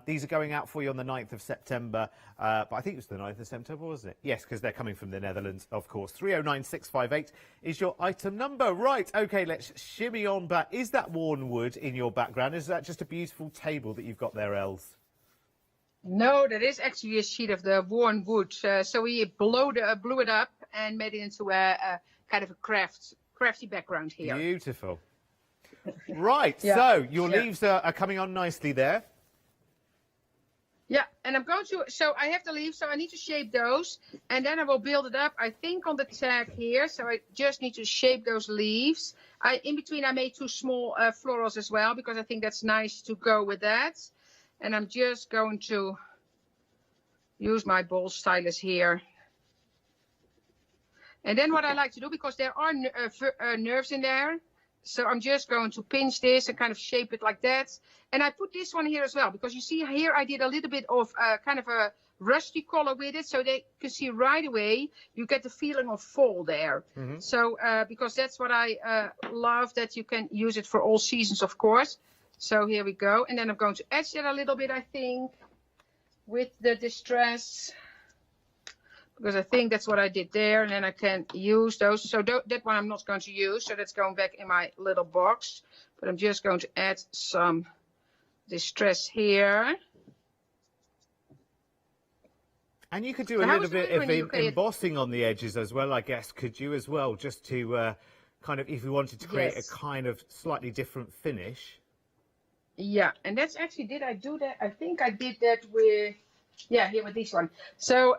These are going out for you on the 9th of September, but I think it was the 9th of September, wasn't it? Yes, because they're coming from the Netherlands, of course. 309658 is your item number. Right, OK, let's shimmy on back. Is that worn wood in your background? Is that just a beautiful table that you've got there, Els? No, that is actually a sheet of the worn wood. So we blew it up and made it into a kind of a crafty background here. Beautiful. Right, Yeah. so your leaves are coming on nicely there. Yeah, and I'm going to, so I have the leaves, so I need to shape those, and then I will build it up, I think, on the tag here. So I just need to shape those leaves. In between, I made two small florals as well, because I think that's nice to go with that. And I'm just going to use my ball stylus here. And then what I like to do, because there are nerves in there, so I'm just going to pinch this and kind of shape it like that. And I put this one here as well, because you see here I did a little bit of kind of a rusty color with it, so they can see right away you get the feeling of fall there. So because that's what I love, that you can use it for all seasons, of course. So here we go, and then I'm going to edge that a little bit, I think, with the distress, because I think that's what I did there, and then I can use those. So that one I'm not going to use, so that's going back in my little box, but I'm just going to add some distress here. And you could do a little bit of embossing on the edges as well, I guess, could you, as well, just to kind of, if you wanted to create a kind of slightly different finish. Yeah, and that's actually, did I do that? I think I did that with, yeah, here with this one. So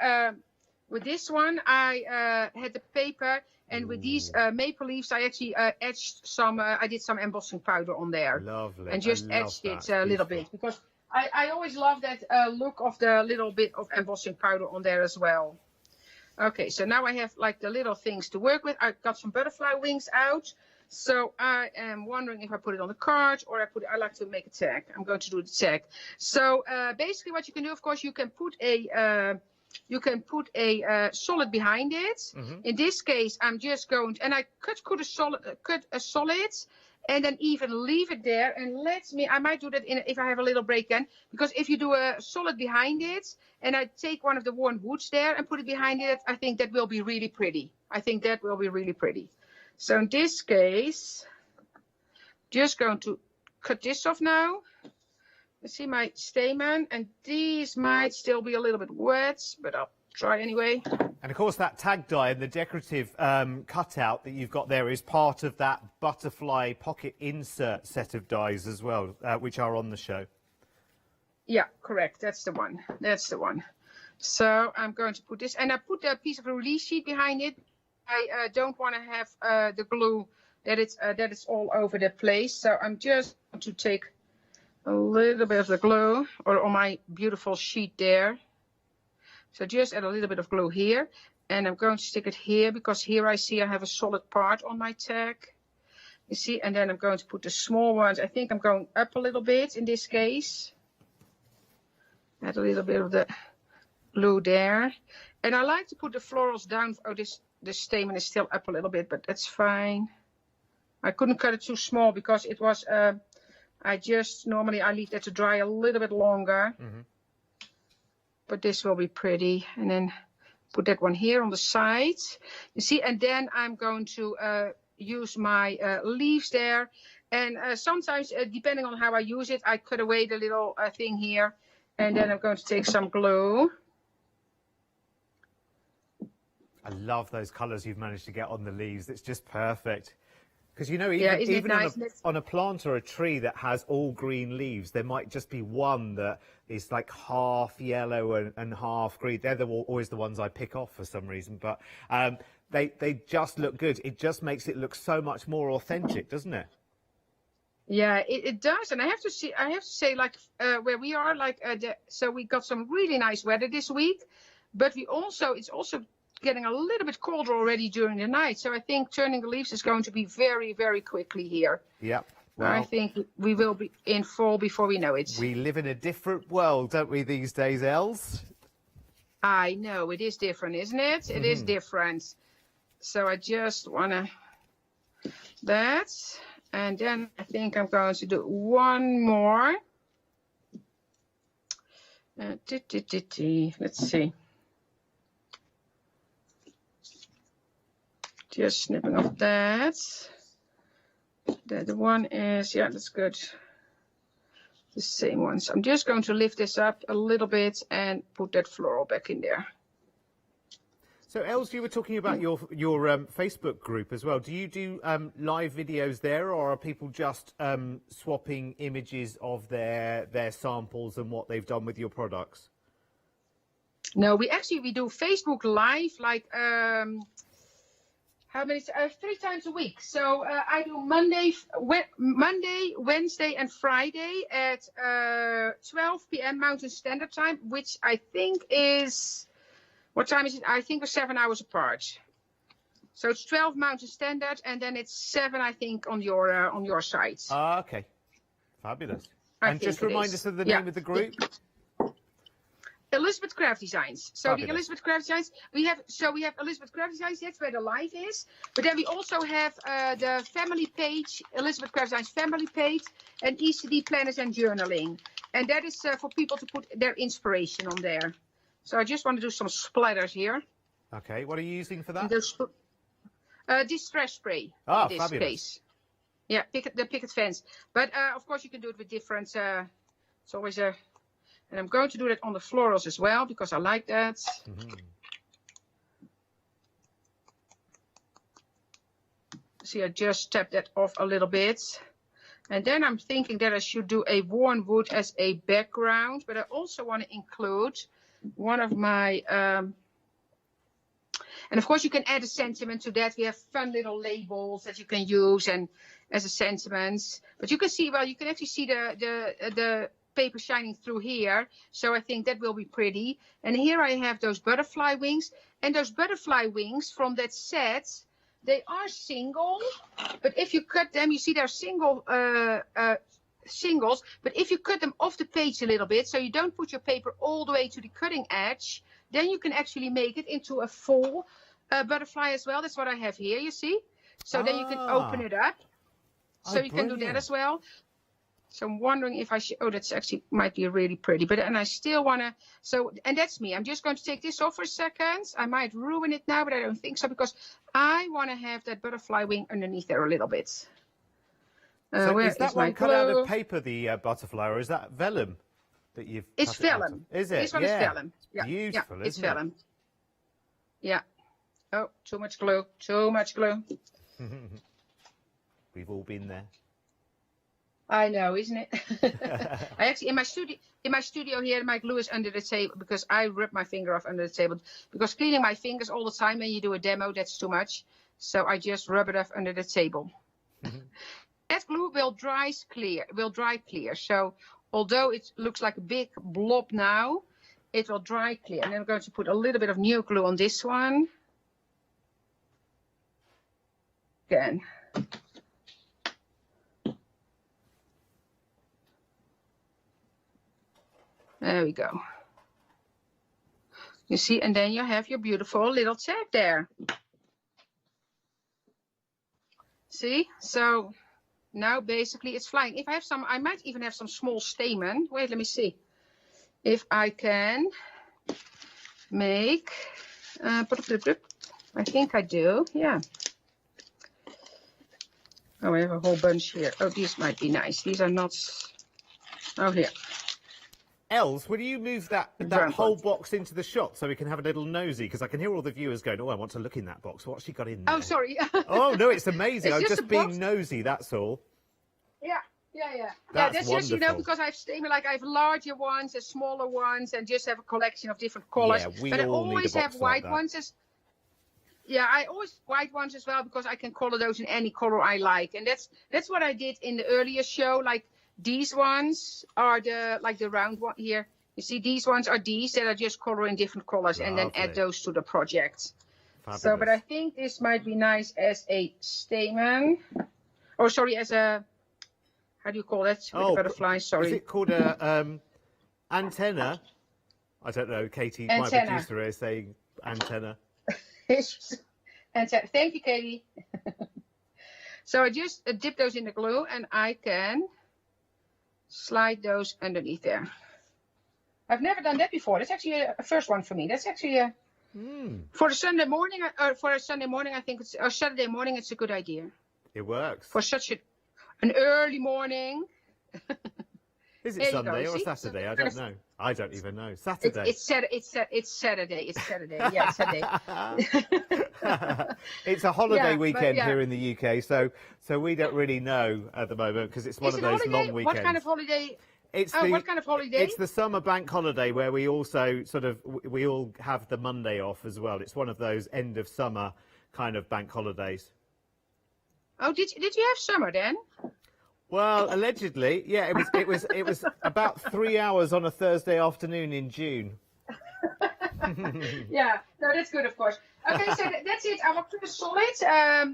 with this one, I had the paper, and with these maple leaves, I actually etched some, I did some embossing powder on there. Lovely. And just etched it a little bit, because I always love that look of the little bit of embossing powder on there as well. Okay, so now I have like the little things to work with. I got some butterfly wings out. So I am wondering if I put it on the card or I like to make a tag. I'm going to do the tag. So basically what you can do, of course, you can put a solid behind it. In this case, I'm just going to, and I cut a solid and then even leave it there, and I might do that if I have a little break then, because if you do a solid behind it and I take one of the worn woods there and put it behind it, I think that will be really pretty. So in this case, just going to cut this off now. You see my stamen, and these might still be a little bit wet, but I'll try anyway. And of course that tag die and the decorative cutout that you've got there is part of that butterfly pocket insert set of dies as well, which are on the show. Yeah, correct. That's the one. So I'm going to put this, and I put a piece of a release sheet behind it. I don't want to have the glue that it's all over the place. So I'm just going to take a little bit of the glue on my beautiful sheet there. So just add a little bit of glue here, and I'm going to stick it here, because here I see I have a solid part on my tag. You see, and then I'm going to put the small ones. I think I'm going up a little bit in this case. Add a little bit of the glue there. And I like to put the florals down. Oh, this stamen is still up a little bit, but that's fine. I couldn't cut it too small because it was, normally I leave that to dry a little bit longer. But this will be pretty. And then put that one here on the side. You see, and then I'm going to use my leaves there. And sometimes, depending on how I use it, I cut away the little thing here. And then I'm going to take some glue. I love those colours you've managed to get on the leaves. It's just perfect. Because, you know, isn't nice? on a plant or a tree that has all green leaves, there might just be one that is like half yellow and half green. They're always the ones I pick off for some reason. But they just look good. It just makes it look so much more authentic, doesn't it? Yeah, it does. And I have to say, like, where we are, like, so we got some really nice weather this week. But it's also getting a little bit colder already during the night. So I think turning the leaves is going to be very, very quickly here. Yep. Well, I think we will be in fall before we know it. We live in a different world, don't we, these days, Els? I know, it is different, isn't it? It is different. So I just want to... that. And then I think I'm going to do one more. Let's see. Just snipping off that. The one is, yeah, that's good. The same one. So I'm just going to lift this up a little bit and put that floral back in there. So, Els, you were talking about your Facebook group as well. Do you do live videos there, or are people just swapping images of their samples and what they've done with your products? No, we do Facebook Live, like how many? 3 times a week. So I do Monday, Wednesday, and Friday at 12 p.m. Mountain Standard Time, which I think is, what time is it? I think we're 7 hours apart. So it's 12 Mountain Standard, and then it's 7, I think, on your side. Ah, okay, fabulous. And just remind us of the name of the group. Elizabeth Craft Designs. So Fabulous. the Elizabeth Craft Designs, we have Elizabeth Craft Designs, that's where the live is. But then we also have the family page, Elizabeth Craft Designs family page, and ECD planners and journaling. And that is for people to put their inspiration on there. So I just want to do some splatters here. Okay, what are you using for that? Distress spray Ah, in this fabulous. case. Yeah, the picket fence. But of course you can do it with different, it's always a... And I'm going to do that on the florals as well, because I like that. See, I just tapped that off a little bit. And then I'm thinking that I should do a worn wood as a background, but I also want to include one of my... and of course you can add a sentiment to that. We have fun little labels that you can use and as a sentiment. But you can see, well, you can actually see the paper shining through here, so I think that will be pretty. And here I have those butterfly wings, and those butterfly wings from that set, they are single, but if you cut them, you see they're single singles, but if you cut them off the page a little bit, so you don't put your paper all the way to the cutting edge, then you can actually make it into a full butterfly as well. That's what I have here, you see. So then you can open it up, so you can do that as well. So I'm wondering if I should, oh, that's actually might be really pretty, but, and I still want to, so, and that's me. I'm just going to take this off for a second. I might ruin it now, but I don't think so, because I want to have that butterfly wing underneath there a little bit. So is that one cut out of paper, the butterfly, or is that vellum that you've It's vellum. Is it? This one is vellum. Yeah. Beautiful, yeah, it's isn't vellum. Yeah. Oh, too much glue. Too much glue. We've all been there. I know, isn't it? I actually, in my studio here, my glue is under the table because I rip my finger off under the table. Because cleaning my fingers all the time when you do a demo, that's too much. So I just rub it off under the table. That glue will dry clear. So although it looks like a big blob now, it will dry clear. And then I'm going to put a little bit of new glue on this one. Again. There we go. You see, and then you have your beautiful little tag there. See, so now basically it's flying. If I have some, I might even have some small stamen. Wait, let me see. If I can make, I think I do, yeah. Oh, I have a whole bunch here. Oh, these might be nice. These are not, oh, here. Els, will you move that whole box into the shot so we can have a little nosy? Because I can hear all the viewers going, oh, I want to look in that box. What's she got in there? Oh, sorry. Oh, no, it's amazing. It's I'm just just a being box. nosy, that's all. Yeah. That's That's just, you know, wonderful. because I have stamen, like I have larger ones and smaller ones and just have a collection of different colors. Yeah, we but I all need a always box have like white that. ones. Yeah, I always white ones as well because I can color those in any color I like. And that's what I did in the earlier show. Like these ones are the round one here. You see, these ones are these that I just color in different colors and then add Lovely. those to the project. Fabulous. So, but I think this might be nice as a stamen. Or sorry, as a, how do you call that? With the butterflies, sorry. Is it called a antenna? I don't know. Katie, my Antenna. producer, is saying antenna. And thank you, Katie. So I just dip those in the glue and I can slide those underneath there. I've never done that before. That's actually a first one for me. That's actually a for a Sunday morning. I think it's or Saturday morning. It's a good idea It works. for such an early morning. Is There it you go, Sunday or see? Saturday? I So don't know. I don't even know. Saturday. It's Saturday. It's Saturday. Yeah, it's Saturday. It's a holiday Yeah, but weekend yeah. here in the UK, so we don't really know at the moment because it's one Is of it those holiday? long weekends. What kind of holiday? It's what kind of holiday? It's the summer bank holiday where we also we all have the Monday off as well. It's one of those end of summer kind of bank holidays. Oh, did you have summer then? Well, allegedly, yeah. It was about 3 hours on a Thursday afternoon in June. Yeah, no, that's good, of course. Okay, so that's it. I will put it solid,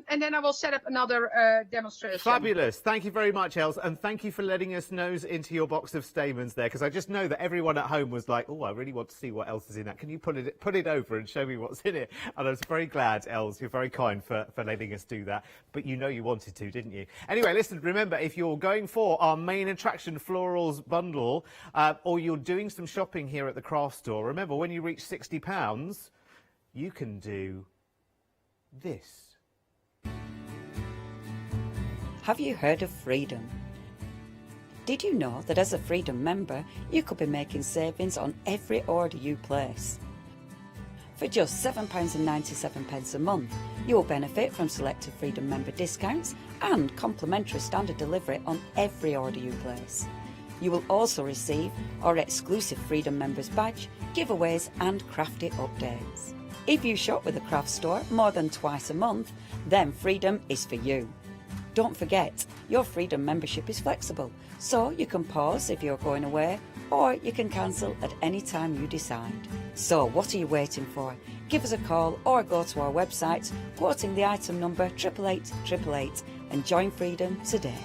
and then I will set up another demonstration. Fabulous. Thank you very much, Els, and thank you for letting us nose into your box of stamens there, because I just know that everyone at home was like, oh, I really want to see what else is in that. Can you put it over and show me what's in it? And I was very glad, Els, you're very kind for letting us do that. But you know you wanted to, didn't you? Anyway, listen, remember, if you're going for our main attraction florals bundle, or you're doing some shopping here at the craft store, remember, when you reach £60, you can do this. Have you heard of Freedom? Did you know that as a Freedom member, you could be making savings on every order you place? For just £7.97 a month, you will benefit from selected Freedom member discounts and complimentary standard delivery on every order you place. You will also receive our exclusive Freedom Members badge, giveaways and crafty updates. If you shop with the craft store more than twice a month, then Freedom is for you. Don't forget, your Freedom membership is flexible, so you can pause if you're going away, or you can cancel at any time you decide. So what are you waiting for? Give us a call or go to our website, quoting the item number 88888, and join Freedom today.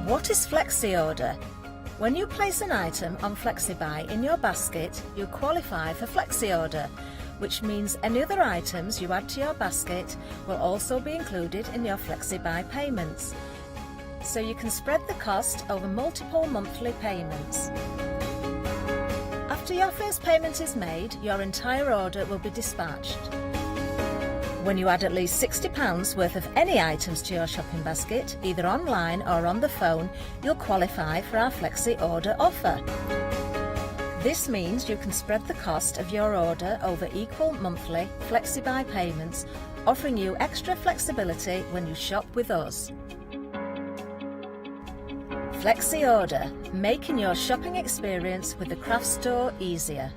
What is Flexi Order? When you place an item on FlexiBuy in your basket, you qualify for Flexi Order, which means any other items you add to your basket will also be included in your FlexiBuy payments. So you can spread the cost over multiple monthly payments. After your first payment is made, your entire order will be dispatched. When you add at least £60 worth of any items to your shopping basket, either online or on the phone, you'll qualify for our Flexi Order offer. This means you can spread the cost of your order over equal monthly FlexiBuy payments, offering you extra flexibility when you shop with us. Flexi Order, making your shopping experience with the craft store easier.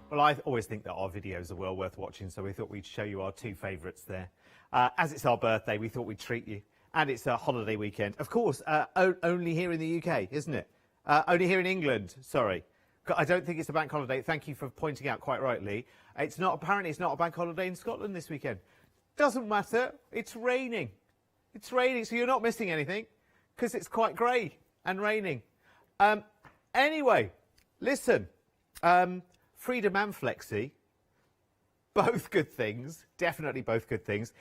Well, I always think that our videos are well worth watching, so we thought we'd show you our two favourites there. As it's our birthday, we thought we'd treat you. And it's a holiday weekend. Of course, only here in the UK, isn't it? Only here in England, sorry. I don't think it's a bank holiday. Thank you for pointing out quite rightly. It's not. Apparently, it's not a bank holiday in Scotland this weekend. Doesn't matter. It's raining. It's raining, so you're not missing anything because it's quite grey and raining. Anyway, listen. Freedom and Flexi, both good things. Definitely both good things.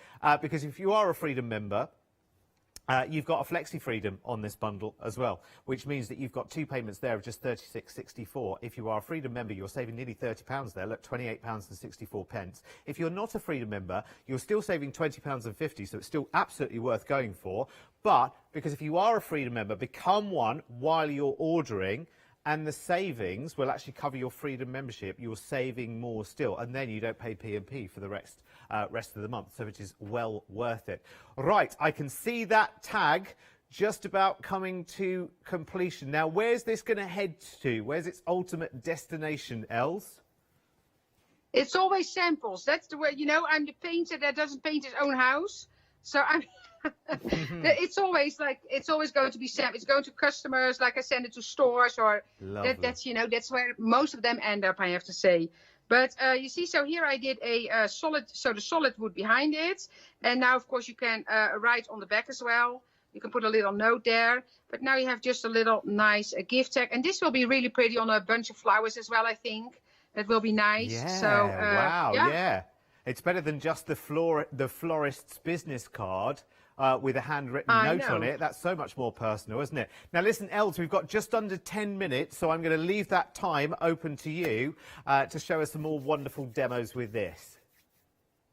Because if you are a Freedom member, you've got a Flexi Freedom on this bundle as well, which means that you've got 2 payments there of just £36.64. If you are a Freedom member, you're saving nearly £30 there. Look, £28.64. If you're not a Freedom member, you're still saving £20.50, so it's still absolutely worth going for. But because if you are a Freedom member, become one while you're ordering, and the savings will actually cover your Freedom membership. You're saving more still, and then you don't pay P&P for the rest of the month, so it is well worth it. Right, I can see that tag just about coming to completion. Now, where's this going to head to? Where's its ultimate destination, Els? It's always samples. That's the way, you know, I'm the painter that doesn't paint his own house. So I'm... it's always going to be samples. It's going to customers, like I send it to stores, or that's, you know, that's where most of them end up, I have to say. But you see, so here I did a solid, so the solid wood behind it. And now, of course, you can write on the back as well. You can put a little note there. But now you have just a little nice gift tag. And this will be really pretty on a bunch of flowers as well, I think. That will be nice. Yeah, so, wow, yeah. It's better than just the florist's business card. With a handwritten note on it. That's so much more personal, isn't it? Now, listen, Els, we've got just under 10 minutes, so I'm going to leave that time open to you to show us some more wonderful demos with this.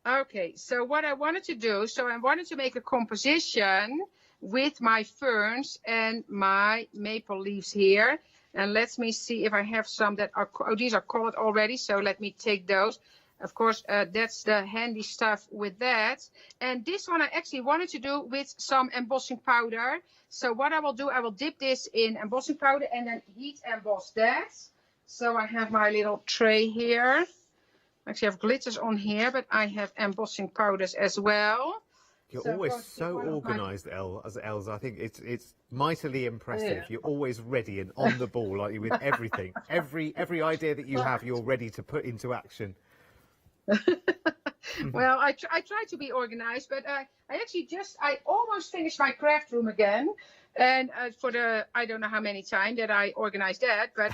Okay, so what I wanted to do, so I wanted to make a composition with my ferns and my maple leaves here. And let me see if I have some that are, oh, these are colored already, so let me take those. Of course, that's the handy stuff with that. And this one I actually wanted to do with some embossing powder. So what I will do, I will dip this in embossing powder and then heat emboss that. So I have my little tray here. I actually have glitters on here, but I have embossing powders as well. You're always so organised, Els. I think it's mightily impressive. Yeah. You're always ready and on the ball, like you with everything. Every idea that you have, you're ready to put into action. Well, I try to be organized, but I almost finished my craft room again, and for the I don't know how many times that I organized that, but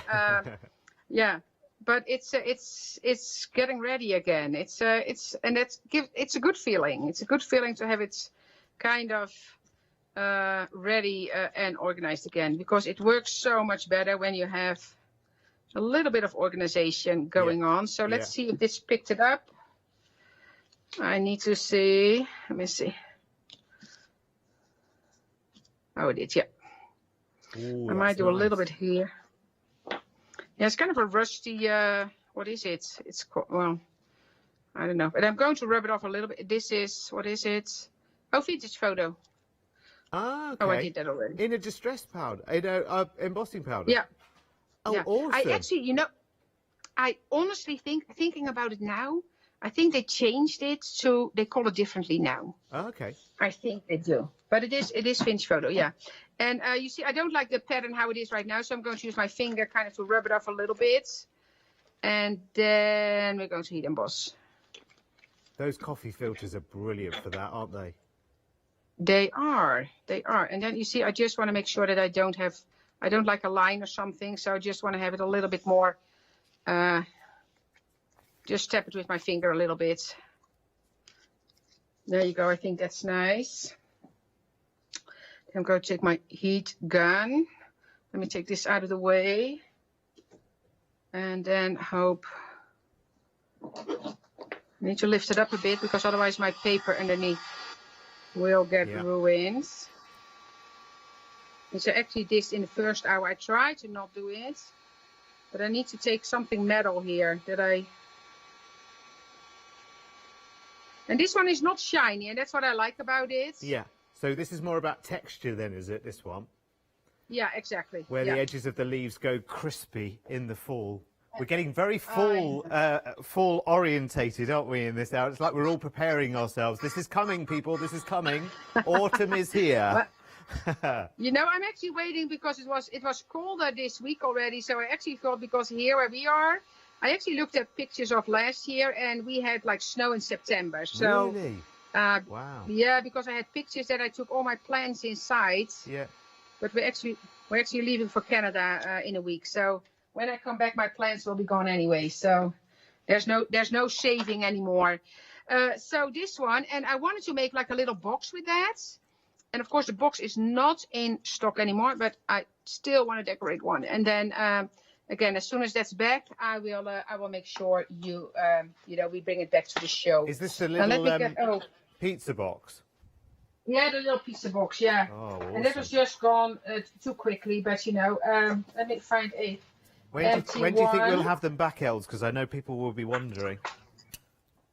yeah, but it's getting ready again. It's a good feeling. It's a good feeling to have it kind of ready and organized again, because it works so much better when you have a little bit of organization going on. So let's see if this picked it up. I need to see. Let me see. Oh, it did, yeah. Ooh, I might do a little bit here. Yeah, it's kind of a rusty, what is it? It's called, well, I don't know. But I'm going to rub it off a little bit. This is, what is it? Oh, vintage photo. Ah, okay. Oh, I did that already. In a distress powder, in a embossing powder. Yeah. Oh, yeah. awesome. I actually, you know, I honestly thinking about it now, I think they changed it to, they call it differently now. Oh, okay. I think they do. But it is vintage photo, yeah. And you see, I don't like the pattern how it is right now, so I'm going to use my finger kind of to rub it off a little bit. And then we're going to heat emboss. Those coffee filters are brilliant for that, aren't they? They are. And then you see, I just want to make sure that I don't like a line or something, so I just want to have it a little bit more, just tap it with my finger a little bit. There you go, I think that's nice. I'm going to take my heat gun. Let me take this out of the way. And then hope, I need to lift it up a bit because otherwise my paper underneath will get ruined. And so actually this in the first hour, I tried to not do it, but I need to take something metal here that and this one is not shiny, and that's what I like about it. Yeah. So this is more about texture then, is it, this one? Yeah, exactly. Where the edges of the leaves go crispy in the fall. We're getting very fall orientated, aren't we, in this hour? It's like we're all preparing ourselves. This is coming, people. This is coming. Autumn is here. You know, I'm actually waiting because it was colder this week already. So I actually thought, because here where we are, I actually looked at pictures of last year and we had like snow in September. So, really? Wow. Yeah, because I had pictures that I took all my plants inside. Yeah. But we're actually leaving for Canada in a week. So when I come back, my plants will be gone anyway. So there's no saving anymore. So this one, and I wanted to make like a little box with that. And of course the box is not in stock anymore, but I still want to decorate one. And then again, as soon as that's back, I will make sure we bring it back to the show. Is this the little pizza box? Yeah, the little pizza box, yeah. Oh, awesome. And that was just gone too quickly, but let me find a When do you think we'll have them back, Els? Because I know people will be wondering.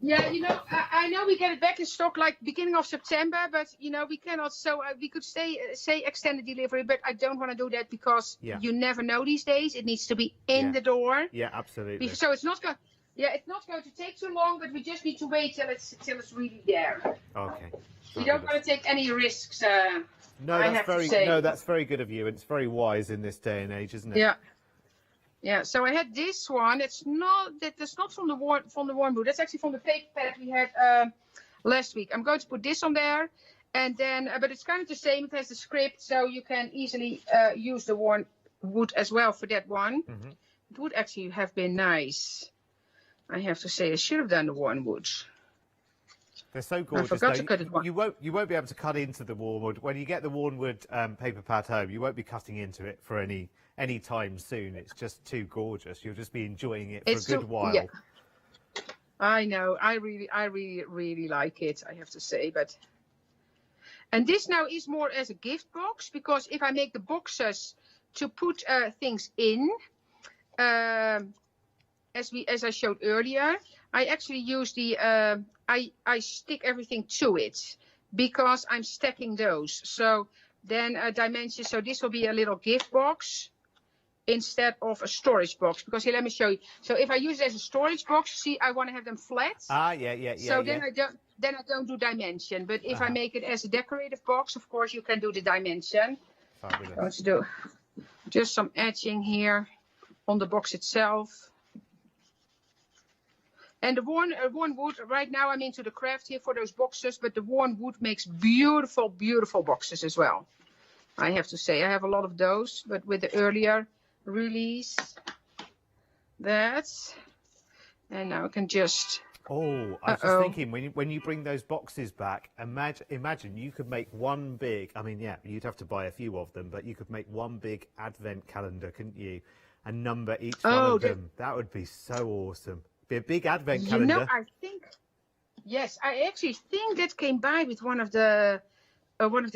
Yeah, I know we get it back in stock like beginning of September, but we cannot. So we could say extended delivery, but I don't want to do that because you never know these days. It needs to be in the door. Yeah, absolutely. So it's not going. Yeah, it's not going to take too long, but we just need to wait till it's really there. Okay. You don't want to take any risks. No, that's very good of you, and it's very wise in this day and age, isn't it? Yeah. Yeah, so I had this one. That's not from the worn boot. That's actually from the paper pad we had last week. I'm going to put this on there, and then but it's kind of the same. It has the script, so you can easily use the worn wood as well for that one. Mm-hmm. It would actually have been nice. I have to say, I should have done the worn wood. They're so gorgeous. I forgot to cut it. You won't be able to cut into the worn wood when you get the worn wood paper pad home. You won't be cutting into it for any time soon. It's just too gorgeous. You'll just be enjoying it for a good while. Yeah. I know. I really like it, I have to say. And this now is more as a gift box, because if I make the boxes to put things in, as I showed earlier, I actually use the I stick everything to it because I'm stacking those. So then dimensions. So this will be a little gift box instead of a storage box, because here, let me show you. So if I use it as a storage box, see, I want to have them flat. Yeah. So then I don't do dimension. But if I make it as a decorative box, of course you can do the dimension. Fabulous. I'm going to do just some edging here on the box itself. And the worn wood, right now I'm into the craft here for those boxes, but the worn wood makes beautiful, beautiful boxes as well. I have to say, I have a lot of those, but with the earlier release, and now I can just... Oh, I was just thinking, when you bring those boxes back, imagine you could make one big, I mean, yeah, you'd have to buy a few of them, but you could make one big advent calendar, couldn't you? And number each one of them. That would be so awesome. Be a big advent calendar. I actually think that came by with one of the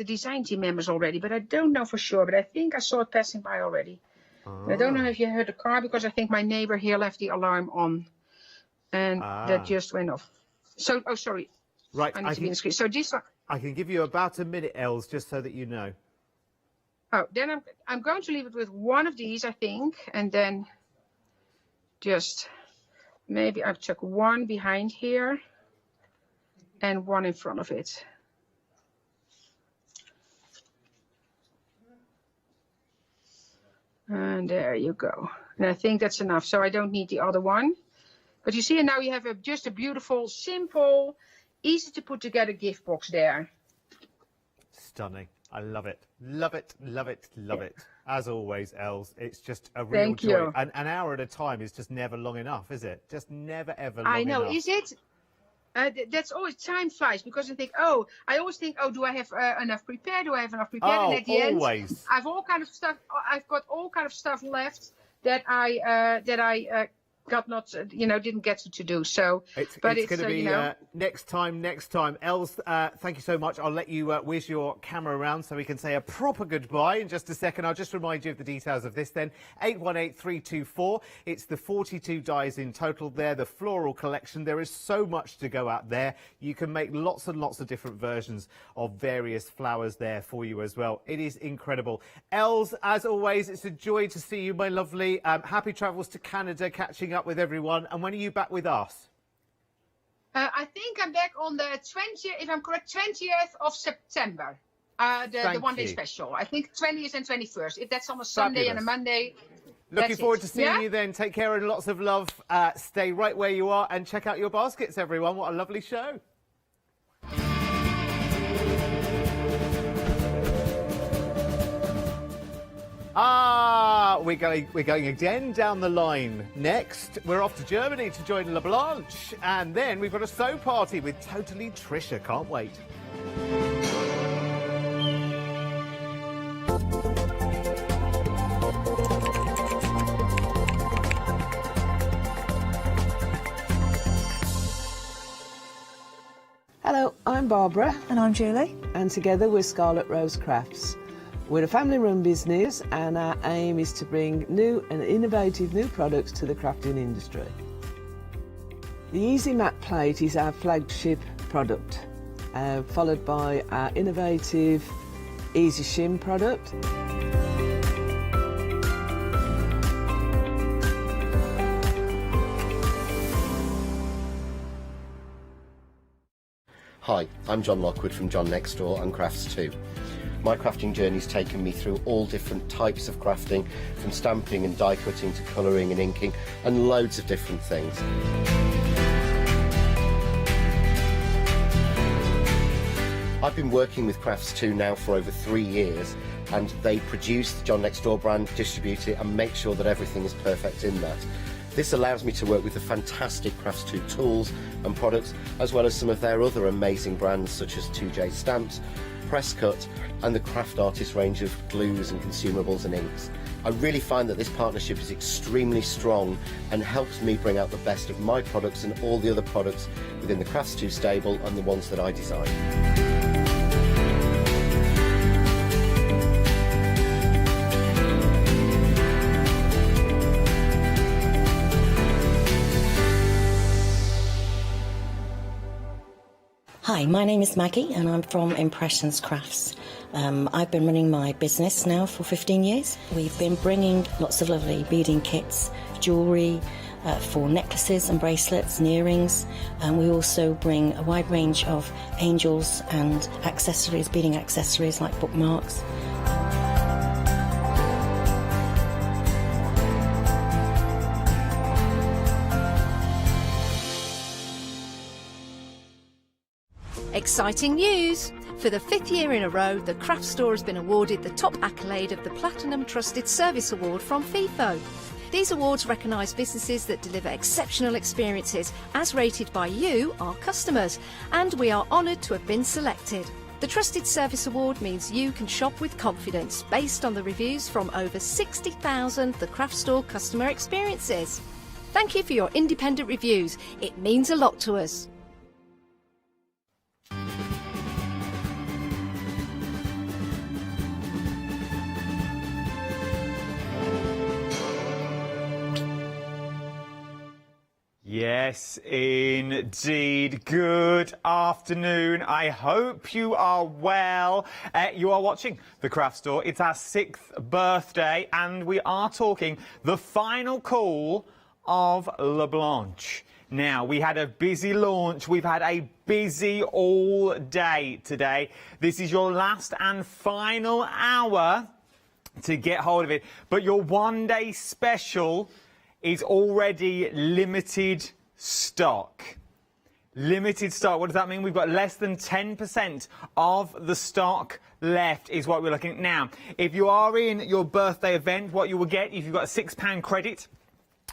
design team members already, but I don't know for sure. But I think I saw it passing by already. I don't know if you heard the car, because I think my neighbor here left the alarm on, and that just went off. So, sorry. Right, I need to be in the screen. So this one. I can give you about a minute, Els, just so that you know. Oh, then I'm going to leave it with one of these, I think, and then just. Maybe I've chucked one behind here and one in front of it. And there you go. And I think that's enough. So I don't need the other one. But you see, and now you have just a beautiful, simple, easy to put together gift box there. Stunning. I love it. Love it, love it, love it. As always, Els, it's just a real joy. An hour at a time is just never long enough, is it? Just never, ever long enough. I know, is it? That's always, time flies, because I always think, do I have enough prepared? Do I have enough prepared? And at the end, I've all kind of stuff. I've got all kind of stuff left that I got not, didn't get to do. So, it's going to be next time. Els, thank you so much. I'll let you whiz your camera around so we can say a proper goodbye in just a second. I'll just remind you of the details of this then. 818324. It's the 42 dies in total there, the floral collection. There is so much to go out there. You can make lots and lots of different versions of various flowers there for you as well. It is incredible. Els, as always, it's a joy to see you, my lovely. Happy travels to Canada, catching up with everyone. And when are you back with us? I think I'm back on the 20th, if I'm correct, 20th of September. the one-day special. I think 20th and 21st. If that's on a Sunday and a Monday. Looking forward to seeing you then. Take care and lots of love. Stay right where you are and check out your baskets, everyone. What a lovely show. We're going again down the line. Next, we're off to Germany to join La Blanche. And then we've got a sew party with Totally Trisha. Can't wait. Hello, I'm Barbara. And I'm Julie. And together we're Scarlet Rose Crafts. We're a family-run business and our aim is to bring new and innovative new products to the crafting industry. The Easy Mat Plate is our flagship product, followed by our innovative Easy Shim product. Hi, I'm John Lockwood from John Next Door and Crafts 2. My crafting journey's taken me through all different types of crafting, from stamping and die cutting to colouring and inking, and loads of different things. I've been working with Crafts 2 now for over 3 years, and they produce the John Next Door brand, distribute it and make sure that everything is perfect in that. This allows me to work with the fantastic Crafts 2 tools and products, as well as some of their other amazing brands such as 2J Stamps, Press Cut and the Craft Artist range of glues and consumables and inks. I really find that this partnership is extremely strong and helps me bring out the best of my products and all the other products within the Crafts 2 stable and the ones that I design. Hi, my name is Maggie and I'm from Impressions Crafts. I've been running my business now for 15 years. We've been bringing lots of lovely beading kits, jewellery, for necklaces and bracelets and earrings, and we also bring a wide range of angels and accessories, beading accessories like bookmarks. Exciting news! For the 5th year in a row, the craft store has been awarded the top accolade of the Platinum Trusted Service Award from FIFO. These awards recognise businesses that deliver exceptional experiences, as rated by you, our customers, and we are honoured to have been selected. The Trusted Service Award means you can shop with confidence based on the reviews from over 60,000 The Craft Store customer experiences. Thank you for your independent reviews. It means a lot to us. Yes, indeed. Good afternoon. I hope you are well. You are watching The Craft Store. It's our 6th birthday, and we are talking the final call of La Blanche. Now, we had a busy launch. We've had a busy all day today. This is your last and final hour to get hold of it. But your one-day special is already limited stock. Limited stock. What does that mean? We've got less than 10% of the stock left is what we're looking at now. If you are in your birthday event, what you will get, if you've got a £6 credit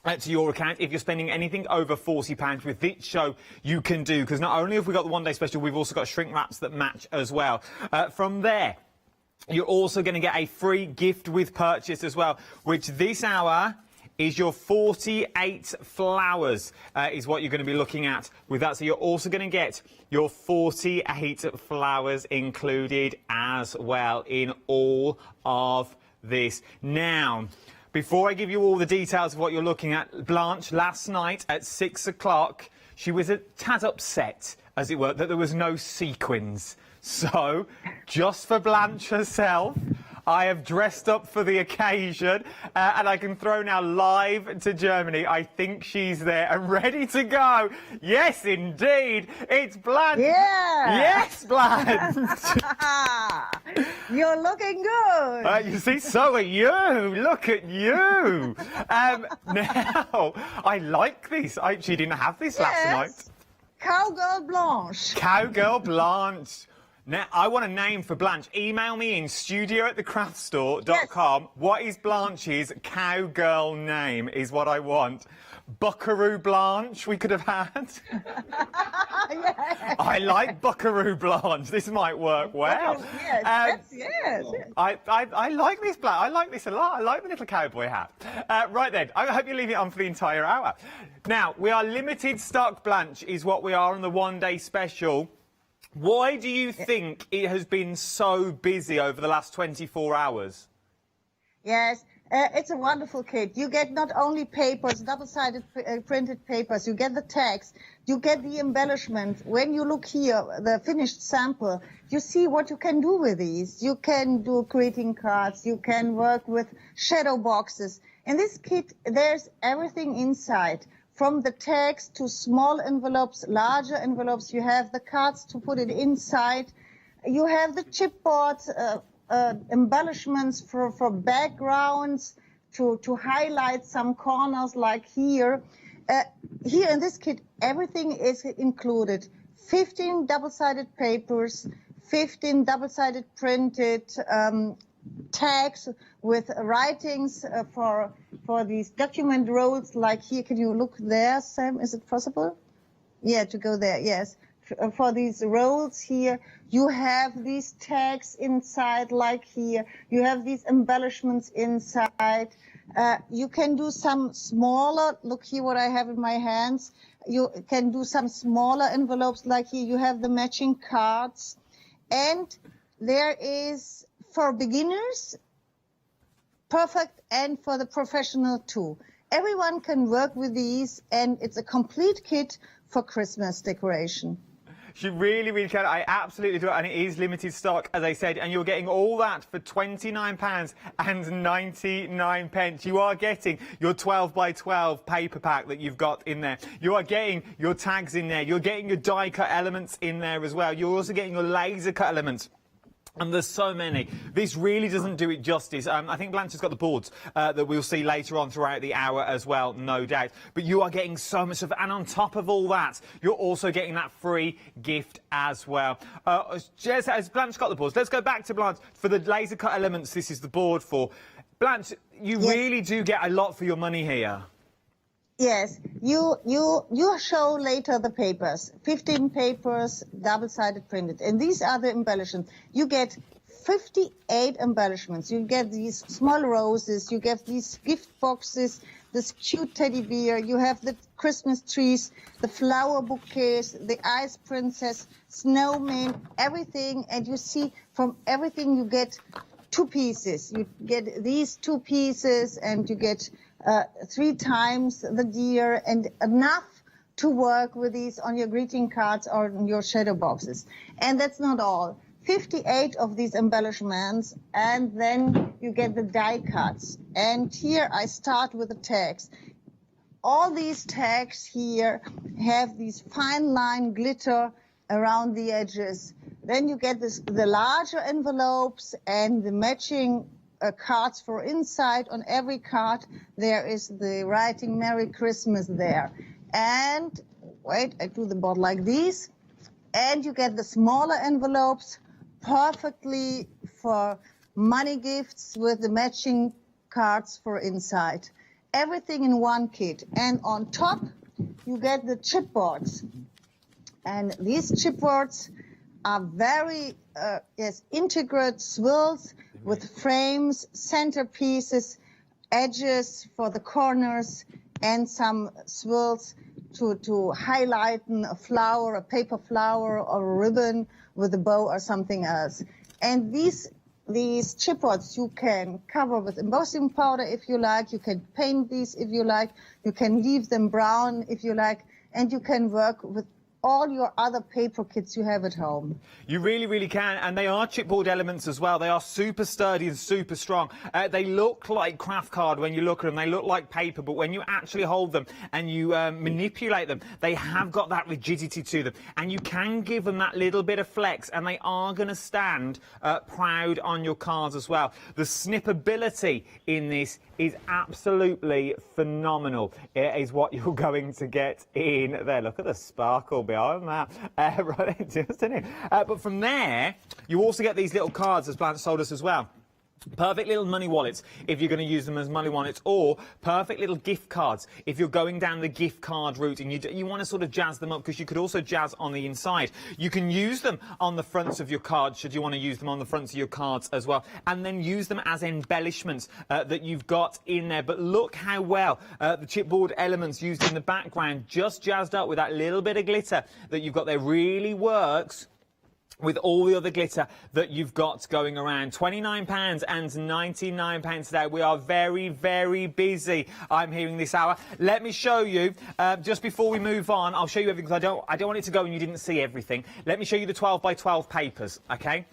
to your account, if you're spending anything over £40 with this show, you can do, because not only have we got the one-day special, we've also got shrink wraps that match as well. From there, you're also going to get a free gift with purchase as well, which this hour is your 48 flowers is what you're going to be looking at with that. So you're also going to get your 48 flowers included as well in all of this. Now, before I give you all the details of what you're looking at, Blanche, last night at 6 o'clock, she was a tad upset, as it were, that there was no sequins. So, just for Blanche herself, I have dressed up for the occasion, and I can throw now live to Germany. I think she's there and ready to go. Yes, indeed. It's Blanche. Yeah. Yes, Blanche. You're looking good. You see, so are you. Look at you. Now, I like this. I actually didn't have this last night. Cowgirl Blanche. Cowgirl Blanche. Now, I want a name for Blanche. Email me in studio@thecraftstore.com. Yes. What is Blanche's cowgirl name is what I want. Buckaroo Blanche we could have had. Yes. I like Buckaroo Blanche. This might work well. Yes, yes. I like this, Blanche. I like this a lot. I like the little cowboy hat. Right then, I hope you leave it on for the entire hour. Now, we are limited stock, Blanche, is what we are on the one-day special. Why do you think it has been so busy over the last 24 hours? Yes, it's a wonderful kit. You get not only papers, double-sided printed papers, you get the tags, you get the embellishment. When you look here, the finished sample, you see what you can do with these. You can do greeting cards, you can work with shadow boxes. In this kit, there's everything inside. From the tags to small envelopes, larger envelopes, you have the cards to put it inside. You have the chipboards, embellishments for backgrounds, to highlight some corners like here. Here in this kit, everything is included. 15 double-sided papers, 15 double-sided printed tags with writings for these document rolls like here. Can you look there, Sam? Is it possible? Yeah, to go there, yes. For these rolls here, you have these tags inside like here. You have these embellishments inside. You can do some smaller, look here what I have in my hands. You can do some smaller envelopes like here. You have the matching cards. And there is, for beginners, perfect, and for the professional too. Everyone can work with these, and it's a complete kit for Christmas decoration. She really, really can. I absolutely do it, and it is limited stock, as I said, and you're getting all that for £29.99. You are getting your 12 by 12 paper pack that you've got in there. You are getting your tags in there. You're getting your die cut elements in there as well. You're also getting your laser cut elements. And there's so many. This really doesn't do it justice. I think Blanche has got the boards that we'll see later on throughout the hour as well, no doubt. But you are getting so much of it. And on top of all that, you're also getting that free gift as well. Jez, has Blanche got the boards? Let's go back to Blanche. For the laser cut elements, this is the board for. Blanche, you really do get a lot for your money here. Yes, you show later the papers, 15 papers, double-sided printed, and these are the embellishments. You get 58 embellishments. You get these small roses, you get these gift boxes, this cute teddy bear, you have the Christmas trees, the flower bouquets, the ice princess, snowman, everything, and you see from everything you get 2 pieces. You get these 2 pieces, and you get 3 times the deer, and enough to work with these on your greeting cards or on your shadow boxes. And that's not all. 58 of these embellishments, and then you get the die cuts. And here I start with the tags. All these tags here have these fine line glitter around the edges. Then you get the larger envelopes and the matching cards for inside. On every card there is the writing Merry Christmas there. And wait, I do the board like these, and you get the smaller envelopes perfectly for money gifts with the matching cards for inside. Everything in one kit. And on top you get the chipboards, and these chipboards are very intricate swirls with frames, centerpieces, edges for the corners, and some swirls to highlight a flower, a paper flower, or a ribbon with a bow or something else. And these chipboards you can cover with embossing powder if you like, you can paint these if you like, you can leave them brown if you like, and you can work with all your other paper kits you have at home. You really, really can, and they are chipboard elements as well. They are super sturdy and super strong. They look like craft card when you look at them. They look like paper, but when you actually hold them and you manipulate them, they have got that rigidity to them, and you can give them that little bit of flex, and they are going to stand proud on your cards as well. The snippability in this is absolutely phenomenal. It is what you're going to get in there. Look at the sparkle behind that. Right, just in it. But from there, you also get these little cards, as Blanche sold us as well. Perfect little money wallets if you're going to use them as money wallets, or perfect little gift cards if you're going down the gift card route and you want to sort of jazz them up, because you could also jazz on the inside. You can use them on the fronts of your cards should you want to use them on the fronts of your cards as well, and then use them as embellishments that you've got in there. But look how well the chipboard elements used in the background, just jazzed up with that little bit of glitter that you've got there, really works with all the other glitter that you've got going around. £29 and £99 today. We are very, very busy, I'm hearing this hour. Let me show you, just before we move on, I'll show you everything, because I don't want it to go and you didn't see everything. Let me show you the 12 by 12 papers, okay?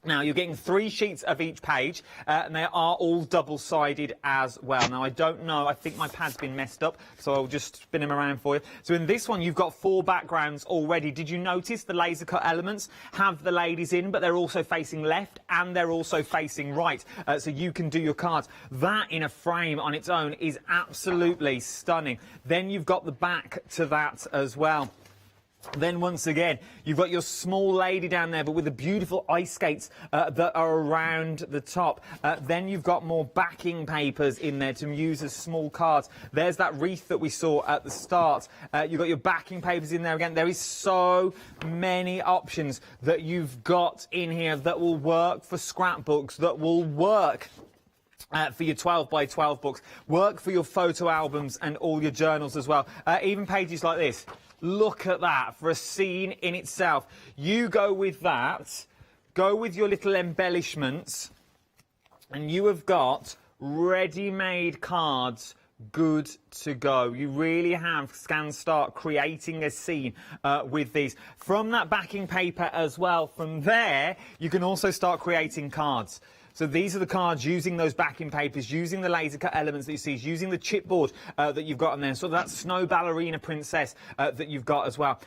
Now, you're getting 3 sheets of each page, and they are all double-sided as well. Now, I don't know, I think my pad's been messed up, so I'll just spin them around for you. So in this one, you've got 4 backgrounds already. Did you notice the laser cut elements have the ladies in, but they're also facing left and they're also facing right, so you can do your cards. That in a frame on its own is absolutely stunning. Then you've got the back to that as well. Then once again, you've got your small lady down there, but with the beautiful ice skates that are around the top. Then you've got more backing papers in there to use as small cards. There's that wreath that we saw at the start. You've got your backing papers in there again. There is so many options that you've got in here that will work for scrapbooks, that will work for your 12 by 12 books, work for your photo albums and all your journals as well. Even pages like this. Look at that, for a scene in itself. You go with that, go with your little embellishments, and you have got ready-made cards good to go. You really can start creating a scene with these. From that backing paper as well, from there, you can also start creating cards. So these are the cards using those backing papers, using the laser cut elements that you see, using the chipboard that you've got in there, so that snow ballerina princess that you've got as well.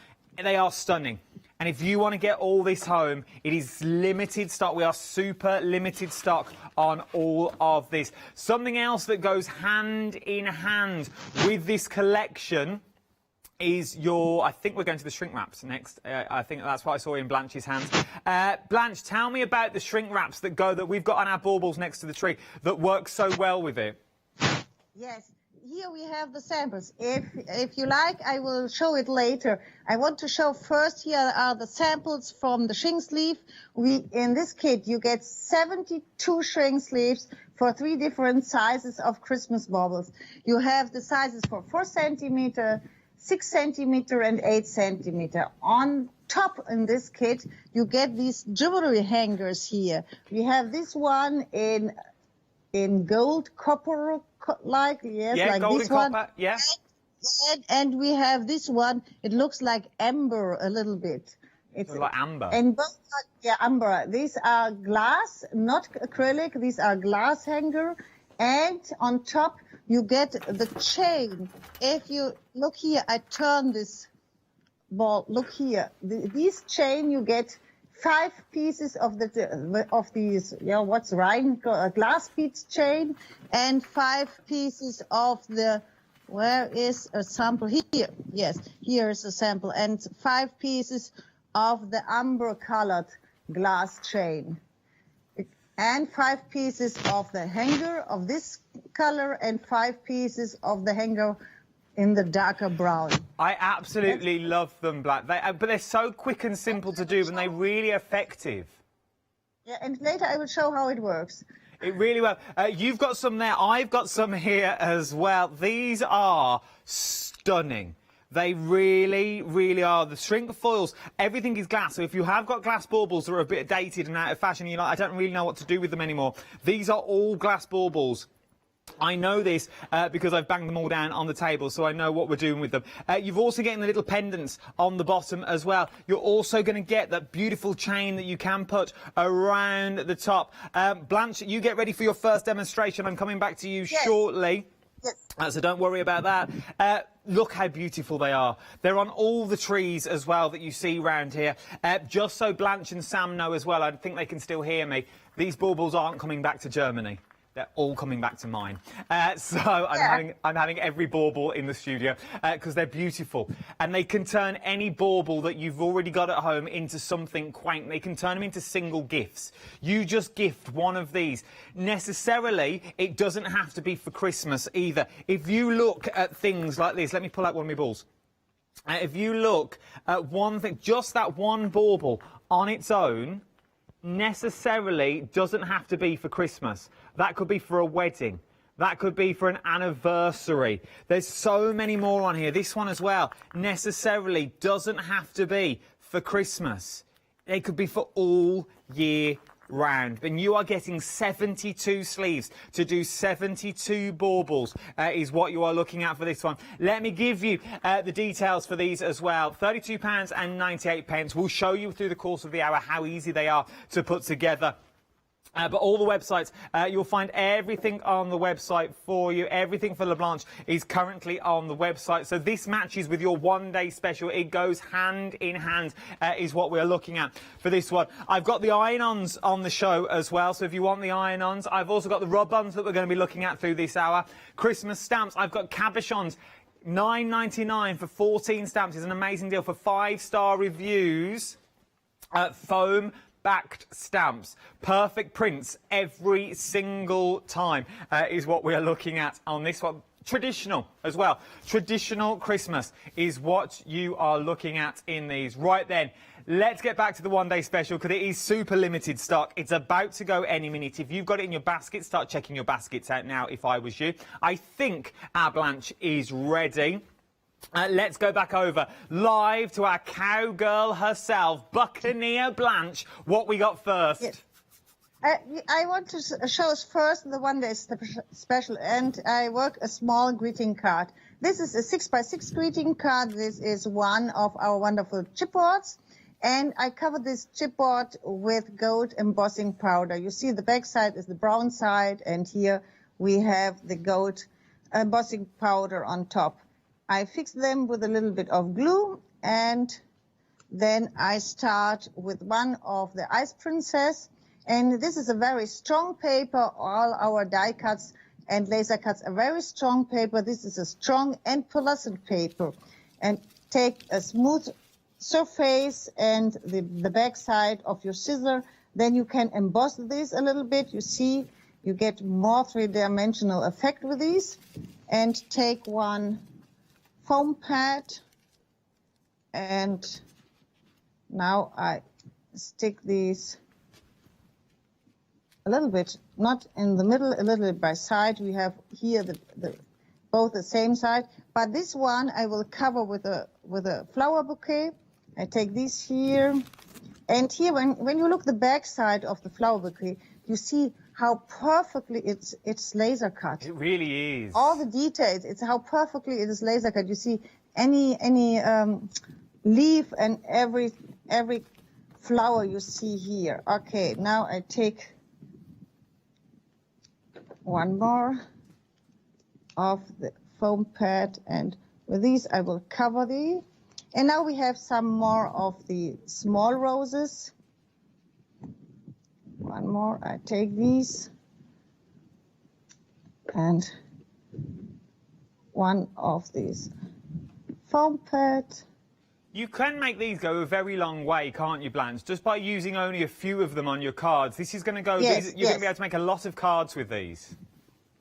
They are stunning. And if you want to get all this home, it is limited stock. We are super limited stock on all of this. Something else that goes hand in hand with this collection is your, I think we're going to the shrink wraps next. I think that's what I saw in Blanche's hands. Blanche, tell me about the shrink wraps that we've got on our baubles next to the tree that work so well with it. Yes, here we have the samples. If you like, I will show it later. I want to show first, here are the samples from the shrink sleeve. In this kit, you get 72 shrink sleeves for 3 different sizes of Christmas baubles. You have the sizes for 4 centimeter, 6 centimeter and 8 centimeter. On top in this kit, you get these jewelry hangers here. We have this one in gold, copper, like gold this and one. Copper, yeah. And we have this one. It looks like amber a little bit. It's like amber. And both are, amber. These are glass, not acrylic. These are glass hanger. And on top, you get the chain. If you look here, I turn this ball. Look here. This chain, you get 5 pieces of these. What's Rhine? Glass beads chain, and 5 pieces of the. Where is a sample? Here. Yes, here is a sample, and 5 pieces of the amber colored glass chain. And 5 pieces of the hanger of this color, and 5 pieces of the hanger in the darker brown. I absolutely love them, Black. But they're so quick and simple to do, and they're really effective. Yeah, and later I will show how it works. It really will. You've got some there. I've got some here as well. These are stunning. They really, really are. The shrink foils, everything is glass. So if you have got glass baubles that are a bit dated and out of fashion, you're like, I don't really know what to do with them anymore. These are all glass baubles. I know this because I've banged them all down on the table, so I know what we're doing with them. You've also getting the little pendants on the bottom as well. You're also going to get that beautiful chain that you can put around the top. Blanche, you get ready for your first demonstration. I'm coming back to you shortly. Yes. So don't worry about that. Look how beautiful they are. They're on all the trees as well that you see round here. Just so Blanche and Sam know as well, I think they can still hear me, these baubles aren't coming back to Germany. They're all coming back to mine. So I'm having every bauble in the studio because they're beautiful. And they can turn any bauble that you've already got at home into something quaint. They can turn them into single gifts. You just gift one of these. Necessarily, it doesn't have to be for Christmas either. If you look at things like this, let me pull out one of my balls. If you look at one thing, just that one bauble on its own, necessarily doesn't have to be for Christmas. That could be for a wedding. That could be for an anniversary. There's so many more on here. This one as well necessarily doesn't have to be for Christmas. They could be for all year round. And you are getting 72 sleeves to do 72 baubles is what you are looking at for this one. Let me give you the details for these as well. £32.98. We'll show you through the course of the hour how easy they are to put together. But all the websites, you'll find everything on the website for you. Everything for LeBlanche is currently on the website. So this matches with your one-day special. It goes hand in hand, is what we're looking at for this one. I've got the iron-ons on the show as well. So if you want the iron-ons, I've also got the rub-ons that we're going to be looking at through this hour. Christmas stamps. I've got cabochons. $9.99 for 14 stamps is an amazing deal for 5-star reviews. Foam backed stamps, perfect prints every single time is what we are looking at on this one. Traditional as well. Traditional Christmas is what you are looking at in these. Right then, let's get back to the one-day special because it is super limited stock. It's about to go any minute. If you've got it in your basket, start checking your baskets out now if I was you. I think our Blanche is ready. Let's go back over live to our cowgirl herself, Buccaneer Blanche. What we got first? Yes. I want to show us first the one-day special, and I work a small greeting card. This is a 6x6 greeting card. This is one of our wonderful chipboards, and I cover this chipboard with gold embossing powder. You see the back side is the brown side, and here we have the gold embossing powder on top. I fix them with a little bit of glue, and then I start with one of the Ice Princess. And this is a very strong paper. All our die cuts and laser cuts are very strong paper. This is a strong and pearlescent paper. And take a smooth surface and the back side of your scissor. Then you can emboss this a little bit. You see, you get more three-dimensional effect with these. And take one foam pad, and now I stick these a little bit, not in the middle, a little bit by side. We have here both the same side, but this one I will cover with a flower bouquet. I take this here, and here when you look the back side of the flower bouquet, you see how perfectly it's laser cut. It really is. All the details, it's how perfectly it is laser cut. You see any leaf and every flower you see here. Okay, now I take one more of the foam pad, and with these I will cover these. And now we have some more of the small roses. One more, I take these, and one of these foam pad. You can make these go a very long way, can't you, Blanche? Just by using only a few of them on your cards. This is going to go, yes, you're going to be able to make a lot of cards with these.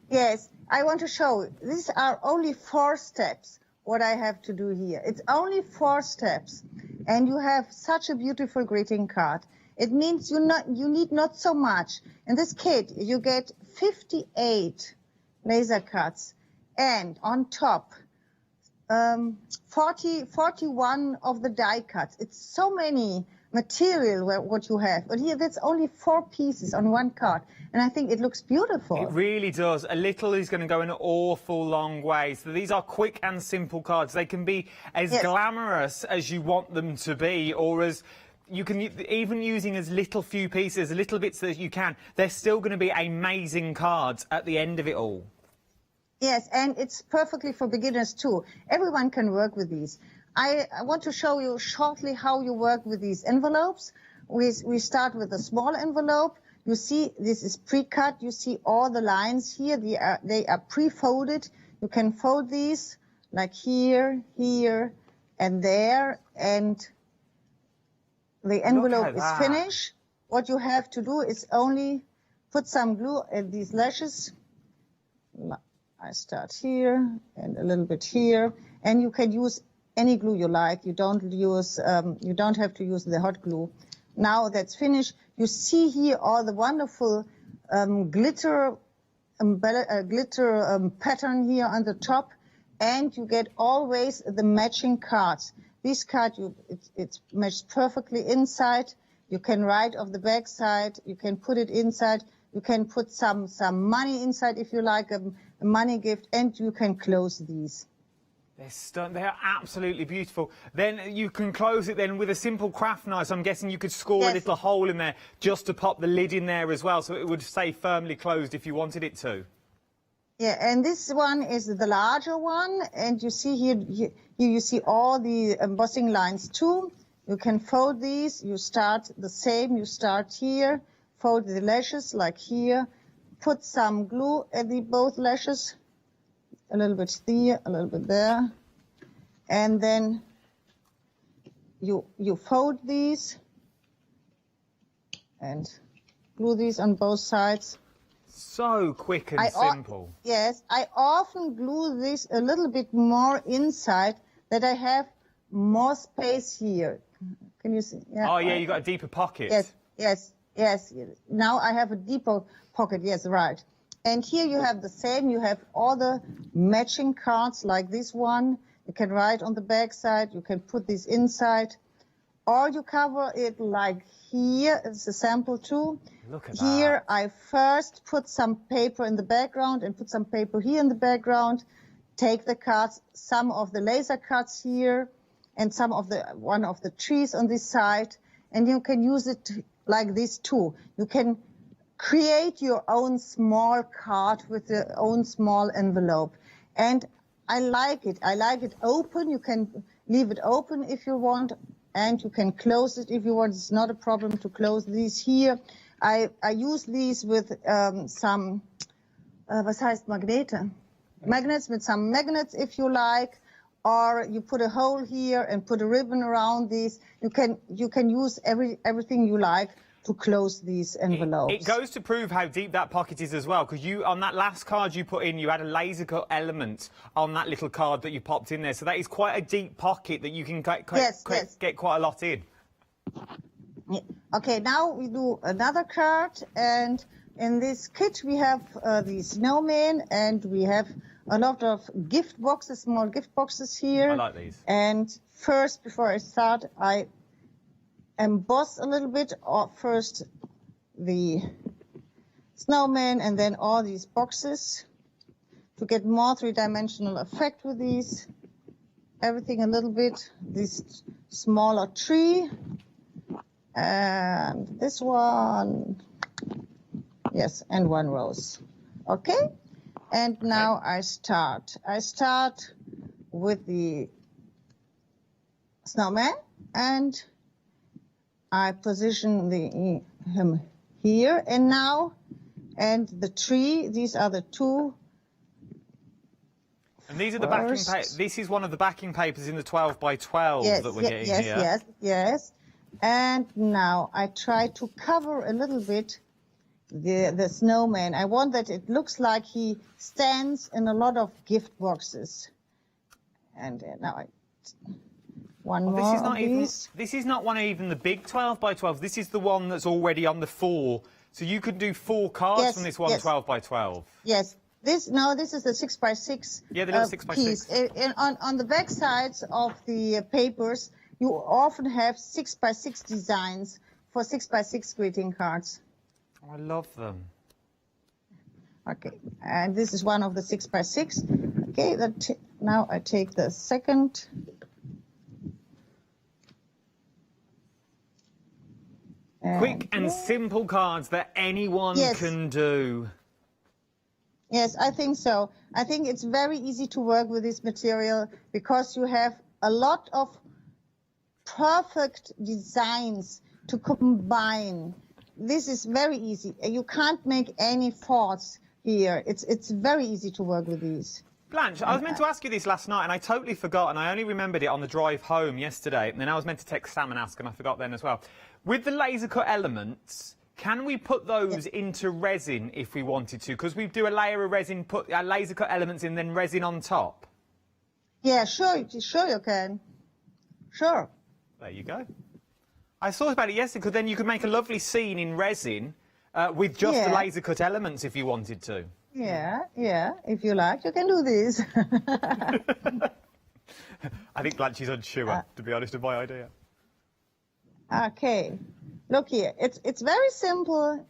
Yes, I want to show you. These are only 4 steps, what I have to do here. It's only 4 steps, and you have such a beautiful greeting card. It means you need not so much. In this kit, you get 58 laser cuts, and on top, 41 of the die cuts. It's so many material what you have. But here, that's only 4 pieces on one card, and I think it looks beautiful. It really does. A little is going to go an awful long way. So these are quick and simple cards. They can be as glamorous as you want them to be, or as you can, even using as little few pieces, little bits that you can. They're still going to be amazing cards at the end of it all. Yes, and it's perfectly for beginners too. Everyone can work with these. I want to show you shortly how you work with these envelopes. We start with a small envelope. You see this is pre-cut. You see all the lines here. They are pre-folded. You can fold these like here, here, and there, and the envelope is finished. What you have to do is only put some glue at these lashes. I start here and a little bit here, and you can use any glue you like. You don't have to use the hot glue. Now that's finished. You see here all the wonderful glitter pattern here on the top, and you get always the matching cards. This card, it's matched perfectly inside. You can write off the back side. You can put it inside. You can put some money inside if you like a money gift, and you can close these. They're absolutely beautiful. Then you can close it then with a simple craft knife. So I'm guessing you could score a little hole in there just to pop the lid in there as well, so it would stay firmly closed if you wanted it to. Yeah, and this one is the larger one, and you see here you see all the embossing lines too. You can fold these. You start the same. You start here, fold the lashes like here, put some glue at both lashes, a little bit here, a little bit there, and then you fold these and glue these on both sides. So quick and simple. Yes, I often glue this a little bit more inside, that I have more space here. Can you see? Yeah. Oh yeah, you got a deeper pocket. Yes. Now I have a deeper pocket. Yes, right. And here you have the same. You have all the matching cards like this one. You can write on the back side. You can put this inside, or you cover it like here. It's a sample too. Look at here, I first put some paper in the background and put some paper here in the background. Take the cards, some of the laser cuts here, and some of one of the trees on this side, and you can use it like this too. You can create your own small card with your own small envelope, and I like it. I like it open. You can leave it open if you want, and you can close it if you want. It's not a problem to close these here. I use these with some, was heißt Magnete? Magnets, with some magnets if you like, or you put a hole here and put a ribbon around these. You can use everything you like to close these envelopes. It goes to prove how deep that pocket is as well, because on that last card you put in, you had a laser cut element on that little card that you popped in there. So that is quite a deep pocket that you can get quite a lot in. Yeah. Okay, now we do another card, and in this kit we have the snowman, and we have a lot of gift boxes, small gift boxes here. I like these. And first, before I start, I emboss a little bit, first the snowman and then all these boxes to get more three-dimensional effect with these. Everything a little bit. This smaller tree. And this one, yes, and one rose. Okay, and now I start. I start with the snowman, and I position him here, and now, and the tree. These are the two. And these are the backing. This is one of the backing papers in the 12 by 12 that we're getting here. Yes. And now I try to cover a little bit the snowman. I want that it looks like he stands in a lot of gift boxes. And now one more. This is not even the big 12 by 12. This is the one that's already on the 4. So you could do 4 cards from this one 12 by 12. Yes. This is the 6 by 6. Yeah, the little 6 by 6. On the back sides of the papers, you often have 6x6 designs for 6x6 greeting cards. Oh, I love them. Okay, and this is one of the 6x6. Okay, now I take the second. Quick and simple cards that anyone can do. Yes, I think so. I think it's very easy to work with this material because you have a lot of perfect designs to combine. This is very easy. You can't make any faults here. It's very easy to work with these. Blanche, I was meant to ask you this last night and I totally forgot, and I only remembered it on the drive home yesterday, and then I was meant to text Sam and ask, and I forgot then as well. With the laser cut elements, can we put those into resin if we wanted to? Because we do a layer of resin, put laser cut elements in, then resin on top. Yeah, sure you can. Sure. There you go. I thought about it yesterday, because then you could make a lovely scene in resin with just the laser cut elements if you wanted to. Yeah, if you like, you can do this. I think Blanche is unsure, to be honest, of my idea. Okay, look here. It's very simple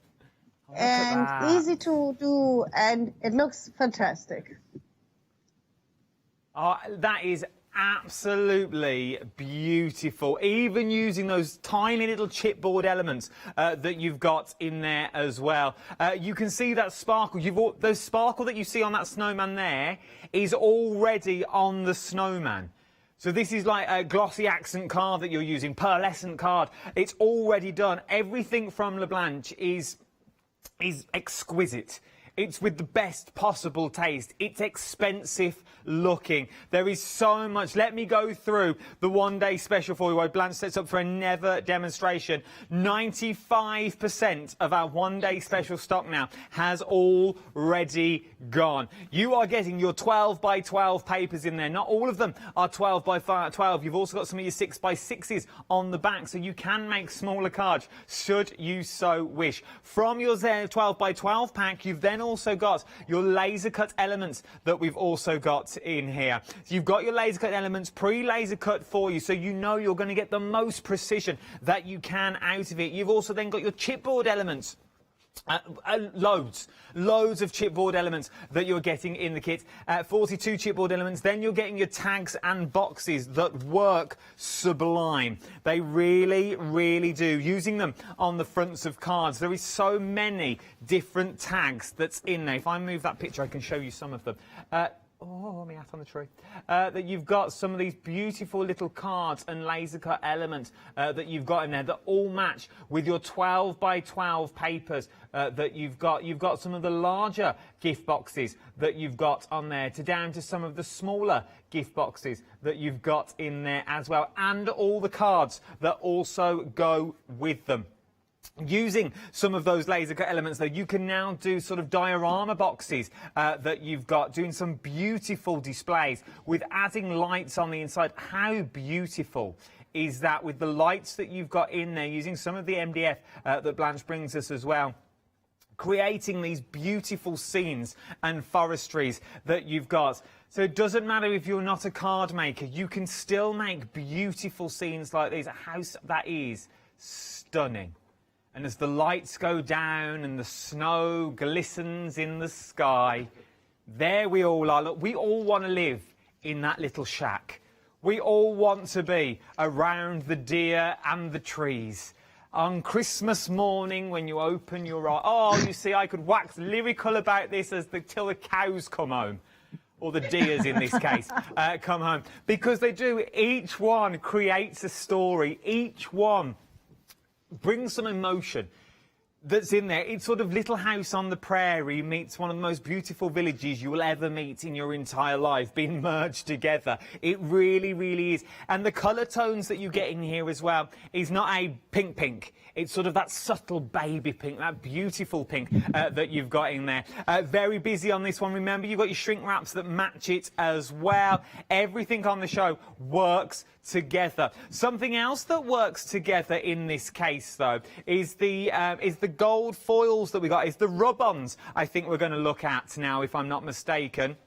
and easy to do, and it looks fantastic. Oh, that is absolutely beautiful. Even using those tiny little chipboard elements that you've got in there as well. You can see that sparkle. The sparkle that you see on that snowman there is already on the snowman. So this is like a glossy accent card that you're using, pearlescent card. It's already done. Everything from LeBlanche is exquisite. It's with the best possible taste. It's expensive looking. There is so much. Let me go through the one-day special for you while Blanche sets up for a never demonstration. 95% of our one-day special stock now has already gone. You are getting your 12 by 12 papers in there. Not all of them are 12 by 12. You've also got some of your 6 by 6s on the back, so you can make smaller cards should you so wish. From your 12 by 12 pack, you've then also got your laser cut elements that we've also got in here. So you've got your laser cut elements pre-laser cut for you, so you know you're going to get the most precision that you can out of it. You've also then got your chipboard elements. Loads of chipboard elements that you're getting in the kit. 42 chipboard elements. Then you're getting your tags and boxes that work sublime. They really, really do. Using them on the fronts of cards. There is so many different tags that's in there. If I move that picture, I can show you some of them. Oh, my hat on the tree. That you've got some of these beautiful little cards and laser cut elements that you've got in there that all match with your 12 by 12 papers that you've got. You've got some of the larger gift boxes that you've got on there, down to some of the smaller gift boxes that you've got in there as well, and all the cards that also go with them. Using some of those laser cut elements, though, you can now do sort of diorama boxes that you've got, doing some beautiful displays with adding lights on the inside. How beautiful is that with the lights that you've got in there, using some of the MDF that Blanche brings us as well, creating these beautiful scenes and forestries that you've got. So it doesn't matter if you're not a card maker, you can still make beautiful scenes like these. A house that is stunning. And as the lights go down and the snow glistens in the sky, there we all are. Look, we all want to live in that little shack. We all want to be around the deer and the trees. On Christmas morning, when you open your eyes, oh, you see, I could wax lyrical about this till the cows come home. Or the deers, in this case, come home. Because they do. Each one creates a story. Each one brings some emotion that's in there. It's sort of Little House on the Prairie meets one of the most beautiful villages you will ever meet in your entire life, being merged together. It really, really is. And the colour tones that you get in here as well is not a pink. It's sort of that subtle baby pink, that beautiful pink that you've got in there. Very busy on this one. Remember, you've got your shrink wraps that match it as well. Everything on the show works together. Something else that works together in this case, though, is the gold foils that we got. Is the rub-ons, I think we're going to look at now, if I'm not mistaken.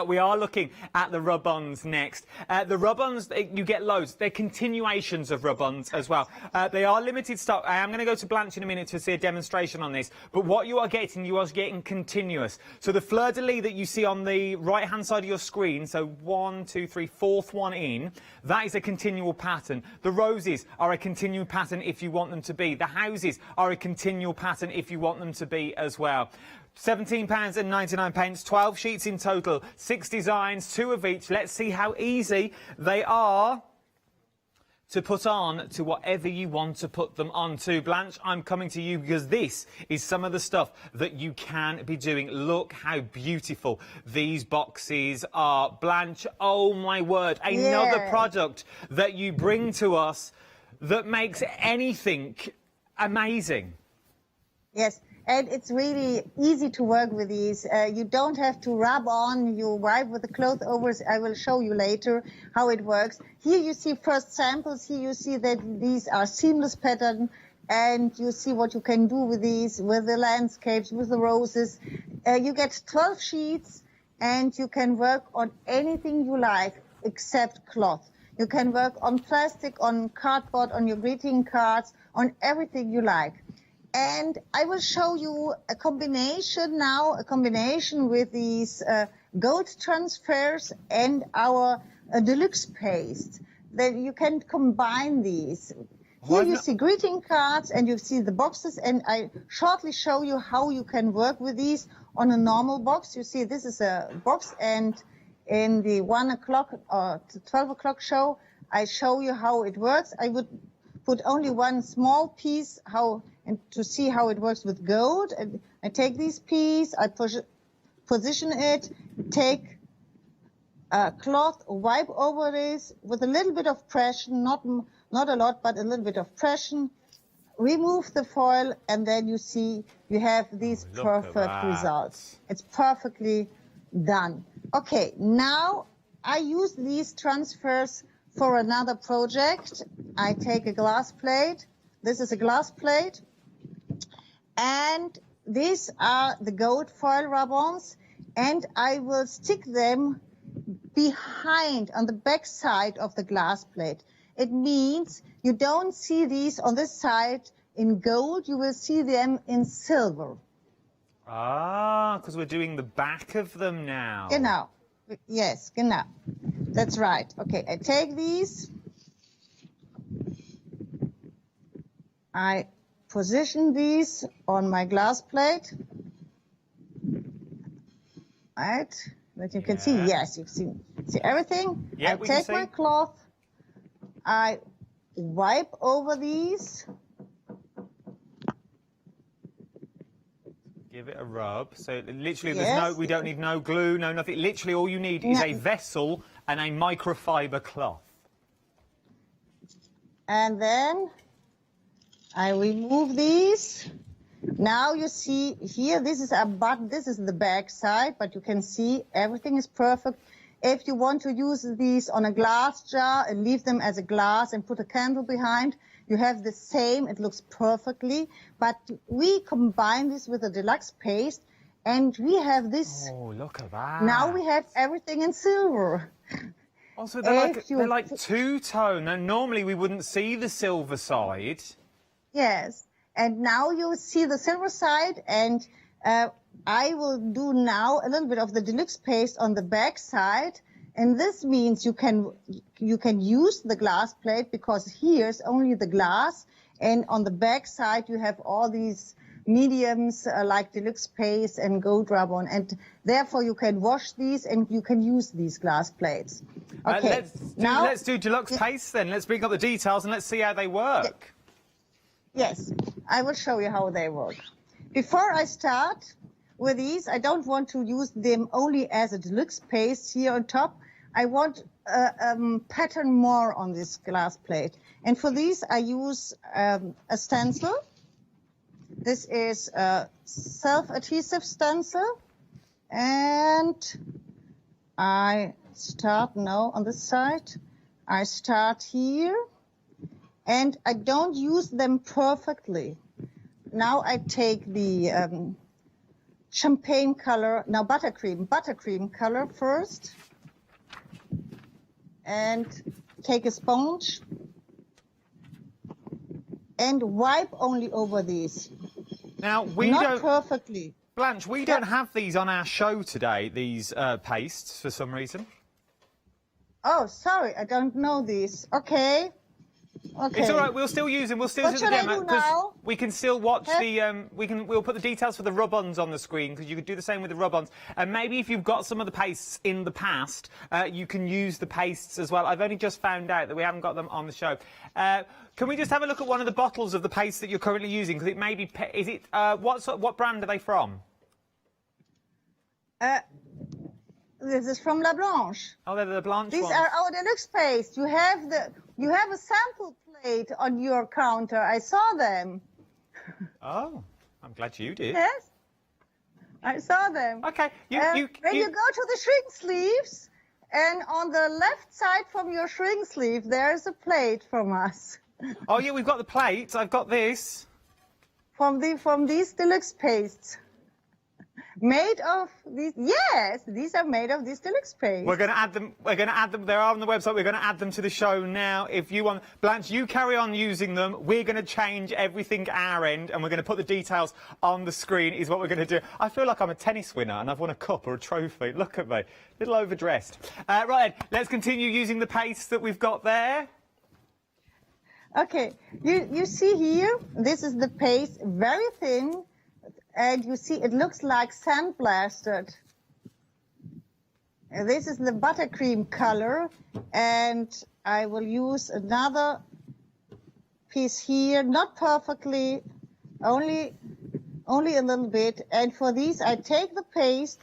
We are looking at the rub-ons next. The rub-ons, you get loads. They're continuations of rub-ons as well. They are limited stock. I am going to go to Blanche in a minute to see a demonstration on this. But what you are getting continuous. So the fleur-de-lis that you see on the right-hand side of your screen, so 1, 2, 3, fourth one in, that is a continual pattern. The roses are a continual pattern if you want them to be. The houses are a continual pattern if you want them to be as well. £17.99, 12 sheets in total, 6 designs, 2 of each. Let's see how easy they are to put on to whatever you want to put them onto. Blanche, I'm coming to you because this is some of the stuff that you can be doing. Look how beautiful these boxes are. Blanche, oh my word, another product that you bring to us that makes anything amazing. Yes. And it's really easy to work with these. You don't have to rub on, you wipe with the cloth over. I will show you later how it works. Here you see first samples. Here you see that these are seamless pattern, and you see what you can do with these, with the landscapes, with the roses. You get 12 sheets, and you can work on anything you like except cloth. You can work on plastic, on cardboard, on your greeting cards, on everything you like. And I will show you a combination now, a combination with these gold transfers and our deluxe paste. Then you can combine these. Here you see greeting cards and you see the boxes, and I shortly show you how you can work with these on a normal box. You see this is a box, and in the 1 o'clock or 12 o'clock show, I show you how it works. I would put only one small piece and to see how it works with gold. And I take this piece, I position it, take a cloth, wipe over this with a little bit of pressure, not a lot, but a little bit of pressure. Remove the foil, and then you see you have these perfect results. It's perfectly done. Okay, now I use these transfers for another project. I take a glass plate. This is a glass plate. And these are the gold foil rub-ons. And I will stick them behind, on the back side of the glass plate. It means you don't see these on this side in gold. You will see them in silver. Ah, because we're doing the back of them now. Genau. Yes, genau. That's right. Okay, I take these. I position these on my glass plate. Right, that you can see. Yes, you see everything. Yeah, I take my cloth. I wipe over these. Give it a rub. So literally, there's we don't need no glue, no nothing. Literally, all you need is a vessel and a microfiber cloth. And then I remove these. Now you see here, this is a button, this is the back side, but you can see everything is perfect. If you want to use these on a glass jar and leave them as a glass and put a candle behind, you have the same, it looks perfectly. But we combine this with a deluxe paste, and we have this. Oh, look at that. Now we have everything in silver. Also, they're like two-tone, and normally we wouldn't see the silver side. Yes. And now you see the silver side, and I will do now a little bit of the deluxe paste on the back side. And this means you can use the glass plate, because here's only the glass, and on the back side you have all these mediums like deluxe paste and gold rub-on, and therefore you can wash these and you can use these glass plates. Okay, let's do deluxe paste then. Let's bring up the details and let's see how they work. Yes, I will show you how they work. Before I start with these, I don't want to use them only as a deluxe paste here on top. I want pattern more on this glass plate. And for these, I use a stencil. This is a self-adhesive stencil. And I start now on this side. I start here. And I don't use them perfectly. Now I take the champagne color, now buttercream color first. And take a sponge and wipe only over these. Now, we Not don't... perfectly. Blanche, we don't have these on our show today, these pastes, for some reason. Oh, sorry, I don't know these. Okay. Okay. It's all right. We'll still use them. We'll still What do the should I demo do now? we can still watch the. We'll put the details for the rub-ons on the screen because you could do the same with the rub-ons. And maybe if you've got some of the pastes in the past, you can use the pastes as well. I've only just found out that we haven't got them on the show. Can we just have a look at one of the bottles of the paste that you're currently using? Because it may be. Is it what brand are they from? This is from La Blanche. Oh, they're the Blanche These ones. are our deluxe paste. You have a sample plate on your counter. I saw them. Oh, I'm glad you did. Yes, I saw them. Okay, when you go to the shrink sleeves, and on the left side from your shrink sleeve, there's a plate from us. Oh yeah, we've got the plates. I've got this. From these deluxe pastes. Made of these, yes, these are made of this deluxe paste. We're going to add them. We're going to add them. They're on the website. We're going to add them to the show now. If you want, Blanche, you carry on using them. We're going to change everything our end, and we're going to put the details on the screen. Is what we're going to do. I feel like I'm a tennis winner, and I've won a cup or a trophy. Look at me, a little overdressed. Right then, let's continue using the paste that we've got there. Okay, you see here, this is the paste, very thin. And you see, it looks like sandblasted. And this is the buttercream color, and I will use another piece here, not perfectly, only a little bit. And for these, I take the paste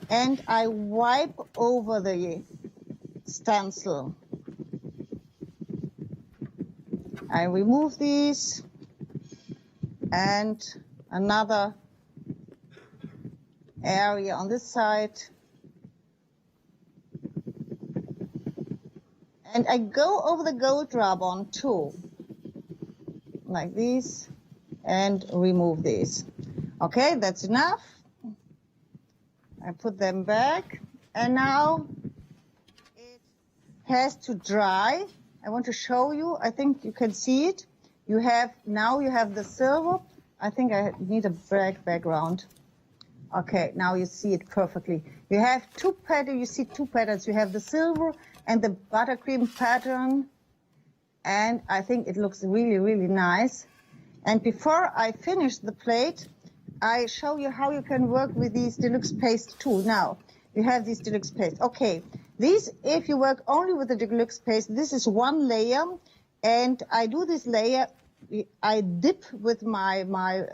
and I wipe over the stencil. I remove these and another area on this side, and I go over the gold rub-on too, like this, and remove these. Okay, that's enough. I put them back, and now it has to dry. I want to show you. I think you can see it. You have the silver. I think I need a black background. Okay, now you see it perfectly. You have two patterns. You see two patterns. You have the silver and the buttercream pattern, and I think it looks really, really nice. And before I finish the plate, I show you how you can work with these deluxe paste too. Now you have these deluxe paste. Okay, these, if you work only with the deluxe paste, this is one layer, and I do this layer. I dip with my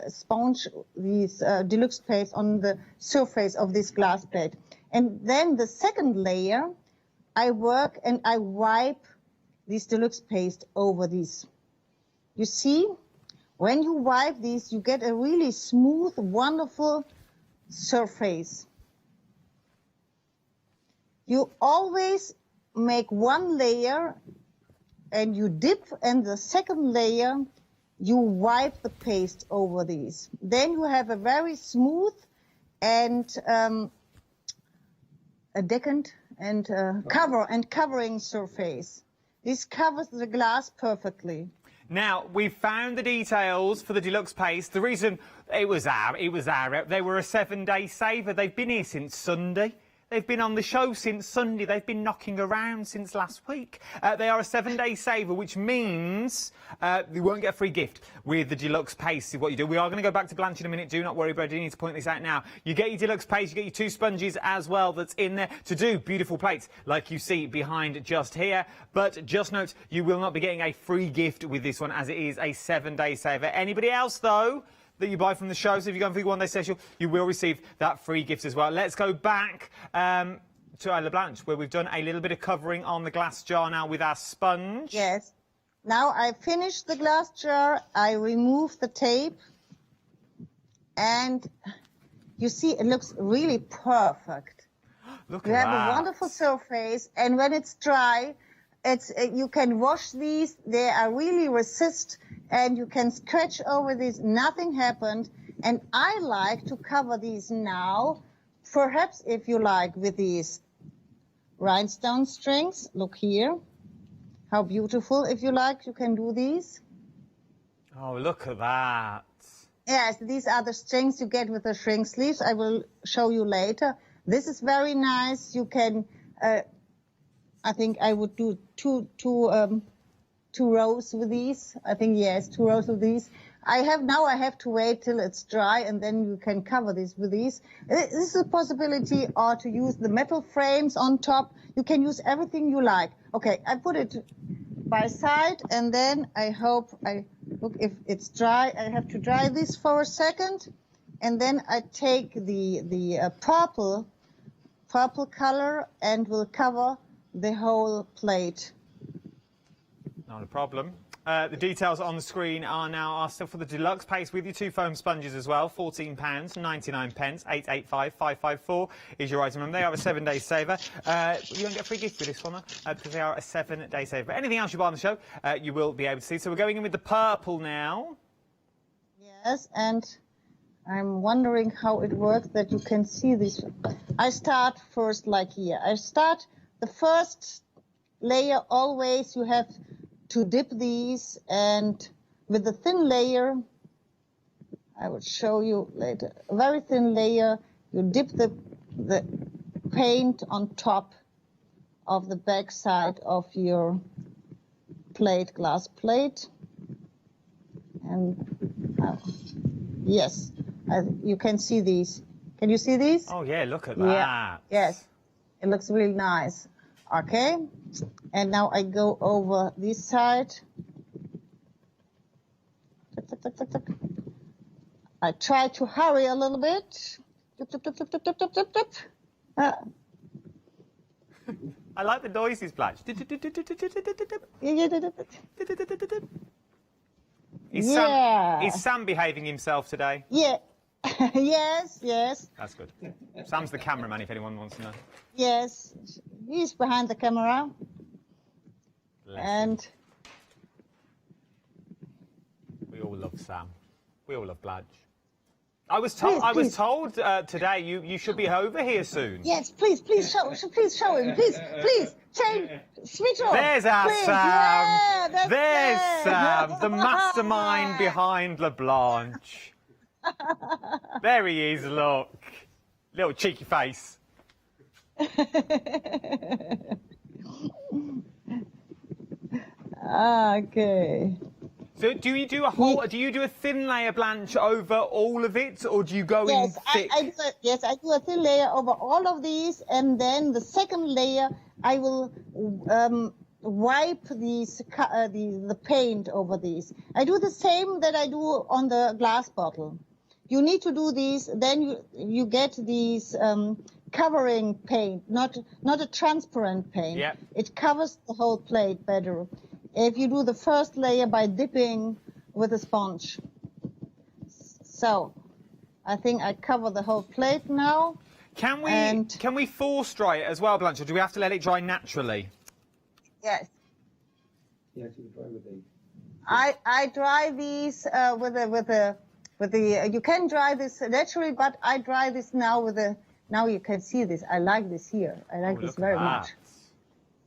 sponge these deluxe paste on the surface of this glass plate. And then the second layer, I work and I wipe this deluxe paste over these. You see, when you wipe these, you get a really smooth, wonderful surface. You always make one layer and you dip, and the second layer, you wipe the paste over these. Then you have a very smooth and a decant and covering surface. This covers the glass perfectly. Now, we've found the details for the deluxe paste. The reason they were a 7-day saver. They've been here since Sunday. They've been on the show since Sunday. They've been knocking around since last week. They are a 7-day saver, which means you won't get a free gift with the deluxe paste. Is what you do. We are going to go back to Blanche in a minute. Do not worry, but I do need to point this out now. You get your deluxe paste. You get your 2 sponges as well that's in there to do beautiful plates like you see behind just here. But just note, you will not be getting a free gift with this one, as it is a 7-day saver. Anybody else, though, that you buy from the show, so if you go for the one-day special, you will receive that free gift as well. Let's go back to La Blanche, where we've done a little bit of covering on the glass jar now with our sponge. Yes. Now I finish the glass jar, I remove the tape, and you see it looks really perfect. Look you at have that. A wonderful surface, and when it's dry, you can wash these. They are really resist, and you can scratch over these. Nothing happened, And I like to cover these now, perhaps if you like, with these rhinestone strings. Look here. How beautiful. If you like, you can do these. Oh, look at that. Yes, these are the strings you get with the shrink sleeves. I will show you later. This is very nice. You can, I think I would do two rows with these. I think, yes, 2 rows of these. I have to wait till it's dry, and then you can cover this with these. This is a possibility, or to use the metal frames on top. You can use everything you like. Okay, I put it by side, and then I hope look if it's dry. I have to dry this for a second, and then I take the purple color and will cover the whole plate. Not a problem. The details on the screen are still for the deluxe paste with your 2 foam sponges as well. £14.99, 885-554 is your item number. They are a 7-day saver. You won't get a free gift with this one, though, because they are a 7-day saver. But anything else you buy on the show, you will be able to see. So we're going in with the purple now. Yes, and I'm wondering how it works that you can see this. I start first like here. I start the first layer. Always you have to dip these, and with the thin layer, I will show you later, a very thin layer, you dip the paint on top of the back side of your plate, glass plate. And yes, you can see these. Can you see these? Oh yeah, look at that. Yeah. Yes, it looks really nice. Okay, and now I go over this side. I try to hurry a little bit. I like the noises, Blanche. Is Sam behaving himself today? Yeah. Yes, yes. That's good. Sam's the cameraman, if anyone wants to know. Yes, he's behind the camera. And we all love Sam. We all love Blanche. I was told today you should be over here soon. Yes, please show him. Please, change, switch off. There's our please. Sam. Yeah, There's Sam, the mastermind behind La Blanche. There he is, look. Little cheeky face. Okay. So do you do a thin layer, Blanche, over all of it, or do you go in thick? I do a thin layer over all of these, and then the second layer I will wipe these the paint over these. I do the same that I do on the glass bottle. You need to do these, then you get these covering paint, not a transparent paint. Yeah. It covers the whole plate better. If you do the first layer by dipping with a sponge. So, I think I cover the whole plate now. Can we force dry it as well, Blanche, or do we have to let it dry naturally? Yes. I dry these with the. You can dry this naturally, but I dry this now with the. Now you can see this. I like this here. I like this very much.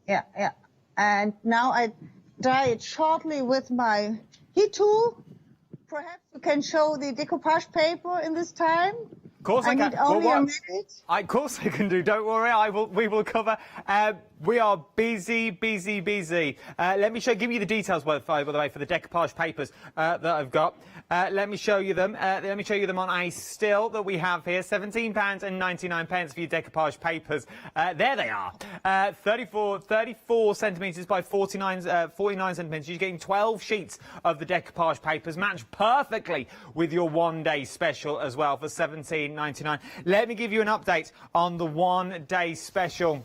Yeah, yeah. And now I dry it shortly with my heat tool. Perhaps you can show the decoupage paper in this time. Of course I can. Need only a minute. Of course I can do. Don't worry. We will cover. We are busy. Let me give you the details, by the way, for the decoupage papers that I've got. Let me show you them. Let me show you them on a still that we have here. £17.99 for your decoupage papers. There they are. 34 centimetres by 49 centimetres. You're getting 12 sheets of the decoupage papers, matched perfectly with your one-day special as well for £17.99. Let me give you an update on the one-day special.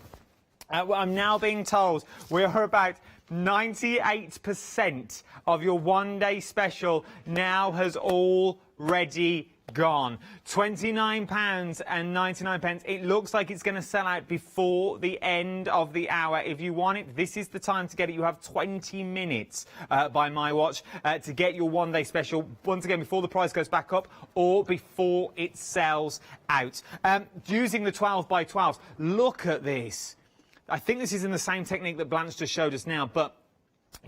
I'm now being told we're about 98% of your one-day special now has already gone. £29.99. It looks like it's going to sell out before the end of the hour. If you want it, this is the time to get it. You have 20 minutes by my watch to get your one-day special. Once again, before the price goes back up or before it sells out. Using the 12 by 12s, look at this. I think this is in the same technique that Blanche just showed us now, but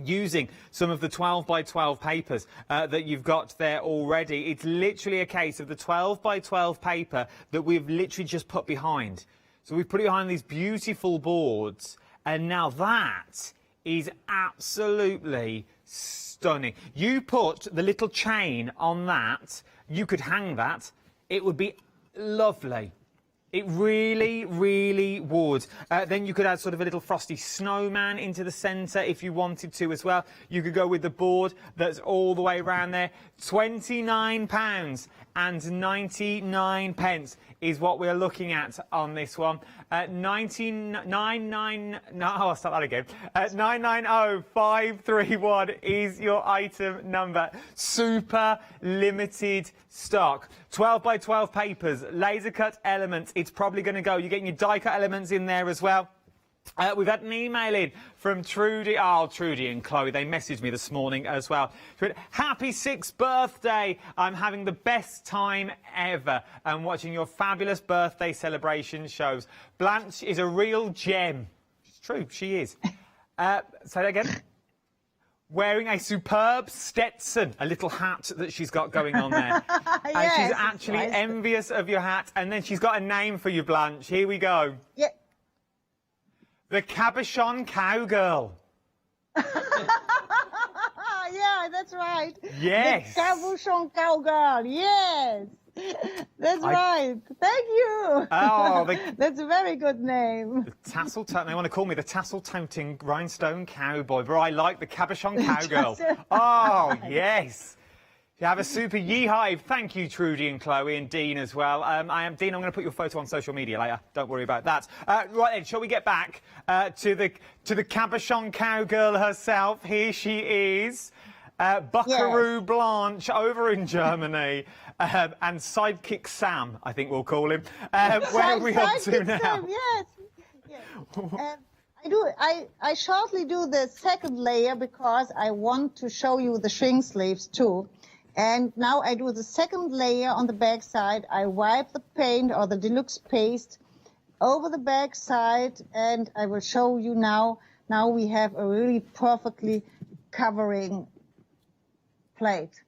using some of the 12 by 12 papers that you've got there already. It's literally a case of the 12 by 12 paper that we've literally just put behind. So we've put it behind these beautiful boards, and now that is absolutely stunning. You put the little chain on that, you could hang that, it would be lovely. It really, really would. Then you could add sort of a little frosty snowman into the centre if you wanted to as well. You could go with the board that's all the way around there. £29.99 is what we're looking at on this one. 990-531 is your item number. Super limited stock. 12 by 12 papers, laser cut elements. It's probably going to go. You're getting your die cut elements in there as well. We've had an email in from Trudy. Oh, Trudy and Chloe, they messaged me this morning as well. Happy 6th birthday. I'm having the best time ever and watching your fabulous birthday celebration shows. Blanche is a real gem. It's true, she is. Say that again. Wearing a superb Stetson, a little hat that she's got going on there. Yes, and she's actually nice. envious of your hat. And then she's got a name for you, Blanche. Here we go. Yeah. The Cabochon Cowgirl. Yeah, that's right. Yes. The Cabochon Cowgirl, yes. That's right. Thank you. Oh, that's a very good name. The they want to call me the tassel-toting rhinestone cowboy, but I like the Cabochon Cowgirl. Oh, yes. You have a super yee-hive. Thank you, Trudy and Chloe and Dean as well. Dean, I'm going to put your photo on social media later. Don't worry about that. Right then, shall we get back to the Cabochon Cowgirl herself? Here she is. Buckaroo Blanche over in Germany. And Sidekick Sam, I think we'll call him. Where are we up to now? Sam, yes. I shortly do the second layer because I want to show you the shrink sleeves too. And now I do the second layer on the back side. I wipe the paint or the deluxe paste over the back side, and I will show you now. Now we have a really perfectly covering plate.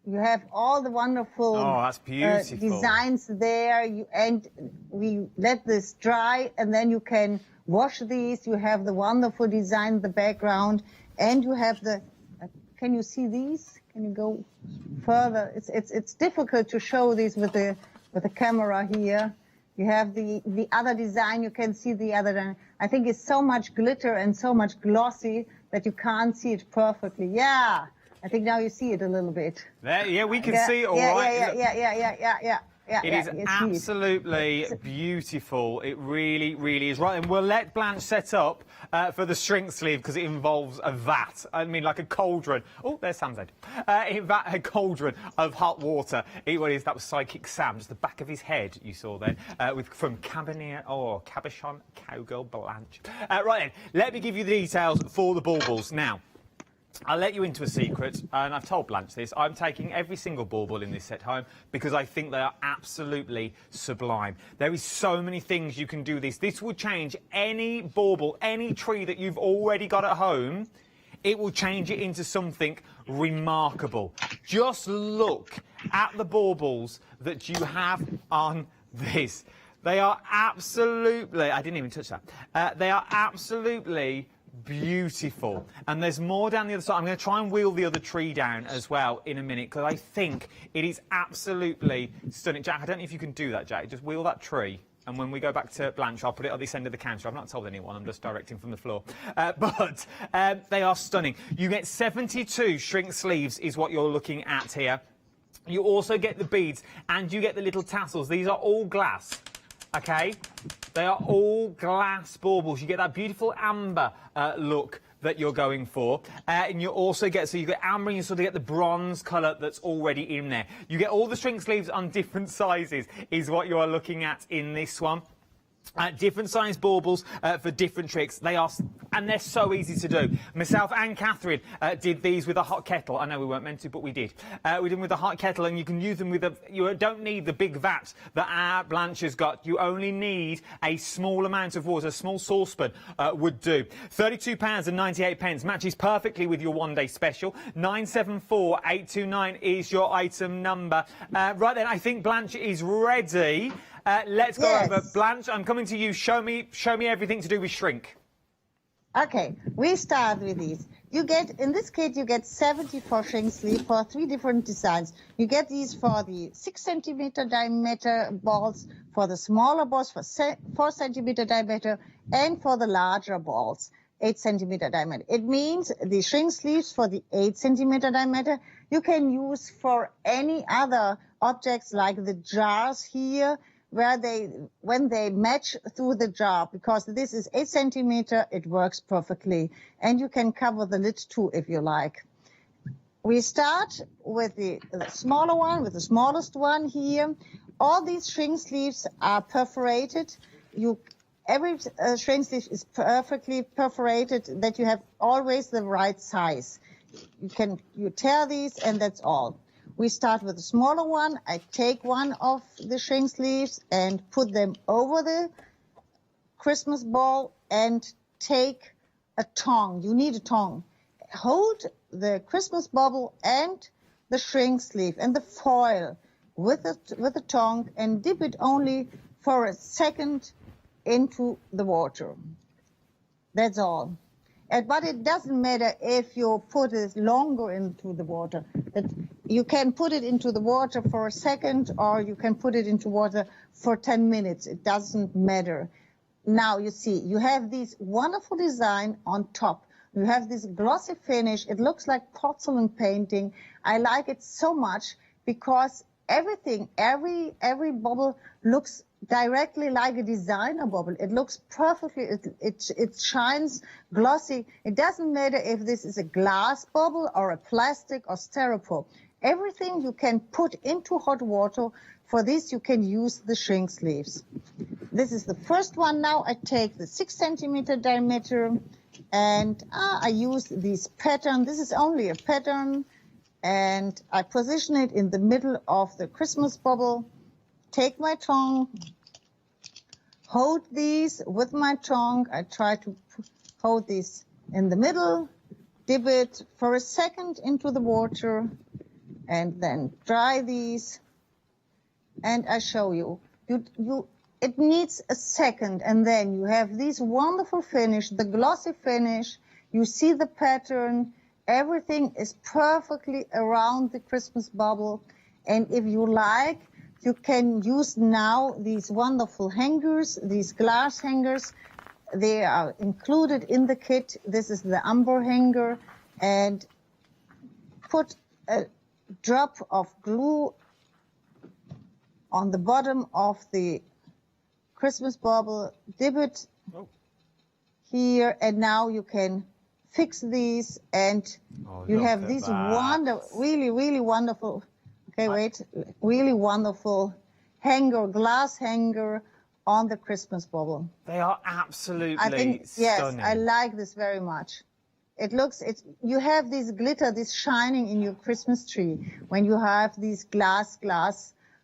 You have all the wonderful that's beautiful. designs there, and we let this dry, and then you can wash these. You have the wonderful design in the background, and you have the. Can you see these? Can you go further? It's difficult to show these with the camera here. You have the other design. You can see the other design. I think it's so much glitter and so much glossy that you can't see it perfectly. Yeah. I think now you see it a little bit. There, yeah, we can see it all right. Yeah. It is absolutely beautiful. It really, really is. Right, and we'll let Blanche set up for the shrink sleeve because it involves a vat. I mean, like a cauldron. Oh, there's Sam's head. A cauldron of hot water. That was Sidekick Sam, just the back of his head you saw then, from Cabochon Cowgirl Blanche. Right then, let me give you the details for the baubles now. I'll let you into a secret, and I've told Blanche this. I'm taking every single bauble in this set home because I think they are absolutely sublime. There is so many things you can do this. This will change any bauble, any tree that you've already got at home. It will change it into something remarkable. Just look at the baubles that you have on this. They are absolutely... I didn't even touch that. They are absolutely... beautiful, and there's more down the other side. I'm going to try and wheel the other tree down as well in a minute because I think it is absolutely stunning. Jack, I don't know if you can do that, Jack. Just wheel that tree, and when we go back to Blanche, I'll put it at this end of the counter. I've not told anyone, I'm just directing from the floor. But they are stunning. You get 72 shrink sleeves is what you're looking at here. You also get the beads, and you get the little tassels. These are all glass. Okay, they are all glass baubles. You get that beautiful amber look that you're going for. And you also get, so you get amber and you sort of get the bronze colour that's already in there. You get all the shrink sleeves on different sizes is what you are looking at in this one. Different size baubles for different tricks. And they're so easy to do. Myself and Catherine did these with a hot kettle. I know we weren't meant to, but we did. We did them with a hot kettle, and you can use them with you don't need the big vat that our Blanche has got. You only need a small amount of water. A small saucepan would do. £32.98 matches perfectly with your one-day special. 974829 is your item number. Right then, I think Blanche is ready. Let's go over. Blanche, I'm coming to you. Show me everything to do with shrink. Okay, we start with these. You get, in this kit, you get 74 shrink sleeve for 3 different designs. You get these for the 6 centimeter diameter balls, for the smaller balls for 4 centimeter diameter, and for the larger balls, 8 centimeter diameter. It means the shrink sleeves for the 8 centimeter diameter, you can use for any other objects like the jars here, where when they match through the jar, because this is 8 centimeter, it works perfectly. And you can cover the lid too, if you like. We start with the smaller one, with the smallest one here. All these shrink sleeves are perforated. Every shrink sleeve is perfectly perforated, that you have always the right size. You tear these, and that's all. We start with the smaller one. I take one of the shrink sleeves and put them over the Christmas ball and take a tong. You need a tong. Hold the Christmas bubble and the shrink sleeve and the foil with the tong and dip it only for a second into the water. That's all. But it doesn't matter if you put it longer into the water. You can put it into the water for a second, or you can put it into water for 10 minutes. It doesn't matter. Now you see, you have this wonderful design on top. You have this glossy finish. It looks like porcelain painting. I like it so much because everything, every bubble looks directly like a designer bubble. It looks perfectly, it shines glossy. It doesn't matter if this is a glass bubble or a plastic or styrofoam. Everything you can put into hot water. For this you can use the shrink sleeves. This is the first one now. I take the 6 centimeter diameter and I use this pattern. This is only a pattern, and I position it in the middle of the Christmas bubble. Take my tongue, hold these with my tongue. I try to hold this in the middle, dip it for a second into the water, and then dry these. And I show you. It needs a second, and then you have this wonderful finish, the glossy finish. You see the pattern. Everything is perfectly around the Christmas bubble. And if you like, you can use now these wonderful hangers, these glass hangers. They are included in the kit. This is the amber hanger. And put a drop of glue on the bottom of the Christmas bubble. Dip it here, and now you can fix these, and you have these really, really wonderful. Okay, wait. Really wonderful hanger, glass hanger on the Christmas bubble. They are absolutely stunning. Yes, I like this very much. You have this glitter, this shining in your Christmas tree when you have these glass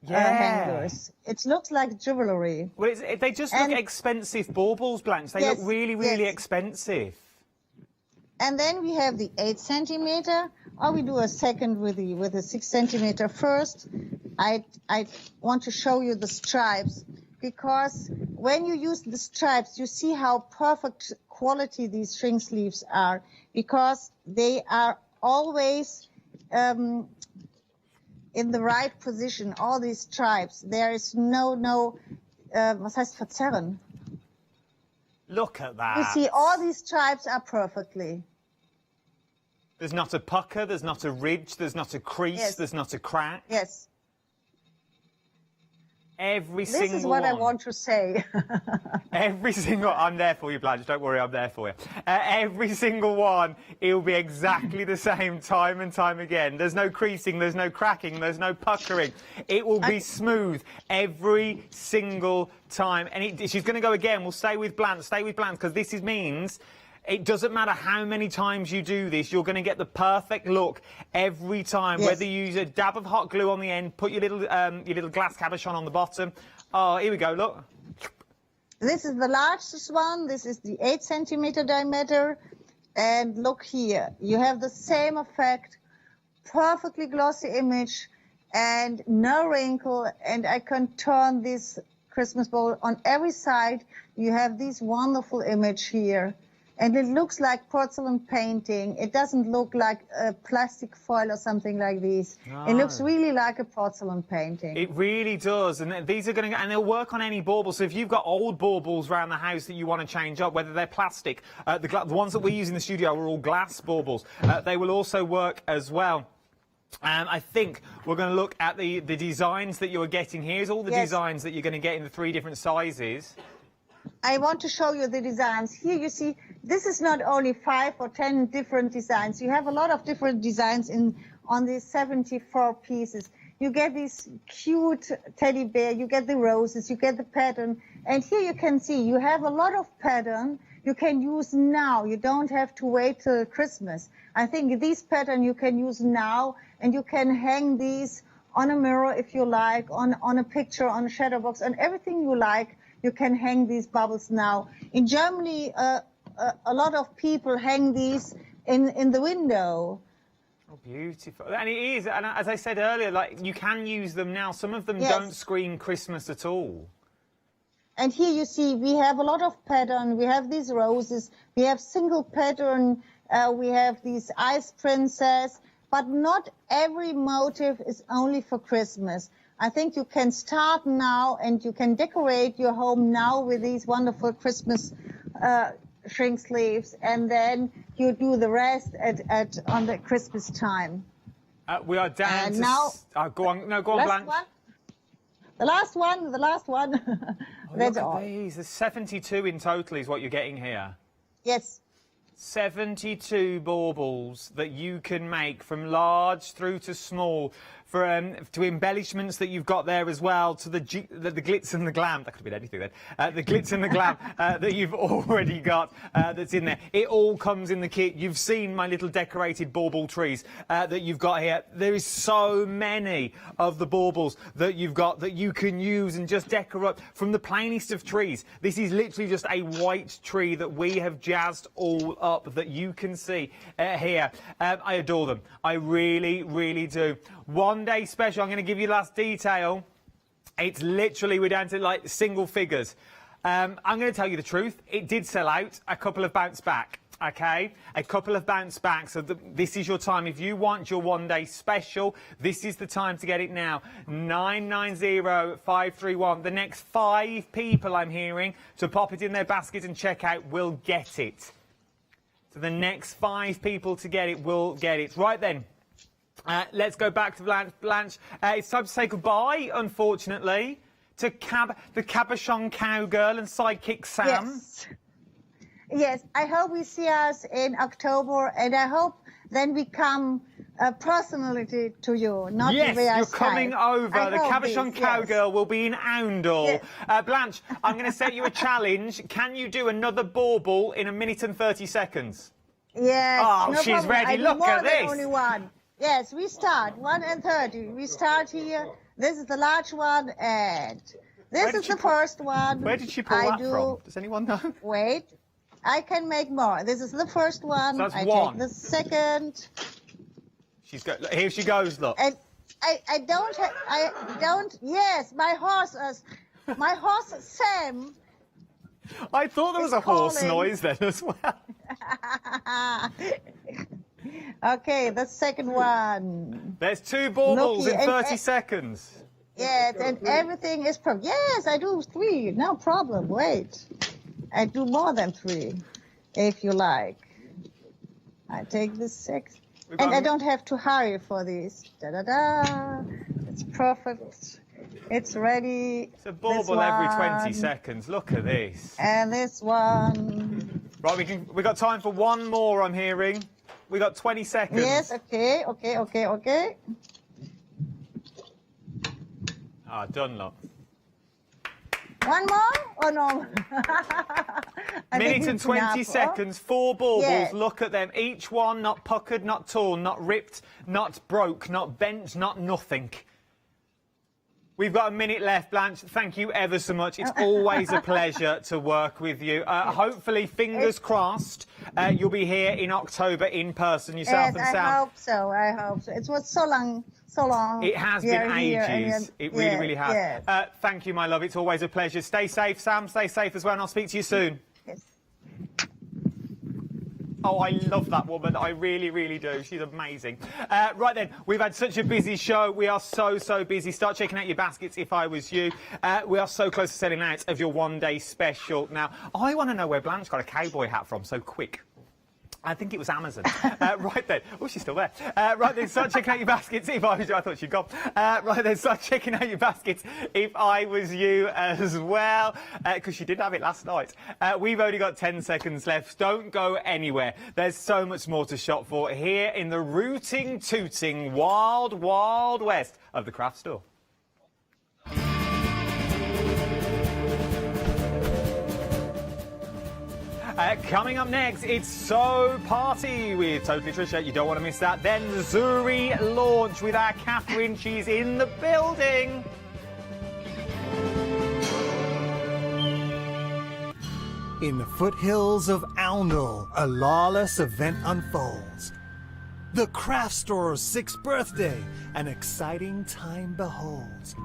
hangers. It looks like jewellery. Well, they just look expensive baubles, Blanche. They look really, really expensive. And then we have the 8 centimeter, or we do a second with the 6 centimeter first. I want to show you the stripes, because when you use the stripes, you see how perfect quality these shrink sleeves are, because they are always in the right position, all these stripes. There is no was heißt verzerren? Look at that. You see, all these stripes are perfectly. There's not a pucker, there's not a ridge, there's not a crease, there's not a crack. Yes. Every This single is what one. I want to say. Every single... I'm there for you, Blanche. Don't worry, I'm there for you. Every single one, it'll be exactly the same time and time again. There's no creasing, there's no cracking, there's no puckering. It will be smooth every single time. And she's going to go again. We'll stay with Blanche, because this means... It doesn't matter how many times you do this, you're going to get the perfect look every time. Yes. Whether you use a dab of hot glue on the end, put your little glass cabochon on the bottom. Oh, here we go, look. This is the largest one. This is the 8 centimeter diameter. And look here, you have the same effect, perfectly glossy image and no wrinkle. And I can turn this Christmas bowl on every side. You have this wonderful image here. And it looks like porcelain painting. It doesn't look like a plastic foil or something like this. No. It looks really like a porcelain painting. It really does, and these are going to, and they'll work on any bauble. So if you've got old baubles around the house that you want to change up, whether they're plastic, the ones that we use in the studio are all glass baubles. They will also work as well. I think we're going to look at the designs that you're getting. Here's all the designs that you're going to get in the 3 different sizes. I want to show you the designs. Here you see, this is not only 5 or 10 different designs. You have a lot of different designs on these 74 pieces. You get this cute teddy bear, you get the roses, you get the pattern. And here you can see you have a lot of pattern you can use now. You don't have to wait till Christmas. I think this pattern you can use now, and you can hang these on a mirror if you like, on a picture, on a shadow box, on everything you like. You can hang these bubbles now. In Germany, a lot of people hang these in the window. Oh, beautiful. And it is, and as I said earlier, like, you can use them now. Some of them don't scream Christmas at all. And here you see we have a lot of pattern. We have these roses. We have single pattern. We have these ice princess. But not every motif is only for Christmas. I think you can start now, and you can decorate your home now with these wonderful Christmas shrink sleeves, and then you do the rest on the Christmas time. We are down to... now, go on, Blanche. The last one. That's all. These. There's 72 in total is what you're getting here. Yes. 72 baubles that you can make from large through to small, to embellishments that you've got there as well, to the glitz and the glam. That could have been anything then. The glitz and the glam that you've already got that's in there. It all comes in the kit. You've seen my little decorated bauble trees that you've got here. There is so many of the baubles that you've got that you can use and just decorate from the plainest of trees. This is literally just a white tree that we have jazzed all up that you can see here. I adore them. I really, really do. One day special, I'm going to give you last detail. It's literally, we're down to like single figures. I'm going to tell you the truth. It did sell out. A couple have bounced back. Okay, a couple have bounced back. So this is your time. If you want your one day special, this is the time to get it now. 990531. The next 5 people I'm hearing to pop it in their basket and check out will get it. So the next 5 people to get it will get it. Right then. Let's go back to Blanche. It's time to say goodbye, unfortunately, to the Cabochon Cowgirl and Sidekick Sam. Yes, I hope we see us in October, and I hope then we come personally to you, not yes, via you're Skype. Coming over. The Cabochon Cowgirl will be in Oundle. Yes. Blanche, I'm going to set you a challenge. Can you do another bauble in 1 minute and 30 seconds? Yes. Oh, no she's problem. ready. I do Look more at than this. Only one. Yes, we start 1 and 30. We start here. This is the large one, and this is the first one. Where did she pull that from? Does anyone know? Wait, I can make more. This is the first one. So that's I one. take the second. She's got. Here she goes. Look. And I don't. Yes, my horse Sam. I thought there was a horse noise then as well. Okay, the second one. There's 2 baubles in 30 seconds. Yes, and everything is perfect. Yes, I do 3, no problem. Wait, I do more than 3, if you like. I take the 6, and I don't have to hurry for this. Da da da. It's perfect. It's ready. It's a bauble every 20 seconds. Look at this. And this one. Right, we got time for one more, I'm hearing. We got 20 seconds. Yes, okay. Ah, done, look. One more or no? Minute and 20 seconds, 4 baubles. Yes. Look at them. Each one not puckered, not torn, not ripped, not broke, not bent, not nothing. We've got a minute left, Blanche. Thank you ever so much. It's always a pleasure to work with you. Hopefully, fingers crossed, you'll be here in October in person yourself and Sam. I hope so. It was so long. It has been ages. It really, really has. Yes. Thank you, my love. It's always a pleasure. Stay safe, Sam. Stay safe as well, and I'll speak to you soon. Yes. Oh, I love that woman. I really, really do. She's amazing. Right then, we've had such a busy show. We are so, so busy. Start checking out your baskets if I was you. We are so close to selling out of your one-day special. Now, I want to know where Blanche got a cowboy hat from so quick. I think it was Amazon. Right then. Oh, she's still there. Right then, start checking out your baskets if I was you. I thought she'd gone. Right then, start checking out your baskets if I was you as well. Because she did have it last night. We've only got 10 seconds left. Don't go anywhere. There's so much more to shop for here in the rooting, tooting, wild, wild west of the craft store. Coming up next, it's So Party with Totally Trisha. You don't want to miss that. Then the Zuri launch with our Catherine. She's in the building. In the foothills of Oundle, a lawless event unfolds. The craft store's 6th birthday, an exciting time beholds.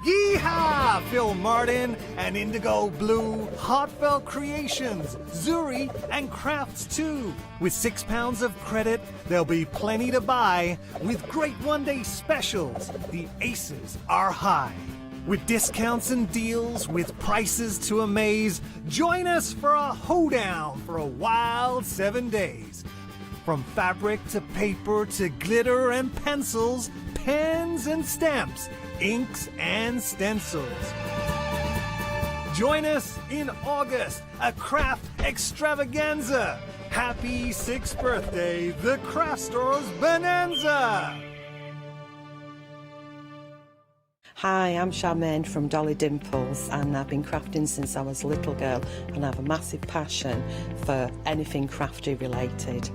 Yeehaw! Phil Martin and Indigo Blue, Heartfelt Creations, Zuri, and Crafts too. With £6 of credit, there'll be plenty to buy. With great one-day specials, the aces are high. With discounts and deals, with prices to amaze, join us for a hoedown for a wild 7 days. From fabric to paper to glitter and pencils, pens and stamps, inks and stencils. Join us in August, a craft extravaganza. Happy 6th birthday, the Craft Store's Bonanza! Hi, I'm Charmaine from Dolly Dimples, and I've been crafting since I was a little girl, and I have a massive passion for anything crafty related.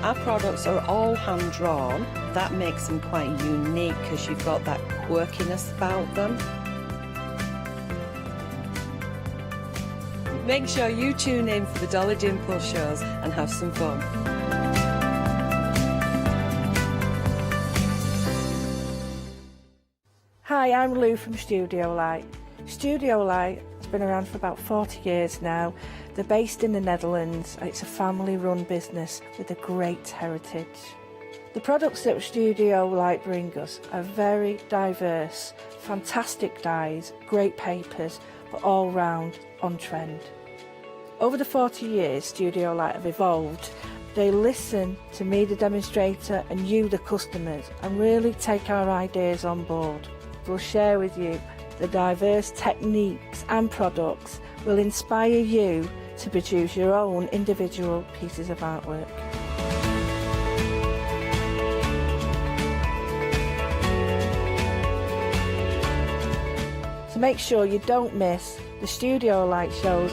Our products are all hand-drawn. That makes them quite unique because you've got that quirkiness about them. Make sure you tune in for the Dolly Dimple shows and have some fun. Hi, I'm Lou from Studio Light. Studio Light has been around for about 40 years now. They're based in the Netherlands. It's a family-run business with a great heritage. The products that Studio Light bring us are very diverse, fantastic dyes, great papers, but all round on trend. Over the 40 years Studio Light have evolved. They listen to me, the demonstrator, and you, the customers, and really take our ideas on board. We'll share with you the diverse techniques and products will inspire you to produce your own individual pieces of artwork. So make sure you don't miss the Studio Light shows.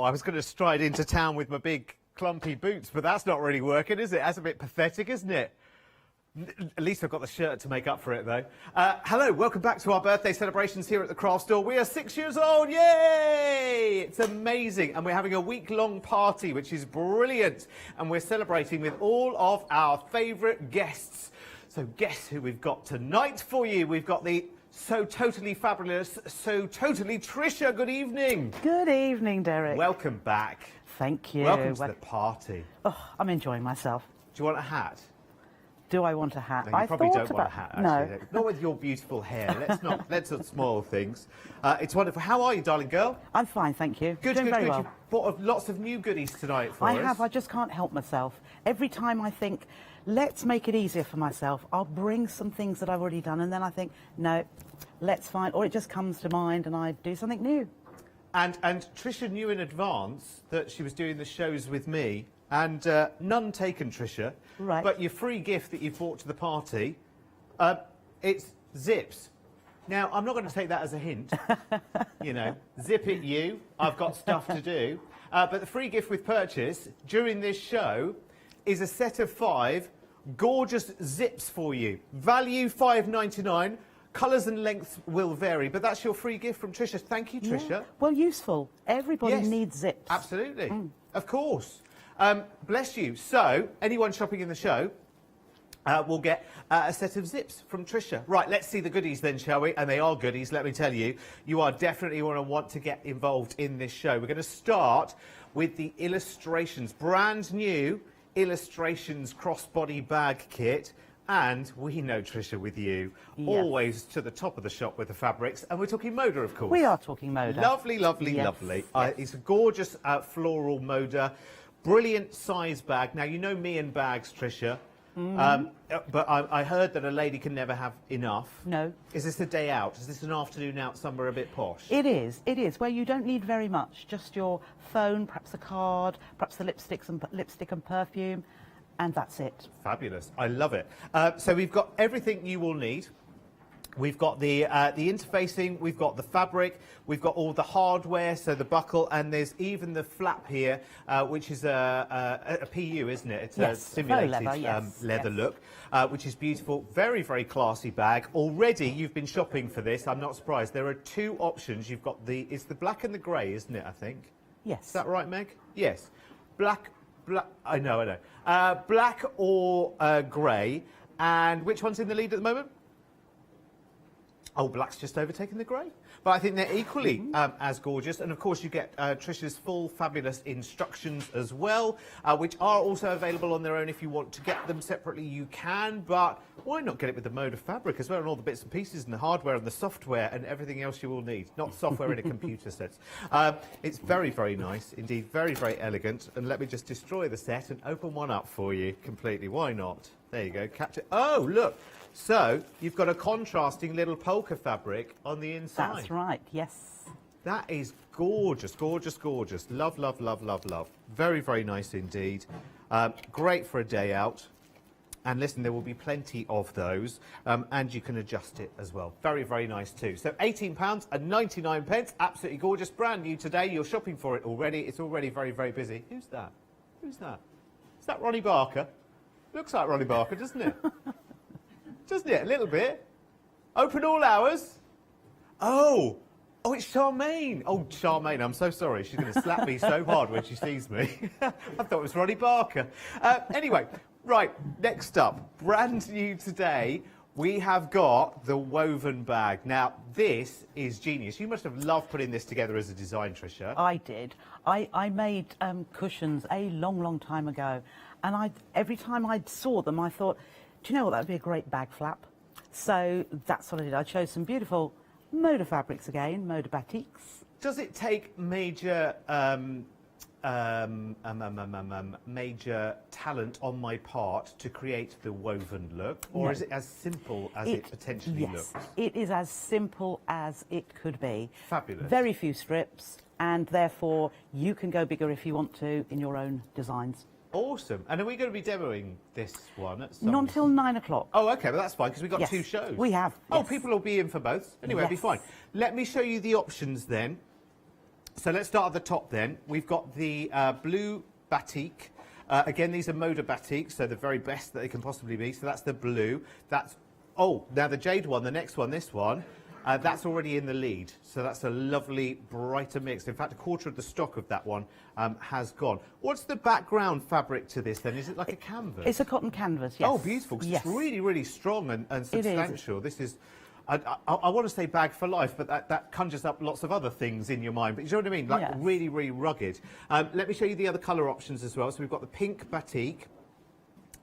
I was going to stride into town with my big clumpy boots, but that's not really working, is it? That's a bit pathetic, isn't it? At least I've got the shirt to make up for it, though. Hello, welcome back to our birthday celebrations here at the craft store. We are 6 years old, yay! It's amazing, and we're having a week-long party, which is brilliant, and we're celebrating with all of our favourite guests. So guess who we've got tonight for you? We've got the so totally fabulous, so totally Trisha. Good evening. Good evening, Derek. Welcome back. Thank you. Welcome to the party. Oh, I'm enjoying myself. Do you want a hat? Do I want a hat? No, you probably don't want a hat, actually. No. Not with your beautiful hair. Let's not spoil things. It's wonderful. How are you, darling girl? I'm fine, thank you. Good, Doing good, very good. well. You bought lots of new goodies tonight for us. I have. I just can't help myself. Every time I think, let's make it easier for myself, I'll bring some things that I've already done, and then I think, no, let's find, or it just comes to mind, and I do something new. And Trisha knew in advance that she was doing the shows with me. And none taken, Trisha. Right. But your free gift that you've brought to the party, it's zips. Now, I'm not going to take that as a hint. You know, zip it you. I've got stuff to do. But the free gift with purchase during this show is a set of 5 gorgeous zips for you. Value $5.99. Colours and lengths will vary, but that's your free gift from Trisha. Thank you, Trisha. Yeah. Well, useful. Everybody Yes, needs zips. Absolutely. Of course. Bless you. So, anyone shopping in the show will get a set of zips from Trisha. Right, let's see the goodies then, shall we? And they are goodies, let me tell you. You are definitely going to want to get involved in this show. We're going to start with the illustrations. Brand new illustrations crossbody bag kit. And we know, Trisha, with you, always to the top of the shop with the fabrics. And we're talking Moda, of course. We are talking Moda. Lovely, lovely, Yes, lovely. yes. It's a gorgeous floral Moda. Brilliant size bag. Now, you know me and bags, Trisha. But I heard that a lady can never have enough. No. Is this a day out? Is this an afternoon out somewhere a bit posh? It is, where you don't need very much. Just your phone, perhaps a card, perhaps the lipstick and perfume. And that's it. Fabulous. I love it. So we've got everything you will need. We've got the interfacing, we've got the fabric, we've got all the hardware, so the buckle, and there's even the flap here, which is a PU, isn't it? It's Yes, a simulated leather, leather yes. look, which is beautiful. Very, very classy bag. Already you've been shopping for this. I'm not surprised. There are 2 options. You've got it's the black and the grey, isn't it, I think? Yes. Is that right, Meg? Yes. Black, I know. Black or grey. And which one's in the lead at the moment? Oh, black's just overtaken the grey. But I think they're equally as gorgeous. And, of course, you get Trisha's full fabulous instructions as well, which are also available on their own. If you want to get them separately, you can. But why not get it with the Moda fabric as well, and all the bits and pieces and the hardware and the software and everything else you will need. Not software in a computer sense. It's very, very nice. Indeed, very, very elegant. And let me just destroy the set and open one up for you completely. Why not? There you go. Catch it. Oh, look. So, you've got a contrasting little polka fabric on the inside. That's right, yes. That is gorgeous, gorgeous, gorgeous. Love, love, love, love, love. Very, very nice indeed. Great for a day out. And listen, there will be plenty of those. And you can adjust it as well. Very, very nice too. So £18.99. Absolutely gorgeous. Brand new today. You're shopping for it already. It's already very, very busy. Who's that? Who's that? Is that Ronnie Barker? Looks like Ronnie Barker, doesn't it? Doesn't it? A little bit. Open all hours. Oh, it's Charmaine. Oh, Charmaine, I'm so sorry. She's going to slap me so hard when she sees me. I thought it was Ronnie Barker. Anyway, right, next up, brand new today, we have got the woven bag. Now, this is genius. You must have loved putting this together as a design, Trisha. I did. I made cushions a long, long time ago. And every time I saw them, I thought, do you know what, that would be a great bag flap. So that's what I did. I chose some beautiful Moda fabrics again, Moda batiks. Does it take major major talent on my part to create the woven look, or is it as simple as it potentially looks? It is as simple as it could be. Fabulous. Very few strips, and therefore you can go bigger if you want to in your own designs. Awesome. And are we going to be demoing this one at some... Not until 9 o'clock. Oh, OK, but that's fine, because we've got Yes, 2 shows. we have, Oh, yes. people will be in for both. Anyway, it'll be Yes. fine. Let me show you the options then. So let's start at the top then. We've got the blue batik, Again, these are Moda batiks, so the very best that they can possibly be. So that's the blue. That's, oh, now the jade one, the next one, this one, that's already in the lead. So that's a lovely, brighter mix. In fact, a quarter of the stock of that one has gone. What's the background fabric to this then? Is it like a canvas? It's a cotton canvas, yes. Oh, beautiful. 'Cause yes. It's really, really strong and substantial. It is. This is... I want to say bag for life, but that conjures up lots of other things in your mind. But you know what I mean? Like Yes. really, really rugged. Let me show you the other colour options as well. So we've got the pink batik,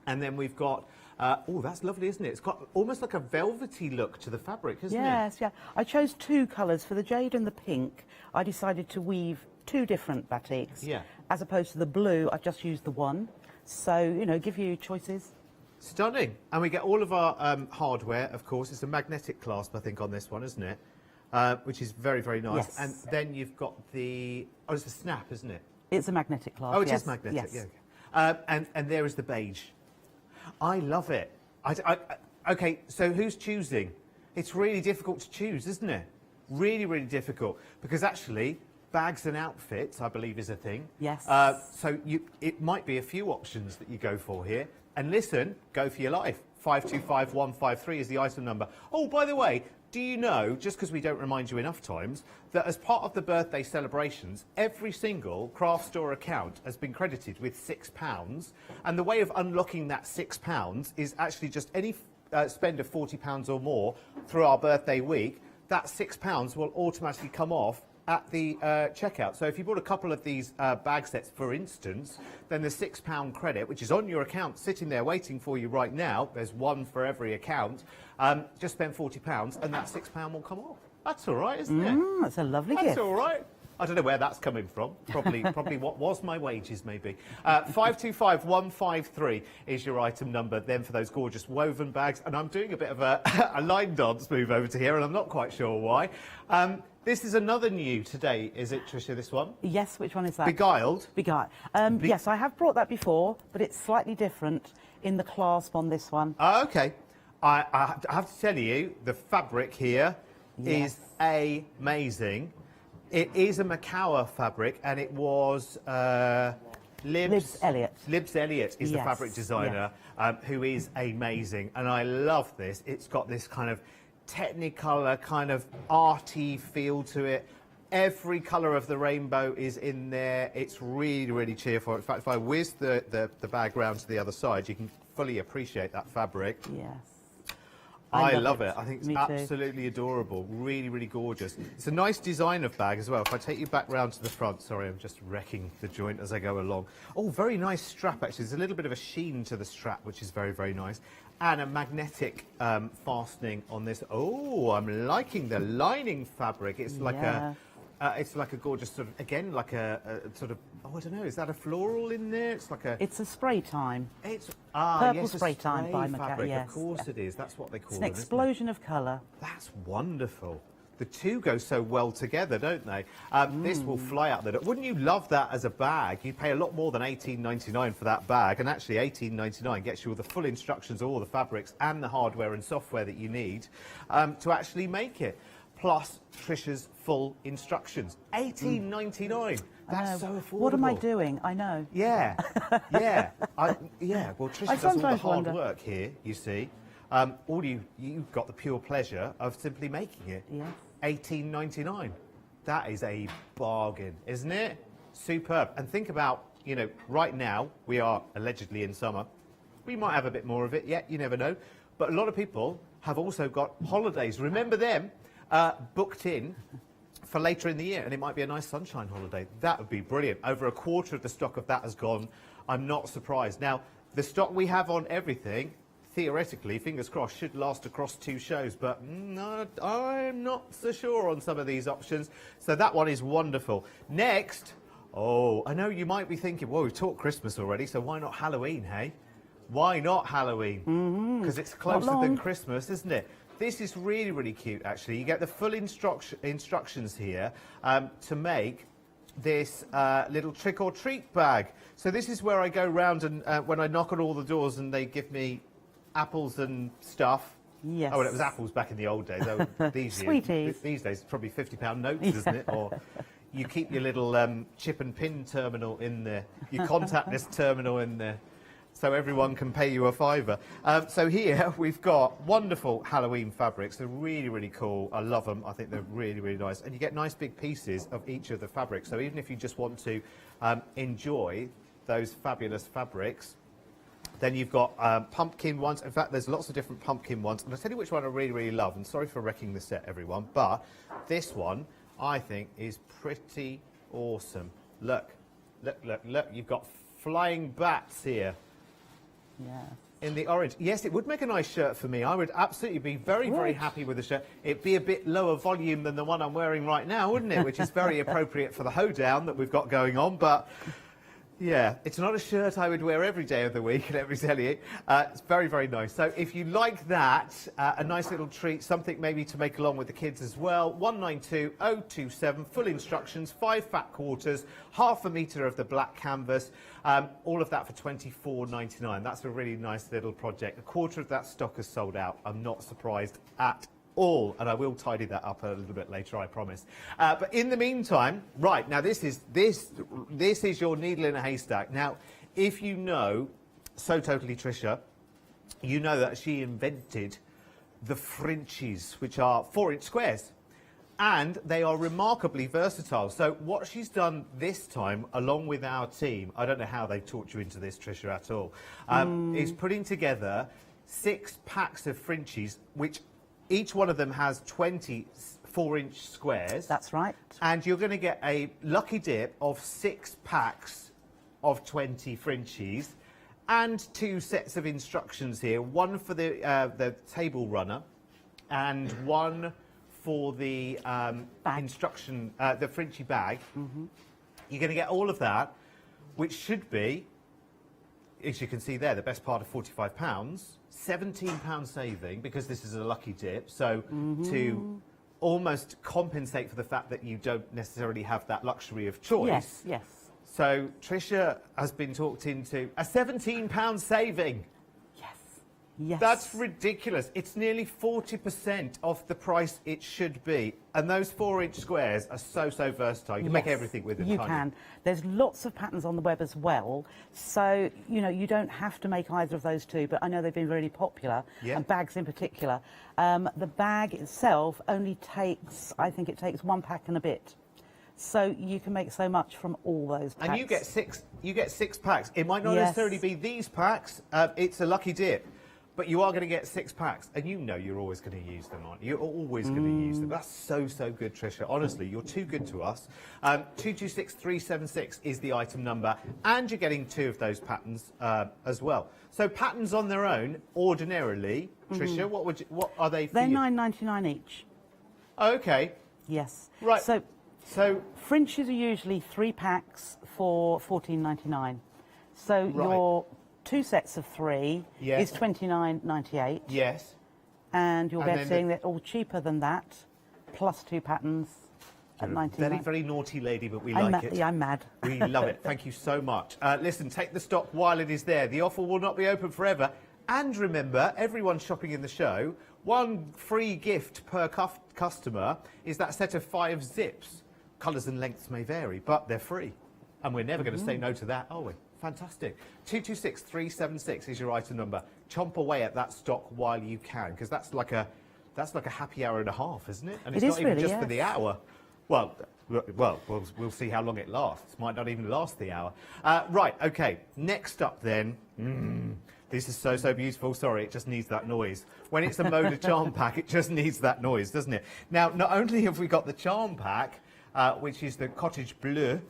and then we've got... oh, that's lovely, isn't it? It's got almost like a velvety look to the fabric, isn't it? Yes, yeah. I chose two colours. For the jade and the pink, I decided to weave two different batiks. Yeah. As opposed to the blue, I've just used the one. So, you know, give you choices. Stunning. And we get all of our hardware, of course. It's a magnetic clasp, I think, on this one, isn't it? Which is very, very nice. Yes. And then you've got the... Oh, it's a snap, isn't it? It's a magnetic clasp, Oh, it yes. is magnetic, Yes. yeah. And there is the beige. I love it. Okay, so who's choosing? It's really difficult to choose, isn't it? Really, really difficult. Because actually, bags and outfits, I believe, is a thing. Yes. So it might be a few options that you go for here. And listen, go for your life. 525153 is the item number. Oh, by the way, do you know, just because we don't remind you enough times, that as part of the birthday celebrations, every single craft store account has been credited with £6. And the way of unlocking that £6 is actually just any spend of £40 or more through our birthday week, that £6 will automatically come off at the checkout. So if you bought a couple of these bag sets, for instance, then the £6 credit, which is on your account, sitting there waiting for you right now, there's one for every account, just spend £40 and that £6 will come off. That's all right, isn't it? That's a lovely gift. That's all right. I don't know where that's coming from. Probably what was my wages, maybe. 525153 is your item number then for those gorgeous woven bags. And I'm doing a bit of a line dance move over to here, and I'm not quite sure why. This is another new today, is it, Tricia, this one? Yes, which one is that? Beguiled. Beguiled. Yes, I have brought that before, but it's slightly different in the clasp on this one. Oh, OK. I have to tell you, the fabric here is amazing. It is a Macawa fabric, and it was Libs Elliott. Libs Elliott is the Yes, fabric designer, who is amazing, and I love this. It's got this kind of Technicolor, kind of arty feel to it. Every colour of the rainbow is in there. It's really, really cheerful. In fact, if I whiz the bag round to the other side, you can fully appreciate that fabric. Yes. I love it. I think it's Me too. absolutely adorable. Really, really gorgeous. It's a nice design of bag as well. If I take you back round to the front, sorry, I'm just wrecking the joint as I go along. Oh, very nice strap, actually. There's a little bit of a sheen to the strap, which is very, very nice. And a magnetic fastening on this. Oh, I'm liking the lining fabric. It's like it's like a gorgeous sort of, again, like a sort of, oh, I don't know, is that a floral in there? It's like a... It's a spray time. It's Purple yes, spray time by fabric. Macawa, yes. Of course it is. That's what they call It's it. an explosion of colour. That's wonderful. The two go so well together, don't they? This will fly out the door. Wouldn't you love that as a bag? You'd pay a lot more than $18.99 for that bag, and actually $18.99 gets you all the full instructions, all the fabrics and the hardware and software that you need to actually make it. Plus Tricia's full instructions. $18.99. That's so affordable. What am I doing? I know. Yeah, yeah, yeah. Well, Tricia does all the hard work here. You see, all you've got the pure pleasure of simply making it. Yeah. $18.99. That is a bargain, isn't it? Superb. And think about, you know, right now we are allegedly in summer. We might have a bit more of it yet. You never know. But a lot of people have also got holidays. Remember them booked in for later in the year, and it might be a nice sunshine holiday. That would be brilliant. Over a quarter of the stock of that has gone. I'm not surprised. Now, the stock we have on everything, theoretically, fingers crossed, should last across 2 shows, but no, I'm not so sure on some of these options. So that one is wonderful. Next, oh, I know you might be thinking, well, we've talked Christmas already, so why not Halloween, hey? Why not Halloween? Because it's closer than Christmas, isn't it? This is really, really cute, actually. You get the full instructions here to make this little trick-or-treat bag. So this is where I go round and when I knock on all the doors and they give me apples and stuff. Yes. Oh, well, it was apples back in the old days. These Sweeties. These days, it's probably £50 notes, isn't it? Or, you keep your little chip and pin terminal in there, your contactless terminal in there, so everyone can pay you a fiver. So here we've got wonderful Halloween fabrics. They're really, really cool. I love them. I think they're really, really nice. And you get nice big pieces of each of the fabrics. So even if you just want to enjoy those fabulous fabrics, then you've got pumpkin ones. In fact, there's lots of different pumpkin ones. And I'll tell you which one I really, really love. And sorry for wrecking the set, everyone. But this one, I think, is pretty awesome. Look, look, look, look. You've got flying bats here. Yeah. In the orange. Yes, it would make a nice shirt for me. I would absolutely be very, very happy with the shirt. It'd be a bit lower volume than the one I'm wearing right now, wouldn't it? Which is very appropriate for the hoedown that we've got going on. But yeah, it's not a shirt I would wear every day of the week, let me tell you. It's very, very nice. So if you like that, a nice little treat, something maybe to make along with the kids as well. 192027, full instructions, 5 fat quarters, ½ a metre of the black canvas, all of that for £24.99. That's a really nice little project. A quarter of that stock is sold out. I'm not surprised at all, and I will tidy that up a little bit later, I promise. But in the meantime, right, now this is your needle in a haystack. Now, if you know So Totally Tricia, you know that she invented the Frenchies, which are 4-inch squares, and they are remarkably versatile. So what she's done this time, along with our team, I don't know how they've talked you into this, Tricia, at all, is putting together 6 packs of Frenchies, which each one of them has 20 4-inch squares. That's right. And you're going to get a lucky dip of 6 packs of 20 Frenchies and 2 sets of instructions here. One for the table runner and one for the instruction, the Frenchie bag. Mm-hmm. You're going to get all of that, which should be, as you can see there, the best part of £45. £17 saving, because this is a lucky dip, so to almost compensate for the fact that you don't necessarily have that luxury of choice. Yes, yes. So Tricia has been talked into a £17 saving. Yes. That's ridiculous. It's nearly 40% off the price it should be. And those 4-inch squares are so, so versatile. You can make everything with them, You can't can. There's lots of patterns on the web as well. So, you know, you don't have to make either of those two, but I know they've been really popular, and bags in particular. The bag itself only takes, I think it takes 1 pack and a bit. So you can make so much from all those packs. And you get 6 packs. It might not necessarily be these packs. It's a lucky dip. But you are going to get 6 packs, and you know you're always going to use them, aren't you? You're always going to use them. That's so, so good, Tricia. Honestly, you're too good to us. 226376 is the item number, and you're getting 2 of those patterns as well. So patterns on their own, ordinarily, Tricia, what are they for They're you? £9.99 each. Okay. Yes. Right. So Frenchies are usually 3 packs for £14.99. So your 2 sets of 3 is £29.98. Yes. And you're getting that all cheaper than that, plus 2 patterns at £99. Very, very naughty lady, but we like it. Yeah, I'm mad. We love it. Thank you so much. Listen, take the stock while it is there. The offer will not be open forever. And remember, everyone shopping in the show, 1 free gift per customer is that set of 5 zips. Colours and lengths may vary, but they're free. And we're never going to say no to that, are we? Fantastic. 226376 is your item number. Chomp away at that stock while you can, because that's like a happy hour and a half, isn't it? And it's not even just for the hour. Well, we'll see how long it lasts. Might not even last the hour. Right, okay. Next up then. This is so, so beautiful. Sorry, it just needs that noise. When it's a Moda Charm Pack, it just needs that noise, doesn't it? Now, not only have we got the Charm Pack, which is the Cottage Bleu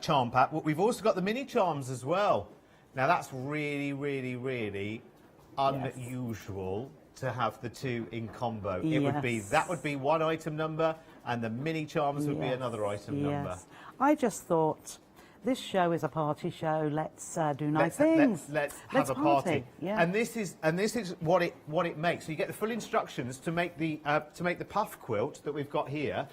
charm pack, but we've also got the mini charms as well. Now that's really, really, really unusual to have the 2 in combo. It would be, that would be 1 item number, and the mini charms would be another item number. I just thought, this show is a party show. Let's do nice things. Let's have a party. Yeah. And this is what it makes. So you get the full instructions to make the puff quilt that we've got here.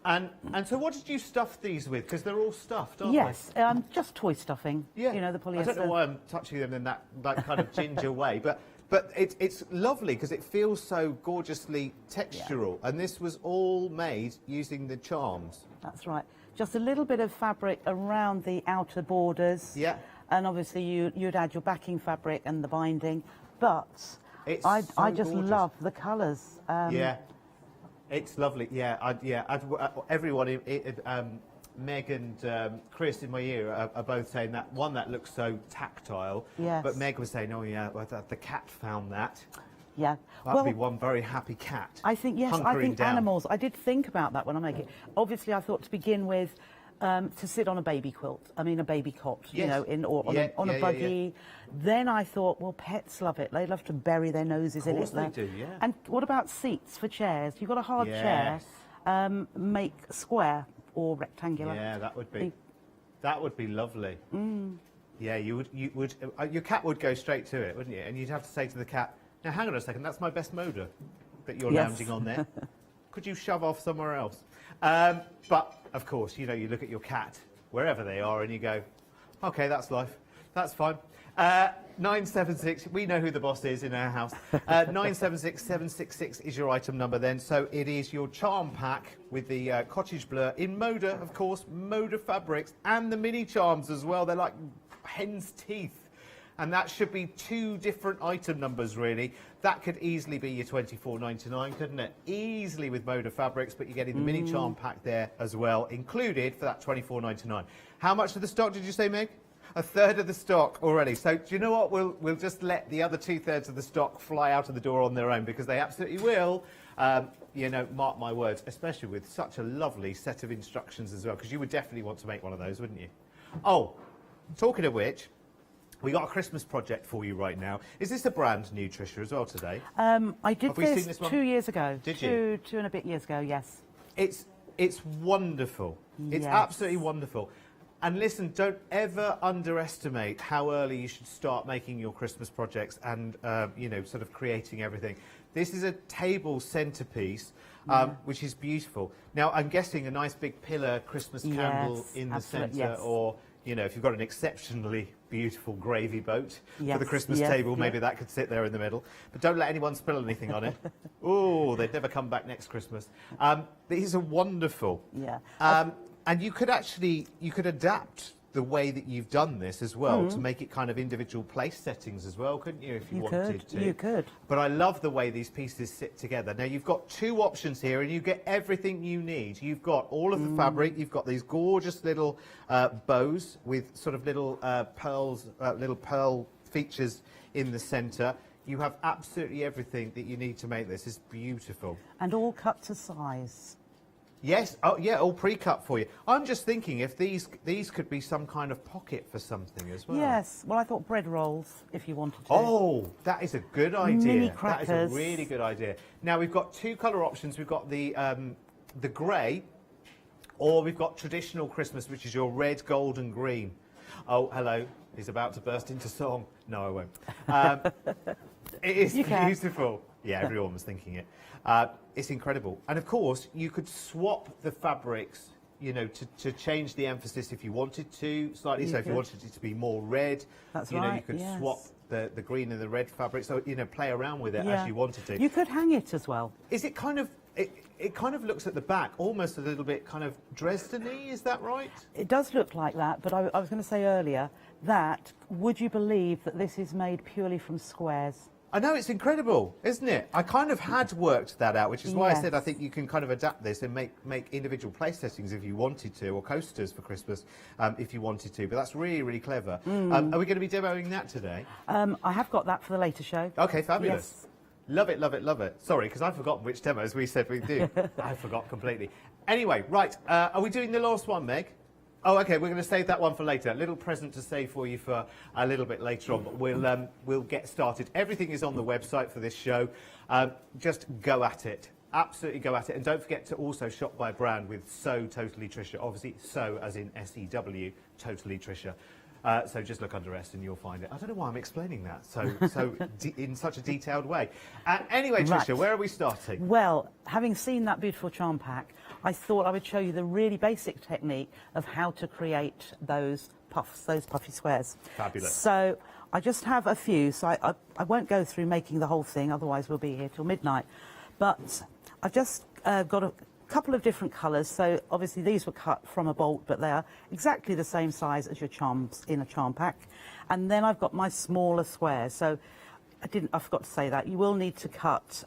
And so what did you stuff these with? Because they're all stuffed, aren't they? Just toy stuffing. Yeah. You know, the polyester. I don't know why I'm touching them in that kind of ginger way, but But it's lovely because it feels so gorgeously textural, and this was all made using the charms. That's right. Just a little bit of fabric around the outer borders. Yeah. And obviously you'd add your backing fabric and the binding, but I just love the colours. Yeah, it's lovely. Yeah, everyone, Meg and Chris in my ear are both saying that one that looks so tactile. Yes. But Meg was saying, oh yeah, well, the cat found that. Yeah. That'd be one very happy cat. I think, yes, I think animals. I did think about that when I make it. Obviously, I thought to begin with, to sit on a baby quilt. I mean, a baby cot, Yes. you know, on a buggy. Then I thought, well, pets love it. They love to bury their noses in it. Of course they do, yeah. And what about seats for chairs? You've got a hard Yes. chair, make square or rectangular. Yeah, that would be lovely. Yeah, you would. Your cat would go straight to it, wouldn't you? And you'd have to say to the cat, "Now, hang on a second. That's my best motor that you're lounging on there. Could you shove off somewhere else?" But of course, you know, you look at your cat wherever they are, and you go, "Okay, that's life. That's fine." 976, we know who the boss is in our house. 976 766 is your item number then. So it is your charm pack with the cottage blur in Moda, of course, Moda fabrics, and the mini charms as well. They're like hen's teeth. And that should be 2 different item numbers, really. That could easily be your £24.99, couldn't it? Easily with Moda fabrics, but you're getting the mini charm pack there as well, included for that £24.99. How much of the stock did you say, Meg? A third of the stock already. So do you know what? We'll just let the other 2/3 of the stock fly out of the door on their own, because they absolutely will. You know, mark my words, especially with such a lovely set of instructions as well, because you would definitely want to make one of those, wouldn't you? Oh, talking of which, we got a Christmas project for you right now. Is this a brand new, Tricia, as well today? I did Have we seen this one? 2 years ago. Did you? Two and a bit years ago, yes. It's wonderful. It's Yes. absolutely wonderful. And listen, don't ever underestimate how early you should start making your Christmas projects and, you know, sort of creating everything. This is a table centerpiece, which is beautiful. Now, I'm guessing a nice big pillar Christmas candle in the centre, or, you know, if you've got an exceptionally beautiful gravy boat for the Christmas table, maybe that could sit there in the middle. But don't let anyone spill anything on it. Oh, they'd never come back next Christmas. These are wonderful. Yeah. And you could adapt the way that you've done this as well to make it kind of individual place settings as well, couldn't you, if you wanted to? You could. But I love the way these pieces sit together. Now, you've got 2 options here, and you get everything you need. You've got all of the fabric. You've got these gorgeous little bows with sort of little pearls, little pearl features in the centre. You have absolutely everything that you need to make this. It's beautiful. And all cut to size. Yes, oh yeah, all pre-cut for you. I'm just thinking if these could be some kind of pocket for something as well. Yes, well, I thought bread rolls, if you wanted to. Oh, that is a good idea. Mini crackers. That is a really good idea. Now, we've got 2 colour options. We've got the grey, or we've got traditional Christmas, which is your red, gold and green. Oh, hello. He's about to burst into song. No, I won't. It is beautiful. Yeah, everyone was thinking it. It's incredible. And of course, you could swap the fabrics, you know, to change the emphasis if you wanted to, slightly. So if you wanted it to be more red, you know, you could swap the green and the red fabric. So, you know, play around with it as you wanted to. You could hang it as well. Is it kind of... It kind of looks at the back almost a little bit kind of Dresden-y, is that right? It does look like that, but I was going to say earlier that, would you believe that this is made purely from squares? I know, it's incredible, isn't it? I kind of had worked that out, which is why I said I think you can kind of adapt this and make individual place settings if you wanted to, or coasters for Christmas if you wanted to. But that's really, really clever. Are we going to be demoing that today? I have got that for the later show. OK, fabulous. Yes. Love it, love it, love it. Sorry, because I've forgotten which demos we said we'd do. I forgot completely. Anyway, right, are we doing the last one, Meg? Oh, OK, we're going to save that one for later. A little present to save for you for a little bit later on, but we'll get started. Everything is on the website for this show. Just go at it. Absolutely go at it. And don't forget to also shop by brand with So Totally Tricia. Obviously, So as in S-E-W, Totally Tricia. So just look under S and you'll find it. I don't know why I'm explaining that so in such a detailed way. Anyway, Tricia, where are we starting? Well, having seen that beautiful charm pack, I thought I would show you the really basic technique of how to create those puffs, those puffy squares. Fabulous. So I just have a few, so I won't go through making the whole thing, otherwise we'll be here till midnight. But I've just got a couple of different colours. So obviously these were cut from a bolt, but they are exactly the same size as your charms in a charm pack. And then I've got my smaller squares. So I forgot to say that. You will need to cut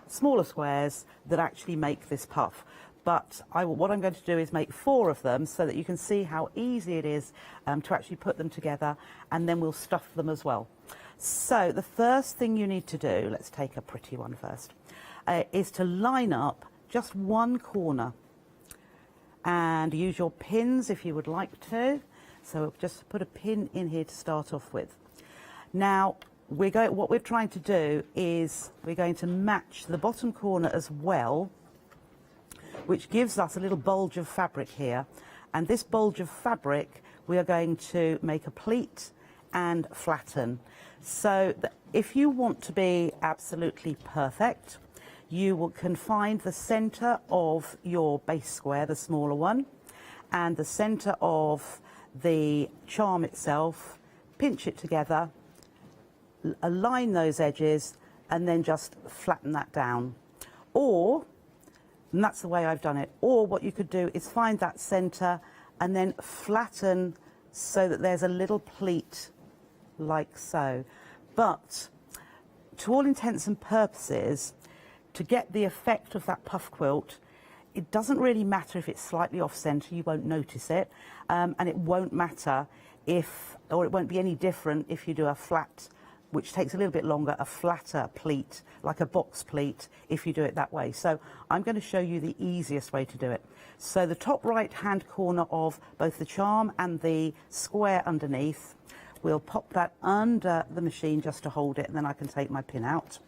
smaller squares that actually make this puff. But what I'm going to do is make 4 of them so that you can see how easy it is to actually put them together, and then we'll stuff them as well. So the first thing you need to do, let's take a pretty one first, is to line up just one corner and use your pins if you would like to. So just put a pin in here to start off with. Now, what we're trying to do is we're going to match the bottom corner as well, which gives us a little bulge of fabric here. And this bulge of fabric, we are going to make a pleat and flatten. So if you want to be absolutely perfect, you can find the center of your base square, the smaller one, and the center of the charm itself, pinch it together, align those edges, and then just flatten that down. And that's the way I've done it. Or what you could do is find that center and then flatten so that there's a little pleat like so. But to all intents and purposes, to get the effect of that puff quilt, it doesn't really matter if it's slightly off center, you won't notice it. And it won't matter it won't be any different if you do a flat, which takes a little bit longer, a flatter pleat, like a box pleat, if you do it that way. So I'm going to show you the easiest way to do it. So the top right hand corner of both the charm and the square underneath, we'll pop that under the machine just to hold it, and then I can take my pin out.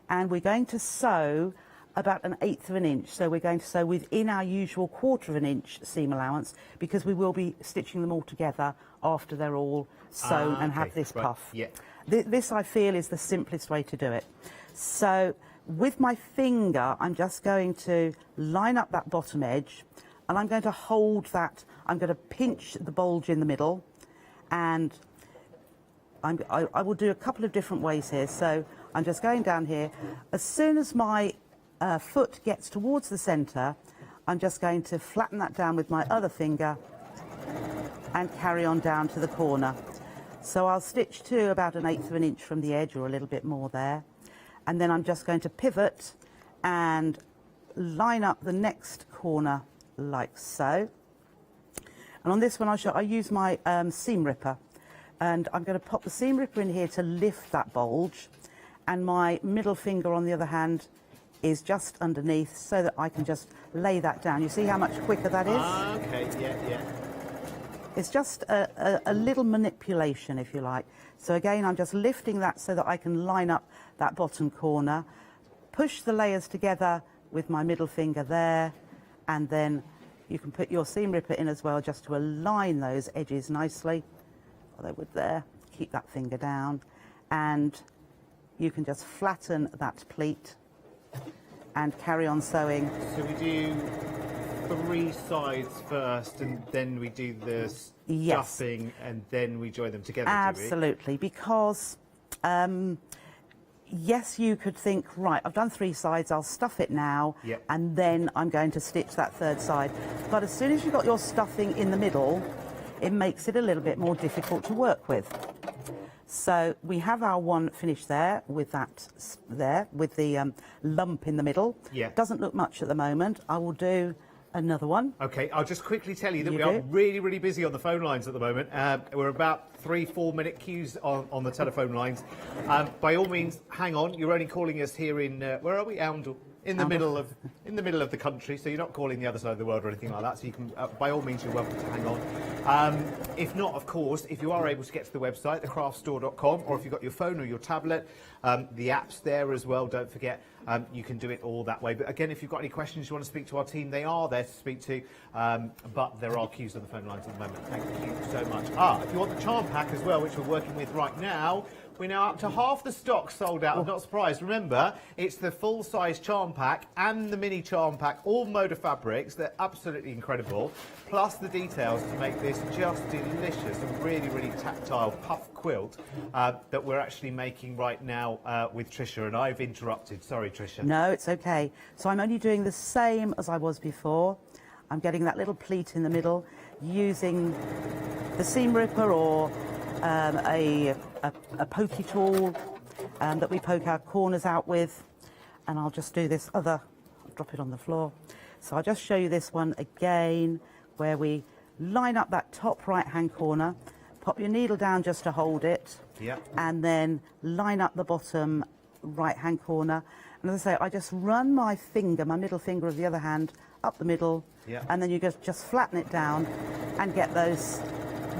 And we're going to sew about 1/8 of an inch. So we're going to sew within our usual 1/4 of an inch seam allowance, because we will be stitching them all together after they're all sewn and have this puff. Yeah. This, I feel, is the simplest way to do it. So with my finger, I'm just going to line up that bottom edge, and I'm going to hold that. I'm going to pinch the bulge in the middle, and I will do a couple of different ways here. So I'm just going down here. As soon as my foot gets towards the center, I'm just going to flatten that down with my other finger and carry on down to the corner. So I'll stitch to about 1/8 of an inch from the edge, or a little bit more there. And then I'm just going to pivot and line up the next corner like so. And on this one, I use my seam ripper. And I'm going to pop the seam ripper in here to lift that bulge. And my middle finger, on the other hand, is just underneath, so that I can just lay that down. You see how much quicker that is? Okay, yeah. It's just a little manipulation, if you like. So again, I'm just lifting that so that I can line up that bottom corner, push the layers together with my middle finger there, and then you can put your seam ripper in as well, just to align those edges nicely. Or they would there. Keep that finger down, and you can just flatten that pleat and carry on sewing. So we do 3 sides first, and then we do the stuffing, and then we join them together. Absolutely, because yes, you could think, right, I've done 3 sides, I'll stuff it now, and then I'm going to stitch that 3rd side. But as soon as you've got your stuffing in the middle, it makes it a little bit more difficult to work with. So we have our one finished there with that with the lump in the middle. Yeah. Doesn't look much at the moment. I will do another one. Okay, I'll just quickly tell you that we are really, really busy on the phone lines at the moment. We're about 3-4 minute queues on the telephone lines. By all means, hang on. You're only calling us here in where are we? Oundle. In the middle of the country, so you're not calling the other side of the world or anything like that. So you can, by all means, you're welcome to hang on. If not, of course, if you are able to get to the website, thecraftstore.com, or if you've got your phone or your tablet, the app's there as well. Don't forget. you can do it all that way. But again, if you've got any questions you want to speak to our team, they are there to speak to. But there are queues on the phone lines at the moment. Thank you so much. If you want the charm pack as well, which we're working with right now, we're now up to half the stock sold out. I'm not surprised. Remember, it's the full-size charm pack and the mini charm pack, all Moda fabrics. They're absolutely incredible. Plus the details to make this just delicious and really, really tactile puff quilt that we're actually making right now with Tricia. And I've interrupted. Sorry, Tricia. No, it's okay. So I'm only doing the same as I was before. I'm getting that little pleat in the middle, using the seam ripper or a pokey tool that we poke our corners out with. And I'll just do this other, I'll drop it on the floor. So I'll just show you this one again, where we line up that top right-hand corner, pop your needle down just to hold it, and then line up the bottom right-hand corner. And as I say, I just run my finger, my middle finger of the other hand, up the middle, and then you just flatten it down and get those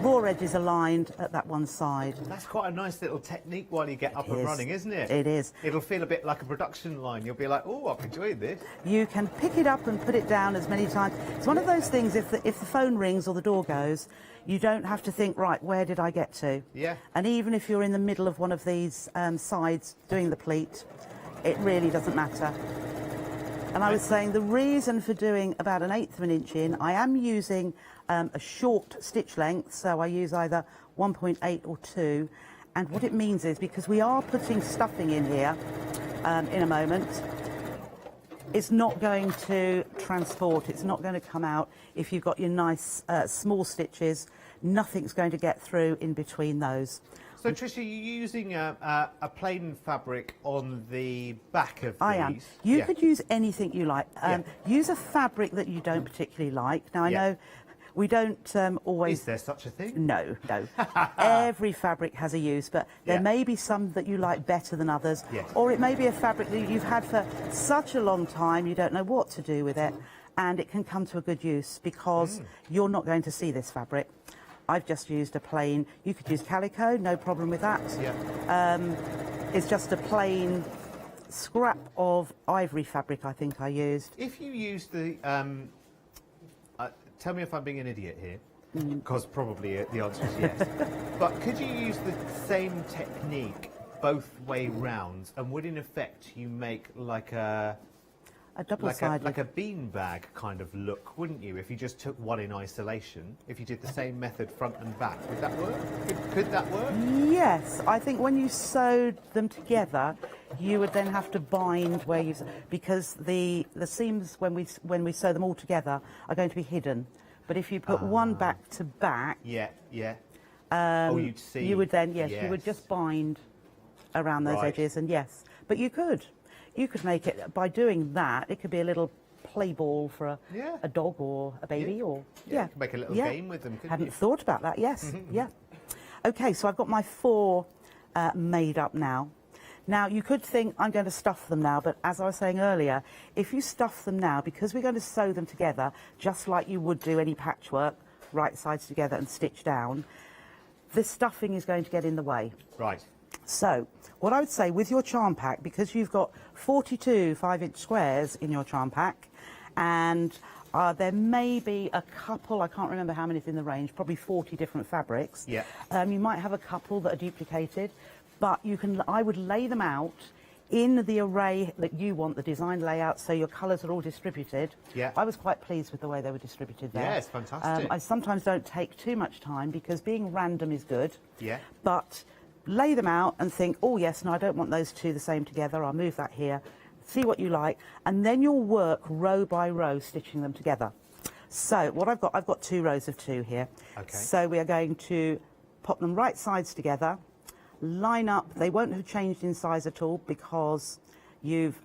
raw edges aligned at that one side. That's quite a nice little technique while you get up and running, isn't it? It is. It'll feel a bit like a production line. You'll be like, oh, I'm enjoying this. You can pick it up and put it down as many times. It's one of those things, if the phone rings or the door goes, you don't have to think, right, where did I get to? Yeah. And even if you're in the middle of one of these sides doing the pleat, it really doesn't matter. And I was saying the reason for doing about 1/8 of an inch in, I am using a short stitch length, so I use either 1.8 or 2. And what it means is, because we are putting stuffing in here in a moment, it's not going to transport, it's not going to come out. If you've got your nice small stitches, nothing's going to get through in between those. So, Tricia, you're using a plain fabric on the back of these? I am. You could use anything you like. Use a fabric that you don't particularly like. Now, I know we don't always... Is there such a thing? No, no. Every fabric has a use, but there may be some that you like better than others. Or it may be a fabric that you've had for such a long time, you don't know what to do with it, and it can come to a good use because you're not going to see this fabric. I've just used a plain, you could use calico, no problem with that. It's just a plain scrap of ivory fabric, I think I used. If you use the, tell me if I'm being an idiot here, because probably the answer is yes. But could you use the same technique both way round, and would in effect you make like a double-sided, like a bean bag kind of look, wouldn't you, if you just took one in isolation? If you did the same method front and back, would that work? Could that work? Yes, I think when you sewed them together, you would then have to bind where you, because the seams when we sew them all together are going to be hidden. But if you put one back to back, you'd see. You would then you would just bind around those edges, and but you could. You could make it, by doing that, it could be a little play ball for a dog or a baby or... You could make a little game with them, couldn't Hadn't you? thought about that, yes. OK, so I've got my 4 made up now. Now, you could think I'm going to stuff them now, but as I was saying earlier, if you stuff them now, because we're going to sew them together, just like you would do any patchwork, right sides together and stitch down, the stuffing is going to get in the way. Right. So, what I would say with your charm pack, because you've got 42 5-inch squares in your charm pack, and there may be a couple, I can't remember how many's in the range, probably 40 different fabrics. You might have a couple that are duplicated, but you can. I would lay them out in the array that you want, the design layout, so your colours are all distributed. I was quite pleased with the way they were distributed there. Yes, fantastic. I sometimes don't take too much time, because being random is good. But lay them out and think, oh yes, no, I don't want those two the same together, I'll move that here, see what you like, and then you'll work row by row stitching them together. So what I've got 2 rows of 2 here. So we are going to pop them right sides together, line up, they won't have changed in size at all because you've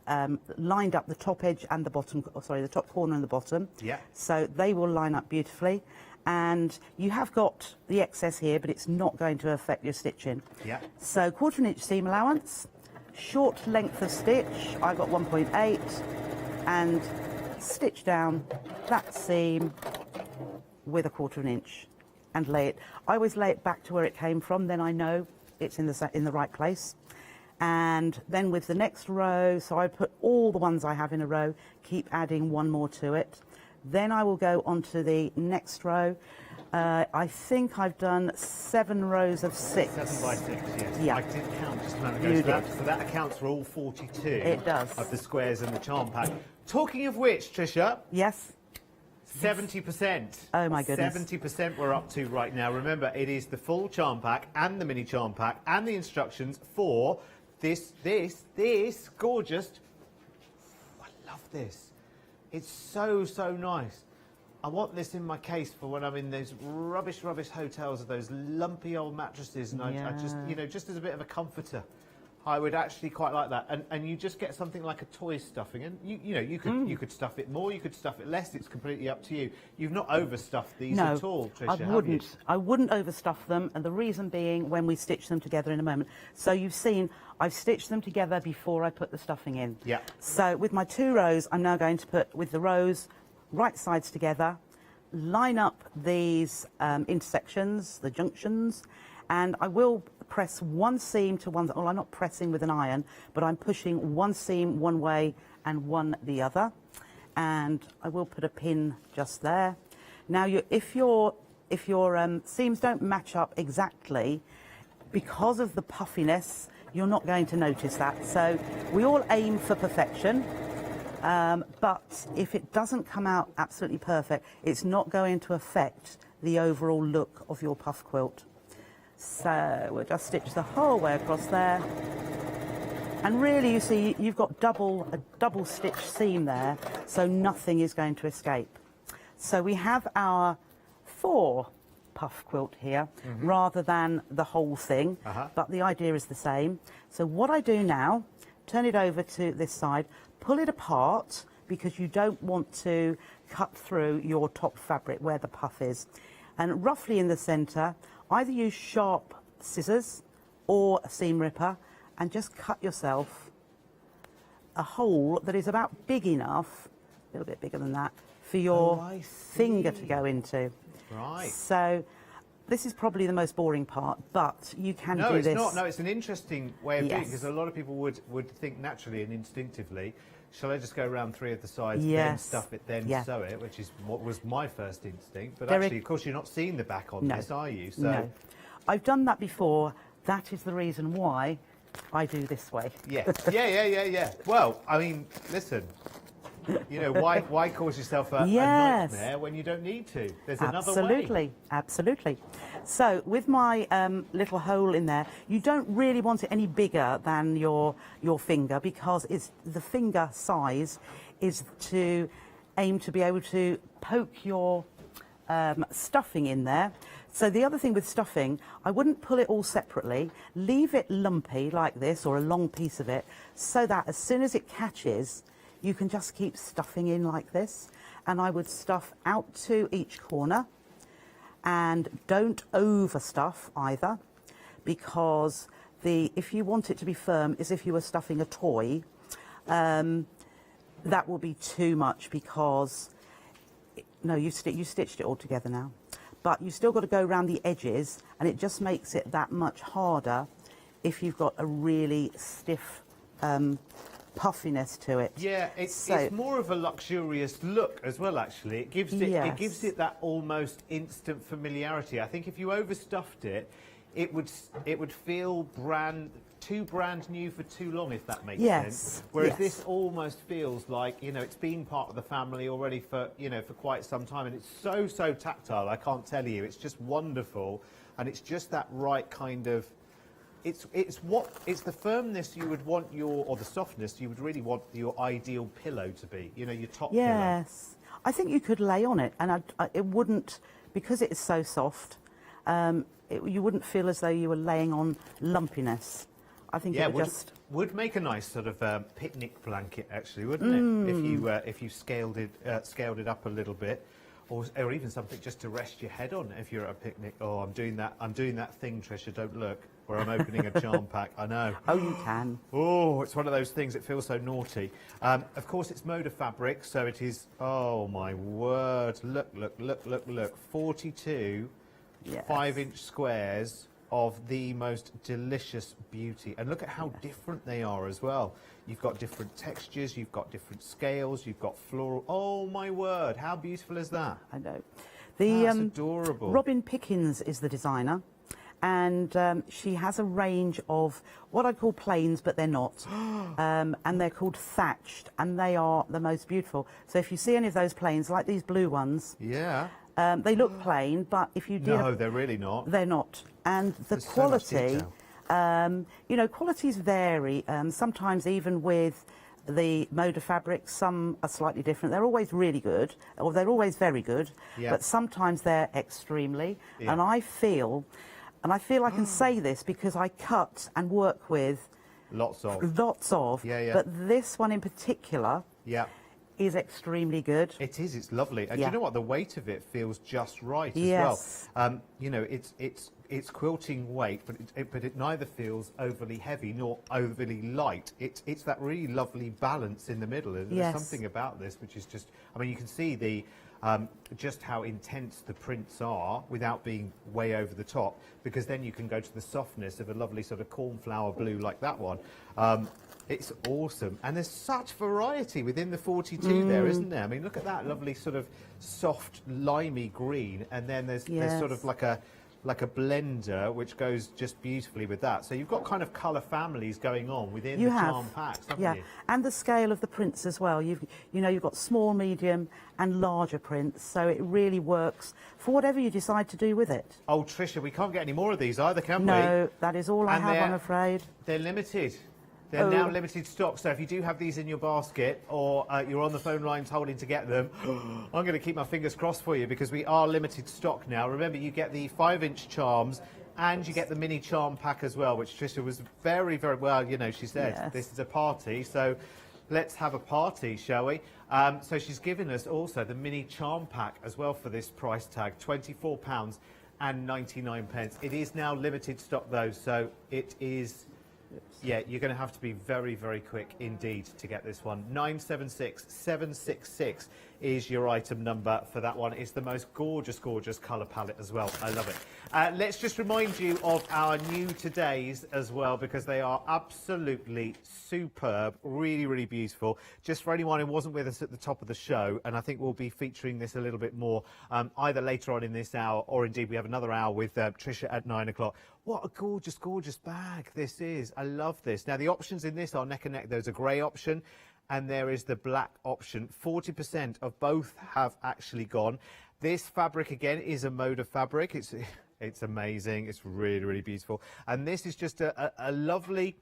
lined up the top edge and the bottom, the top corner and the bottom. So they will line up beautifully. And you have got the excess here, but it's not going to affect your stitching. So 1/4 inch seam allowance, short length of stitch, I got 1.8, and stitch down that seam with 1/4 inch and lay it. I always lay it back to where it came from, then I know it's in the right place. And then with the next row, so I put all the ones I have in a row, keep adding one more to it. Then I will go on to the next row. I think I've done 7 rows of 6. 7 by 6, yes. Yeah. I did count just a moment ago. You So that accounts for all 42 It does. of the squares in the charm pack. Talking of which, Tricia. Yes. 70%. Oh my goodness. 70% we're up to right now. Remember, it is the full charm pack and the mini charm pack and the instructions for this gorgeous. I love this. It's so, so nice. I want this in my case for when I'm in those rubbish hotels with those lumpy old mattresses, and I just, you know, just as a bit of a comforter. I would actually quite like that, and you just get something like a toy stuffing, and you know you could stuff it more, you could stuff it less. It's completely up to you. You've not overstuffed these at all, Tricia. I wouldn't overstuff them, and the reason being when we stitch them together in a moment. So you've seen I've stitched them together before I put the stuffing in. Yeah. So with my 2 rows, I'm now going to put with the rows right sides together, line up these intersections, the junctions, and I will press one seam to one. Well, I'm not pressing with an iron, but I'm pushing one seam one way and one the other, and I will put a pin just there. Now, if your seams don't match up exactly, because of the puffiness, you're not going to notice that. So we all aim for perfection, but if it doesn't come out absolutely perfect, it's not going to affect the overall look of your puff quilt. So we'll just stitch the whole way across there. And really, you see, you've got a double stitch seam there, so nothing is going to escape. So we have our 4 puff quilt here, rather than the whole thing, but the idea is the same. So what I do now, turn it over to this side, pull it apart, because you don't want to cut through your top fabric where the puff is. And roughly in the centre, either use sharp scissors or a seam ripper and just cut yourself a hole that is about big enough, a little bit bigger than that, for your finger to go into. Right. So this is probably the most boring part, but you can do this. No, it's not. No, it's an interesting way of doing it, because a lot of people would think naturally and instinctively, shall I just go around 3 of the sides, then stuff it, then sew it, which is what was my first instinct. But actually, of course, you're not seeing the back on this, are you? So no. I've done that before. That is the reason why I do this way. Yeah. Yeah. Well, I mean, listen, you know, why cause yourself a nightmare when you don't need to? There's another way. Absolutely. So with my little hole in there, you don't really want it any bigger than your finger, because the finger size is to aim to be able to poke your stuffing in there. So the other thing with stuffing, I wouldn't pull it all separately. Leave it lumpy like this, or a long piece of it, so that as soon as it catches, you can just keep stuffing in like this. And I would stuff out to each corner, and don't overstuff either, because if you want it to be firm, as if you were stuffing a toy, that will be too much, because no, you stitched it all together now, but you still got to go around the edges, and it just makes it that much harder if you've got a really stiff puffiness to it. Yeah, it's more of a luxurious look as well, actually. It gives it that almost instant familiarity. I think if you overstuffed it, it would feel too brand new for too long, if that makes sense. Whereas this almost feels like, you know, it's been part of the family already for quite some time, and it's so tactile. I can't tell you, it's just wonderful, and it's just that right kind of. It's the firmness you would want or the softness you would really want your ideal pillow to be. You know, your top pillow. Yes, I think you could lay on it, and it wouldn't, because it is so soft. You wouldn't feel as though you were laying on lumpiness. I think it would make a nice sort of picnic blanket, actually, wouldn't it? If you scaled it up a little bit, or even something just to rest your head on if you're at a picnic. Oh, I'm doing that thing, Tricia. Don't look. Where I'm opening a charm pack. I know. Oh, you can. Oh, it's one of those things that feels so naughty. Of course, it's Moda fabric, so it is. Oh my word! Look! 42 5-inch squares of the most delicious beauty. And look at how different they are as well. You've got different textures, you've got different scales, you've got floral. Oh my word, how beautiful is that? I know. That's adorable. Robin Pickens is the designer, and she has a range of what I call plains, but they're not, and they're called thatched, and they are the most beautiful. So if you see any of those plains, like these blue ones, yeah, they look plain, but if you did, no, they're really not. They're not, and the There's so much quality, detail. you know, qualities vary. Sometimes even with the mode of fabric, some are slightly different. They're always really good, or they're always very good, Yeah. but sometimes they're extremely. Yeah. And I feel I can say this because I cut and work with lots of. Yeah, yeah. But this one in particular, yeah, is extremely good. It is. It's lovely. And Yeah. you know what? The weight of it feels just right Yes. as well. You know, it's quilting weight, but it neither feels overly heavy nor overly light. It's that really lovely balance in the middle. And Yes. there's something about this which is just. I mean, you can see the. Just how intense the prints are without being way over the top, because then you can go to the softness of a lovely sort of cornflower blue like that one. It's awesome, and there's such variety within the 42 there, isn't there? I mean, look at that lovely sort of soft limey green, and then there's sort of like a blender which goes just beautifully with that. So you've got kind of colour families going on within the charm packs, haven't you? And the scale of the prints as well. You've got small, medium and larger prints, so it really works for whatever you decide to do with it. Oh, Tricia, we can't get any more of these either, can we? No, that is all I And have, they're- I'm afraid. They're limited. They're now limited stock, so if you do have these in your basket or you're on the phone lines holding to get them, I'm going to keep my fingers crossed for you, because we are limited stock now. Remember, you get the 5-inch charms and you get the mini charm pack as well, which Tricia was very, very well, you know, she said, Yes. this is a party, so let's have a party, shall we? So she's given us also the mini charm pack as well for this price tag, £24 and 99 pence. It is now limited stock though, so it is... Yeah, you're going to have to be very, very quick indeed to get this one. 976766 is your item number for that one. It's the most gorgeous, gorgeous colour palette as well. I love it. Let's just remind you of our new todays as well, because they are absolutely superb, really, really beautiful. Just for anyone who wasn't with us at the top of the show, and I think we'll be featuring this a little bit more either later on in this hour, or indeed we have another hour with Tricia at 9 o'clock. What a gorgeous, gorgeous bag this is. I love this. Now, the options in this are neck and neck. There's a grey option and there is the black option. 40% of both have actually gone. This fabric, again, is a mode of fabric. It's amazing. It's really, really beautiful. And this is just a lovely...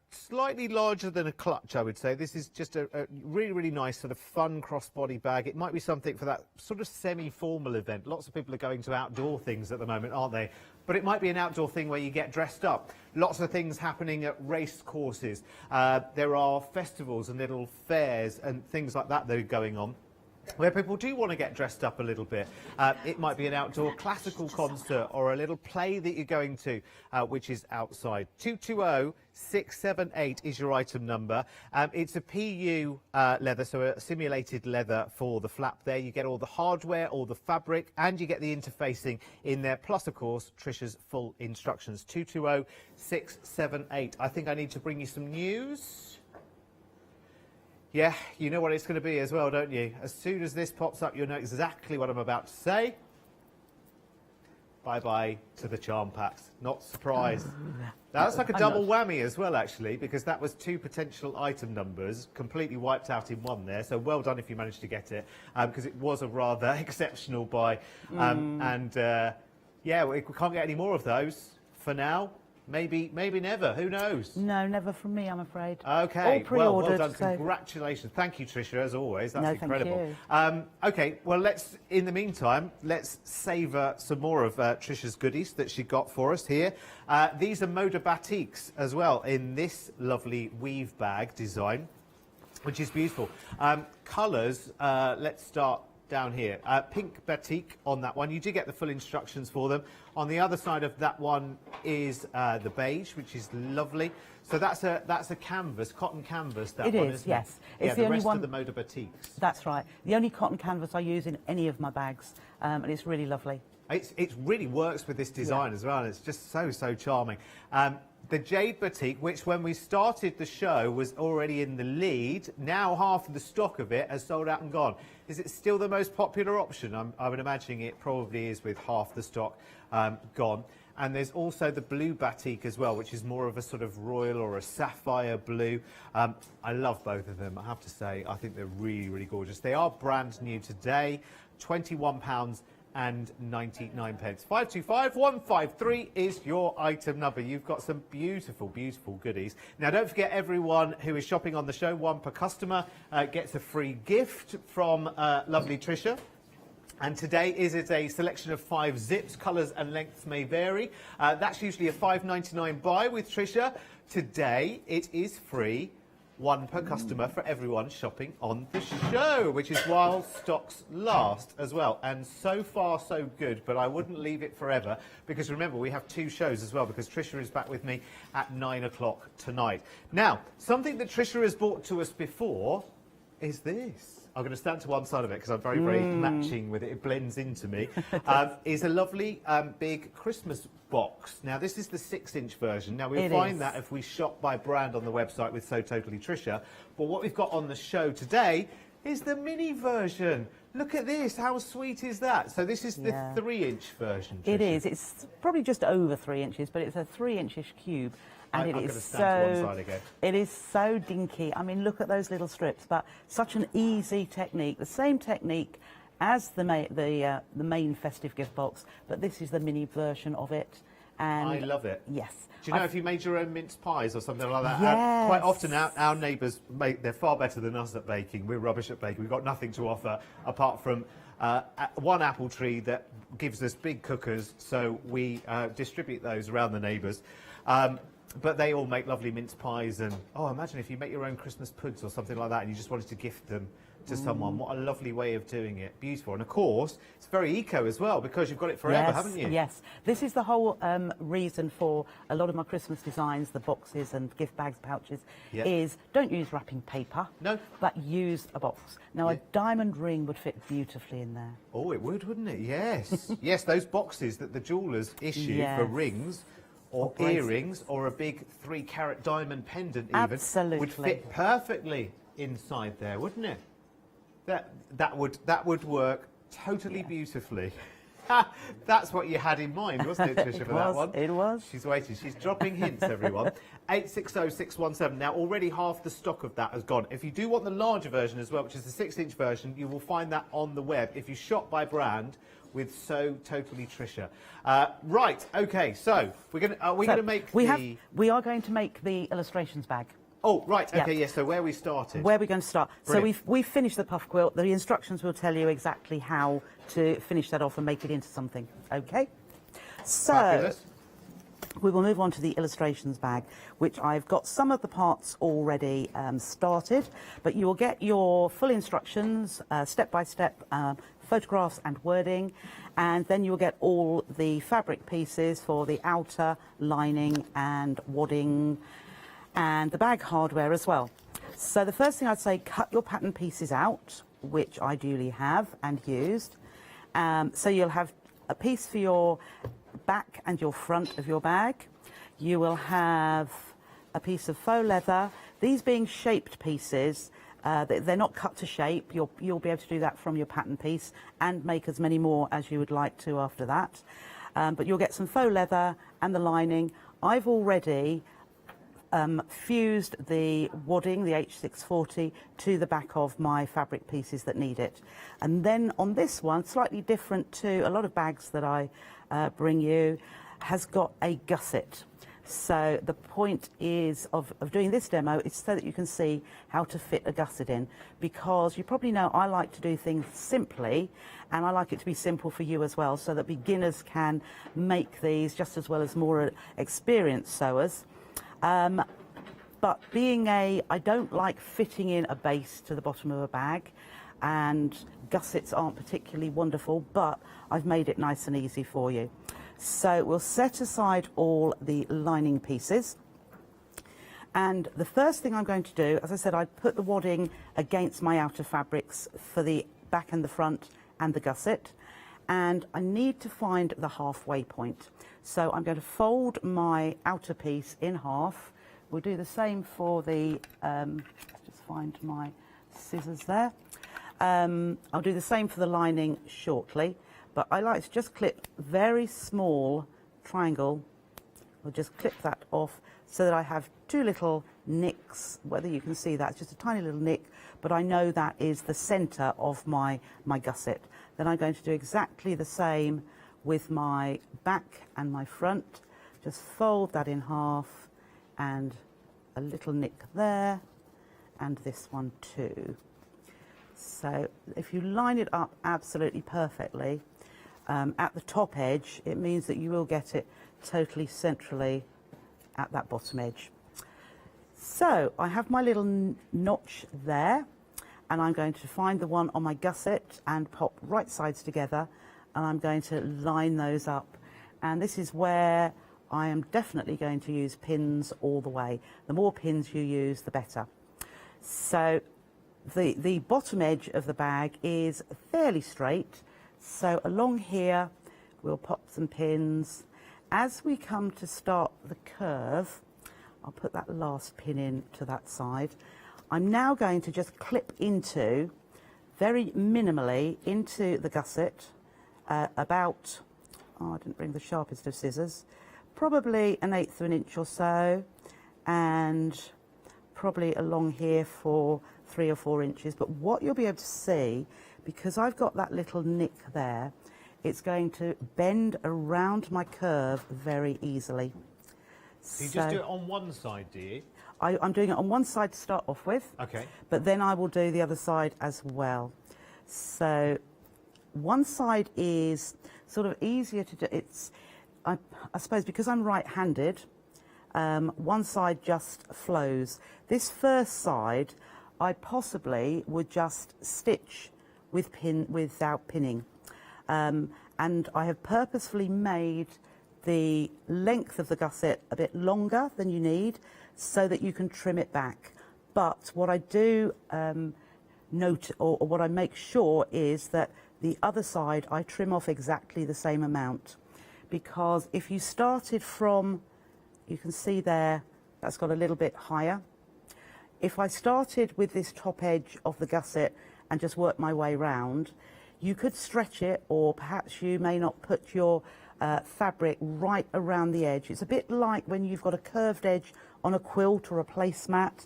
Slightly larger than a clutch, I would say. This is just a really, really nice sort of fun crossbody bag. It might be something for that sort of semi-formal event. Lots of people are going to outdoor things at the moment, aren't they? But it might be an outdoor thing where you get dressed up. Lots of things happening at race courses. There are festivals and little fairs and things like that are going on, where people do want to get dressed up a little bit. It might be an outdoor classical concert or a little play that you're going to, which is outside. 220678 is your item number. It's a PU leather, so a simulated leather for the flap there. You get all the hardware, all the fabric, and you get the interfacing in there, plus, of course, Tricia's full instructions. 220678. I think I need to bring you some news. Yeah, you know what it's going to be as well, don't you? As soon as this pops up, you'll know exactly what I'm about to say. Bye-bye to the charm packs. Not surprised. That's like a double whammy as well, actually, because that was 2 potential item numbers completely wiped out in one there. So well done if you managed to get it, because it was a rather exceptional buy. Yeah, we can't get any more of those for now. Maybe never. Who knows? No, never from me, I'm afraid. Okay, All pre-ordered, well done. so- Congratulations. Thank you, Tricia, as always. That's No, thank incredible. you. Okay, well, in the meantime, let's savour some more of Tricia's goodies that she got for us here. These are Moda Batiks as well, in this lovely weave bag design, which is beautiful. Colours, let's start down here. Pink batik on that one. You do get the full instructions for them. On the other side of that one is the beige, which is lovely. So that's a canvas, cotton canvas. That one, isn't yes. it? It's the only rest one of the Moda batiks. That's right. The only cotton canvas I use in any of my bags, and it's really lovely. It really works with this design as well. It's just so charming. The jade batik, which when we started the show was already in the lead, now half of the stock of it has sold out and gone. Is it still the most popular option? I would imagine it probably is, with half the stock gone. And there's also the blue batik as well, which is more of a sort of royal or a sapphire blue. I love both of them, I have to say. I think they're really gorgeous. They are brand new today, £21 and 99 pence. 525153 is your item number. You've got some beautiful goodies. Now, don't forget, everyone who is shopping on the show, one per customer, gets a free gift from lovely Tricia. And today is a selection of 5 zips. Colours and lengths may vary. That's usually a £5.99 buy with Tricia. Today it is free, one per customer for everyone shopping on the show, which is while stocks last as well. And so far so good, but I wouldn't leave it forever, because remember, we have 2 shows as well, because Tricia is back with me at 9 o'clock tonight. Now, something that Tricia has brought to us before is this. I'm going to stand to one side of it because I'm very matching with it. It blends into me. Is a lovely big Christmas box. Now, this is the 6-inch version. Now, we'll find that if we shop by brand on the website with So Totally Tricia. But what we've got on the show today is the mini version. Look at this. How sweet is that? So this is the 3-inch version, Tricia. It is. It's probably just over 3 inches, but it's a 3-inch-ish cube. And I'm going to stand to one side again. It is so dinky. I mean, look at those little strips, but such an easy technique. The same technique as the main festive gift box, but this is the mini version of it. And I love it. Yes. Do you know if you made your own mince pies or something like that? Yes. Quite often our neighbours, they're far better than us at baking. We're rubbish at baking. We've got nothing to offer apart from one apple tree that gives us big cookers, so we distribute those around the neighbours. But they all make lovely mince pies, and imagine if you make your own Christmas puds or something like that and you just wanted to gift them to someone. What a lovely way of doing it. Beautiful. And of course, it's very eco as well, because you've got it forever, haven't you? Yes. This is the whole reason for a lot of my Christmas designs, the boxes and gift bags, pouches, is don't use wrapping paper, but use a box. Now, a diamond ring would fit beautifully in there. Oh, it would, wouldn't it? Yes. Yes, those boxes that the jewellers issue for rings or earrings, or a big 3-carat diamond pendant even, would fit perfectly inside there, wouldn't it? That would work totally beautifully. That's what you had in mind, wasn't it, Tricia, for that one? It was. She's waiting. She's dropping hints, everyone. 860617. Now, already half the stock of that has gone. If you do want the larger version as well, which is the 6-inch version, you will find that on the web if you shop by brand with So Totally Tricia. Right, okay, so we are going to make the illustrations bag. Oh, right, okay, yes, so where we started. Where we're going to start. Brilliant. So we've finished the puff quilt. The instructions will tell you exactly how to finish that off and make it into something, okay? So fabulous. We will move on to the illustrations bag, which I've got some of the parts already started, but you will get your full instructions, step-by-step photographs and wording, and then you'll get all the fabric pieces for the outer lining and wadding and the bag hardware as well. So the first thing I'd say, cut your pattern pieces out, which I duly have and used. So you'll have a piece for your back and your front of your bag. You will have a piece of faux leather. These being shaped pieces, they're not cut to shape. You'll be able to do that from your pattern piece and make as many more as you would like to after that. But you'll get some faux leather and the lining. I've already fused the wadding, the H640, to the back of my fabric pieces that need it. And then on this one, slightly different to a lot of bags that I bring you, has got a gusset. So the point is of doing this demo is so that you can see how to fit a gusset in, because you probably know I like to do things simply, and I like it to be simple for you as well, so that beginners can make these just as well as more experienced sewers. But I don't like fitting in a base to the bottom of a bag. and gussets aren't particularly wonderful, but I've made it nice and easy for you. So we'll set aside all the lining pieces. And the first thing I'm going to do, as I said, I put the wadding against my outer fabrics for the back and the front and the gusset. And I need to find the halfway point. So I'm going to fold my outer piece in half. We'll do the same for the, let's just find my scissors there. I'll do the same for the lining shortly, but I like to just clip very small triangle. I'll just clip that off so that I have two little nicks, whether you can see that, it's just a tiny little nick, but I know that is the center of my gusset. Then I'm going to do exactly the same with my back and my front. Just fold that in half and a little nick there, and this one too. So if you line it up absolutely perfectly at the top edge, it means that you will get it totally centrally at that bottom edge. So I have my little notch there, and I'm going to find the one on my gusset and pop right sides together, and I'm going to line those up. And this is where I am definitely going to use pins all the way. The more pins you use, the better. So the bottom edge of the bag is fairly straight, so along here we'll pop some pins. As we come to start the curve, I'll put that last pin in to that side. I'm now going to just clip into, very minimally, into the gusset, about, oh, I didn't bring the sharpest of scissors, probably 1/8 of an inch or so, and probably along here for 3 or 4 inches. But what you'll be able to see, because I've got that little nick there, it's going to bend around my curve very easily. So you just do it on one side, do you? I'm doing it on one side to start off with. Okay. But then I will do the other side as well. So one side is sort of easier to do. It's, I suppose, because I'm right-handed, one side just flows. This first side, I possibly would just stitch without pinning. And I have purposefully made the length of the gusset a bit longer than you need so that you can trim it back. But what I do note, or what I make sure, is that the other side I trim off exactly the same amount, because if you started from, you can see there, that's got a little bit higher. If I started with this top edge of the gusset and just worked my way round, you could stretch it, or perhaps you may not put your fabric right around the edge. It's a bit like when you've got a curved edge on a quilt or a placemat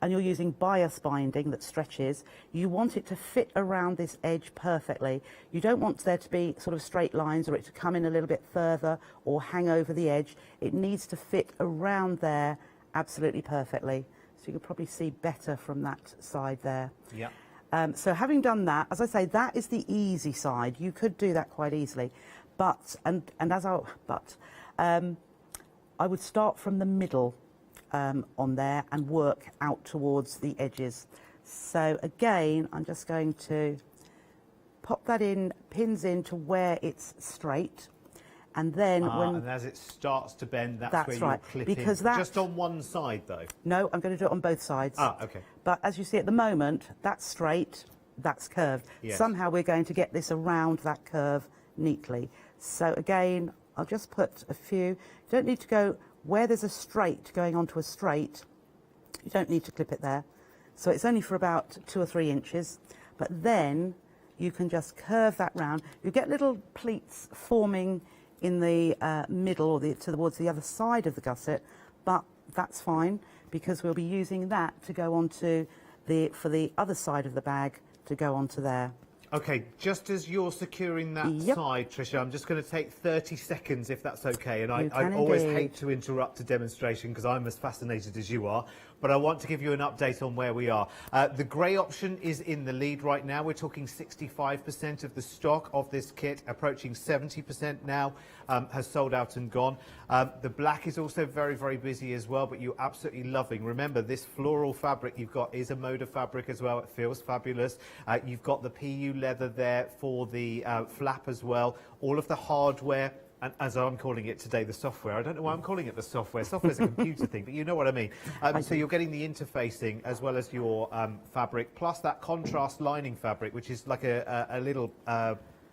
and you're using bias binding that stretches. You want it to fit around this edge perfectly. You don't want there to be sort of straight lines or it to come in a little bit further or hang over the edge. It needs to fit around there absolutely perfectly. So you can probably see better from that side there. Yeah. So having done that, as I say, that is the easy side. You could do that quite easily. But, I would start from the middle on there and work out towards the edges. So again, I'm just going to pop that in, pins in to where it's straight. And then and as it starts to bend, that's where right, you clip because in. Just on one side, though? No, I'm going to do it on both sides. Ah, okay. But as you see at the moment, that's straight, that's curved. Yes. Somehow we're going to get this around that curve neatly. So again, I'll just put a few. You don't need to go where there's a straight going onto a straight. You don't need to clip it there. So it's only for about 2 or 3 inches. But then you can just curve that round. You get little pleats forming in the middle or towards the other side of the gusset, but that's fine because we'll be using that to go onto for the other side of the bag to go onto there. Okay, just as you're securing that side, Tricia, I'm just going to take 30 seconds if that's okay. And I always hate to interrupt a demonstration because I'm as fascinated as you are. But I want to give you an update on where we are. The grey option is in the lead right now. We're talking 65% of the stock of this kit, approaching 70% now, has sold out and gone. The black is also very, very busy as well, but you're absolutely loving. Remember, this floral fabric you've got is a Moda fabric as well. It feels fabulous. You've got the PU leather there for the flap as well. All of the hardware. And as I'm calling it today, the software. I don't know why I'm calling it the software. Software's a computer thing, but you know what I mean. So you're getting the interfacing as well as your fabric, plus that contrast lining fabric, which is like a little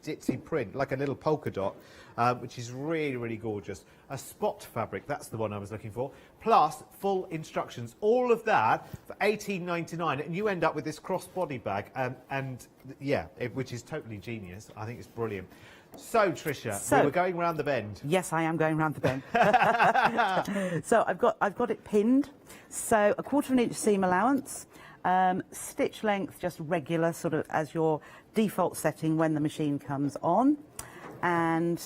ditzy print, like a little polka dot, which is really, really gorgeous. A spot fabric, that's the one I was looking for. Plus full instructions. All of that for $18.99, and you end up with this crossbody bag, which is totally genius. I think it's brilliant. So, Tricia, we were going round the bend. Yes, I am going round the bend. So I've got it pinned. So 1/4 inch seam allowance, stitch length just regular, sort of as your default setting when the machine comes on, and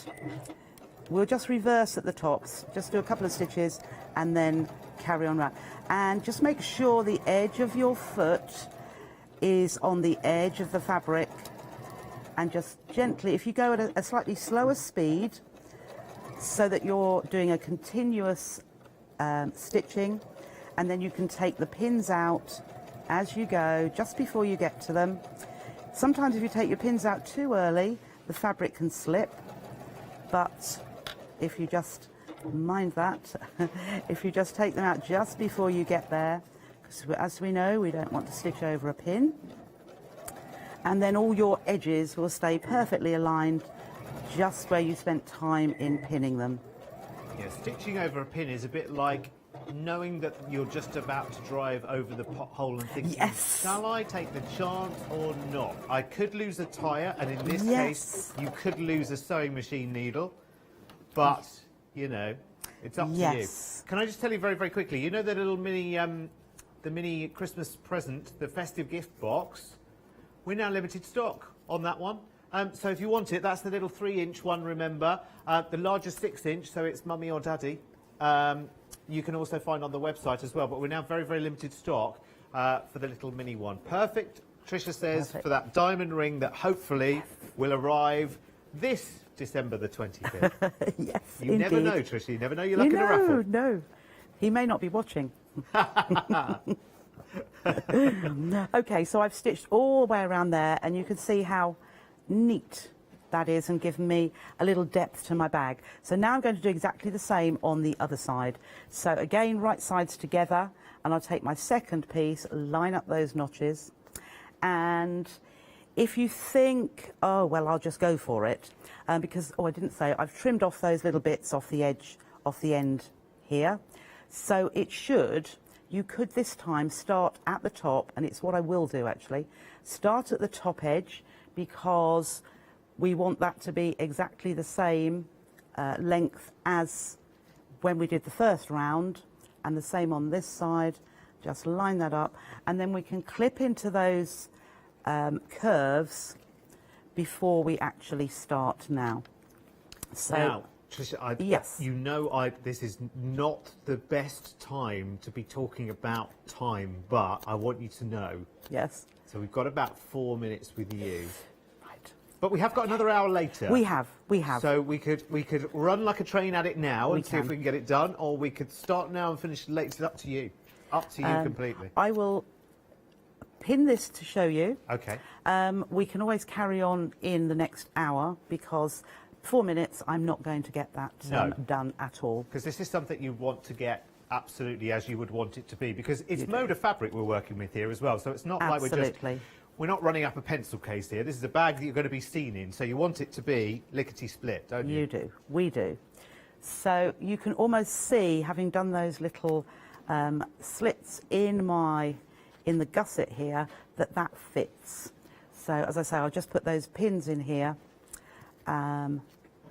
we'll just reverse at the tops. Just do a couple of stitches and then carry on round. And just make sure the edge of your foot is on the edge of the fabric. And just gently, if you go at a slightly slower speed, so that you're doing a continuous stitching, and then you can take the pins out as you go, just before you get to them. Sometimes if you take your pins out too early, the fabric can slip, but if you just mind that, if you just take them out just before you get there, because as we know, we don't want to stitch over a pin. And then all your edges will stay perfectly aligned just where you spent time in pinning them. Yeah, stitching over a pin is a bit like knowing that you're just about to drive over the pothole and thinking, shall I take the chance or not? I could lose a tyre, and in this case, you could lose a sewing machine needle, but, you know, it's up to you. Can I just tell you very, very quickly, you know the little mini, the mini Christmas present, the festive gift box? We're now limited stock on that one. So if you want it, that's the little 3-inch one, remember. The larger 6-inch, so it's mummy or daddy. You can also find on the website as well, but we're now very, very limited stock for the little mini one. Perfect, Tricia says, for that diamond ring that hopefully will arrive this December the 25th. Yes, You never know, Tricia, you never know your luck in a raffle. No, he may not be watching. Okay, so I've stitched all the way around there, and you can see how neat that is and given me a little depth to my bag. So now I'm going to do exactly the same on the other side. So again, right sides together, and I'll take my second piece, line up those notches, and if you think, oh, well, I'll just go for it, because, I didn't say, I've trimmed off those little bits off the edge, off the end here. So it should, you could this time start at the top, and it's what I will do actually, start at the top edge, because we want that to be exactly the same length as when we did the first round, and the same on this side. Just line that up, and then we can clip into those curves before we actually start now. So now, Tricia, you know this is not the best time to be talking about time, but I want you to know. Yes. So we've got about 4 minutes with you. Right. But we have got another hour later. We have. So we could run like a train at it now and see if we can get it done, or we could start now and finish later. It's up to you. Up to you completely. I will pin this to show you. Okay. We can always carry on in the next hour, because 4 minutes I'm not going to get that done at all. Because this is something you want to get absolutely as you would want it to be, because it's Moda fabric we're working with here as well, so it's not like we're not running up a pencil case here. This is a bag that you're going to be seen in, so you want it to be lickety-split, don't you? You do. We do. So you can almost see, having done those little slits in the gusset here, that fits. So as I say, I'll just put those pins in here, and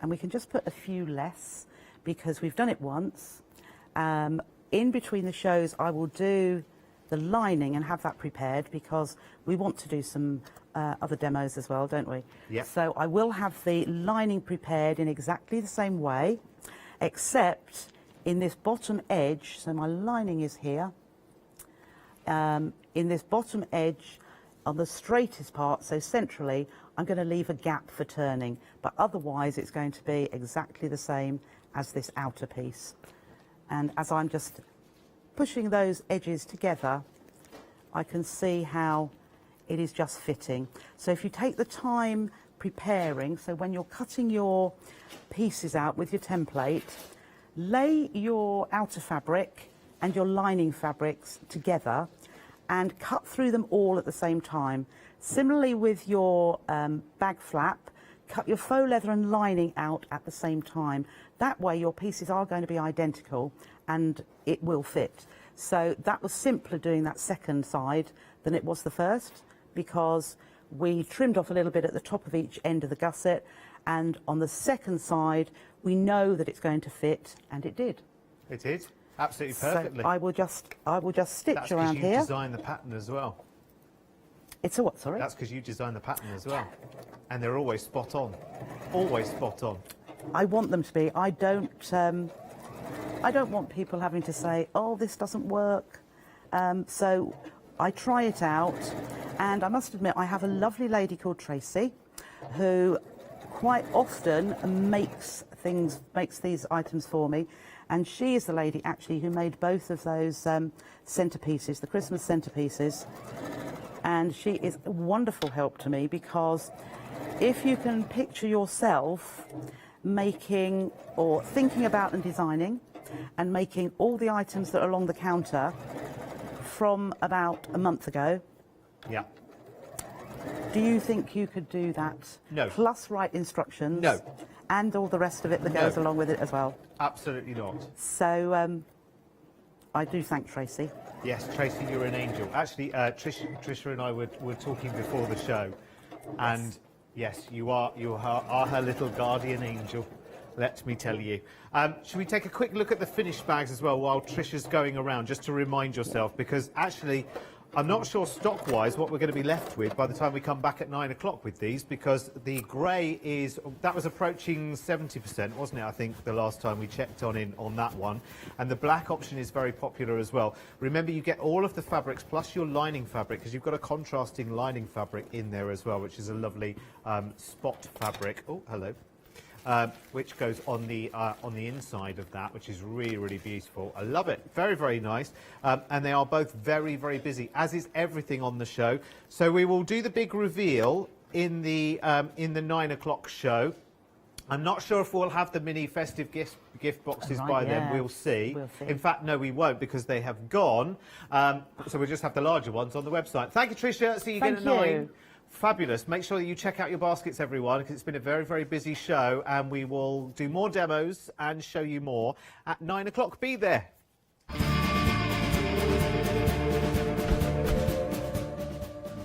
we can just put a few less because we've done it once. In between the shows, I will do the lining and have that prepared, because we want to do some other demos as well, don't we? Yep. So I will have the lining prepared in exactly the same way, except in this bottom edge, so my lining is here, in this bottom edge on the straightest part, so centrally, I'm going to leave a gap for turning, but otherwise it's going to be exactly the same as this outer piece. And as I'm just pushing those edges together, I can see how it is just fitting. So if you take the time preparing, so when you're cutting your pieces out with your template, lay your outer fabric and your lining fabrics together and cut through them all at the same time. Similarly with your bag flap, cut your faux leather and lining out at the same time. That way your pieces are going to be identical and it will fit. So that was simpler doing that second side than it was the first, because we trimmed off a little bit at the top of each end of the gusset, and on the second side we know that it's going to fit, and it did. It did, absolutely perfectly. So I will just stitch That's around you here. designed the pattern as well. It's a what, sorry? That's because you designed the pattern as well. And they're always spot on. Always spot on. I want them to be. I don't want people having to say, oh, this doesn't work. So I try it out, and I must admit I have a lovely lady called Tracy who quite often makes these items for me, and she is the lady actually who made both of those centerpieces, the Christmas centerpieces, and she is a wonderful help to me, because if you can picture yourself making or thinking about and designing and making all the items that are along the counter from about a month ago. Yeah. Do you think you could do that? No. Plus write instructions? No. And all the rest of it that goes along with it as well? Absolutely not. So I do thank Tracy. Yes, Tracy, you're an angel. Actually, Trisha and I were talking before the show, and yes, you are her little guardian angel. Let me tell you. Should we take a quick look at the finished bags as well while Trisha's going around, just to remind yourself, because actually I'm not sure stock-wise what we're going to be left with by the time we come back at 9 o'clock with these, because the grey that was approaching 70%, wasn't it, I think, the last time we checked on that one. And the black option is very popular as well. Remember, you get all of the fabrics plus your lining fabric, because you've got a contrasting lining fabric in there as well, which is a lovely spot fabric. Oh, hello. Which goes on the inside of that, which is really, really beautiful. I love it. Very, very nice. And they are both very, very busy, as is everything on the show. So we will do the big reveal in the 9 o'clock show. I'm not sure if we'll have the mini festive gift boxes by then. We'll see. In fact, no, we won't, because they have gone. So we'll just have the larger ones on the website. Thank you, Tricia. See you again at 9. Fabulous. Make sure that you check out your baskets, everyone, because it's been a very, very busy show, and we will do more demos and show you more at 9 o'clock. Be there.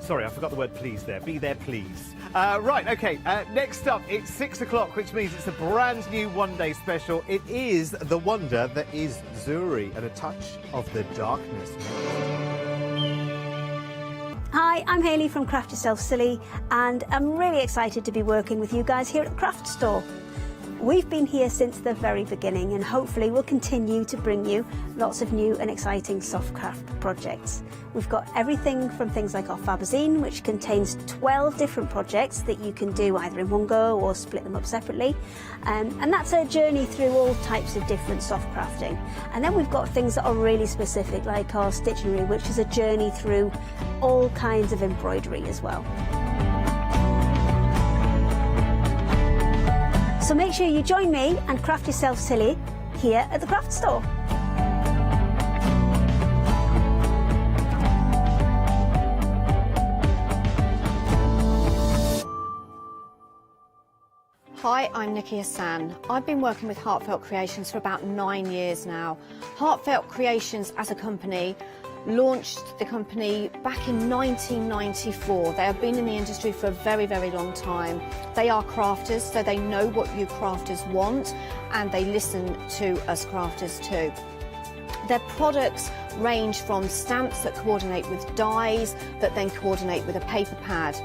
Sorry, I forgot the word please there. Be there, please. Right, OK, next up, it's 6 o'clock, which means it's a brand new one-day special. It is the wonder that is Zuri, and a touch of the darkness. Hi, I'm Hayley from Craft Yourself Silly, and I'm really excited to be working with you guys here at the Craft Store. We've been here since the very beginning, and hopefully we'll continue to bring you lots of new and exciting soft craft projects. We've got everything from things like our Fabazine, which contains 12 different projects that you can do either in one go or split them up separately. And that's a journey through all types of different soft crafting. And then we've got things that are really specific, like our Stitchery, which is a journey through all kinds of embroidery as well. So make sure you join me and craft yourself silly here at the Craft Store. Hi, I'm Nikki Hassan. I've been working with Heartfelt Creations for about 9 years now. Heartfelt Creations as a company launched the company back in 1994. They have been in the industry for a very, very long time. They are crafters, so they know what you crafters want, and they listen to us crafters too. Their products range from stamps that coordinate with dies that then coordinate with a paper pad.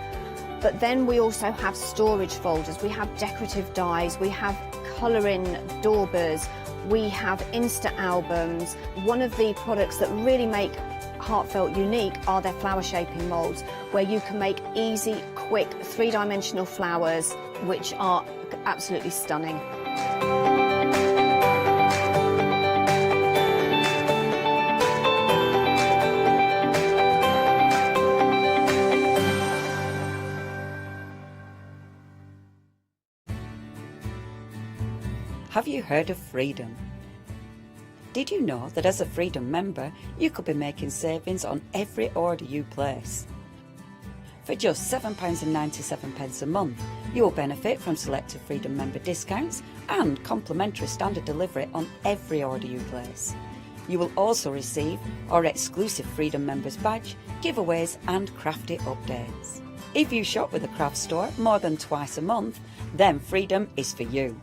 But then we also have storage folders, we have decorative dies, we have colouring doorbers, we have Insta albums. One of the products that really make Heartfelt unique are their flower shaping moulds, where you can make easy, quick, three-dimensional flowers, which are absolutely stunning. Have you heard of Freedom? Did you know that as a Freedom member, you could be making savings on every order you place? For just £7.97 a month, you will benefit from selected Freedom member discounts and complimentary standard delivery on every order you place. You will also receive our exclusive Freedom members badge, giveaways and crafty updates. If you shop with a craft store more than twice a month, then Freedom is for you.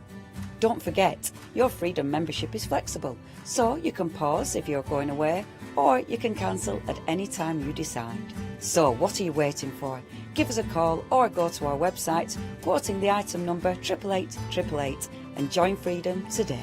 Don't forget, your Freedom membership is flexible, so you can pause if you're going away, or you can cancel at any time you decide. So what are you waiting for? Give us a call or go to our website, quoting the item number 88888 and join Freedom today.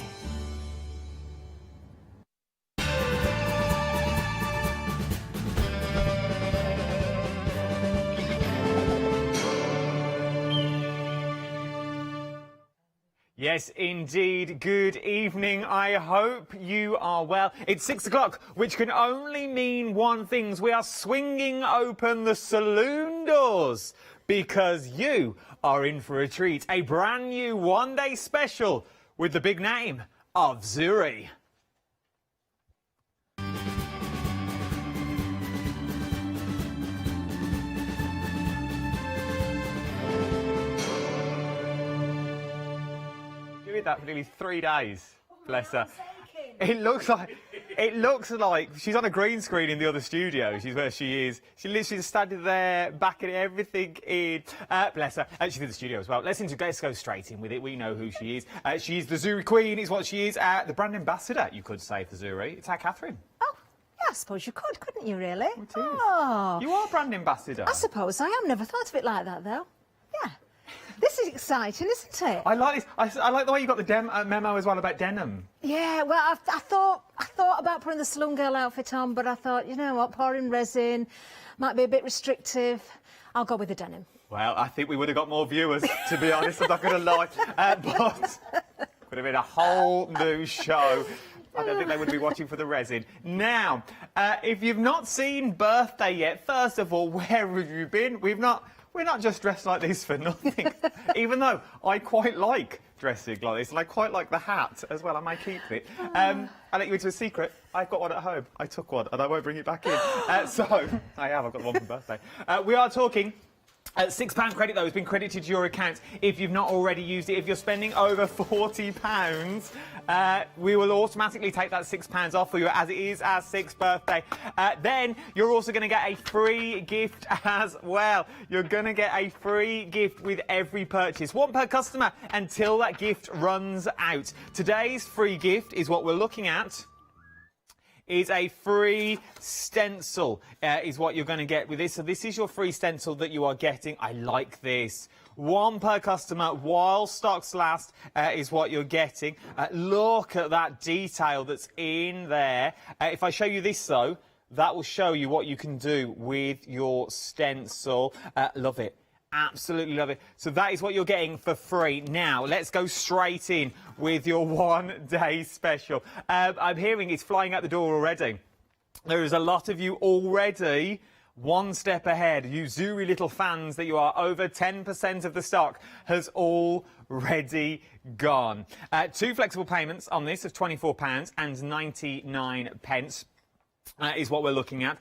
Yes, indeed. Good evening. I hope you are well. It's 6 o'clock, which can only mean one thing. We are swinging open the saloon doors because you are in for a treat. A brand new one-day special with the big name of Zuri. That for nearly 3 days, bless her. It looks like she's on a green screen in the other studio. She's where she is. She literally standing there, backing everything in. Bless her. She's in the studio as well. Let's go straight in with it. We know who she is. She's the Zuri Queen, is what she is. The brand ambassador, you could say, for Zuri. It's our Catherine. Oh, yeah, I suppose you could, couldn't you, really? It is. Oh. You are brand ambassador. I suppose I am. Never thought of it like that, though. Yeah. This is exciting, isn't it? I like this. I like the way you got the memo as well about denim. Yeah, well, I thought about putting the saloon girl outfit on, but I thought, you know what, pouring resin might be a bit restrictive. I'll go with the denim. Well, I think we would have got more viewers, to be honest. I'm not going to lie, but would have been a whole new show. I don't think they would be watching for the resin. Now, if you've not seen Birthday yet, first of all, where have you been? We're not just dressed like this for nothing, even though I quite like dressing like this, and I quite like the hat as well. I might keep it. I'll let you into a secret. I've got one at home. I took one, and I won't bring it back in. I've got the one for birthday. We are talking... £6 credit, though, has been credited to your account if you've not already used it. If you're spending over £40, we will automatically take that £6 off for you, as it is our 6th birthday. Then you're also going to get a free gift as well. You're going to get a free gift with every purchase. One per customer until that gift runs out. Today's free gift is what we're looking at. Is a free stencil, is what you're going to get with this. So this is your free stencil that you are getting. I like this. One per customer while stocks last is what you're getting. Look at that detail that's in there. If I show you this, though, that will show you what you can do with your stencil. Love it. Absolutely love it. So that is what you're getting for free. Now, let's go straight in with your one-day special. I'm hearing it's flying out the door already. There is a lot of you already one step ahead. You Zuri little fans that you are. Over 10% of the stock has already gone. 2 flexible payments on this of £24.99. Is what we're looking at.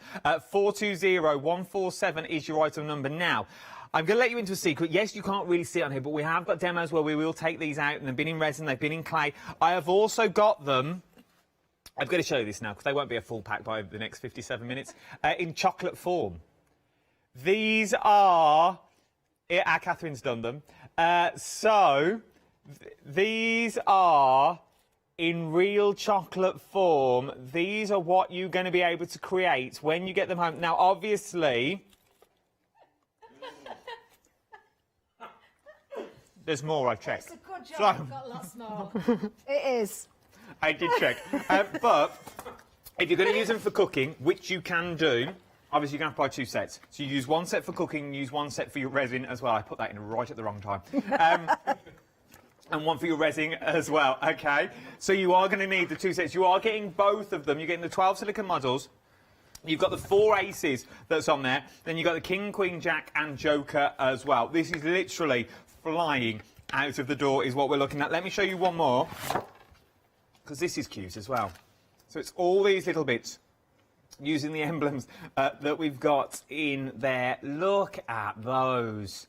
420147 is your item number. Now, I'm going to let you into a secret. Yes, you can't really see it on here, but we have got demos where we will take these out, and they've been in resin, they've been in clay. I have also got them, I've got to show you this now, because they won't be a full pack by the next 57 minutes, in chocolate form. These are... Our Catherine's done them. These are in real chocolate form. These are what you're going to be able to create when you get them home. Now, obviously... There's more, I've checked. It's a good job, So- I've got lots more. It is. I did check. But if you're going to use them for cooking, which you can do, obviously you're going to apply 2 sets. So you use 1 set for cooking, use 1 set for your resin as well. I put that in right at the wrong time. And 1 for your resin as well, okay? So you are going to need the 2 sets. You are getting both of them. You're getting the 12 silicone models. You've got the 4 aces that's on there. Then you've got the king, queen, jack and joker as well. This is literally flying out of the door is what we're looking at. Let me show you one more, because this is cute as well. So it's all these little bits using the emblems that we've got in there. Look at those.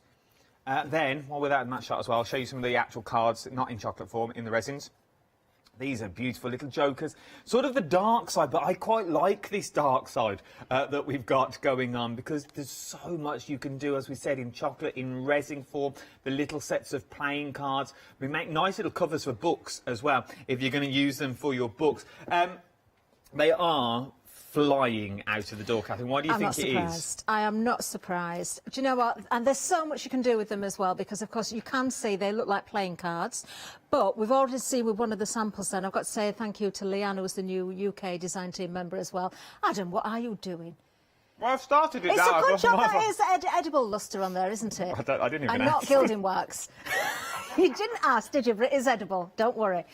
Then, while we're in that shot as well, I'll show you some of the actual cards, not in chocolate form, in the resins. These are beautiful little jokers. Sort of the dark side, but I quite like this dark side that we've got going on, because there's so much you can do, as we said, in chocolate, in resin form, the little sets of playing cards. We make nice little covers for books as well, if you're going to use them for your books. They are flying out of the door, Catherine. Why do you I'm think not it surprised. is? I am not surprised. Do you know what? And there's so much you can do with them as well, because of course you can see they look like playing cards. But we've already seen with one of the samples then, I've got to say thank you to Leanne, who's the new UK design team member as well. Adam, what are you doing? Well, I've started it It's now. a good job that is edible lustre on there, isn't it? I didn't even And not ask. gilding wax. You didn't ask, did you? But it is edible. Don't worry.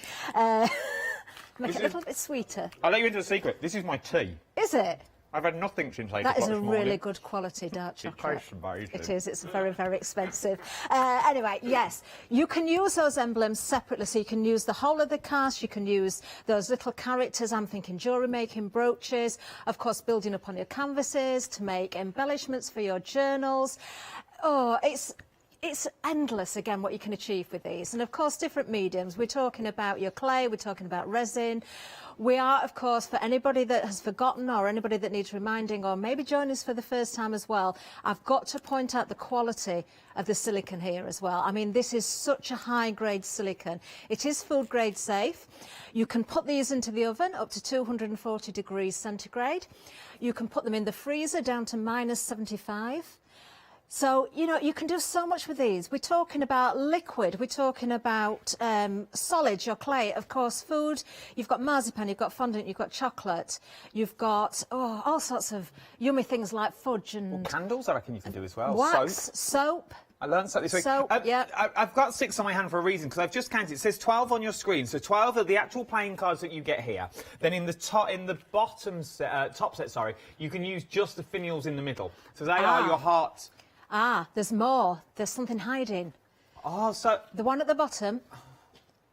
Make it a little bit sweeter. I'll let you into a secret. This is my tea. Is it? I've had nothing since 8 That is o'clock a this morning. really good quality dark chocolate. It tastes amazing. It is. It's very, very expensive. Anyway, yes, you can use those emblems separately. So you can use the whole of the cast. You can use those little characters. I'm thinking jewellery making, brooches, of course, building up on your canvases to make embellishments for your journals. Oh, it's endless, again, what you can achieve with these. And, of course, different mediums. We're talking about your clay, we're talking about resin. We are, of course, for anybody that has forgotten or anybody that needs reminding or maybe join us for the first time as well, I've got to point out the quality of the silicone here as well. I mean, this is such a high-grade silicone. It is food-grade safe. You can put these into the oven up to 240 degrees centigrade. You can put them in the freezer down to -75. So, you know, you can do so much with these. We're talking about liquid, we're talking about solid, your clay, of course, food. You've got marzipan, you've got fondant, you've got chocolate, you've got all sorts of yummy things like fudge and... Well, candles, I reckon you can do as well. Wax, soap. I learned something this week. Soap, yeah. I've got 6 on my hand for a reason, because I've just counted. It says 12 on your screen, so 12 are the actual playing cards that you get here. Then in the bottom set, top set, sorry, you can use just the finials in the middle. So they are your hearts. Ah, there's more. There's something hiding. Oh, so... The one at the bottom.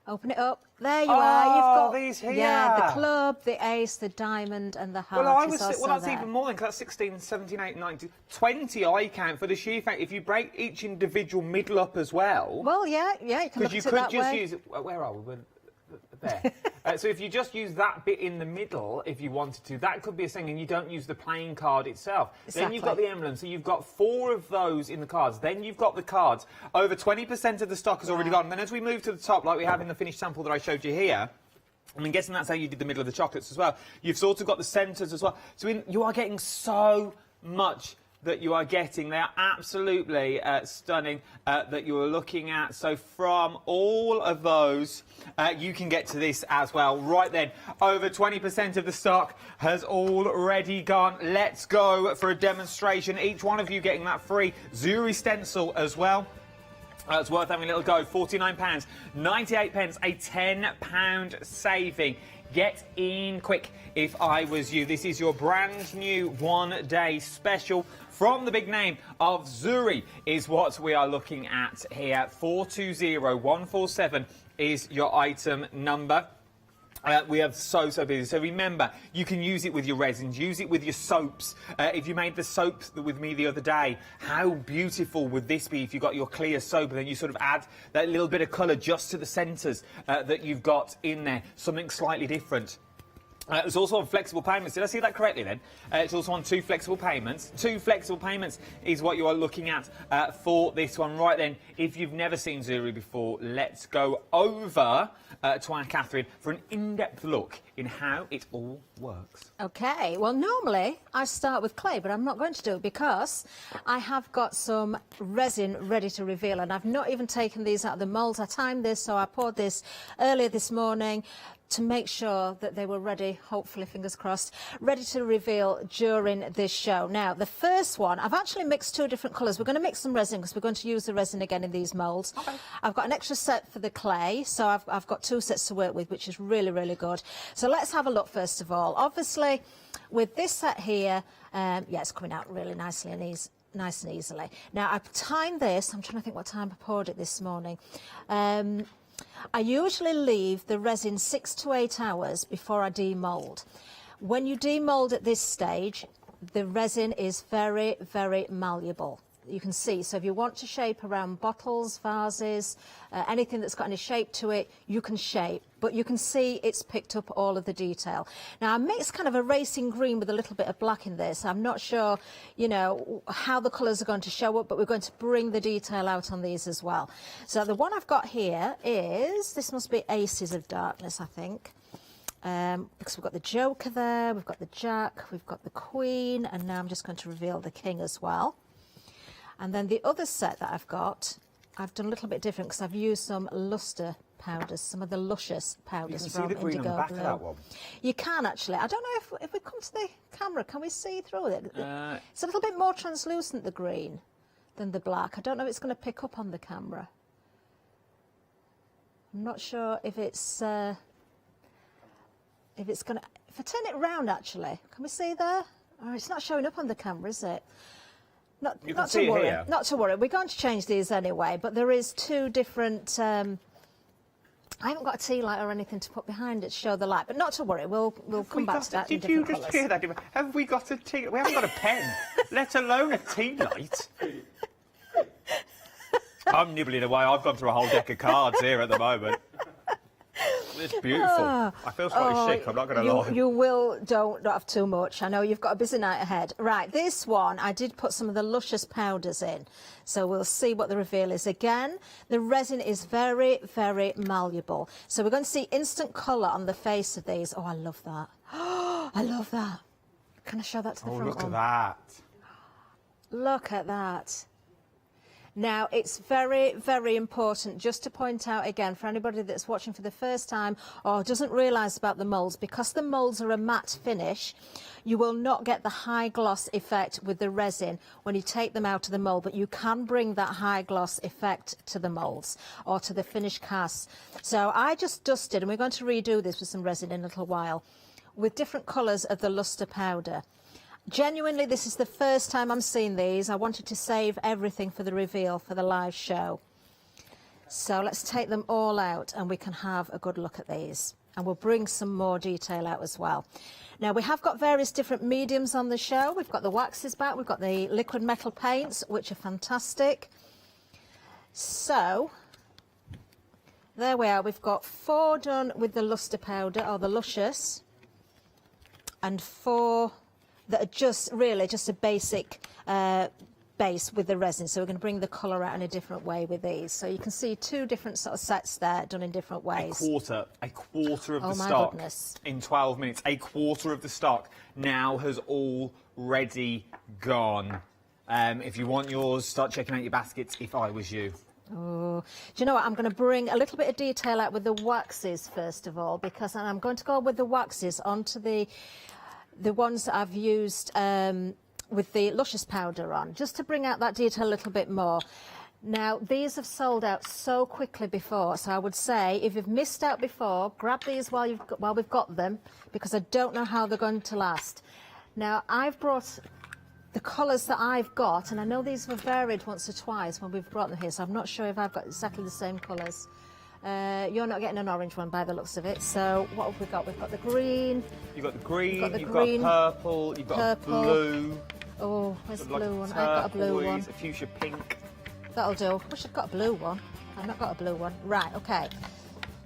Open it up. There you are. You've got these here. Yeah, the club, the ace, the diamond and the heart. Well, is also that's there. even more than, because that's 16, 17, 18, 19, 20 I count for the sheer fact. If you break each individual middle up as well... Well, yeah, you can look at it that way. Because you could just use... Where are we? There. So if you just use that bit in the middle, if you wanted to, that could be a thing, and you don't use the playing card itself. Exactly. Then you've got the emblem, so you've got 4 of those in the cards. Then you've got the cards. Over 20% of the stock has already gone. And then as we move to the top, like we have in the finished sample that I showed you here, I'm guessing that's how you did the middle of the chocolates as well. You've sort of got the centres as well. So you are getting so much that you are getting. They are absolutely stunning that you are looking at. So from all of those, you can get to this as well. Right then, over 20% of the stock has already gone. Let's go for a demonstration. Each one of you getting that free Zuri stencil as well. It's worth having a little go. £49, 98 pence, a £10 saving. Get in quick if I was you. This is your brand new one-day special from the big name of Zuri is what we are looking at here. 420147 is your item number. We have so busy. So remember, you can use it with your resins, use it with your soaps. If you made the soap with me the other day, how beautiful would this be if you got your clear soap and then you sort of add that little bit of colour just to the centres that you've got in there, something slightly different. It's also on flexible payments. Did I see that correctly then? It's also on 2 flexible payments. 2 flexible payments is what you are looking at for this one. Right then, if you've never seen Zuri before, let's go over to Aunt Catherine for an in-depth look in how it all works. Okay, well normally I start with clay, but I'm not going to do it because I have got some resin ready to reveal, and I've not even taken these out of the moulds. I timed this, so I poured this earlier this morning to make sure that they were ready, hopefully, fingers crossed, ready to reveal during this show. Now, the first one, I've actually mixed 2 different colours. We're going to mix some resin because we're going to use the resin again in these moulds. Okay. I've got an extra set for the clay, so I've got 2 sets to work with, which is really, really good. So let's have a look first of all. Obviously, with this set here, yeah, it's coming out really nicely and nice and easily. Now, I've timed this. I'm trying to think what time I poured it this morning. I usually leave the resin 6 to 8 hours before I demould. When you demould at this stage, the resin is very, very malleable. You can see, so if you want to shape around bottles, vases, anything that's got any shape to it, you can shape. But you can see it's picked up all of the detail. Now, I mixed kind of a racing green with a little bit of black in this. I'm not sure, you know, how the colours are going to show up, but we're going to bring the detail out on these as well. So the one I've got here is, this must be Aces of Darkness, I think. Because we've got the Joker there, we've got the Jack, we've got the Queen, and now I'm just going to reveal the King as well. And then the other set that I've got, I've done a little bit different because I've used some luster powders, some of the luscious powders from Indigo Blue. You can see the green on the back of that one. You can actually. I don't know if we come to the camera, can we see through it? It's a little bit more translucent, the green, than the black. I don't know if it's going to pick up on the camera. I'm not sure if it's going to. If I turn it round, actually, can we see there? Oh, it's not showing up on the camera, is it? Not to worry. Here. Not to worry. We're going to change these anyway, but there is 2 different. I haven't got a tea light or anything to put behind it to show the light, but not to worry. We'll come back to that. Did you just hear that? Have we got a tea? We haven't got a pen, let alone a tea light. I'm nibbling away. I've gone through a whole deck of cards here at the moment. It's beautiful. I feel slightly sick, I'm not going to lie. You will, don't have too much. I know you've got a busy night ahead. Right, this one, I did put some of the luscious powders in. So we'll see what the reveal is. Again, the resin is very, very malleable. So we're going to see instant colour on the face of these. Oh, I love that. Oh, I love that. Can I show that to the front? Oh, look at that. Look at that. Now, it's very, very important just to point out again for anybody that's watching for the first time or doesn't realise about the moulds, because the moulds are a matte finish, you will not get the high gloss effect with the resin when you take them out of the mould, but you can bring that high gloss effect to the moulds or to the finished casts. So I just dusted, and we're going to redo this with some resin in a little while, with different colours of the luster powder. Genuinely, this is the first time I'm seeing these. I wanted to save everything for the reveal for the live show. So let's take them all out and we can have a good look at these. And we'll bring some more detail out as well. Now, we have got various different mediums on the show. We've got the waxes back. We've got the liquid metal paints, which are fantastic. So, there we are. We've got 4 done with the luster powder, or the luscious, and 4... that are just really just a basic base with the resin. So we're going to bring the colour out in a different way with these. So you can see 2 different sort of sets there done in different ways. A quarter of the stock in 12 minutes. A quarter of the stock now has already gone. If you want yours, start checking out your baskets if I was you. Oh, do you know what? I'm going to bring a little bit of detail out with the waxes first of all, because I'm going to go with the waxes onto the ones that I've used with the luscious powder on, just to bring out that detail a little bit more. Now, these have sold out so quickly before, so I would say if you've missed out before, grab these while we've got them, because I don't know how they're going to last. Now, I've brought the colours that I've got, and I know these were varied once or twice when we've brought them here, so I'm not sure if I've got exactly the same colours. You're not getting an orange one by the looks of it. So what have we got? We've got the green. You've got the green, you've got purple, you've got blue. Oh, where's the blue one? I've got a blue one. A fuchsia pink. That'll do. Wish I'd got a blue one. I've not got a blue one. Right, okay.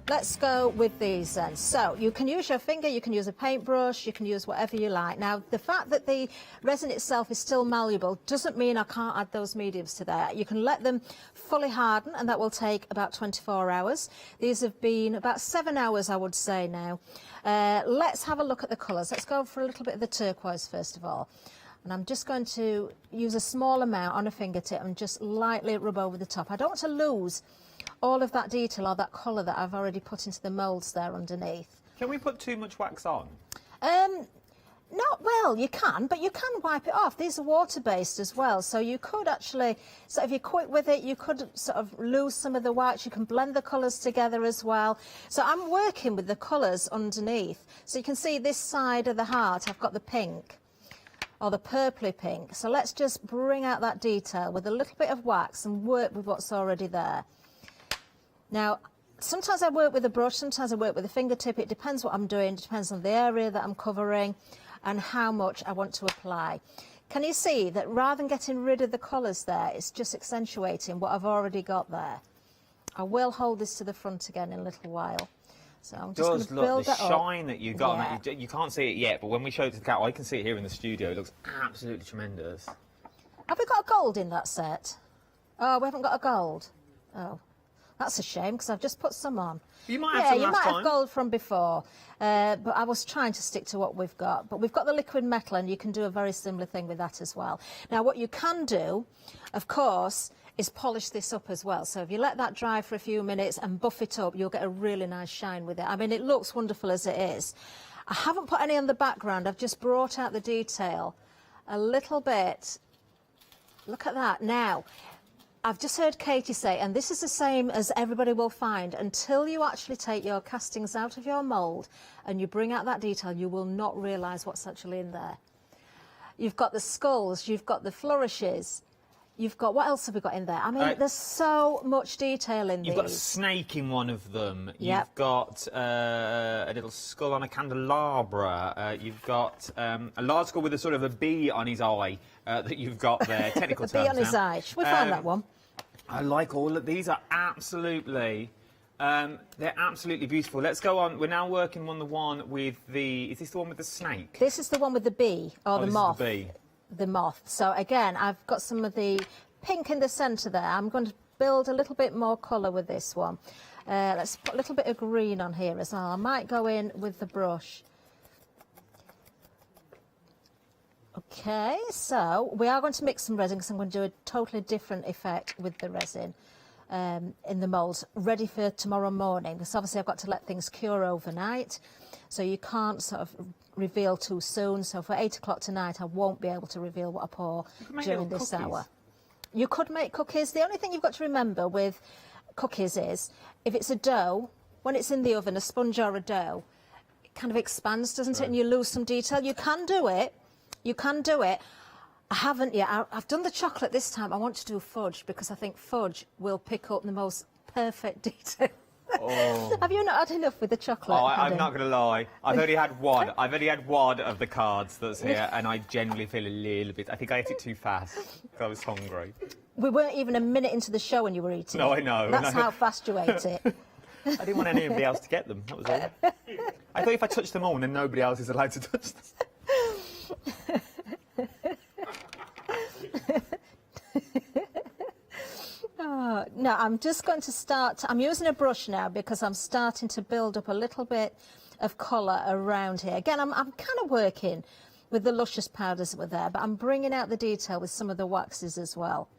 let's go with these then. So you can use your finger, you can use a paintbrush, you can use whatever you like. Now, the fact that the resin itself is still malleable doesn't mean I can't add those mediums to there. You can let them fully harden, and that will take about 24 hours. These have been about 7 hours, I would say now. Let's have a look at the colours. Let's go for a little bit of the turquoise first of all. And I'm just going to use a small amount on a fingertip and just lightly rub over the top. I don't want to lose all of that detail or that colour that I've already put into the moulds there underneath. Can we put too much wax on? Not well, you can, but you can wipe it off. These are water-based as well, so you could actually, so if you're quick with it, you could sort of lose some of the wax. You can blend the colours together as well. So I'm working with the colours underneath. So you can see this side of the heart, I've got the pink, or the purpley pink. So let's just bring out that detail with a little bit of wax and work with what's already there. Now, sometimes I work with a brush, sometimes I work with a fingertip. It depends what I'm doing, it depends on the area that I'm covering and how much I want to apply. Can you see that rather than getting rid of the colours there, it's just accentuating what I've already got there? I will hold this to the front again in a little while. So I'm just going to build the that up. shine that you got. On that, you can't see it yet, but when we show it to the cat, I can see it here in the studio. It looks absolutely tremendous. Have we got a gold in that set? Oh, we haven't got a gold. Oh, that's a shame because I've just put some on. You might have some you last might time. have gold from before, but I was trying to stick to what we've got. But we've got the liquid metal, and you can do a very similar thing with that as well. Now, what you can do, of course, is polish this up as well. So if you let that dry for a few minutes and buff it up, you'll get a really nice shine with it. I mean, it looks wonderful as it is. I haven't put any on the background. I've just brought out the detail a little bit. Look at that. Now, I've just heard Katie say, and this is the same as everybody will find, until you actually take your castings out of your mould and you bring out that detail, you will not realise what's actually in there. You've got the skulls, you've got the flourishes, you've got, what else have we got in there? I mean, there's so much detail in these. You've got a snake in one of them. Yep. You've got a little skull on a candelabra. You've got a large skull with a sort of a bee on his eye that you've got there. Technical a terms bee on his now. eye. Should we find that one? I like all of these. Are absolutely, they're absolutely beautiful. Let's go on. We're now working on the one with the. Is this the one with the snake? This is the one with the bee or the this moth. Is the bee. The moth. So again, I've got some of the pink in the centre there. I'm going to build a little bit more colour with this one. Let's put a little bit of green on here as well. I might go in with the brush. Okay, so we are going to mix some resin because I'm going to do a totally different effect with the resin in the moulds, ready for tomorrow morning, because obviously I've got to let things cure overnight, so you can't sort of reveal too soon. So for 8 o'clock tonight, I won't be able to reveal what I pour during this hour. You could make cookies. The only thing you've got to remember with cookies is, if it's a dough, when it's in the oven, a sponge or a dough, it kind of expands, doesn't it, and you lose some detail. You can do it. You can do it. I haven't yet. I've done the chocolate this time. I want to do fudge because I think fudge will pick up the most perfect detail. Oh. Have you not had enough with the chocolate? Oh, I'm not going to lie. I've only had one. I've only had one of the cards that's here, and I genuinely feel a little bit. I think I ate it too fast. I was hungry. We weren't even a minute into the show when you were eating. No, it. I know. That's how fast you ate it. I didn't want anybody else to get them. That was all. I thought if I touched them all, then nobody else is allowed to touch them. Oh, no, I'm just going to start. I'm using a brush now because I'm starting to build up a little bit of colour around here. Again, I'm kind of working with the luscious powders that were there, but I'm bringing out the detail with some of the waxes as well.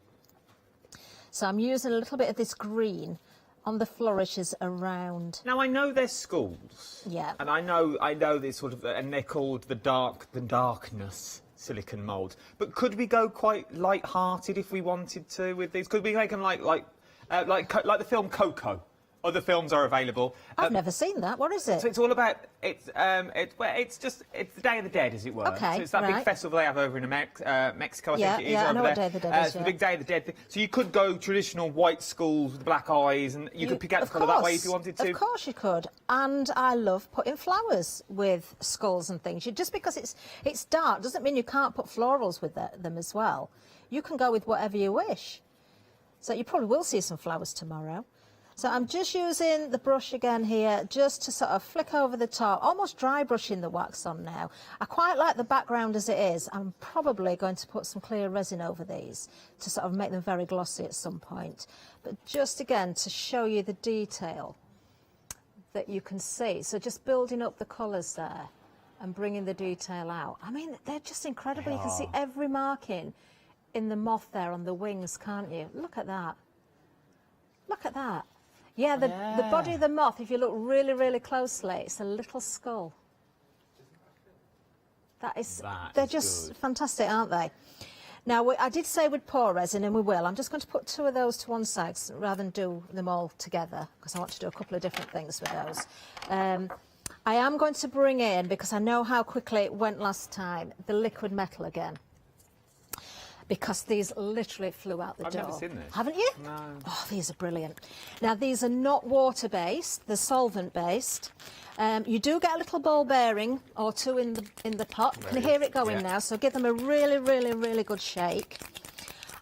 So I'm using a little bit of this green on the flourishes around. Now I know they're skulls. Yeah. And I know this sort of, and they're called the darkness silicon moulds. But could we go quite light-hearted if we wanted to with these? Could we make them like the film Coco? Other films are available. I've never seen that. What is it? So it's all about it's the Day of the Dead, as it were. Okay, so it's that big festival they have over in Mexico. I think it is. Yeah, I know over what there. Day of the Dead is. It's the big Day of the Dead thing. So you could go traditional white skulls with black eyes, and you could pick out the colour that way if you wanted to. Of course you could. And I love putting flowers with skulls and things. Just because it's dark doesn't mean you can't put florals with them as well. You can go with whatever you wish. So you probably will see some flowers tomorrow. So I'm just using the brush again here, just to sort of flick over the top, almost dry brushing the wax on now. I quite like the background as it is. I'm probably going to put some clear resin over these to sort of make them very glossy at some point. But just again, to show you the detail that you can see. So just building up the colours there and bringing the detail out. I mean, they're just incredible. You can see every marking in the moth there on the wings, can't you? Look at that. Look at that. Yeah, the body of the moth, if you look really, really closely, it's a little skull. They're just fantastic, aren't they? Now, I did say we'd pour resin, and we will. I'm just going to put 2 of those to one side rather than do them all together, because I want to do a couple of different things with those. I am going to bring in, because I know how quickly it went last time, the liquid metal again. Because these literally flew out the door. I've never seen this. Haven't you? No. Oh, these are brilliant. Now, these are not water-based, they're solvent-based. You do get a little ball bearing or 2 in the pot. Can you hear it going now? So give them a really, really, really good shake.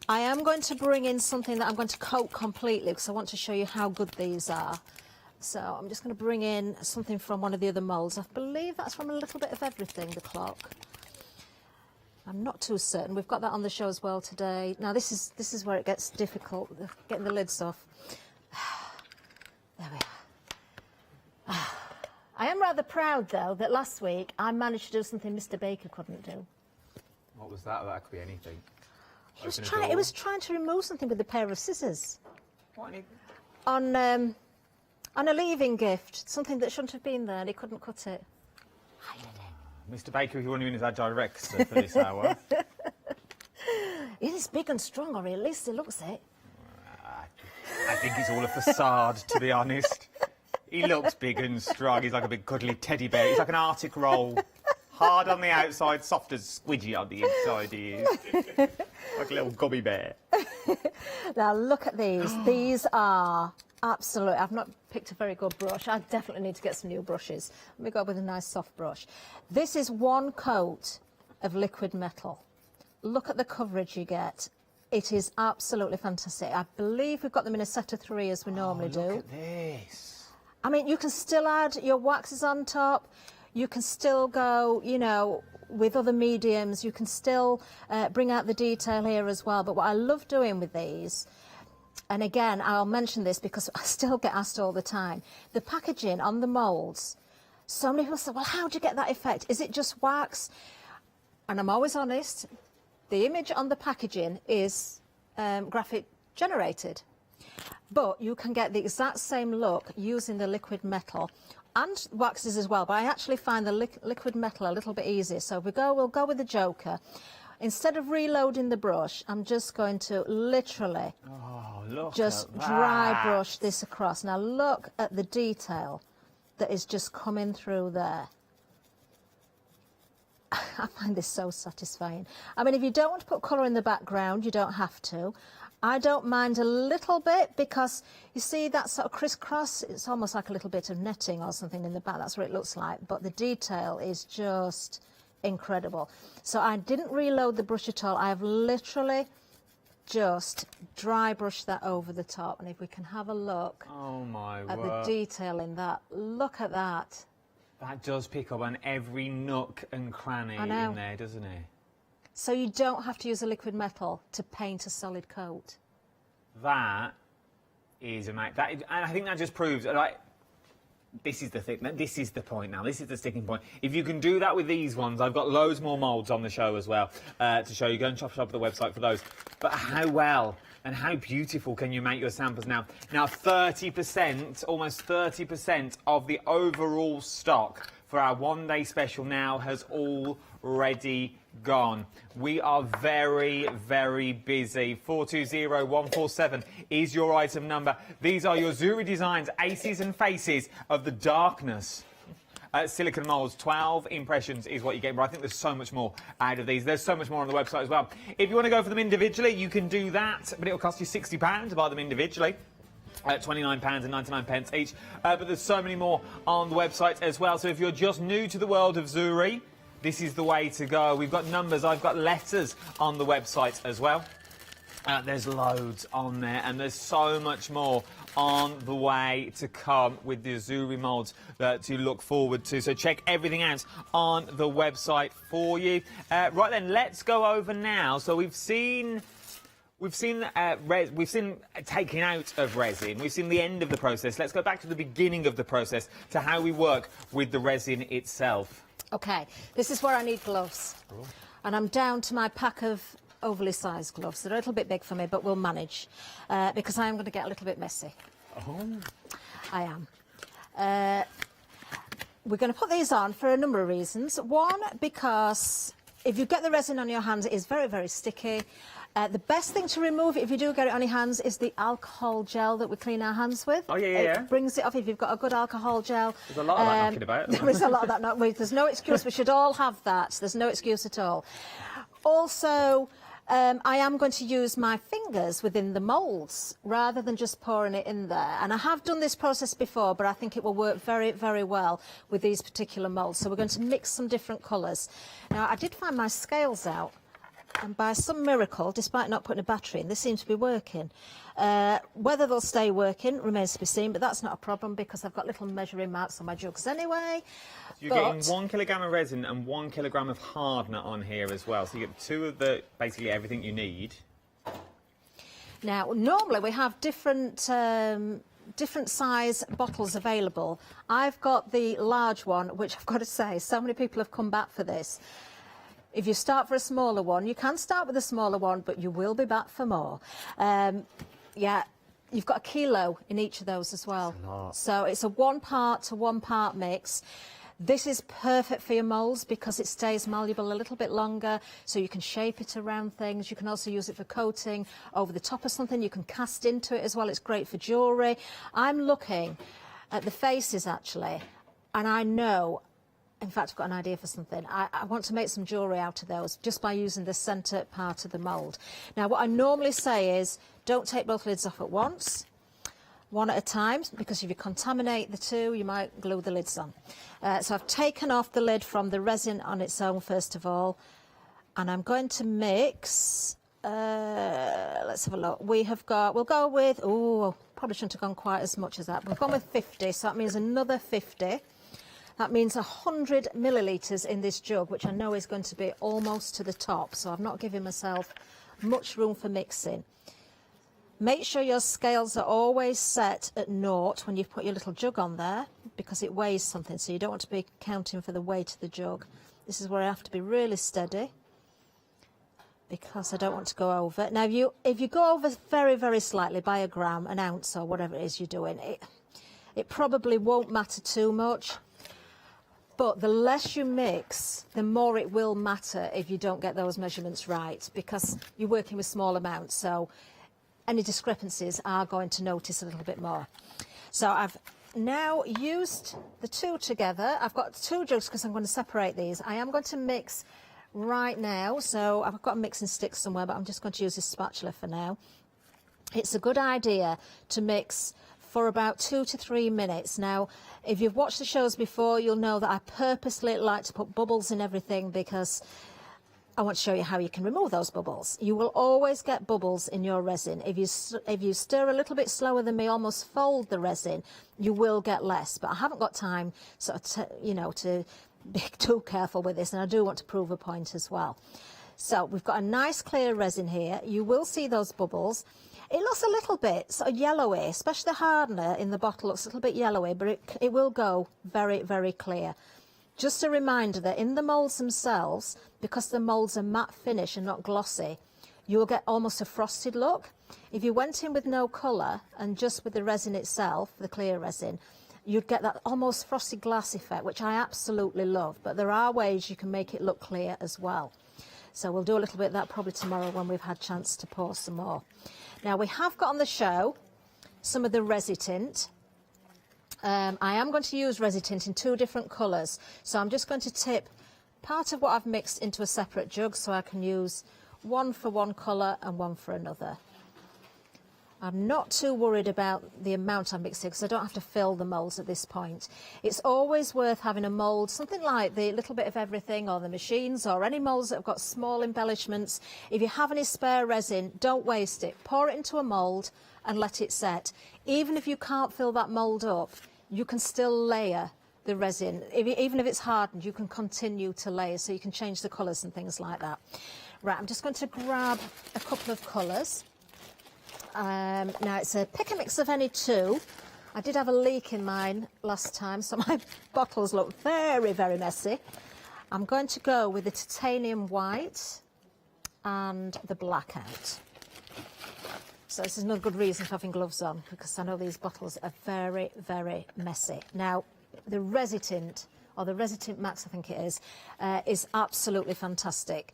I am going to bring in something that I'm going to coat completely, because I want to show you how good these are. So I'm just going to bring in something from one of the other moulds. I believe that's from A Little Bit of Everything, the clock. I'm not too certain. We've got that on the show as well today. Now this is where it gets difficult, getting the lids off. There we are. I am rather proud though that last week I managed to do something Mr. Baker couldn't do. What was that? That could be anything. He was trying to remove something with a pair of scissors. What? On a leaving gift, something that shouldn't have been there, and he couldn't cut it. I did it. Mr. Baker, if you're wondering, is our director for this hour. It is big and strong, or at least it looks it. I think he's all a facade, to be honest. He looks big and strong. He's like a big cuddly teddy bear. He's like an Arctic roll. Hard on the outside, soft as squidgy on the inside he is. Like a little gummy bear. Now look at these. These are absolute. I've not picked a very good brush. I definitely need to get some new brushes. Let me go with a nice soft brush. This is 1 coat of liquid metal. Look at the coverage you get. It is absolutely fantastic. I believe we've got them in a set of 3 as we normally do. Look at this. I mean, you can still add your waxes on top. You can still go, you know, with other mediums. You can still bring out the detail here as well. But what I love doing with these, and again, I'll mention this because I still get asked all the time, the packaging on the moulds. So many people say, well, how do you get that effect? Is it just wax? And I'm always honest, the image on the packaging is graphic generated. But you can get the exact same look using the liquid metal and waxes as well. But I actually find the liquid metal a little bit easier. So we'll go with the Joker. Instead of reloading the brush, I'm just going to literally just dry brush this across. Now look at the detail that is just coming through there. I find this so satisfying. I mean, if you don't want to put colour in the background, you don't have to. I don't mind a little bit because you see that sort of crisscross, it's almost like a little bit of netting or something in the back. That's what it looks like. But the detail is just incredible. So I didn't reload the brush at all. I've literally just dry brushed that over the top. And if we can have a look at the detail in that, look at that. That does pick up on every nook and cranny in there, doesn't it? So you don't have to use a liquid metal to paint a solid coat. That is amazing. And I think that just proves, like, this is the thing. This is the point now. This is the sticking point. If you can do that with these ones, I've got loads more moulds on the show as well to show you. Go and shop at the website for those. But how well and how beautiful can you make your samples now? Now, 30%, almost 30% of the overall stock for our one-day special now has already gone. We are very, very busy. 420147 is your item number. These are your Zuri Designs Aces and Faces of the Darkness. Silicone moulds, 12 impressions is what you get, but I think there's so much more out of these. There's so much more on the website as well. If you want to go for them individually, you can do that, but it'll cost you £60 to buy them individually. £29.99 each, but there's so many more on the website as well. So if you're just new to the world of Zuri, this is the way to go. We've got numbers, I've got letters on the website as well. There's loads on there, and there's so much more on the way to come with the Zuri moulds to look forward to. So check everything out on the website for you. Right then, let's go over now. So we've seen taking out of resin. We've seen the end of the process. Let's go back to the beginning of the process, to how we work with the resin itself. Okay, this is where I need gloves. Cool. And I'm down to my pack of overly sized gloves. They're a little bit big for me, but we'll manage, because I am going to get a little bit messy. Oh. I am. We're going to put these on for a number of reasons. One, because if you get the resin on your hands, it is very, very sticky. The best thing to remove, if you do get it on your hands, is the alcohol gel that we clean our hands with. Oh, yeah. It brings it off if you've got a good alcohol gel. There's a lot of that knocking about. There is a lot of that. There's no excuse. We should all have that. There's no excuse at all. Also, I am going to use my fingers within the moulds rather than just pouring it in there. And I have done this process before, but I think it will work very, very well with these particular moulds. So we're going to mix some different colours. Now, I did find my scales out. And by some miracle, despite not putting a battery in, they seem to be working. Whether they'll stay working remains to be seen, but that's not a problem because I've got little measuring marks on my jugs anyway. You're getting 1 kilogram of resin and 1 kilogram of hardener on here as well. So you get two of basically everything you need. Now, normally we have different size bottles available. I've got the large one, which I've got to say, so many people have come back for this. If you start for a smaller one, you can start with a smaller one, but you will be back for more. Yeah, you've got a kilo in each of those as well. So it's a 1 part to 1 part mix. This is perfect for your moulds because it stays malleable a little bit longer, so you can shape it around things. You can also use it for coating over the top of something. You can cast into it as well. It's great for jewellery. I'm looking at the faces, actually, and I know... In fact, I've got an idea for something. I want to make some jewellery out of those just by using the centre part of the mould. Now, what I normally say is don't take both lids off at once, one at a time, because if you contaminate the two, you might glue the lids on. So I've taken off the lid from the resin on its own, first of all, and I'm going to mix... let's have a look. We'll go with... Oh, probably shouldn't have gone quite as much as that. We've gone with 50, so that means another 50. That means 100 millilitres in this jug, which I know is going to be almost to the top, so I've not given myself much room for mixing. Make sure your scales are always set at 0 when you've put your little jug on there, because it weighs something, so you don't want to be counting for the weight of the jug. This is where I have to be really steady, because I don't want to go over. Now, if you go over very, very slightly by a gram, an ounce, or whatever it is you're doing, it probably won't matter too much. But the less you mix, the more it will matter if you don't get those measurements right, because you're working with small amounts, so any discrepancies are going to notice a little bit more. So I've now used the two together. I've got 2 jugs because I'm going to separate these. I am going to mix right now, so I've got a mixing stick somewhere, but I'm just going to use this spatula for now. It's a good idea to mix for about 2 to 3 minutes. Now, if you've watched the shows before, you'll know that I purposely like to put bubbles in everything because I want to show you how you can remove those bubbles. You will always get bubbles in your resin. If you stir a little bit slower than me, almost fold the resin, you will get less. But I haven't got time to be too careful with this, and I do want to prove a point as well. So we've got a nice clear resin here. You will see those bubbles. It looks a little bit sort of yellowy, especially the hardener in the bottle looks a little bit yellowy, but it will go very, very clear. Just a reminder that in the moulds themselves, because the moulds are matte finish and not glossy, you will get almost a frosted look. If you went in with no colour and just with the resin itself, the clear resin, you'd get that almost frosted glass effect, which I absolutely love. But there are ways you can make it look clear as well. So we'll do a little bit of that probably tomorrow when we've had a chance to pour some more. Now, we have got on the show some of the Resitint. I am going to use Resitint in 2 different colours. So I'm just going to tip part of what I've mixed into a separate jug so I can use one for one colour and one for another. I'm not too worried about the amount I'm mixing because I don't have to fill the moulds at this point. It's always worth having a mould, something like the Little Bit of Everything or the machines or any moulds that have got small embellishments. If you have any spare resin, don't waste it. Pour it into a mould and let it set. Even if you can't fill that mould up, you can still layer the resin. Even if it's hardened, you can continue to layer, so you can change the colours and things like that. Right, I'm just going to grab a couple of colours. Now it's a pick and mix of any two. I did have a leak in mine last time, so my bottles look very, very messy. I'm going to go with the titanium white and the blackout. So this is another good reason for having gloves on, because I know these bottles are very, very messy. Now, the Resitint, or the Resitint Max I think it is absolutely fantastic.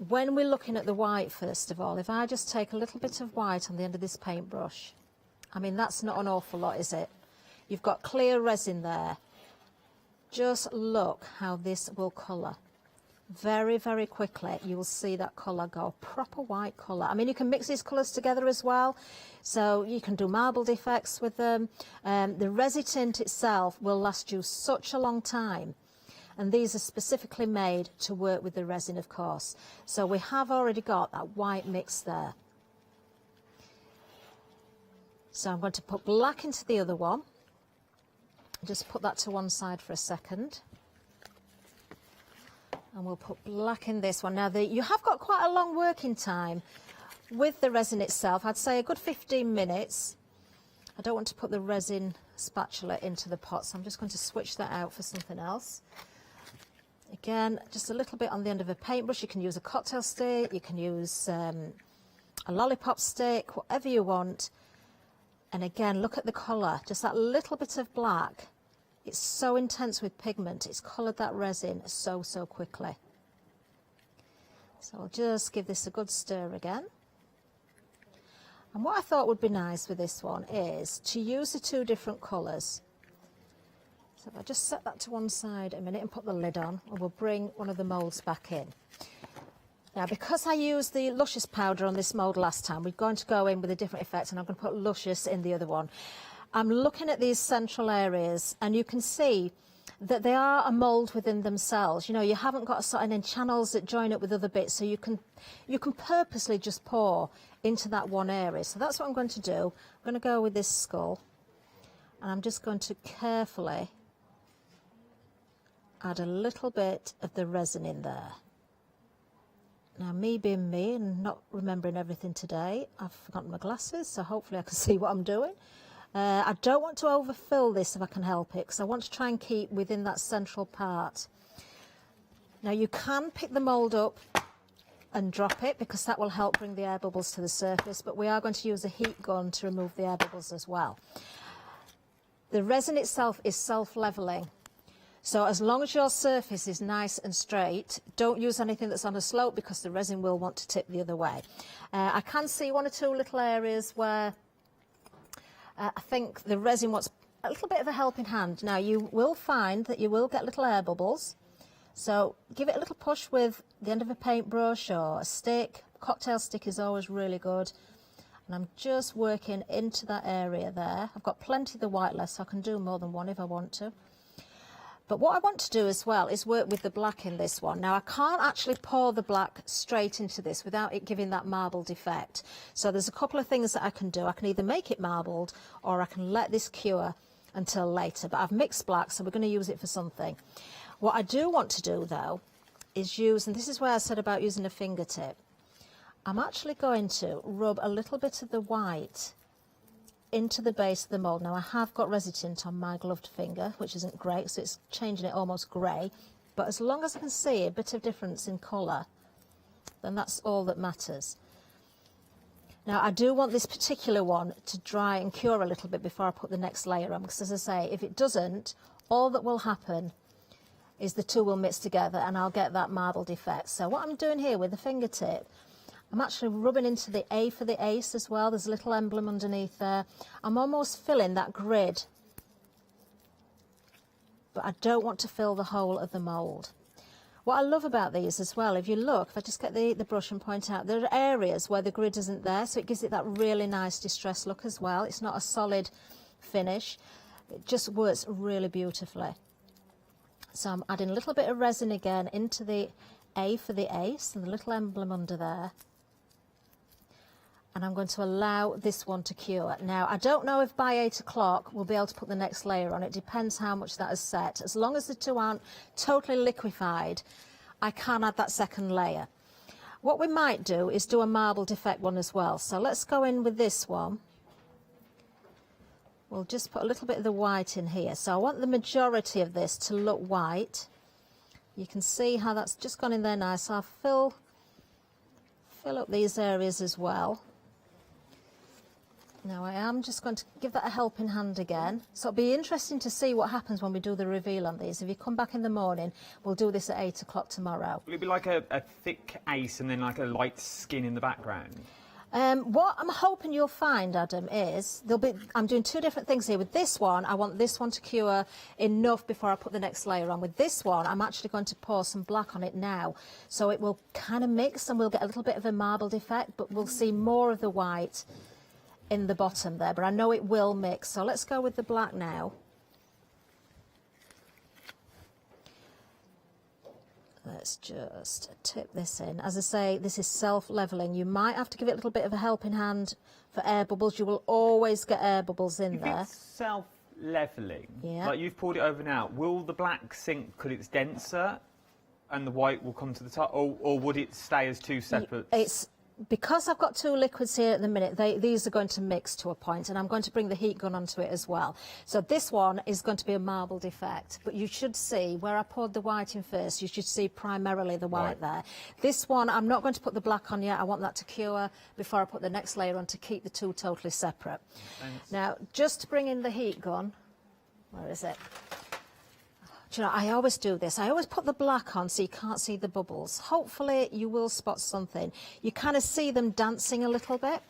When we're looking at the white, first of all, if I just take a little bit of white on the end of this paintbrush, I mean, that's not an awful lot, is it? You've got clear resin there. Just look how this will colour. Very, very quickly, you will see that colour go, proper white colour. I mean, you can mix these colours together as well, so you can do marbled effects with them. The Resitint itself will last you such a long time. And these are specifically made to work with the resin, of course. So we have already got that white mix there. So I'm going to put black into the other one. Just put that to one side for a second. And we'll put black in this one. Now, you have got quite a long working time with the resin itself. I'd say a good 15 minutes. I don't want to put the resin spatula into the pot, so I'm just going to switch that out for something else. Again, just a little bit on the end of a paintbrush. You can use a cocktail stick, you can use a lollipop stick, whatever you want. And again, look at the colour, just that little bit of black. It's so intense with pigment, it's coloured that resin so, so quickly. So I'll just give this a good stir again. And what I thought would be nice with this one is to use the two different colours. So if I just set that to one side a minute and put the lid on, and we'll bring one of the moulds back in. Now, because I used the Luscious powder on this mould last time, we're going to go in with a different effect, and I'm going to put Luscious in the other one. I'm looking at these central areas, and you can see that they are a mould within themselves. You know, you haven't got sort of channels that join up with other bits, so you can purposely just pour into that one area. So that's what I'm going to do. I'm going to go with this skull, and I'm just going to carefully add a little bit of the resin in there. Now, me being me and not remembering everything today, I've forgotten my glasses, so hopefully I can see what I'm doing. I don't want to overfill this if I can help it, because I want to try and keep within that central part. Now, you can pick the mould up and drop it, because that will help bring the air bubbles to the surface, but we are going to use a heat gun to remove the air bubbles as well. The resin itself is self-levelling. So as long as your surface is nice and straight, don't use anything that's on a slope, because the resin will want to tip the other way. I can see one or two little areas where I think the resin wants a little bit of a helping hand. Now, you will find that you will get little air bubbles. So give it a little push with the end of a paintbrush or a stick. Cocktail stick is always really good. And I'm just working into that area there. I've got plenty of the white left, so I can do more than one if I want to. But what I want to do as well is work with the black in this one. Now, I can't actually pour the black straight into this without it giving that marbled effect. So there's a couple of things that I can do. I can either make it marbled, or I can let this cure until later. But I've mixed black, so we're going to use it for something. What I do want to do, though, is use, and this is where I said about using a fingertip, I'm actually going to rub a little bit of the white into the base of the mould. Now, I have got Resitint on my gloved finger, which isn't great, so it's changing it almost grey. But as long as I can see a bit of difference in colour, then that's all that matters. Now, I do want this particular one to dry and cure a little bit before I put the next layer on, because, as I say, if it doesn't, all that will happen is the two will mix together and I'll get that marbled effect. So what I'm doing here with the fingertip, I'm actually rubbing into the A for the ace as well. There's a little emblem underneath there. I'm almost filling that grid, but I don't want to fill the whole of the mould. What I love about these as well, if you look, if I just get the brush and point out, there are areas where the grid isn't there, so it gives it that really nice distressed look as well. It's not a solid finish. It just works really beautifully. So I'm adding a little bit of resin again into the A for the ace and the little emblem under there. And I'm going to allow this one to cure. Now, I don't know if by 8 o'clock we'll be able to put the next layer on. It depends how much that is set. As long as the two aren't totally liquefied, I can add that second layer. What we might do is do a marbled effect one as well. So let's go in with this one. We'll just put a little bit of the white in here. So I want the majority of this to look white. You can see how that's just gone in there nice. I'll fill up these areas as well. Now I am just going to give that a helping hand again. So it'll be interesting to see what happens when we do the reveal on these. If you come back in the morning, we'll do this at 8 o'clock tomorrow. Will it be like a thick ace and then like a light skin in the background? What I'm hoping you'll find, Adam, is I'm doing two different things here. With this one, I want this one to cure enough before I put the next layer on. With this one, I'm actually going to pour some black on it now. So it will kind of mix and we'll get a little bit of a marbled effect, but we'll see more of the white in the bottom there, but I know it will mix. So let's go with the black now. Let's just tip this in. As I say, this is self-leveling. You might have to give it a little bit of a helping hand for air bubbles. You will always get air bubbles in there. If it's self-leveling, yeah, like you've poured it over now, will the black sink because it's denser and the white will come to the top, or would it stay as two separate? Because I've got two liquids here at the minute, these are going to mix to a point, and I'm going to bring the heat gun onto it as well. So this one is going to be a marbled effect, but you should see where I poured the white in first, you should see primarily the white there. This one, I'm not going to put the black on yet. I want that to cure before I put the next layer on to keep the two totally separate. Thanks. Now, just to bring in the heat gun, where is it? Do you know, I always do this. I always put the black on so you can't see the bubbles. Hopefully you will spot something. You kind of see them dancing a little bit.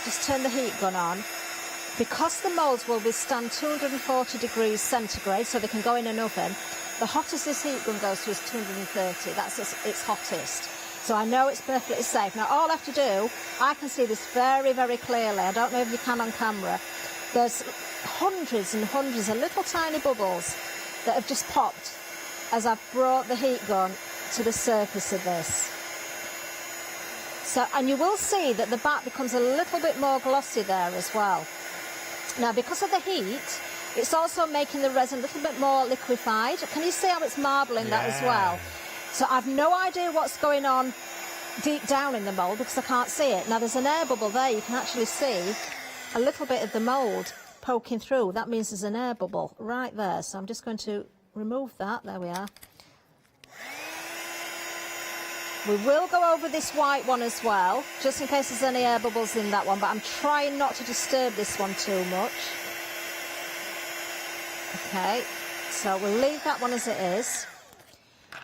Just turn the heat gun on. Because the moulds will withstand 240 degrees centigrade, so they can go in an oven, the hottest this heat gun goes to is 230. That's its hottest. So I know it's perfectly safe. Now all I have to do, I can see this very, very clearly. I don't know if you can on camera. There's hundreds and hundreds of little tiny bubbles that have just popped as I've brought the heat gun to the surface of this. So, and you will see that the back becomes a little bit more glossy there as well. Now, because of the heat, it's also making the resin a little bit more liquefied. Can you see how it's marbling that as well? So I've no idea what's going on deep down in the mould because I can't see it. Now, there's an air bubble there. You can actually see a little bit of the mould poking through. That means there's an air bubble right there. So I'm just going to remove that. There we are. We will go over this white one as well, just in case there's any air bubbles in that one, but I'm trying not to disturb this one too much. Okay, so we'll leave that one as it is.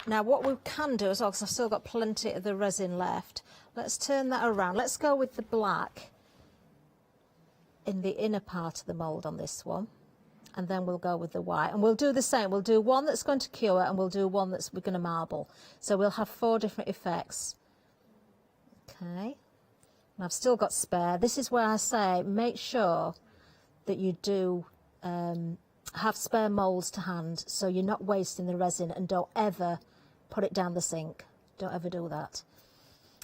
Now what we can do as well, because I've still got plenty of the resin left, let's turn that around. Let's go with the black in the inner part of the mould on this one, and then we'll go with the white, and we'll do the same. We'll do one that's going to cure and we'll do one that's we're going to marble, so we'll have 4 different effects. Okay, and I've still got spare. This is where I say make sure that you do have spare moulds to hand, so you're not wasting the resin, and don't ever put it down the sink. Don't ever do that.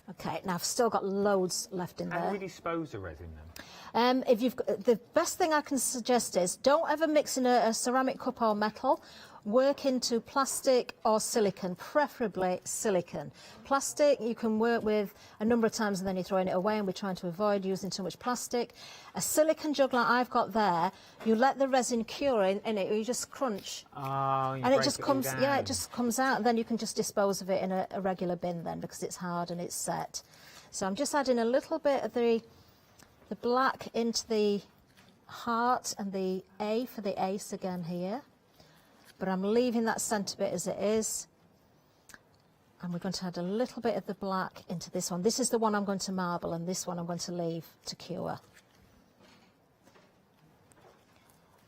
Okay, now I've still got loads left in there. How do we dispose the resin then? If you've got, the best thing I can suggest is don't ever mix in a ceramic cup or metal. Work into plastic or silicone, preferably silicone. Plastic you can work with a number of times and then you're throwing it away, and we're trying to avoid using too much plastic. A silicone jug like I've got there, you let the resin cure in it, you just crunch. And it just comes, yeah, it just comes out, and then you can just dispose of it in a regular bin then, because it's hard and it's set. So I'm just adding a little bit of the black into the heart and the A for the ace again here. But I'm leaving that centre bit as it is. And we're going to add a little bit of the black into this one. This is the one I'm going to marble, and this one I'm going to leave to cure.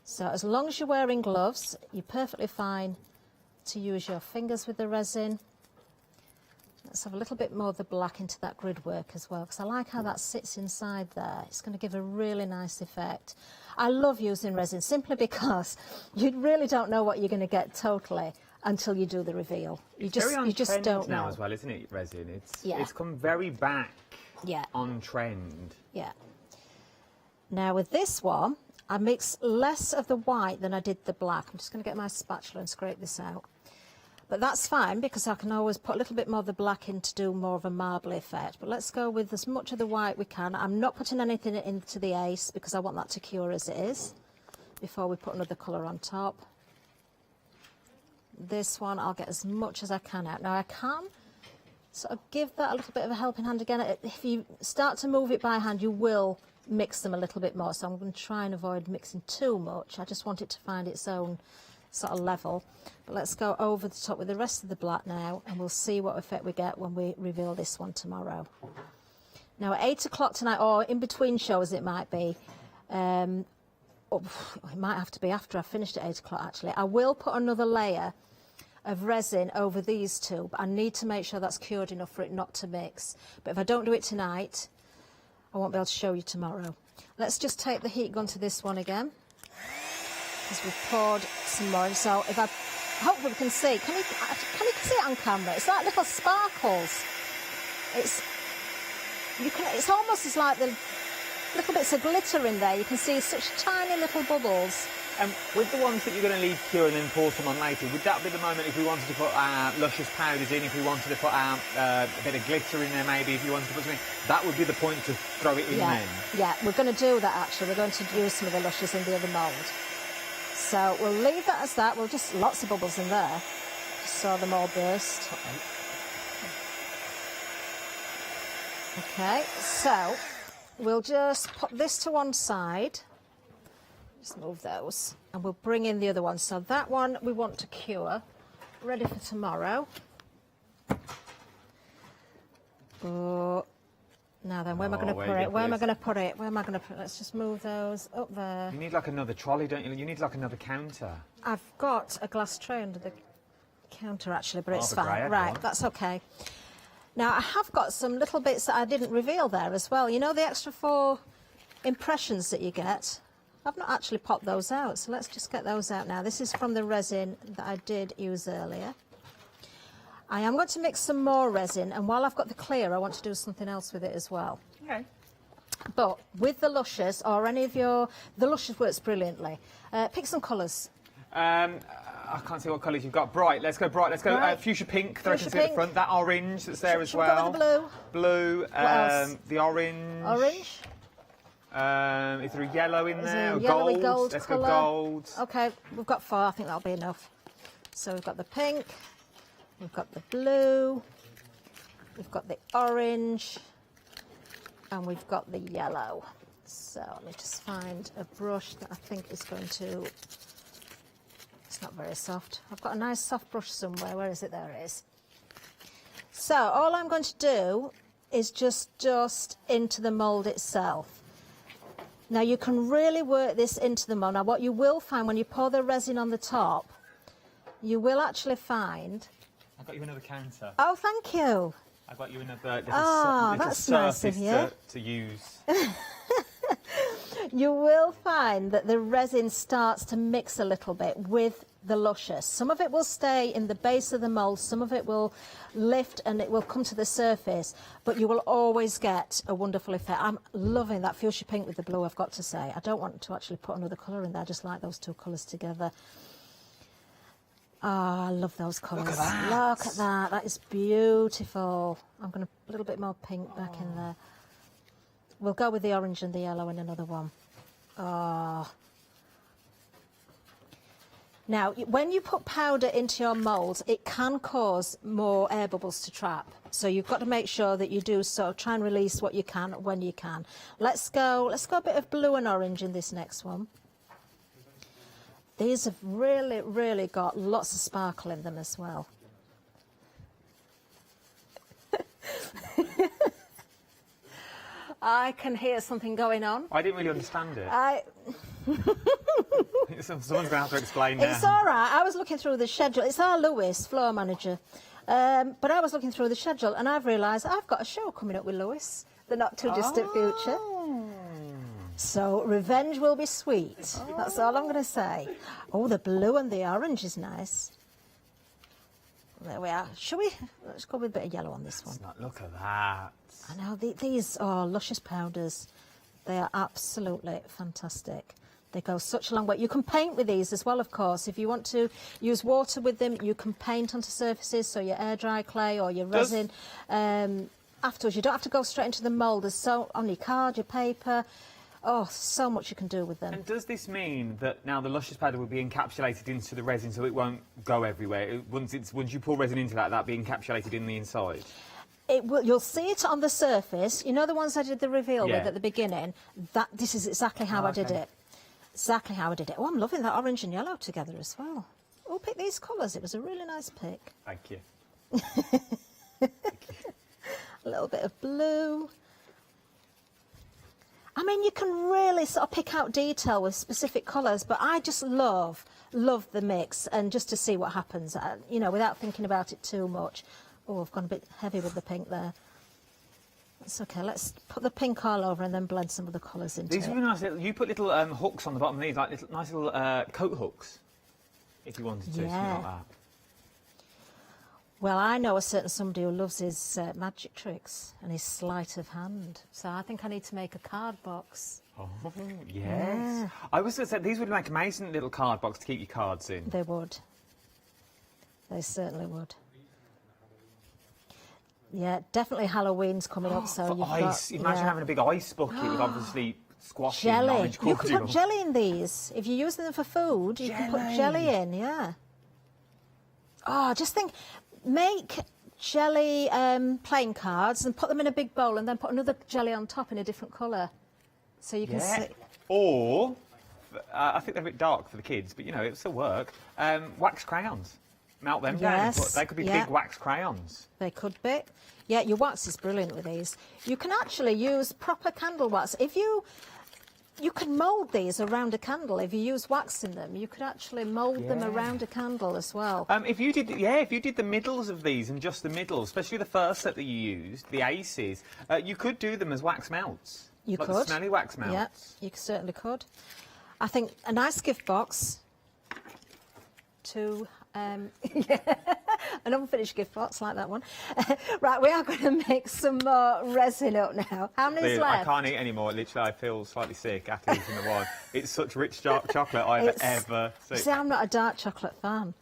So as long as you're wearing gloves, you're perfectly fine to use your fingers with the resin. Let's have a little bit more of the black into that grid work as well, because I like how that sits inside there. It's going to give a really nice effect. I love using resin simply because you really don't know what you're going to get totally until you do the reveal. You just don't know. Now as well, isn't it, resin? It's come very back on trend. Yeah. Now with this one, I mix less of the white than I did the black. I'm just going to get my spatula and scrape this out. But that's fine because I can always put a little bit more of the black in to do more of a marbly effect. But let's go with as much of the white we can. I'm not putting anything into the ace because I want that to cure as it is before we put another colour on top. This one I'll get as much as I can out. Now I can sort of give that a little bit of a helping hand again. If you start to move it by hand, you will mix them a little bit more. So I'm going to try and avoid mixing too much. I just want it to find its own sort of level. But let's go over the top with the rest of the black now, and we'll see what effect we get when we reveal this one tomorrow. Now at 8 o'clock tonight, or in between shows it might be, it might have to be after I've finished at 8 o'clock actually, I will put another layer of resin over these two, but I need to make sure that's cured enough for it not to mix. But if I don't do it tonight, I won't be able to show you tomorrow. Let's just take the heat gun to this one again, because we've poured some more. So if I, hopefully we can see, can you see it on camera? It's like little sparkles. It's almost as like the little bits of glitter in there. You can see such tiny little bubbles. With the ones that you're going to leave cure and then pour some on later, would that be the moment if we wanted to put luscious powders in, if we wanted to put a bit of glitter in there maybe, if you wanted to put something, that would be the point to throw it in then? Yeah, we're going to do that actually. We're going to use some of the luscious in the other mould. So we'll leave that as that. We'll just, lots of bubbles in there. Just saw them all burst. Okay, so we'll just put this to one side. Just move those, and we'll bring in the other one. So that one we want to cure, ready for tomorrow. Oh, now then, where am I going to put it? Where am I going to put it? Where am I going to put it? Let's just move those up there. You need like another trolley, don't you? You need like another counter. I've got a glass tray under the counter actually, but it's fine. Right, that's okay. Now I have got some little bits that I didn't reveal there as well. You know the extra 4 impressions that you get? I've not actually popped those out, so let's just get those out now. This is from the resin that I did use earlier. I am going to mix some more resin, and while I've got the clear, I want to do something else with it as well. Okay. But with the luscious, or any of the luscious works brilliantly. Pick some colours. I can't see what colours you've got. Bright, let's go bright. Let's go fuchsia pink, that I can see at the front. That orange that's there as well. Should we go with the blue? Blue, the orange. Orange? Is there a yellow in there? Gold. Let's colour. go gold. Okay, we've got 4. I think that'll be enough. So we've got the pink, we've got the blue, we've got the orange, and we've got the yellow. So let me just find a brush that I think is going to... It's not very soft. I've got a nice soft brush somewhere. Where is it? There it is. So all I'm going to do is just dust into the mould itself. Now you can really work this into the mould. Now what you will find when you pour the resin on the top, you will actually find... I've got you another counter. Oh, thank you. I've got you another little that's surface nice of you. to use. You will find that the resin starts to mix a little bit with the luscious. Some of it will stay in the base of the mould, some of it will lift and it will come to the surface, but you will always get a wonderful effect. I'm loving that fuchsia pink with the blue, I've got to say. I don't want to actually put another colour in there, I just like those 2 colours together. Oh, I love those colours. Look at that. Look at that, that is beautiful. I'm going to put a little bit more pink back in there. We'll go with the orange and the yellow in another one. Oh. Now, when you put powder into your moulds, it can cause more air bubbles to trap. So you've got to make sure that you do so. Try and release what you can when you can. Let's go a bit of blue and orange in this next one. These have really, really got lots of sparkle in them as well. I can hear something going on. I didn't really understand it. Someone's going to have to explain now. It's all right. I was looking through the schedule. It's our Lewis, floor manager. But I was looking through the schedule and I've realised I've got a show coming up with Lewis, the not too distant future. So revenge will be sweet. That's all I'm going to say. Oh, the blue and the orange is nice. There we are. Shall we? Let's go with a bit of yellow on this one. Look at that. I know, these are luscious powders. They are absolutely fantastic. They go such a long way. You can paint with these as well, of course. If you want to use water with them, you can paint onto surfaces, so your air dry clay or your resin. Afterwards, you don't have to go straight into the mould. There's so on your card, your paper. Oh, so much you can do with them. And does this mean that now the luscious powder will be encapsulated into the resin, so it won't go everywhere? Once you pour resin into that, that'll be encapsulated in the inside? You'll see it on the surface. You know the ones I did the reveal with at the beginning? This is exactly how I did it. Exactly how I did it. Oh, I'm loving that orange and yellow together as well. Oh, pick these colours. It was a really nice pick. Thank you. A little bit of blue. I mean, you can really sort of pick out detail with specific colours, but I just love the mix and just to see what happens, you know, without thinking about it too much. Oh, I've gone a bit heavy with the pink there. That's okay. Let's put the pink all over and then blend some of the colours into it. These are really nice. You put little hooks on the bottom of these, like nice little coat hooks, if you wanted to, something like that. Well, I know a certain somebody who loves his magic tricks and his sleight of hand. So I think I need to make a card box. Oh, yes. Yeah. I was going to say, these would make amazing little card box to keep your cards in. They would. They certainly would. Yeah, definitely Halloween's coming up, so you've ice. got... Imagine having a big ice bucket with obviously squashy jelly. And orange You can put cordial. jelly in these. If you're using them for food, you can put jelly in, yeah. Oh, just think, make jelly playing cards and put them in a big bowl and then put another jelly on top in a different colour. So you can see... Or, I think they're a bit dark for the kids, but, you know, it'll still work. Wax crayons. Melt them down. But they could be big wax crayons. They could be. Yeah, your wax is brilliant with these. You can actually use proper candle wax. If you can mould these around a candle. If you use wax in them, you could actually mould them around a candle as well. If you did the middles of these and just the middles, especially the first set that you used, the aces, you could do them as wax melts. You like could. The smelly wax melts. Yeah, you certainly could. I think a nice gift box to... an unfinished gift box like that one. Right, we are going to make some more resin up now. How many's left? I can't eat anymore. Literally, I feel slightly sick after eating the wine. It's such rich chocolate I've ever seen. See, I'm not a dark chocolate fan.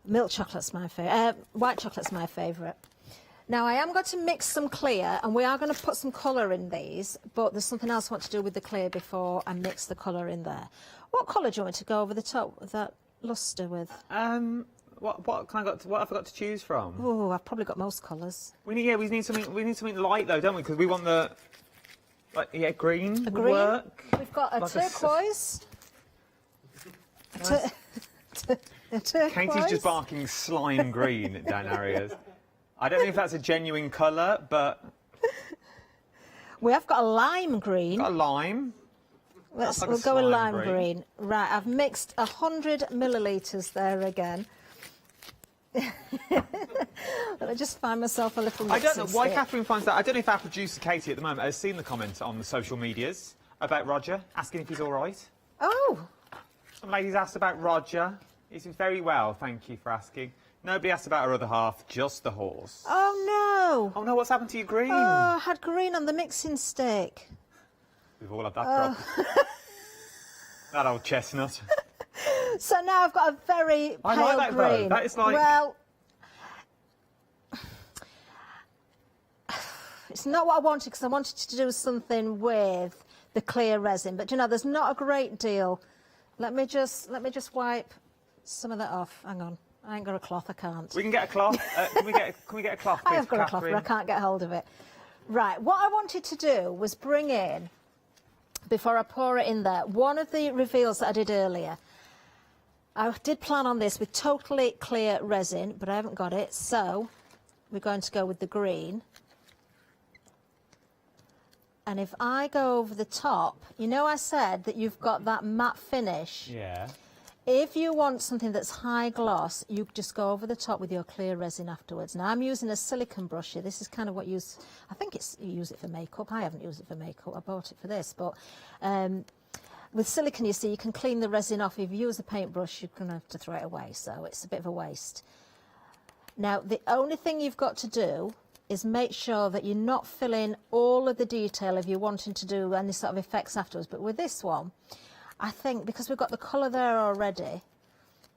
Milk chocolate's my favourite. White chocolate's my favourite. Now, I am going to mix some clear, and we are going to put some colour in these, but there's something else I want to do with the clear before I mix the colour in there. What colour do you want me to go over the top with that lustre with? What have I got to choose from? Oh, I've probably got most colours. We need something light though, don't we? Because we want the green. A would green. Work. We've got a Like turquoise. A turquoise. Katie's just barking slime green down areas. I don't know if that's a genuine colour, but we have got a lime green. Got a lime. We'll go with lime green. Right, I've mixed 100 millilitres there again. Let me just find myself a little mixing I don't know why stick. Catherine finds that. I don't know if our producer Katie at the moment has seen the comments on the social medias about Roger, asking if he's all right. Oh! Some ladies asked about Roger. He's very well, thank you for asking. Nobody asked about our other half, just the horse. Oh, no! Oh, no, what's happened to your green? Oh, I had green on the mixing stick. We've all had that problem. That old chestnut. So now I've got a very pale I like that green. though. That is like... Well, it's not what I wanted because I wanted to do something with the clear resin. But you know, there's not a great deal. Let me just wipe some of that off. Hang on, I ain't got a cloth. I can't. We can get a cloth. Can we get a cloth? I have please, got a cloth, but I can't get hold of it. Right, what I wanted to do was bring in, before I pour it in there, one of the reveals that I did earlier. I did plan on this with totally clear resin, but I haven't got it, so we're going to go with the green. And if I go over the top, you know I said that you've got that matte finish? Yeah. If you want something that's high gloss, you just go over the top with your clear resin afterwards. Now I'm using a silicone brush here. This is kind of what you use, I think you use it for makeup. I haven't used it for makeup, I bought it for this. But with silicone, you see, you can clean the resin off. If you use a paintbrush, you're going to have to throw it away, so it's a bit of a waste. Now, the only thing you've got to do is make sure that you're not filling all of the detail if you're wanting to do any sort of effects afterwards. But with this one, I think because we've got the colour there already,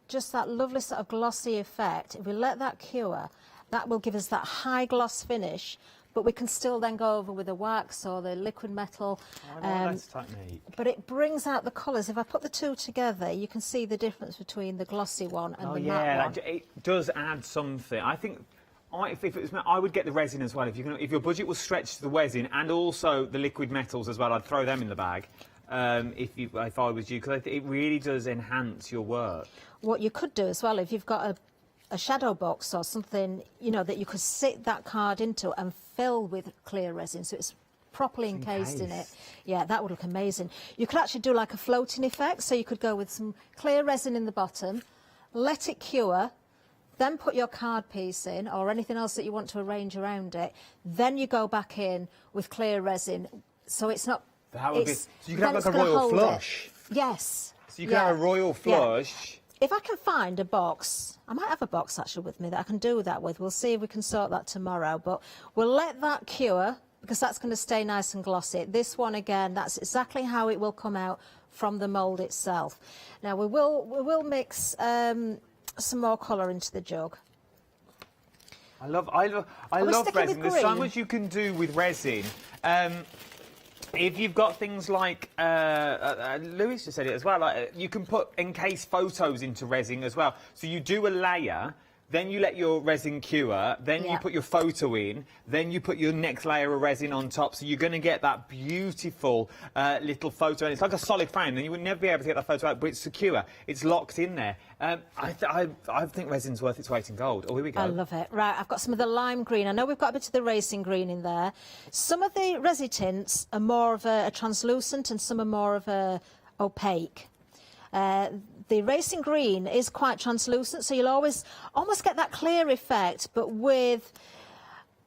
just that lovely sort of glossy effect, if we let that cure, that will give us that high gloss finish, but we can still then go over with the wax or the liquid metal. That's technique. But it brings out the colours. If I put the two together, you can see the difference between the glossy one and the matte one. It does add something. I think if it was, I would get the resin as well. If your budget was stretched to the resin and also the liquid metals as well, I'd throw them in the bag. If I was you, because it really does enhance your work. What you could do as well, if you've got a shadow box or something, you know, that you could sit that card into and fill with clear resin, so it's properly encased in it. Yeah, that would look amazing. You could actually do like a floating effect, so you could go with some clear resin in the bottom, let it cure, then put your card piece in or anything else that you want to arrange around it, then you go back in with clear resin, so it's not... So you can have like a royal flush. Yes. So you can have a royal flush. Yeah. If I can find a box, I might have a box actually with me that I can do that with. We'll see if we can sort that tomorrow. But we'll let that cure because that's going to stay nice and glossy. This one again, that's exactly how it will come out from the mould itself. Now we will mix some more colour into the jug. I love resin. There's so much you can do with resin. If you've got things like, Louis just said it as well, like, you can encase photos into resin as well. So you do a layer, then you let your resin cure, then you put your photo in, then you put your next layer of resin on top. So you're going to get that beautiful little photo. And it's like a solid frame, then you would never be able to get that photo out, but it's secure. It's locked in there. I think resin's worth its weight in gold. Oh, here we go. I love it. Right, I've got some of the lime green. I know we've got a bit of the racing green in there. Some of the resi tints are more of a translucent and some are more of a opaque. The racing green is quite translucent, so you'll almost get that clear effect, but with...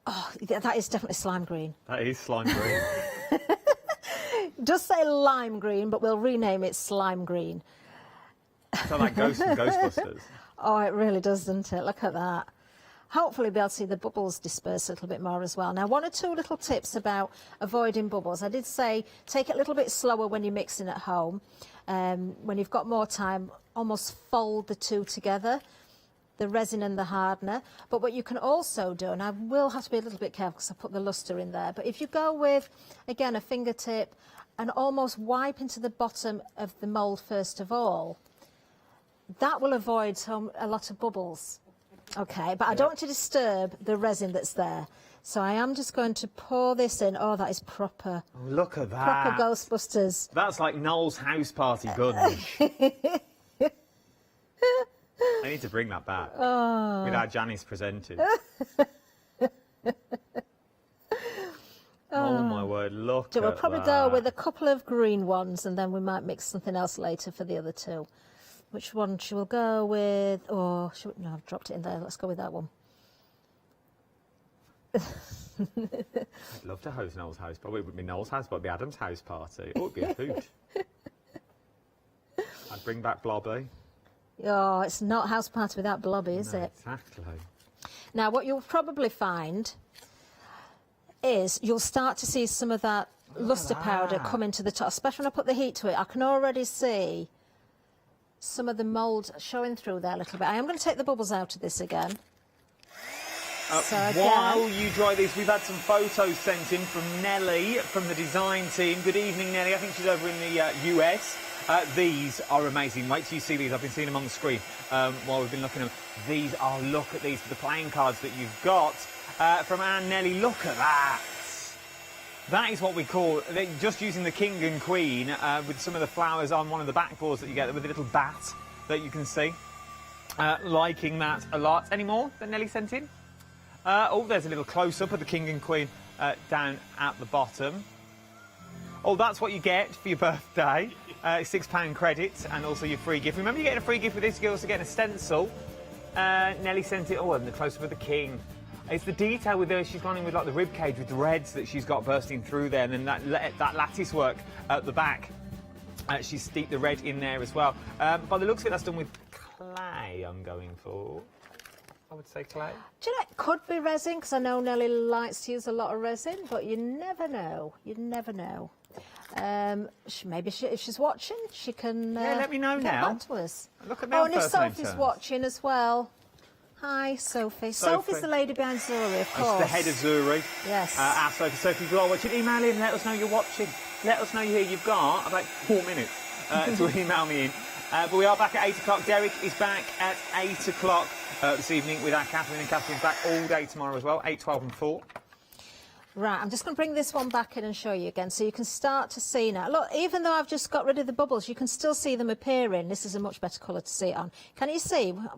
Oh, that is definitely slime green. That is slime green. It does say lime green, but we'll rename it slime green. It's like Ghost from Ghostbusters. Oh, it really does, doesn't it? Look at that. Hopefully be able to see the bubbles disperse a little bit more as well. Now, one or two little tips about avoiding bubbles. I did say take it a little bit slower when you're mixing at home. When you've got more time, almost fold the two together, the resin and the hardener. But what you can also do, and I will have to be a little bit careful because I put the luster in there, but if you go with, again, a fingertip and almost wipe into the bottom of the mould first of all, that will avoid a lot of bubbles. Okay, but I don't want to disturb the resin that's there. So I am just going to pour this in. Oh, that is proper. Oh, look at that. Proper Ghostbusters. That's like Noel's house party goodness. I need to bring that back. Oh. With how Janice presented. Oh my word, look at that. We'll probably go with a couple of green ones and then we might mix something else later for the other two. Which one should we go with? Oh, no, I've dropped it in there. Let's go with that one. I'd love to host Noel's house party. It wouldn't be Noel's house, but it'd be Adam's house party. Oh, it'd be a hoot. I'd bring back Blobby. Oh, it's not house party without Blobby, is it? Exactly. Now, what you'll probably find is you'll start to see some of that luster powder come into the top, especially when I put the heat to it. I can already see some of the mould showing through there a little bit. I am going to take the bubbles out of this again. While you dry these, we've had some photos sent in from Nellie from the design team. Good evening, Nellie. I think she's over in the US. These are amazing. Wait till you see these. I've been seeing them on the screen while we've been looking at them. These are, look at these, for the playing cards that you've got from Anne Nellie. Look at that. That is what we call, just using the king and queen with some of the flowers on one of the backboards that you get with a little bat that you can see. Liking that a lot. Any more that Nellie sent in? Oh, there's a little close-up of the king and queen down at the bottom. Oh, that's what you get for your birthday. £6 credit and also your free gift. Remember, you're getting a free gift with this. You're also getting a stencil. Nelly sent it. Oh, and the close-up of the king. It's the detail with her. She's gone in with like the rib cage with the reds that she's got bursting through there, and then that lattice work at the back. She's steeped the red in there as well. By the looks of it, that's done with clay. I'm going for. I would say clay. Do you know, it could be resin, because I know Nelly likes to use a lot of resin, but you never know. You never know. Maybe if she's watching, she can let me know get now. back to us. Look at Oh, and if Sophie's watching as well. Hi, Sophie. Sophie's the lady behind Zuri, of course. She's the head of Zuri. Yes. Our Sophie. Sophie, if you are watching, email in, let us know you're watching. Let us know you're here. You've got about 4 minutes to email me in. But we are back at 8 o'clock. Derek is back at 8 o'clock this evening with our Catherine, and Catherine's back all day tomorrow as well, 8, 12 and 4. Right, I'm just going to bring this one back in and show you again, so you can start to see now. Look, even though I've just got rid of the bubbles, you can still see them appearing. This is a much better colour to see it on. Can you see?